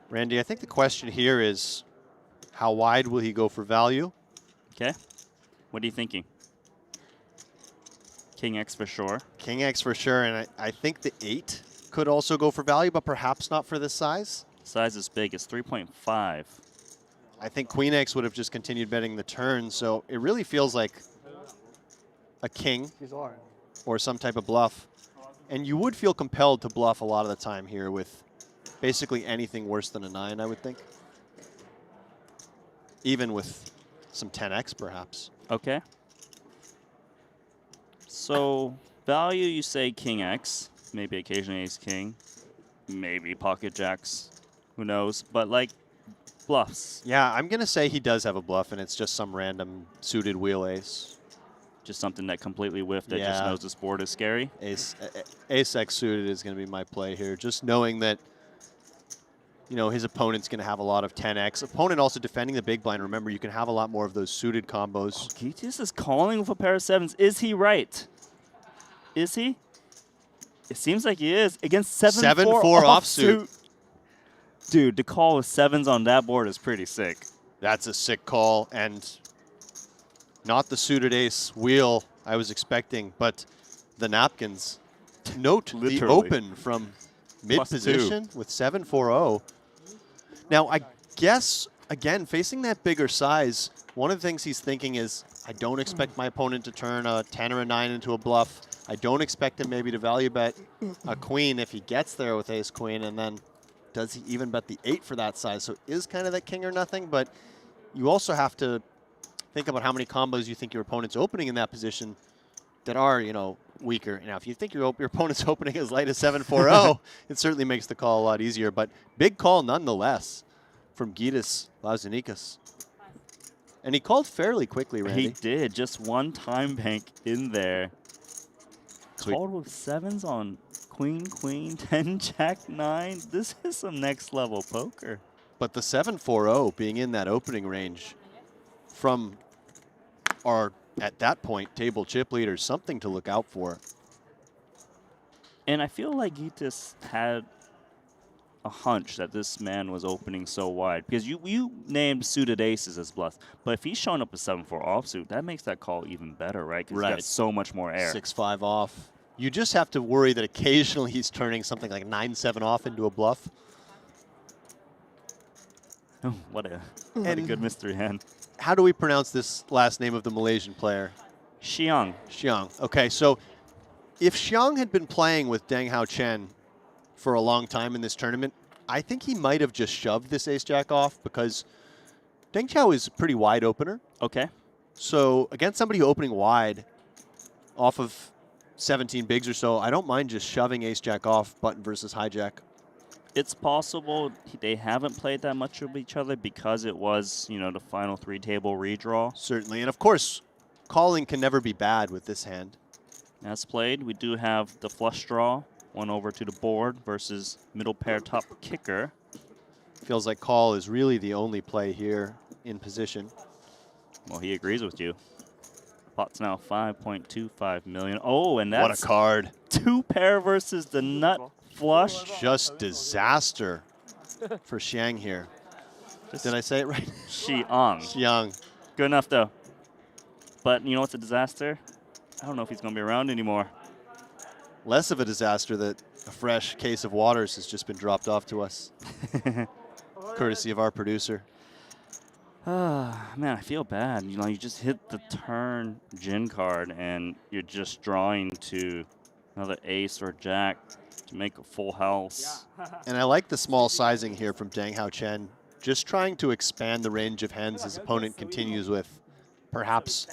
Randy, I think the question here is, how wide will he go for value? Okay. What are you thinking? King X for sure. King X for sure, and I think the 8 could also go for value, but perhaps not for this size. Size is big. It's 3.5. I think Queen X would have just continued betting the turn, so it really feels like a king or some type of bluff. And you would feel compelled to bluff a lot of the time here with basically anything worse than a 9, I would think. Even with some 10x, perhaps. Okay. So value, you say King X, maybe occasionally Ace King, maybe Pocket Jacks, who knows? But like bluffs. Yeah, I'm going to say he does have a bluff, and it's just some random suited wheel ace. Just something that completely whiffed that just knows this board is scary. Ace X suited is going to be my play here. Just knowing that, you know, his opponent's going to have a lot of 10x. Opponent also defending the big blind. Remember, you can have a lot more of those suited combos. Oh, Gitis is calling with a pair of 7s. Is he right? Is he? It seems like he is. Against 7-4 offsuit. Dude, the call with 7s on that board is pretty sick. That's a sick call, and not the suited ace wheel I was expecting, but the napkins. Note the open from mid-position with 7-4-0. Now, I guess, again, facing that bigger size, one of the things he's thinking is, I don't expect my opponent to turn a 10 or a 9 into a bluff. I don't expect him maybe to value bet a queen if he gets there with ace-queen, and then does he even bet the 8 for that size? So it is kind of that king or nothing, but you also have to think about how many combos you think your opponent's opening in that position that are, you know, weaker. Now, if you think your opponent's opening as light as 7-4-0, it certainly makes the call a lot easier. But big call nonetheless from Gus Lazinikas. And he called fairly quickly, Randy. He did. Just one time bank in there. Sweet. Called with 7s on queen, queen, 10, jack, 9. This is some next level poker. But the 7-4-0 being in that opening range from our, at that point, table chip leaders, something to look out for. And I feel like Gitis had a hunch that this man was opening so wide. Because you named suited aces as bluffs. But if he's showing up a 7-4 offsuit, that makes that call even better, right? Because he's got so much more air. 6-5 off. You just have to worry that occasionally he's turning something like 9-7 off into a bluff. Oh, what a good mystery hand. How do we pronounce this last name of the Malaysian player? Xiang. Xiang. Okay, so if Xiang had been playing with Deng Hao Chen for a long time in this tournament, I think he might have just shoved this ace-jack off because Deng Chao is a pretty wide opener. Okay. So against somebody opening wide off of 17 bigs or so, I don't mind just shoving ace-jack off button versus hijack. It's possible they haven't played that much with each other because it was, you know, the final 3-table redraw. Certainly, and of course, calling can never be bad with this hand. As played, we do have the flush draw, one over to the board versus middle pair top kicker. Feels like call is really the only play here in position. Well, he agrees with you. Pot's now 5.25 million. Oh, and that's what a card. 2 pair versus the nut flush. Just disaster for Xiang here. Did I say it right? Xiang. Xiang. Good enough, though. But you know what's a disaster? I don't know if he's going to be around anymore. Less of a disaster that a fresh case of waters has just been dropped off to us. Courtesy of our producer. Man, I feel bad. You know, you just hit the turn Jin card and you're just drawing to another ace or jack to make a full house. And I like the small sizing here from Deng Hao Chen. Just trying to expand the range of hands his opponent continues with, perhaps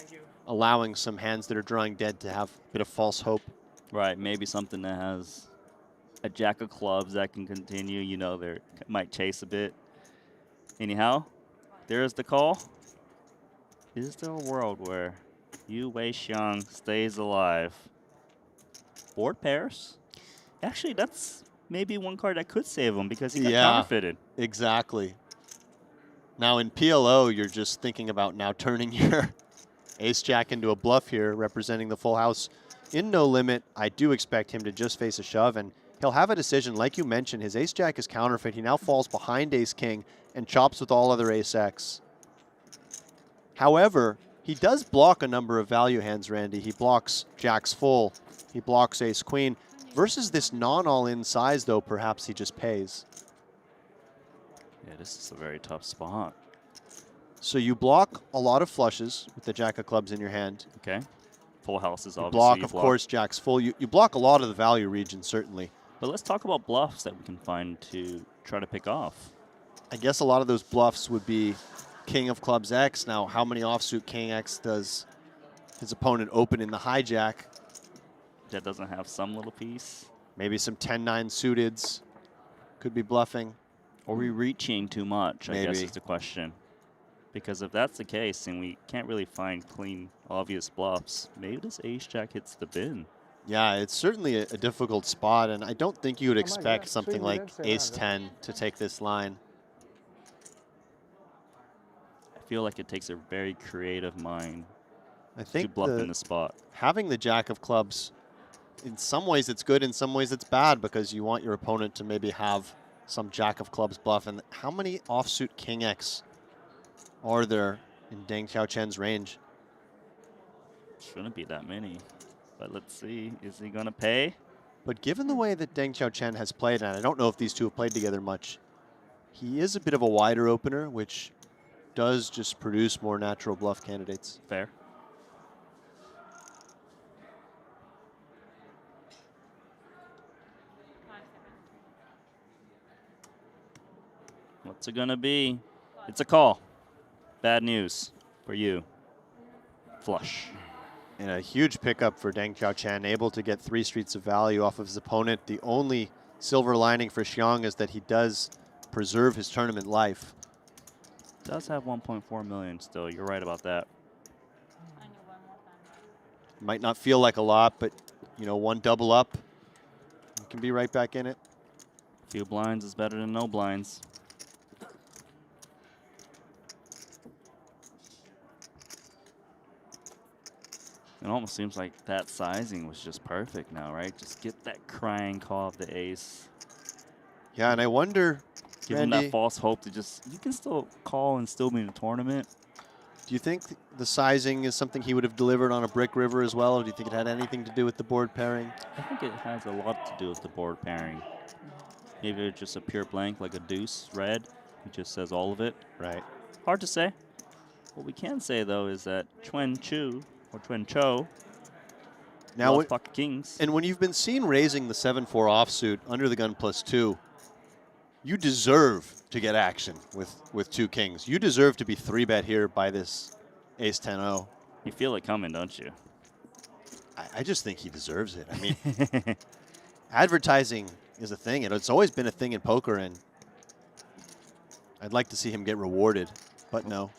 allowing some hands that are drawing dead to have a bit of false hope. Right, maybe something that has a jack of clubs that can continue. You know, they might chase a bit. Anyhow, there's the call. Is there a world where Yu Wei Xiang stays alive? Board pairs? Actually, that's maybe one card that could save him because he got Yeah, counterfeited. exactly. Now in PLO, you're just thinking about now turning your ace-jack into a bluff here, representing the full house. In No Limit, I do expect him to just face a shove, and he'll have a decision. Like you mentioned, his ace-jack is counterfeit. He now falls behind ace-king and chops with all other ace-x. However, he does block a number of value hands, Randy. He blocks jacks full. He blocks ace-queen. Versus this non-all-in size, though, perhaps he just pays. Yeah, this is a very tough spot. So you block a lot of flushes with the jack of clubs in your hand. Okay. Full houses, You obviously. block, of course, jacks full. You block a lot of the value region, certainly. But let's talk about bluffs that we can find to try to pick off. I guess a lot of those bluffs would be king of clubs X. Now, how many offsuit king X does his opponent open in the hijack? That doesn't have some little piece. Maybe some 10-9 suiteds could be bluffing. Or we reaching too much, I guess Maybe. is the question. Because if that's the case, and we can't really find clean, obvious bluffs, maybe this ace-jack hits the bin. Yeah, it's certainly a difficult spot, and I don't think you would expect something like ace-10 to take this line. I feel like it takes a very creative mind I think to bluff in the spot. having the jack of clubs, in some ways it's good, in some ways it's bad, because you want your opponent to maybe have some jack of clubs bluff. And how many offsuit king X are there in Deng Xiaochen's range? Shouldn't be that many. But let's see, is he gonna pay? But given the way that Deng Xiaochen has played, and I don't know if these two have played together much, he is a bit of a wider opener, which does just produce more natural bluff candidates. Fair. What's it gonna be? It's a call. Bad news for you. Flush. And a huge pickup for Deng Xiaochen, able to get 3 streets of value off of his opponent. The only silver lining for Xiong is that he does preserve his tournament life. Does have 1.4 million still. You're right about that. Might not feel like a lot, but you know, one double up, you can be right back in it. Few blinds is better than no blinds. It almost seems like that sizing was just perfect now, right? Just get that crying call of the ace. Yeah, and I wonder, Give him Randy, that false hope to just, you can still call and still be in the tournament. do you think the sizing is something he would have delivered on a brick river as well, or do you think it had anything to do with the board pairing? I think it has a lot to do with the board pairing. Maybe it's just a pure blank like a deuce red. He just says all of it. Right. Hard to say. What we can say, though, is that Chen Chu, or Chen Cho, Now, loves pocket kings. And when you've been seen raising the 7-4 offsuit under the gun +2, you deserve to get action with 2 kings. You deserve to be 3-bet here by this ace-10-0. You feel it coming, don't you? I just think he deserves it. I mean, advertising is a thing, and it's always been a thing in poker, and I'd like to see him get rewarded, but no.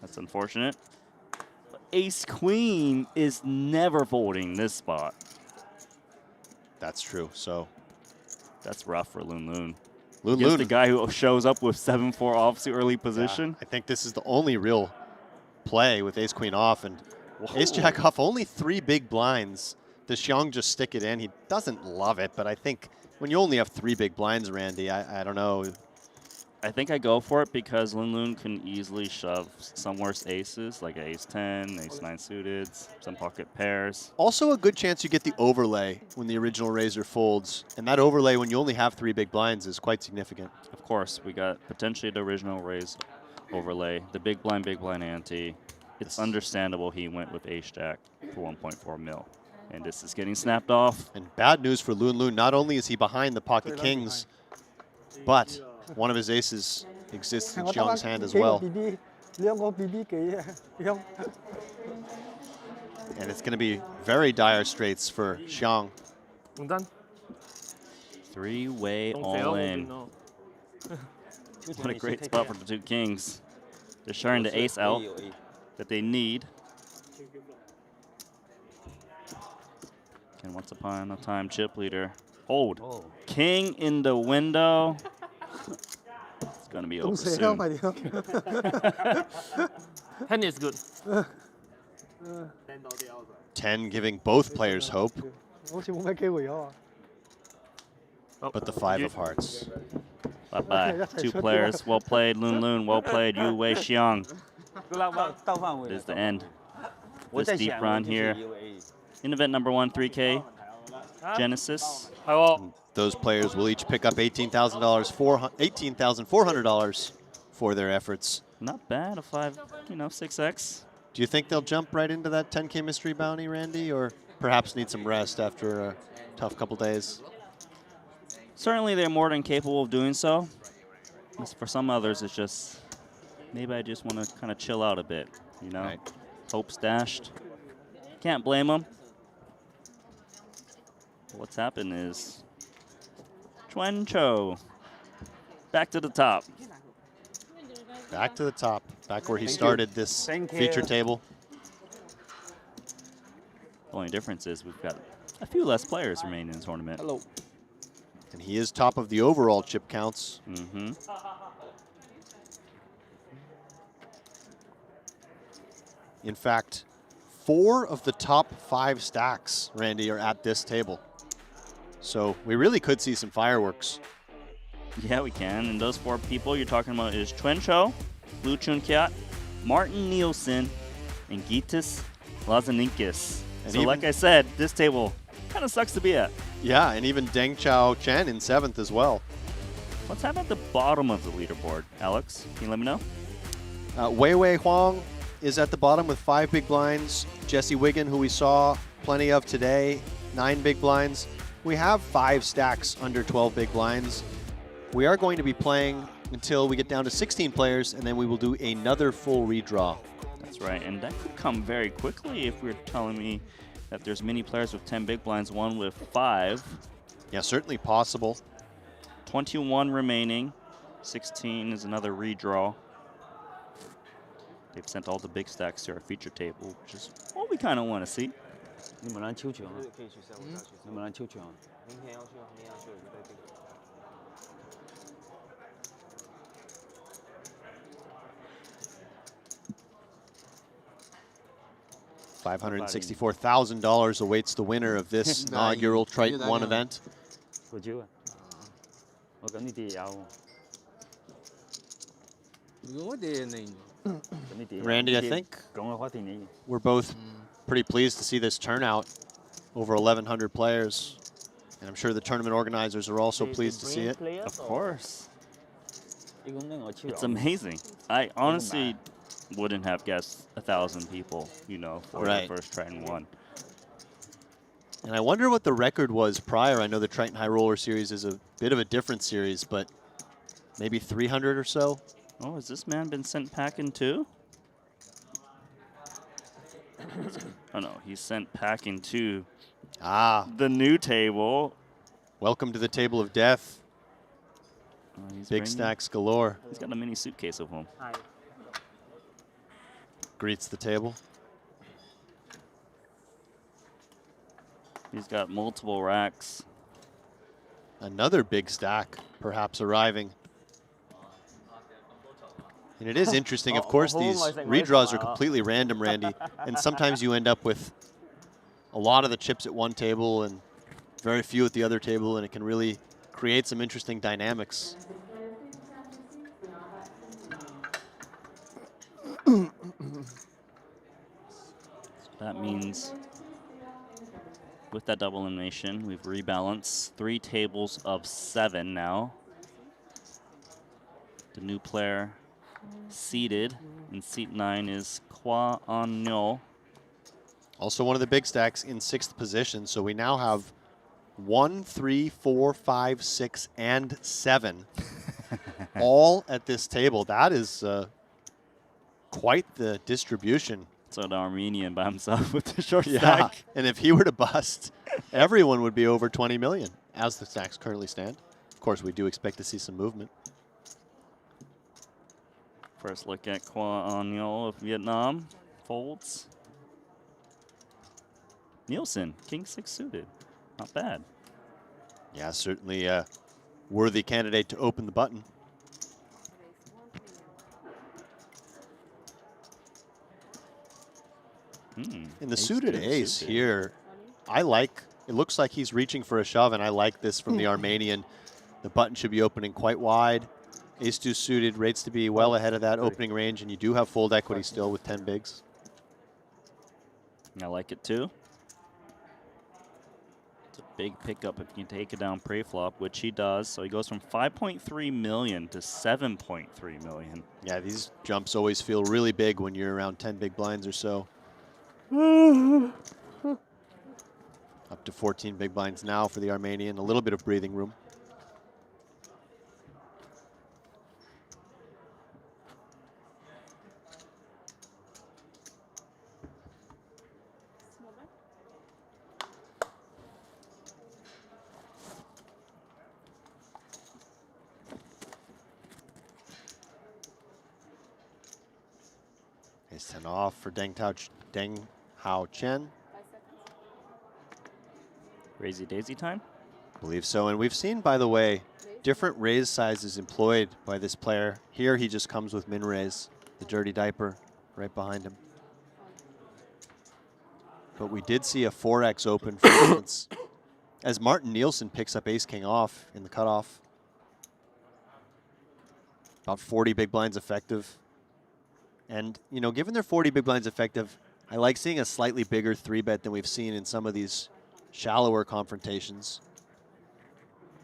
That's unfortunate. But ace-queen is never folding this spot. That's true, so. That's rough for Loon. Loon. The guy who shows up with 7-4 offsuit early position. Yeah, I think this is the only real play with ace-queen off, and ace-jack off, only 3 big blinds. Does Xiong just stick it in? He doesn't love it, but I think when you only have 3 big blinds, Randy, I don't know. I think I go for it because Loon can easily shove some worse aces, like ace-10, ace-9 suited, some pocket pairs. Also a good chance you get the overlay when the original raiser folds, and that overlay when you only have 3 big blinds is quite significant. Of course, we got potentially the original raise overlay, the big blind ante. It's understandable he went with ace-jack for 1.4 mil. And this is getting snapped off. And bad news for Loon. Not only is he behind the pocket kings, but one of his aces exists in Xiong's hand as well. And it's going to be very dire straits for Xiong. 3-way all in. What a great spot for the 2 kings. They're sharing the ace out that they need. And once upon a time, chip leader Hold. King in the window. It's going to be over soon. 10 is good. 10 giving both players hope, 好似冇咩機會啊！ but the 5 of hearts. Bye-bye. 2 players. Well played, Loon Loon. Well played, Yu Wei Xiang. 倒範圍 This is the end. This deep run here. In event number 1, 3K. Genesis. Those players will each pick up $18,400 for their efforts. Not bad, a 6X. Do you think they'll jump right into that 10K mystery bounty, Randy, or perhaps need some rest after a tough couple days? Certainly they're more than capable of doing so. For some others, it's just, maybe I just want to kind of chill out a bit, you know? Right. Hope's dashed. Can't blame them. What's happened is Chuan Cho back to the top. Back to the top, back where he started this feature table. The only difference is we've got a few less players remaining in the tournament. Hello. And he is top of the overall chip counts. Mm-hmm. In fact, 4 of the top 5 stacks, Randy, are at this table. So we really could see some fireworks. Yeah, we can. And those 4 people you're talking about is Chuan Cho, Lu Chun Kiat, Martin Nielsen, and Gus Lazinikas. And so like I said, this table kind of sucks to be at. Yeah, and even Deng Chao Chen in 7th as well. What's happening at the bottom of the leaderboard, Alex? Can you let me know? Wei Wei Huang is at the bottom with 5 big blinds. Jesse Wiggin, who we saw plenty of today, 9 big blinds. We have 5 stacks under 12 big blinds. We are going to be playing until we get down to 16 players, and then we will do another full redraw. That's right, and that could come very quickly if you're telling me that there's many players with 10 big blinds, one with 5. Yeah, certainly possible. 21 remaining. 16 is another redraw. They've sent all the big stacks to our feature table, which is what we kind of want to see. 你们来抽奖啊！你们来抽奖。明天要去，明天要去，我就在这个。 $564,000 awaits the winner of this inaugural Triton ONE event. 有機會。我咁呢啲有。 Randy, I think we're both pretty pleased to see this turnout, over 1,100 players. And I'm sure the tournament organizers are also pleased to see it. Of course. It's amazing. I honestly wouldn't have guessed 1,000 people, you know, for the first Triton ONE. And I wonder what the record was prior. I know the Triton High Roller Series is a bit of a different series, but maybe 300 or so. Oh, has this man been sent packing too? Oh no, he's sent packing to the new table. Welcome to the table of death. Big stacks galore. He's got a mini suitcase of them. Greets the table. He's got multiple racks. Another big stack perhaps arriving. And it is interesting, of course, these redraws are completely random, Randy. And sometimes you end up with a lot of the chips at one table and very few at the other table, and it can really create some interesting dynamics. That means with that double elimination, we've rebalanced 3 tables of 7 now. The new player seated in seat 9 is Kwa An Nyo. Also one of the big stacks in 6th position. So we now have 1, 3, 4, 5, 6, and 7 all at this table. That is quite the distribution. So the Armenian by himself with the short Yeah, stack. and if he were to bust, everyone would be over 20 million as the stacks currently stand. Of course, we do expect to see some movement. First look at Kwa An Nyo of Vietnam. Folds. Nielsen, King 6 suited. Not bad. Yeah, certainly a worthy candidate to open the button. In the suited ace here, I like, it looks like he's reaching for a shove, and I like this from the Armenian. The button should be opening quite wide. Ace-2 suited, rates to be well ahead of that opening range, and you do have fold equity still with 10 bigs. I like it too. It's a big pickup if you take it down pre-flop, which he does. So he goes from 5.3 million to 7.3 million. Yeah, these jumps always feel really big when you're around 10 big blinds or so. Up to 14 big blinds now for the Armenian. A little bit of breathing room. Ace 10 off for Deng Hao Chen. Crazy daisy time? I believe so. And we've seen, by the way, different raise sizes employed by this player. Here he just comes with min raise, the dirty diaper right behind him. But we did see a 4x open, for instance, as Martin Nielsen picks up ace-king off in the cutoff. About 40 big blinds effective. And, you know, given they're 40 big blinds effective, I like seeing a slightly bigger 3-bet than we've seen in some of these shallower confrontations.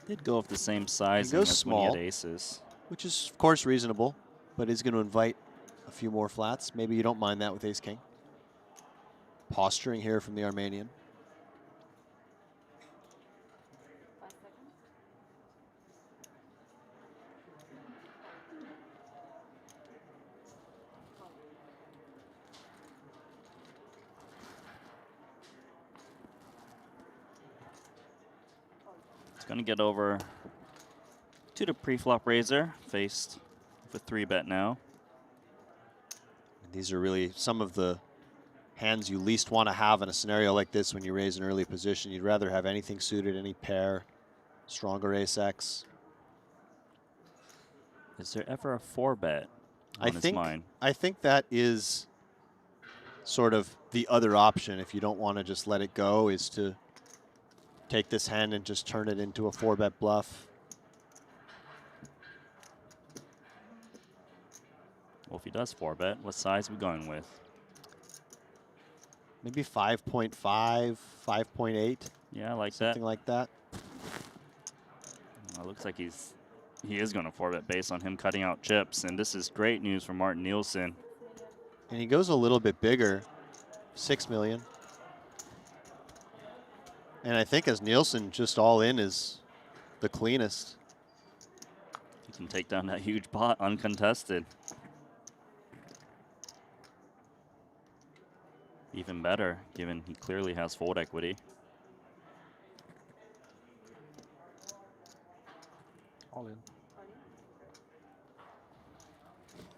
Did go with the same size goes as small, when he had aces. which is, of course, reasonable, but is going to invite a few more flats. Maybe you don't mind that with ace-king. Posturing here from the Armenian. Going to get over to the pre-flop raiser, faced with a 3-bet now. These are really some of the hands you least want to have in a scenario like this when you raise an early position. You'd rather have anything suited, any pair, stronger ace-x. Is there ever a 4-bet on his mind? I think that is sort of the other option if you don't want to just let it go, is to take this hand and just turn it into a 4-bet bluff. Well, if he does 4-bet, what size are we going with? Maybe 5.5, 5.8. Yeah, I like something like that. It looks like he is going to 4-bet based on him cutting out chips, and this is great news for Martin Nielsen. And he goes a little bit bigger, 6 million. And I think as Nielsen, just all in is the cleanest. He can take down that huge pot uncontested. Even better, given he clearly has fold equity. All in.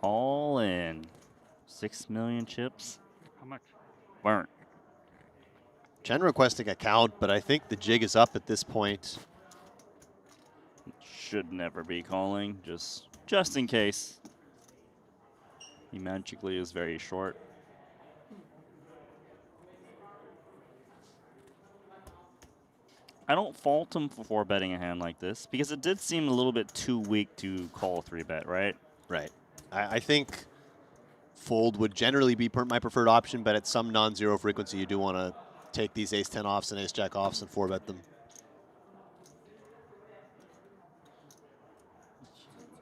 All in. 6 million chips. How much? Burnt. Chen requesting a count, but I think the jig is up at this point. Should never be calling, just in case. He magically is very short. I don't fault him for 4-betting a hand like this, because it did seem a little bit too weak to call a 3-bet, right? Right. I think fold would generally be my preferred option, but at some non-zero frequency, you do want to take these ace-10 offs and ace-jack offs and 4-bet them.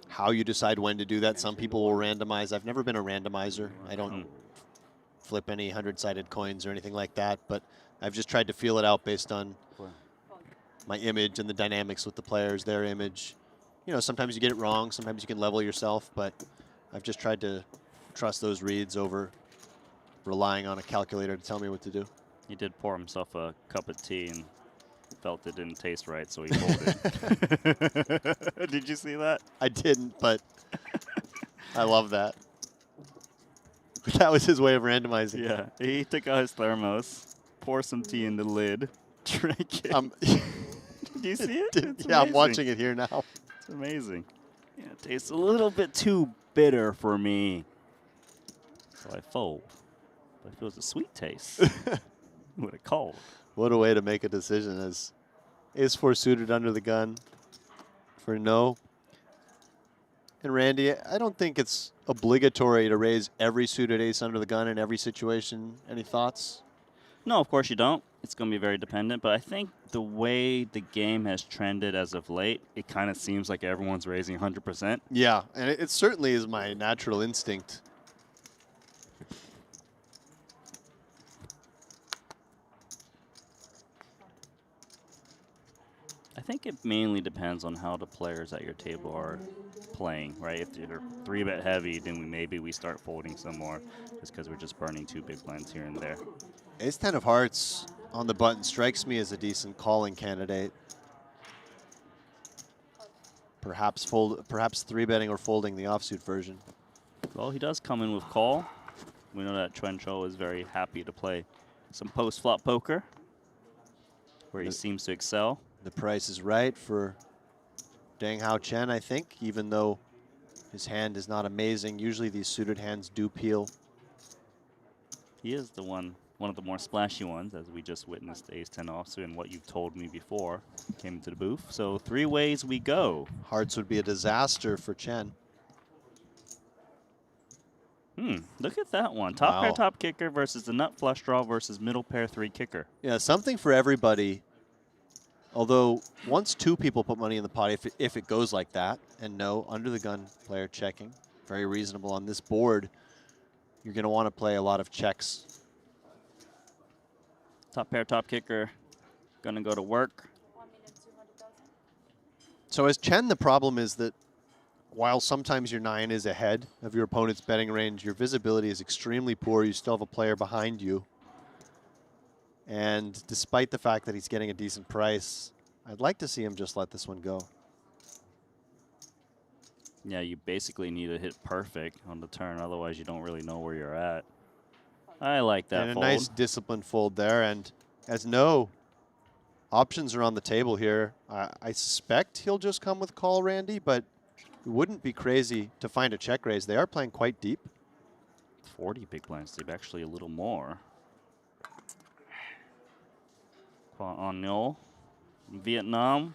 How you decide when to do that, some people will randomize. I've never been a randomizer. I don't flip any 100-sided coins or anything like that, but I've just tried to feel it out based on my image and the dynamics with the players, their image. You know, sometimes you get it wrong, sometimes you can level yourself, but I've just tried to trust those reads over relying on a calculator to tell me what to do. He did pour himself a cup of tea and felt it didn't taste right, so he folded. Did you see that? I didn't, but I love that. That was his way of randomizing. Yeah, he took out his thermos, pour some tea in the lid, drank it. Did you see it? It's Yeah, I'm amazing. watching it here now. It's amazing. Yeah, it tastes a little bit too bitter for me. So I fold. But if it was a sweet taste, I would have called. What a way to make a decision. As ace-4 suited under the gun for no. And Randy, I don't think it's obligatory to raise every suited ace under the gun in every situation. Any thoughts? No, of course you don't. It's going to be very dependent. But I think the way the game has trended as of late, it kind of seems like everyone's raising 100%. Yeah, and it certainly is my natural instinct. I think it mainly depends on how the players at your table are playing, right? If they're 3-bet heavy, then maybe we start folding some more just because we're just burning 2 big blinds here and there. Ace-10 of hearts on the button strikes me as a decent calling candidate. Perhaps 3-betting or folding the offsuit version. Well, he does come in with call. We know that Chen is very happy to play some post-flop poker, where he seems to excel. The price is right for Deng Hao Chen, I think, even though his hand is not amazing. Usually these suited hands do peel. He is the one of the more splashy ones, as we just witnessed the ace-10 offsuit and what you've told me before came into the booth. So 3 ways we go. Hearts would be a disaster for Chen. Look at that one. Top pair, Wow. top kicker versus the nut flush draw versus middle pair 3 kicker. Yeah, something for everybody. Although once 2 people put money in the pot, if it goes like that, and no, under the gun player checking, very reasonable on this board, you're going to want to play a lot of checks. Top pair, top kicker, gonna go to work. So as Chen, the problem is that while sometimes your 9 is ahead of your opponent's betting range, your visibility is extremely poor. You still have a player behind you. And despite the fact that he's getting a decent price, I'd like to see him just let this one go. Yeah, you basically need to hit perfect on the turn, otherwise you don't really know where you're at. I like that And fold. a nice disciplined fold there. And as no options are on the table here, I suspect he'll just come with call, Randy, but it wouldn't be crazy to find a check raise. They are playing quite deep. 40 big blinds deep, actually a little more. On Nil, Vietnam.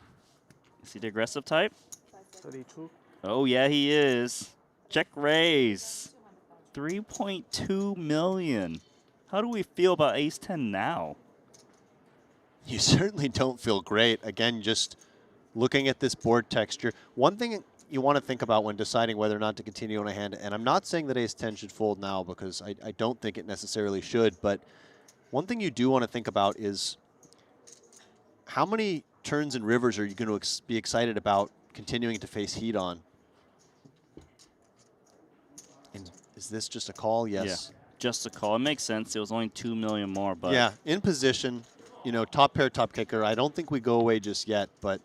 Is he the aggressive type? 32. Oh, yeah, he is. Check raise. 3.2 million. How do we feel about ace-10 now? You certainly don't feel great. Again, just looking at this board texture. One thing you want to think about when deciding whether or not to continue on a hand, and I'm not saying that ace-10 should fold now because I don't think it necessarily should, but one thing you do want to think about is how many turns and rivers are you going to be excited about continuing to face heat on? And is this just a call? Yes. Yeah, just a call. It makes sense. It was only 2 million more, but Yeah, in position, you know, top pair, top kicker. I don't think we go away just yet, but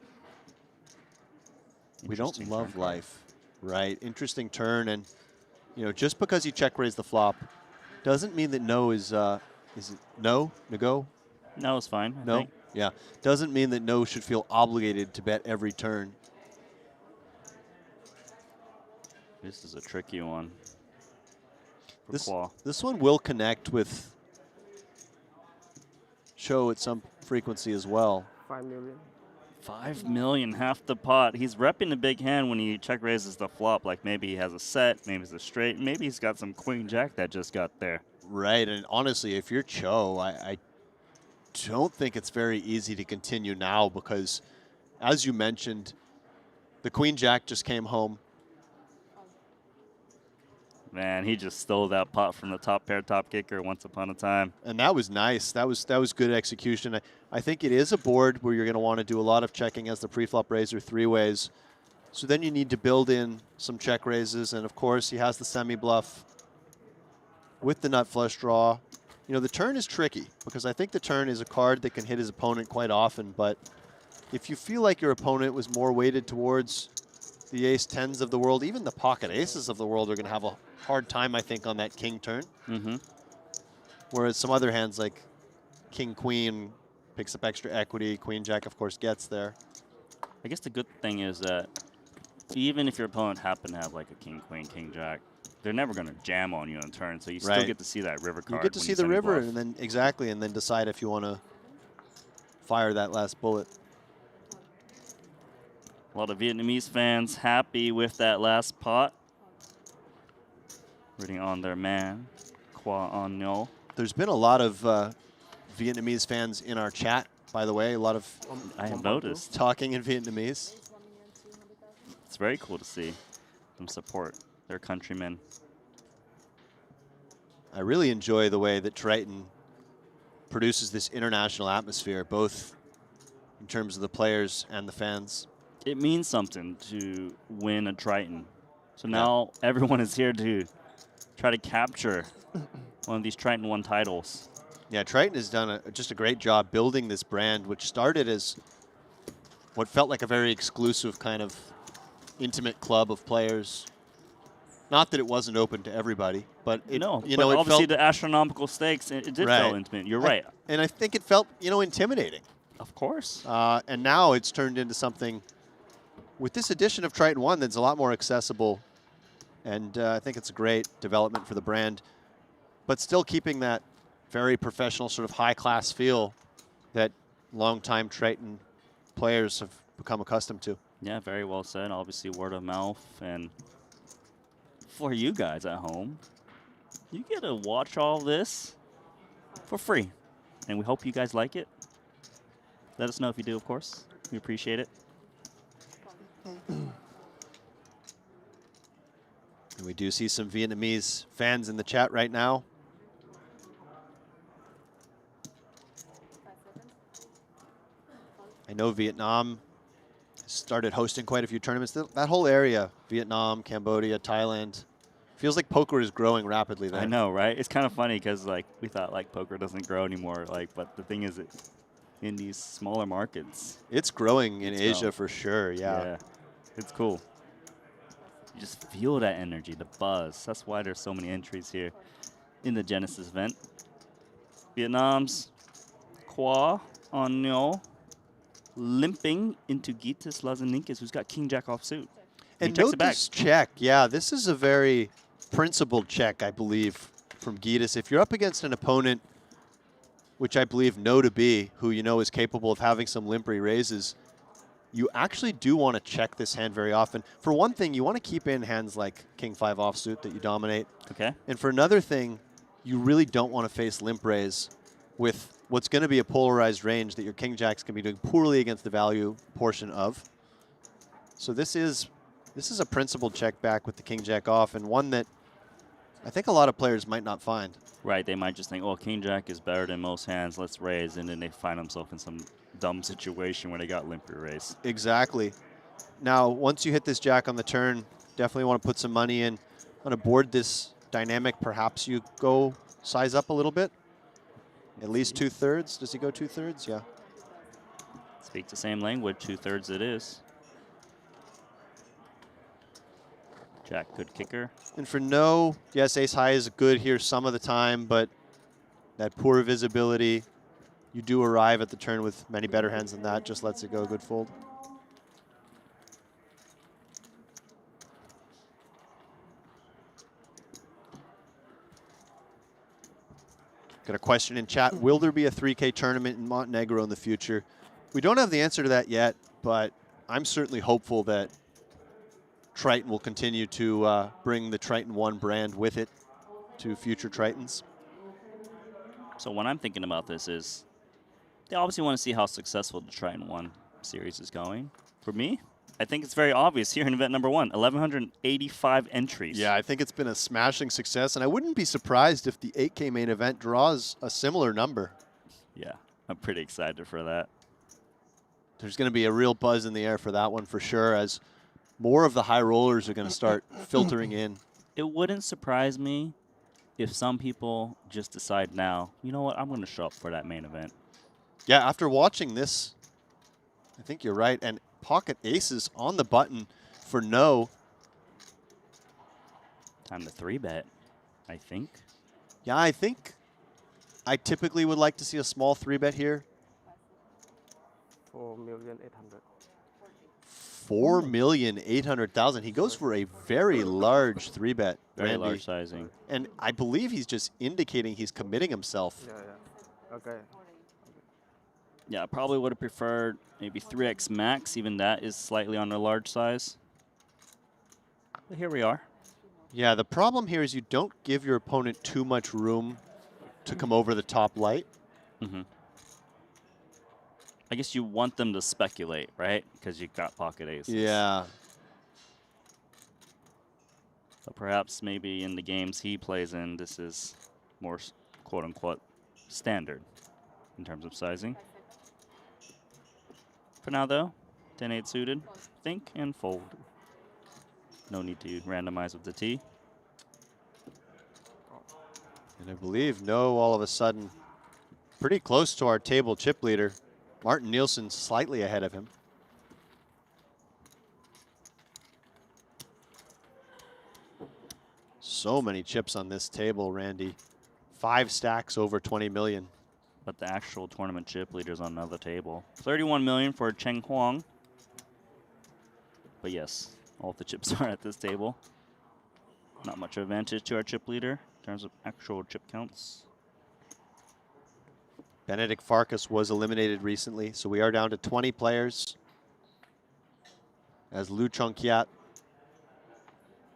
we don't love life, right? Interesting turn, and you know, just because you check raise the flop doesn't mean that no is it no? No-go? No, it's fine. I No? think. Yeah. Doesn't mean that no should feel obligated to bet every turn. This is a tricky one. For Kwa. This one will connect with show at some frequency as well. 5 million. 5 million, half the pot. He's repping the big hand when he check raises the flop. Like maybe he has a set, maybe it's a straight, maybe he's got some queen jack that just got there. Right, and honestly, if you're Cho, I don't think it's very easy to continue now because, as you mentioned, the queen jack just came home. Man, he just stole that pot from the top pair, top kicker once upon a time. And that was nice. That was good execution. I think it is a board where you're going to want to do a lot of checking as the pre-flop raiser 3-ways. So then you need to build in some check raises, and of course he has the semi-bluff with the nut flush draw. You know, the turn is tricky because I think the turn is a card that can hit his opponent quite often, but if you feel like your opponent was more weighted towards the ace-10s of the world, even the pocket aces of the world are going to have a hard time, I think, on that king turn. Mm-hmm. Whereas some other hands like king-queen Picks up extra equity. Queen Jack, of course, gets there. I guess the good thing is that even if your opponent happen to have like a king, queen, king, jack, they're never going to jam on you on turn, so you still get to see that river card. You get to see the river, and then and then decide if you want to fire that last bullet. A lot of Vietnamese fans happy with that last pot. Rooting on their man, Qua On No. There's been a lot of Vietnamese fans in our chat, by the way. A lot of I have noticed talking in Vietnamese. It's very cool to see them support their countrymen. I really enjoy the way that Triton produces this international atmosphere, both in terms of the players and the fans. It means something to win a Triton. So now everyone is here to try to capture one of these Triton One titles. Yeah, Triton has done just a great job building this brand, which started as what felt like a very exclusive kind of intimate club of players. Not that it wasn't open to everybody, but it, obviously the astronomical stakes, it did feel intimate. You're right. And I think it felt, intimidating. Of course. And now it's turned into something, with this edition of Triton One, that's a lot more accessible. And I think it's a great development for the brand, but still keeping that very professional sort of high-class feel that longtime Triton players have become accustomed to. Yeah, very well said. Obviously, word of mouth. And for you guys at home, you get to watch all this for free. And we hope you guys like it. Let us know if you do, of course. We appreciate it. And we do see some Vietnamese fans in the chat right now. I know Vietnam started hosting quite a few tournaments. That whole area, Vietnam, Cambodia, Thailand, feels like poker is growing rapidly there. I know, right? It's kind of funny because we thought poker doesn't grow anymore. But the thing is, in these smaller markets, it's growing in Asia for sure. Yeah, it's cool. You just feel that energy, the buzz. That's why there's so many entries here in the Genesis event. Vietnam's Qua On No limping into Gus Lazinikas, who's got King Jack offsuit. And note this check. Yeah, this is a very principled check, I believe, from Gus. If you're up against an opponent, which I believe know to be, who is capable of having some limpery raises, you actually do want to check this hand very often. For one thing, you want to keep in hands like King 5 offsuit that you dominate. Okay. And for another thing, you really don't want to face limp raise with what's going to be a polarized range that your King Jacks can be doing poorly against the value portion of. So this is a principled check back with the King Jack off, and one that I think a lot of players might not find. Right, they might just think, oh, King Jack is better than most hands, let's raise, and then they find themselves in some dumb situation where they got limper raise. Exactly. Now, once you hit this Jack on the turn, definitely want to put some money in. On a board this dynamic, perhaps you go size up a little bit. At least 2/3. Does he go 2/3? Yeah. Speak the same language, 2/3 it is. Jack, good kicker. And for no, yes, ace high is good here some of the time, but that poor visibility, you do arrive at the turn with many better hands than that, just lets it go, good fold. Got a question in chat. Will there be a 3K tournament in Montenegro in the future? We don't have the answer to that yet, but I'm certainly hopeful that Triton will continue to bring the Triton One brand with it to future Tritons. So what I'm thinking about this is they obviously want to see how successful the Triton One series is going. For me, I think it's very obvious here in event number 1, 1,185 entries. Yeah, I think it's been a smashing success, and I wouldn't be surprised if the 8K main event draws a similar number. Yeah, I'm pretty excited for that. There's going to be a real buzz in the air for that one for sure, as more of the high rollers are going to start filtering in. It wouldn't surprise me if some people just decide now, you know what, I'm going to show up for that main event. Yeah, after watching this, I think you're right. And pocket aces on the button for no. Time to 3-bet, I think. Yeah, I think I typically would like to see a small 3-bet here. 4,800,000. 4,800,000. He goes for a very large 3-bet. Very Randy. large sizing. And I believe he's just indicating he's committing himself. Yeah. Okay. Yeah, I probably would have preferred maybe 3x max. Even that is slightly on the large size. But here we are. Yeah, the problem here is you don't give your opponent too much room to come over the top light. Mm-hmm. I guess you want them to speculate, right? Because you've got pocket aces. Yeah. So perhaps maybe in the games he plays in, this is more quote-unquote standard in terms of sizing. For now, though, 10-8 suited, think and fold. No need to randomize with the T. And I believe no, all of a sudden, pretty close to our table chip leader. Martin Nielsen slightly ahead of him. So many chips on this table, Randy. 5 stacks over 20 million. But the actual tournament chip leader's on another table. 31 million for Chen. But yes, all of the chips are at this table. Not much advantage to our chip leader in terms of actual chip counts. Benedict Farkas was eliminated recently, so we are down to 20 players. As Lu Chongkiat,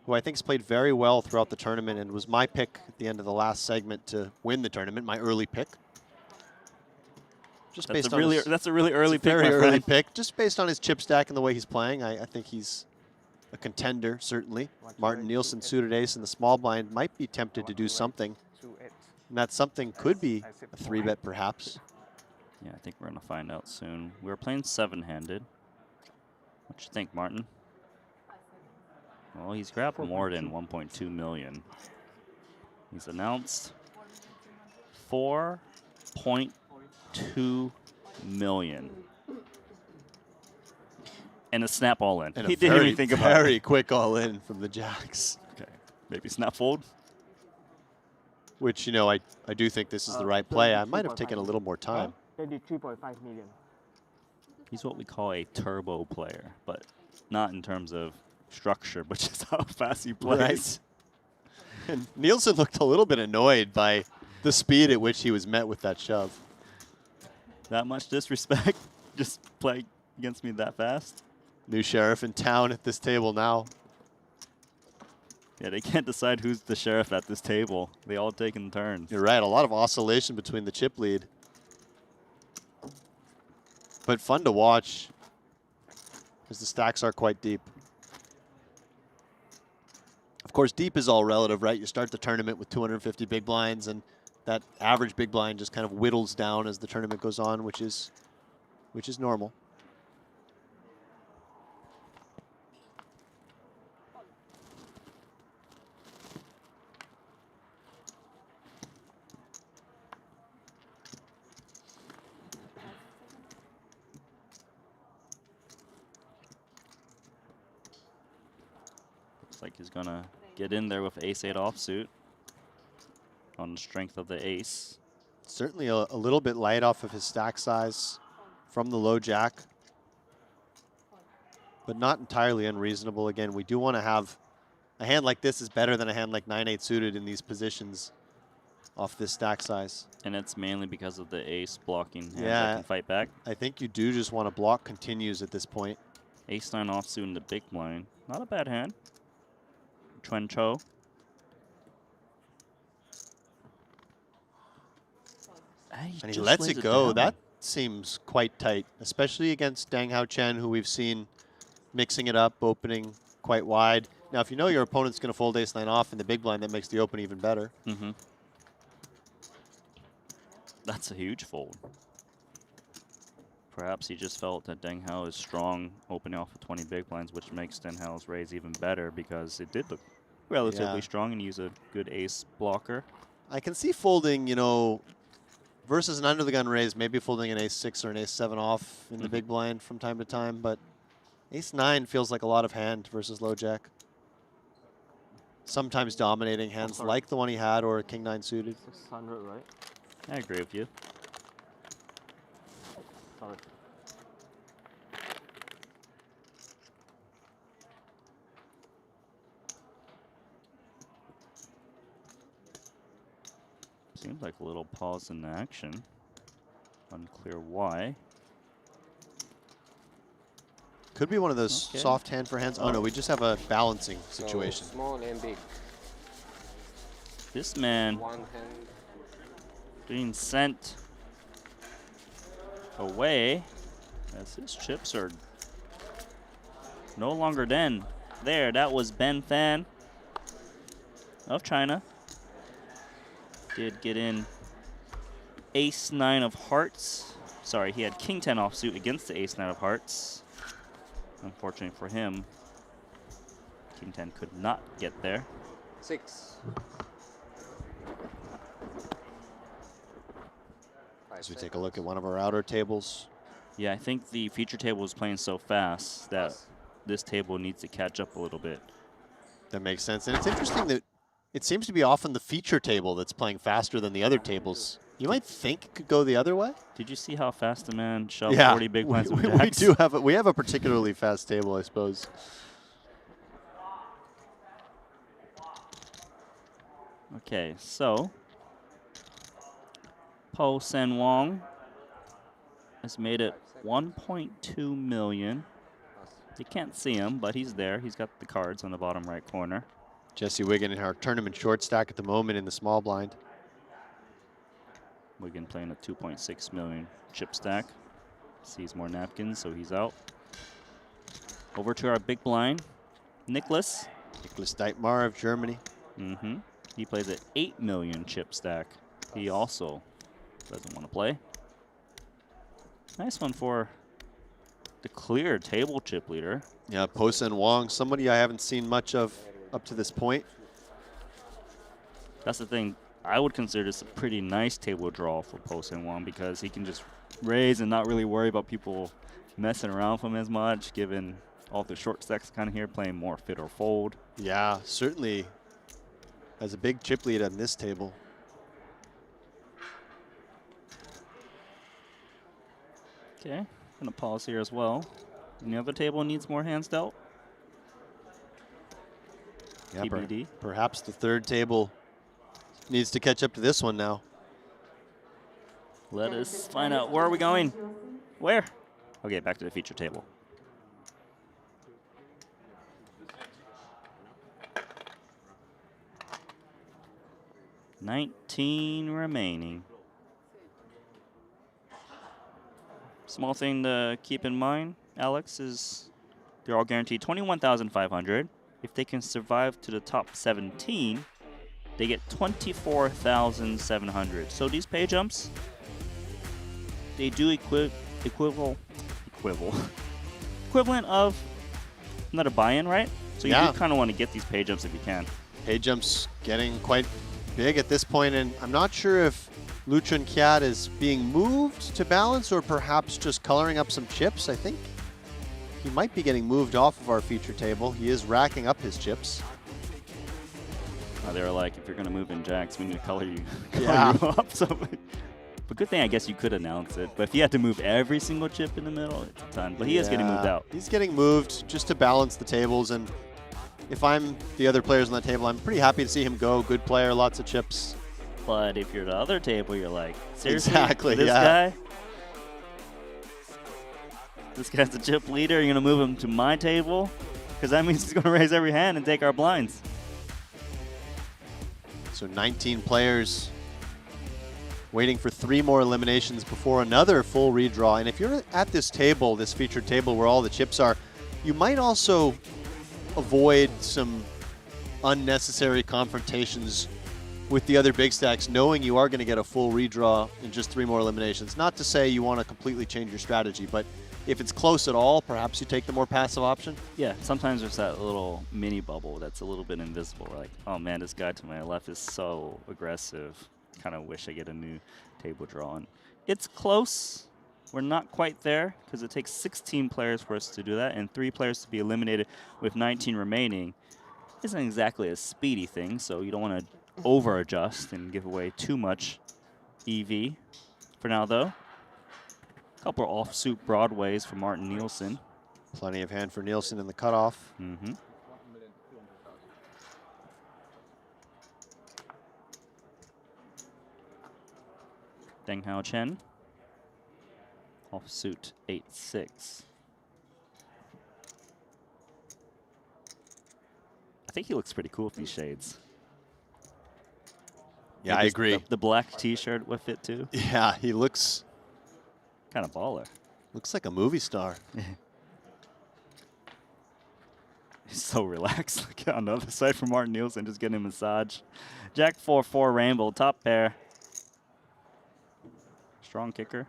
who I think has played very well throughout the tournament and was my pick at the end of the last segment to win the tournament, my early pick. Just That's based a on really his, that's a really early pick, very my early friend. pick. Just based on his chip stack and the way he's playing, I think he's a contender, certainly. Martin Nielsen suited ace in the small blind might be tempted to do something. And that something could be a 3-bet perhaps. Yeah, I think we're going to find out soon. We're playing 7-handed. What you think, Martin? Well, he's grabbed more than 1.2 million. He's announced 4.2 million. And a snap all in. And He a didn't very, even think about it. very quick all in from the jacks. Okay, maybe snap fold. Which, you know, I do think this is the right play. I might have taken a little more time. 23.5 million. He's what we call a turbo player, but not in terms of structure, but just how fast he plays. Right. And Nielsen looked a little bit annoyed by the speed at which he was met with that shove. That much disrespect? Just play against me that fast? New sheriff in town at this table now. Yeah, they can't decide who's the sheriff at this table. They all taking turns. You're right, a lot of oscillation between the chip lead. But fun to watch, because the stacks are quite deep. Of course, deep is all relative, right? You start the tournament with 250 big blinds, and that average big blind just kind of whittles down as the tournament goes on, which is normal. Looks like he's gonna get in there with ace-8 offsuit on the strength of the ace. Certainly a little bit light off of his stack size from the low jack, but not entirely unreasonable. Again, we do want to have a hand like this is better than a hand like 9-8 suited in these positions off this stack size. And it's mainly because of the ace blocking hands that Yeah, can fight back. I think you do just want to block continues at this point. Ace-9 offsuit in the big blind. Not a bad hand. Chuan Cho. And he lets it go. That seems quite tight, especially against Dang Hao Chen, who we've seen mixing it up, opening quite wide. Now, if you know your opponent's going to fold ace-9 off in the big blind, that makes the open even better. Mm-hmm. That's a huge fold. Perhaps he just felt that Deng Hao is strong opening off of 20 big blinds, which makes Deng Hao's raise even better because it did look relatively strong and use a good ace blocker. I can see folding, you know, versus an under-the-gun raise, maybe folding an ace-6 or an ace-7 off in the big blind from time to time, but ace-9 feels like a lot of hand versus low jack. Sometimes dominating hands like the one he had or a king-9 suited. 600, right? I agree with you. Sorry. Seems like a little pause in the action. Unclear why. Could be one of those Okay. soft hand for hands. Oh no, we just have a balancing situation. So small and big. This man One hand. being sent away as his chips are no longer there. That was Ben Fan of China. Did get in ace-9 of hearts. Sorry, he had king-10 offsuit against the ace-9 of hearts. Unfortunately for him, king-10 could not get there. 6. As we take a look at one of our outer tables. Yeah, I think the feature table was playing so fast that this table needs to catch up a little bit. That makes sense. And it's interesting that it seems to be often the feature table that's playing faster than the other tables. You might think it could go the other way. Did you see how fast the man shoved Yeah, 40 big blinds with we jacks? do have we have a particularly fast table, I suppose. Okay, so Po Sen Wong has made it 1.2 million. You can't see him, but he's there. He's got the cards on the bottom right corner. Jesse Wiggin in our tournament short stack at the moment in the small blind. Wiggin playing a 2.6 million chip stack. Sees more napkins, so he's out. Over to our big blind, Nicholas. Nicholas Deitmar of Germany. Mm-hmm. He plays an 8 million chip stack. He also doesn't want to play. Nice one for the clear table chip leader. Yeah, Po Sen Wong, somebody I haven't seen much of up to this point. That's the thing. I would consider this a pretty nice table draw for Po Sen Wong because he can just raise and not really worry about people messing around with him as much, given all the short stacks kind of here playing more fit or fold. Yeah, certainly has a big chip lead on this table. Okay, gonna pause here as well. Any other table needs more hands dealt? Yeah, TBD. Perhaps the third table needs to catch up to this one now. Let us find out. Where are we going? Where? Okay, back to the feature table. $19 remaining. Small thing to keep in mind, Alex, is they're all guaranteed 21,500. If they can survive to the top 17, they get 24,700. So these pay jumps, they do equivalent of another buy-in, right? So you do kind of want to get these pay jumps if you can. Pay jumps getting quite big at this point, and I'm not sure if Lu Chun Kiat is being moved to balance or perhaps just coloring up some chips. I think he might be getting moved off of our feature table. He is racking up his chips. They were like, if you're going to move in jacks, we need to color you, Yeah. you up. So, but good thing, I guess you could announce it. But if you had to move every single chip in the middle, it's a ton. But he is getting moved out. He's getting moved just to balance the tables. And if I'm the other players on that table, I'm pretty happy to see him go. Good player, lots of chips. But if you're the other table, you're like, seriously? Exactly, This yeah. guy? This guy's the chip leader. You're going to move him to my table? Because that means he's going to raise every hand and take our blinds. So 19 players waiting for 3 more eliminations before another full redraw. And if you're at this table, this featured table where all the chips are, you might also avoid some unnecessary confrontations with the other big stacks, knowing you are going to get a full redraw in just 3 more eliminations. Not to say you want to completely change your strategy, but if it's close at all, perhaps you take the more passive option. Yeah, sometimes there's that little mini bubble that's a little bit invisible. We're like, oh man, this guy to my left is so aggressive. Kind of wish I get a new table draw. And it's close. We're not quite there because it takes 16 players for us to do that and 3 players to be eliminated with 19 remaining. Isn't exactly a speedy thing, so you don't want to over-adjust and give away too much EV. For now, though, a couple of offsuit broadways for Martin Nielsen. Plenty of hand for Nielsen in the cutoff. Mm-hmm. Deng Hao Chen. Offsuit 8-6. I think he looks pretty cool with these shades. Yeah, Maybe I agree. The black T-shirt with it too. Yeah, he looks kind of baller. Looks like a movie star. He's so relaxed. Look on the other side from Martin Nielsen, just getting a massage. Jack 4-4 rainbow, top pair. Strong kicker.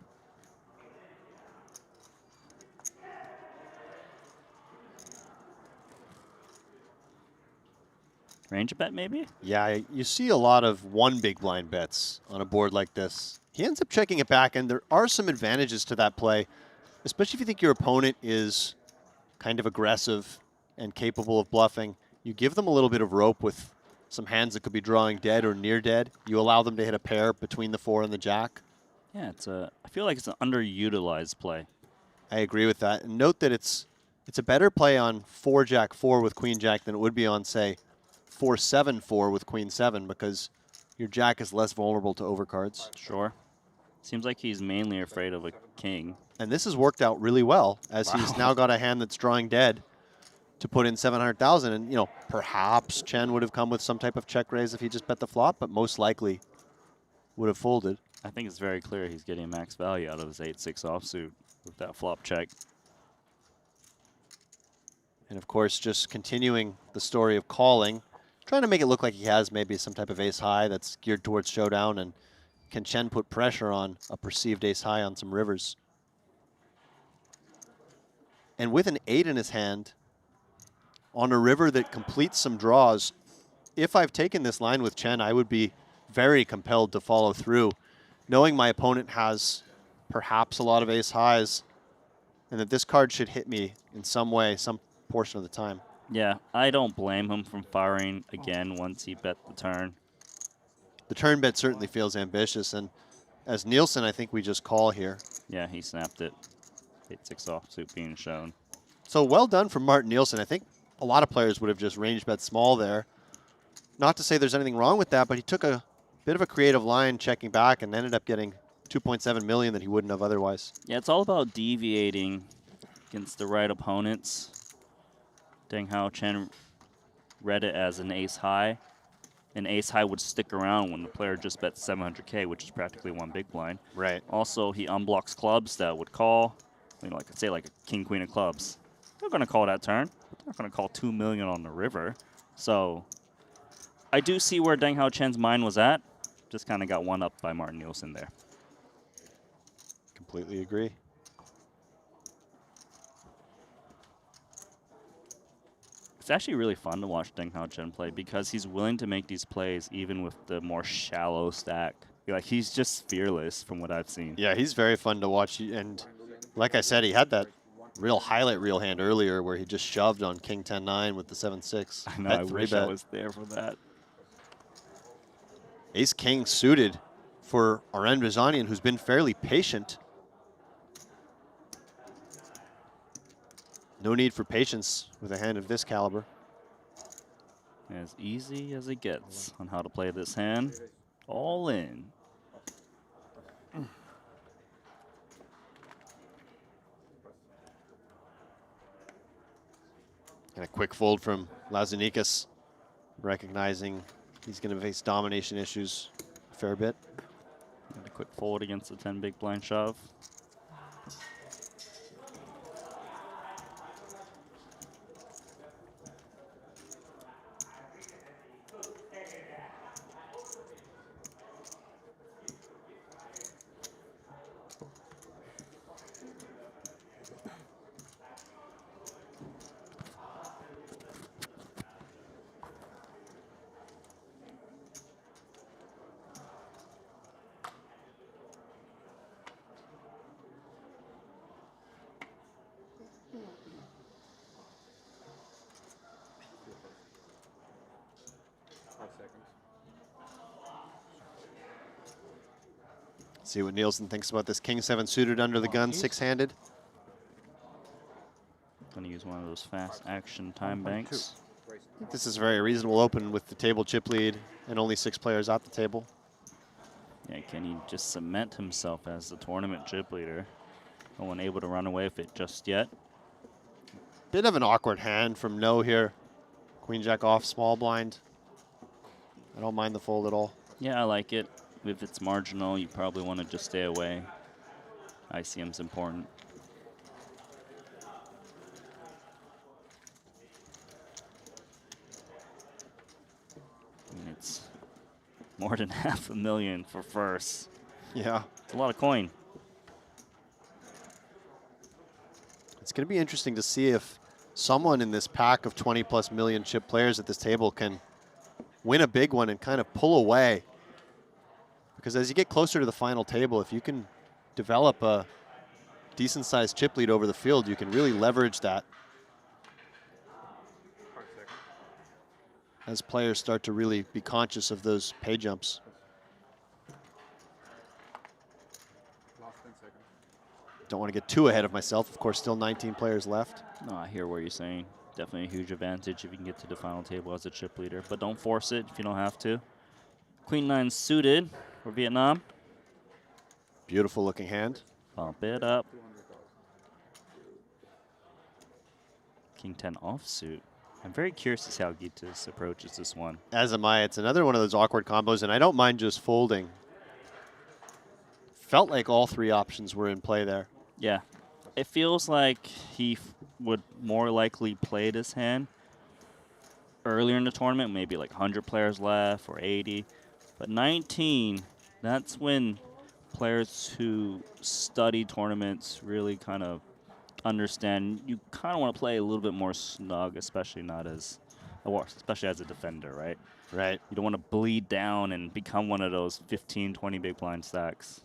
Range a bet, maybe? Yeah, you see a lot of one big blind bets on a board like this. He ends up checking it back, and there are some advantages to that play, especially if you think your opponent is kind of aggressive and capable of bluffing. You give them a little bit of rope with some hands that could be drawing dead or near dead. You allow them to hit a pair between the 4 and the jack. Yeah, I feel like it's an underutilized play. I agree with that. And note that it's a better play on 4-Jack-4 with Queen-Jack than it would be on, say, 4-7-4 with Queen-7, because your jack is less vulnerable to overcards. Sure. Seems like he's mainly afraid of a king. And this has worked out really well, as he's now got a hand that's drawing dead to put in 700,000. And, you know, perhaps Chen would have come with some type of check raise if he just bet the flop, but most likely would have folded. I think it's very clear he's getting max value out of his 8-6 offsuit with that flop check. And, of course, just continuing the story of calling, trying to make it look like he has maybe some type of ace high that's geared towards showdown, and can Chen put pressure on a perceived ace high on some rivers? And with an 8 in his hand, on a river that completes some draws, if I've taken this line with Chen, I would be very compelled to follow through, knowing my opponent has perhaps a lot of ace highs, and that this card should hit me in some way, some portion of the time. Yeah, I don't blame him from firing again once he bet the turn. The turn bet certainly feels ambitious, and as Nielsen, I think we just call here. Yeah, he snapped it. 8-6 offsuit being shown. So well done from Martin Nielsen. I think a lot of players would have just range bet small there. Not to say there's anything wrong with that, but he took a bit of a creative line checking back and ended up getting 2.7 million that he wouldn't have otherwise. Yeah, it's all about deviating against the right opponents. Deng Hao Chen read it as an ace high. An ace high would stick around when the player just bets 700K, which is practically one big blind. Right. Also, he unblocks clubs that would call, you know, like say like a king, queen of clubs. They're going to call that turn. They're not going to call 2 million on the river. So I do see where Deng Hao Chen's mind was at. Just kind of got one up by Martin Nielsen there. Completely agree. It's actually really fun to watch Deng Hao Chen play because he's willing to make these plays even with the more shallow stack. Like, he's just fearless from what I've seen. Yeah, he's very fun to watch. And like I said, he had that real highlight reel hand earlier where he just shoved on king 10-9 with the 7-6. I know, I wish I was there for that. Ace-king suited for Aren Razanian, who's been fairly patient. No need for patience with a hand of this caliber. As easy as it gets on how to play this hand. All in. And a quick fold from Lazinikas, recognizing he's going to face domination issues a fair bit. And a quick fold against the 10 big blind shove. See what Nielsen thinks about this king 7 suited under the gun, 6-handed. Gonna use one of those fast action time banks. I think this is a very reasonable open with the table chip lead and only 6 players at the table. Yeah, can he just cement himself as the tournament chip leader? No one able to run away with it just yet. Bit of an awkward hand from No here. Queen Jack off, small blind. I don't mind the fold at all. Yeah, I like it. If it's marginal, you probably want to just stay away. ICM's important. And it's more than $500,000 for first. Yeah. It's a lot of coin. It's going to be interesting to see if someone in this pack of 20+ million chip players at this table can win a big one and kind of pull away. Because as you get closer to the final table, if you can develop a decent-sized chip lead over the field, you can really leverage that as players start to really be conscious of those pay jumps. Don't want to get too ahead of myself. Of course, still 19 players left. No, I hear what you're saying. Definitely a huge advantage if you can get to the final table as a chip leader. But don't force it if you don't have to. Queen 9 suited for Vietnam. Beautiful looking hand. Bump it up. King 10 offsuit. I'm very curious to see how Gitas approaches this one. As am I. It's another one of those awkward combos, and I don't mind just folding. Felt like all three options were in play there. Yeah. It feels like he would more likely play this hand earlier in the tournament, maybe like 100 players left or 80. But 19, that's when players who study tournaments really kind of understand you kind of want to play a little bit more snug, especially not as, well, especially as a defender, right? Right. You don't want to bleed down and become one of those 15, 20 big blind stacks.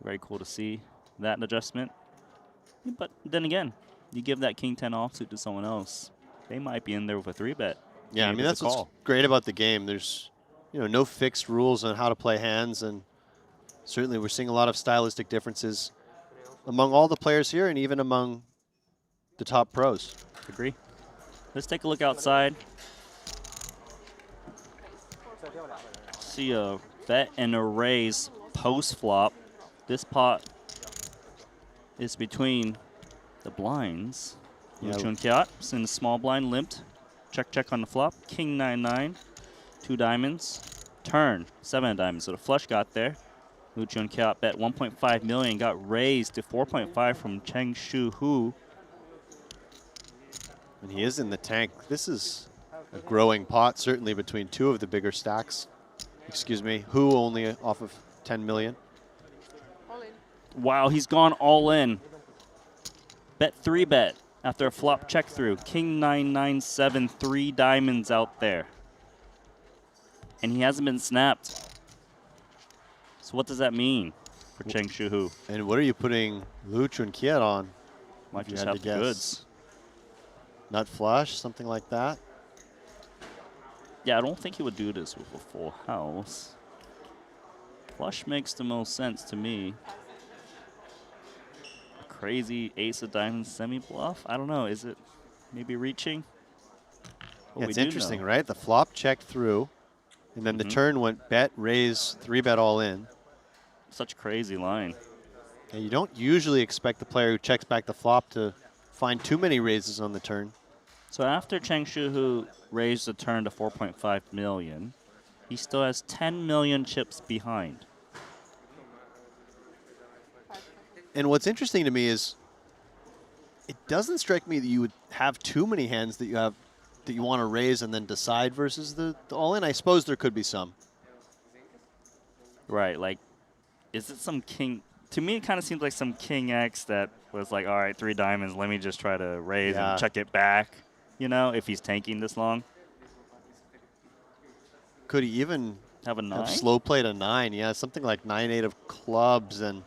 Very cool to see that adjustment. But then again, you give that King 10 offsuit to someone else, they might be in there with a 3-bet. Yeah, I mean, that's what's great about the game. There's, you know, no fixed rules on how to play hands, and certainly we're seeing a lot of stylistic differences among all the players here and even among the top pros. Agree. Let's take a look outside. See a bet and a raise post-flop. This pot is between the blinds. Yeah. Chun Kiat in the small blind limped. Check, check on the flop. King 9-9. 2 diamonds. Turn. 7 diamonds. So the flush got there. Lu Chun Kiat bet 1.5 million. Got raised to 4.5 from Cheng Shu Hu. And he is in the tank. This is a growing pot, certainly between two of the bigger stacks. Excuse me. Hu only off of 10 million. Wow, he's gone all in. Bet 3-bet after a flop check through. King 9-9-7, 3 diamonds out there. And he hasn't been snapped. So what does that mean for Cheng Shu Hu? And what are you putting Lu Chun Kiat on? Might if you just had have to the guess? goods. Nut flush, something like that. Yeah, I don't think he would do this with a full house. Flush makes the most sense to me. Crazy ace of diamonds semi-bluff? I don't know. Is it maybe reaching? Yeah, it's interesting, right? The flop checked through, and then the turn went bet, raise, 3-bet all in. Such a crazy line. And you don't usually expect the player who checks back the flop to find too many raises on the turn. So after Cheng Shu Hu raised the turn to 4.5 million, he still has 10 million chips behind. And what's interesting to me is it doesn't strike me that you would have too many hands that you want to raise and then decide versus the all-in. I suppose there could be some. Right, like, is it some king? To me, it kind of seems like some king X that was like, all right, 3 diamonds, let me just try to raise Yeah. and check it back, you know, if he's tanking this long. Could he even have a 9? Have slow played a 9, yeah, something like 9-8 of clubs, and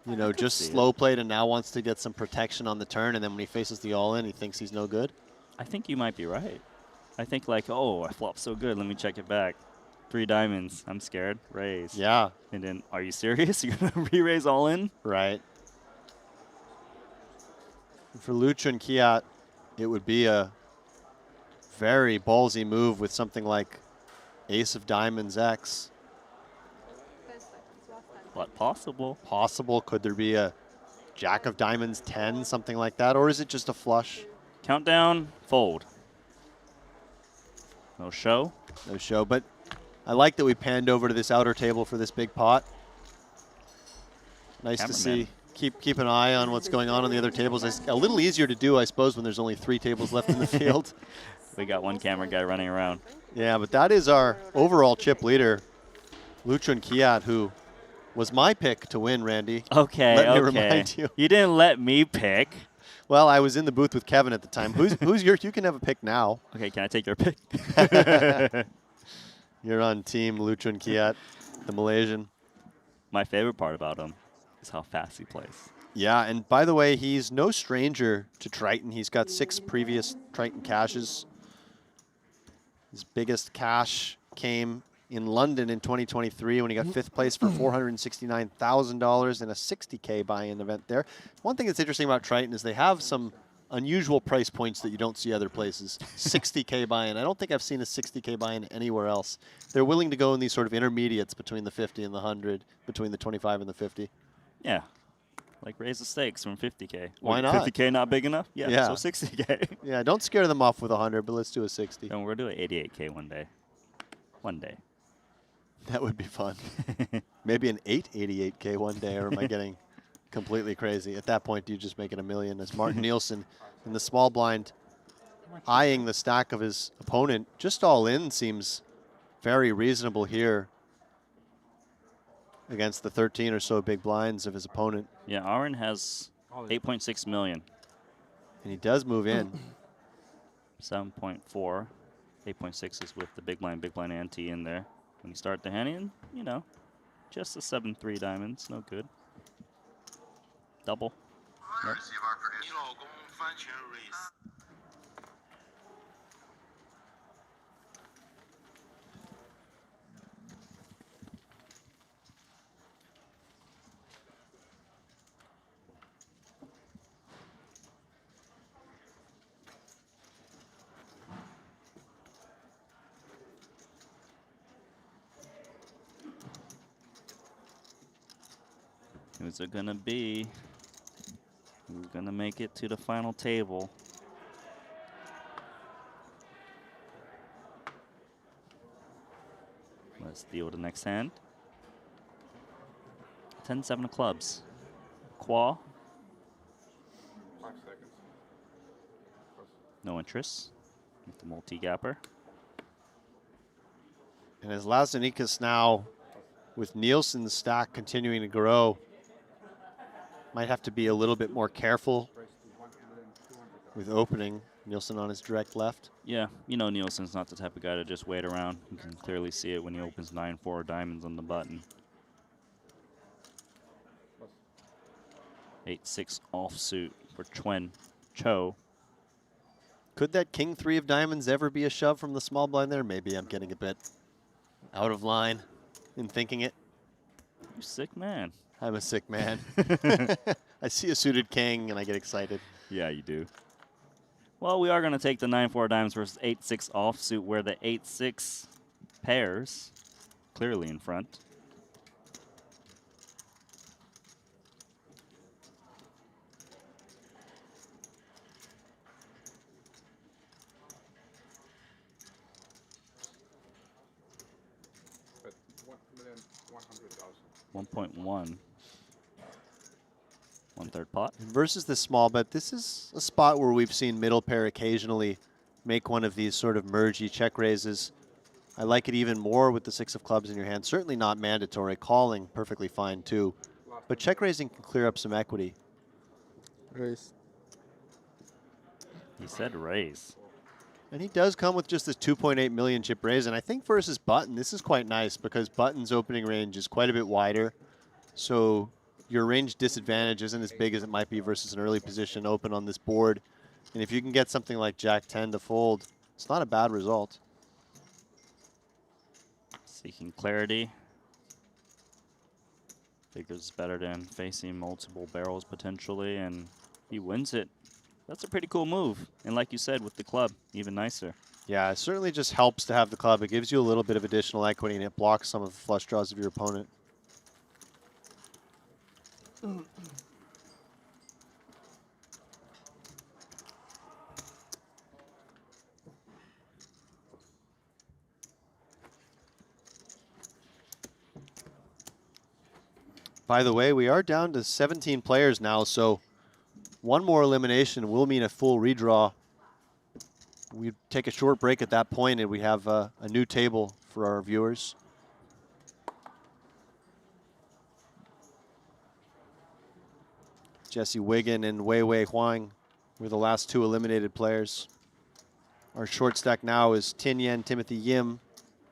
you know, just see slow played and now wants to get some protection on the turn, and then when he faces the all-in, he thinks he's no good. I think you might be right. I think like, oh, I flopped so good, let me check it back. 3 diamonds, I'm scared, raise. Yeah. And then, are you serious? You're gonna re-raise all in? Right. For Lu Chun Kiat, it would be a very ballsy move with something like ace of diamonds X. But possible. Possible. Could there be a Jack of Diamonds 10, something like that? Or is it just a flush? Countdown, fold. No show? No show, but I like that we panned over to this outer table for this big pot. Nice to see. Keep an eye on what's going on the other tables. It's a little easier to do, I suppose, when there's only 3 tables left in the field. We got one camera guy running around. Yeah, but that is our overall chip leader, Luchun Kiat, who was my pick to win, Randy. Okay, Let me remind you. You didn't let me pick. Well, I was in the booth with Kevin at the time. Who's your? You can have a pick now. Okay, can I take your pick? You're on team Luchun Kiat, the Malaysian. My favorite part about him is how fast he plays. Yeah, and by the way, he's no stranger to Triton. He's got 6 previous Triton cashes. His biggest cash came in London in 2023 when he got 5th place for $469,000 in a 60K buy-in event there. One thing that's interesting about Triton is they have some unusual price points that you don't see other places. 60K buy-in. I don't think I've seen a 60K buy-in anywhere else. They're willing to go in these sort of intermediates between the 50 and the 100, between the 25 and the 50. Yeah. Like raise the stakes from 50K. Why not? 50K not big enough? Yeah. So 60K. Yeah, don't scare them off with 100, but let's do a 60. And we're going to do an 88K one day. One day. That would be fun. Maybe an 888K one day, or am I getting completely crazy? At that point, do you just make it $1 million? As Martin Nielsen in the small blind, eyeing the stack of his opponent, just all in seems very reasonable here against the 13 or so big blinds of his opponent. Yeah, Aaron has 8.6 million. And he does move in. 7.4. 8.6 is with the big blind ante in there. When you start the hand in, you know, just a 7-3 diamonds, no good. Double. Nope. Who's it gonna be? Who's gonna make it to the final table? Let's deal with the next hand. 10-7 of clubs. Qua. 5 seconds. No interest. With the multi-gapper. And as Lazinikas now, with Nielsen's stack continuing to grow, might have to be a little bit more careful with opening. Nielsen on his direct left. Yeah, you know Nielsen's not the type of guy to just wait around. You can clearly see it when he opens 9-4 diamonds on the button. 8-6 offsuit for Chen Cho. Could that king 3 of diamonds ever be a shove from the small blind there? Maybe I'm getting a bit out of line in thinking it. You sick man. I'm a sick man. I see a suited king and I get excited. Yeah, you do. Well, we are going to take the 9-4 diamonds versus 8-6 offsuit, where the 8-6 pairs clearly in front. But 1,100,000. 1.1. 1/3 pot. Versus the small bet, this is a spot where we've seen middle pair occasionally make one of these sort of mergey check raises. I like it even more with the 6 of clubs in your hand. Certainly not mandatory. Calling, perfectly fine too. But check raising can clear up some equity. Raise. He said raise. And he does come with just this 2.8 million chip raise. And I think versus Button, this is quite nice because Button's opening range is quite a bit wider. So your range disadvantage isn't as big as it might be versus an early position open on this board. And if you can get something like Jack 10 to fold, it's not a bad result. Seeking clarity. Figures better than facing multiple barrels potentially, and he wins it. That's a pretty cool move. And like you said, with the club, even nicer. Yeah, it certainly just helps to have the club. It gives you a little bit of additional equity, and it blocks some of the flush draws of your opponent. By the way, we are down to 17 players now, so one more elimination will mean a full redraw. We take a short break at that point, and we have a new table for our viewers. Jesse Wiggin and Wei Wei Huang were the last two eliminated players. Our short stack now is Tin Yen, Timothy Yim,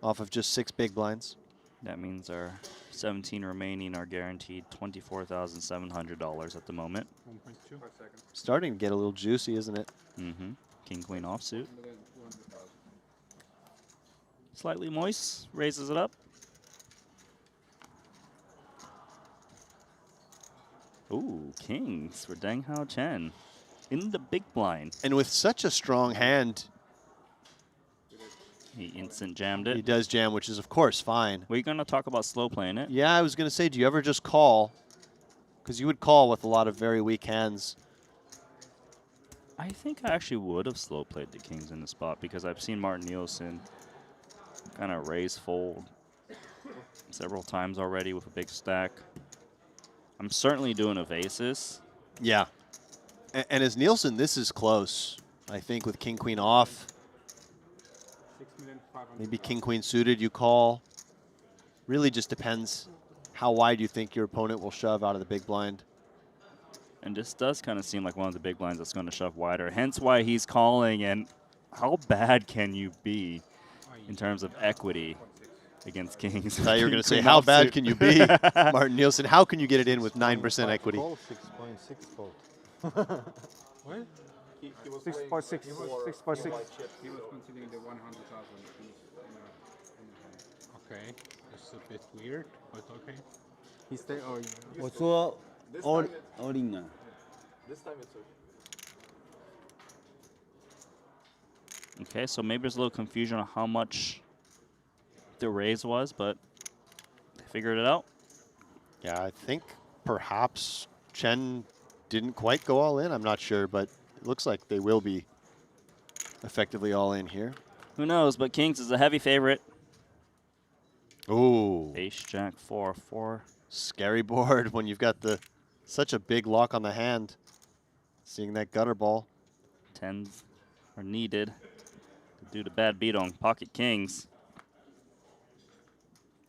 off of just 6 big blinds. That means our 17 remaining are guaranteed $24,700 at the moment. 1.2. Starting to get a little juicy, isn't it? Mm-hmm. King Queen offsuit. Slightly moist, raises it up. Ooh, kings for Deng Hao Chen in the big blind. And with such a strong hand, he instant jammed it. He does jam, which is of course fine. We're gonna talk about slow playing it. Yeah, I was gonna say, do you ever just call? Because you would call with a lot of very weak hands. I think I actually would have slow played the kings in the spot because I've seen Martin Nielsen kind of raise fold several times already with a big stack. I'm certainly doing a Vasis. Yeah. And as Nielsen, this is close. I think with king queen off, maybe king queen suited, you call. Really just depends how wide you think your opponent will shove out of the big blind. And this does kind of seem like one of the big blinds that's going to shove wider, hence why he's calling. And how bad can you be in terms of equity against kings? I thought you were going to say, how bad can you be, Martin Nielsen? How can you get it in with 9% equity? 6.6 fold. What? He was 6.6. 6.6. He was considering the 100,000. Okay, it's a bit weird, but okay. He stayed or 我说 all in 啊。 This time it's Okay, so maybe there's a little confusion on how much the raise was, but they figured it out. Yeah, I think perhaps Chen didn't quite go all in. I'm not sure, but it looks like they will be effectively all in here. Who knows, but kings is a heavy favorite. Ooh. Ace, jack, 4. Scary board when you've got such a big lock on the hand. Seeing that gutter ball. 10s are needed to do the bad beat on pocket kings.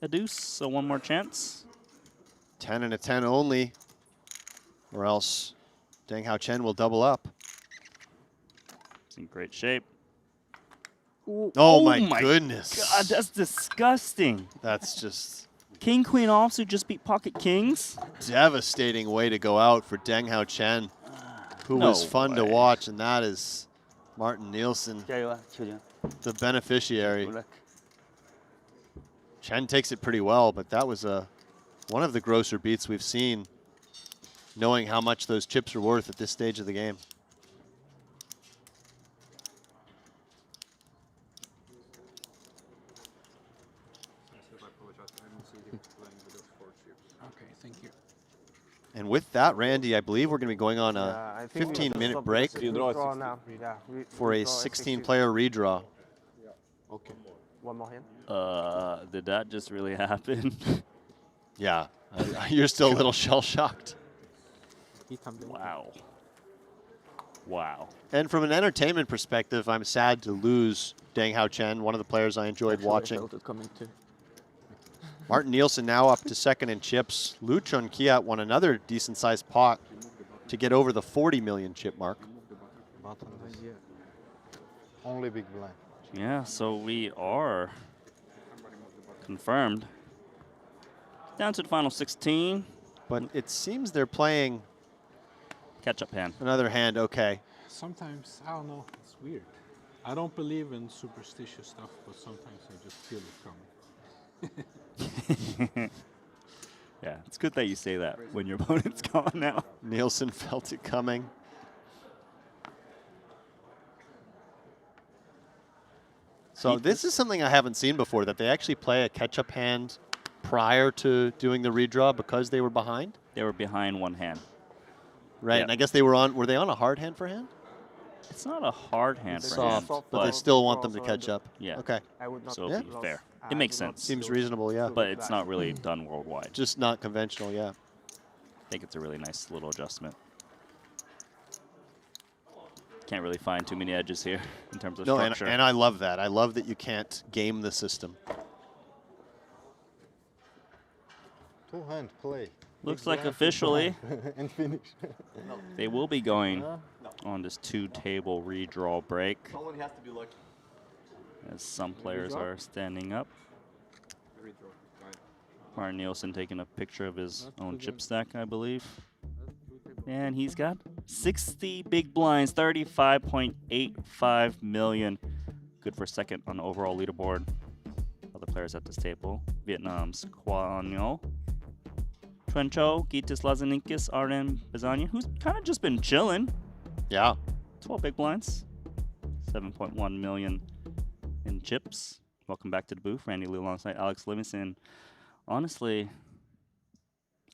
A deuce, so one more chance. 10 and a 10 only, or else Deng Hao Chen will double up. It's in great shape. Ooh. Oh my goodness. God, that's disgusting. That's just... King, queen offsuit just beat pocket kings. Devastating way to go out for Deng Hao Chen, who was fun to watch, and that is Martin Nielsen, the beneficiary. Chen takes it pretty well, but that was one of the grosser beats we've seen, knowing how much those chips are worth at this stage of the game. Okay, thank you. And with that, Randy, I believe we're going to be going on a 15-minute break for a 16-player redraw. Okay. One more hand. Did that just really happen? Yeah, you're still a little shell-shocked. Wow. Wow. And from an entertainment perspective, I'm sad to lose Deng Hao Chen, one of the players I enjoyed watching. Martin Nielsen now up to second in chips. Lu Chun Kiat won another decent-sized pot to get over the 40 million chip mark. Only big blind. Yeah, so we are confirmed. Down to the final 16. But it seems they're playing catch-up hand. Another hand, okay. Sometimes, I don't know, it's weird. I don't believe in superstitious stuff, but sometimes I just feel it coming. Yeah, it's good that you say that when your opponent's gone now. Nielsen felt it coming. So this is something I haven't seen before, that they actually play a catch-up hand prior to doing the redraw because they were behind? They were behind one hand. Right, Yep. and I guess were they on a hard hand for hand? It's not a hard hand for Soft, hand, but they still want them to catch up. Yeah. Okay. So it'll be fair. It makes sense. Seems reasonable, yeah. But it's not really done worldwide. Just not conventional, yeah. I think it's a really nice little adjustment. Can't really find too many edges here in terms of structure. And I love that. I love that you can't game the system. Two-hand play. Looks like officially and finish. they will be going on this two-table redraw break. Someone has to be lucky. As some players are standing up. Martin Nielsen taking a picture of his own chip stack, I believe. And he's got 60 big blinds, 35.85 million. Good for second on the overall leaderboard. Other players at this table. Vietnam's Quanyo, Trencho, Gus Lazinikas, Arden Bazania, who's kind of just been chilling. Yeah. 12 big blinds. 7.1 million in chips. Welcome back to the booth. Randy Liu alongside Alex Livingston. Honestly,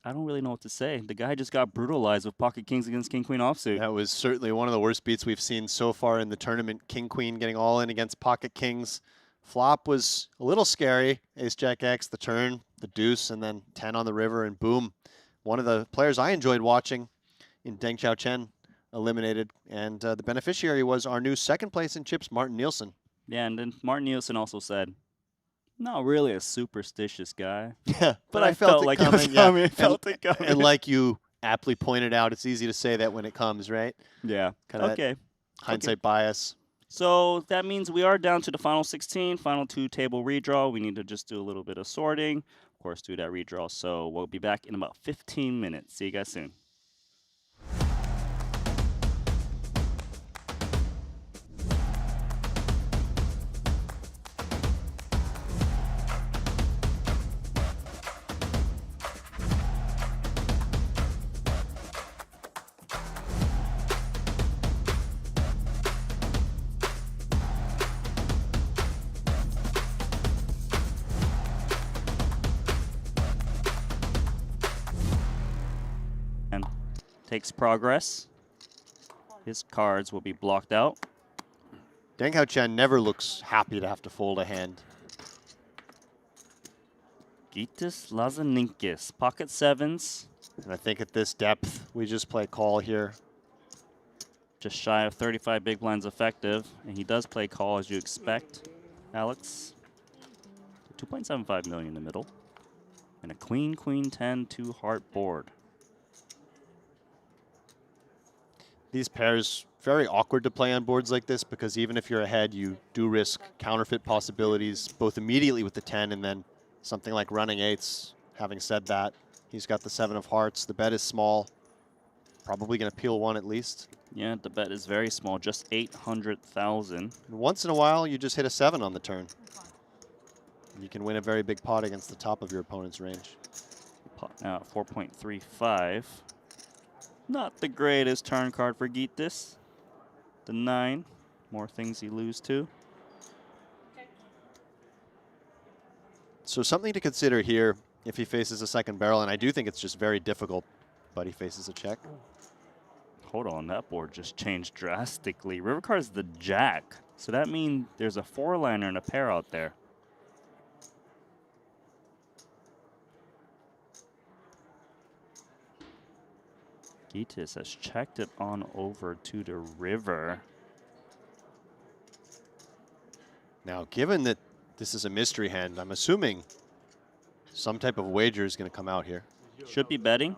I don't really know what to say. The guy just got brutalized with pocket kings against king queen offsuit. That was certainly one of the worst beats we've seen so far in the tournament. King queen getting all in against pocket kings. Flop was a little scary. Ace jack X, the turn, the deuce, and then 10 on the river, and boom. One of the players I enjoyed watching in Deng Xiao Chen eliminated, and the beneficiary was our new second place in chips, Martin Nielsen. Yeah, and then Martin Nielsen also said, not really a superstitious guy. Yeah, but I felt like it was coming. I felt it coming. And like you aptly pointed out, it's easy to say that when it comes, right? Yeah. Kinda Okay. Hindsight bias. So that means we are down to the final 16, final two-table redraw. We need to just do a little bit of sorting. Of course, do that redraw. So we'll be back in about 15 minutes. See you guys soon. Takes progress. His cards will be blocked out. Deng Xiao Chen never looks happy to have to fold a hand. Gus Lazinikas, pocket sevens. And I think at this depth, we just play call here. Just shy of 35 big blinds effective. And he does play call as you expect, Alex. 2.75 million in the middle. And a queen, queen 10, 2-heart board. These pairs, very awkward to play on boards like this because even if you're ahead, you do risk counterfeit possibilities, both immediately with the 10 and then something like running eights. Having said that, he's got the 7 of hearts. The bet is small. Probably going to peel one at least. Yeah, the bet is very small, just 800,000. Once in a while, you just hit a 7 on the turn. You can win a very big pot against the top of your opponent's range. Pot now at 4.35. Not the greatest turn card for Gus. The 9. More things he lose to. So something to consider here if he faces a second barrel, and I do think it's just very difficult, but he faces a check. Hold on, that board just changed drastically. River card is the jack. So that means there's a 4-liner and a pair out there. Gus has checked it on over to the river. Now, given that this is a mystery hand, I'm assuming some type of wager is going to come out here. Should be betting.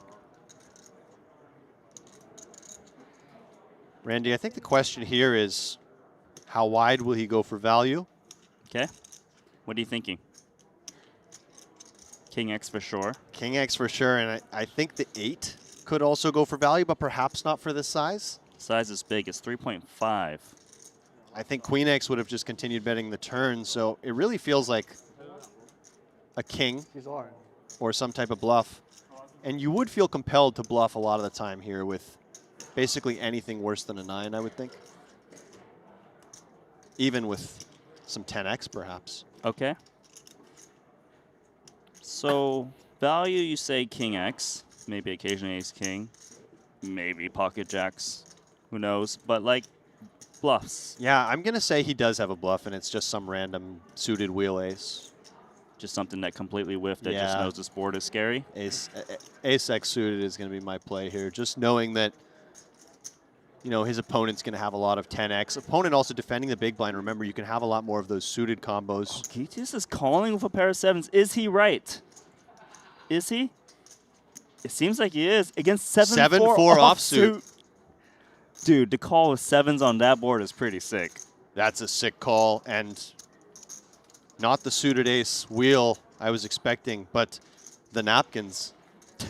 Randy, I think the question here is how wide will he go for value? Okay. What are you thinking? King X for sure. King X for sure, and I think the 8 could also go for value, but perhaps not for this size. Size is big. It's 3.5. I think Queen X would have just continued betting the turn, so it really feels like a king or some type of bluff. And you would feel compelled to bluff a lot of the time here with basically anything worse than a 9, I would think. Even with some 10X, perhaps. Okay. So value, you say king X, maybe occasionally ace king, maybe pocket jacks, who knows? But like bluffs. Yeah, I'm gonna say he does have a bluff, and it's just some random suited wheel ace. Just something that completely whiffed that just knows this board is scary. Ace X suited is gonna be my play here. Just knowing that, you know, his opponent's going to have a lot of 10x. Opponent also defending the big blind. Remember, you can have a lot more of those suited combos. Oh, Gitius is calling with a pair of sevens. Is he right? Is he? It seems like he is. Against 7-4 offsuit. Dude, to call with sevens on that board is pretty sick. That's a sick call, and not the suited ace wheel I was expecting, but the napkins.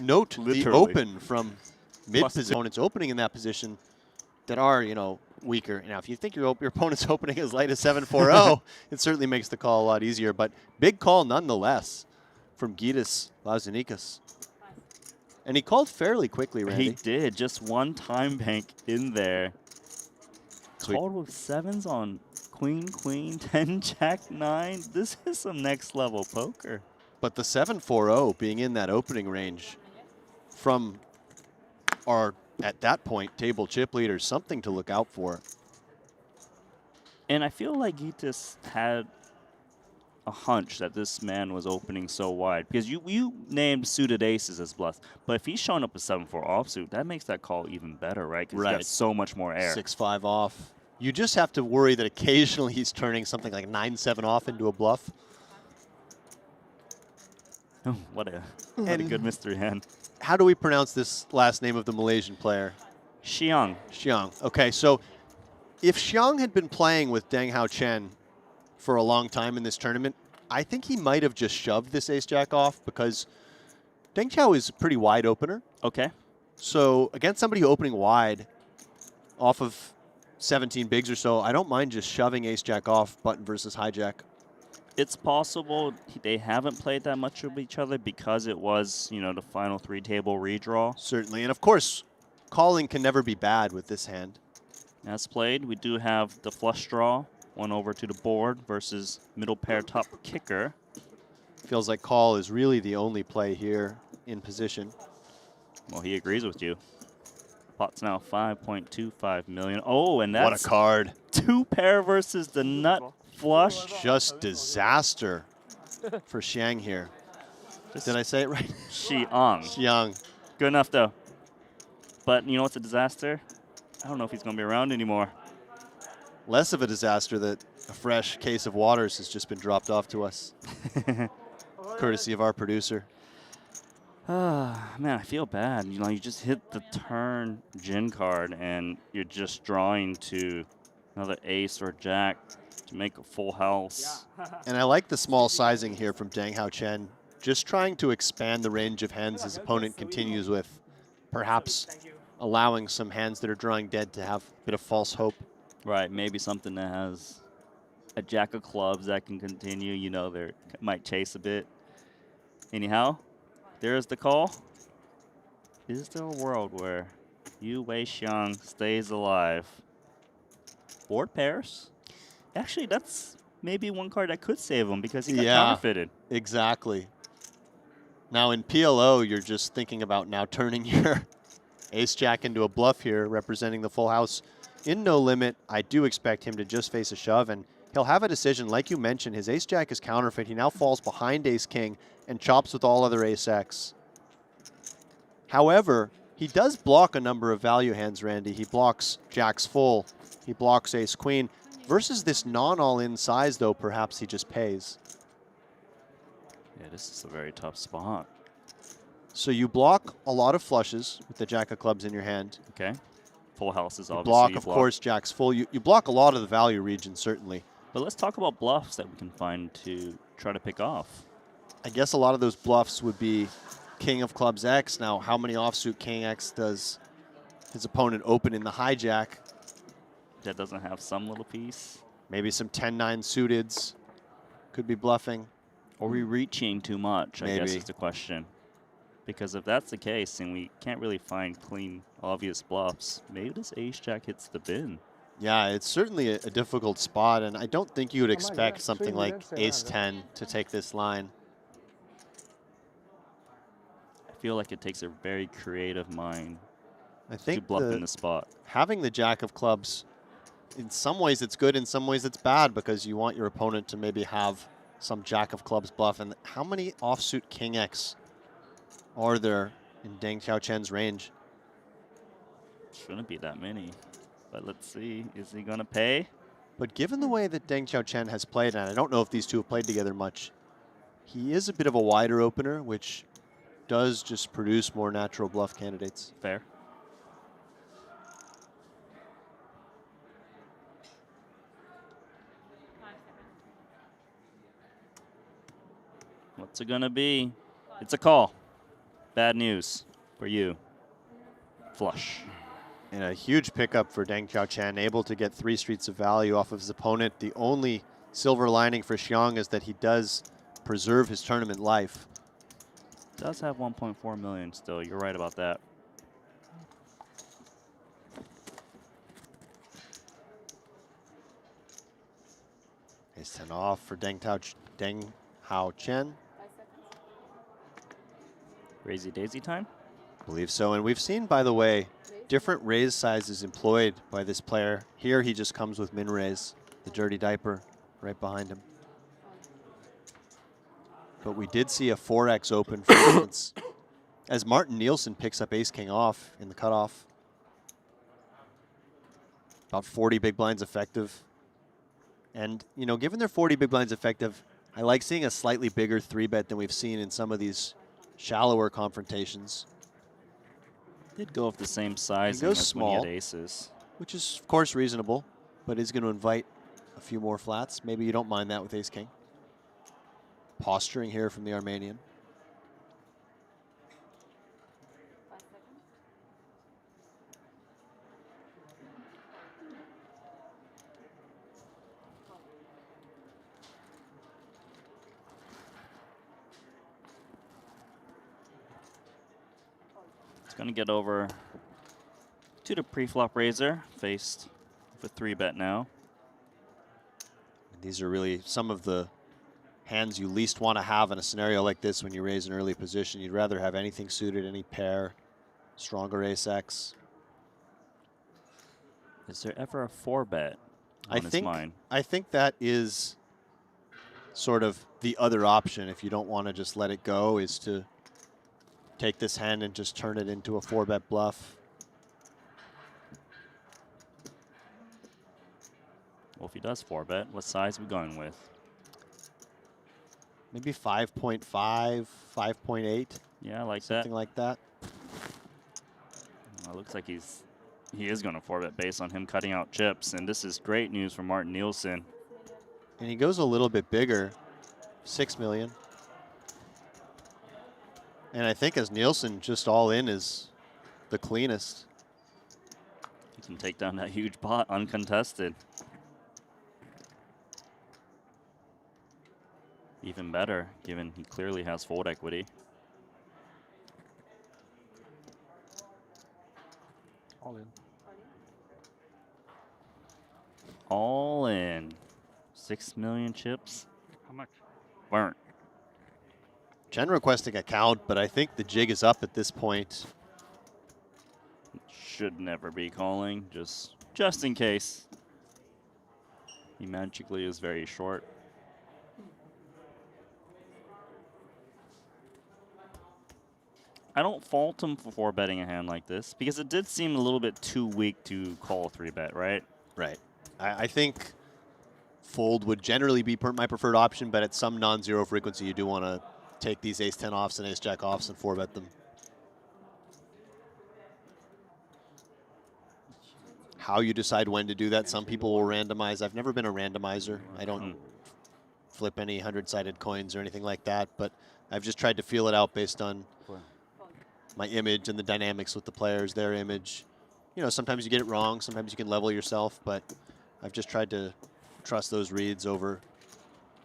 Note the open from mid-position. Opponent's opening in that position that are, you know, weaker. Now, if you think your opponent's opening as light as 7-4-0, it certainly makes the call a lot easier. But big call nonetheless from Gus Lazinikas. And he called fairly quickly, Randy. He did. Just one time bank in there. Sweet. Called with sevens on queen, queen, 10, jack, 9. This is some next level poker. But the 7-4-0 being in that opening range from our, at that point, table chip leaders, something to look out for. And I feel like he just had a hunch that this man was opening so wide. Because you named suited aces as bluffs. But if he's showing up a 7-4 offsuit, that makes that call even better, right? Because he's got so much more air. 6-5 off. You just have to worry that occasionally he's turning something like 9-7 off into a bluff. Oh, what a good mystery hand. How do we pronounce this last name of the Malaysian player? Xiang. Xiang. Okay, so if Xiang had been playing with Deng Hao Chen for a long time in this tournament, I think he might have just shoved this ace-jack off because Deng Hao is a pretty wide opener. Okay. So against somebody opening wide off of 17 bigs or so, I don't mind just shoving ace-jack off button versus hijack. It's possible they haven't played that much with each other because it was, you know, the final 3-table redraw. Certainly, and of course, calling can never be bad with this hand. As played, we do have the flush draw, one over to the board versus middle pair top kicker. Feels like call is really the only play here in position. Well, he agrees with you. Pot's now 5.25 million. Oh, and that's what a card. 2 pair versus the nut flush. Just disaster for Xiang here. Did I say it right? Xiang. Xiang. Good enough, though. But you know what's a disaster? I don't know if he's going to be around anymore. Less of a disaster that a fresh case of waters has just been dropped off to us. Courtesy of our producer. Man, I feel bad. You know, you just hit the turn gin card and you're just drawing to another ace or jack to make a full house. And I like the small sizing here from Deng Hao Chen. Just trying to expand the range of hands his opponent continues with. Perhaps allowing some hands that are drawing dead to have a bit of false hope. Right, maybe something that has a jack of clubs that can continue. You know, they might chase a bit. Anyhow, there's the call. Is there a world where Yu Wei Xiang stays alive? Board pairs? Actually, that's maybe one card that could save him because he got counterfeited. Exactly. Now in PLO, you're just thinking about now turning your ace-jack into a bluff here, representing the full house. In No Limit, I do expect him to just face a shove, and he'll have a decision. Like you mentioned, his ace-jack is counterfeit. He now falls behind ace-king and chops with all other ace-x. However, he does block a number of value hands, Randy. He blocks jacks full. He blocks ace-queen. Versus this non-all-in size, though, perhaps he just pays. Yeah, this is a very tough spot. So you block a lot of flushes with the jack of clubs in your hand. Okay. Full houses, you obviously. Block, of course, jacks full. You block a lot of the value region, certainly. But let's talk about bluffs that we can find to try to pick off. I guess a lot of those bluffs would be king of clubs X. Now, how many offsuit king X does his opponent open in the hijack? That doesn't have some little piece. Maybe some 10-9 suiteds could be bluffing. Or we reaching too much, I guess Maybe. is the question. Because if that's the case, and we can't really find clean, obvious bluffs, maybe this ace-jack hits the bin. Yeah, it's certainly a difficult spot, and I don't think you would expect something like ace-10 to take this line. feel like it takes a very creative mind I think to bluff in the spot. Having the jack of clubs, in some ways it's good, in some ways it's bad, because you want your opponent to maybe have some jack of clubs bluff. And how many offsuit king X are there in Deng Xiaochen's range? Shouldn't be that many, but let's see. Is he gonna pay? But given the way that Deng Xiaochen has played, and I don't know if these two have played together much, he is a bit of a wider opener, which does just produce more natural bluff candidates. Fair. What's it gonna be? It's a call. Bad news for you. Flush. And a huge pickup for Deng Xiaochen, able to get 3 streets of value off of his opponent. The only silver lining for Xiong is that he does preserve his tournament life. Does have 1.4 million still. You're right about that. Ace 10 off for Deng Hao Chen. Crazy daisy time? I believe so. And we've seen, by the way, different raise sizes employed by this player. Here he just comes with min raise, the dirty diaper right behind him. But we did see a 4x open, for instance, as Martin Nielsen picks up ace-king off in the cutoff. About 40 big blinds effective. And, you know, given they're 40 big blinds effective, I like seeing a slightly bigger 3-bet than we've seen in some of these shallower confrontations. Did go with the same size goes as small, when he had aces. which is, of course, reasonable, but is going to invite a few more flats. Maybe you don't mind that with ace-king. Posturing here from the Armenian. It's going to get over to the pre-flop raiser, faced with a 3-bet now. These are really some of the hands you least want to have in a scenario like this when you raise an early position. You'd rather have anything suited, any pair, stronger ace-x. Is there ever a 4-bet on his mind? I think that is sort of the other option if you don't want to just let it go, is to take this hand and just turn it into a 4-bet bluff. Well, if he does 4-bet, what size are we going with? Maybe 5.5, 5.8. Yeah, I like that. Something like that. Well, it looks like he is going to 4-bet based on him cutting out chips, and this is great news for Martin Nielsen. And he goes a little bit bigger, 6 million. And I think as Nielsen, just all in is the cleanest. He can take down that huge pot uncontested. Even better, given he clearly has fold equity. All in. All in. 6 million chips. How much? Burnt. Chen requesting a count, but I think the jig is up at this point. Should never be calling, just in case. He magically is very short. I don't fault him for 4-betting a hand like this, because it did seem a little bit too weak to call a 3-bet, right? Right. I think fold would generally be my preferred option, but at some non-zero frequency, you do want to take these ace-10 offs and ace-jack offs and 4-bet them. How you decide when to do that, some people will randomize. I've never been a randomizer. I don't flip any 100-sided coins or anything like that, but I've just tried to feel it out based on my image and the dynamics with the players, their image. You know, sometimes you get it wrong, sometimes you can level yourself, but I've just tried to trust those reads over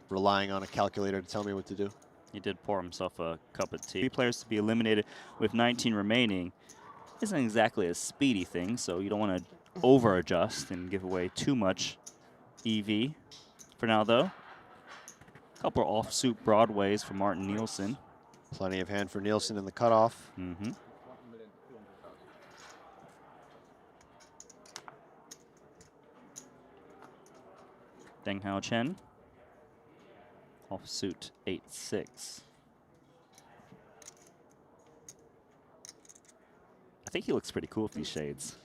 relying on a calculator to tell me what to do. He did pour himself a cup of tea. 3 players to be eliminated with 19 remaining isn't exactly a speedy thing, so you don't want to over-adjust and give away too much EV. For now, though, a couple of offsuit broadways for Martin Nielsen. Plenty of hand for Nielsen in the cutoff. Mm-hmm. Deng Hao Chen. Offsuit 8-6. I think he looks pretty cool with these shades.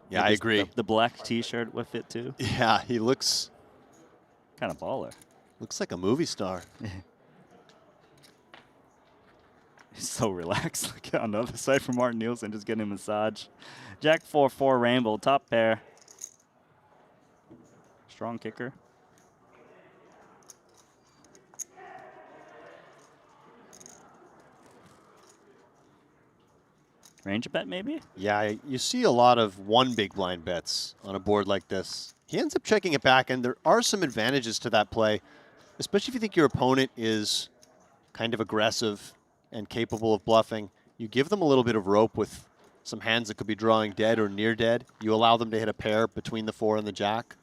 Yeah, Maybe I agree. The black T-shirt with it too. Yeah, he looks kind of baller. Looks like a movie star. He's so relaxed. Look on the other side from Martin Nielsen, just getting a massage. Jack 4-4 rainbow, top pair. Strong kicker. Range bet, maybe? Yeah, you see a lot of one big blind bets on a board like this. He ends up checking it back, and there are some advantages to that play, especially if you think your opponent is kind of aggressive and capable of bluffing. You give them a little bit of rope with some hands that could be drawing dead or near dead. You allow them to hit a pair between the 4 and the jack.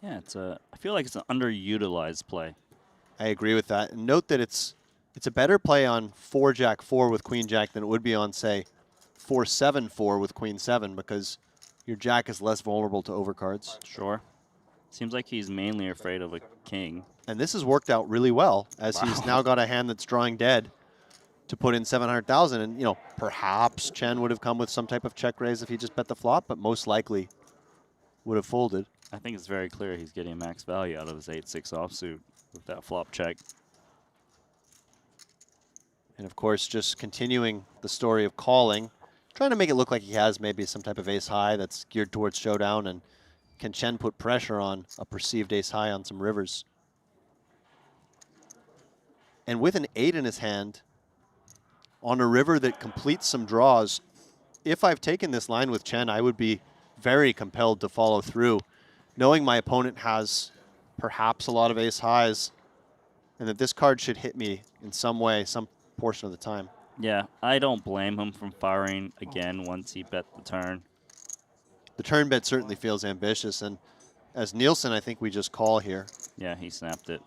Yeah, I feel like it's an underutilized play. I agree with that. And note that it's a better play on 4-jack-4 with queen-jack than it would be on, say, 4-7-4 with queen-7, because your jack is less vulnerable to overcards. Sure. Seems like he's mainly afraid of a king. And this has worked out really well, as he's now got a hand that's drawing dead to put in 700,000. And, you know, perhaps Chen would have come with some type of check raise if he just bet the flop, but most likely would have folded. I think it's very clear he's getting max value out of his 8-6 offsuit with that flop check. And, of course, just continuing the story of calling, trying to make it look like he has maybe some type of ace high that's geared towards showdown, and can Chen put pressure on a perceived ace high on some rivers? And with an 8 in his hand, on a river that completes some draws, if I've taken this line with Chen, I would be very compelled to follow through, knowing my opponent has perhaps a lot of ace highs, and that this card should hit me in some way, some portion of the time. Yeah, I don't blame him from firing again once he bet the turn. The turn bet certainly feels ambitious, and as Nielsen, I think we just call here. Yeah, he snapped it.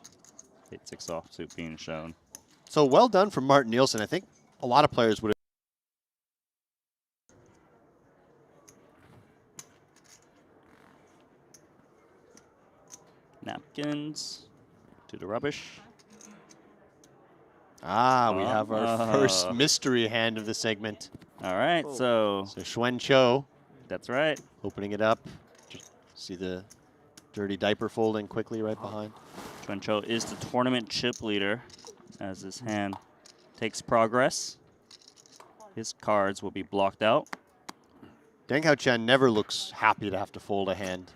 8-6 offsuit being shown. So well done from Martin Nielsen. I think a lot of players would have. Napkins to the rubbish. Ah, we have our first mystery hand of the segment. All right, so Xuan Cho. That's right. Opening it up. Just see the dirty diaper folding quickly right behind. Xuan Cho is the tournament chip leader as his hand takes progress. His cards will be blocked out. Deng Hao Chen never looks happy to have to fold a hand.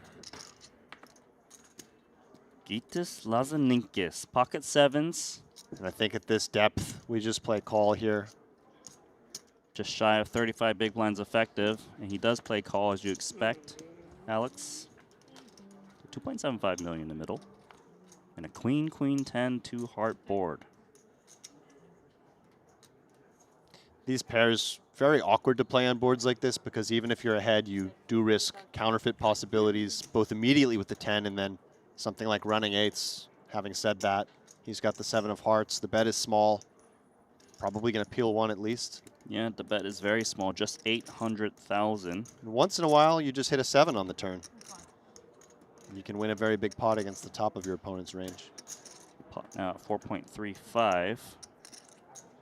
Gus Lazinikas, pocket sevens. And I think at this depth, we just play call here. Just shy of 35 big blinds effective, and he does play call as you expect, Alex. 2.75 million in the middle. And a queen, queen 10, 2-heart board. These pairs, very awkward to play on boards like this, because even if you're ahead, you do risk counterfeit possibilities, both immediately with the 10 and then something like running 8s. Having said that, he's got the 7 of hearts. The bet is small. Probably going to peel 1 at least. Yeah, the bet is very small, just 800,000. And once in a while, you just hit a 7 on the turn. You can win a very big pot against the top of your opponent's range. Pot now at 4.35.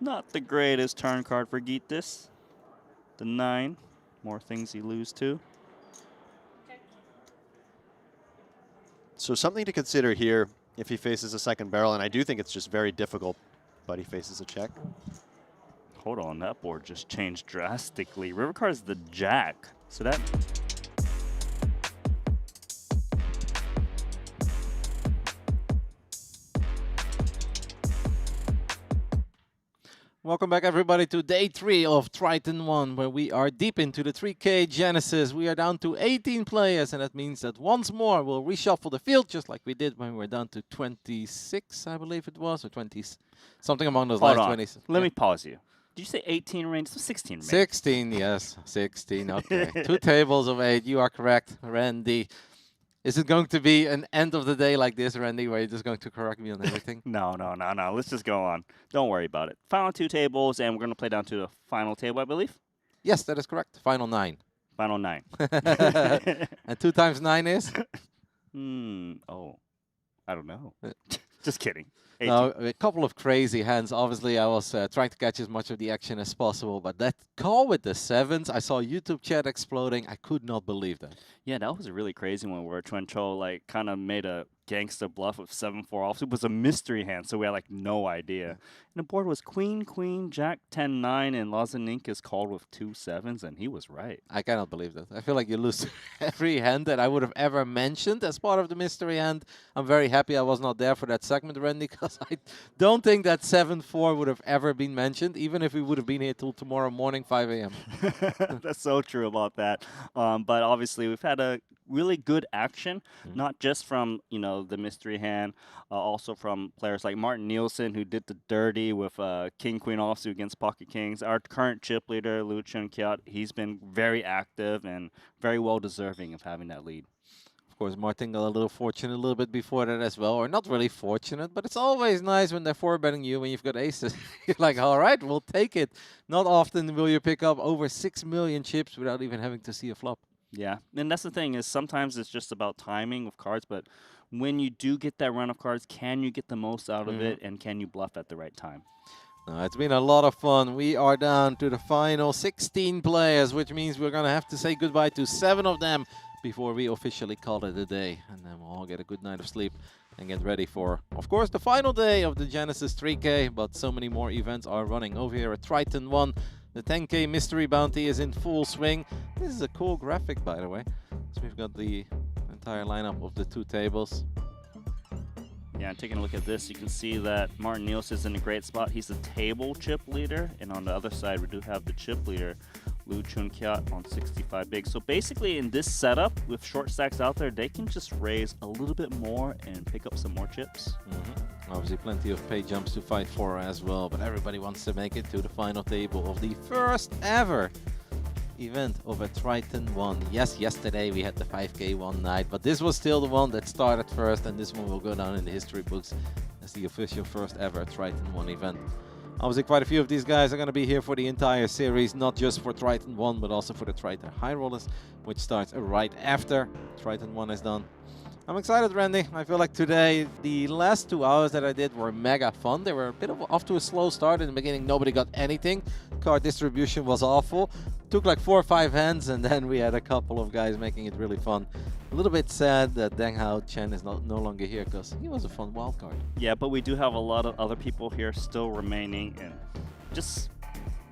Not the greatest turn card for Gus. The 9. More things you lose to. So something to consider here if he faces a second barrel, and I do think it's just very difficult, but he faces a check. Hold on, that board just changed drastically. River card is the jack. So that... Welcome back, everybody, to day 3 of Triton ONE, where we are deep into the 3K Genesis. We are down to 18 players, and that means that once more we'll reshuffle the field, just like we did when we were down to 26, I believe it was, or 20, something among those lines. 20s. Let me pause you. Did you say 18 range? 16 range. 16, yes. 16, okay. 2 tables of 8. You are correct, Randy. Is it going to be an end of the day like this, Randy, where you're just going to correct me on everything? No. Let's just go on. Don't worry about it. Final 2 tables, and we're going to play down to the final table, I believe. Yes, that is correct. Final 9. Final 9. And 2 times 9 is? Oh, I don't know. Just kidding. No, a couple of crazy hands. Obviously, I was trying to catch as much of the action as possible, but that call with the 7s, I saw YouTube chat exploding. I could not believe that. Yeah, that was a really crazy one where Trencho like kind of made a gangster bluff with 7-4 offsuit. It was a mystery hand, so we had like no idea. And the board was Queen, Queen, Jack, 10-9, and Lazinikas called with 2 7s, and he was right. I cannot believe that. I feel like you lose every hand that I would have ever mentioned as part of the mystery hand. I'm very happy I was not there for that segment, Randy, because I don't think that 7-4 would have ever been mentioned, even if we would have been here till tomorrow morning, 5 a.m. That's so true about that. But obviously, we've had a really good action, not just from, the mystery hand, also from players like Martin Nielsen, who did the dirty with King Queen offsuit against Pocket Kings. Our current chip leader, Lu Chun-Kiat, he's been very active and very well deserving of having that lead. Of course, Martin got a little fortunate a little bit before that as well, or not really fortunate, but it's always nice when they're 4-betting you when you've got aces. You're like, all right, we'll take it. Not often will you pick up over 6 million chips without even having to see a flop. Yeah, and that's the thing is sometimes it's just about timing of cards, but when you do get that run of cards, can you get the most out of it, and can you bluff at the right time? It's been a lot of fun. We are down to the final 16 players, which means we're going to have to say goodbye to 7 of them before we officially call it a day. And then we'll all get a good night of sleep and get ready for, of course, the final day of the Genesis 3K. But so many more events are running over here at Triton ONE. The 10K Mystery Bounty is in full swing. This is a cool graphic, by the way. So we've got the entire lineup of the 2 tables. Yeah, and taking a look at this, you can see that Martin Nielsen is in a great spot. He's the table chip leader, and on the other side, we do have the chip leader, Lu Chun-Kiat, on 65 big. So basically, in this setup, with short stacks out there, they can just raise a little bit more and pick up some more chips. Obviously, plenty of pay jumps to fight for as well, but everybody wants to make it to the final table of the first ever event of a Triton ONE. Yes, yesterday we had the 5K one night, but this was still the one that started first, and this one will go down in the history books as the official first ever Triton ONE event. Obviously, quite a few of these guys are going to be here for the entire series, not just for Triton ONE, but also for the Triton High Rollers, which starts right after Triton ONE is done. I'm excited, Randy. I feel like today, the last 2 hours that I did were mega fun. They were a bit off to a slow start. In the beginning, nobody got anything. Card distribution was awful. Took like 4 or 5 hands, and then we had a couple of guys making it really fun. A little bit sad that Deng Hao Chen is no longer here, because he was a fun wild card. Yeah, but we do have a lot of other people here still remaining, and just...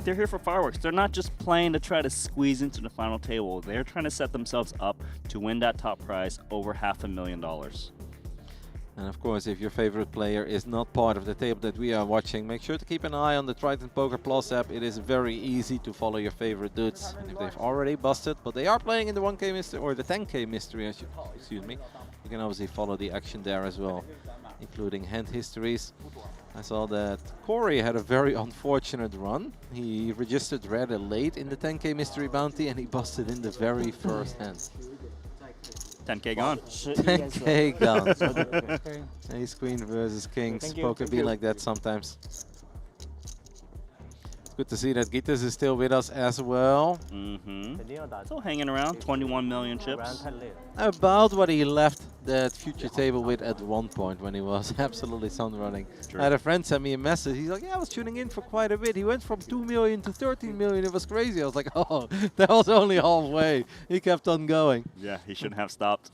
they're here for fireworks. They're not just playing to try to squeeze into the final table. They're trying to set themselves up to win that top prize, over $500,000. And of course, if your favorite player is not part of the table that we are watching, make sure to keep an eye on the Triton Poker Plus app. It is very easy to follow your favorite dudes. And if they've already busted, but they are playing in the 1K mystery, or the 10K mystery, excuse me, you can obviously follow the action there as well, including hand histories. I saw that Corey had a very unfortunate run. He registered rather late in the 10K Mystery Bounty, and he busted in the very first hand. 10K gone. 10K gone. Ace Queen versus Kings. Poker be like that sometimes. Good to see that Gitas is still with us as well. Still hanging around, 21 million chips. About what he left that future table with at one point when he was absolutely sun running. I had a friend send me a message. He's like, yeah, I was tuning in for quite a bit. He went from 2 million to 13 million. It was crazy. I was like, oh, that was only halfway. He kept on going. Yeah, he shouldn't have stopped.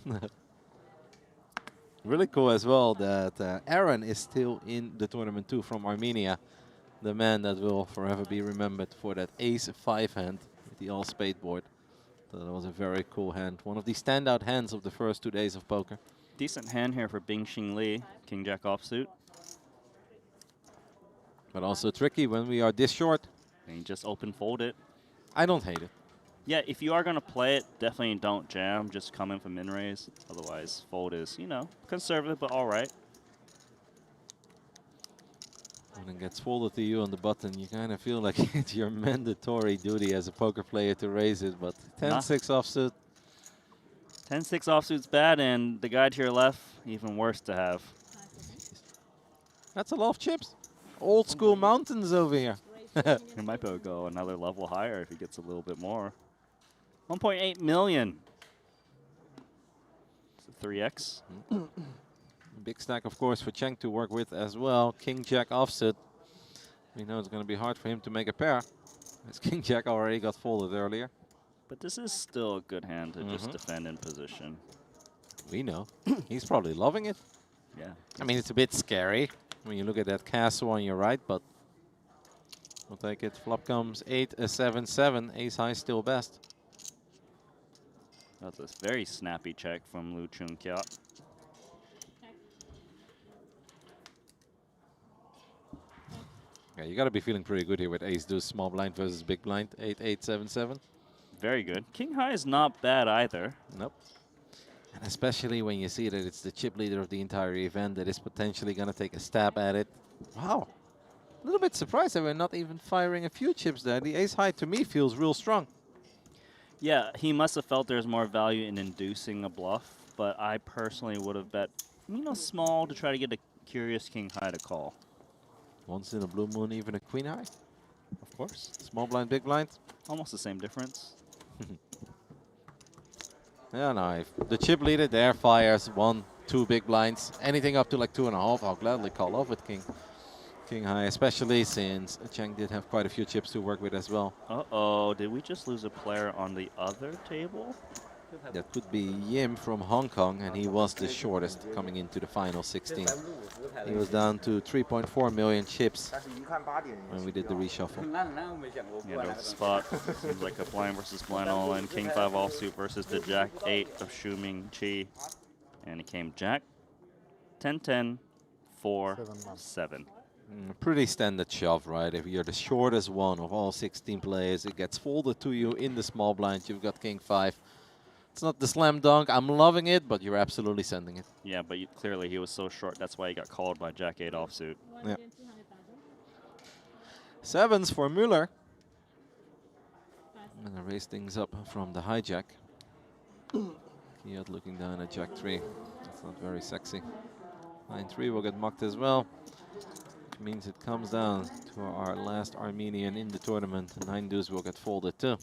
Really cool as well that Aaron is still in the tournament too, from Armenia. The man that will forever be remembered for that ace-5 hand with the all-spade board. So that was a very cool hand. One of the standout hands of the first 2 days of poker. Decent hand here for Bing-Xing Li, King-Jack offsuit. But also tricky when we are this short. And you just open fold it. I don't hate it. Yeah, if you are going to play it, definitely don't jam. Just come in for min-raise. Otherwise, fold is, conservative, but all right. When it gets folded to you on the button, you kind of feel like it's your mandatory duty as a poker player to raise it. But 10-6 offsuit. 10-6 offsuit's bad, and the guy to your left, even worse to have. That's a lot of chips. Old school mountains over here. He might be able to go another level higher if he gets a little bit more. 1.8 million. It's a 3x. Big stack, of course, for Chen to work with as well. King Jack offset. We know it's going to be hard for him to make a pair, as King Jack already got folded earlier. But this is still a good hand to just defend in position. We know. He's probably loving it. Yeah. I mean, it's a bit scary when you look at that castle on your right, but we'll take it. Flop comes 8-7-7. Ace high still best. That's a very snappy check from Lu Chun Kiat. Yeah, you got to be feeling pretty good here with ace deuce small blind versus big blind. 8-8-7-7. Very good. King high is not bad either. Nope. And especially when you see that it's the chip leader of the entire event that is potentially going to take a stab at it. Wow. A little bit surprised that we're not even firing a few chips there. The ace high, to me, feels real strong. Yeah, he must have felt there's more value in inducing a bluff, but I personally would have bet, you know, small to try to get a curious king high to call. Once in a blue moon, even a queen high. Of course. Small blind, big blind. Almost the same difference. Yeah, no, if the chip leader there fires 1, 2 big blinds. Anything up to like 2.5, I'll gladly call off with king high, especially since Chen did have quite a few chips to work with as well. Uh-oh, did we just lose a player on the other table? That could be Yim from Hong Kong, and he was the shortest coming into the final 16. He was down to 3.4 million chips when we did the reshuffle. Yeah, no spot. Seems like a blind versus blind all-in. King 5 offsuit versus the Jack 8 of Shu Ming Chi. And it came Jack 10-10, 4, 7. Pretty standard shove, right? If you're the shortest one of all 16 players, it gets folded to you in the small blind. You've got King 5. It's not the slam dunk. I'm loving it, but you're absolutely sending it. Yeah, but clearly he was so short. That's why he got called by Jack 8 offsuit. Yeah. Sevens for Müller. I'm going to raise things up from the hijack. Kiat looking down at Jack 3. That's not very sexy. 9-3 will get mocked as well, which means it comes down to our last Armenian in the tournament. 9 deuce will get folded too.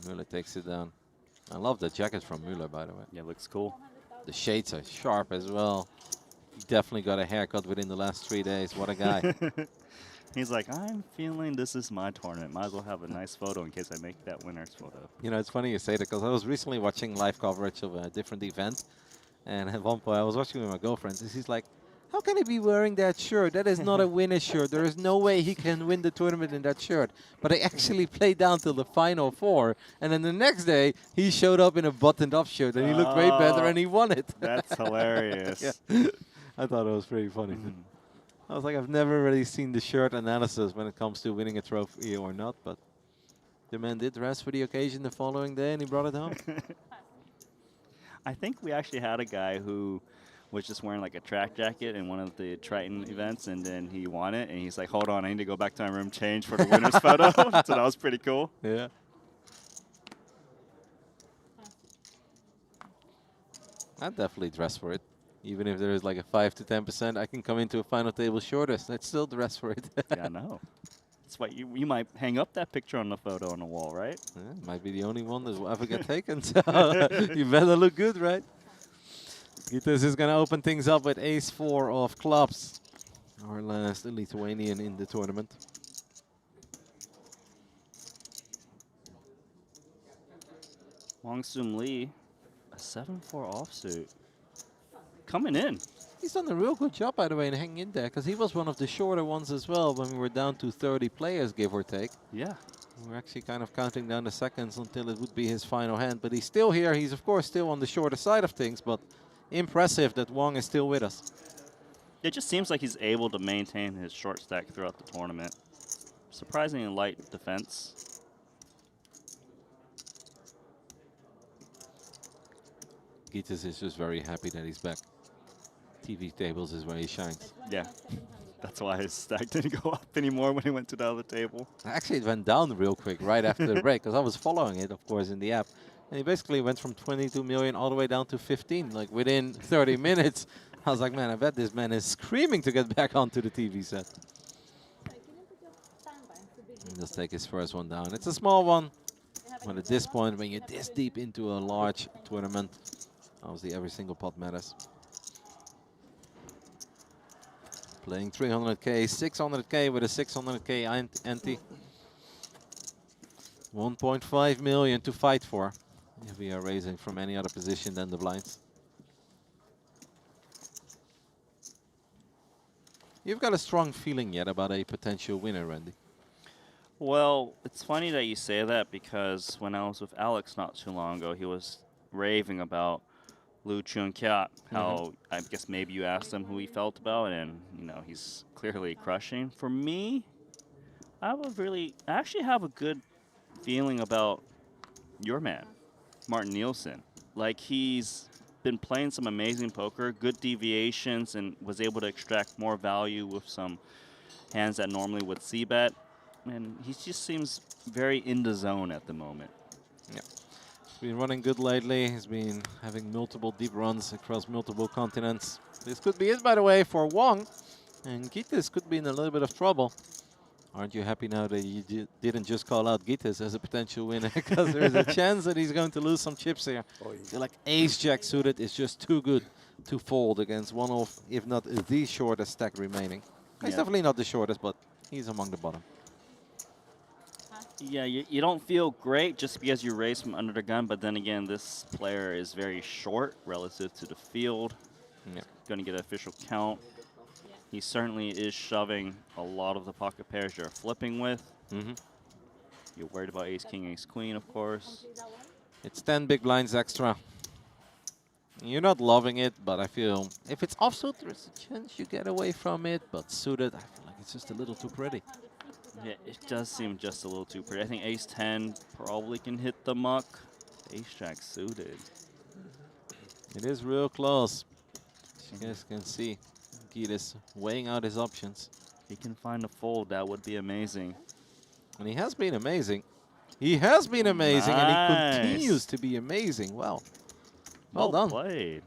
Müller takes it down. I love the jacket from Müller, by the way. Yeah, looks cool. The shades are sharp as well. He definitely got a haircut within the last 3 days. What a guy. He's like, I'm feeling this is my tournament. Might as well have a nice photo in case I make that winner's photo. You know, it's funny you say that because I was recently watching live coverage of a different event. And at one point I was watching with my girlfriend. And she's like, how can he be wearing that shirt? That is not a winner's shirt. There is no way he can win the tournament in that shirt. But I actually played down till the final 4. And then the next day, he showed up in a buttoned-up shirt. And he looked way better and he won it. That's hilarious. Yeah. I thought it was pretty funny. I was like, I've never really seen the shirt analysis when it comes to winning a trophy or not. But the man did dress for the occasion the following day and he brought it home. I think we actually had a guy who was just wearing like a track jacket in one of the Triton events, and then he won it, and he's like, hold on, I need to go back to my room, change for the winner's photo. So that was pretty cool. Yeah. I'd definitely dress for it. Even if there is like a 5 to 10%, I can come into a final table shortest. I'd still dress for it. Yeah, I know. That's why you might hang up that picture on the photo on the wall, right? Yeah, might be the only one that will ever get taken, so you better look good, right? Gitas is going to open things up with ace-4 of clubs. Our last Lithuanian in the tournament. Wong Sum Lee, a 7-4 offsuit. Coming in. He's done a real good job, by the way, in hanging in there, because he was one of the shorter ones as well when we were down to 30 players, give or take. Yeah. We're actually kind of counting down the seconds until it would be his final hand, but he's still here. He's, of course, still on the shorter side of things, but impressive that Wong is still with us. It just seems like he's able to maintain his short stack throughout the tournament. Surprisingly light defense. Gitas is just very happy that he's back. TV tables is where he shines. Yeah. That's why his stack didn't go up anymore when he went to the other table. Actually, it went down real quick right after the break, because I was following it, of course, in the app. And he basically went from 22 million all the way down to 15, like within 30 minutes. I was like, man, I bet this man is screaming to get back onto the TV set. And just take his first one down. It's a small one, but at this point, when you're this deep into a large tournament, obviously every single pot matters. Playing 300k, 600k with a 600k ante. 1.5 million to fight for if we are raising from any other position than the blinds. You've got a strong feeling yet about a potential winner, Randy? Well, it's funny that you say that because when I was with Alex not too long ago, he was raving about Lu Chun-Kiat, how I guess maybe you asked him who he felt about, and you know he's clearly crushing. For me, I actually have a good feeling about your man, Martin Nielsen. Like, he's been playing some amazing poker, good deviations, and was able to extract more value with some hands that normally would c-bet. And he just seems very in the zone at the moment. Yeah. He's been running good lately. He's been having multiple deep runs across multiple continents. This could be it, by the way, for Wong. And Gittes could be in a little bit of trouble. Aren't you happy now that you didn't just call out Gittes as a potential winner? Because there's a chance that he's going to lose some chips here. Feel like ace-jack suited is just too good to fold against one of, if not the shortest stack remaining. He's definitely not the shortest, but he's among the bottom. Yeah, you don't feel great just because you raise from under the gun, but then again, this player is very short relative to the field. Yeah. Going to get an official count. He certainly is shoving a lot of the pocket pairs you're flipping with. You're worried about ace king, ace queen, of course. It's 10 big blinds extra. You're not loving it, but I feel if it's offsuit, there's a chance you get away from it. But suited, I feel like it's just a little too pretty. Yeah, it does seem just a little too pretty. I think ace 10 probably can hit the muck. Ace jack suited. It is real close. As you guys can see, Gittes weighing out his options. He can find a fold, that would be amazing. And he has been amazing. He has been amazing, and he continues Nice. to be amazing. Well Well done. played.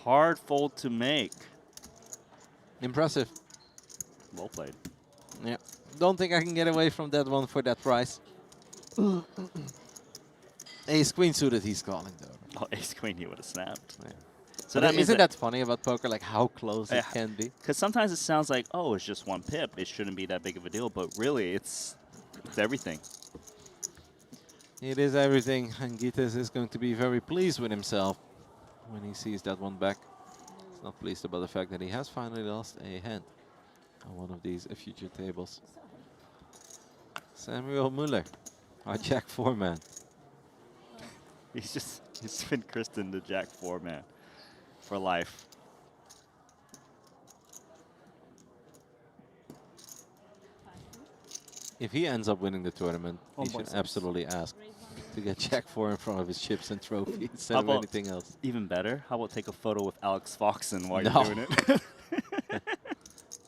Hard fold to make. Impressive. Well played. Yeah. Don't think I can get away from that one for that price. Ace queen suited he's calling though. Oh, ace queen he would have snapped. Yeah. So that means isn't that funny about poker, like how close it can be? Because sometimes it sounds like, oh, it's just one pip. It shouldn't be that big of a deal, but really it's everything. It is everything, and Gittes is going to be very pleased with himself when he sees that one back. He's not pleased about the fact that he has finally lost a hand on one of these future tables. Samuel Muller, our Jack 4 man. He's been christened the Jack 4 man for life. If he ends up winning the tournament, he 1.6. should absolutely ask to get Jack 4 in front of his chips and trophies instead of anything else. Even better, how about take a photo with Alex Foxen while No. you're doing it?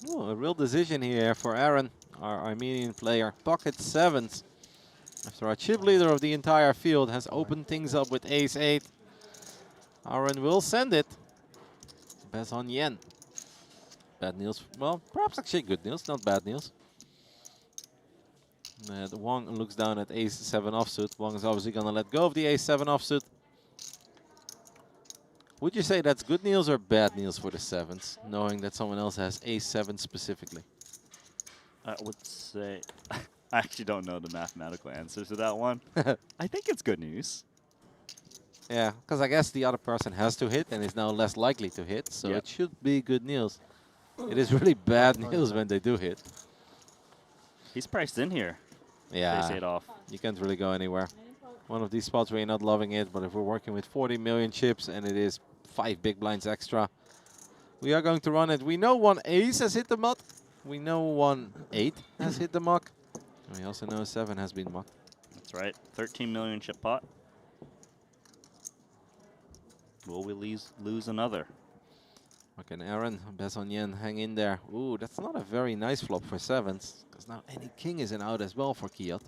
Oh, a real decision here for Aaron, our Armenian player. Pocket sevens. After our chip leader of the entire field has opened things up with ace 8. Aaron will send it. Best on yen. Bad news. Well, perhaps actually good news, not bad news. Wong looks down at ace 7 offsuit. Wong is obviously going to let go of the ace 7 offsuit. Would you say that's good news or bad news for the sevens, knowing that someone else has ace 7 specifically? I would say, I actually don't know the mathematical answer to that one. I think it's good news. Yeah, because I guess the other person has to hit and is now less likely to hit, so it should be good news. It is really bad news when they do hit. He's priced in here. Yeah, Ace 8 off. You can't really go anywhere. One of these spots where you're not loving it, but if we're working with 40 million chips and it is 5 big blinds extra, we are going to run it. We know one ace has hit the muck. We know one 8 has hit the muck. And we also know a 7 has been mucked. That's right. 13 million chip pot. Will we lose another? Okay, Aaron, best on yen, hang in there. Ooh, that's not a very nice flop for sevens, because now any king is an out as well for Kiat.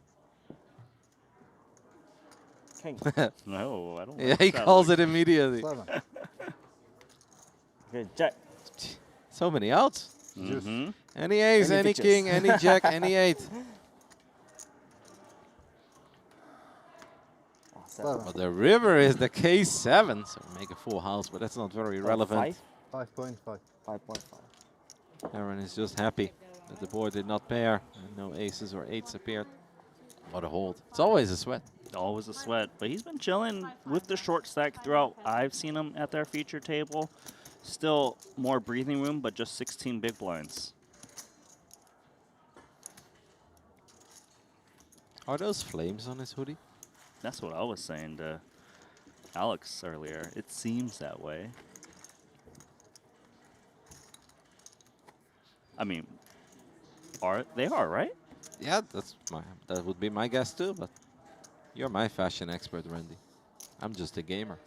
king. No, I don't. Yeah, like he that calls one. it immediately. Okay, jack. So many outs. Mm-hmm. Any ace, any features. king, any jack, any 8. But the river is the K7, so make a full house, but that's not very relevant. 5.5. 5.5. Aaron is just happy that the board did not pair and no aces or 8s appeared. What a hold. It's always a sweat. Always a sweat, but he's been chilling with the short stack throughout. I've seen him at their feature table. Still more breathing room, but just 16 big blinds. Are those flames on his hoodie? That's what I was saying to Alex earlier. It seems that way. I mean, they are, right? Yeah, that would be my guess too, but you're my fashion expert, Randy. I'm just a gamer.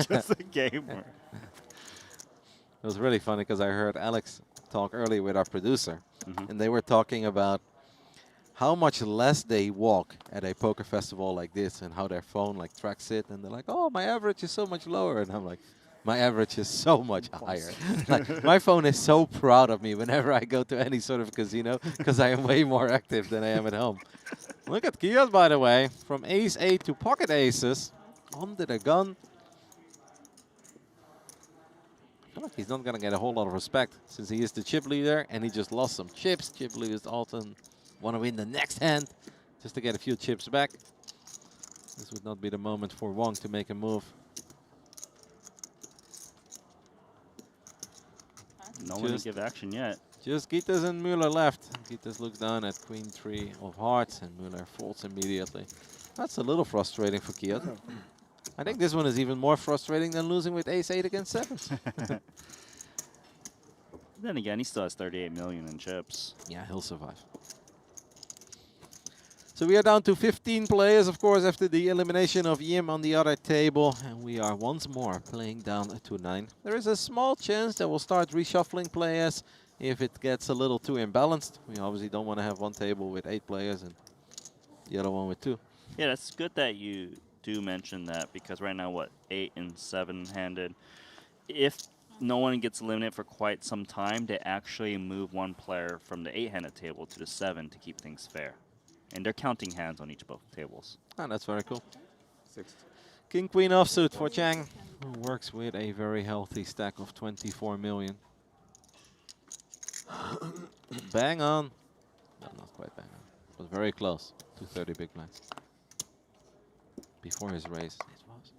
Just a gamer. It was really funny because I heard Alex talk earlier with our producer, and they were talking about how much less they walk at a poker festival like this and how their phone like tracks it, and they're like, oh, my average is so much lower, and I'm like, my average is so much higher. Like, my phone is so proud of me whenever I go to any sort of casino because I am way more active than I am at home. Look at Kiot, by the way, from ace-8 to pocket aces, under the gun. I feel like he's not going to get a whole lot of respect since he is the chip leader and he just lost some chips. Chip leaders often want to win the next hand just to get a few chips back. This would not be the moment for Wong to make a move. No one to give action yet. Just Gitas and Müller left. Gitas looks down at Queen 3 of hearts and Müller folds immediately. That's a little frustrating for Kiot. I think this one is even more frustrating than losing with ace-8 against 7s. Then again, he still has 38 million in chips. Yeah, he'll survive. So we are down to 15 players, of course, after the elimination of Yim on the other table. And we are once more playing down to 9. There is a small chance that we'll start reshuffling players if it gets a little too imbalanced. We obviously don't want to have one table with 8 players and the other one with 2. Yeah, that's good that you do mention that, because right now, 8 and 7-handed. If no one gets eliminated for quite some time, they actually move one player from the 8-handed table to the 7 to keep things fair. And they're counting hands on both tables. Oh, that's very cool. 6. King Queen offsuit for Chang, who works with a very healthy stack of 24 million. Bang on. No, not quite bang on, but very close to 30 big blinds. Before his raise, it was.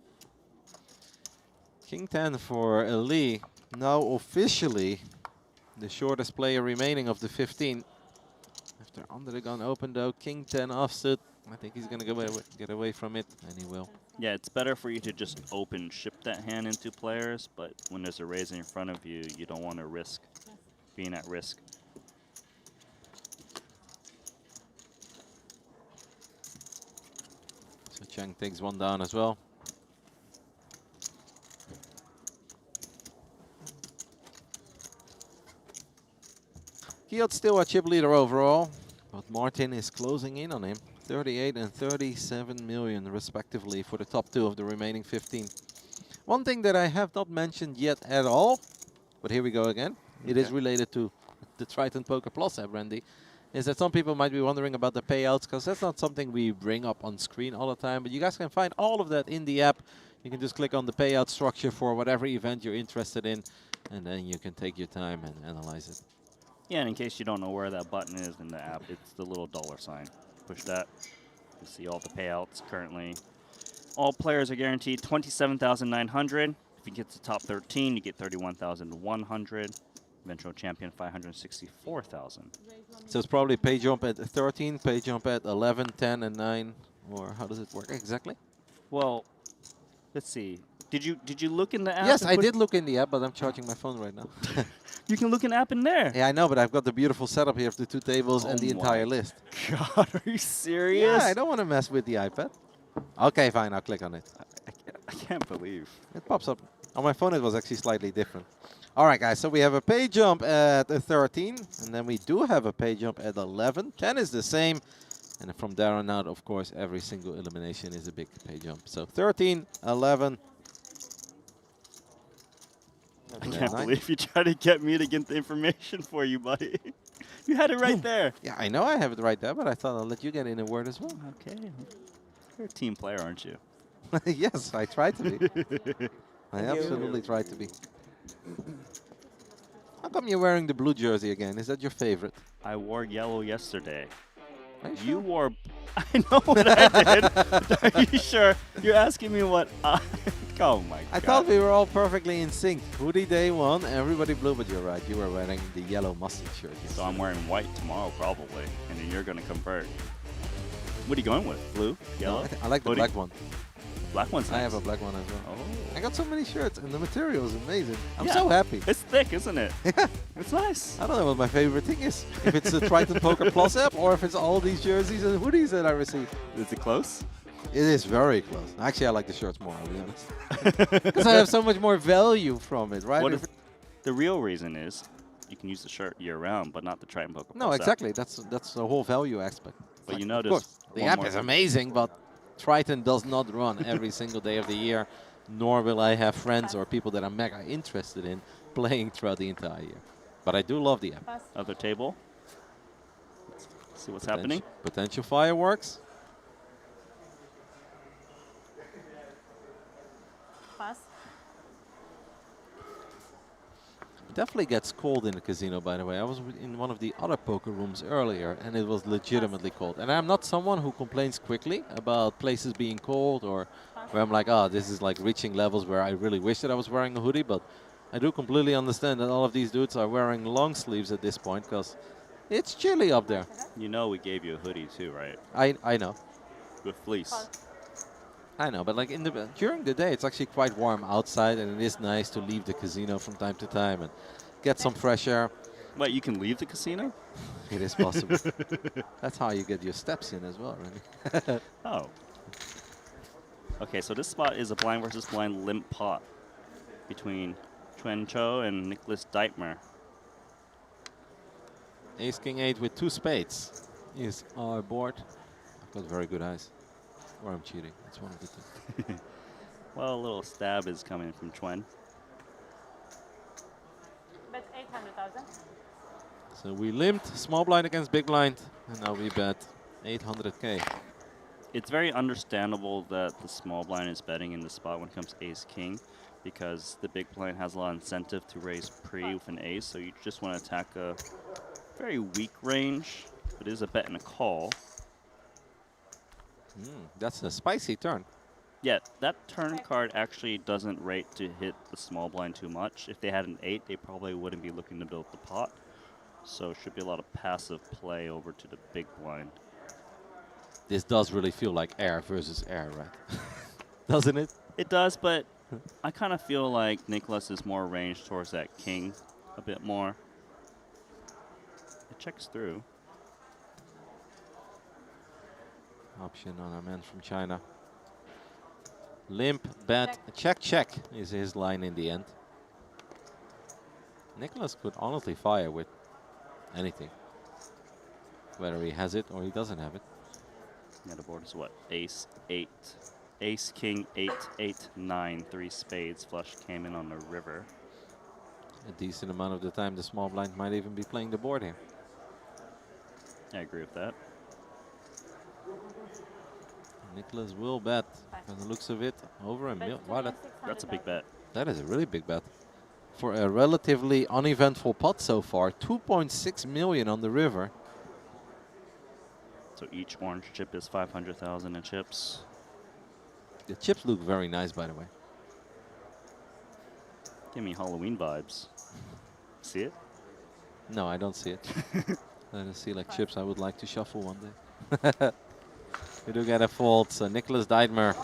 King 10 for Lee. Now officially the shortest player remaining of the 15. After under the gun open though, King 10 offsuit. I think he's going to get away from it, and he will. Yeah, it's better for you to just open ship that hand into players, but when there's a raise in front of you, you don't want to risk being at risk. So Chang takes one down as well. Kiot's still a chip leader overall, but Martin is closing in on him. 38 and 37 million respectively for the top 2 of the remaining 15. One thing that I have not mentioned yet at all, but here we go again. It is related to the Triton Poker Plus app, Randy, is that some people might be wondering about the payouts, because that's not something we bring up on screen all the time, but you guys can find all of that in the app. You can just click on the payout structure for whatever event you're interested in, and then you can take your time and analyze it. Yeah, and in case you don't know where that button is in the app, it's the little $sign. Push that. You see all the payouts currently. All players are guaranteed 27,900. If you get to top 13, you get 31,100. Eventual champion 564,000. So it's probably pay jump at 13, pay jump at 11, 10, and 9, or how does it work exactly? Well, let's see. Did you look in the app? Yes, I did look in the app, but I'm charging my phone right now. You can look in the app in there. Yeah, I know, but I've got the beautiful setup here of the 2 tables and the entire list. God, are you serious? Yeah, I don't want to mess with the iPad. Okay, fine, I'll click on it. I can't believe. It pops up. On my phone, it was actually slightly different. All right, guys, so we have a pay jump at 13, and then we do have a pay jump at 11. 10 is the same. And from there on out, of course, every single elimination is a big pay jump. So 13, 11. I can't believe you tried to get me to get the information for you, buddy. You had it right there. Yeah, I know I have it right there, but I thought I'll let you get in a word as well. Okay. You're a team player, aren't you? Yes, I try to be. I absolutely try to be. How come you're wearing the blue jersey again? Is that your favorite? I wore yellow yesterday. Are you You sure? wore... I know what I did. Are you sure? You're asking me what I... Oh, my God. I thought we were all perfectly in sync. Hoodie day one, everybody blue, but you're right. You were wearing the yellow mustard shirt. So I'm wearing white tomorrow, probably. And then you're going to convert. What are you going with? Blue? Yellow? I like the Hoodie? black one. Black one's nice. I have a black one as well. Oh. I got so many shirts, and the material is amazing. I'm Yeah. so happy. It's thick, isn't it? Yeah. It's nice. I don't know what my favorite thing is. If it's the Triton Poker Plus app, or if it's all these jerseys and hoodies that I receive. Is it close? It is very close. Actually, I like the shirts more, I'll be honest. Because I have so much more value from it, right? What if the real reason is you can use the shirt year-round, but not the Triton Poker No, Plus app. exactly. That's the whole value aspect. But Like, you of notice course, the one app more is thing. amazing, but Triton does not run every single day of the year, nor will I have friends or people that I'm mega interested in playing throughout the entire year. But I do love the app. Other table. Let's see what's happening. Potential fireworks. Pass. It definitely gets cold in the casino, by the way. I was in one of the other poker rooms earlier, and it was legitimately cold. And I'm not someone who complains quickly about places being cold, or where I'm like, oh, this is like reaching levels where I really wish that I was wearing a hoodie. But I do completely understand that all of these dudes are wearing long sleeves at this point, because it's chilly up there. You know we gave you a hoodie too, right? I know. With fleece. I know, but like during the day, it's actually quite warm outside, and it is nice to leave the casino from time to time and get some fresh air. Wait, you can leave the casino? It is possible. That's how you get your steps in as well, really. Oh. Okay, so this spot is a blind versus blind limp pot between Chen Cho and Nicholas Deitmer. Ace King 8 with 2 spades is our board. I've got very good eyes. Or I'm cheating. It's one of the two. Well, a little stab is coming from Chuen. Bet 800,000. So we limped small blind against big blind, and now we bet 800K. It's very understandable that the small blind is betting in the spot when it comes to ace king, because the big blind has a lot of incentive to raise pre with an ace, so you just want to attack a very weak range, but it is a bet and a call. That's a spicy turn. Yeah, that turn card actually doesn't rate to hit the small blind too much. If they had an 8, they probably wouldn't be looking to build the pot. So should be a lot of passive play over to the big blind. This does really feel like air versus air, right? Doesn't it? It does, but I kind of feel like Nicholas is more ranged towards that king a bit more. It checks through. Option on our man from China. Limp, bet, check, check is his line in the end. Nicholas could honestly fire with anything. Whether he has it or he doesn't have it. Yeah, the board is what? Ace, 8. Ace, king, 8, 8, 9. 3 spades. Flush came in on the river. A decent amount of the time the small blind might even be playing the board here. I agree with that. Nicholas will bet, from the looks of it, over a million. Wow, that's a big bet. That is a really big bet. For a relatively uneventful pot so far, 2.6 million on the river. So each orange chip is 500,000 in chips. The chips look very nice, by the way. Give me Halloween vibes. See it? No, I don't see it. I don't see like chips I would like to shuffle one day. We do get a fault, so Nicholas Deitmer,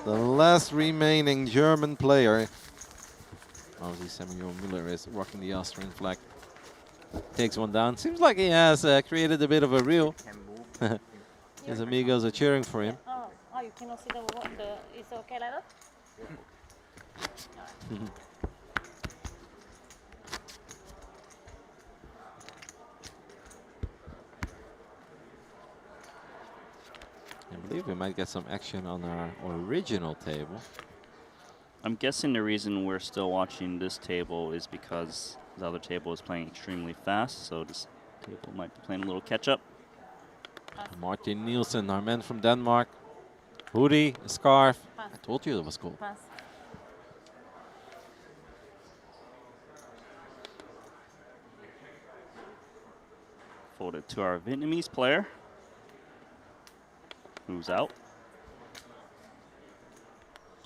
the last remaining German player. Obviously, Samuel Müller is rocking the Austrian flag. Takes one down. Seems like he has created a bit of a reel. His amigos are cheering for him. Oh, you cannot see the is it okay like that? I believe we might get some action on our original table. I'm guessing the reason we're still watching this table is because the other table is playing extremely fast, so this table might be playing a little catch-up. Martin Nielsen, our man from Denmark. Hoodie, a scarf. I told you it was cool. Folded to our Vietnamese player, who's out.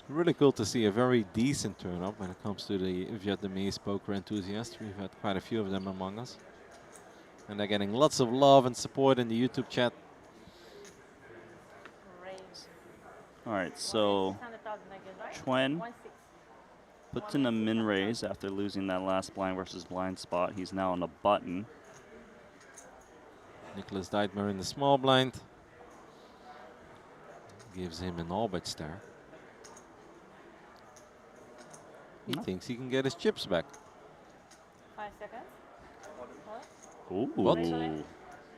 Really cool to see a very decent turn-up when it comes to the Vietnamese poker enthusiasts. We've had quite a few of them among us. And they're getting lots of love and support in the YouTube chat. All right, so Chen puts in a min raise after losing that last blind versus blind spot. He's now on the button. Nicholas Deitmer in the small blind. Gives him an all-bet stare. He thinks he can get his chips back. 5 seconds. Ooh,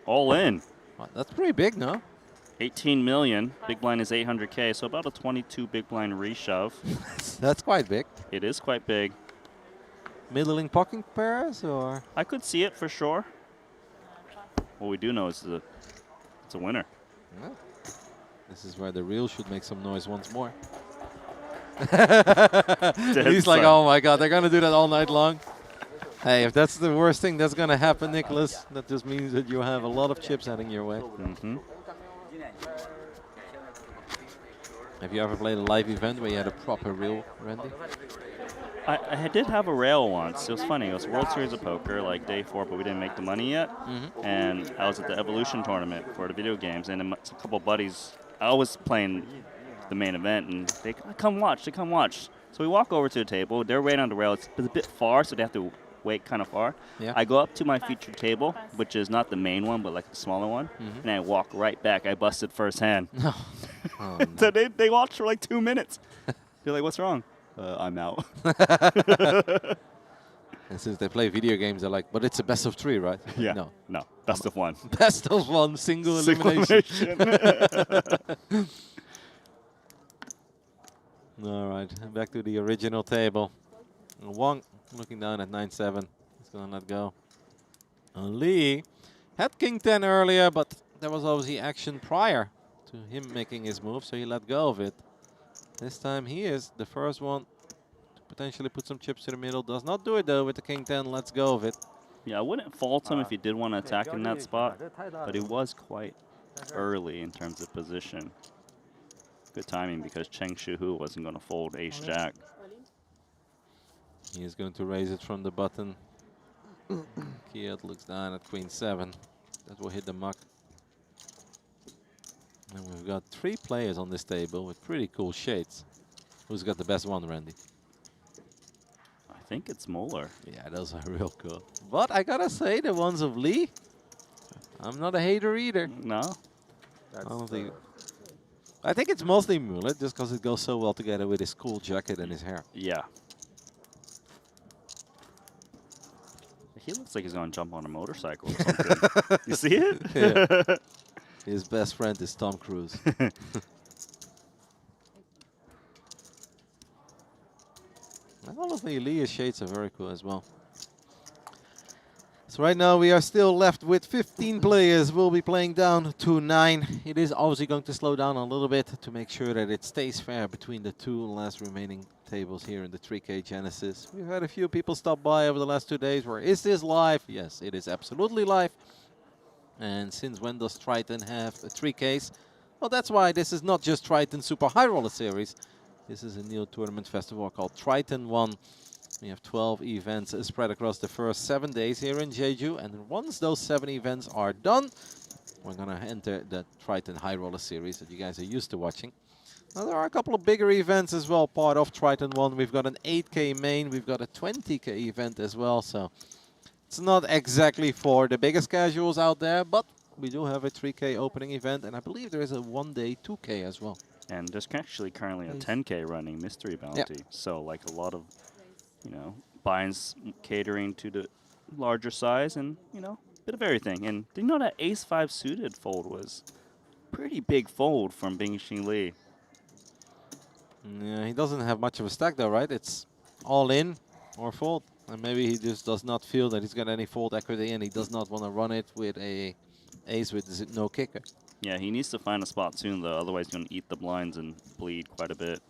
all in. Well, that's pretty big, no? 18 million. Big blind is 800K, so about a 22 big blind reshove. That's quite big. It is quite big. Middling pocket pairs, or? I could see it for sure. What we do know is it's a winner. Yeah. This is where the reel should make some noise once more. He's like, oh my God, they're going to do that all night long. Hey, if that's the worst thing that's going to happen, Nicholas, that just means that you have a lot of chips heading your way. Mm-hmm. Have you ever played a live event where you had a proper reel, Randy? I did have a rail once. It was funny. It was World Series of Poker, like day 4, but we didn't make the money yet. And I was at the Evolution tournament for the video games, and a couple buddies, I was playing the main event, and they come watch. So we walk over to the table. They're waiting on the rail. It's a bit far, so they have to wait kind of far. Yeah. I go up to my featured table, which is not the main one, but like the smaller one, and I walk right back. I busted first hand. Oh, no. So they watched for like 2 minutes. They're like, what's wrong? I'm out. And since they play video games, they're like, but it's a best of 3, right? Yeah. No. Best of 1. Best of 1, single elimination. All right, back to the original table. Wong looking down at 9-7. He's going to let go. Lee had King 10 earlier, but there was obviously action prior to him making his move, so he let go of it. This time he is the first one to potentially put some chips to the middle. Does not do it though with the King 10. Let's go of it. Yeah, I wouldn't fault him if he did want to attack in that spot, but it was quite early in terms of position. Good timing because Chen Shuhu wasn't going to fold ace-jack. He is going to raise it from the button. Kiet looks down at Queen 7. That will hit the muck. And we've got 3 players on this table with pretty cool shades. Who's got the best one, Randy? I think it's Moeller. Yeah, those are real cool. But I gotta say, the ones of Lee, I'm not a hater either. No? I think it's mostly Mullet, just because it goes so well together with his cool jacket and his hair. Yeah. He looks like he's going to jump on a motorcycle or something. You see it? Yeah. His best friend is Tom Cruise. All of the Elias shades are very cool as well. So right now we are still left with 15 players. We'll be playing down to 9. It is obviously going to slow down a little bit to make sure that it stays fair between the 2 last remaining tables here in the 3K Genesis. We've had a few people stop by over the last 2 days. Where is this live? Yes, it is absolutely live. And since when does Triton have a 3Ks? Well, that's why this is not just Triton Super High Roller Series. This is a new tournament festival called Triton ONE. We have 12 events spread across the first 7 days here in Jeju. And once those 7 events are done, we're going to enter the Triton High Roller Series that you guys are used to watching. Now, there are a couple of bigger events as well, part of Triton ONE. We've got an 8K main. We've got a 20K event as well. So it's not exactly for the biggest casuals out there, but we do have a 3K opening event. And I believe there is a 1-day 2K as well. And there's actually currently a 10K running Mystery Bounty. Yeah. So like a lot of, binds catering to the larger size and, a bit of everything. And did you know that ace-5 suited fold was pretty big fold from Bing-Xin Lee. Yeah, he doesn't have much of a stack though, right? It's all in or fold. And maybe he just does not feel that he's got any fold equity and he does not want to run it with a ace with no kicker. Yeah, he needs to find a spot soon though, otherwise he's going to eat the blinds and bleed quite a bit.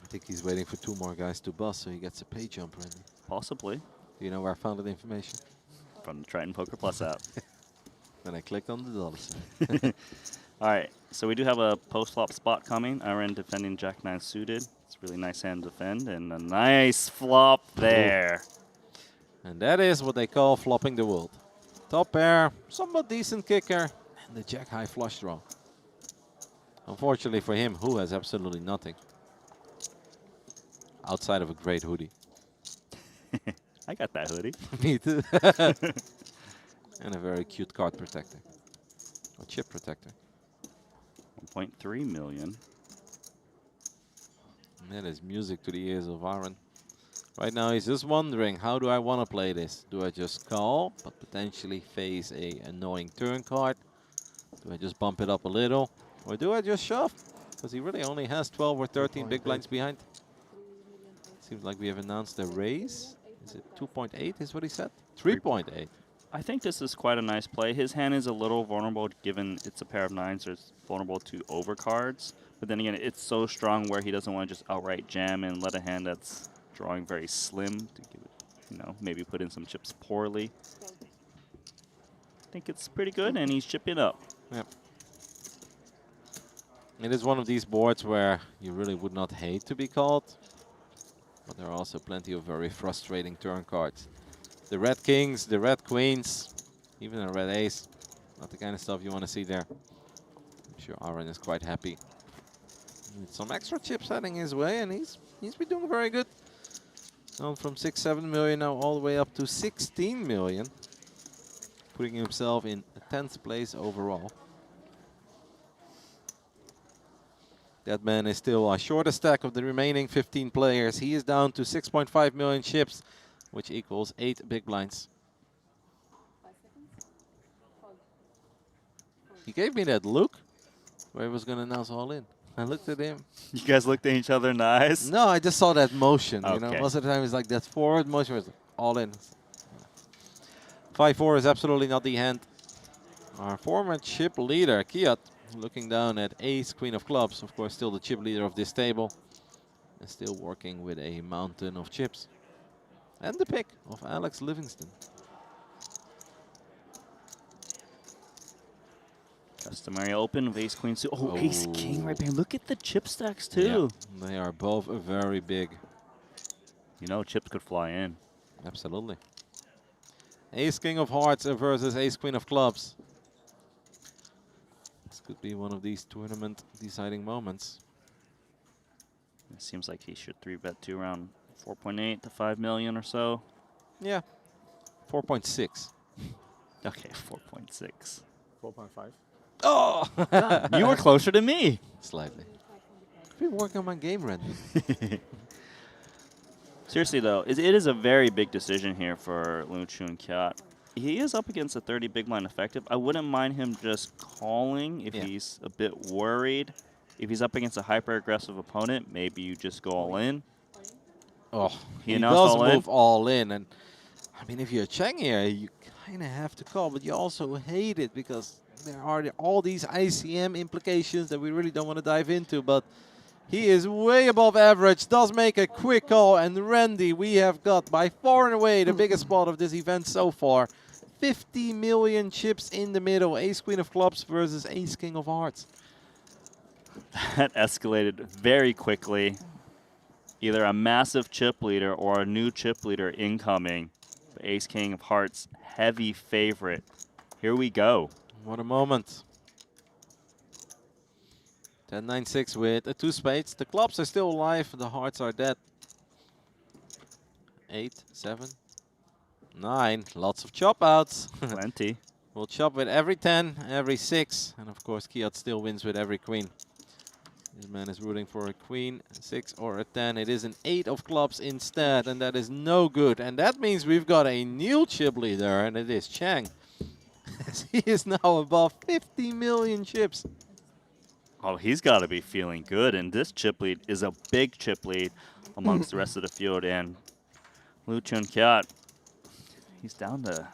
I think he's waiting for 2 more guys to bust so he gets a pay jump ready. Possibly. Do you know where I found that information? From the Triton Poker Plus app. When I clicked on the dollar sign. All right, so we do have a post-flop spot coming. Iron defending Jack-9 suited. It's a really nice hand to defend, and a nice flop there. And that is what they call flopping the world. Top pair, somewhat decent kicker, and the Jack-high flush draw. Unfortunately for him, who has absolutely nothing. Outside of a great hoodie. I got that hoodie. Me too. And a very cute card protector. Or chip protector. 1.3 million. And that is music to the ears of Aaron. Right now he's just wondering, how do I want to play this? Do I just call, but potentially face a annoying turn card? Do I just bump it up a little? Or do I just shove? Because he really only has 12 or 13 big blinds behind. Seems like we have announced a raise. Is it 2.8 is what he said? 3.8. I think this is quite a nice play. His hand is a little vulnerable given it's a pair of 9s, so it's vulnerable to overcards. But then again, it's so strong where he doesn't want to just outright jam and let a hand that's drawing very slim to give it, you know, maybe put in some chips poorly. I think it's pretty good, and he's chipping up. Yep. It is one of these boards where you really would not hate to be called. But there are also plenty of very frustrating turn cards. The red kings, the red queens, even a red ace. Not the kind of stuff you want to see there. I'm sure Aaron is quite happy. With some extra chips heading his way, and he's been doing very good. Gone from 6-7 million now all the way up to 16 million. Putting himself in 10th place overall. That man is still a shorter stack of the remaining 15 players. He is down to 6.5 million chips, which equals 8 big blinds. He gave me that look where he was going to announce all in. I looked at him. You guys looked at each other in the eyes? No, I just saw that motion. Okay. You know, most of the time it's like that forward motion was all in. 5-4 is absolutely not the hand. Our former chip leader, Kiat, looking down at ace, queen of clubs. Of course, still the chip leader of this table. And still working with a mountain of chips. And the pick of Alex Livingston. Customary open of ace, queen, suit. Oh, ace, king right behind. Look at the chip stacks, too. Yeah, they are both very big. You know, chips could fly in. Absolutely. Ace, king of hearts versus ace, queen of clubs. This could be one of these tournament deciding moments. It seems like he should 3-bet to around 4.8 to 5 million or so. Yeah. 4.6. Okay, 4.6. 4.5. Oh! You were closer to me. Slightly. I've been working on my game, Randy. Seriously, though, it is a very big decision here for Loon Chun Kiat. He is up against a 30 big blind effective. I wouldn't mind him just calling if he's a bit worried. If he's up against a hyper-aggressive opponent, maybe you just go all in. Oh, he announced does all move in. all in. And I mean, if you're Chen here, you kind of have to call, but you also hate it because there are all these ICM implications that we really don't want to dive into. But he is way above average, does make a quick call. And Randy, we have got by far and away the biggest spot of this event so far. 50 million chips in the middle. Ace, queen of clubs versus ace, king of hearts. That escalated very quickly. Either a massive chip leader or a new chip leader incoming. Ace, king of hearts, heavy favorite. Here we go. What a moment. 10-9-6 with the 2 spades. The clubs are still alive. The hearts are dead. 8, 7, 9. Lots of chop outs. Plenty. We'll chop with every 10, every 6. And of course, Kiat still wins with every queen. This man is rooting for a queen, a 6 or a 10. It is an 8 of clubs instead, and that is no good. And that means we've got a new chip leader, and it is Chang. He is now above 50 million chips. Oh, he's got to be feeling good, and this chip lead is a big chip lead amongst the rest of the field. And Lu Chun-Kiat, he's down to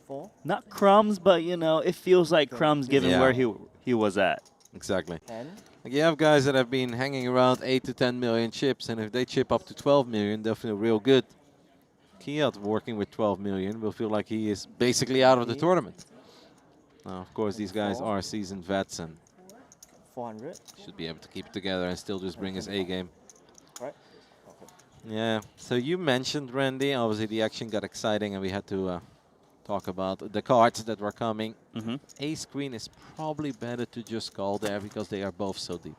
4. not crumbs, but you know, it feels like crumbs given where he was at. Exactly. 10. Like you have guys that have been hanging around 8 to 10 million chips, and if they chip up to 12 million, they'll feel real good. Kiat working with 12 million will feel like he is basically out of the tournament. Now, of course, these guys are seasoned vets and 400. should be able to keep it together and still just bring his A game. Right. Yeah. So you mentioned, Randy, obviously the action got exciting and we had to talk about the cards that were coming. Ace Queen is probably better to just call there because they are both so deep.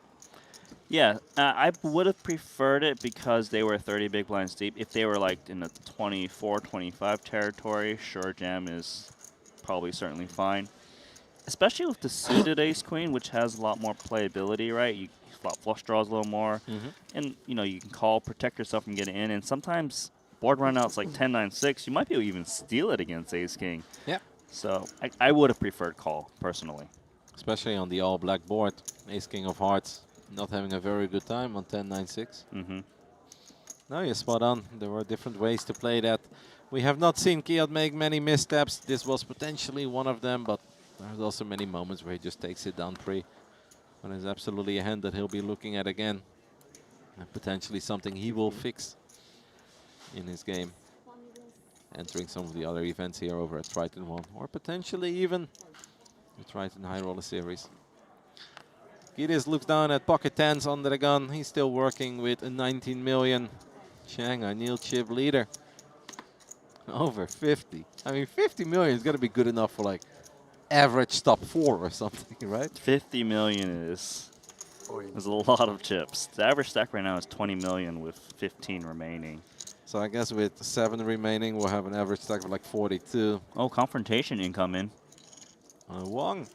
Yeah, I would have preferred it because they were 30 big blinds deep. If they were like in the 24, 25 territory, sure, jam is probably certainly fine. Especially with the suited ace queen, which has a lot more playability, right? You flop flush draws a little more, and you know you can call, protect yourself from getting in. And sometimes board runouts like 10-9-6, you might be able to even steal it against ace king. Yeah. So I would have preferred call personally, especially on the all black board. Ace king of hearts not having a very good time on 10-9-6. No, you're spot on. There were different ways to play that. We have not seen Kiat make many missteps. This was potentially one of them, but there's also many moments where he just takes it down pre. But there's absolutely a hand that he'll be looking at again. And potentially something he will fix in his game. Entering some of the other events here over at Triton ONE, or potentially even the Triton High Roller Series. Gides looks down at pocket tens under the gun. He's still working with a 19 million. Chang, our Neil chip leader. Over 50. I mean, 50 million is going to be good enough for like average top 4 or something, right? 50 million is a lot of chips. The average stack right now is 20 million with 15 remaining. So I guess with 7 remaining, we'll have an average stack of like 42. Oh, confrontation incoming. Wong,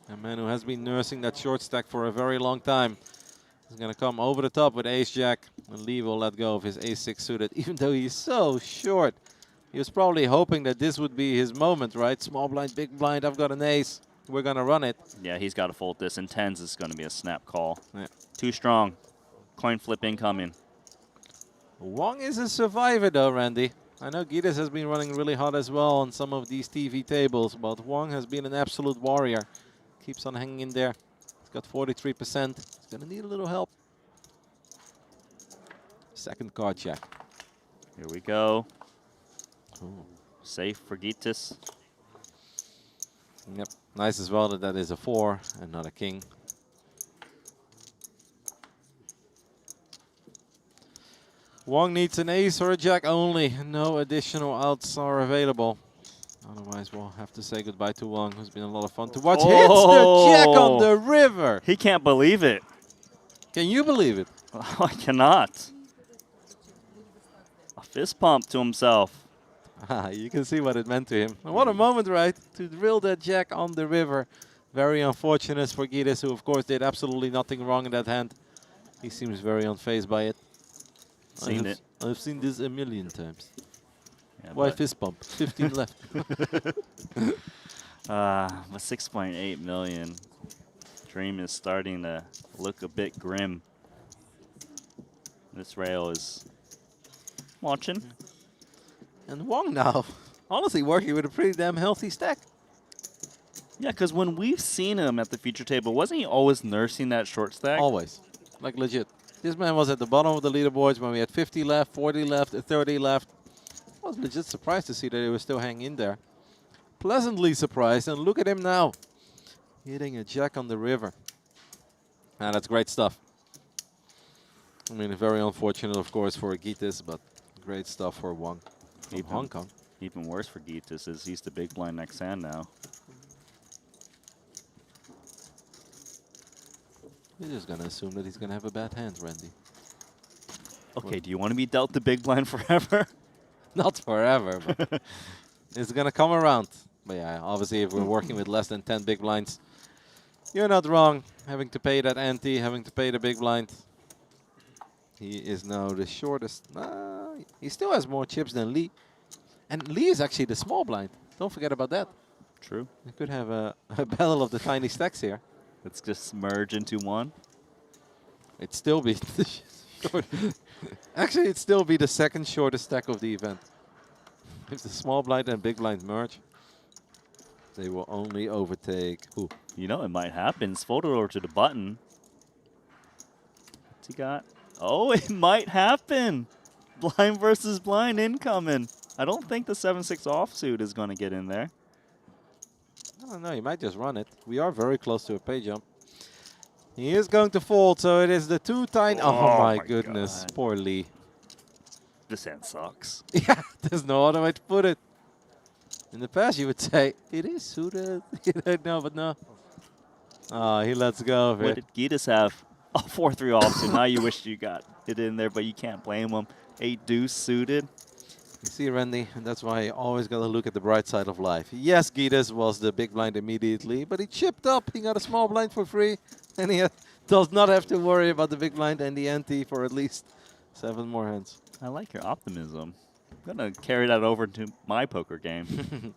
a man who has been nursing that short stack for a very long time. He's going to come over the top with ace-jack. And Lee will let go of his ace-6 suited, even though he's so short. He was probably hoping that this would be his moment, right? Small blind, big blind, I've got an ace. We're going to run it. Yeah, he's got to fold this. And tens is going to be a snap call. Yeah. Too strong. Coin flip incoming. Wong is a survivor, though, Randy. I know Gides has been running really hot as well on some of these TV tables, but Wong has been an absolute warrior. Keeps on hanging in there. He's got 43%. He's going to need a little help. Second card check. Here we go. Ooh. Safe for Gites. Yep. Nice as well that that is a 4 and not a king. Wong needs an ace or a jack only. No additional outs are available. Otherwise, we'll have to say goodbye to Wong, who's been a lot of fun to watch. Oh. Hits the jack on the river. He can't believe it. Can you believe it? I cannot. A fist pump to himself. You can see what it meant to him. And what a moment, right? To drill that jack on the river. Very unfortunate for Gides, who of course did absolutely nothing wrong in that hand. He seems very unfazed by it. I've seen this a million times. Yeah, why fist bump? 15 left. With 6.8 million, Dream is starting to look a bit grim. This rail is watching. And Wong now, honestly, working with a pretty damn healthy stack. Yeah, because when we've seen him at the feature table, wasn't he always nursing that short stack? Always. Like legit. This man was at the bottom of the leaderboards when we had 50 left, 40 left, 30 left. I was legit surprised to see that he was still hanging in there. Pleasantly surprised, and look at him now. Hitting a jack on the river. And that's great stuff. I mean, very unfortunate, of course, for Gites, but great stuff for Wong from Hong Kong. Even worse for Gites is he's the big blind next hand now. We're just going to assume that he's going to have a bad hand, Randy. Okay, do you want to be dealt the big blind forever? Not forever, but it's going to come around. But yeah, obviously if we're working with less than 10 big blinds, you're not wrong. Having to pay that ante, having to pay the big blind. He is now the shortest. He still has more chips than Lee. And Lee is actually the small blind. Don't forget about that. True. We could have a battle of the tiny stacks here. Let's just merge into one. It'd still be the actually, it'd still be the second shortest stack of the event. If the small blind and big blind merge, they will only overtake who? You know, it might happen. It's folded over to the button. What's he got? Oh, it might happen. Blind versus blind incoming. I don't think the 7-6 offsuit is going to get in there. I don't know. He might just run it. We are very close to a pay jump. He is going to fold, so it is the 2 tiny. Oh, my goodness. God. Poor Lee. This hand sucks. Yeah, there's no other way to put it. In the past, you would say, it is suited. No, but no. Oh, he lets go of What it. did Gitas have? Oh, 4-3 offsuit. Now you wish you got it in there, but you can't blame him. 8 deuce suited. You see, Randy, and that's why you always got to look at the bright side of life. Yes, Gitas was the big blind immediately, but he chipped up. He got a small blind for free, and he does not have to worry about the big blind and the ante for at least 7 more hands. I like your optimism. I'm going to carry that over to my poker game.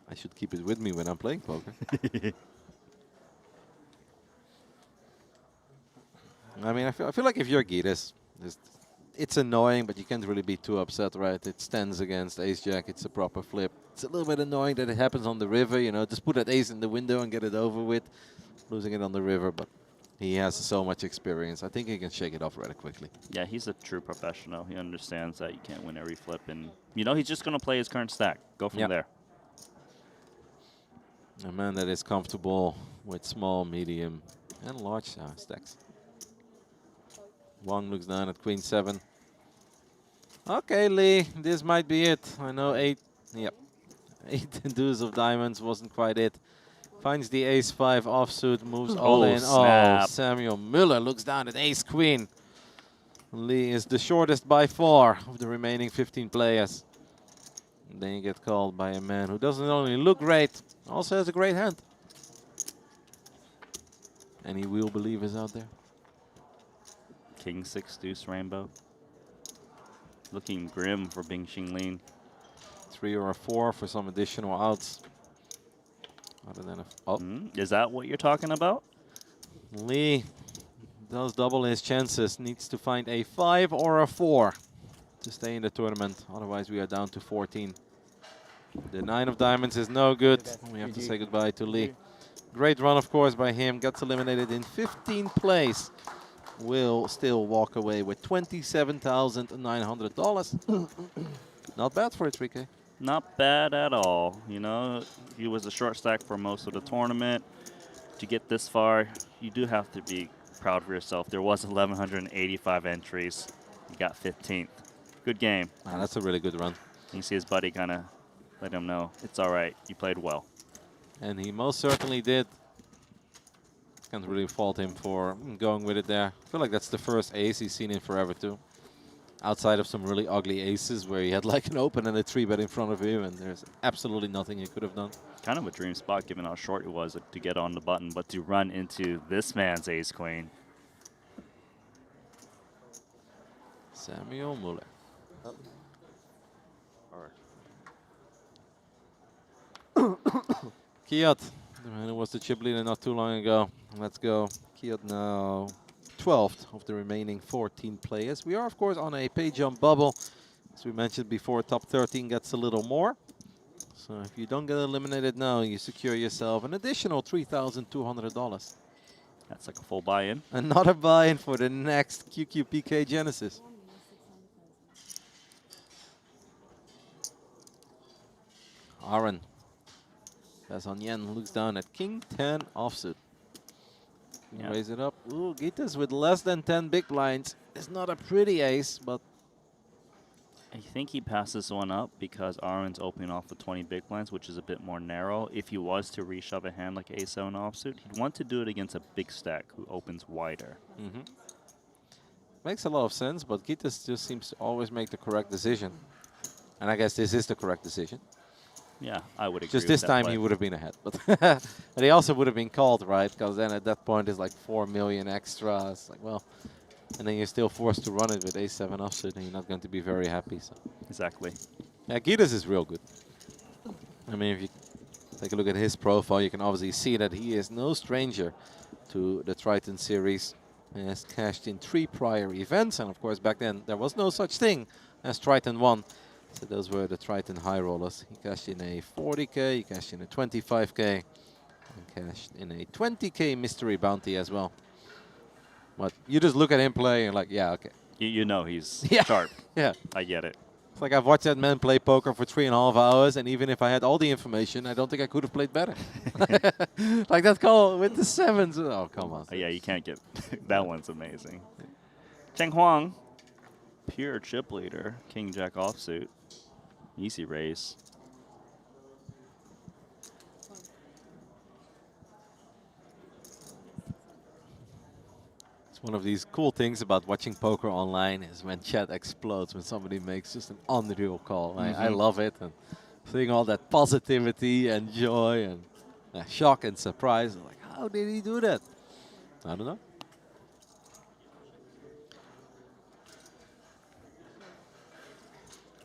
I should keep it with me when I'm playing poker. I mean, I feel like if you're Gitas, it's annoying, but you can't really be too upset, right? It stands against ace-jack. It's a proper flip. It's a little bit annoying that it happens on the river, you know. Just put that ace in the window and get it over with. Losing it on the river, but he has so much experience. I think he can shake it off rather quickly. Yeah, he's a true professional. He understands that you can't win every flip. And, you know, he's just going to play his current stack. Go from there. A man that is comfortable with small, medium, and large stacks. Wong looks down at queen 7. Okay, Lee, this might be it. I know 8. Yep. 8 deuce of diamonds wasn't quite it. Finds the ace-5 offsuit, moves all in. Snap. Oh, Samuel Miller looks down at ace-queen. Lee is the shortest by far of the remaining 15 players. And then you get called by a man who doesn't only look great, also has a great hand. Any wheel believers out there? King 6 deuce rainbow. Looking grim for Bing Xinglin. 3 or a 4 for some additional outs. Other than a Is that what you're talking about? Lee does double his chances. Needs to find a 5 or a 4 to stay in the tournament. Otherwise, we are down to 14. The 9 of diamonds is no good. We have to say goodbye to Lee. Great run, of course, by him. Gets eliminated in 15th place. Will still walk away with $27,900. Not bad for a 3K. Not bad at all. You know, he was a short stack for most of the tournament. To get this far, you do have to be proud of yourself. There was 1,185 entries. You got 15th. Good game. Wow, that's a really good run. You see his buddy kind of let him know, it's all right. You played well. And he most certainly did. Can't really fault him for going with it there. I feel like that's the first ace he's seen in forever, too. Outside of some really ugly aces where he had like an open and a 3-bet in front of him, and there's absolutely nothing he could have done. Kind of a dream spot given how short it was to get on the button, but to run into this man's ace-queen. Samuel Muller. Kiat, the man who was the chip leader not too long ago. Let's go. Kiat now 12th of the remaining 14 players. We are, of course, on a pay jump bubble. As we mentioned before, top 13 gets a little more. So if you don't get eliminated now, you secure yourself an additional $3,200. That's like a full buy-in. Another buy-in for the next QQPK Genesis. Aaron. That's on Yen. Looks down at King 10 offsuit. Yeah. Raise it up. Ooh, Gitas with less than 10 big blinds. It's not a pretty ace, but I think he passes one up because Aaron's opening off with 20 big blinds, which is a bit more narrow. If he was to reshove a hand like A7 offsuit, he'd want to do it against a big stack who opens wider. makes a lot of sense, but Gitas just seems to always make the correct decision. And I guess this is the correct decision. Yeah, I would agree. Just this time he would have been ahead. But and he also would have been called, right? Because then at that point it's like 4 million extra. It's like, well, and then you're still forced to run it with A7 offsuit and you're not going to be very happy. So exactly. yeah, Gitas is real good. I mean, if you Take a look at his profile. You can obviously see that he is no stranger to the Triton series. He has cashed in 3 prior events, and of course back then there was no such thing as Triton ONE. So those were the Triton high rollers. He cashed in a 40k, he cashed in a 25k, and cashed in a 20k mystery bounty as well. But you just look at him play and like, yeah, okay. You know he's Yeah. sharp. Yeah. I get it. It's like I've watched that man play poker for 3.5 hours, and even if I had all the information, I don't think I could have played better. Like that call with the 7s. Oh, come on. Yeah, you can't get that one's amazing. Cheng Huang, pure chip leader, King Jack offsuit, easy raise. One of these cool things about watching poker online is when chat explodes, when somebody makes just an unreal call. I love it. And seeing all that positivity and joy and shock and surprise. Like, how did he do that? I don't know.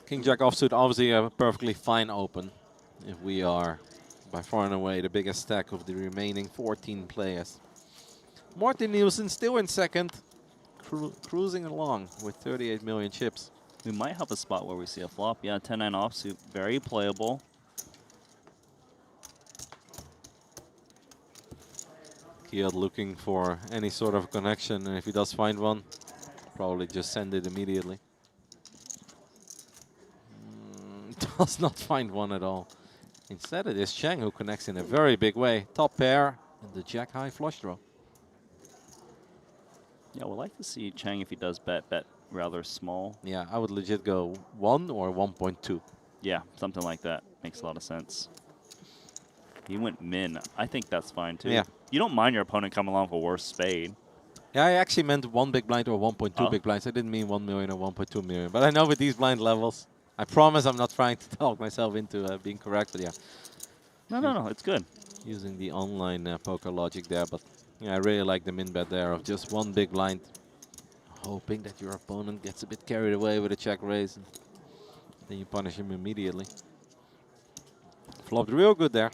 King Jack offsuit, obviously a perfectly fine open. If we are by far and away the biggest stack of the remaining 14 players. Martin Nielsen still in second, cruising along with 38 million chips. We might have a spot where we see a flop. Yeah, 10-9 offsuit, very playable. Kiad looking for any sort of connection, and if he does find one, probably just send it immediately. Does not find one at all. Instead it is Chen who connects in a very big way. Top pair and the jack high flush draw. Yeah, we'd like to see Cheng if he does bet rather small. Yeah, I would legit go 1 or 1.2. Yeah, something like that. Makes a lot of sense. He went min. I think that's fine too. Yeah. You don't mind your opponent coming along for worse spade. Yeah, I actually meant 1 big blind or 1.2 Oh. big blinds. I didn't mean 1 million or 1.2 million. But I know with these blind levels, I promise I'm not trying to talk myself into being correct. But yeah. No, it's good. Using the online poker logic there, but yeah, I really like the min bet there of just 1 big blind, hoping that your opponent gets a bit carried away with a check raise, and then you punish him immediately. Flopped real good there.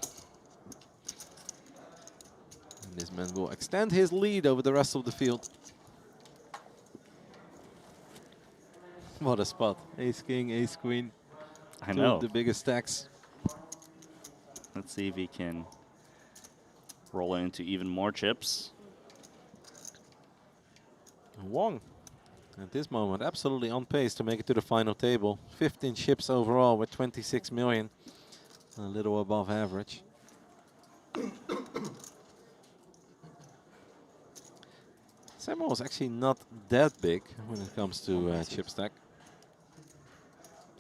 And this man will extend his lead over the rest of the field. What a spot. Ace king, ace queen. I Two know. of the biggest stacks. Let's see if he can roll into even more chips. Wong, at this moment, absolutely on pace to make it to the final table. 15 chips overall with 26 million. A little above average. Samuel is actually not that big when it comes to chip stack.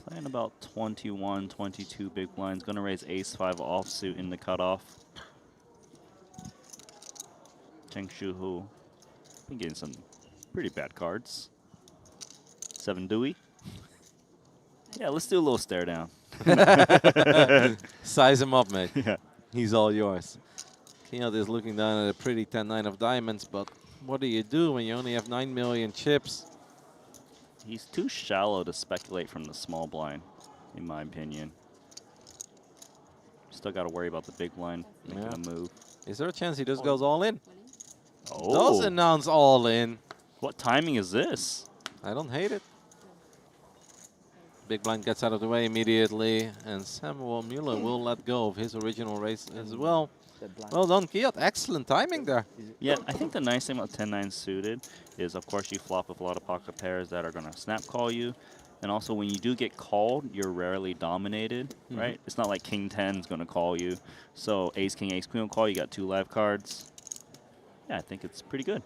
Playing about 21, 22 big blinds. Going to raise ace-5 offsuit in the cutoff. Cheng Shu-Hu. Been getting some pretty bad cards. 7 Dewey. Yeah, let's do a little stare down. Size him up, mate. Yeah. He's all yours. Kiad is looking down at a pretty 10-9 of diamonds, but what do you do when you only have 9 million chips? He's too shallow to speculate from the small blind, in my opinion. Still got to worry about the big blind making a move. Is there a chance he just goes all in? Oh. Does announce all in. What timing is this? I don't hate it. Big blind gets out of the way immediately, and Samuel Mueller will let go of his original race as well. Well done, Kiad. Excellent timing there. Yeah, I think the nice thing about 10-9 suited is, of course, you flop with a lot of pocket pairs that are going to snap call you. And also, when you do get called, you're rarely dominated, right? It's not like King 10 is going to call you. So Ace King, Ace Queen will call. You got 2 live cards. Yeah, I think it's pretty good.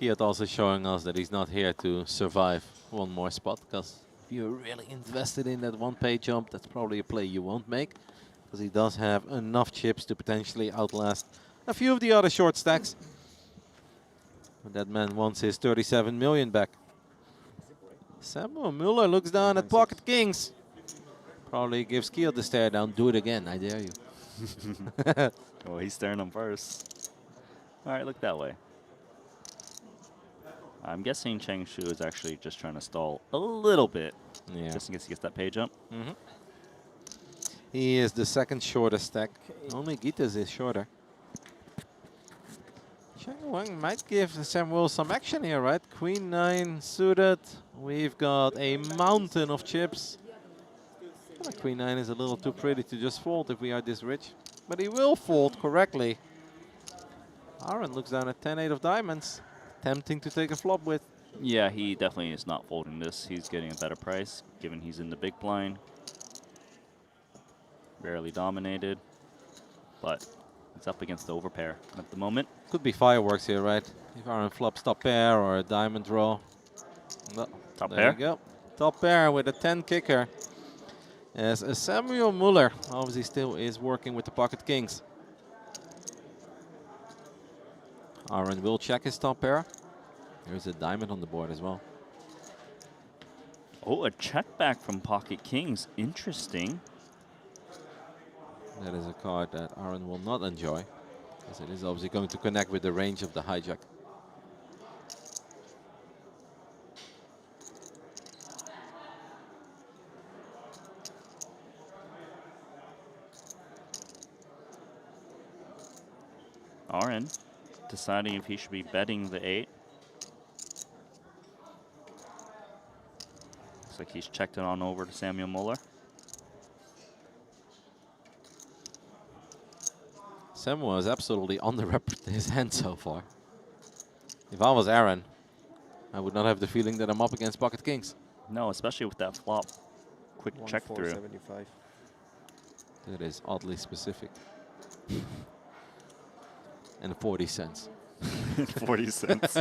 Kiad also showing us that he's not here to survive one more spot, because if you're really invested in that 1-pay jump, that's probably a play you won't make, because he does have enough chips to potentially outlast a few of the other short stacks. But that man wants his 37 million back. Samuel Mueller looks down at pocket kings. Probably gives Kiad the stare down. Do it again, I dare you. Oh, he's staring him first. All right, look that way. I'm guessing Cheng Shu is actually just trying to stall a little bit. Yeah. Just in case he gets that page up. He is the second shortest stack. Only Gita's is shorter. Shinhwa might give Samuel some action here, right? Queen 9 suited. We've got a mountain of chips. Queen 9 is a little too pretty to just fold if we are this rich. But he will fold correctly. Aaron looks down at 10-8 of diamonds. Tempting to take a flop with. Yeah, he definitely is not folding this. He's getting a better price, given he's in the big blind. Rarely dominated, but it's up against the overpair at the moment. Could be fireworks here, right? If Aaron flops top pair or a diamond draw. No, top there pair? You go. Top pair with a 10 kicker. As Samuel Muller obviously still is working with the pocket kings. Aaron will check his top pair. There's a diamond on the board as well. Oh, a check back from pocket kings. Interesting. That is a card that Aaron will not enjoy, as it is obviously going to connect with the range of the hijack. Aaron deciding if he should be betting the 8. Looks like he's checked it on over to Samuel Muller. Samuel is absolutely underrepresented his hand so far. If I was Aaron, I would not have the feeling that I'm up against pocket kings. No, especially with that flop. Quick check through. 1475. That is oddly specific. And 40 cents. 40 cents.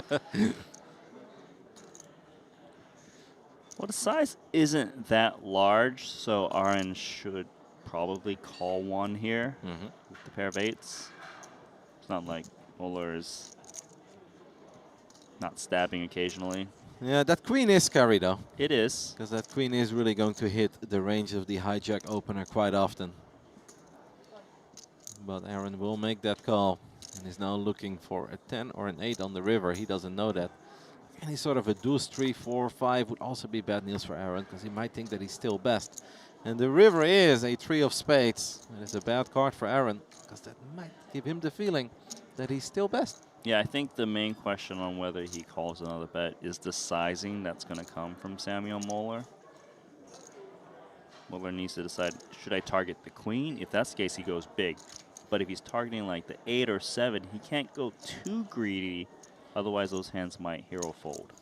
Well, the size isn't that large, so Aaron should probably call one here with the pair of 8s. It's not like Muller is not stabbing occasionally. Yeah, that queen is scary though. It is. Because that queen is really going to hit the range of the hijack opener quite often. But Aaron will make that call and is now looking for a 10 or an 8 on the river. He doesn't know that. Any sort of a deuce, 3, 4, 5 would also be bad news for Aaron because he might think that he's still best. And the river is a 3 of spades. That is a bad card for Aaron because that might give him the feeling that he's still best. Yeah, I think the main question on whether he calls another bet is the sizing that's going to come from Samuel Muller. Muller needs to decide, should I target the queen? If that's the case, he goes big. But if he's targeting like the 8 or 7, he can't go too greedy. Otherwise, those hands might hero fold.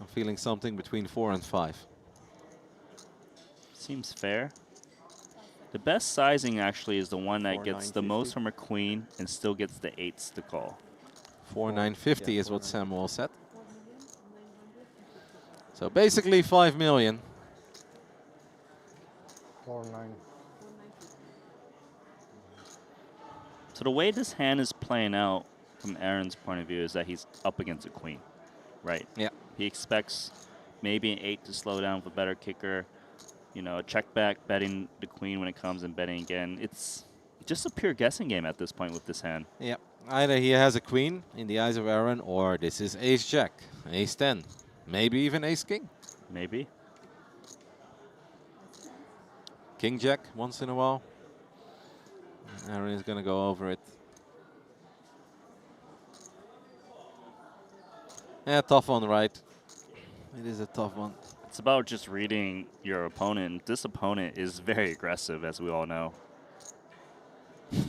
I'm feeling something between 4 and 5. Seems fair. The best sizing actually is the one that gets the most from a queen and still gets the 8s to call. 4,950 is what Samuel said. So basically 5 million. 4-9. So the way this hand is playing out from Aaron's point of view is that he's up against a queen, right? Yeah. He expects maybe an 8 to slow down with a better kicker. You know, a check back, betting the queen when it comes and betting again. It's just a pure guessing game at this point with this hand. Yeah. Either he has a queen in the eyes of Aaron, or this is ace-jack, ace-10, maybe even ace-king. Maybe. King-jack once in a while. Aaron is going to go over it. Yeah, tough one, right? It is a tough one. It's about just reading your opponent. This opponent is very aggressive, as we all know. Do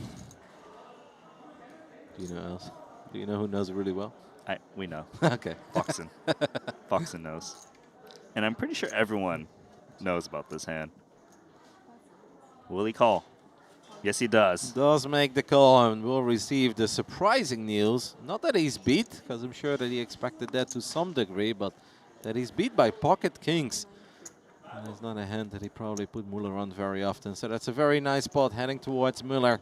you know else? Do you know who knows it really well? We know. Okay. Foxen. Foxen knows. And I'm pretty sure everyone knows about this hand. Will he call? Yes, he does. Does make the call and will receive the surprising news. Not that he's beat, because I'm sure that he expected that to some degree, but that he's beat by pocket kings. And it's not a hand that he probably put Muller on very often. So that's a very nice spot heading towards Muller.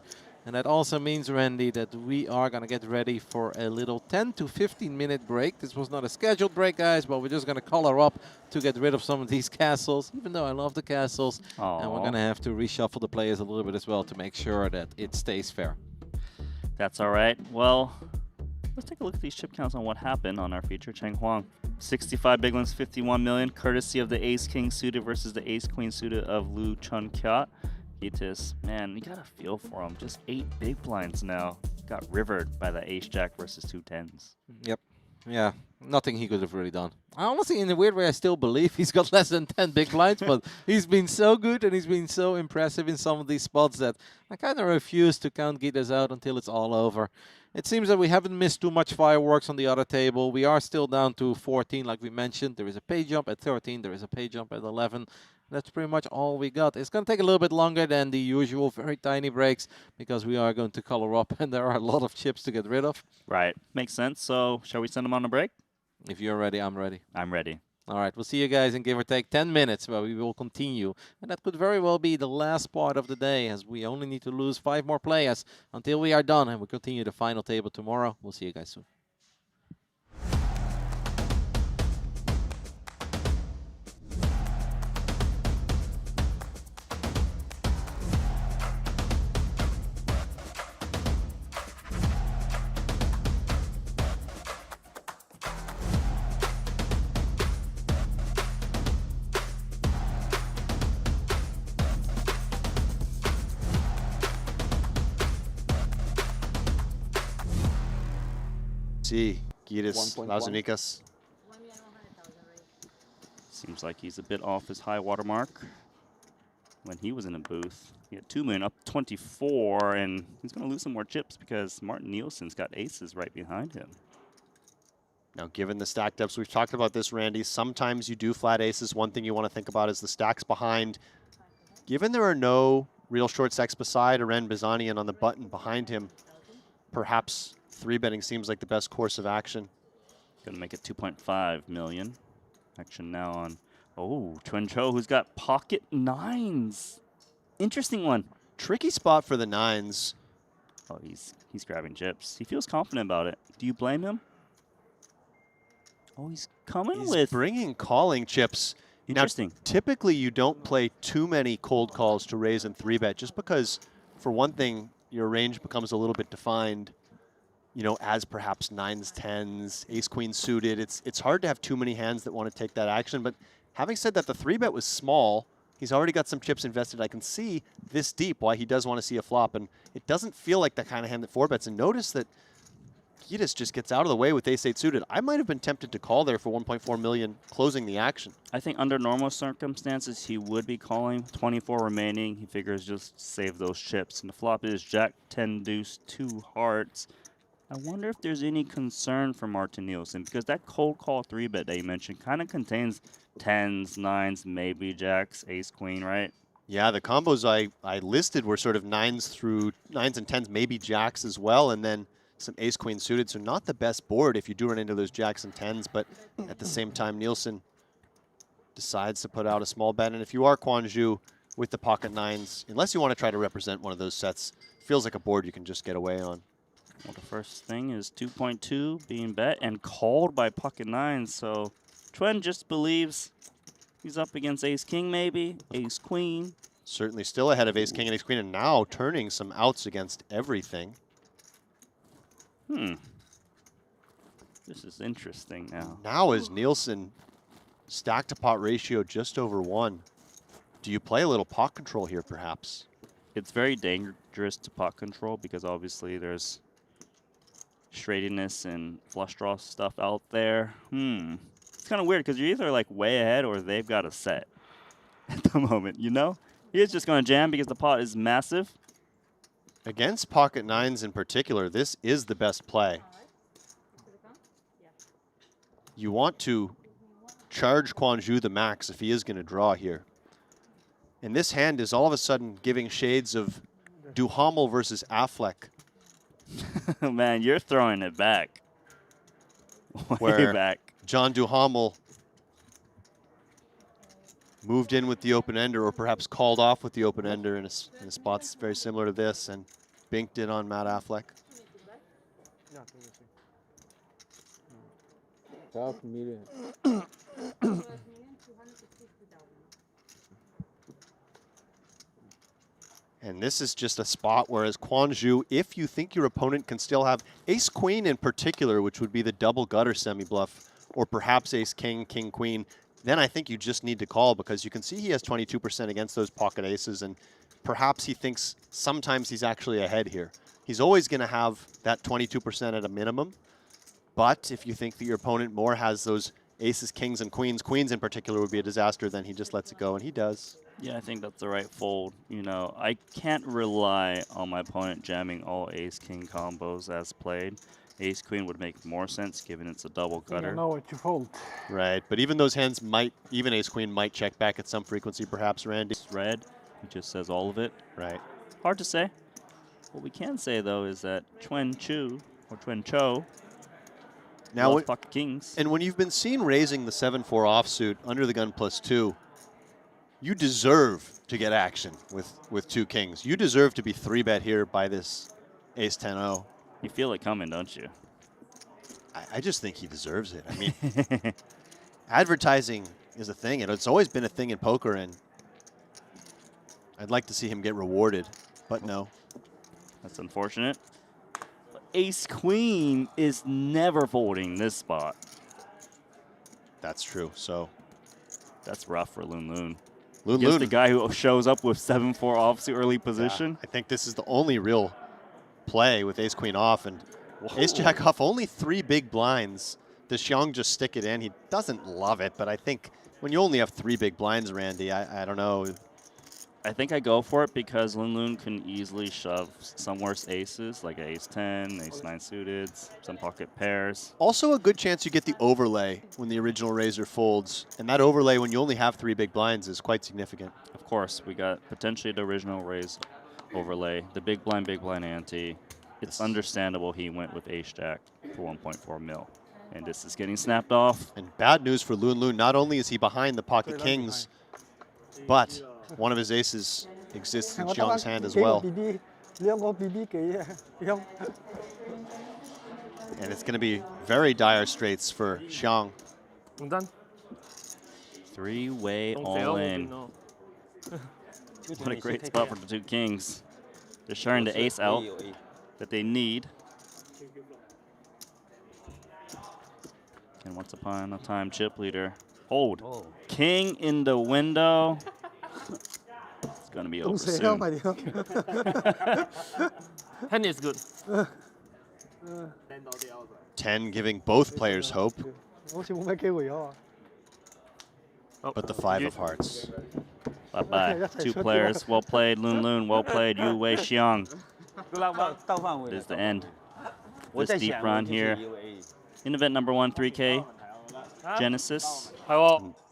And that also means, Randy, that we are going to get ready for a little 10 to 15 minute break. This was not a scheduled break, guys, but we're just going to color up to get rid of some of these castles, even though I love the castles. Aww. And we're going to have to reshuffle the players a little bit as well to make sure that it stays fair. That's all right. Well, Let's take a look at these chip counts on what happened on our feature. Shinhwa, 65 big blinds, 51 million, courtesy of the ace-king suited versus the ace-queen suited of Lu Chun Kyat. Gitas, man, you got a feel for him. Just 8 big blinds now. Got rivered by the ace-jack versus 2 10s. Yep. Yeah, nothing he could have really done. I honestly, in a weird way, I still believe he's got less than 10 big blinds, but he's been so good and he's been so impressive in some of these spots that I kind of refuse to count Gitas out until it's all over. It seems that we haven't missed too much fireworks on the other table. We are still down to 14, like we mentioned. There is a pay jump at 13. There is a pay jump at 11. That's pretty much all we got. It's going to take a little bit longer than the usual very tiny breaks because we are going to color up and there are a lot of chips to get rid of. Right. Makes sense. So shall we send them on a break? If you're ready, I'm ready. I'm ready. All right. We'll see you guys in give or take 10 minutes where we will continue. And that could very well be the last part of the day as we only need to lose 5 more players until we are done. And we'll continue the final table tomorrow. We'll see you guys soon. C. Gus Lazinikas. Seems like he's a bit off his high water mark. When he was in a booth, he had 2 million up 24, and he's going to lose some more chips because Martin Nielsen's got aces right behind him. Now, given the stack depths, we've talked about this, Randy. Sometimes you do flat aces. One thing you want to think about is the stacks behind. Given there are no real short stacks beside Aren Bizanian on the button behind him, perhaps 3-betting seems like the best course of action. Gonna make it 2.5 million. Action now on, Chen Cho, who's got pocket 9s. Interesting one. Tricky spot for the 9s. Oh, he's grabbing chips. He feels confident about it. Do you blame him? Oh, he's bringing calling chips. Interesting. Now, typically, you don't play too many cold calls to raise and 3-bet just because, for one thing, your range becomes a little bit defined. You know, as perhaps 9s, 10s, ace-queen suited. It's hard to have too many hands that want to take that action. But having said that, the 3-bet was small. He's already got some chips invested. I can see this deep why he does want to see a flop. And it doesn't feel like the kind of hand that 4-bets. And notice that Gitas just gets out of the way with ace-8 suited. I might have been tempted to call there for 1.4 million, closing the action. I think under normal circumstances, he would be calling. 24 remaining. He figures just save those chips. And the flop is Jack 10 deuce 2 hearts. I wonder if there's any concern for Martin Nielsen, because that cold call 3-bet that you mentioned kind of contains 10s, 9s, maybe jacks, ace, queen, right? Yeah, the combos I listed were sort of 9s and 10s, maybe jacks as well, and then some ace, queen suited. So not the best board if you do run into those jacks and 10s, but at the same time, Nielsen decides to put out a small bet. And if you are Quanju with the pocket 9s, unless you want to try to represent one of those sets, feels like a board you can just get away on. Well, the first thing is 2.2 being bet and called by pocket 9. So Chen just believes he's up against ace-king maybe, ace-queen. Certainly still ahead of ace-king and ace-queen, and now turning some outs against everything. This is interesting now. Now is Nielsen stack to pot ratio just over 1. Do you play a little pot control here perhaps? It's very dangerous to pot control because obviously there's straightiness and flush draw stuff out there. It's kind of weird because you're either like way ahead or they've got a set at the moment, you know? He's just going to jam because the pot is massive. Against pocket 9s in particular, this is the best play. You want to charge Quanju the max if he is going to draw here. And this hand is all of a sudden giving shades of Duhamel versus Affleck. Man, you're throwing it back. Way back. John Duhamel moved in with the open-ender, or perhaps called off with the open-ender in a spot that's very similar to this, and binked it on Matt Affleck. Half million. And this is just a spot where, as Kwon-ju, if you think your opponent can still have ace-queen in particular, which would be the double gutter semi-bluff, or perhaps ace-king, king-queen, then I think you just need to call, because you can see he has 22% against those pocket aces, and perhaps he thinks sometimes he's actually ahead here. He's always going to have that 22% at a minimum, but if you think that your opponent more has those aces, kings, and queens, queens in particular would be a disaster, then he just lets it go, and he does. Yeah, I think that's the right fold. You know, I can't rely on my opponent jamming all ace-king combos as played. Ace-queen would make more sense given it's a double gutter. You know what you fold. Right, but even those hands might, even ace-queen might check back at some frequency, perhaps, Randy. Red, he just says all of it. Right. Hard to say. What we can say, though, is that Chen Chu, or Chen Cho, now loves pocket kings. And when you've been seen raising the 7-4 offsuit under the gun +2, you deserve to get action with 2 kings. You deserve to be 3-bet here by this ace-10-0. You feel it coming, don't you? I just think he deserves it. I mean, advertising is a thing, and it's always been a thing in poker, and I'd like to see him get rewarded, but no. That's unfortunate. But ace-queen is never folding this spot. That's true, so. That's rough for Loon. Loon. The guy who shows up with 7-4 offsuit early position. Yeah, I think this is the only real play with ace-queen off, and ace-jack off, only 3 big blinds. Does Xiong just stick it in? He doesn't love it, but I think when you only have 3 big blinds, Randy, I don't know. I think I go for it because Loon can easily shove some worse aces, like ace-10, ace-9 suited, some pocket pairs. Also a good chance you get the overlay when the original raiser folds, and that overlay when you only have 3 big blinds is quite significant. Of course, we got potentially the original raise overlay, the big blind ante. It's understandable he went with ace-jack for 1.4 mil. And this is getting snapped off. And bad news for Loon. Not only is he behind the pocket kings, but one of his aces exists in Xiong's hand as well. And it's going to be very dire straits for Xiong. 3-way all in. What a great spot for the 2 kings. They're sharing the ace out that they need. And once upon a time, chip leader. Hold. King in the window. It's going to be over soon. 10 is good. 10 giving both players hope. But the 5 of hearts. Bye-bye. 2 players. Well played, Loon. Well played, Yu Wei Xiong. It is the end. This deep run here. In event number 1, 3K Genesis.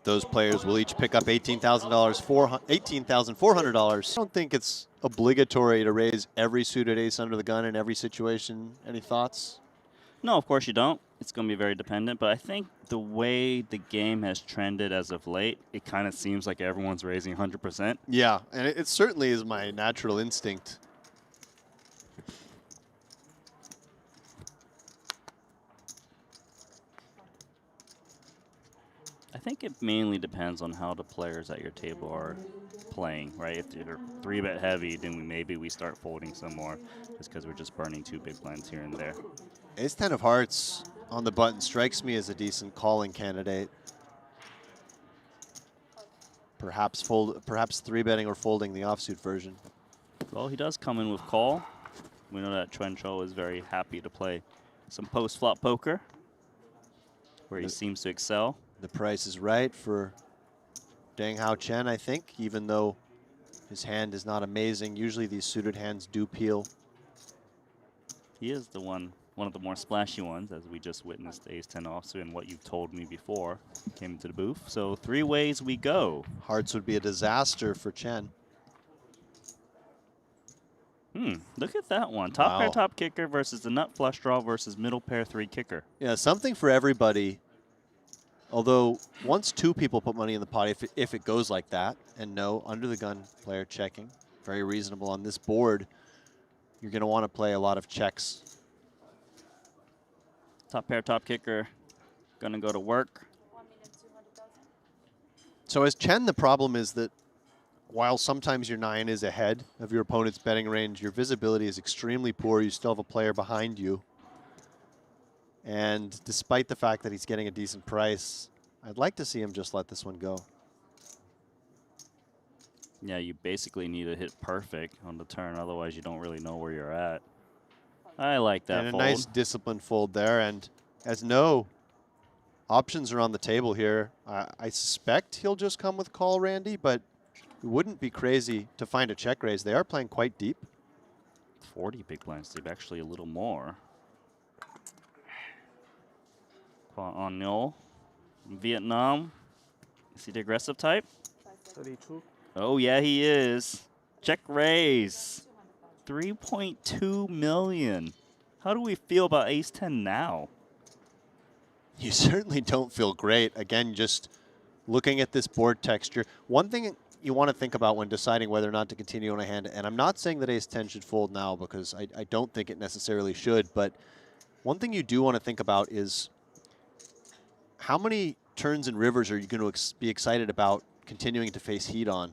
Those players will each pick up $18,400. I don't think it's obligatory to raise every suited ace under the gun in every situation. Any thoughts? No, of course you don't. It's going to be very dependent, but I think the way the game has trended as of late, it kind of seems like everyone's raising 100%. Yeah, and it certainly is my natural instinct. I think it mainly depends on how the players at your table are playing, right? If they're 3-bet heavy, then maybe we start folding some more just because we're just burning 2 big blinds here and there. Ace-10 of hearts on the button strikes me as a decent calling candidate. Perhaps 3-betting or folding the offsuit version. Well, he does come in with call. We know that Chen Cho is very happy to play some post-flop poker, where he seems to excel. The price is right for Deng Hao Chen, I think, even though his hand is not amazing. Usually these suited hands do peel. He is the one of the more splashy ones, as we just witnessed ace-10 offsuit and what you've told me before came into the booth. So 3 ways we go. Hearts would be a disaster for Chen. Look at that one. Top pair, top kicker versus the nut flush draw versus middle pair 3 kicker. Yeah, something for everybody. Although once 2 people put money in the pot, if it goes like that, and no, under the gun player checking, very reasonable on this board, you're going to want to play a lot of checks. Top pair, top kicker, going to go to work. So as Chen, the problem is that while sometimes your 9 is ahead of your opponent's betting range, your visibility is extremely poor. You still have a player behind you. And despite the fact that he's getting a decent price, I'd like to see him just let this one go. Yeah, you basically need to hit perfect on the turn. Otherwise, you don't really know where you're at. I like that And fold. a nice disciplined fold there. And as no options are on the table here, I suspect he'll just come with call, Randy, but it wouldn't be crazy to find a check raise. They are playing quite deep. 40 big blinds deep, actually a little more. On Nil, Vietnam. Is he the aggressive type? 32. Oh, yeah, he is. Check raise. 3.2 million. How do we feel about ace-10 now? You certainly don't feel great. Again, just looking at this board texture. One thing you want to think about when deciding whether or not to continue on a hand, and I'm not saying that ace-10 should fold now because I don't think it necessarily should, but one thing you do want to think about is how many turns and rivers are you going to be excited about continuing to face heat on?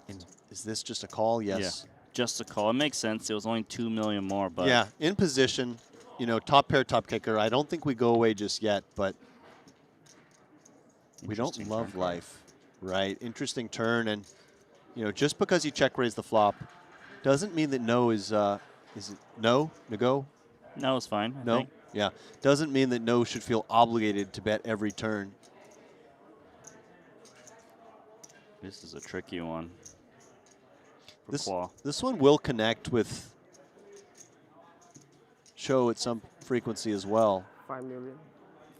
And is this just a call? Yes. Yeah, just a call. It makes sense. It was only 2 million more, but Yeah, in position, you know, top pair, top kicker. I don't think we go away just yet, but we don't love life, right? Interesting turn, and you know, just because you check raise the flop doesn't mean that no is it no? No-go? No, it's fine. I No? think. Yeah. Doesn't mean that no should feel obligated to bet every turn. This is a tricky one. For This one will connect with show at some frequency as well. 5 million.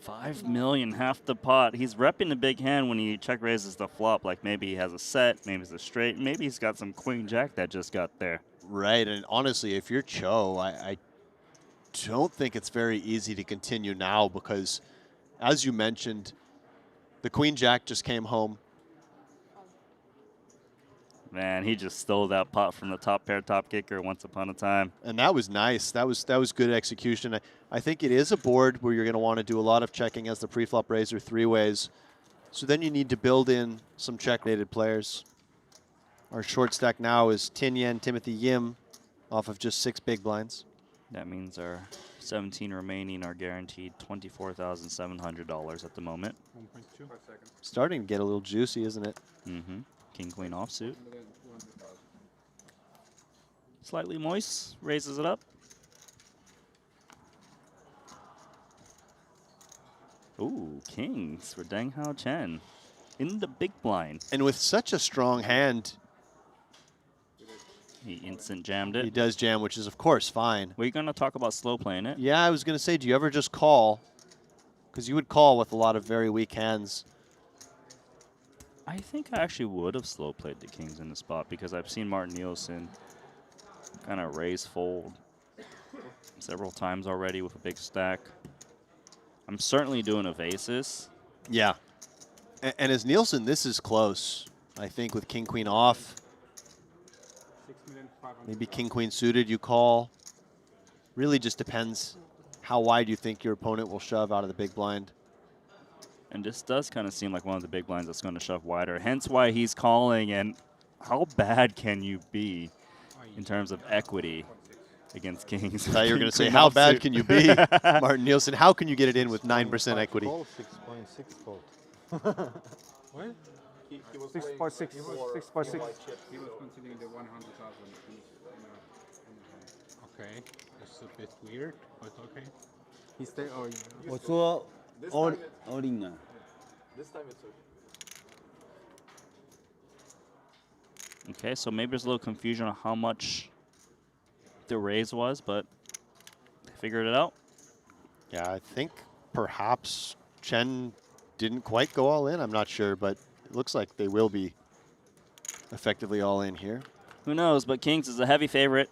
5 million, half the pot. He's repping the big hand when he check raises the flop. Like maybe he has a set, maybe it's a straight, maybe he's got some queen jack that just got there. Right, and honestly, if you're Cho, I don't think it's very easy to continue now because, as you mentioned, the queen jack just came home. Man, he just stole that pot from the top pair, top kicker once upon a time. And that was nice. That was good execution. I think it is a board where you're going to want to do a lot of checking as the pre-flop raiser three ways. So then you need to build in some check-rated players. Our short stack now is Tin Yen, Timothy Yim off of just 6 big blinds. That means our 17 remaining are guaranteed $24,700 at the moment. 1.2. Starting to get a little juicy, isn't it? Mm-hmm. King, queen offsuit. Slightly moist, raises it up. Ooh, kings for Deng Hao Chen in the big blind. And with such a strong hand, he instant jammed it. He does jam, which is, of course, fine. We're going to talk about slow playing it. Yeah, I was going to say, do you ever just call? Because you would call with a lot of very weak hands. I think I actually would have slow played the kings in the spot because I've seen Martin Nielsen kind of raise fold several times already with a big stack. I'm certainly doing a aces. Yeah. And as Nielsen, this is close. I think with king, queen off. Maybe king, queen suited, you call. Really just depends how wide you think your opponent will shove out of the big blind. And this does kind of seem like one of the big blinds that's going to shove wider. Hence why he's calling. And how bad can you be in terms of equity against kings? I thought you were going to say, how bad can you be, Martin Nielsen? How can you get it in with 9% equity? 6.6 fold. What? He was 6.6. 6.6. He was considering the 100,000. Okay, that's a bit weird, but okay. He stayed. Oh, 我说 all in 啊。 This time it's okay. Okay, so maybe there's a little confusion on how much the raise was, but they figured it out. Yeah, I think perhaps Chen didn't quite go all in. I'm not sure, but it looks like they will be effectively all in here. Who knows, but kings is a heavy favorite.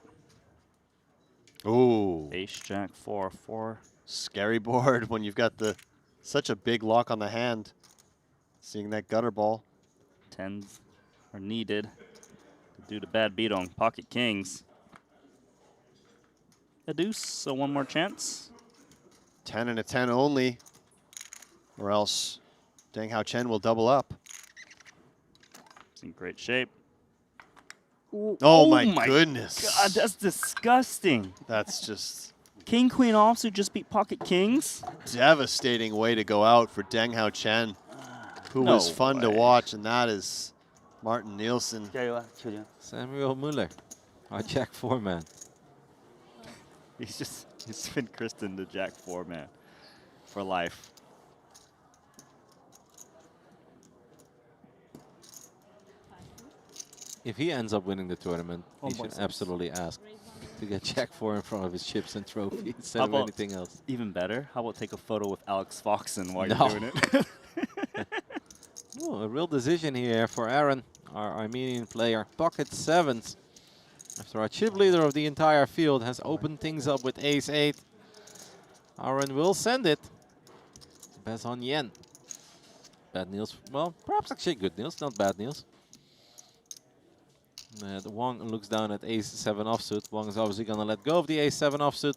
Ooh. Ace, jack, 4. Scary board when you've got such a big lock on the hand. Seeing that gutter ball. 10s are needed to do the bad beat on pocket kings. A deuce, so one more chance. 10 and a 10 only, or else Deng Hao Chen will double up. in great shape. Ooh, Oh, my goodness. God, that's disgusting. That's just King Queen offsuit just beat pocket kings. devastating way to go out for Deng Hao Chen, who No was fun to way. watch, and that is Martin Nielsen. Samuel Muller, our Jack 4 man. He's been christened the Jack 4 man for life. If he ends up winning the tournament, he 1.6. should absolutely ask to get Jack 4 in front of his chips and trophies instead How of about anything else. Even better, how about take a photo with Alex Foxen while No. you're doing it? Oh, a real decision here for Aaron, our Armenian player. Pocket 7s. After our chip leader of the entire field has opened things up with ace-8. Aaron will send it. Bets on Yen. Bad news. Well, perhaps actually good news, not bad news. The Wong looks down at ace-7 offsuit. Wong is obviously going to let go of the ace-7 offsuit.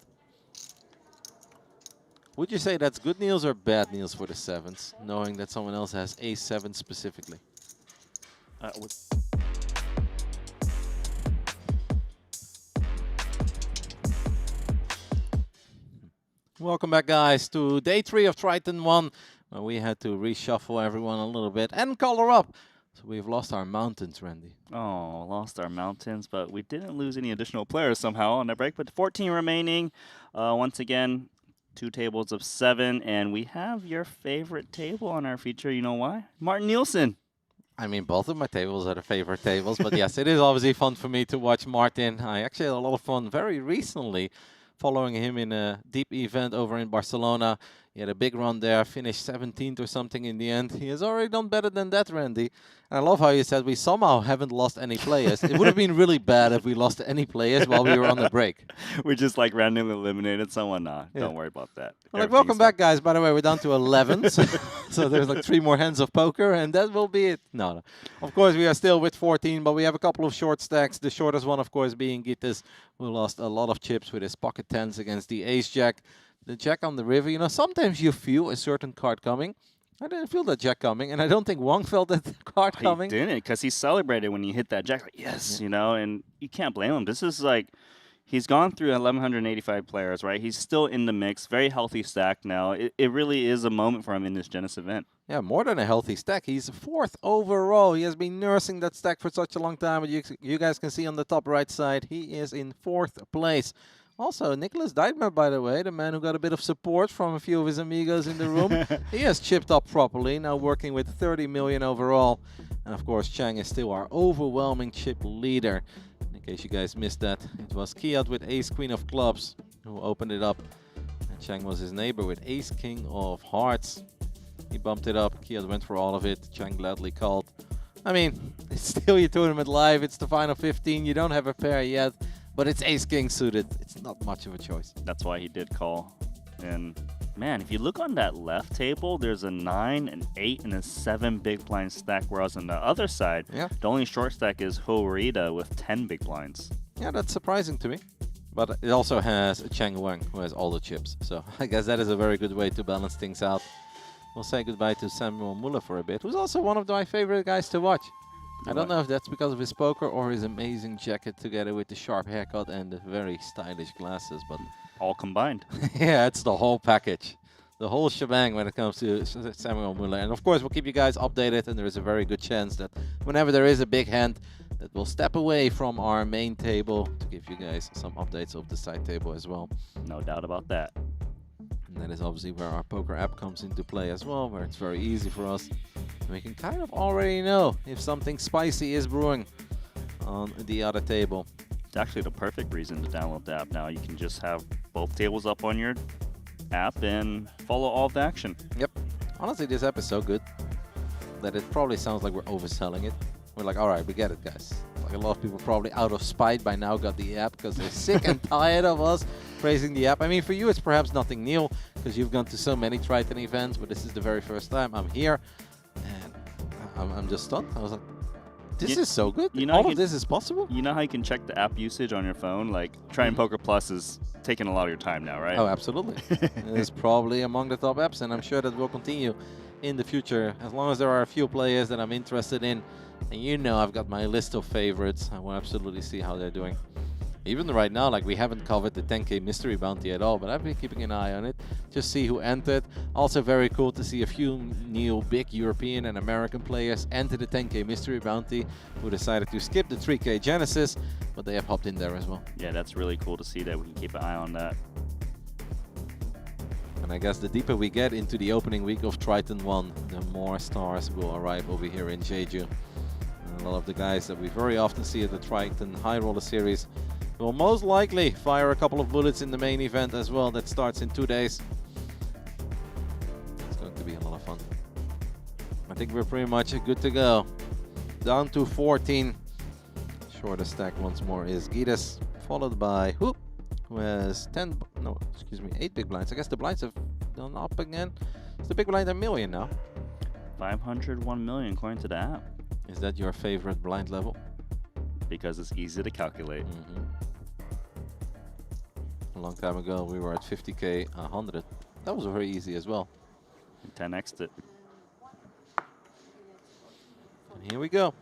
Would you say that's good news or bad news for the 7s, knowing that someone else has ace-7 specifically? Welcome back, guys, to day 3 of Triton ONE. We had to reshuffle everyone a little bit and color up. So we've lost our mountains, Randy. Oh, lost our mountains, but we didn't lose any additional players somehow on that break. But 14 remaining. Once again, 2 tables of 7, and we have your favorite table on our feature. You know why? Martin Nielsen. I mean, both of my tables are the favorite tables, but yes, it is obviously fun for me to watch Martin. I actually had a lot of fun very recently following him in a deep event over in Barcelona. He had a big run there, finished 17th or something in the end. He has already done better than that, Randy. And I love how you said we somehow haven't lost any players. It would have been really bad if we lost any players while we were on the break. We just like randomly eliminated someone. Nah, Yeah. don't worry about that. Well, like, welcome back, guys. By the way, we're down to 11. So there's like 3 more hands of poker, and that will be it. No. Of course, we are still with 14, but we have a couple of short stacks. The shortest one, of course, being Gittes, who lost a lot of chips with his pocket 10s against the ace-jack. The jack on the river, you know, sometimes you feel a certain card coming. I didn't feel that jack coming, and I don't think Wong felt that card coming. He didn't, because he celebrated when he hit that jack. Like, yes, you know, and you can't blame him. This is like, he's gone through 1,185 players, right? He's still in the mix, very healthy stack now. It really is a moment for him in this Genesis event. Yeah, more than a healthy stack. He's 4th overall. He has been nursing that stack for such a long time. But you guys can see on the top right side, he is in 4th place. Also, Nicholas Deitmer, by the way, the man who got a bit of support from a few of his amigos in the room, he has chipped up properly, now working with 30 million overall. And of course, Chang is still our overwhelming chip leader. In case you guys missed that, it was Kiat with ace-queen of clubs who opened it up. And Chang was his neighbor with ace-king of hearts. He bumped it up, Kiat went for all of it, Chang gladly called. I mean, it's still your tournament live, it's the final 15, you don't have a pair yet. But it's ace-king suited. It's not much of a choice. That's why he did call. And, man, if you look on that left table, there's a 9, an 8, and a 7 big blind stack, whereas on the other side, the only short stack is Horita with 10 big blinds. Yeah, that's surprising to me. But it also has Chang Wang, who has all the chips. So I guess that is a very good way to balance things out. We'll say goodbye to Samuel Muller for a bit, who's also one of my favorite guys to watch. I don't know if that's because of his poker or his amazing jacket together with the sharp haircut and the very stylish glasses, but all combined. Yeah, it's the whole package. The whole shebang when it comes to Samuel Muller. And of course, we'll keep you guys updated, and there is a very good chance that whenever there is a big hand, that we'll step away from our main table to give you guys some updates of the side table as well. No doubt about that. And that is obviously where our poker app comes into play as well, where it's very easy for us. And we can kind of already know if something spicy is brewing on the other table. It's actually the perfect reason to download the app now. You can just have both tables up on your app and follow all of the action. Yep. Honestly, this app is so good that it probably sounds like we're overselling it. We're like, all right, we get it, guys. Like a lot of people probably out of spite by now got the app because they're sick and tired of us praising the app. I mean, for you, it's perhaps nothing new because you've gone to so many Triton events, but this is the very first time I'm here. And I'm just stunned. I was like, this is so good. You know, all of this is possible? You know how you can check the app usage on your phone? Like, Triton Poker Plus is taking a lot of your time now, right? Oh, absolutely. It's probably among the top apps, and I'm sure that will continue in the future, as long as there are a few players that I'm interested in. And you know I've got my list of favorites. I will absolutely see how they're doing. Even right now, like, we haven't covered the 10K mystery bounty at all, but I've been keeping an eye on it. Just see who entered. Also very cool to see a few new big European and American players enter the 10K mystery bounty who decided to skip the 3K Genesis, but they have hopped in there as well. Yeah, that's really cool to see that. We can keep an eye on that. And I guess the deeper we get into the opening week of Triton ONE, the more stars will arrive over here in Jeju. And a lot of the guys that we very often see at the Triton High Roller Series will most likely fire a couple of bullets in the main event as well. That starts in 2 days. It's going to be a lot of fun. I think we're pretty much good to go. Down to 14. Shortest stack once more is Gitas, followed by Hoop, who has 8 big blinds. I guess the blinds have gone up again. Is the big blind a million now? 501 million according to the app. Is that your favorite blind level? Because it's easy to calculate. A long time ago, we were at 50K 100. That was very easy as well. 10x'd it. And here we go.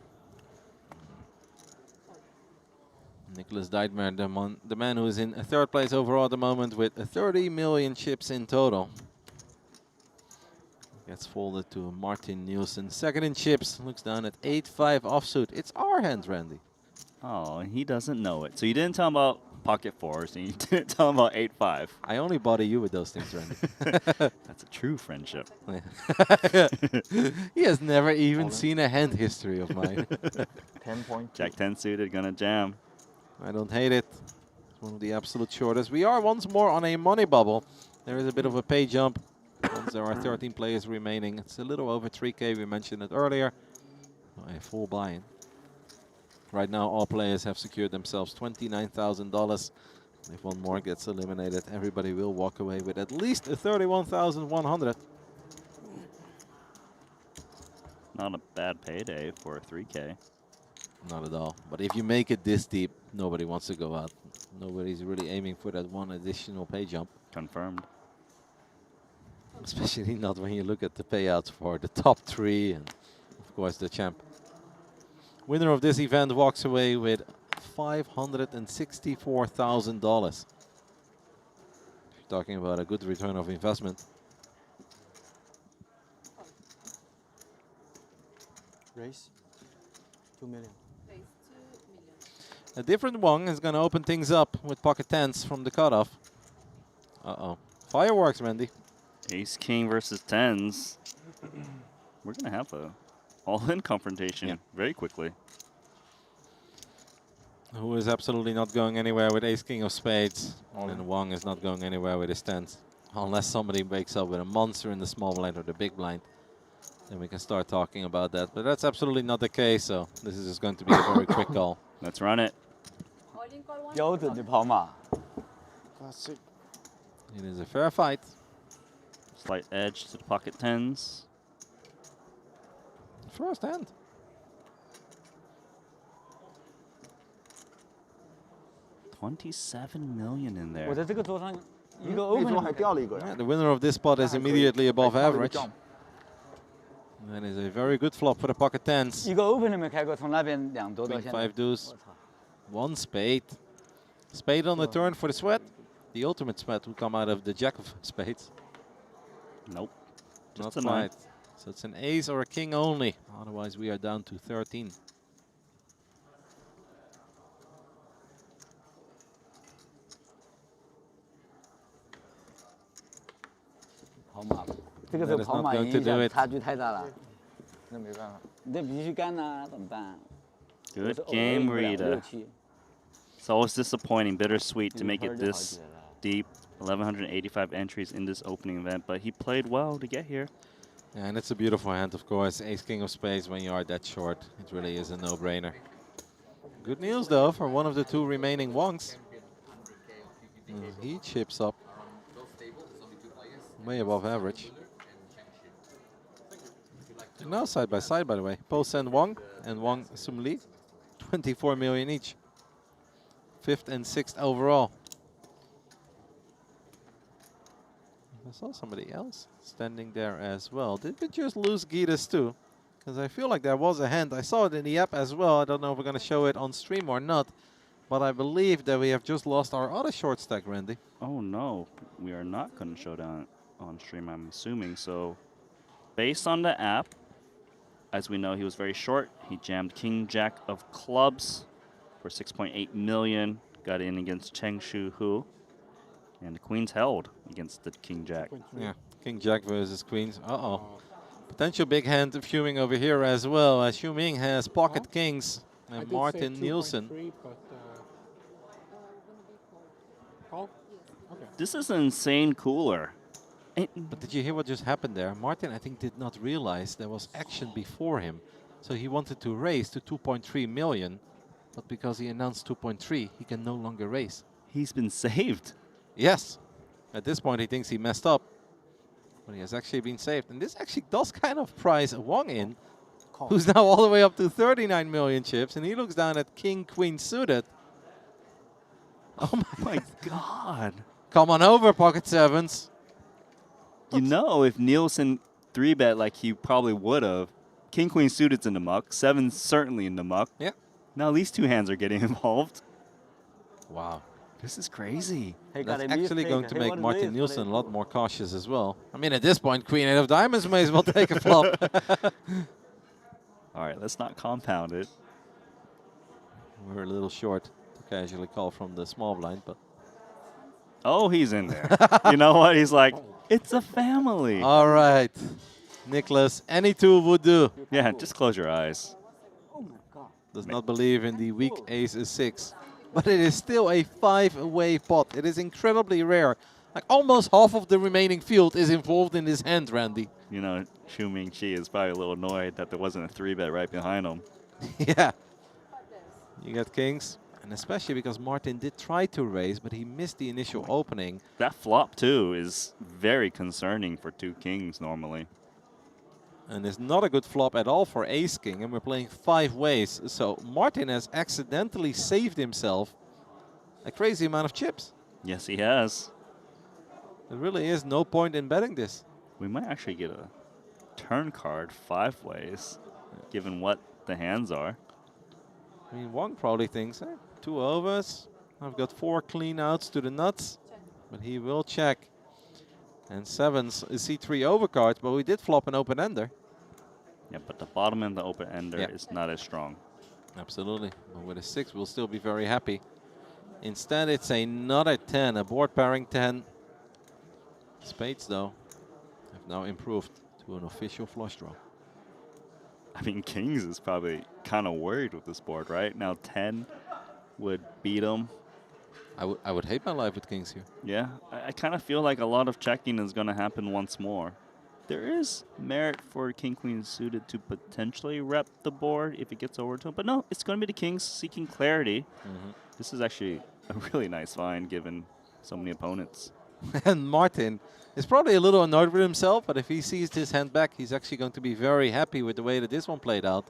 Nicholas Deitmer, the man who is in third place overall at the moment with 30 million chips in total. Gets folded to Martin Nielsen. Second in chips, looks down at 8-5 offsuit. It's our hand, Randy. Oh, and he doesn't know it. So you didn't tell him about pocket fours, and you didn't tell him about 8-5. I only bother you with those things, Randy. That's a true friendship. He has never even seen a hand history of mine. 10 point. Jack 10 suited, gonna jam. I don't hate it. It's one of the absolute shortest. We are once more on a money bubble. There is a bit of a pay jump. Once there are 13 players remaining. It's a little over 3K, we mentioned it earlier. A full buy-in. Right now, all players have secured themselves $29,000. If one more gets eliminated, everybody will walk away with at least 31,100. Not a bad payday for a 3K. Not at all. But if you make it this deep, nobody wants to go out. Nobody's really aiming for that one additional pay jump. Confirmed. Especially not when you look at the payouts for the top 3 and, of course, the champ. Winner of this event walks away with $564,000. If you're talking about a good return of investment. Raise 2 million. A different Wong is going to open things up with pocket tens from the cutoff. Uh-oh. Fireworks, Randy. Ace King versus tens. We're going to have a all-in confrontation very quickly. Who is absolutely not going anywhere with Ace King of Spades. And Wong is not going anywhere with his tens. Unless somebody wakes up with a monster in the small blind or the big blind. Then we can start talking about that. But that's absolutely not the case, so this is just going to be a very quick call. Let's run it. 标准的跑马。 It is a fair fight. Slight edge to the pocket tens. First hand. $27 million in there. 我在这个桌上一个 open 还掉了一个。 Yeah, the winner of this spot is immediately above average. That is a very good flop for the pocket tens. 一个 open 都没开过，从那边2桌到 Queen 现在。 5 deuce. One spade. Spade on the turn for the sweat. The ultimate sweat will come out of the jack of spades. Nope. Not Just a nine. quite. So it's an ace or a king only. Otherwise, we are down to 13. 跑马，这个时候 That is 跑 not 马 going to 影 do 响 it. 差距太大了，那没办法。你得必须干呐，怎么办？ Good game, Rita. It's always disappointing, bittersweet to make it this deep. 1,185 entries in this opening event, but he played well to get here. Yeah, and it's a beautiful hand, of course. Ace King of Spades when you are that short. It really is a no-brainer. Good news, though, for one of the 2 remaining Wongs. He chips up. Way above average. And now side by side, by the way. Po Sen Wong and Wong Sum Lee. 24 million each. 5th and 6th overall. saw somebody else standing there as well. Did we just lose Gitas too? Because I feel like there was a hand. I saw it in the app as well. I don't know if we're going to show it on stream or not. But I believe that we have just lost our other short stack, Randy. Oh, no. We are not going to show down on stream, I'm assuming. So, based on the app, as we know, he was very short. He jammed King Jack of clubs for 6.8 million. Got in against Chen Hu. And the Queen's held against the King Jack. Yeah, King Jack versus Queens. Uh-oh. Potential big hand of Xiuming over here as well. As Xiuming has pocket kings and Martin Nielsen. This is an insane cooler. But did you hear what just happened there? Martin, I think, did not realize there was action before him. So he wanted to raise to 2.3 million. But because he announced 2.3, he can no longer raise. He's been saved. Yes. At this point, he thinks he messed up. But he has actually been saved. And this actually does kind of prize Wong in, who's now all the way up to 39 million chips. And he looks down at King, Queen suited. Oh my God. Come on over, pocket sevens. You know, if Nielsen 3-bet like he probably would have, King, Queen suited's in the muck. Seven's certainly in the muck. Yeah. Now these two hands are getting involved. Wow. This is crazy. That's actually going to make Martin Nielsen a lot more cautious as well. I mean, at this point, Queen 8 of diamonds may as well take a flop. All right, let's not compound it. We're a little short to casually call from the small blind, but... Oh, he's in there. You know what? He's like, it's a family. All right. Nicholas, any two would do. Yeah, just close your eyes. Does not believe in the weak ace is 6. But it is still a 5-way pot. It is incredibly rare. Like almost half of the remaining field is involved in this hand, Randy. You know, Xiuming Qi is probably a little annoyed that there wasn't a 3-bet right behind him. Yeah. You got kings. And especially because Martin did try to raise, but he missed the initial opening. That flop, too, is very concerning for 2 kings normally. And it's not a good flop at all for ace king, and we're playing 5 ways. So Martin has accidentally saved himself a crazy amount of chips. Yes, he has. There really is no point in betting this. We might actually get a turn card 5 ways, given what the hands are. I mean, Wong probably thinks, 2 overs. I've got 4 clean outs to the nuts, but he will check. And sevens is C3 overcards, but we did flop an open-ender. Yeah, but the bottom end, the open-ender is not as strong. Absolutely. But with a 6, we'll still be very happy. Instead, it's another 10, a board pairing 10. Spades, though, have now improved to an official flush draw. I mean, kings is probably kind of worried with this board, right? Now 10 would beat him. I would hate my life with kings here. Yeah, I kind of feel like a lot of checking is going to happen once more. There is merit for King, Queen suited to potentially rep the board if it gets over to him. But no, it's going to be the kings seeking clarity. This is actually a really nice find given so many opponents. And Martin is probably a little annoyed with himself, but if he sees this hand back, he's actually going to be very happy with the way that this one played out.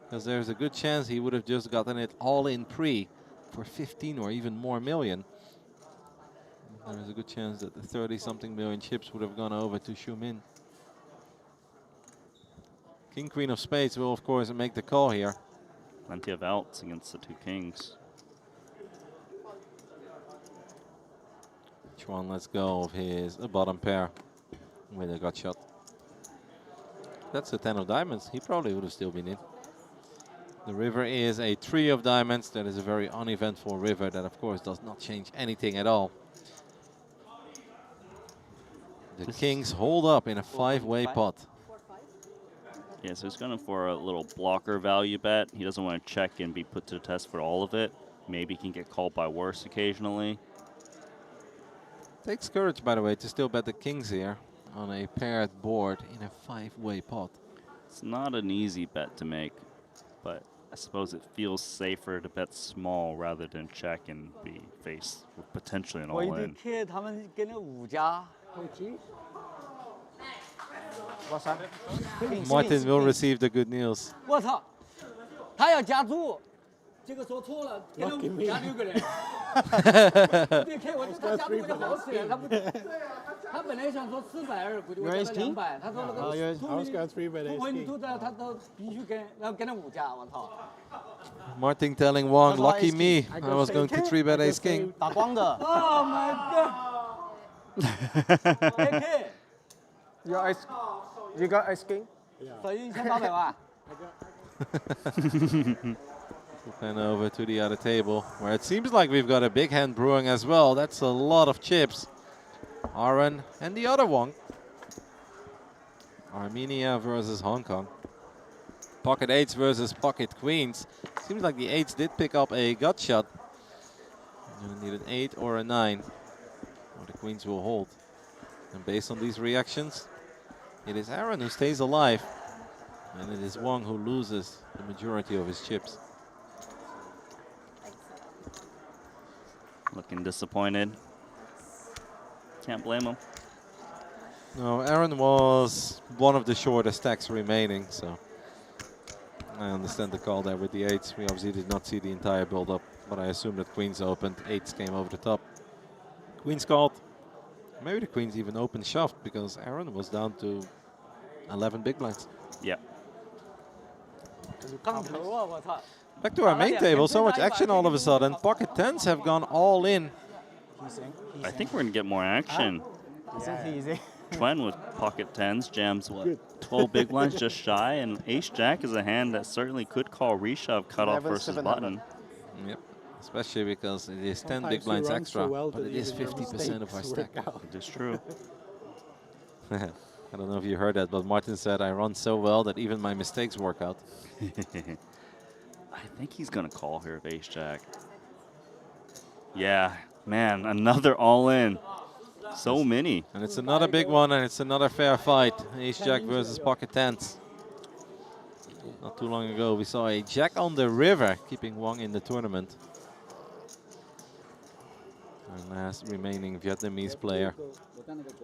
Because there's a good chance he would have just gotten it all in pre for 15 or even more million. There's a good chance that the 30-something million chips would have gone over to Xiuming. King, Queen of spades will, of course, make the call here. Plenty of outs against the 2 kings. Which one lets go of his bottom pair with a gut shot? That's the 10 of diamonds. He probably would have still been in. The river is a 3 of diamonds. That is a very uneventful river that, of course, does not change anything at all. The kings hold up in a 5-way pot. Yeah, so he's going for a little blocker value bet. He doesn't want to check and be put to the test for all of it. Maybe he can get called by worse occasionally. Takes courage, by the way, to still bet the kings here on a paired board in a 5-way pot. It's not an easy bet to make, but I suppose it feels safer to bet small rather than check and be faced with potentially an all-in. Martin will receive the good news. 我操，他要加注。这个说错了，给他 Lucky 5 me. 加6个人。对 K 我就他加入我就好起来，他不，他本来想说420，估计我加了200，他说那个 I was going 3-bet 2 point ace 2的他都必须跟，然后跟他5加，我操。 Martin telling Wong, That's why lucky ace me. king. I was going to 3-bet ace king. 打光的。 Oh my god. K You got ice king? 手赢1800万。 And over to the other table, where it seems like we've got a big hand brewing as well. That's a lot of chips. Aaron and the other Wong. Armenia versus Hong Kong. Pocket 8s versus pocket queens. Seems like the 8s did pick up a gut shot. You're gonna need an 8 or a 9, or the queens will hold. And based on these reactions, it is Aaron who stays alive, and it is Wong who loses the majority of his chips. Looking disappointed. Can't blame him. No, Aaron was one of the shortest stacks remaining, so I understand the call there with the 8s. We obviously did not see the entire build-up, but I assume that queens opened, 8s came over the top. Queens called. Maybe the queens even opened shoved because Aaron was down to 11 big blinds. Yep. Back to our main table, so much action all of a sudden. Pocket 10s have gone all in. I think we're going to get more action. Twen with pocket 10s jams, what, 12 big blinds just shy, and ace-jack is a hand that certainly could call reshove cutoff versus button. Yep, especially because it is 10 big blinds extra, but it is 50% of our stack. It is true. I don't know if you heard that, but Martin said, I run so well that even my mistakes work out. I think he's going to call here with ace-jack. Yeah, man, another all-in. So many. And it's another big one, and it's another fair fight. Ace-jack versus pocket 10s. Not too long ago, we saw a jack on the river, keeping Wong in the tournament. Our last remaining Vietnamese player.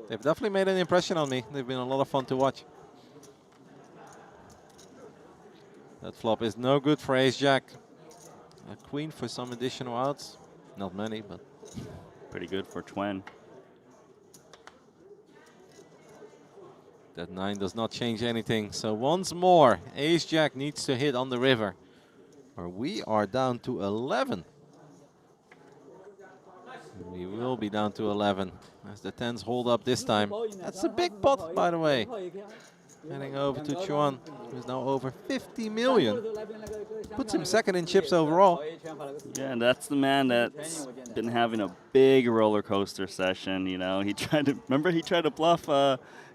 They've definitely made an impression on me. They've been a lot of fun to watch. That flop is no good for ace-jack. A queen for some additional outs. Not many, but pretty good for Twen. That 9 does not change anything. So once more, ace-jack needs to hit on the river, or we are down to 11. We will be down to 11 as the 10s hold up this time. That's a big pot, by the way. Heading over to Chuan, who's now over 50 million. Puts him second in chips overall. Yeah, and that's the man that's been having a big roller coaster session. You know, he tried to, remember he tried to bluff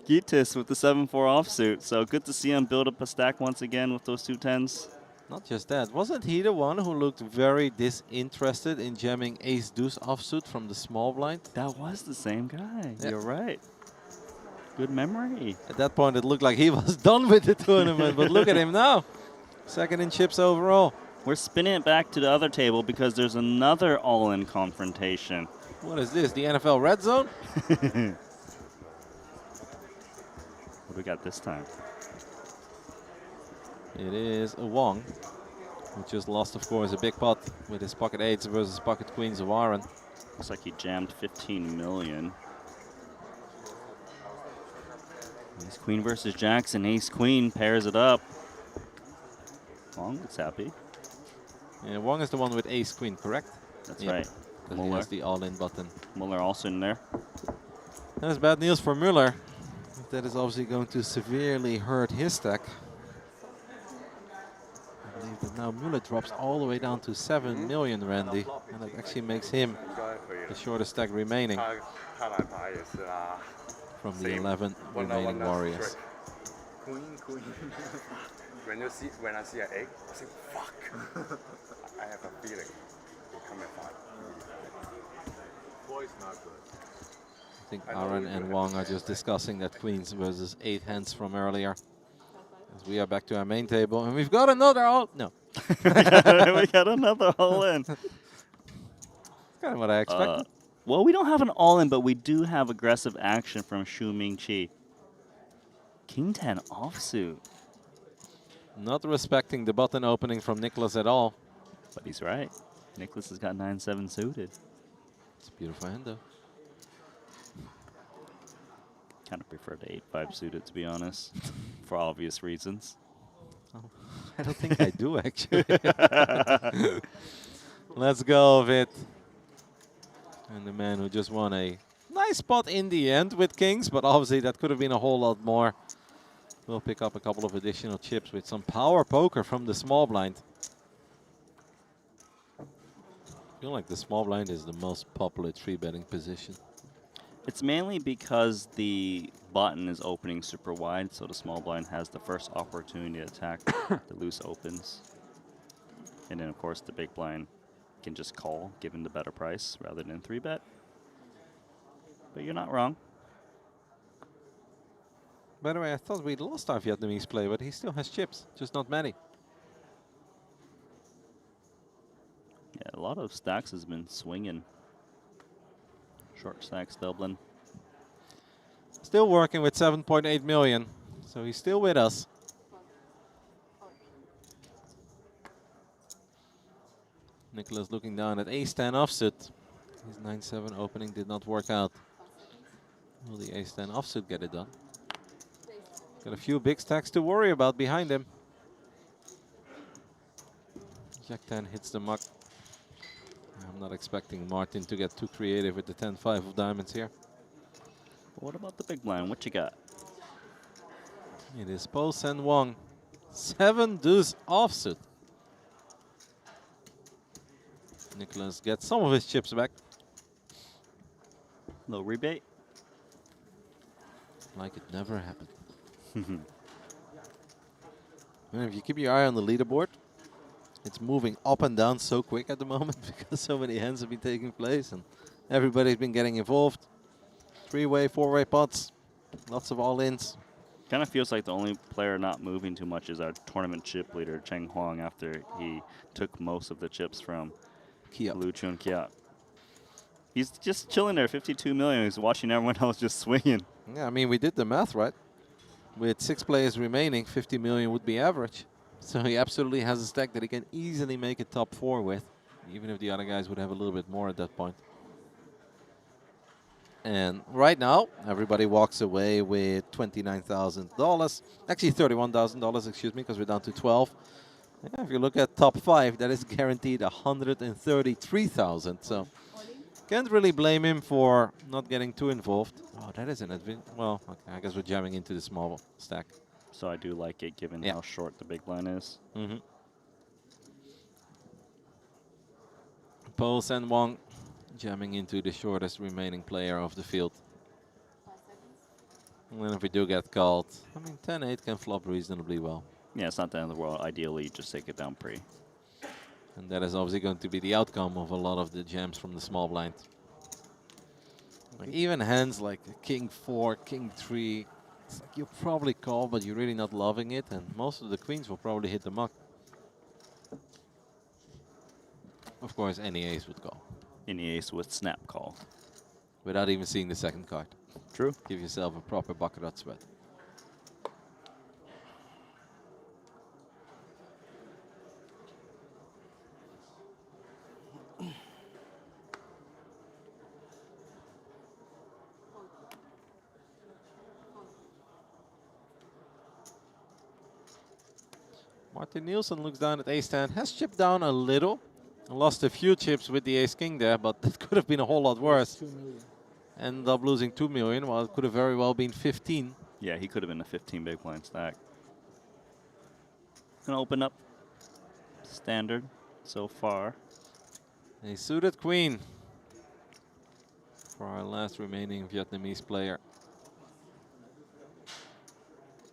Gitis with the 7-4 offsuit. So good to see him build up a stack once again with those two 10s. Not just that, wasn't he the one who looked very disinterested in jamming ace-deuce offsuit from the small blind? That was the same guy. Yeah. You're right. Good memory. At that point, it looked like he was done with the tournament, but look at him now. Second in chips overall. We're spinning it back to the other table because there's another all-in confrontation. What is this, the NFL red zone? What do we got this time? It is a Wong, who just lost, of course, a big pot with his pocket 8s versus pocket queens of Aaron. Looks like he jammed 15 million. Ace queen versus Jackson. Ace queen pairs it up. Wong looks happy. And Wong is the one with ace queen, correct? That's right. Because he has the all-in button. Muller also in there. That's bad news for Muller. That is obviously going to severely hurt his stack. I believe that now Muller drops all the way down to 7 million, Randy. And that actually makes him the shortest stack remaining from the 11 remaining warriors. Queen. When I see an egg, I say, fuck. I have a feeling it'll come at 5. Boy's not good. I think Aaron and Wong are just discussing that queens versus 8 hands from earlier. As we are back to our main table, and we've got another all. No. We got another all-in. That's kind of what I expected. Well, we don't have an all-in, but we do have aggressive action from Shu Ming-chi. King 10 offsuit. Not respecting the button opening from Nicholas at all. But he's right. Nicholas has got 9-7 suited. It's a beautiful hand, though. Kind of prefer the 8-5 suited, to be honest, for obvious reasons. Oh, I don't think I do, actually. Let's go of it. And the man who just won a nice spot in the end with kings, but obviously that could have been a whole lot more. We'll pick up a couple of additional chips with some power poker from the small blind. I feel like the small blind is the most popular 3-betting position. It's mainly because the button is opening super wide, so the small blind has the first opportunity to attack the loose opens. And then, of course, the big blind can just call, given the better price, rather than 3-bet. But you're not wrong. By the way, I thought we lost our Vietnamese player, but he still has chips, just not many. Yeah, a lot of stacks has been swinging. Short stacks, Dublin. Still working with 7.8 million, so he's still with us. Nicholas looking down at ace-10 offsuit. His 9-7 opening did not work out. Will the ace-10 offsuit get it done? Got a few big stacks to worry about behind him. Jack-10 hits the muck. I'm not expecting Martin to get too creative with the 10-5 of diamonds here. What about the big blind? What you got? It is Pose and Wong. 7 deuce offsuit. Nicholas gets some of his chips back. Little rebate. Like it never happened. And if you keep your eye on the leaderboard, it's moving up and down so quick at the moment because so many hands have been taking place and everybody's been getting involved. 3-way, 4-way pots, lots of all-ins. Kind of feels like the only player not moving too much is our tournament chip leader, Chen Huang, after he took most of the chips from Lu Chun Kiat. He's just chilling there, 52 million. He's watching everyone else just swinging. Yeah, I mean, we did the math, right? With 6 players remaining, 50 million would be average. So he absolutely has a stack that he can easily make a top 4 with, even if the other guys would have a little bit more at that point. And right now, everybody walks away with $29,000. Actually, $31,000, excuse me, because we're down to 12. Yeah, if you look at top 5, that is guaranteed 133,000. So can't really blame him for not getting too involved. Oh, that is an advantage. Well, okay, I guess we're jamming into the small stack. So I do like it, given how short the big blind is. Pose and Wong jamming into the shortest remaining player of the field. And then if we do get called, I mean, 10-8 can flop reasonably well. Yeah, it's not the end of the world. Ideally, you just take it down pre. And that is obviously going to be the outcome of a lot of the jams from the small blind. Like even hands like King 4, King 3, it's like you probably call, but you're really not loving it, and most of the queens will probably hit the muck. Of course, any ace would call. Any ace would snap call. Without even seeing the second card. True. Give yourself a proper baccarat sweat. Martin Nielsen looks down at ace-10, has chipped down a little, lost a few chips with the ace-king there, but that could have been a whole lot worse. Ended up losing 2 million, while it could have very well been 15. Yeah, he could have been a 15 big blind stack. Gonna open up standard so far. A suited queen for our last remaining Vietnamese player.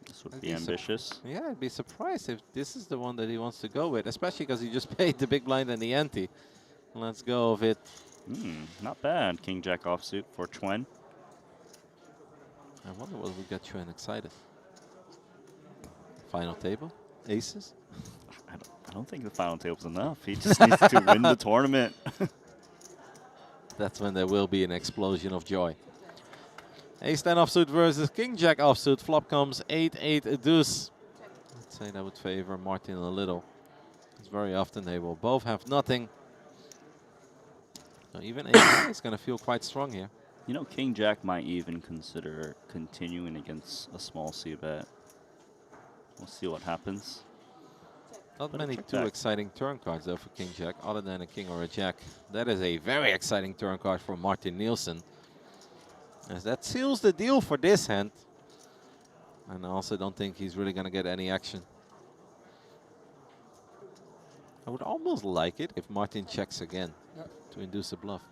This would be ambitious. Yeah, I'd be surprised if this is the one that he wants to go with, especially because he just paid the big blind and the ante. Let's go of it. Not bad. King Jack offsuit for Chen. I wonder what would get Chen excited. Final table? Aces? I don't think the final table's enough. He just needs to win the tournament. That's when there will be an explosion of joy. Ace-10 offsuit versus King Jack offsuit. Flop comes 8-8 deuce. I'd say that would favor Martin a little. It's very often they will both have nothing. So even ace is going to feel quite strong here. You know, King Jack might even consider continuing against a small C bet. We'll see what happens. Not But a many check too back. exciting turn cards though for King Jack, other than a king or a jack. That is a very exciting turn card for Martin Nielsen, as that seals the deal for this hand. And I also don't think he's really going to get any action. I would almost like it if Martin checks again to induce a bluff.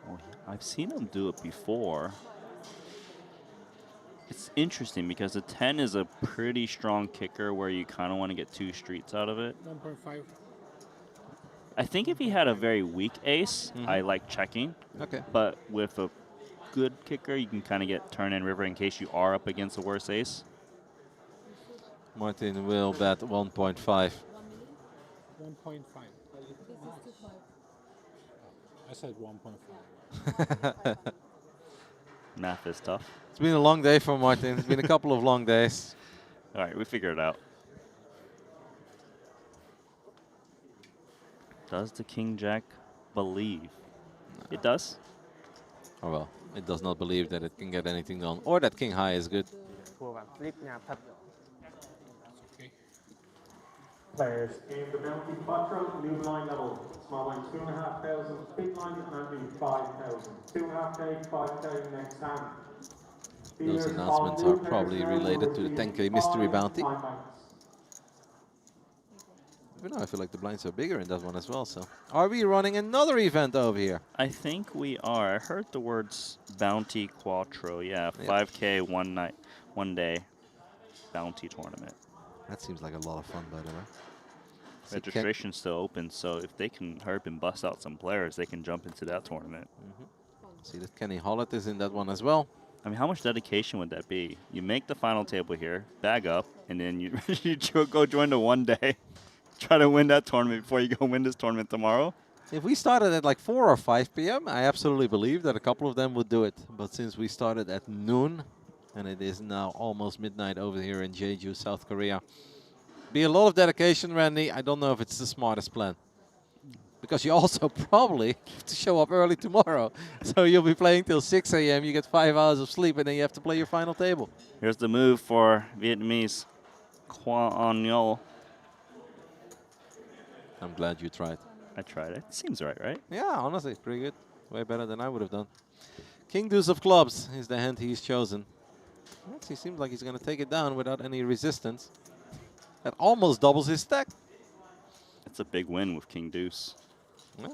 Oh, I've seen him do it before. It's interesting because the 10 is a pretty strong kicker where you kind of want to get 2 streets out of it. 1.5. I think if he had a very weak ace, I like checking. Okay. But with a good kicker, you can kind of get turn and river in case you are up against a worse ace. Martin will bet 1.5. 1.5. I said 1.5. Math is tough. It's been a long day for Martin. It's been a couple of long days. All right, we figured it out. Does the King Jack believe? It does. Oh well, it does not believe that it can get anything done, or that King High is good. Players in the Bounty Quattro, new blind level. Small blind 2,500, big blind and 5,000. 2.5K, 5K next hand. Those announcements are probably related to the 10K mystery bounty. But no, I feel like the blinds are bigger in that one as well. So, are we running another event over here? I think we are. I heard the words Bounty Quattro. Yeah, 5K one night, one day bounty tournament. That seems like a lot of fun, by the way. Registration's still open, so if they can hurry up and bust out some players, they can jump into that tournament. See that Kenny Hollett is in that one as well. I mean, how much dedication would that be? You make the final table here, bag up, and then you, you go join the one day. Try to win that tournament before you go win this tournament tomorrow. If we started at like 4 or 5 p.m., I absolutely believe that a couple of them would do it. But since we started at noon, and it is now almost midnight over here in Jeju, South Korea, be a lot of dedication, Randy. I don't know if it's the smartest plan. Because you also probably have to show up early tomorrow. So you'll be playing till 6 a.m. You get 5 hours of sleep, and then you have to play your final table. Here's the move for Vietnamese Quan Yo. I'm glad you tried. I tried it. Seems right? Yeah, honestly, pretty good. Way better than I would have done. King Deuce of Clubs is the hand he's chosen. He seems like he's going to take it down without any resistance. That almost doubles his stack. It's a big win with King Deuce. Yeah.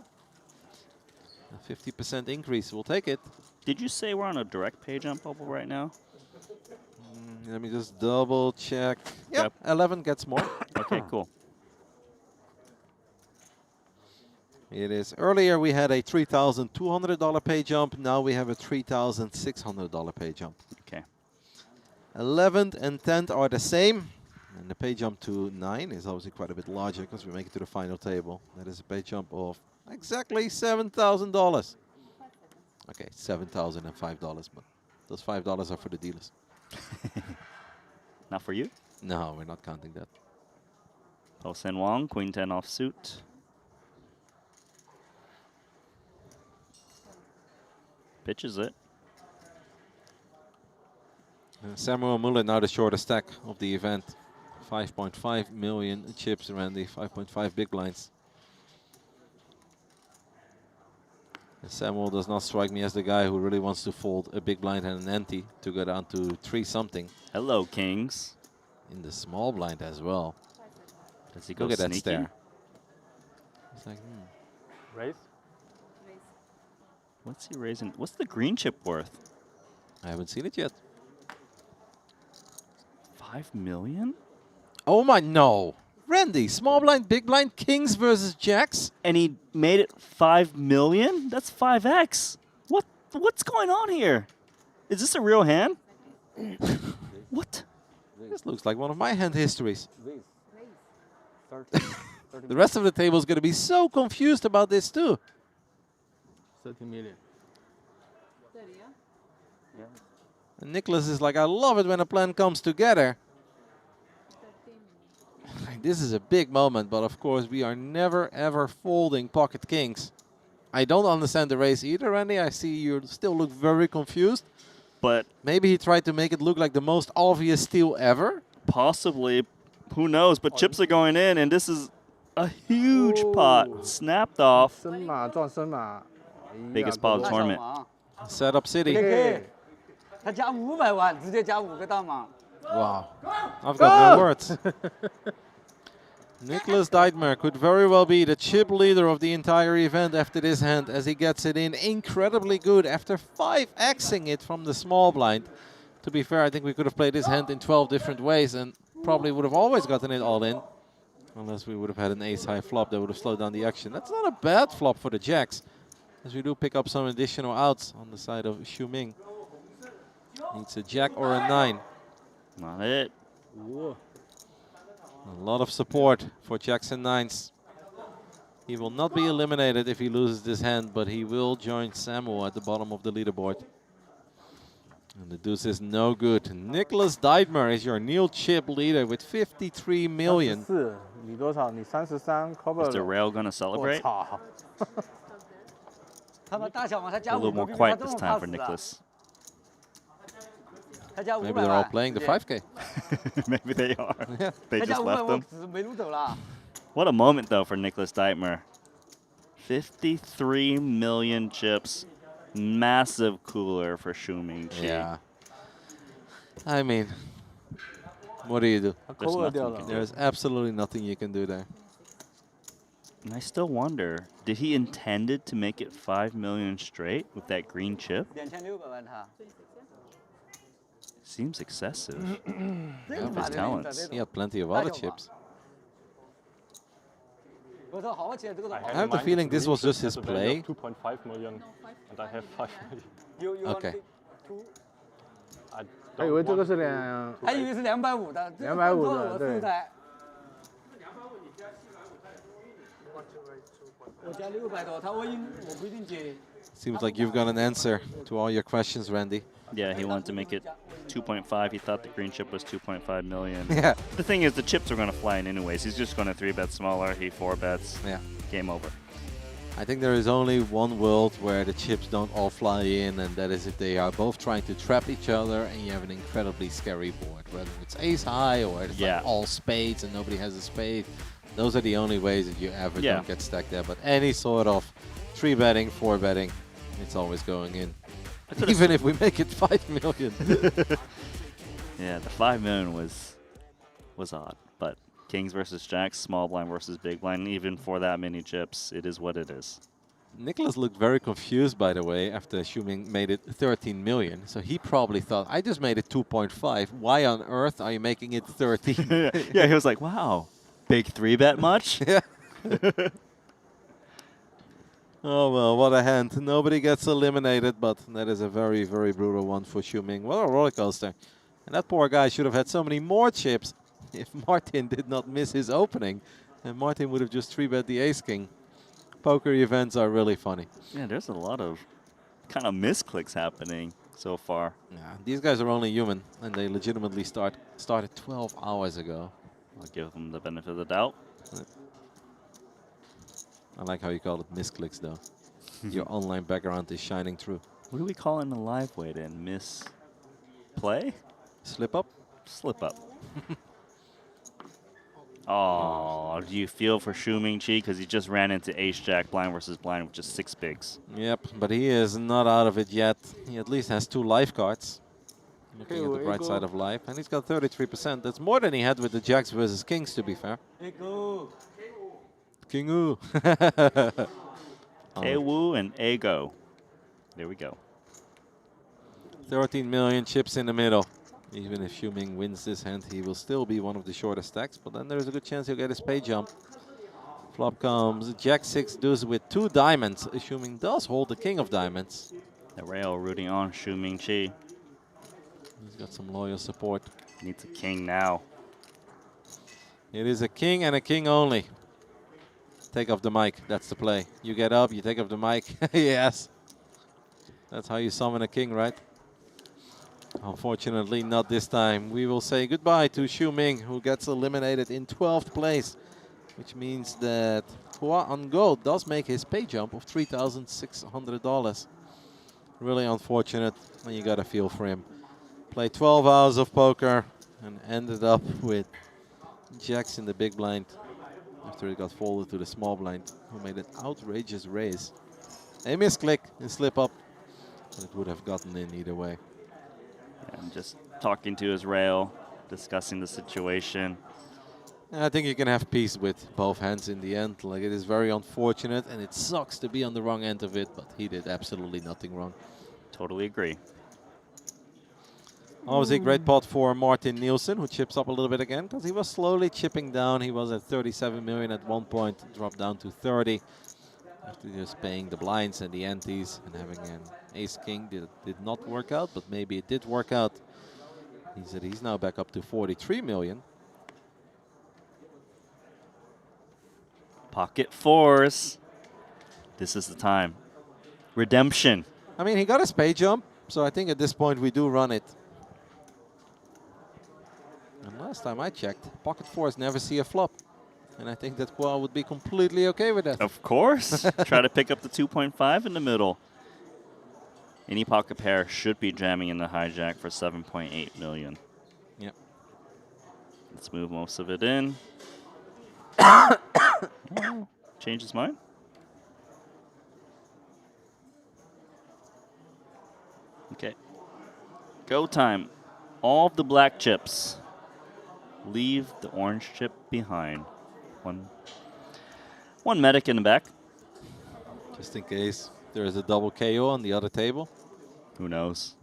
A 50% increase. We'll take it. Did you say we're on a direct pay jump bubble right now? Let me just double check. Yep, 11 gets more. Okay, cool. It is. Earlier we had a $3,200 pay jump. Now we have a $3,600 pay jump. Okay. 11th and 10th are the same. And the pay jump to 9 is obviously quite a bit larger because we make it to the final table. That is a pay jump of exactly $7,000. Okay, $7,005, but those $5 are for the dealers. Not for you? No, we're not counting that. Posen Wong, Queen 10 offsuit. Pitches it. Samuel Muller now the shortest stack of the event. 5.5 million chips, Randy. 5.5 big blinds. And Samuel does not strike me as the guy who really wants to fold a big blind and an ante to go down to 3 something. Hello, kings. In the small blind as well. Does he go Look at that sneaky? stare. It's like, Raise? What's he raising? What's the green chip worth? I haven't seen it yet. 5 million? Oh my, no. Randy, small blind, big blind, kings versus jacks. And he made it 5 million? That's 5x. What's going on here? Is this a real hand? What? This looks like one of my hand histories. 30 The rest of the table is going to be so confused about this too. 30 million. Yeah. And Nicholas is like, I love it when a plan comes together. this is a big moment, but of course we are never ever folding pocket kings. I don't understand the race either, Randy. I see you still look very confused. But maybe he tried to make it look like the most obvious steal ever. Possibly. Who knows? But chips are going in, and this is a huge pot. Snapped off. 身马撞身马， Biggest pot of the tournament. Set up city. 他加500万，直接加5个大码。 Wow. I've got no words. Nicholas Deidmer could very well be the chip leader of the entire event after this hand, as he gets it in incredibly good after 5xing it from the small blind. To be fair, I think we could have played this hand in 12 different ways and probably would have always gotten it all in. Unless we would have had an ace-high flop that would have slowed down the action. That's not a bad flop for the jacks, as we do pick up some additional outs on the side of Xu Ming. Needs a jack or a 9. Not it. A lot of support for jacks and 9s. He will not be eliminated if he loses this hand, but he will join Samuel at the bottom of the leaderboard. And the deuce is no good. Nicholas Deidmer is your Neil chip leader with 53 million. 你多少？你33 cover 了。 Is the rail going to celebrate? 我操！ 他们大小嘛，他 A 加 little 5 more 个， quiet this time for Nicholas. 他加500 Maybe they're all playing the 5K. Maybe they are. They 他加 just 500 left 我 them. 只没路走了。 What a moment, though, for Nicholas Deitmer. 53 million chips. Massive cooler for Xu Mingqi. Yeah. I mean, what do you do? There's nothing you can do. There's absolutely nothing you can do there. And I still wonder, did he intended to make it 5 million straight with that green chip? 2600万他。 Seems excessive. Yeah, Of his talents. He had plenty of other chips. 我说好钱，这个 I have the feeling this was just his play. 2.5 million, and I have 5 million. Okay. 还以为这个是2，还以为是250的，250的，对。我加600多，他我不一定接。 Seems like you've got an answer to all your questions, Randy. Yeah, he wanted to make it 2.5. He thought the green chip was 2.5 million. Yeah. The thing is, the chips are going to fly in anyways. He's just going to 3-bet smaller. He 4-bets. Yeah. Game over. I think there is only one world where the chips don't all fly in, and that is if they are both trying to trap each other and you have an incredibly scary board. Whether it's ace high or it's like all spades and nobody has a spade. Those are the only ways that you ever don't get stacked there. But any sort of 3-betting, 4-betting, it's always going in. Even if we make it 5 million. Yeah, the 5 million was odd. But kings versus jacks, small blind versus big blind, even for that many chips, it is what it is. Nicholas looked very confused, by the way, after Xu Ming made it 13 million. So he probably thought, I just made it 2.5. Why on earth are you making it 13? Yeah, he was like, wow, big 3-bet much? Yeah. Oh, well, what a hand. Nobody gets eliminated, but that is a very, very brutal one for Xu Ming. What a roller coaster. And that poor guy should have had so many more chips if Martin did not miss his opening. And Martin would have just 3-bet the ace-king. Poker events are really funny. Yeah, there's a lot of kind of misclicks happening so far. Yeah, these guys are only human, and they legitimately started 12 hours ago. I'll give them the benefit of the doubt. I like how you call it misclicks, though. Your online background is shining through. What do we call in the live way then? Play? Slip up? Slip up. Oh, do you feel for Xu Mingqi? Because he just ran into ace-jack blind versus blind with just 6 bigs. Yep, but he is not out of it yet. He at least has 2 life cards. Looking at the bright side of life. And he's got 33%. That's more than he had with the jacks versus kings, to be fair. King-oo. A-woo and A-go. There we go. 13 million chips in the middle. Even if Xu Ming wins this hand, he will still be one of the shortest stacks. But then there's a good chance he'll get a spade jump. Flop comes Jack 6 deuce with 2 diamonds. Xu Ming does hold the king of diamonds. The rail rooting on Xu Mingqi. He's got some loyal support. Needs a king now. It is a king and a king only. Take off the mic. That's the play. You get up, you take off the mic. Yes. That's how you summon a king, right? Unfortunately, not this time. We will say goodbye to Xu Ming, who gets eliminated in 12th place, which means that Hua on gold does make his pay jump of $3,600. Really unfortunate, and you got to feel for him. Played 12 hours of poker and ended up with jacks in the big blind after it got folded to the small blind, who made an outrageous raise. A misclick and slip up, but it would have gotten in either way. And just talking to his rail, discussing the situation. I think you can have peace with both hands in the end. Like, it is very unfortunate, and it sucks to be on the wrong end of it, but he did absolutely nothing wrong. Totally agree. Obviously, great pot for Martin Nielsen, who chips up a little bit again, because he was slowly chipping down. He was at 37 million at one point, dropped down to 30. After just paying the blinds and the antes and having an ace-king did not work out, but maybe it did work out. He said he's now back up to 43 million. Pocket fours. This is the time. Redemption. I mean, he got a spade jump, so I think at this point we do run it. And last time I checked, pocket fours never see a flop. And I think that Hua would be completely okay with that. Of course. Try to pick up the 2.5 in the middle. Any pocket pair should be jamming in the hijack for 7.8 million. Yep. Let's move most of it in. Change his mind. Okay. Go time. All of the black chips. Leave the orange chip behind. One medic in the back. Just in case there is a double KO on the other table. Who knows?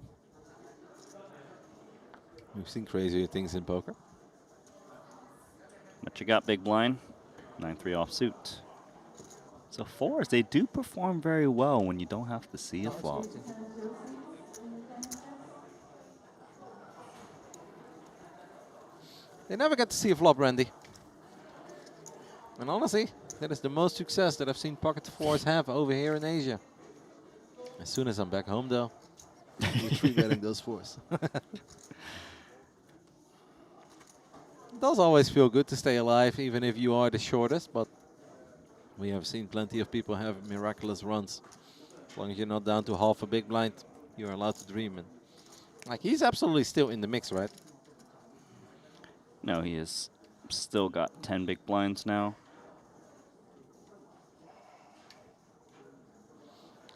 We've seen crazier things in poker. But you got big blind. 9-3 offsuit. So fours, they do perform very well when you don't have to see a flop. They never get to see a flop, Randy. And honestly, that is the most success that I've seen pocket fours have over here in Asia. As soon as I'm back home, though, we're three-betting those fours. It does always feel good to stay alive, even if you are the shortest, but we have seen plenty of people have miraculous runs. As long as you're not down to half a big blind, you're allowed to dream. And like, he's absolutely still in the mix, right? No, he has still got 10 big blinds now.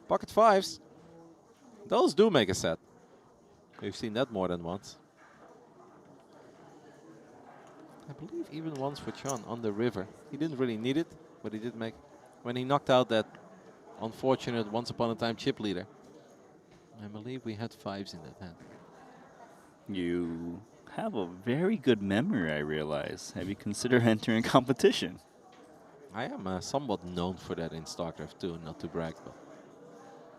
Pocket fives, those do make a set. We've seen that more than once. I believe even once for Chen on the river. He didn't really need it, but he did make, when he knocked out that unfortunate once upon a time chip leader. I believe we had fives in that hand. You have a very good memory, I realize. Have you considered entering competition? I am somewhat known for that in StarCraft 2, not to brag,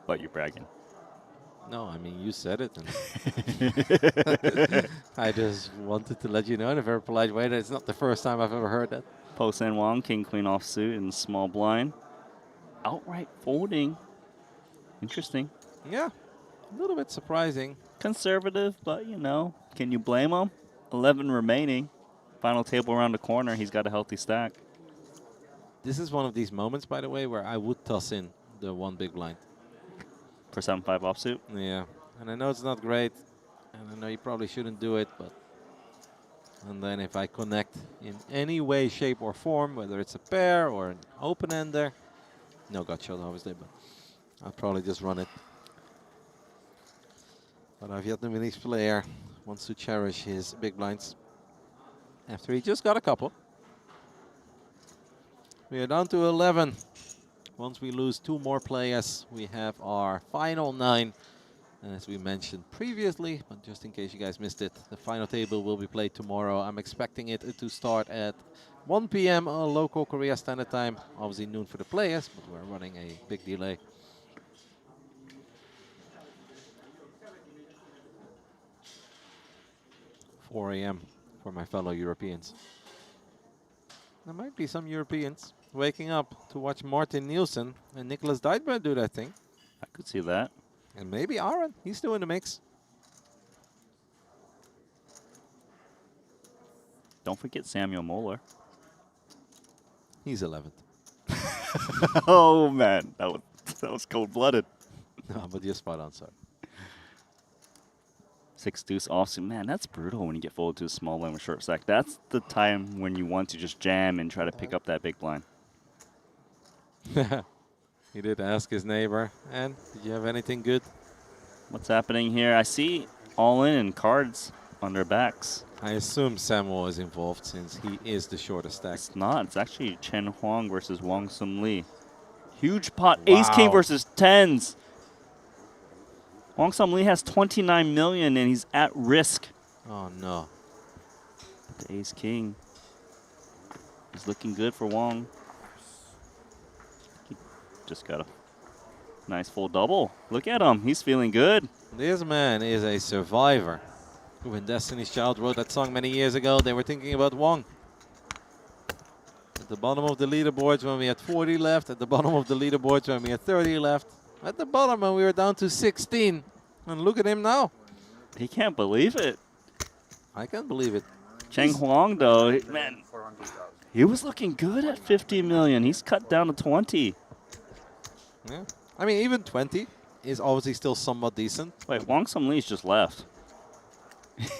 but you're bragging. No, I mean, you said it. And I just wanted to let you know in a very polite way that it's not the first time I've ever heard that. Post and Wong, king, queen offsuit in small blind. Outright folding. Interesting. Yeah, a little bit surprising. Conservative, but you know, can you blame him? 11 remaining. Final table around the corner. He's got a healthy stack. This is one of these moments, by the way, where I would toss in the one big blind. For 7-5 offsuit? Yeah, and I know it's not great, and I know you probably shouldn't do it, but... And then if I connect in any way, shape, or form, whether it's a pair or an open-ender, no gut shot, obviously, but I'll probably just run it. But our Vietnamese player wants to cherish his big blinds after he just got a couple. We are down to 11. Once we lose 2 more players, we have our final 9. And as we mentioned previously, but just in case you guys missed it, the final table will be played tomorrow. I'm expecting it to start at 1 p.m. Local Korea Standard Time. Obviously noon for the players, but we're running a big delay. (4 a.m. for my fellow Europeans. There might be some Europeans waking up to watch Martin Nielsen and Nicholas Dijkman do that thing. I could see that. And maybe Aaron, he's still in the mix. Don't forget Samuel Moeller. He's 11th. Oh man, that was cold-blooded. No, but you're spot on, sir. 6 deuce offsuit. Man, that's brutal when you get folded to a small blind with short stack. That's the time when you want to just jam and try to pick up that big blind. He did ask his neighbor, and did you have anything good? What's happening here? I see all in and cards on their backs. I assume Samuel is involved since he is the shortest stack. It's not. It's actually Chen Huang versus Wong Sum Lee. Huge pot. Ace King versus tens. Wong Sum Lee has 29 million and he's at risk. Oh no. The Ace King is looking good for Wong. He just got a nice full double. Look at him. He's feeling good. This man is a survivor. When Destiny's Child wrote that song many years ago, they were thinking about Wong. At the bottom of the leaderboards when we had 40 left. At the bottom of the leaderboards when we had 30 left. At the bottom when we were down to 16. And look at him now. He can't believe it. I can't believe it. Cheng Huang, though, man, he was looking good at 50 million. He's cut down to 20. Yeah. I mean, even 20 is obviously still somewhat decent. Wait, Wong Sum Lee's just left.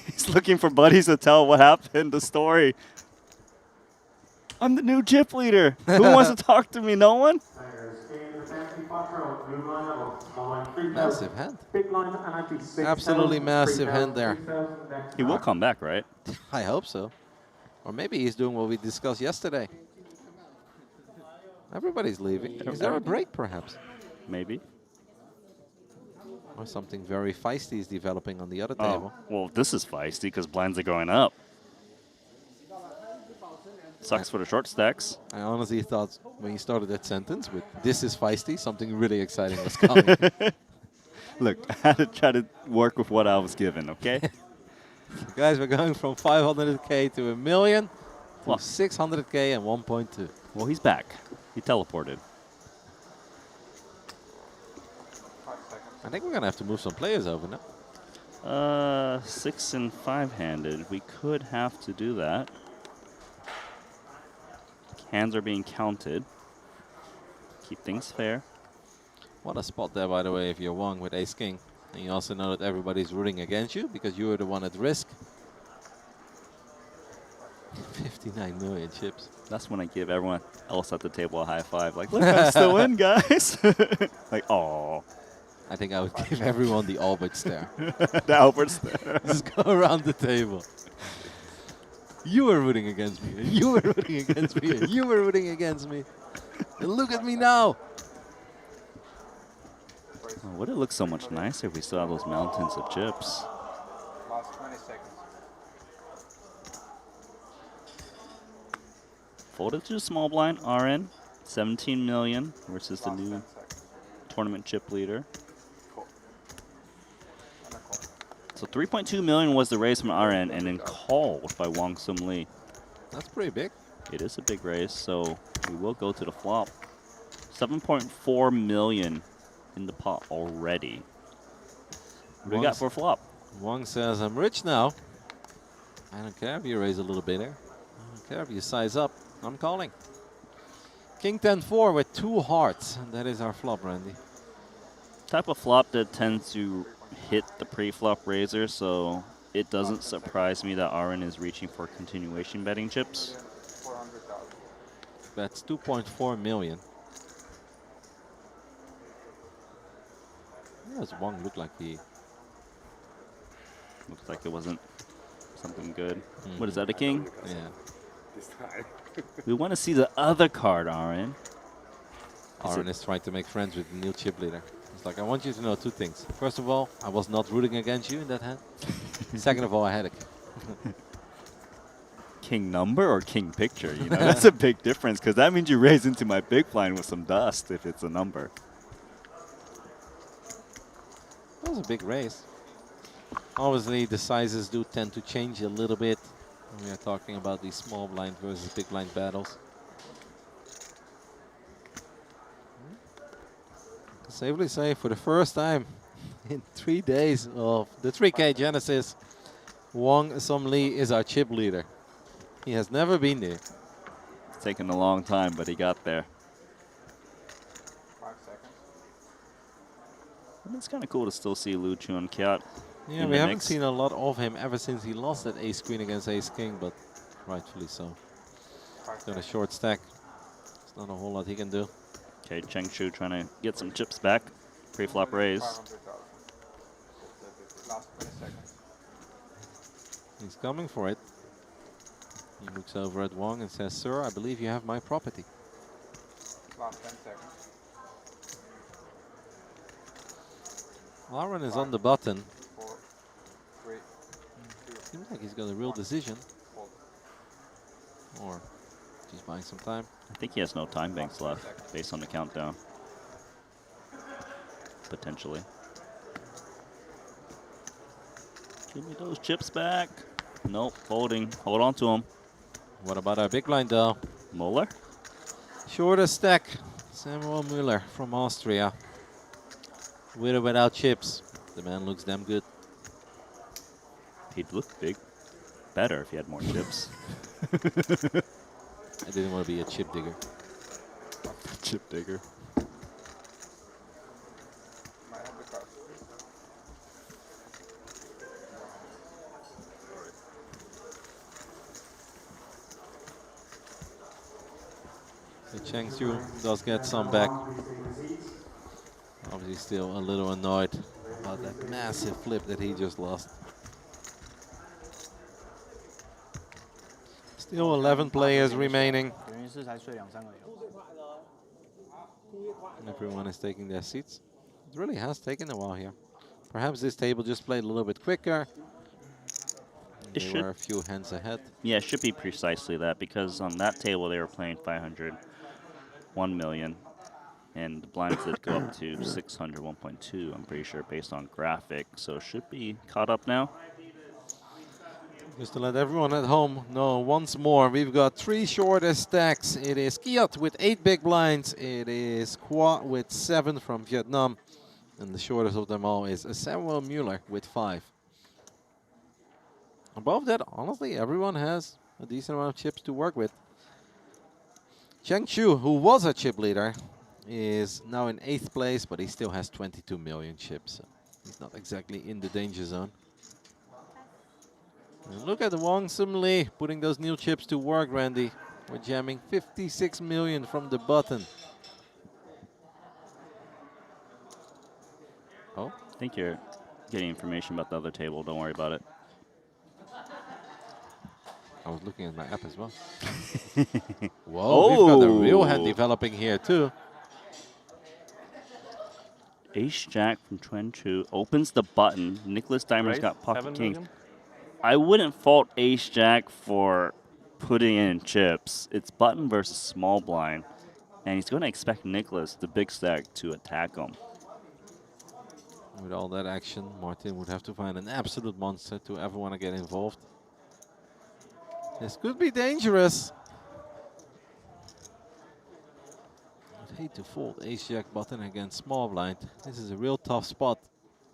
He's looking for buddies to tell what happened, the story. I'm the new chip leader. Who wants to talk to me? No one? Massive hand. Absolutely massive hand there. He will come back, right? I hope so. Or maybe he's doing what we discussed yesterday. Everybody's leaving. Is there a break, perhaps? Maybe. Or something very feisty is developing on the other table. Well, this is feisty because blinds are going up. Sucks for the short stacks. I honestly thought when you started that sentence with "this is feisty," something really exciting was coming. Look, I had to try to work with what I was given, okay? Guys, we're going from 500K to $1 million to 600K and 1.2. Well, he's back. He teleported. I think we're going to have to move some players over now. 6 and 5-handed. We could have to do that. Hands are being counted. Keep things fair. What a spot there, by the way, if you're Wong with Ace King. And you also know that everybody's rooting against you because you were the one at risk. 59 million chips. That's when I give everyone else at the table a high five. Like, look, I'm still in, guys. Like, oh. I think I would give everyone the Albert stare. The Albert stare. Just go around the table. You were rooting against me, and you were rooting against me, and you were rooting against me. And look at me now. Oh, would it look so much nicer if we still have those mountains of chips? Last 20 seconds. Folded to small blind, RN, 17 million versus the new tournament chip leader. So 3.2 million was the raise from RN and then called by Wong Sum Lee. That's pretty big. It is a big raise, so we will go to the flop. 7.4 million in the pot already. What do we got for a flop? Wong says, I'm rich now. I don't care if you raise a little bit there. I don't care if you size up. I'm calling. King 10-4 with 2 hearts. And that is our flop, Randy. Type of flop that tends to hit the pre-flop raiser, so it doesn't surprise me that RN is reaching for continuation betting chips. That's 2.4 million. Yeah, does Wong look like he... Looks like it wasn't something good. What is that, a king? Yeah. We want to see the other card, RN. RN is trying to make friends with the new chip leader. It's like, I want you to know 2 things. First of all, I was not rooting against you in that hand. Second of all, I had a king number or king picture, you know? That's a big difference, because that means you raise into my big blind with some dust if it's a number. That was a big raise. Obviously, the sizes do tend to change a little bit when we are talking about these small blind versus big blind battles. Safely say, for the first time in 3 days of the 3K Genesis, Wong Sum Lee is our chip leader. He has never been there. It's taken a long time, but he got there. 5 seconds. And it's kind of cool to still see Lu Chun Kiat. Yeah, we haven't seen a lot of him ever since he lost that ace queen against ace king, but rightfully so. Got a short stack. There's not a whole lot he can do. Okay, Cheng Shu trying to get some chips back. Pre-flop raise. 500,000. Last 20 seconds. He's coming for it. He looks over at Wong and says, "Sir, I believe you have my property." Last 10 seconds. Lauren is on the button. 4, 3, 2. Seems like he's got a real decision. Hold. Or just buying some time. I think he has no time banks left based on the countdown. Potentially. Give me those chips back. Nope, folding. Hold on to them. What about our big blind though? Muller? Shorter stack. Samuel Müller from Austria. With or without chips. The man looks damn good. He'd look big. Better if he had more chips. I didn't want to be a chip digger. Chip digger. So Cheng Shu does get some back. Obviously still a little annoyed about that massive flip that he just lost. Still 11 players remaining. Everyone is taking their seats. It really has taken a while here. Perhaps this table just played a little bit quicker. They were a few hands ahead. Yeah, it should be precisely that, because on that table they were playing 500, 1 million, and the blinds did go up to 600, 1.2, I'm pretty sure, based on graphic. So it should be caught up now. Just to let everyone at home know once more, we've got 3 shortest stacks. It is Kiat with 8 big blinds. It is Kwa with 7 from Vietnam. And the shortest of them all is Samuel Müller with 5. Above that, honestly, everyone has a decent amount of chips to work with. Cheng Shu, who was a chip leader, is now in 8th place, but he still has 22 million chips. So he's not exactly in the danger zone. And look at Wong Sum Lee putting those new chips to work, Randy. We're jamming 56 million from the button. Oh, I think you're getting information about the other table. Don't worry about it. I was looking at my app as well. Whoa, we've got a real hand developing here too. Ace-Jack from Triton Jeju opens the button. Nicholas Dimer's got pocket 7 king. million? I wouldn't fault Ace-Jack for putting in chips. It's button versus small blind. And he's going to expect Nicholas, the big stack, to attack him. With all that action, Martin would have to find an absolute monster to ever want to get involved. This could be dangerous. I'd hate to fold ace-jack button against small blind. This is a real tough spot.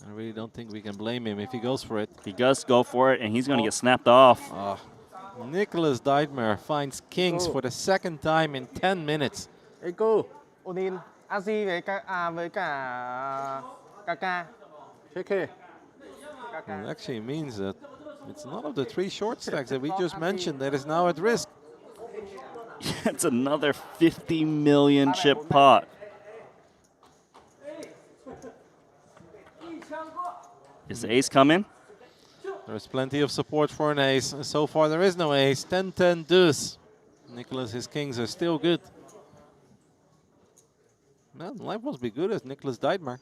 I really don't think we can blame him if he goes for it. He does go for it, and he's going to get snapped off. Nicholas Dietmar finds kings for the 2nd time in 10 minutes. Hey cô, Odin, AC với cả Kaka. It actually means that it's none of the 3 short stacks that we just mentioned that is now at risk. It's another 50 million chip pot. Is the ace coming? There's plenty of support for an ace. So far there is no ace. 10-10 deuce. Nicholas, his kings are still good. Man, life must be good as Nicholas Dietmar.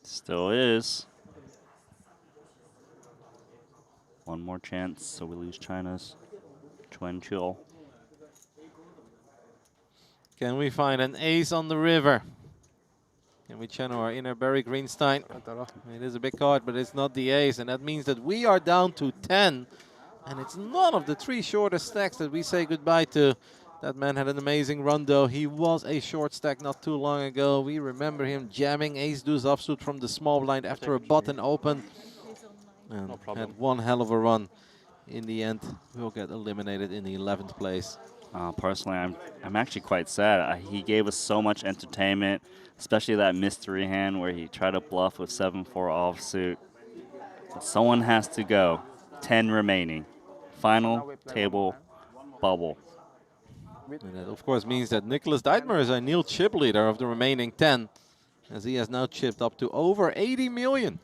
Still is. One more chance, so we lose China's Twin Chill. Can we find an ace on the river? Can we channel our inner Barry Greenstein? It is a big card, but it's not the ace, and that means that we are down to 10. And it's none of the 3 shortest stacks that we say goodbye to. That man had an amazing run, though. He was a short stack not too long ago. We remember him jamming ace-deuce offsuit from the small blind after a button open. And had one hell of a run in the end will get eliminated in the 11th place. Personally, I'm actually quite sad. He gave us so much entertainment, especially that mystery hand where he tried to bluff with 7-4 offsuit. But someone has to go. 10 remaining. Final table bubble. And that, of course, means that Nicholas Deitmer is a nil chip leader of the remaining 10, as he has now chipped up to over 80 million.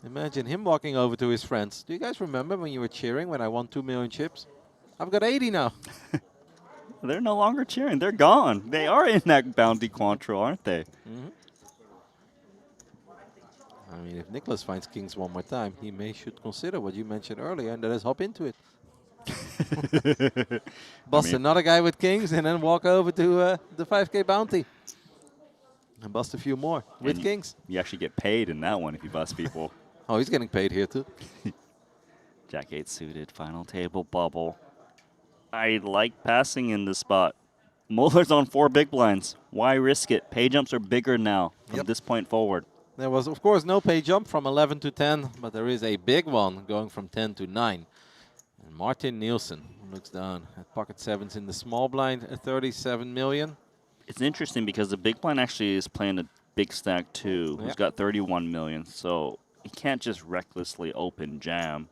Imagine him walking over to his friends. Do you guys remember when you were cheering when I won 2 million chips? I've got 80 now. They're no longer cheering. They're gone. They are in that bounty Quantro, aren't they? I mean, if Nicholas finds kings one more time, he should consider what you mentioned earlier, and that is hop into it. Bust another guy with kings and then walk over to the 5K bounty. And bust a few more with kings. You actually get paid in that one if you bust people. Oh, he's getting paid here too. Jack 8 suited, final table bubble. I like passing in this spot. Muller's on 4 big blinds. Why risk it? Pay jumps are bigger now from this point forward. There was, of course, no pay jump from 11 to 10, but there is a big one going from 10 to 9. And Martin Nielsen looks down at pocket sevens in the small blind at 37 million. It's interesting because the big blind actually is playing a big stack too, who's got 31 million. So he can't just recklessly open jam.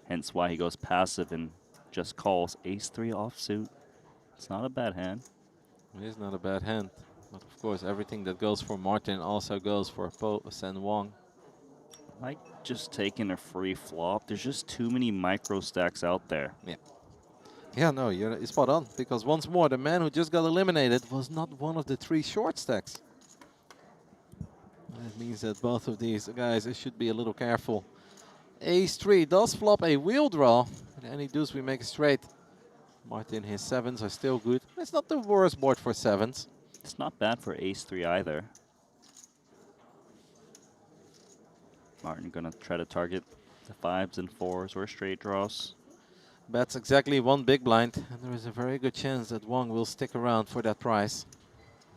Hence why he goes passive and just calls ace-3 offsuit. It's not a bad hand. It is not a bad hand. But of course, everything that goes for Martin also goes for Sen Wong. Like just taking a free flop. There's just too many micro stacks out there. Yeah. Yeah, no, you're spot on. Because once more, the man who just got eliminated was not one of the 3 short stacks. That means that both of these guys should be a little careful. Ace-3 does flop a wheel draw. With any deuce, we make a straight. Martin, his sevens are still good. It's not the worst board for sevens. It's not bad for ace-3 either. Martin gonna try to target the 5s and 4s or straight draws. Bets exactly 1 big blind, and there is a very good chance that Wong will stick around for that prize.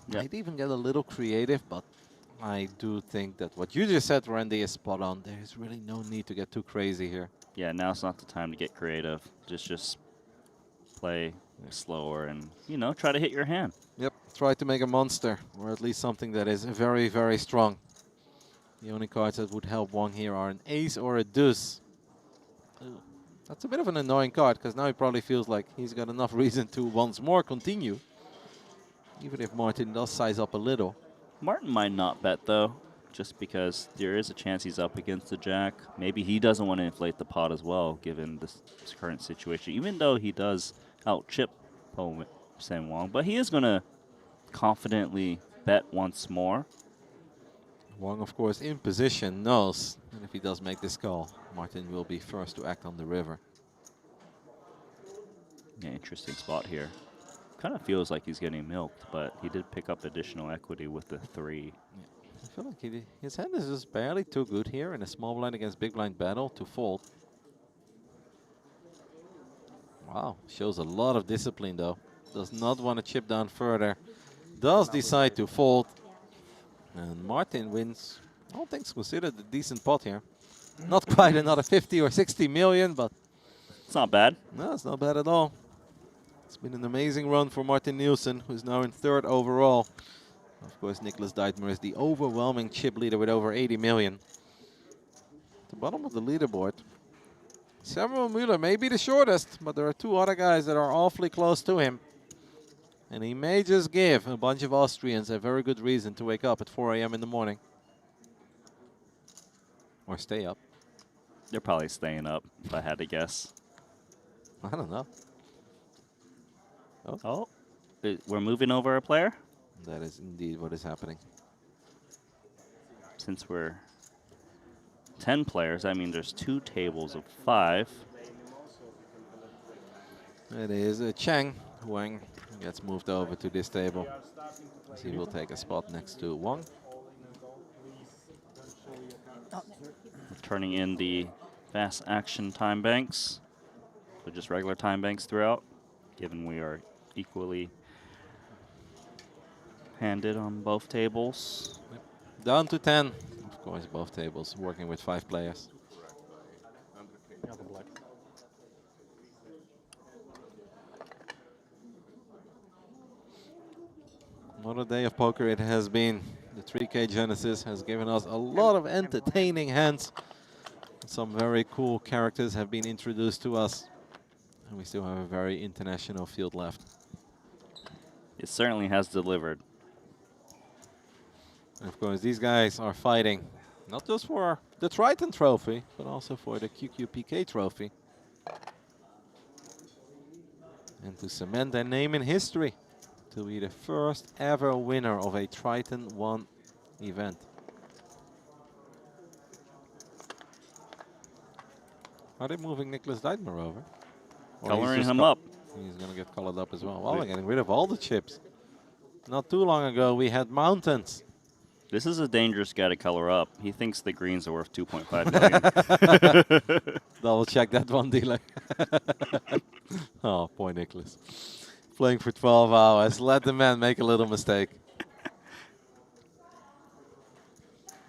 Might even get a little creative, but I do think that what you just said, Randy, is spot on. There is really no need to get too crazy here. Yeah, now's not the time to get creative. Just play slower and, you know, try to hit your hand. Yep, try to make a monster, or at least something that is very, very strong. The only cards that would help Wong here are an ace or a deuce. Ooh. That's a bit of an annoying card, because now he probably feels like he's got enough reason to once more continue. Even if Martin does size up a little. Martin might not bet, though, just because there is a chance he's up against the jack. Maybe he doesn't want to inflate the pot as well, given this current situation, even though he does out-chip Sen Wong. But he is going to confidently bet once more. Wong, of course, in position, knows that if he does make this call, Martin will be first to act on the river. Yeah, interesting spot here. Kind of feels like he's getting milked, but he did pick up additional equity with the 3. Yeah. I feel like his hand is just barely too good here in a small blind against big blind battle to fold. Wow, shows a lot of discipline though. Does not want to chip down further. Does decide to fold. And Martin wins, all things considered, a decent pot here. Not quite another 50 or 60 million, but it's not bad. No, it's not bad at all. It's been an amazing run for Martin Nielsen, who's now in 3rd overall. Of course, Nicholas Deitmer is the overwhelming chip leader with over 80 million. At the bottom of the leaderboard, Samuel Müller may be the shortest, but there are 2 other guys that are awfully close to him. And he may just give a bunch of Austrians a very good reason to wake up at 4 a.m. in the morning. Or stay up. They're probably staying up, if I had to guess. I don't know. Oh, we're moving over a player? That is indeed what is happening. Since we're 10 players, I mean there's 2 tables of 5. It is Chen. Wang gets moved over to this table. He will take a spot next to Wong. Turning in the fast action time banks. So just regular time banks throughout, given we are equally handed on both tables. Yep. Down to 10. Of course, both tables working with 5 players. What a day of poker it has been. The 3K Genesis has given us a lot of entertaining hands. Some very cool characters have been introduced to us. And we still have a very international field left. It certainly has delivered. And of course, these guys are fighting not just for the Triton trophy, but also for the QQPK trophy. And to cement their name in history, to be the first ever winner of a Triton ONE event. Are they moving Nicholas Deitmer over? Or Coloring him up. He's going to get colored up as well. Well, they're getting rid of all the chips. Not too long ago, we had mountains. This is a dangerous guy to color up. He thinks the greens are worth 2.5 million. Double check that one, dealer. Oh, poor Nicholas. Playing for 12 hours. Let the man make a little mistake.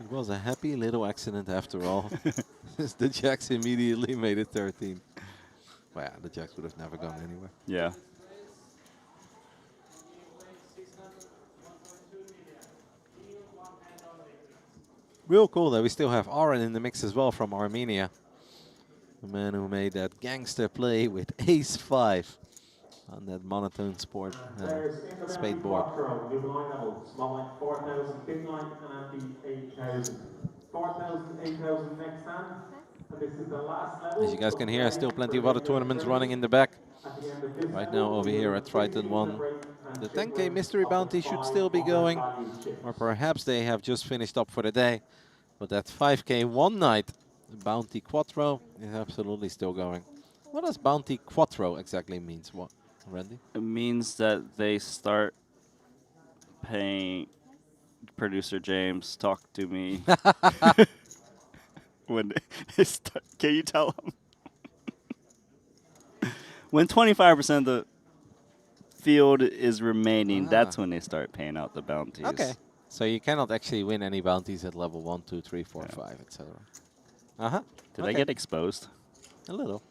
It was a happy little accident after all. The jacks immediately made it 13. Well, yeah, the jacks would have never gone anywhere. Yeah. Real cool that we still have Aaron in the mix as well from Armenia. The man who made that gangster play with ace-5 on that monotone sport spade board. Small line 4,000, big line and the 8,000. 4,000, 8,000 next hand. And this is the last level. As you guys can hear, still plenty of other tournaments running in the back. Right now over here at Triton ONE. The 10K mystery bounty should still be going, or perhaps they have just finished up for the day. But that 5K one night bounty quattro is absolutely still going. What does bounty quattro exactly means? What, Randy? It means that they start paying producer James, talk to me. When they start, can you tell them? When 25% of the field is remaining, that's when they start paying out the bounties. Okay. So you cannot actually win any bounties at level 1, 2, 3, 4, 5, etc. Did I get exposed? A little.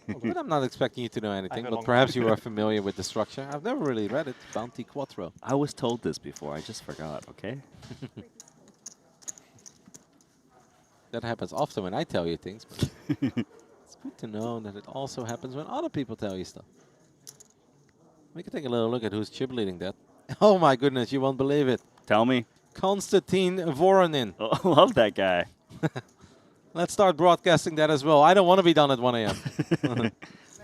But I'm not expecting you to know anything, but perhaps you are familiar with the structure. I've never really read it. Bounty Quattro. I was told this before. I just forgot, okay? That happens often when I tell you things, but it's good to know that it also happens when other people tell you stuff. We can take a little look at who's chip leading that. Oh my goodness, you won't believe it. Tell me. Konstantin Voronin. Oh, I love that guy. Let's start broadcasting that as well. I don't want to be done at 1 a.m.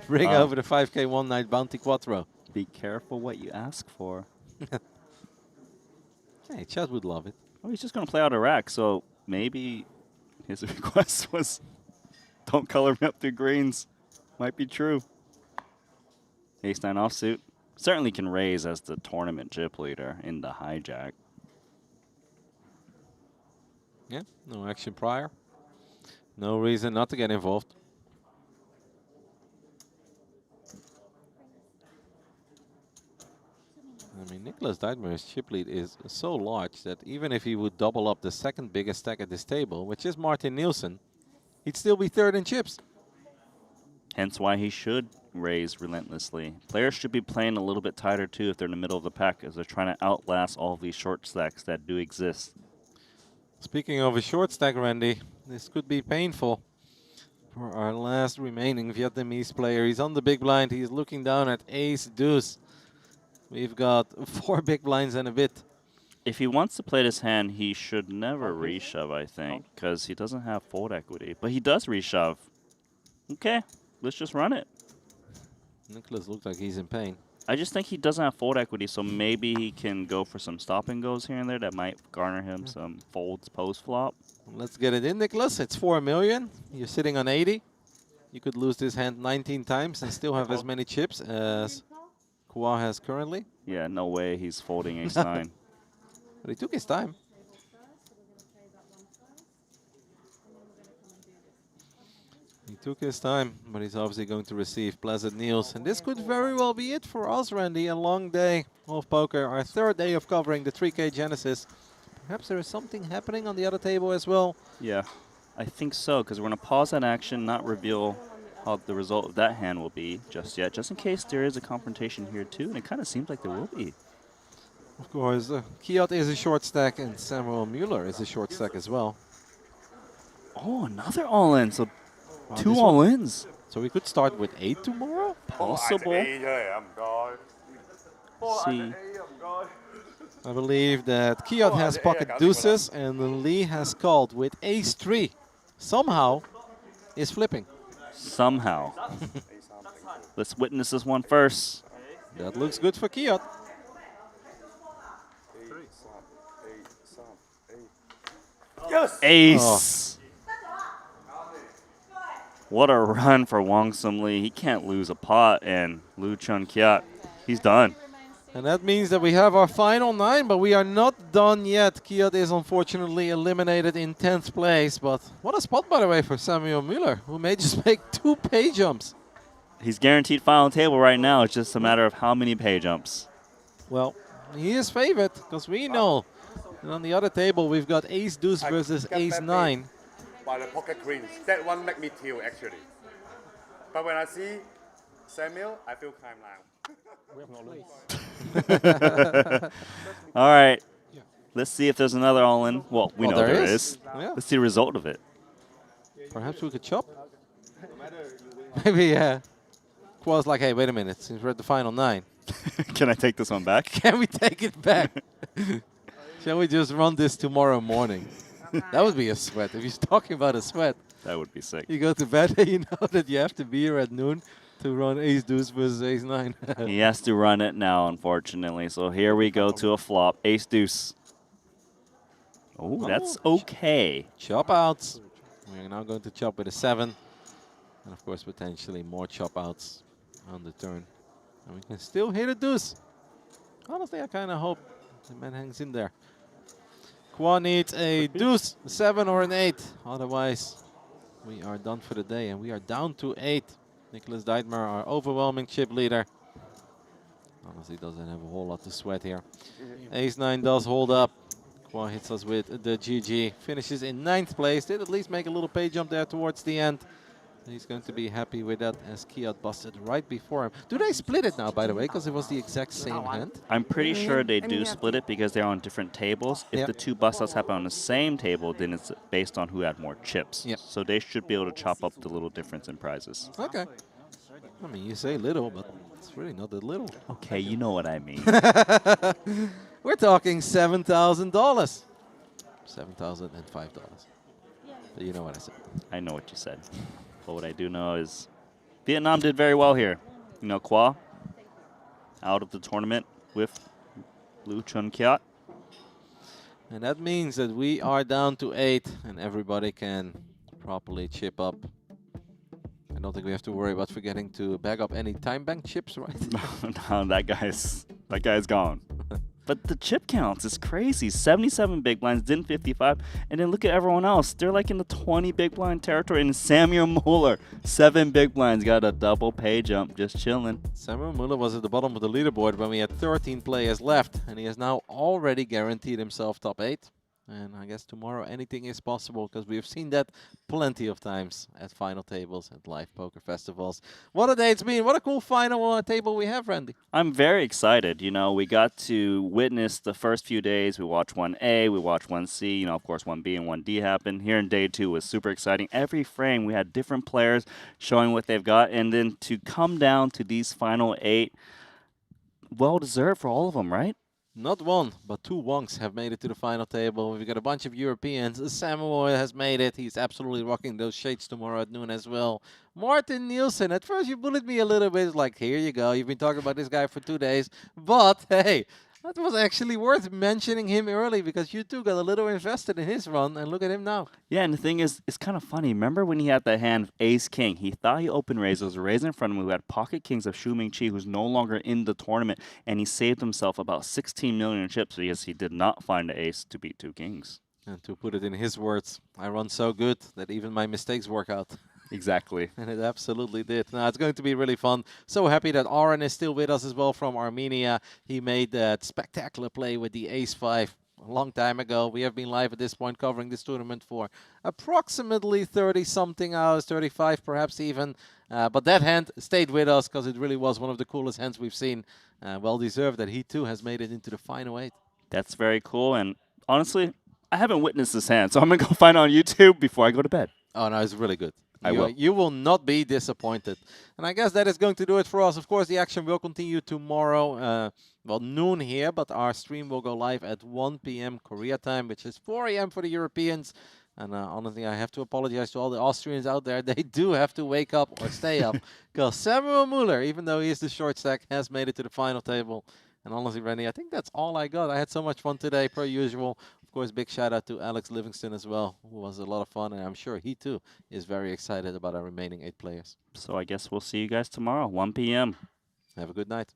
Bring over the 5K one night bounty quattro. Be careful what you ask for. Hey, Chad would love it. Oh, he's just going to play out a rack, so maybe his request was don't color me up through greens. Might be true. Ace-9 offsuit. Certainly can raise as the tournament chip leader in the hijack. Yeah, no action prior. No reason not to get involved. I mean, Nicholas Deitmer's chip lead is so large that even if he would double up the second biggest stack at this table, which is Martin Nielsen, he'd still be third in chips. Hence why he should raise relentlessly. Players should be playing a little bit tighter too if they're in the middle of the pack, as they're trying to outlast all of these short stacks that do exist. Speaking of a short stack, Randy, this could be painful for our last remaining Vietnamese player. He's on the big blind. He's looking down at ace deuce. We've got 4 big blinds and a bit. If he wants to play this hand, he should never reshove, I think, because he doesn't have fold equity. But he does reshove. Okay, let's just run it. Nicholas looks like he's in pain. I just think he doesn't have fold equity, so maybe he can go for some stop and goes here and there that might garner him some folds post flop. Let's get it in, Nicholas. It's 4 million. You're sitting on 80. You could lose this hand 19 times and still have as many chips as Kua has currently. Yeah, no way he's folding ace-9. But he took his time. He took his time, but he's obviously going to receive pleasant meals. And this could very well be it for us, Randy. A long day of poker. Our 3rd day of covering the 3K Genesis. Perhaps there is something happening on the other table as well. Yeah, I think so, because we're going to pause that action, not reveal how the result of that hand will be just yet, just in case there is a confrontation here too. And it kind of seems like there will be. Of course, Kiot is a short stack and Samuel Mueller is a short stack as well. Oh, another all-in. So Wow, 2 this one- all-ins. So we could start with 8 tomorrow? Possible. See. I believe that Kiot has pocket deuces and Lee has called with ace-3. Somehow is flipping. Somehow. Let's witness this one first. That looks good for Kiot. Yes! Ace. What a run for Wong Sum Lee. He can't lose a pot, and Lu Chun Kiat, he's done. And that means that we have our final 9, but we are not done yet. Kiot is unfortunately eliminated in 10th place, but what a spot, by the way, for Samuel Mueller, who may just make 2 pay jumps. He's guaranteed final table right now. It's just a matter of how many pay jumps. Well, he is favored, because we know. And on the other table, we've got ace-deuce versus ace-9. By the pocket queens. That one make me teal, actually. But when I see Samuel, I feel calm now. We have no lose. All right. Let's see if there's another all-in. Well, we know there there is. is. Yeah. Let's see the result of it. Perhaps we could chop? Maybe, yeah. Qua's like, hey, wait a minute, since we're at the final 9. Can I take this one back? Can we take it back? Shall we just run this tomorrow morning? That would be a sweat. If he's talking about a sweat. That would be sick. You go to bed and you know that you have to be here at noon to run ace-deuce versus ace-9. He has to run it now, unfortunately. So here we go to a flop. Ace-deuce. Oh, that's okay. Chop outs. We're now going to chop with a 7. And of course, potentially more chop outs on the turn. And we can still hit a deuce. Honestly, I kind of hope the man hangs in there. Kwa needs a deuce, a 7 or an 8. Otherwise, we are done for the day. And we are down to 8. Nicholas Deitmer, our overwhelming chip leader. Honestly, doesn't have a whole lot to sweat here. Ace-9 does hold up. Kwa hits us with the GG. Finishes in 9th place. Did at least make a little pay jump there towards the end. He's going to be happy with that as Kiot busted right before him. Do they split it now, by the way, because it was the exact same hand? I'm pretty sure they do split it because they're on different tables. If the 2 bust-outs happen on the same table, then it's based on who had more chips. Yep. So they should be able to chop up the little difference in prizes. Okay. I mean, you say little, but it's really not that little. Okay, you know what I mean. We're talking $7,000. $7,005. But you know what I said. I know what you said. But what I do know is Vietnam did very well here. You know, Kwa out of the tournament with Lu Chun Kiat. And that means that we are down to 8 and everybody can properly chip up. I don't think we have to worry about forgetting to bag up any time bank chips, right? No, that guy's gone. But the chip counts is crazy. 77 big blinds, didn't 55. And then look at everyone else. They're like in the 20 big blind territory. And Samuel Mueller, 7 big blinds, got a double pay jump, just chilling. Samuel Mueller was at the bottom of the leaderboard when we had 13 players left. And he has now already guaranteed himself top 8. And I guess tomorrow anything is possible because we've seen that plenty of times at final tables and live poker festivals. What a day it's been. What a cool final table we have, Randy. I'm very excited. You know, we got to witness the first few days. We watched 1A, we watched 1C, you know, of course 1B and 1D happened. Here in day 2 was super exciting. Every frame we had different players showing what they've got. And then to come down to these final 8, well deserved for all of them, right? Not 1, but 2 Wongs have made it to the final table. We've got a bunch of Europeans. Samuel has made it. He's absolutely rocking those shades tomorrow at noon as well. Martin Nielsen. At first you bullied me a little bit. Like, here you go. You've been talking about this guy for 2 days. But, hey, that was actually worth mentioning him early because you two got a little invested in his run, and look at him now. Yeah, and the thing is, it's kind of funny. Remember when he had that hand ace-king? He thought he opened raised. There was a raise in front of him who had pocket kings of Shu Ming Chi, who's no longer in the tournament, and he saved himself about 16 million chips because he did not find the ace to beat 2 kings. And to put it in his words, I run so good that even my mistakes work out. Exactly. And it absolutely did. Now, it's going to be really fun. So happy that Aron is still with us as well from Armenia. He made that spectacular play with the ace-5 a long time ago. We have been live at this point covering this tournament for approximately 30-something hours, 35 perhaps even. But that hand stayed with us because it really was one of the coolest hands we've seen. Well deserved that he too has made it into the final 8. That's very cool. And honestly, I haven't witnessed this hand, so I'm going to go find it on YouTube before I go to bed. Oh, no, it's really good. I will. You will not be disappointed. And I guess that is going to do it for us. Of course, the action will continue tomorrow, well, noon here, but our stream will go live at 1 p.m. Korea time, which is 4 a.m. for the Europeans. And honestly, I have to apologize to all the Austrians out there. They do have to wake up or stay up because Samuel Muller, even though he is the short stack, has made it to the final table. And honestly, Rennie, I think that's all I got. I had so much fun today, per usual. Of course, big shout out to Alex Livingston as well, who was a lot of fun. And I'm sure he, too, is very excited about our remaining 8 players. So I guess we'll see you guys tomorrow, 1 p.m. Have a good night.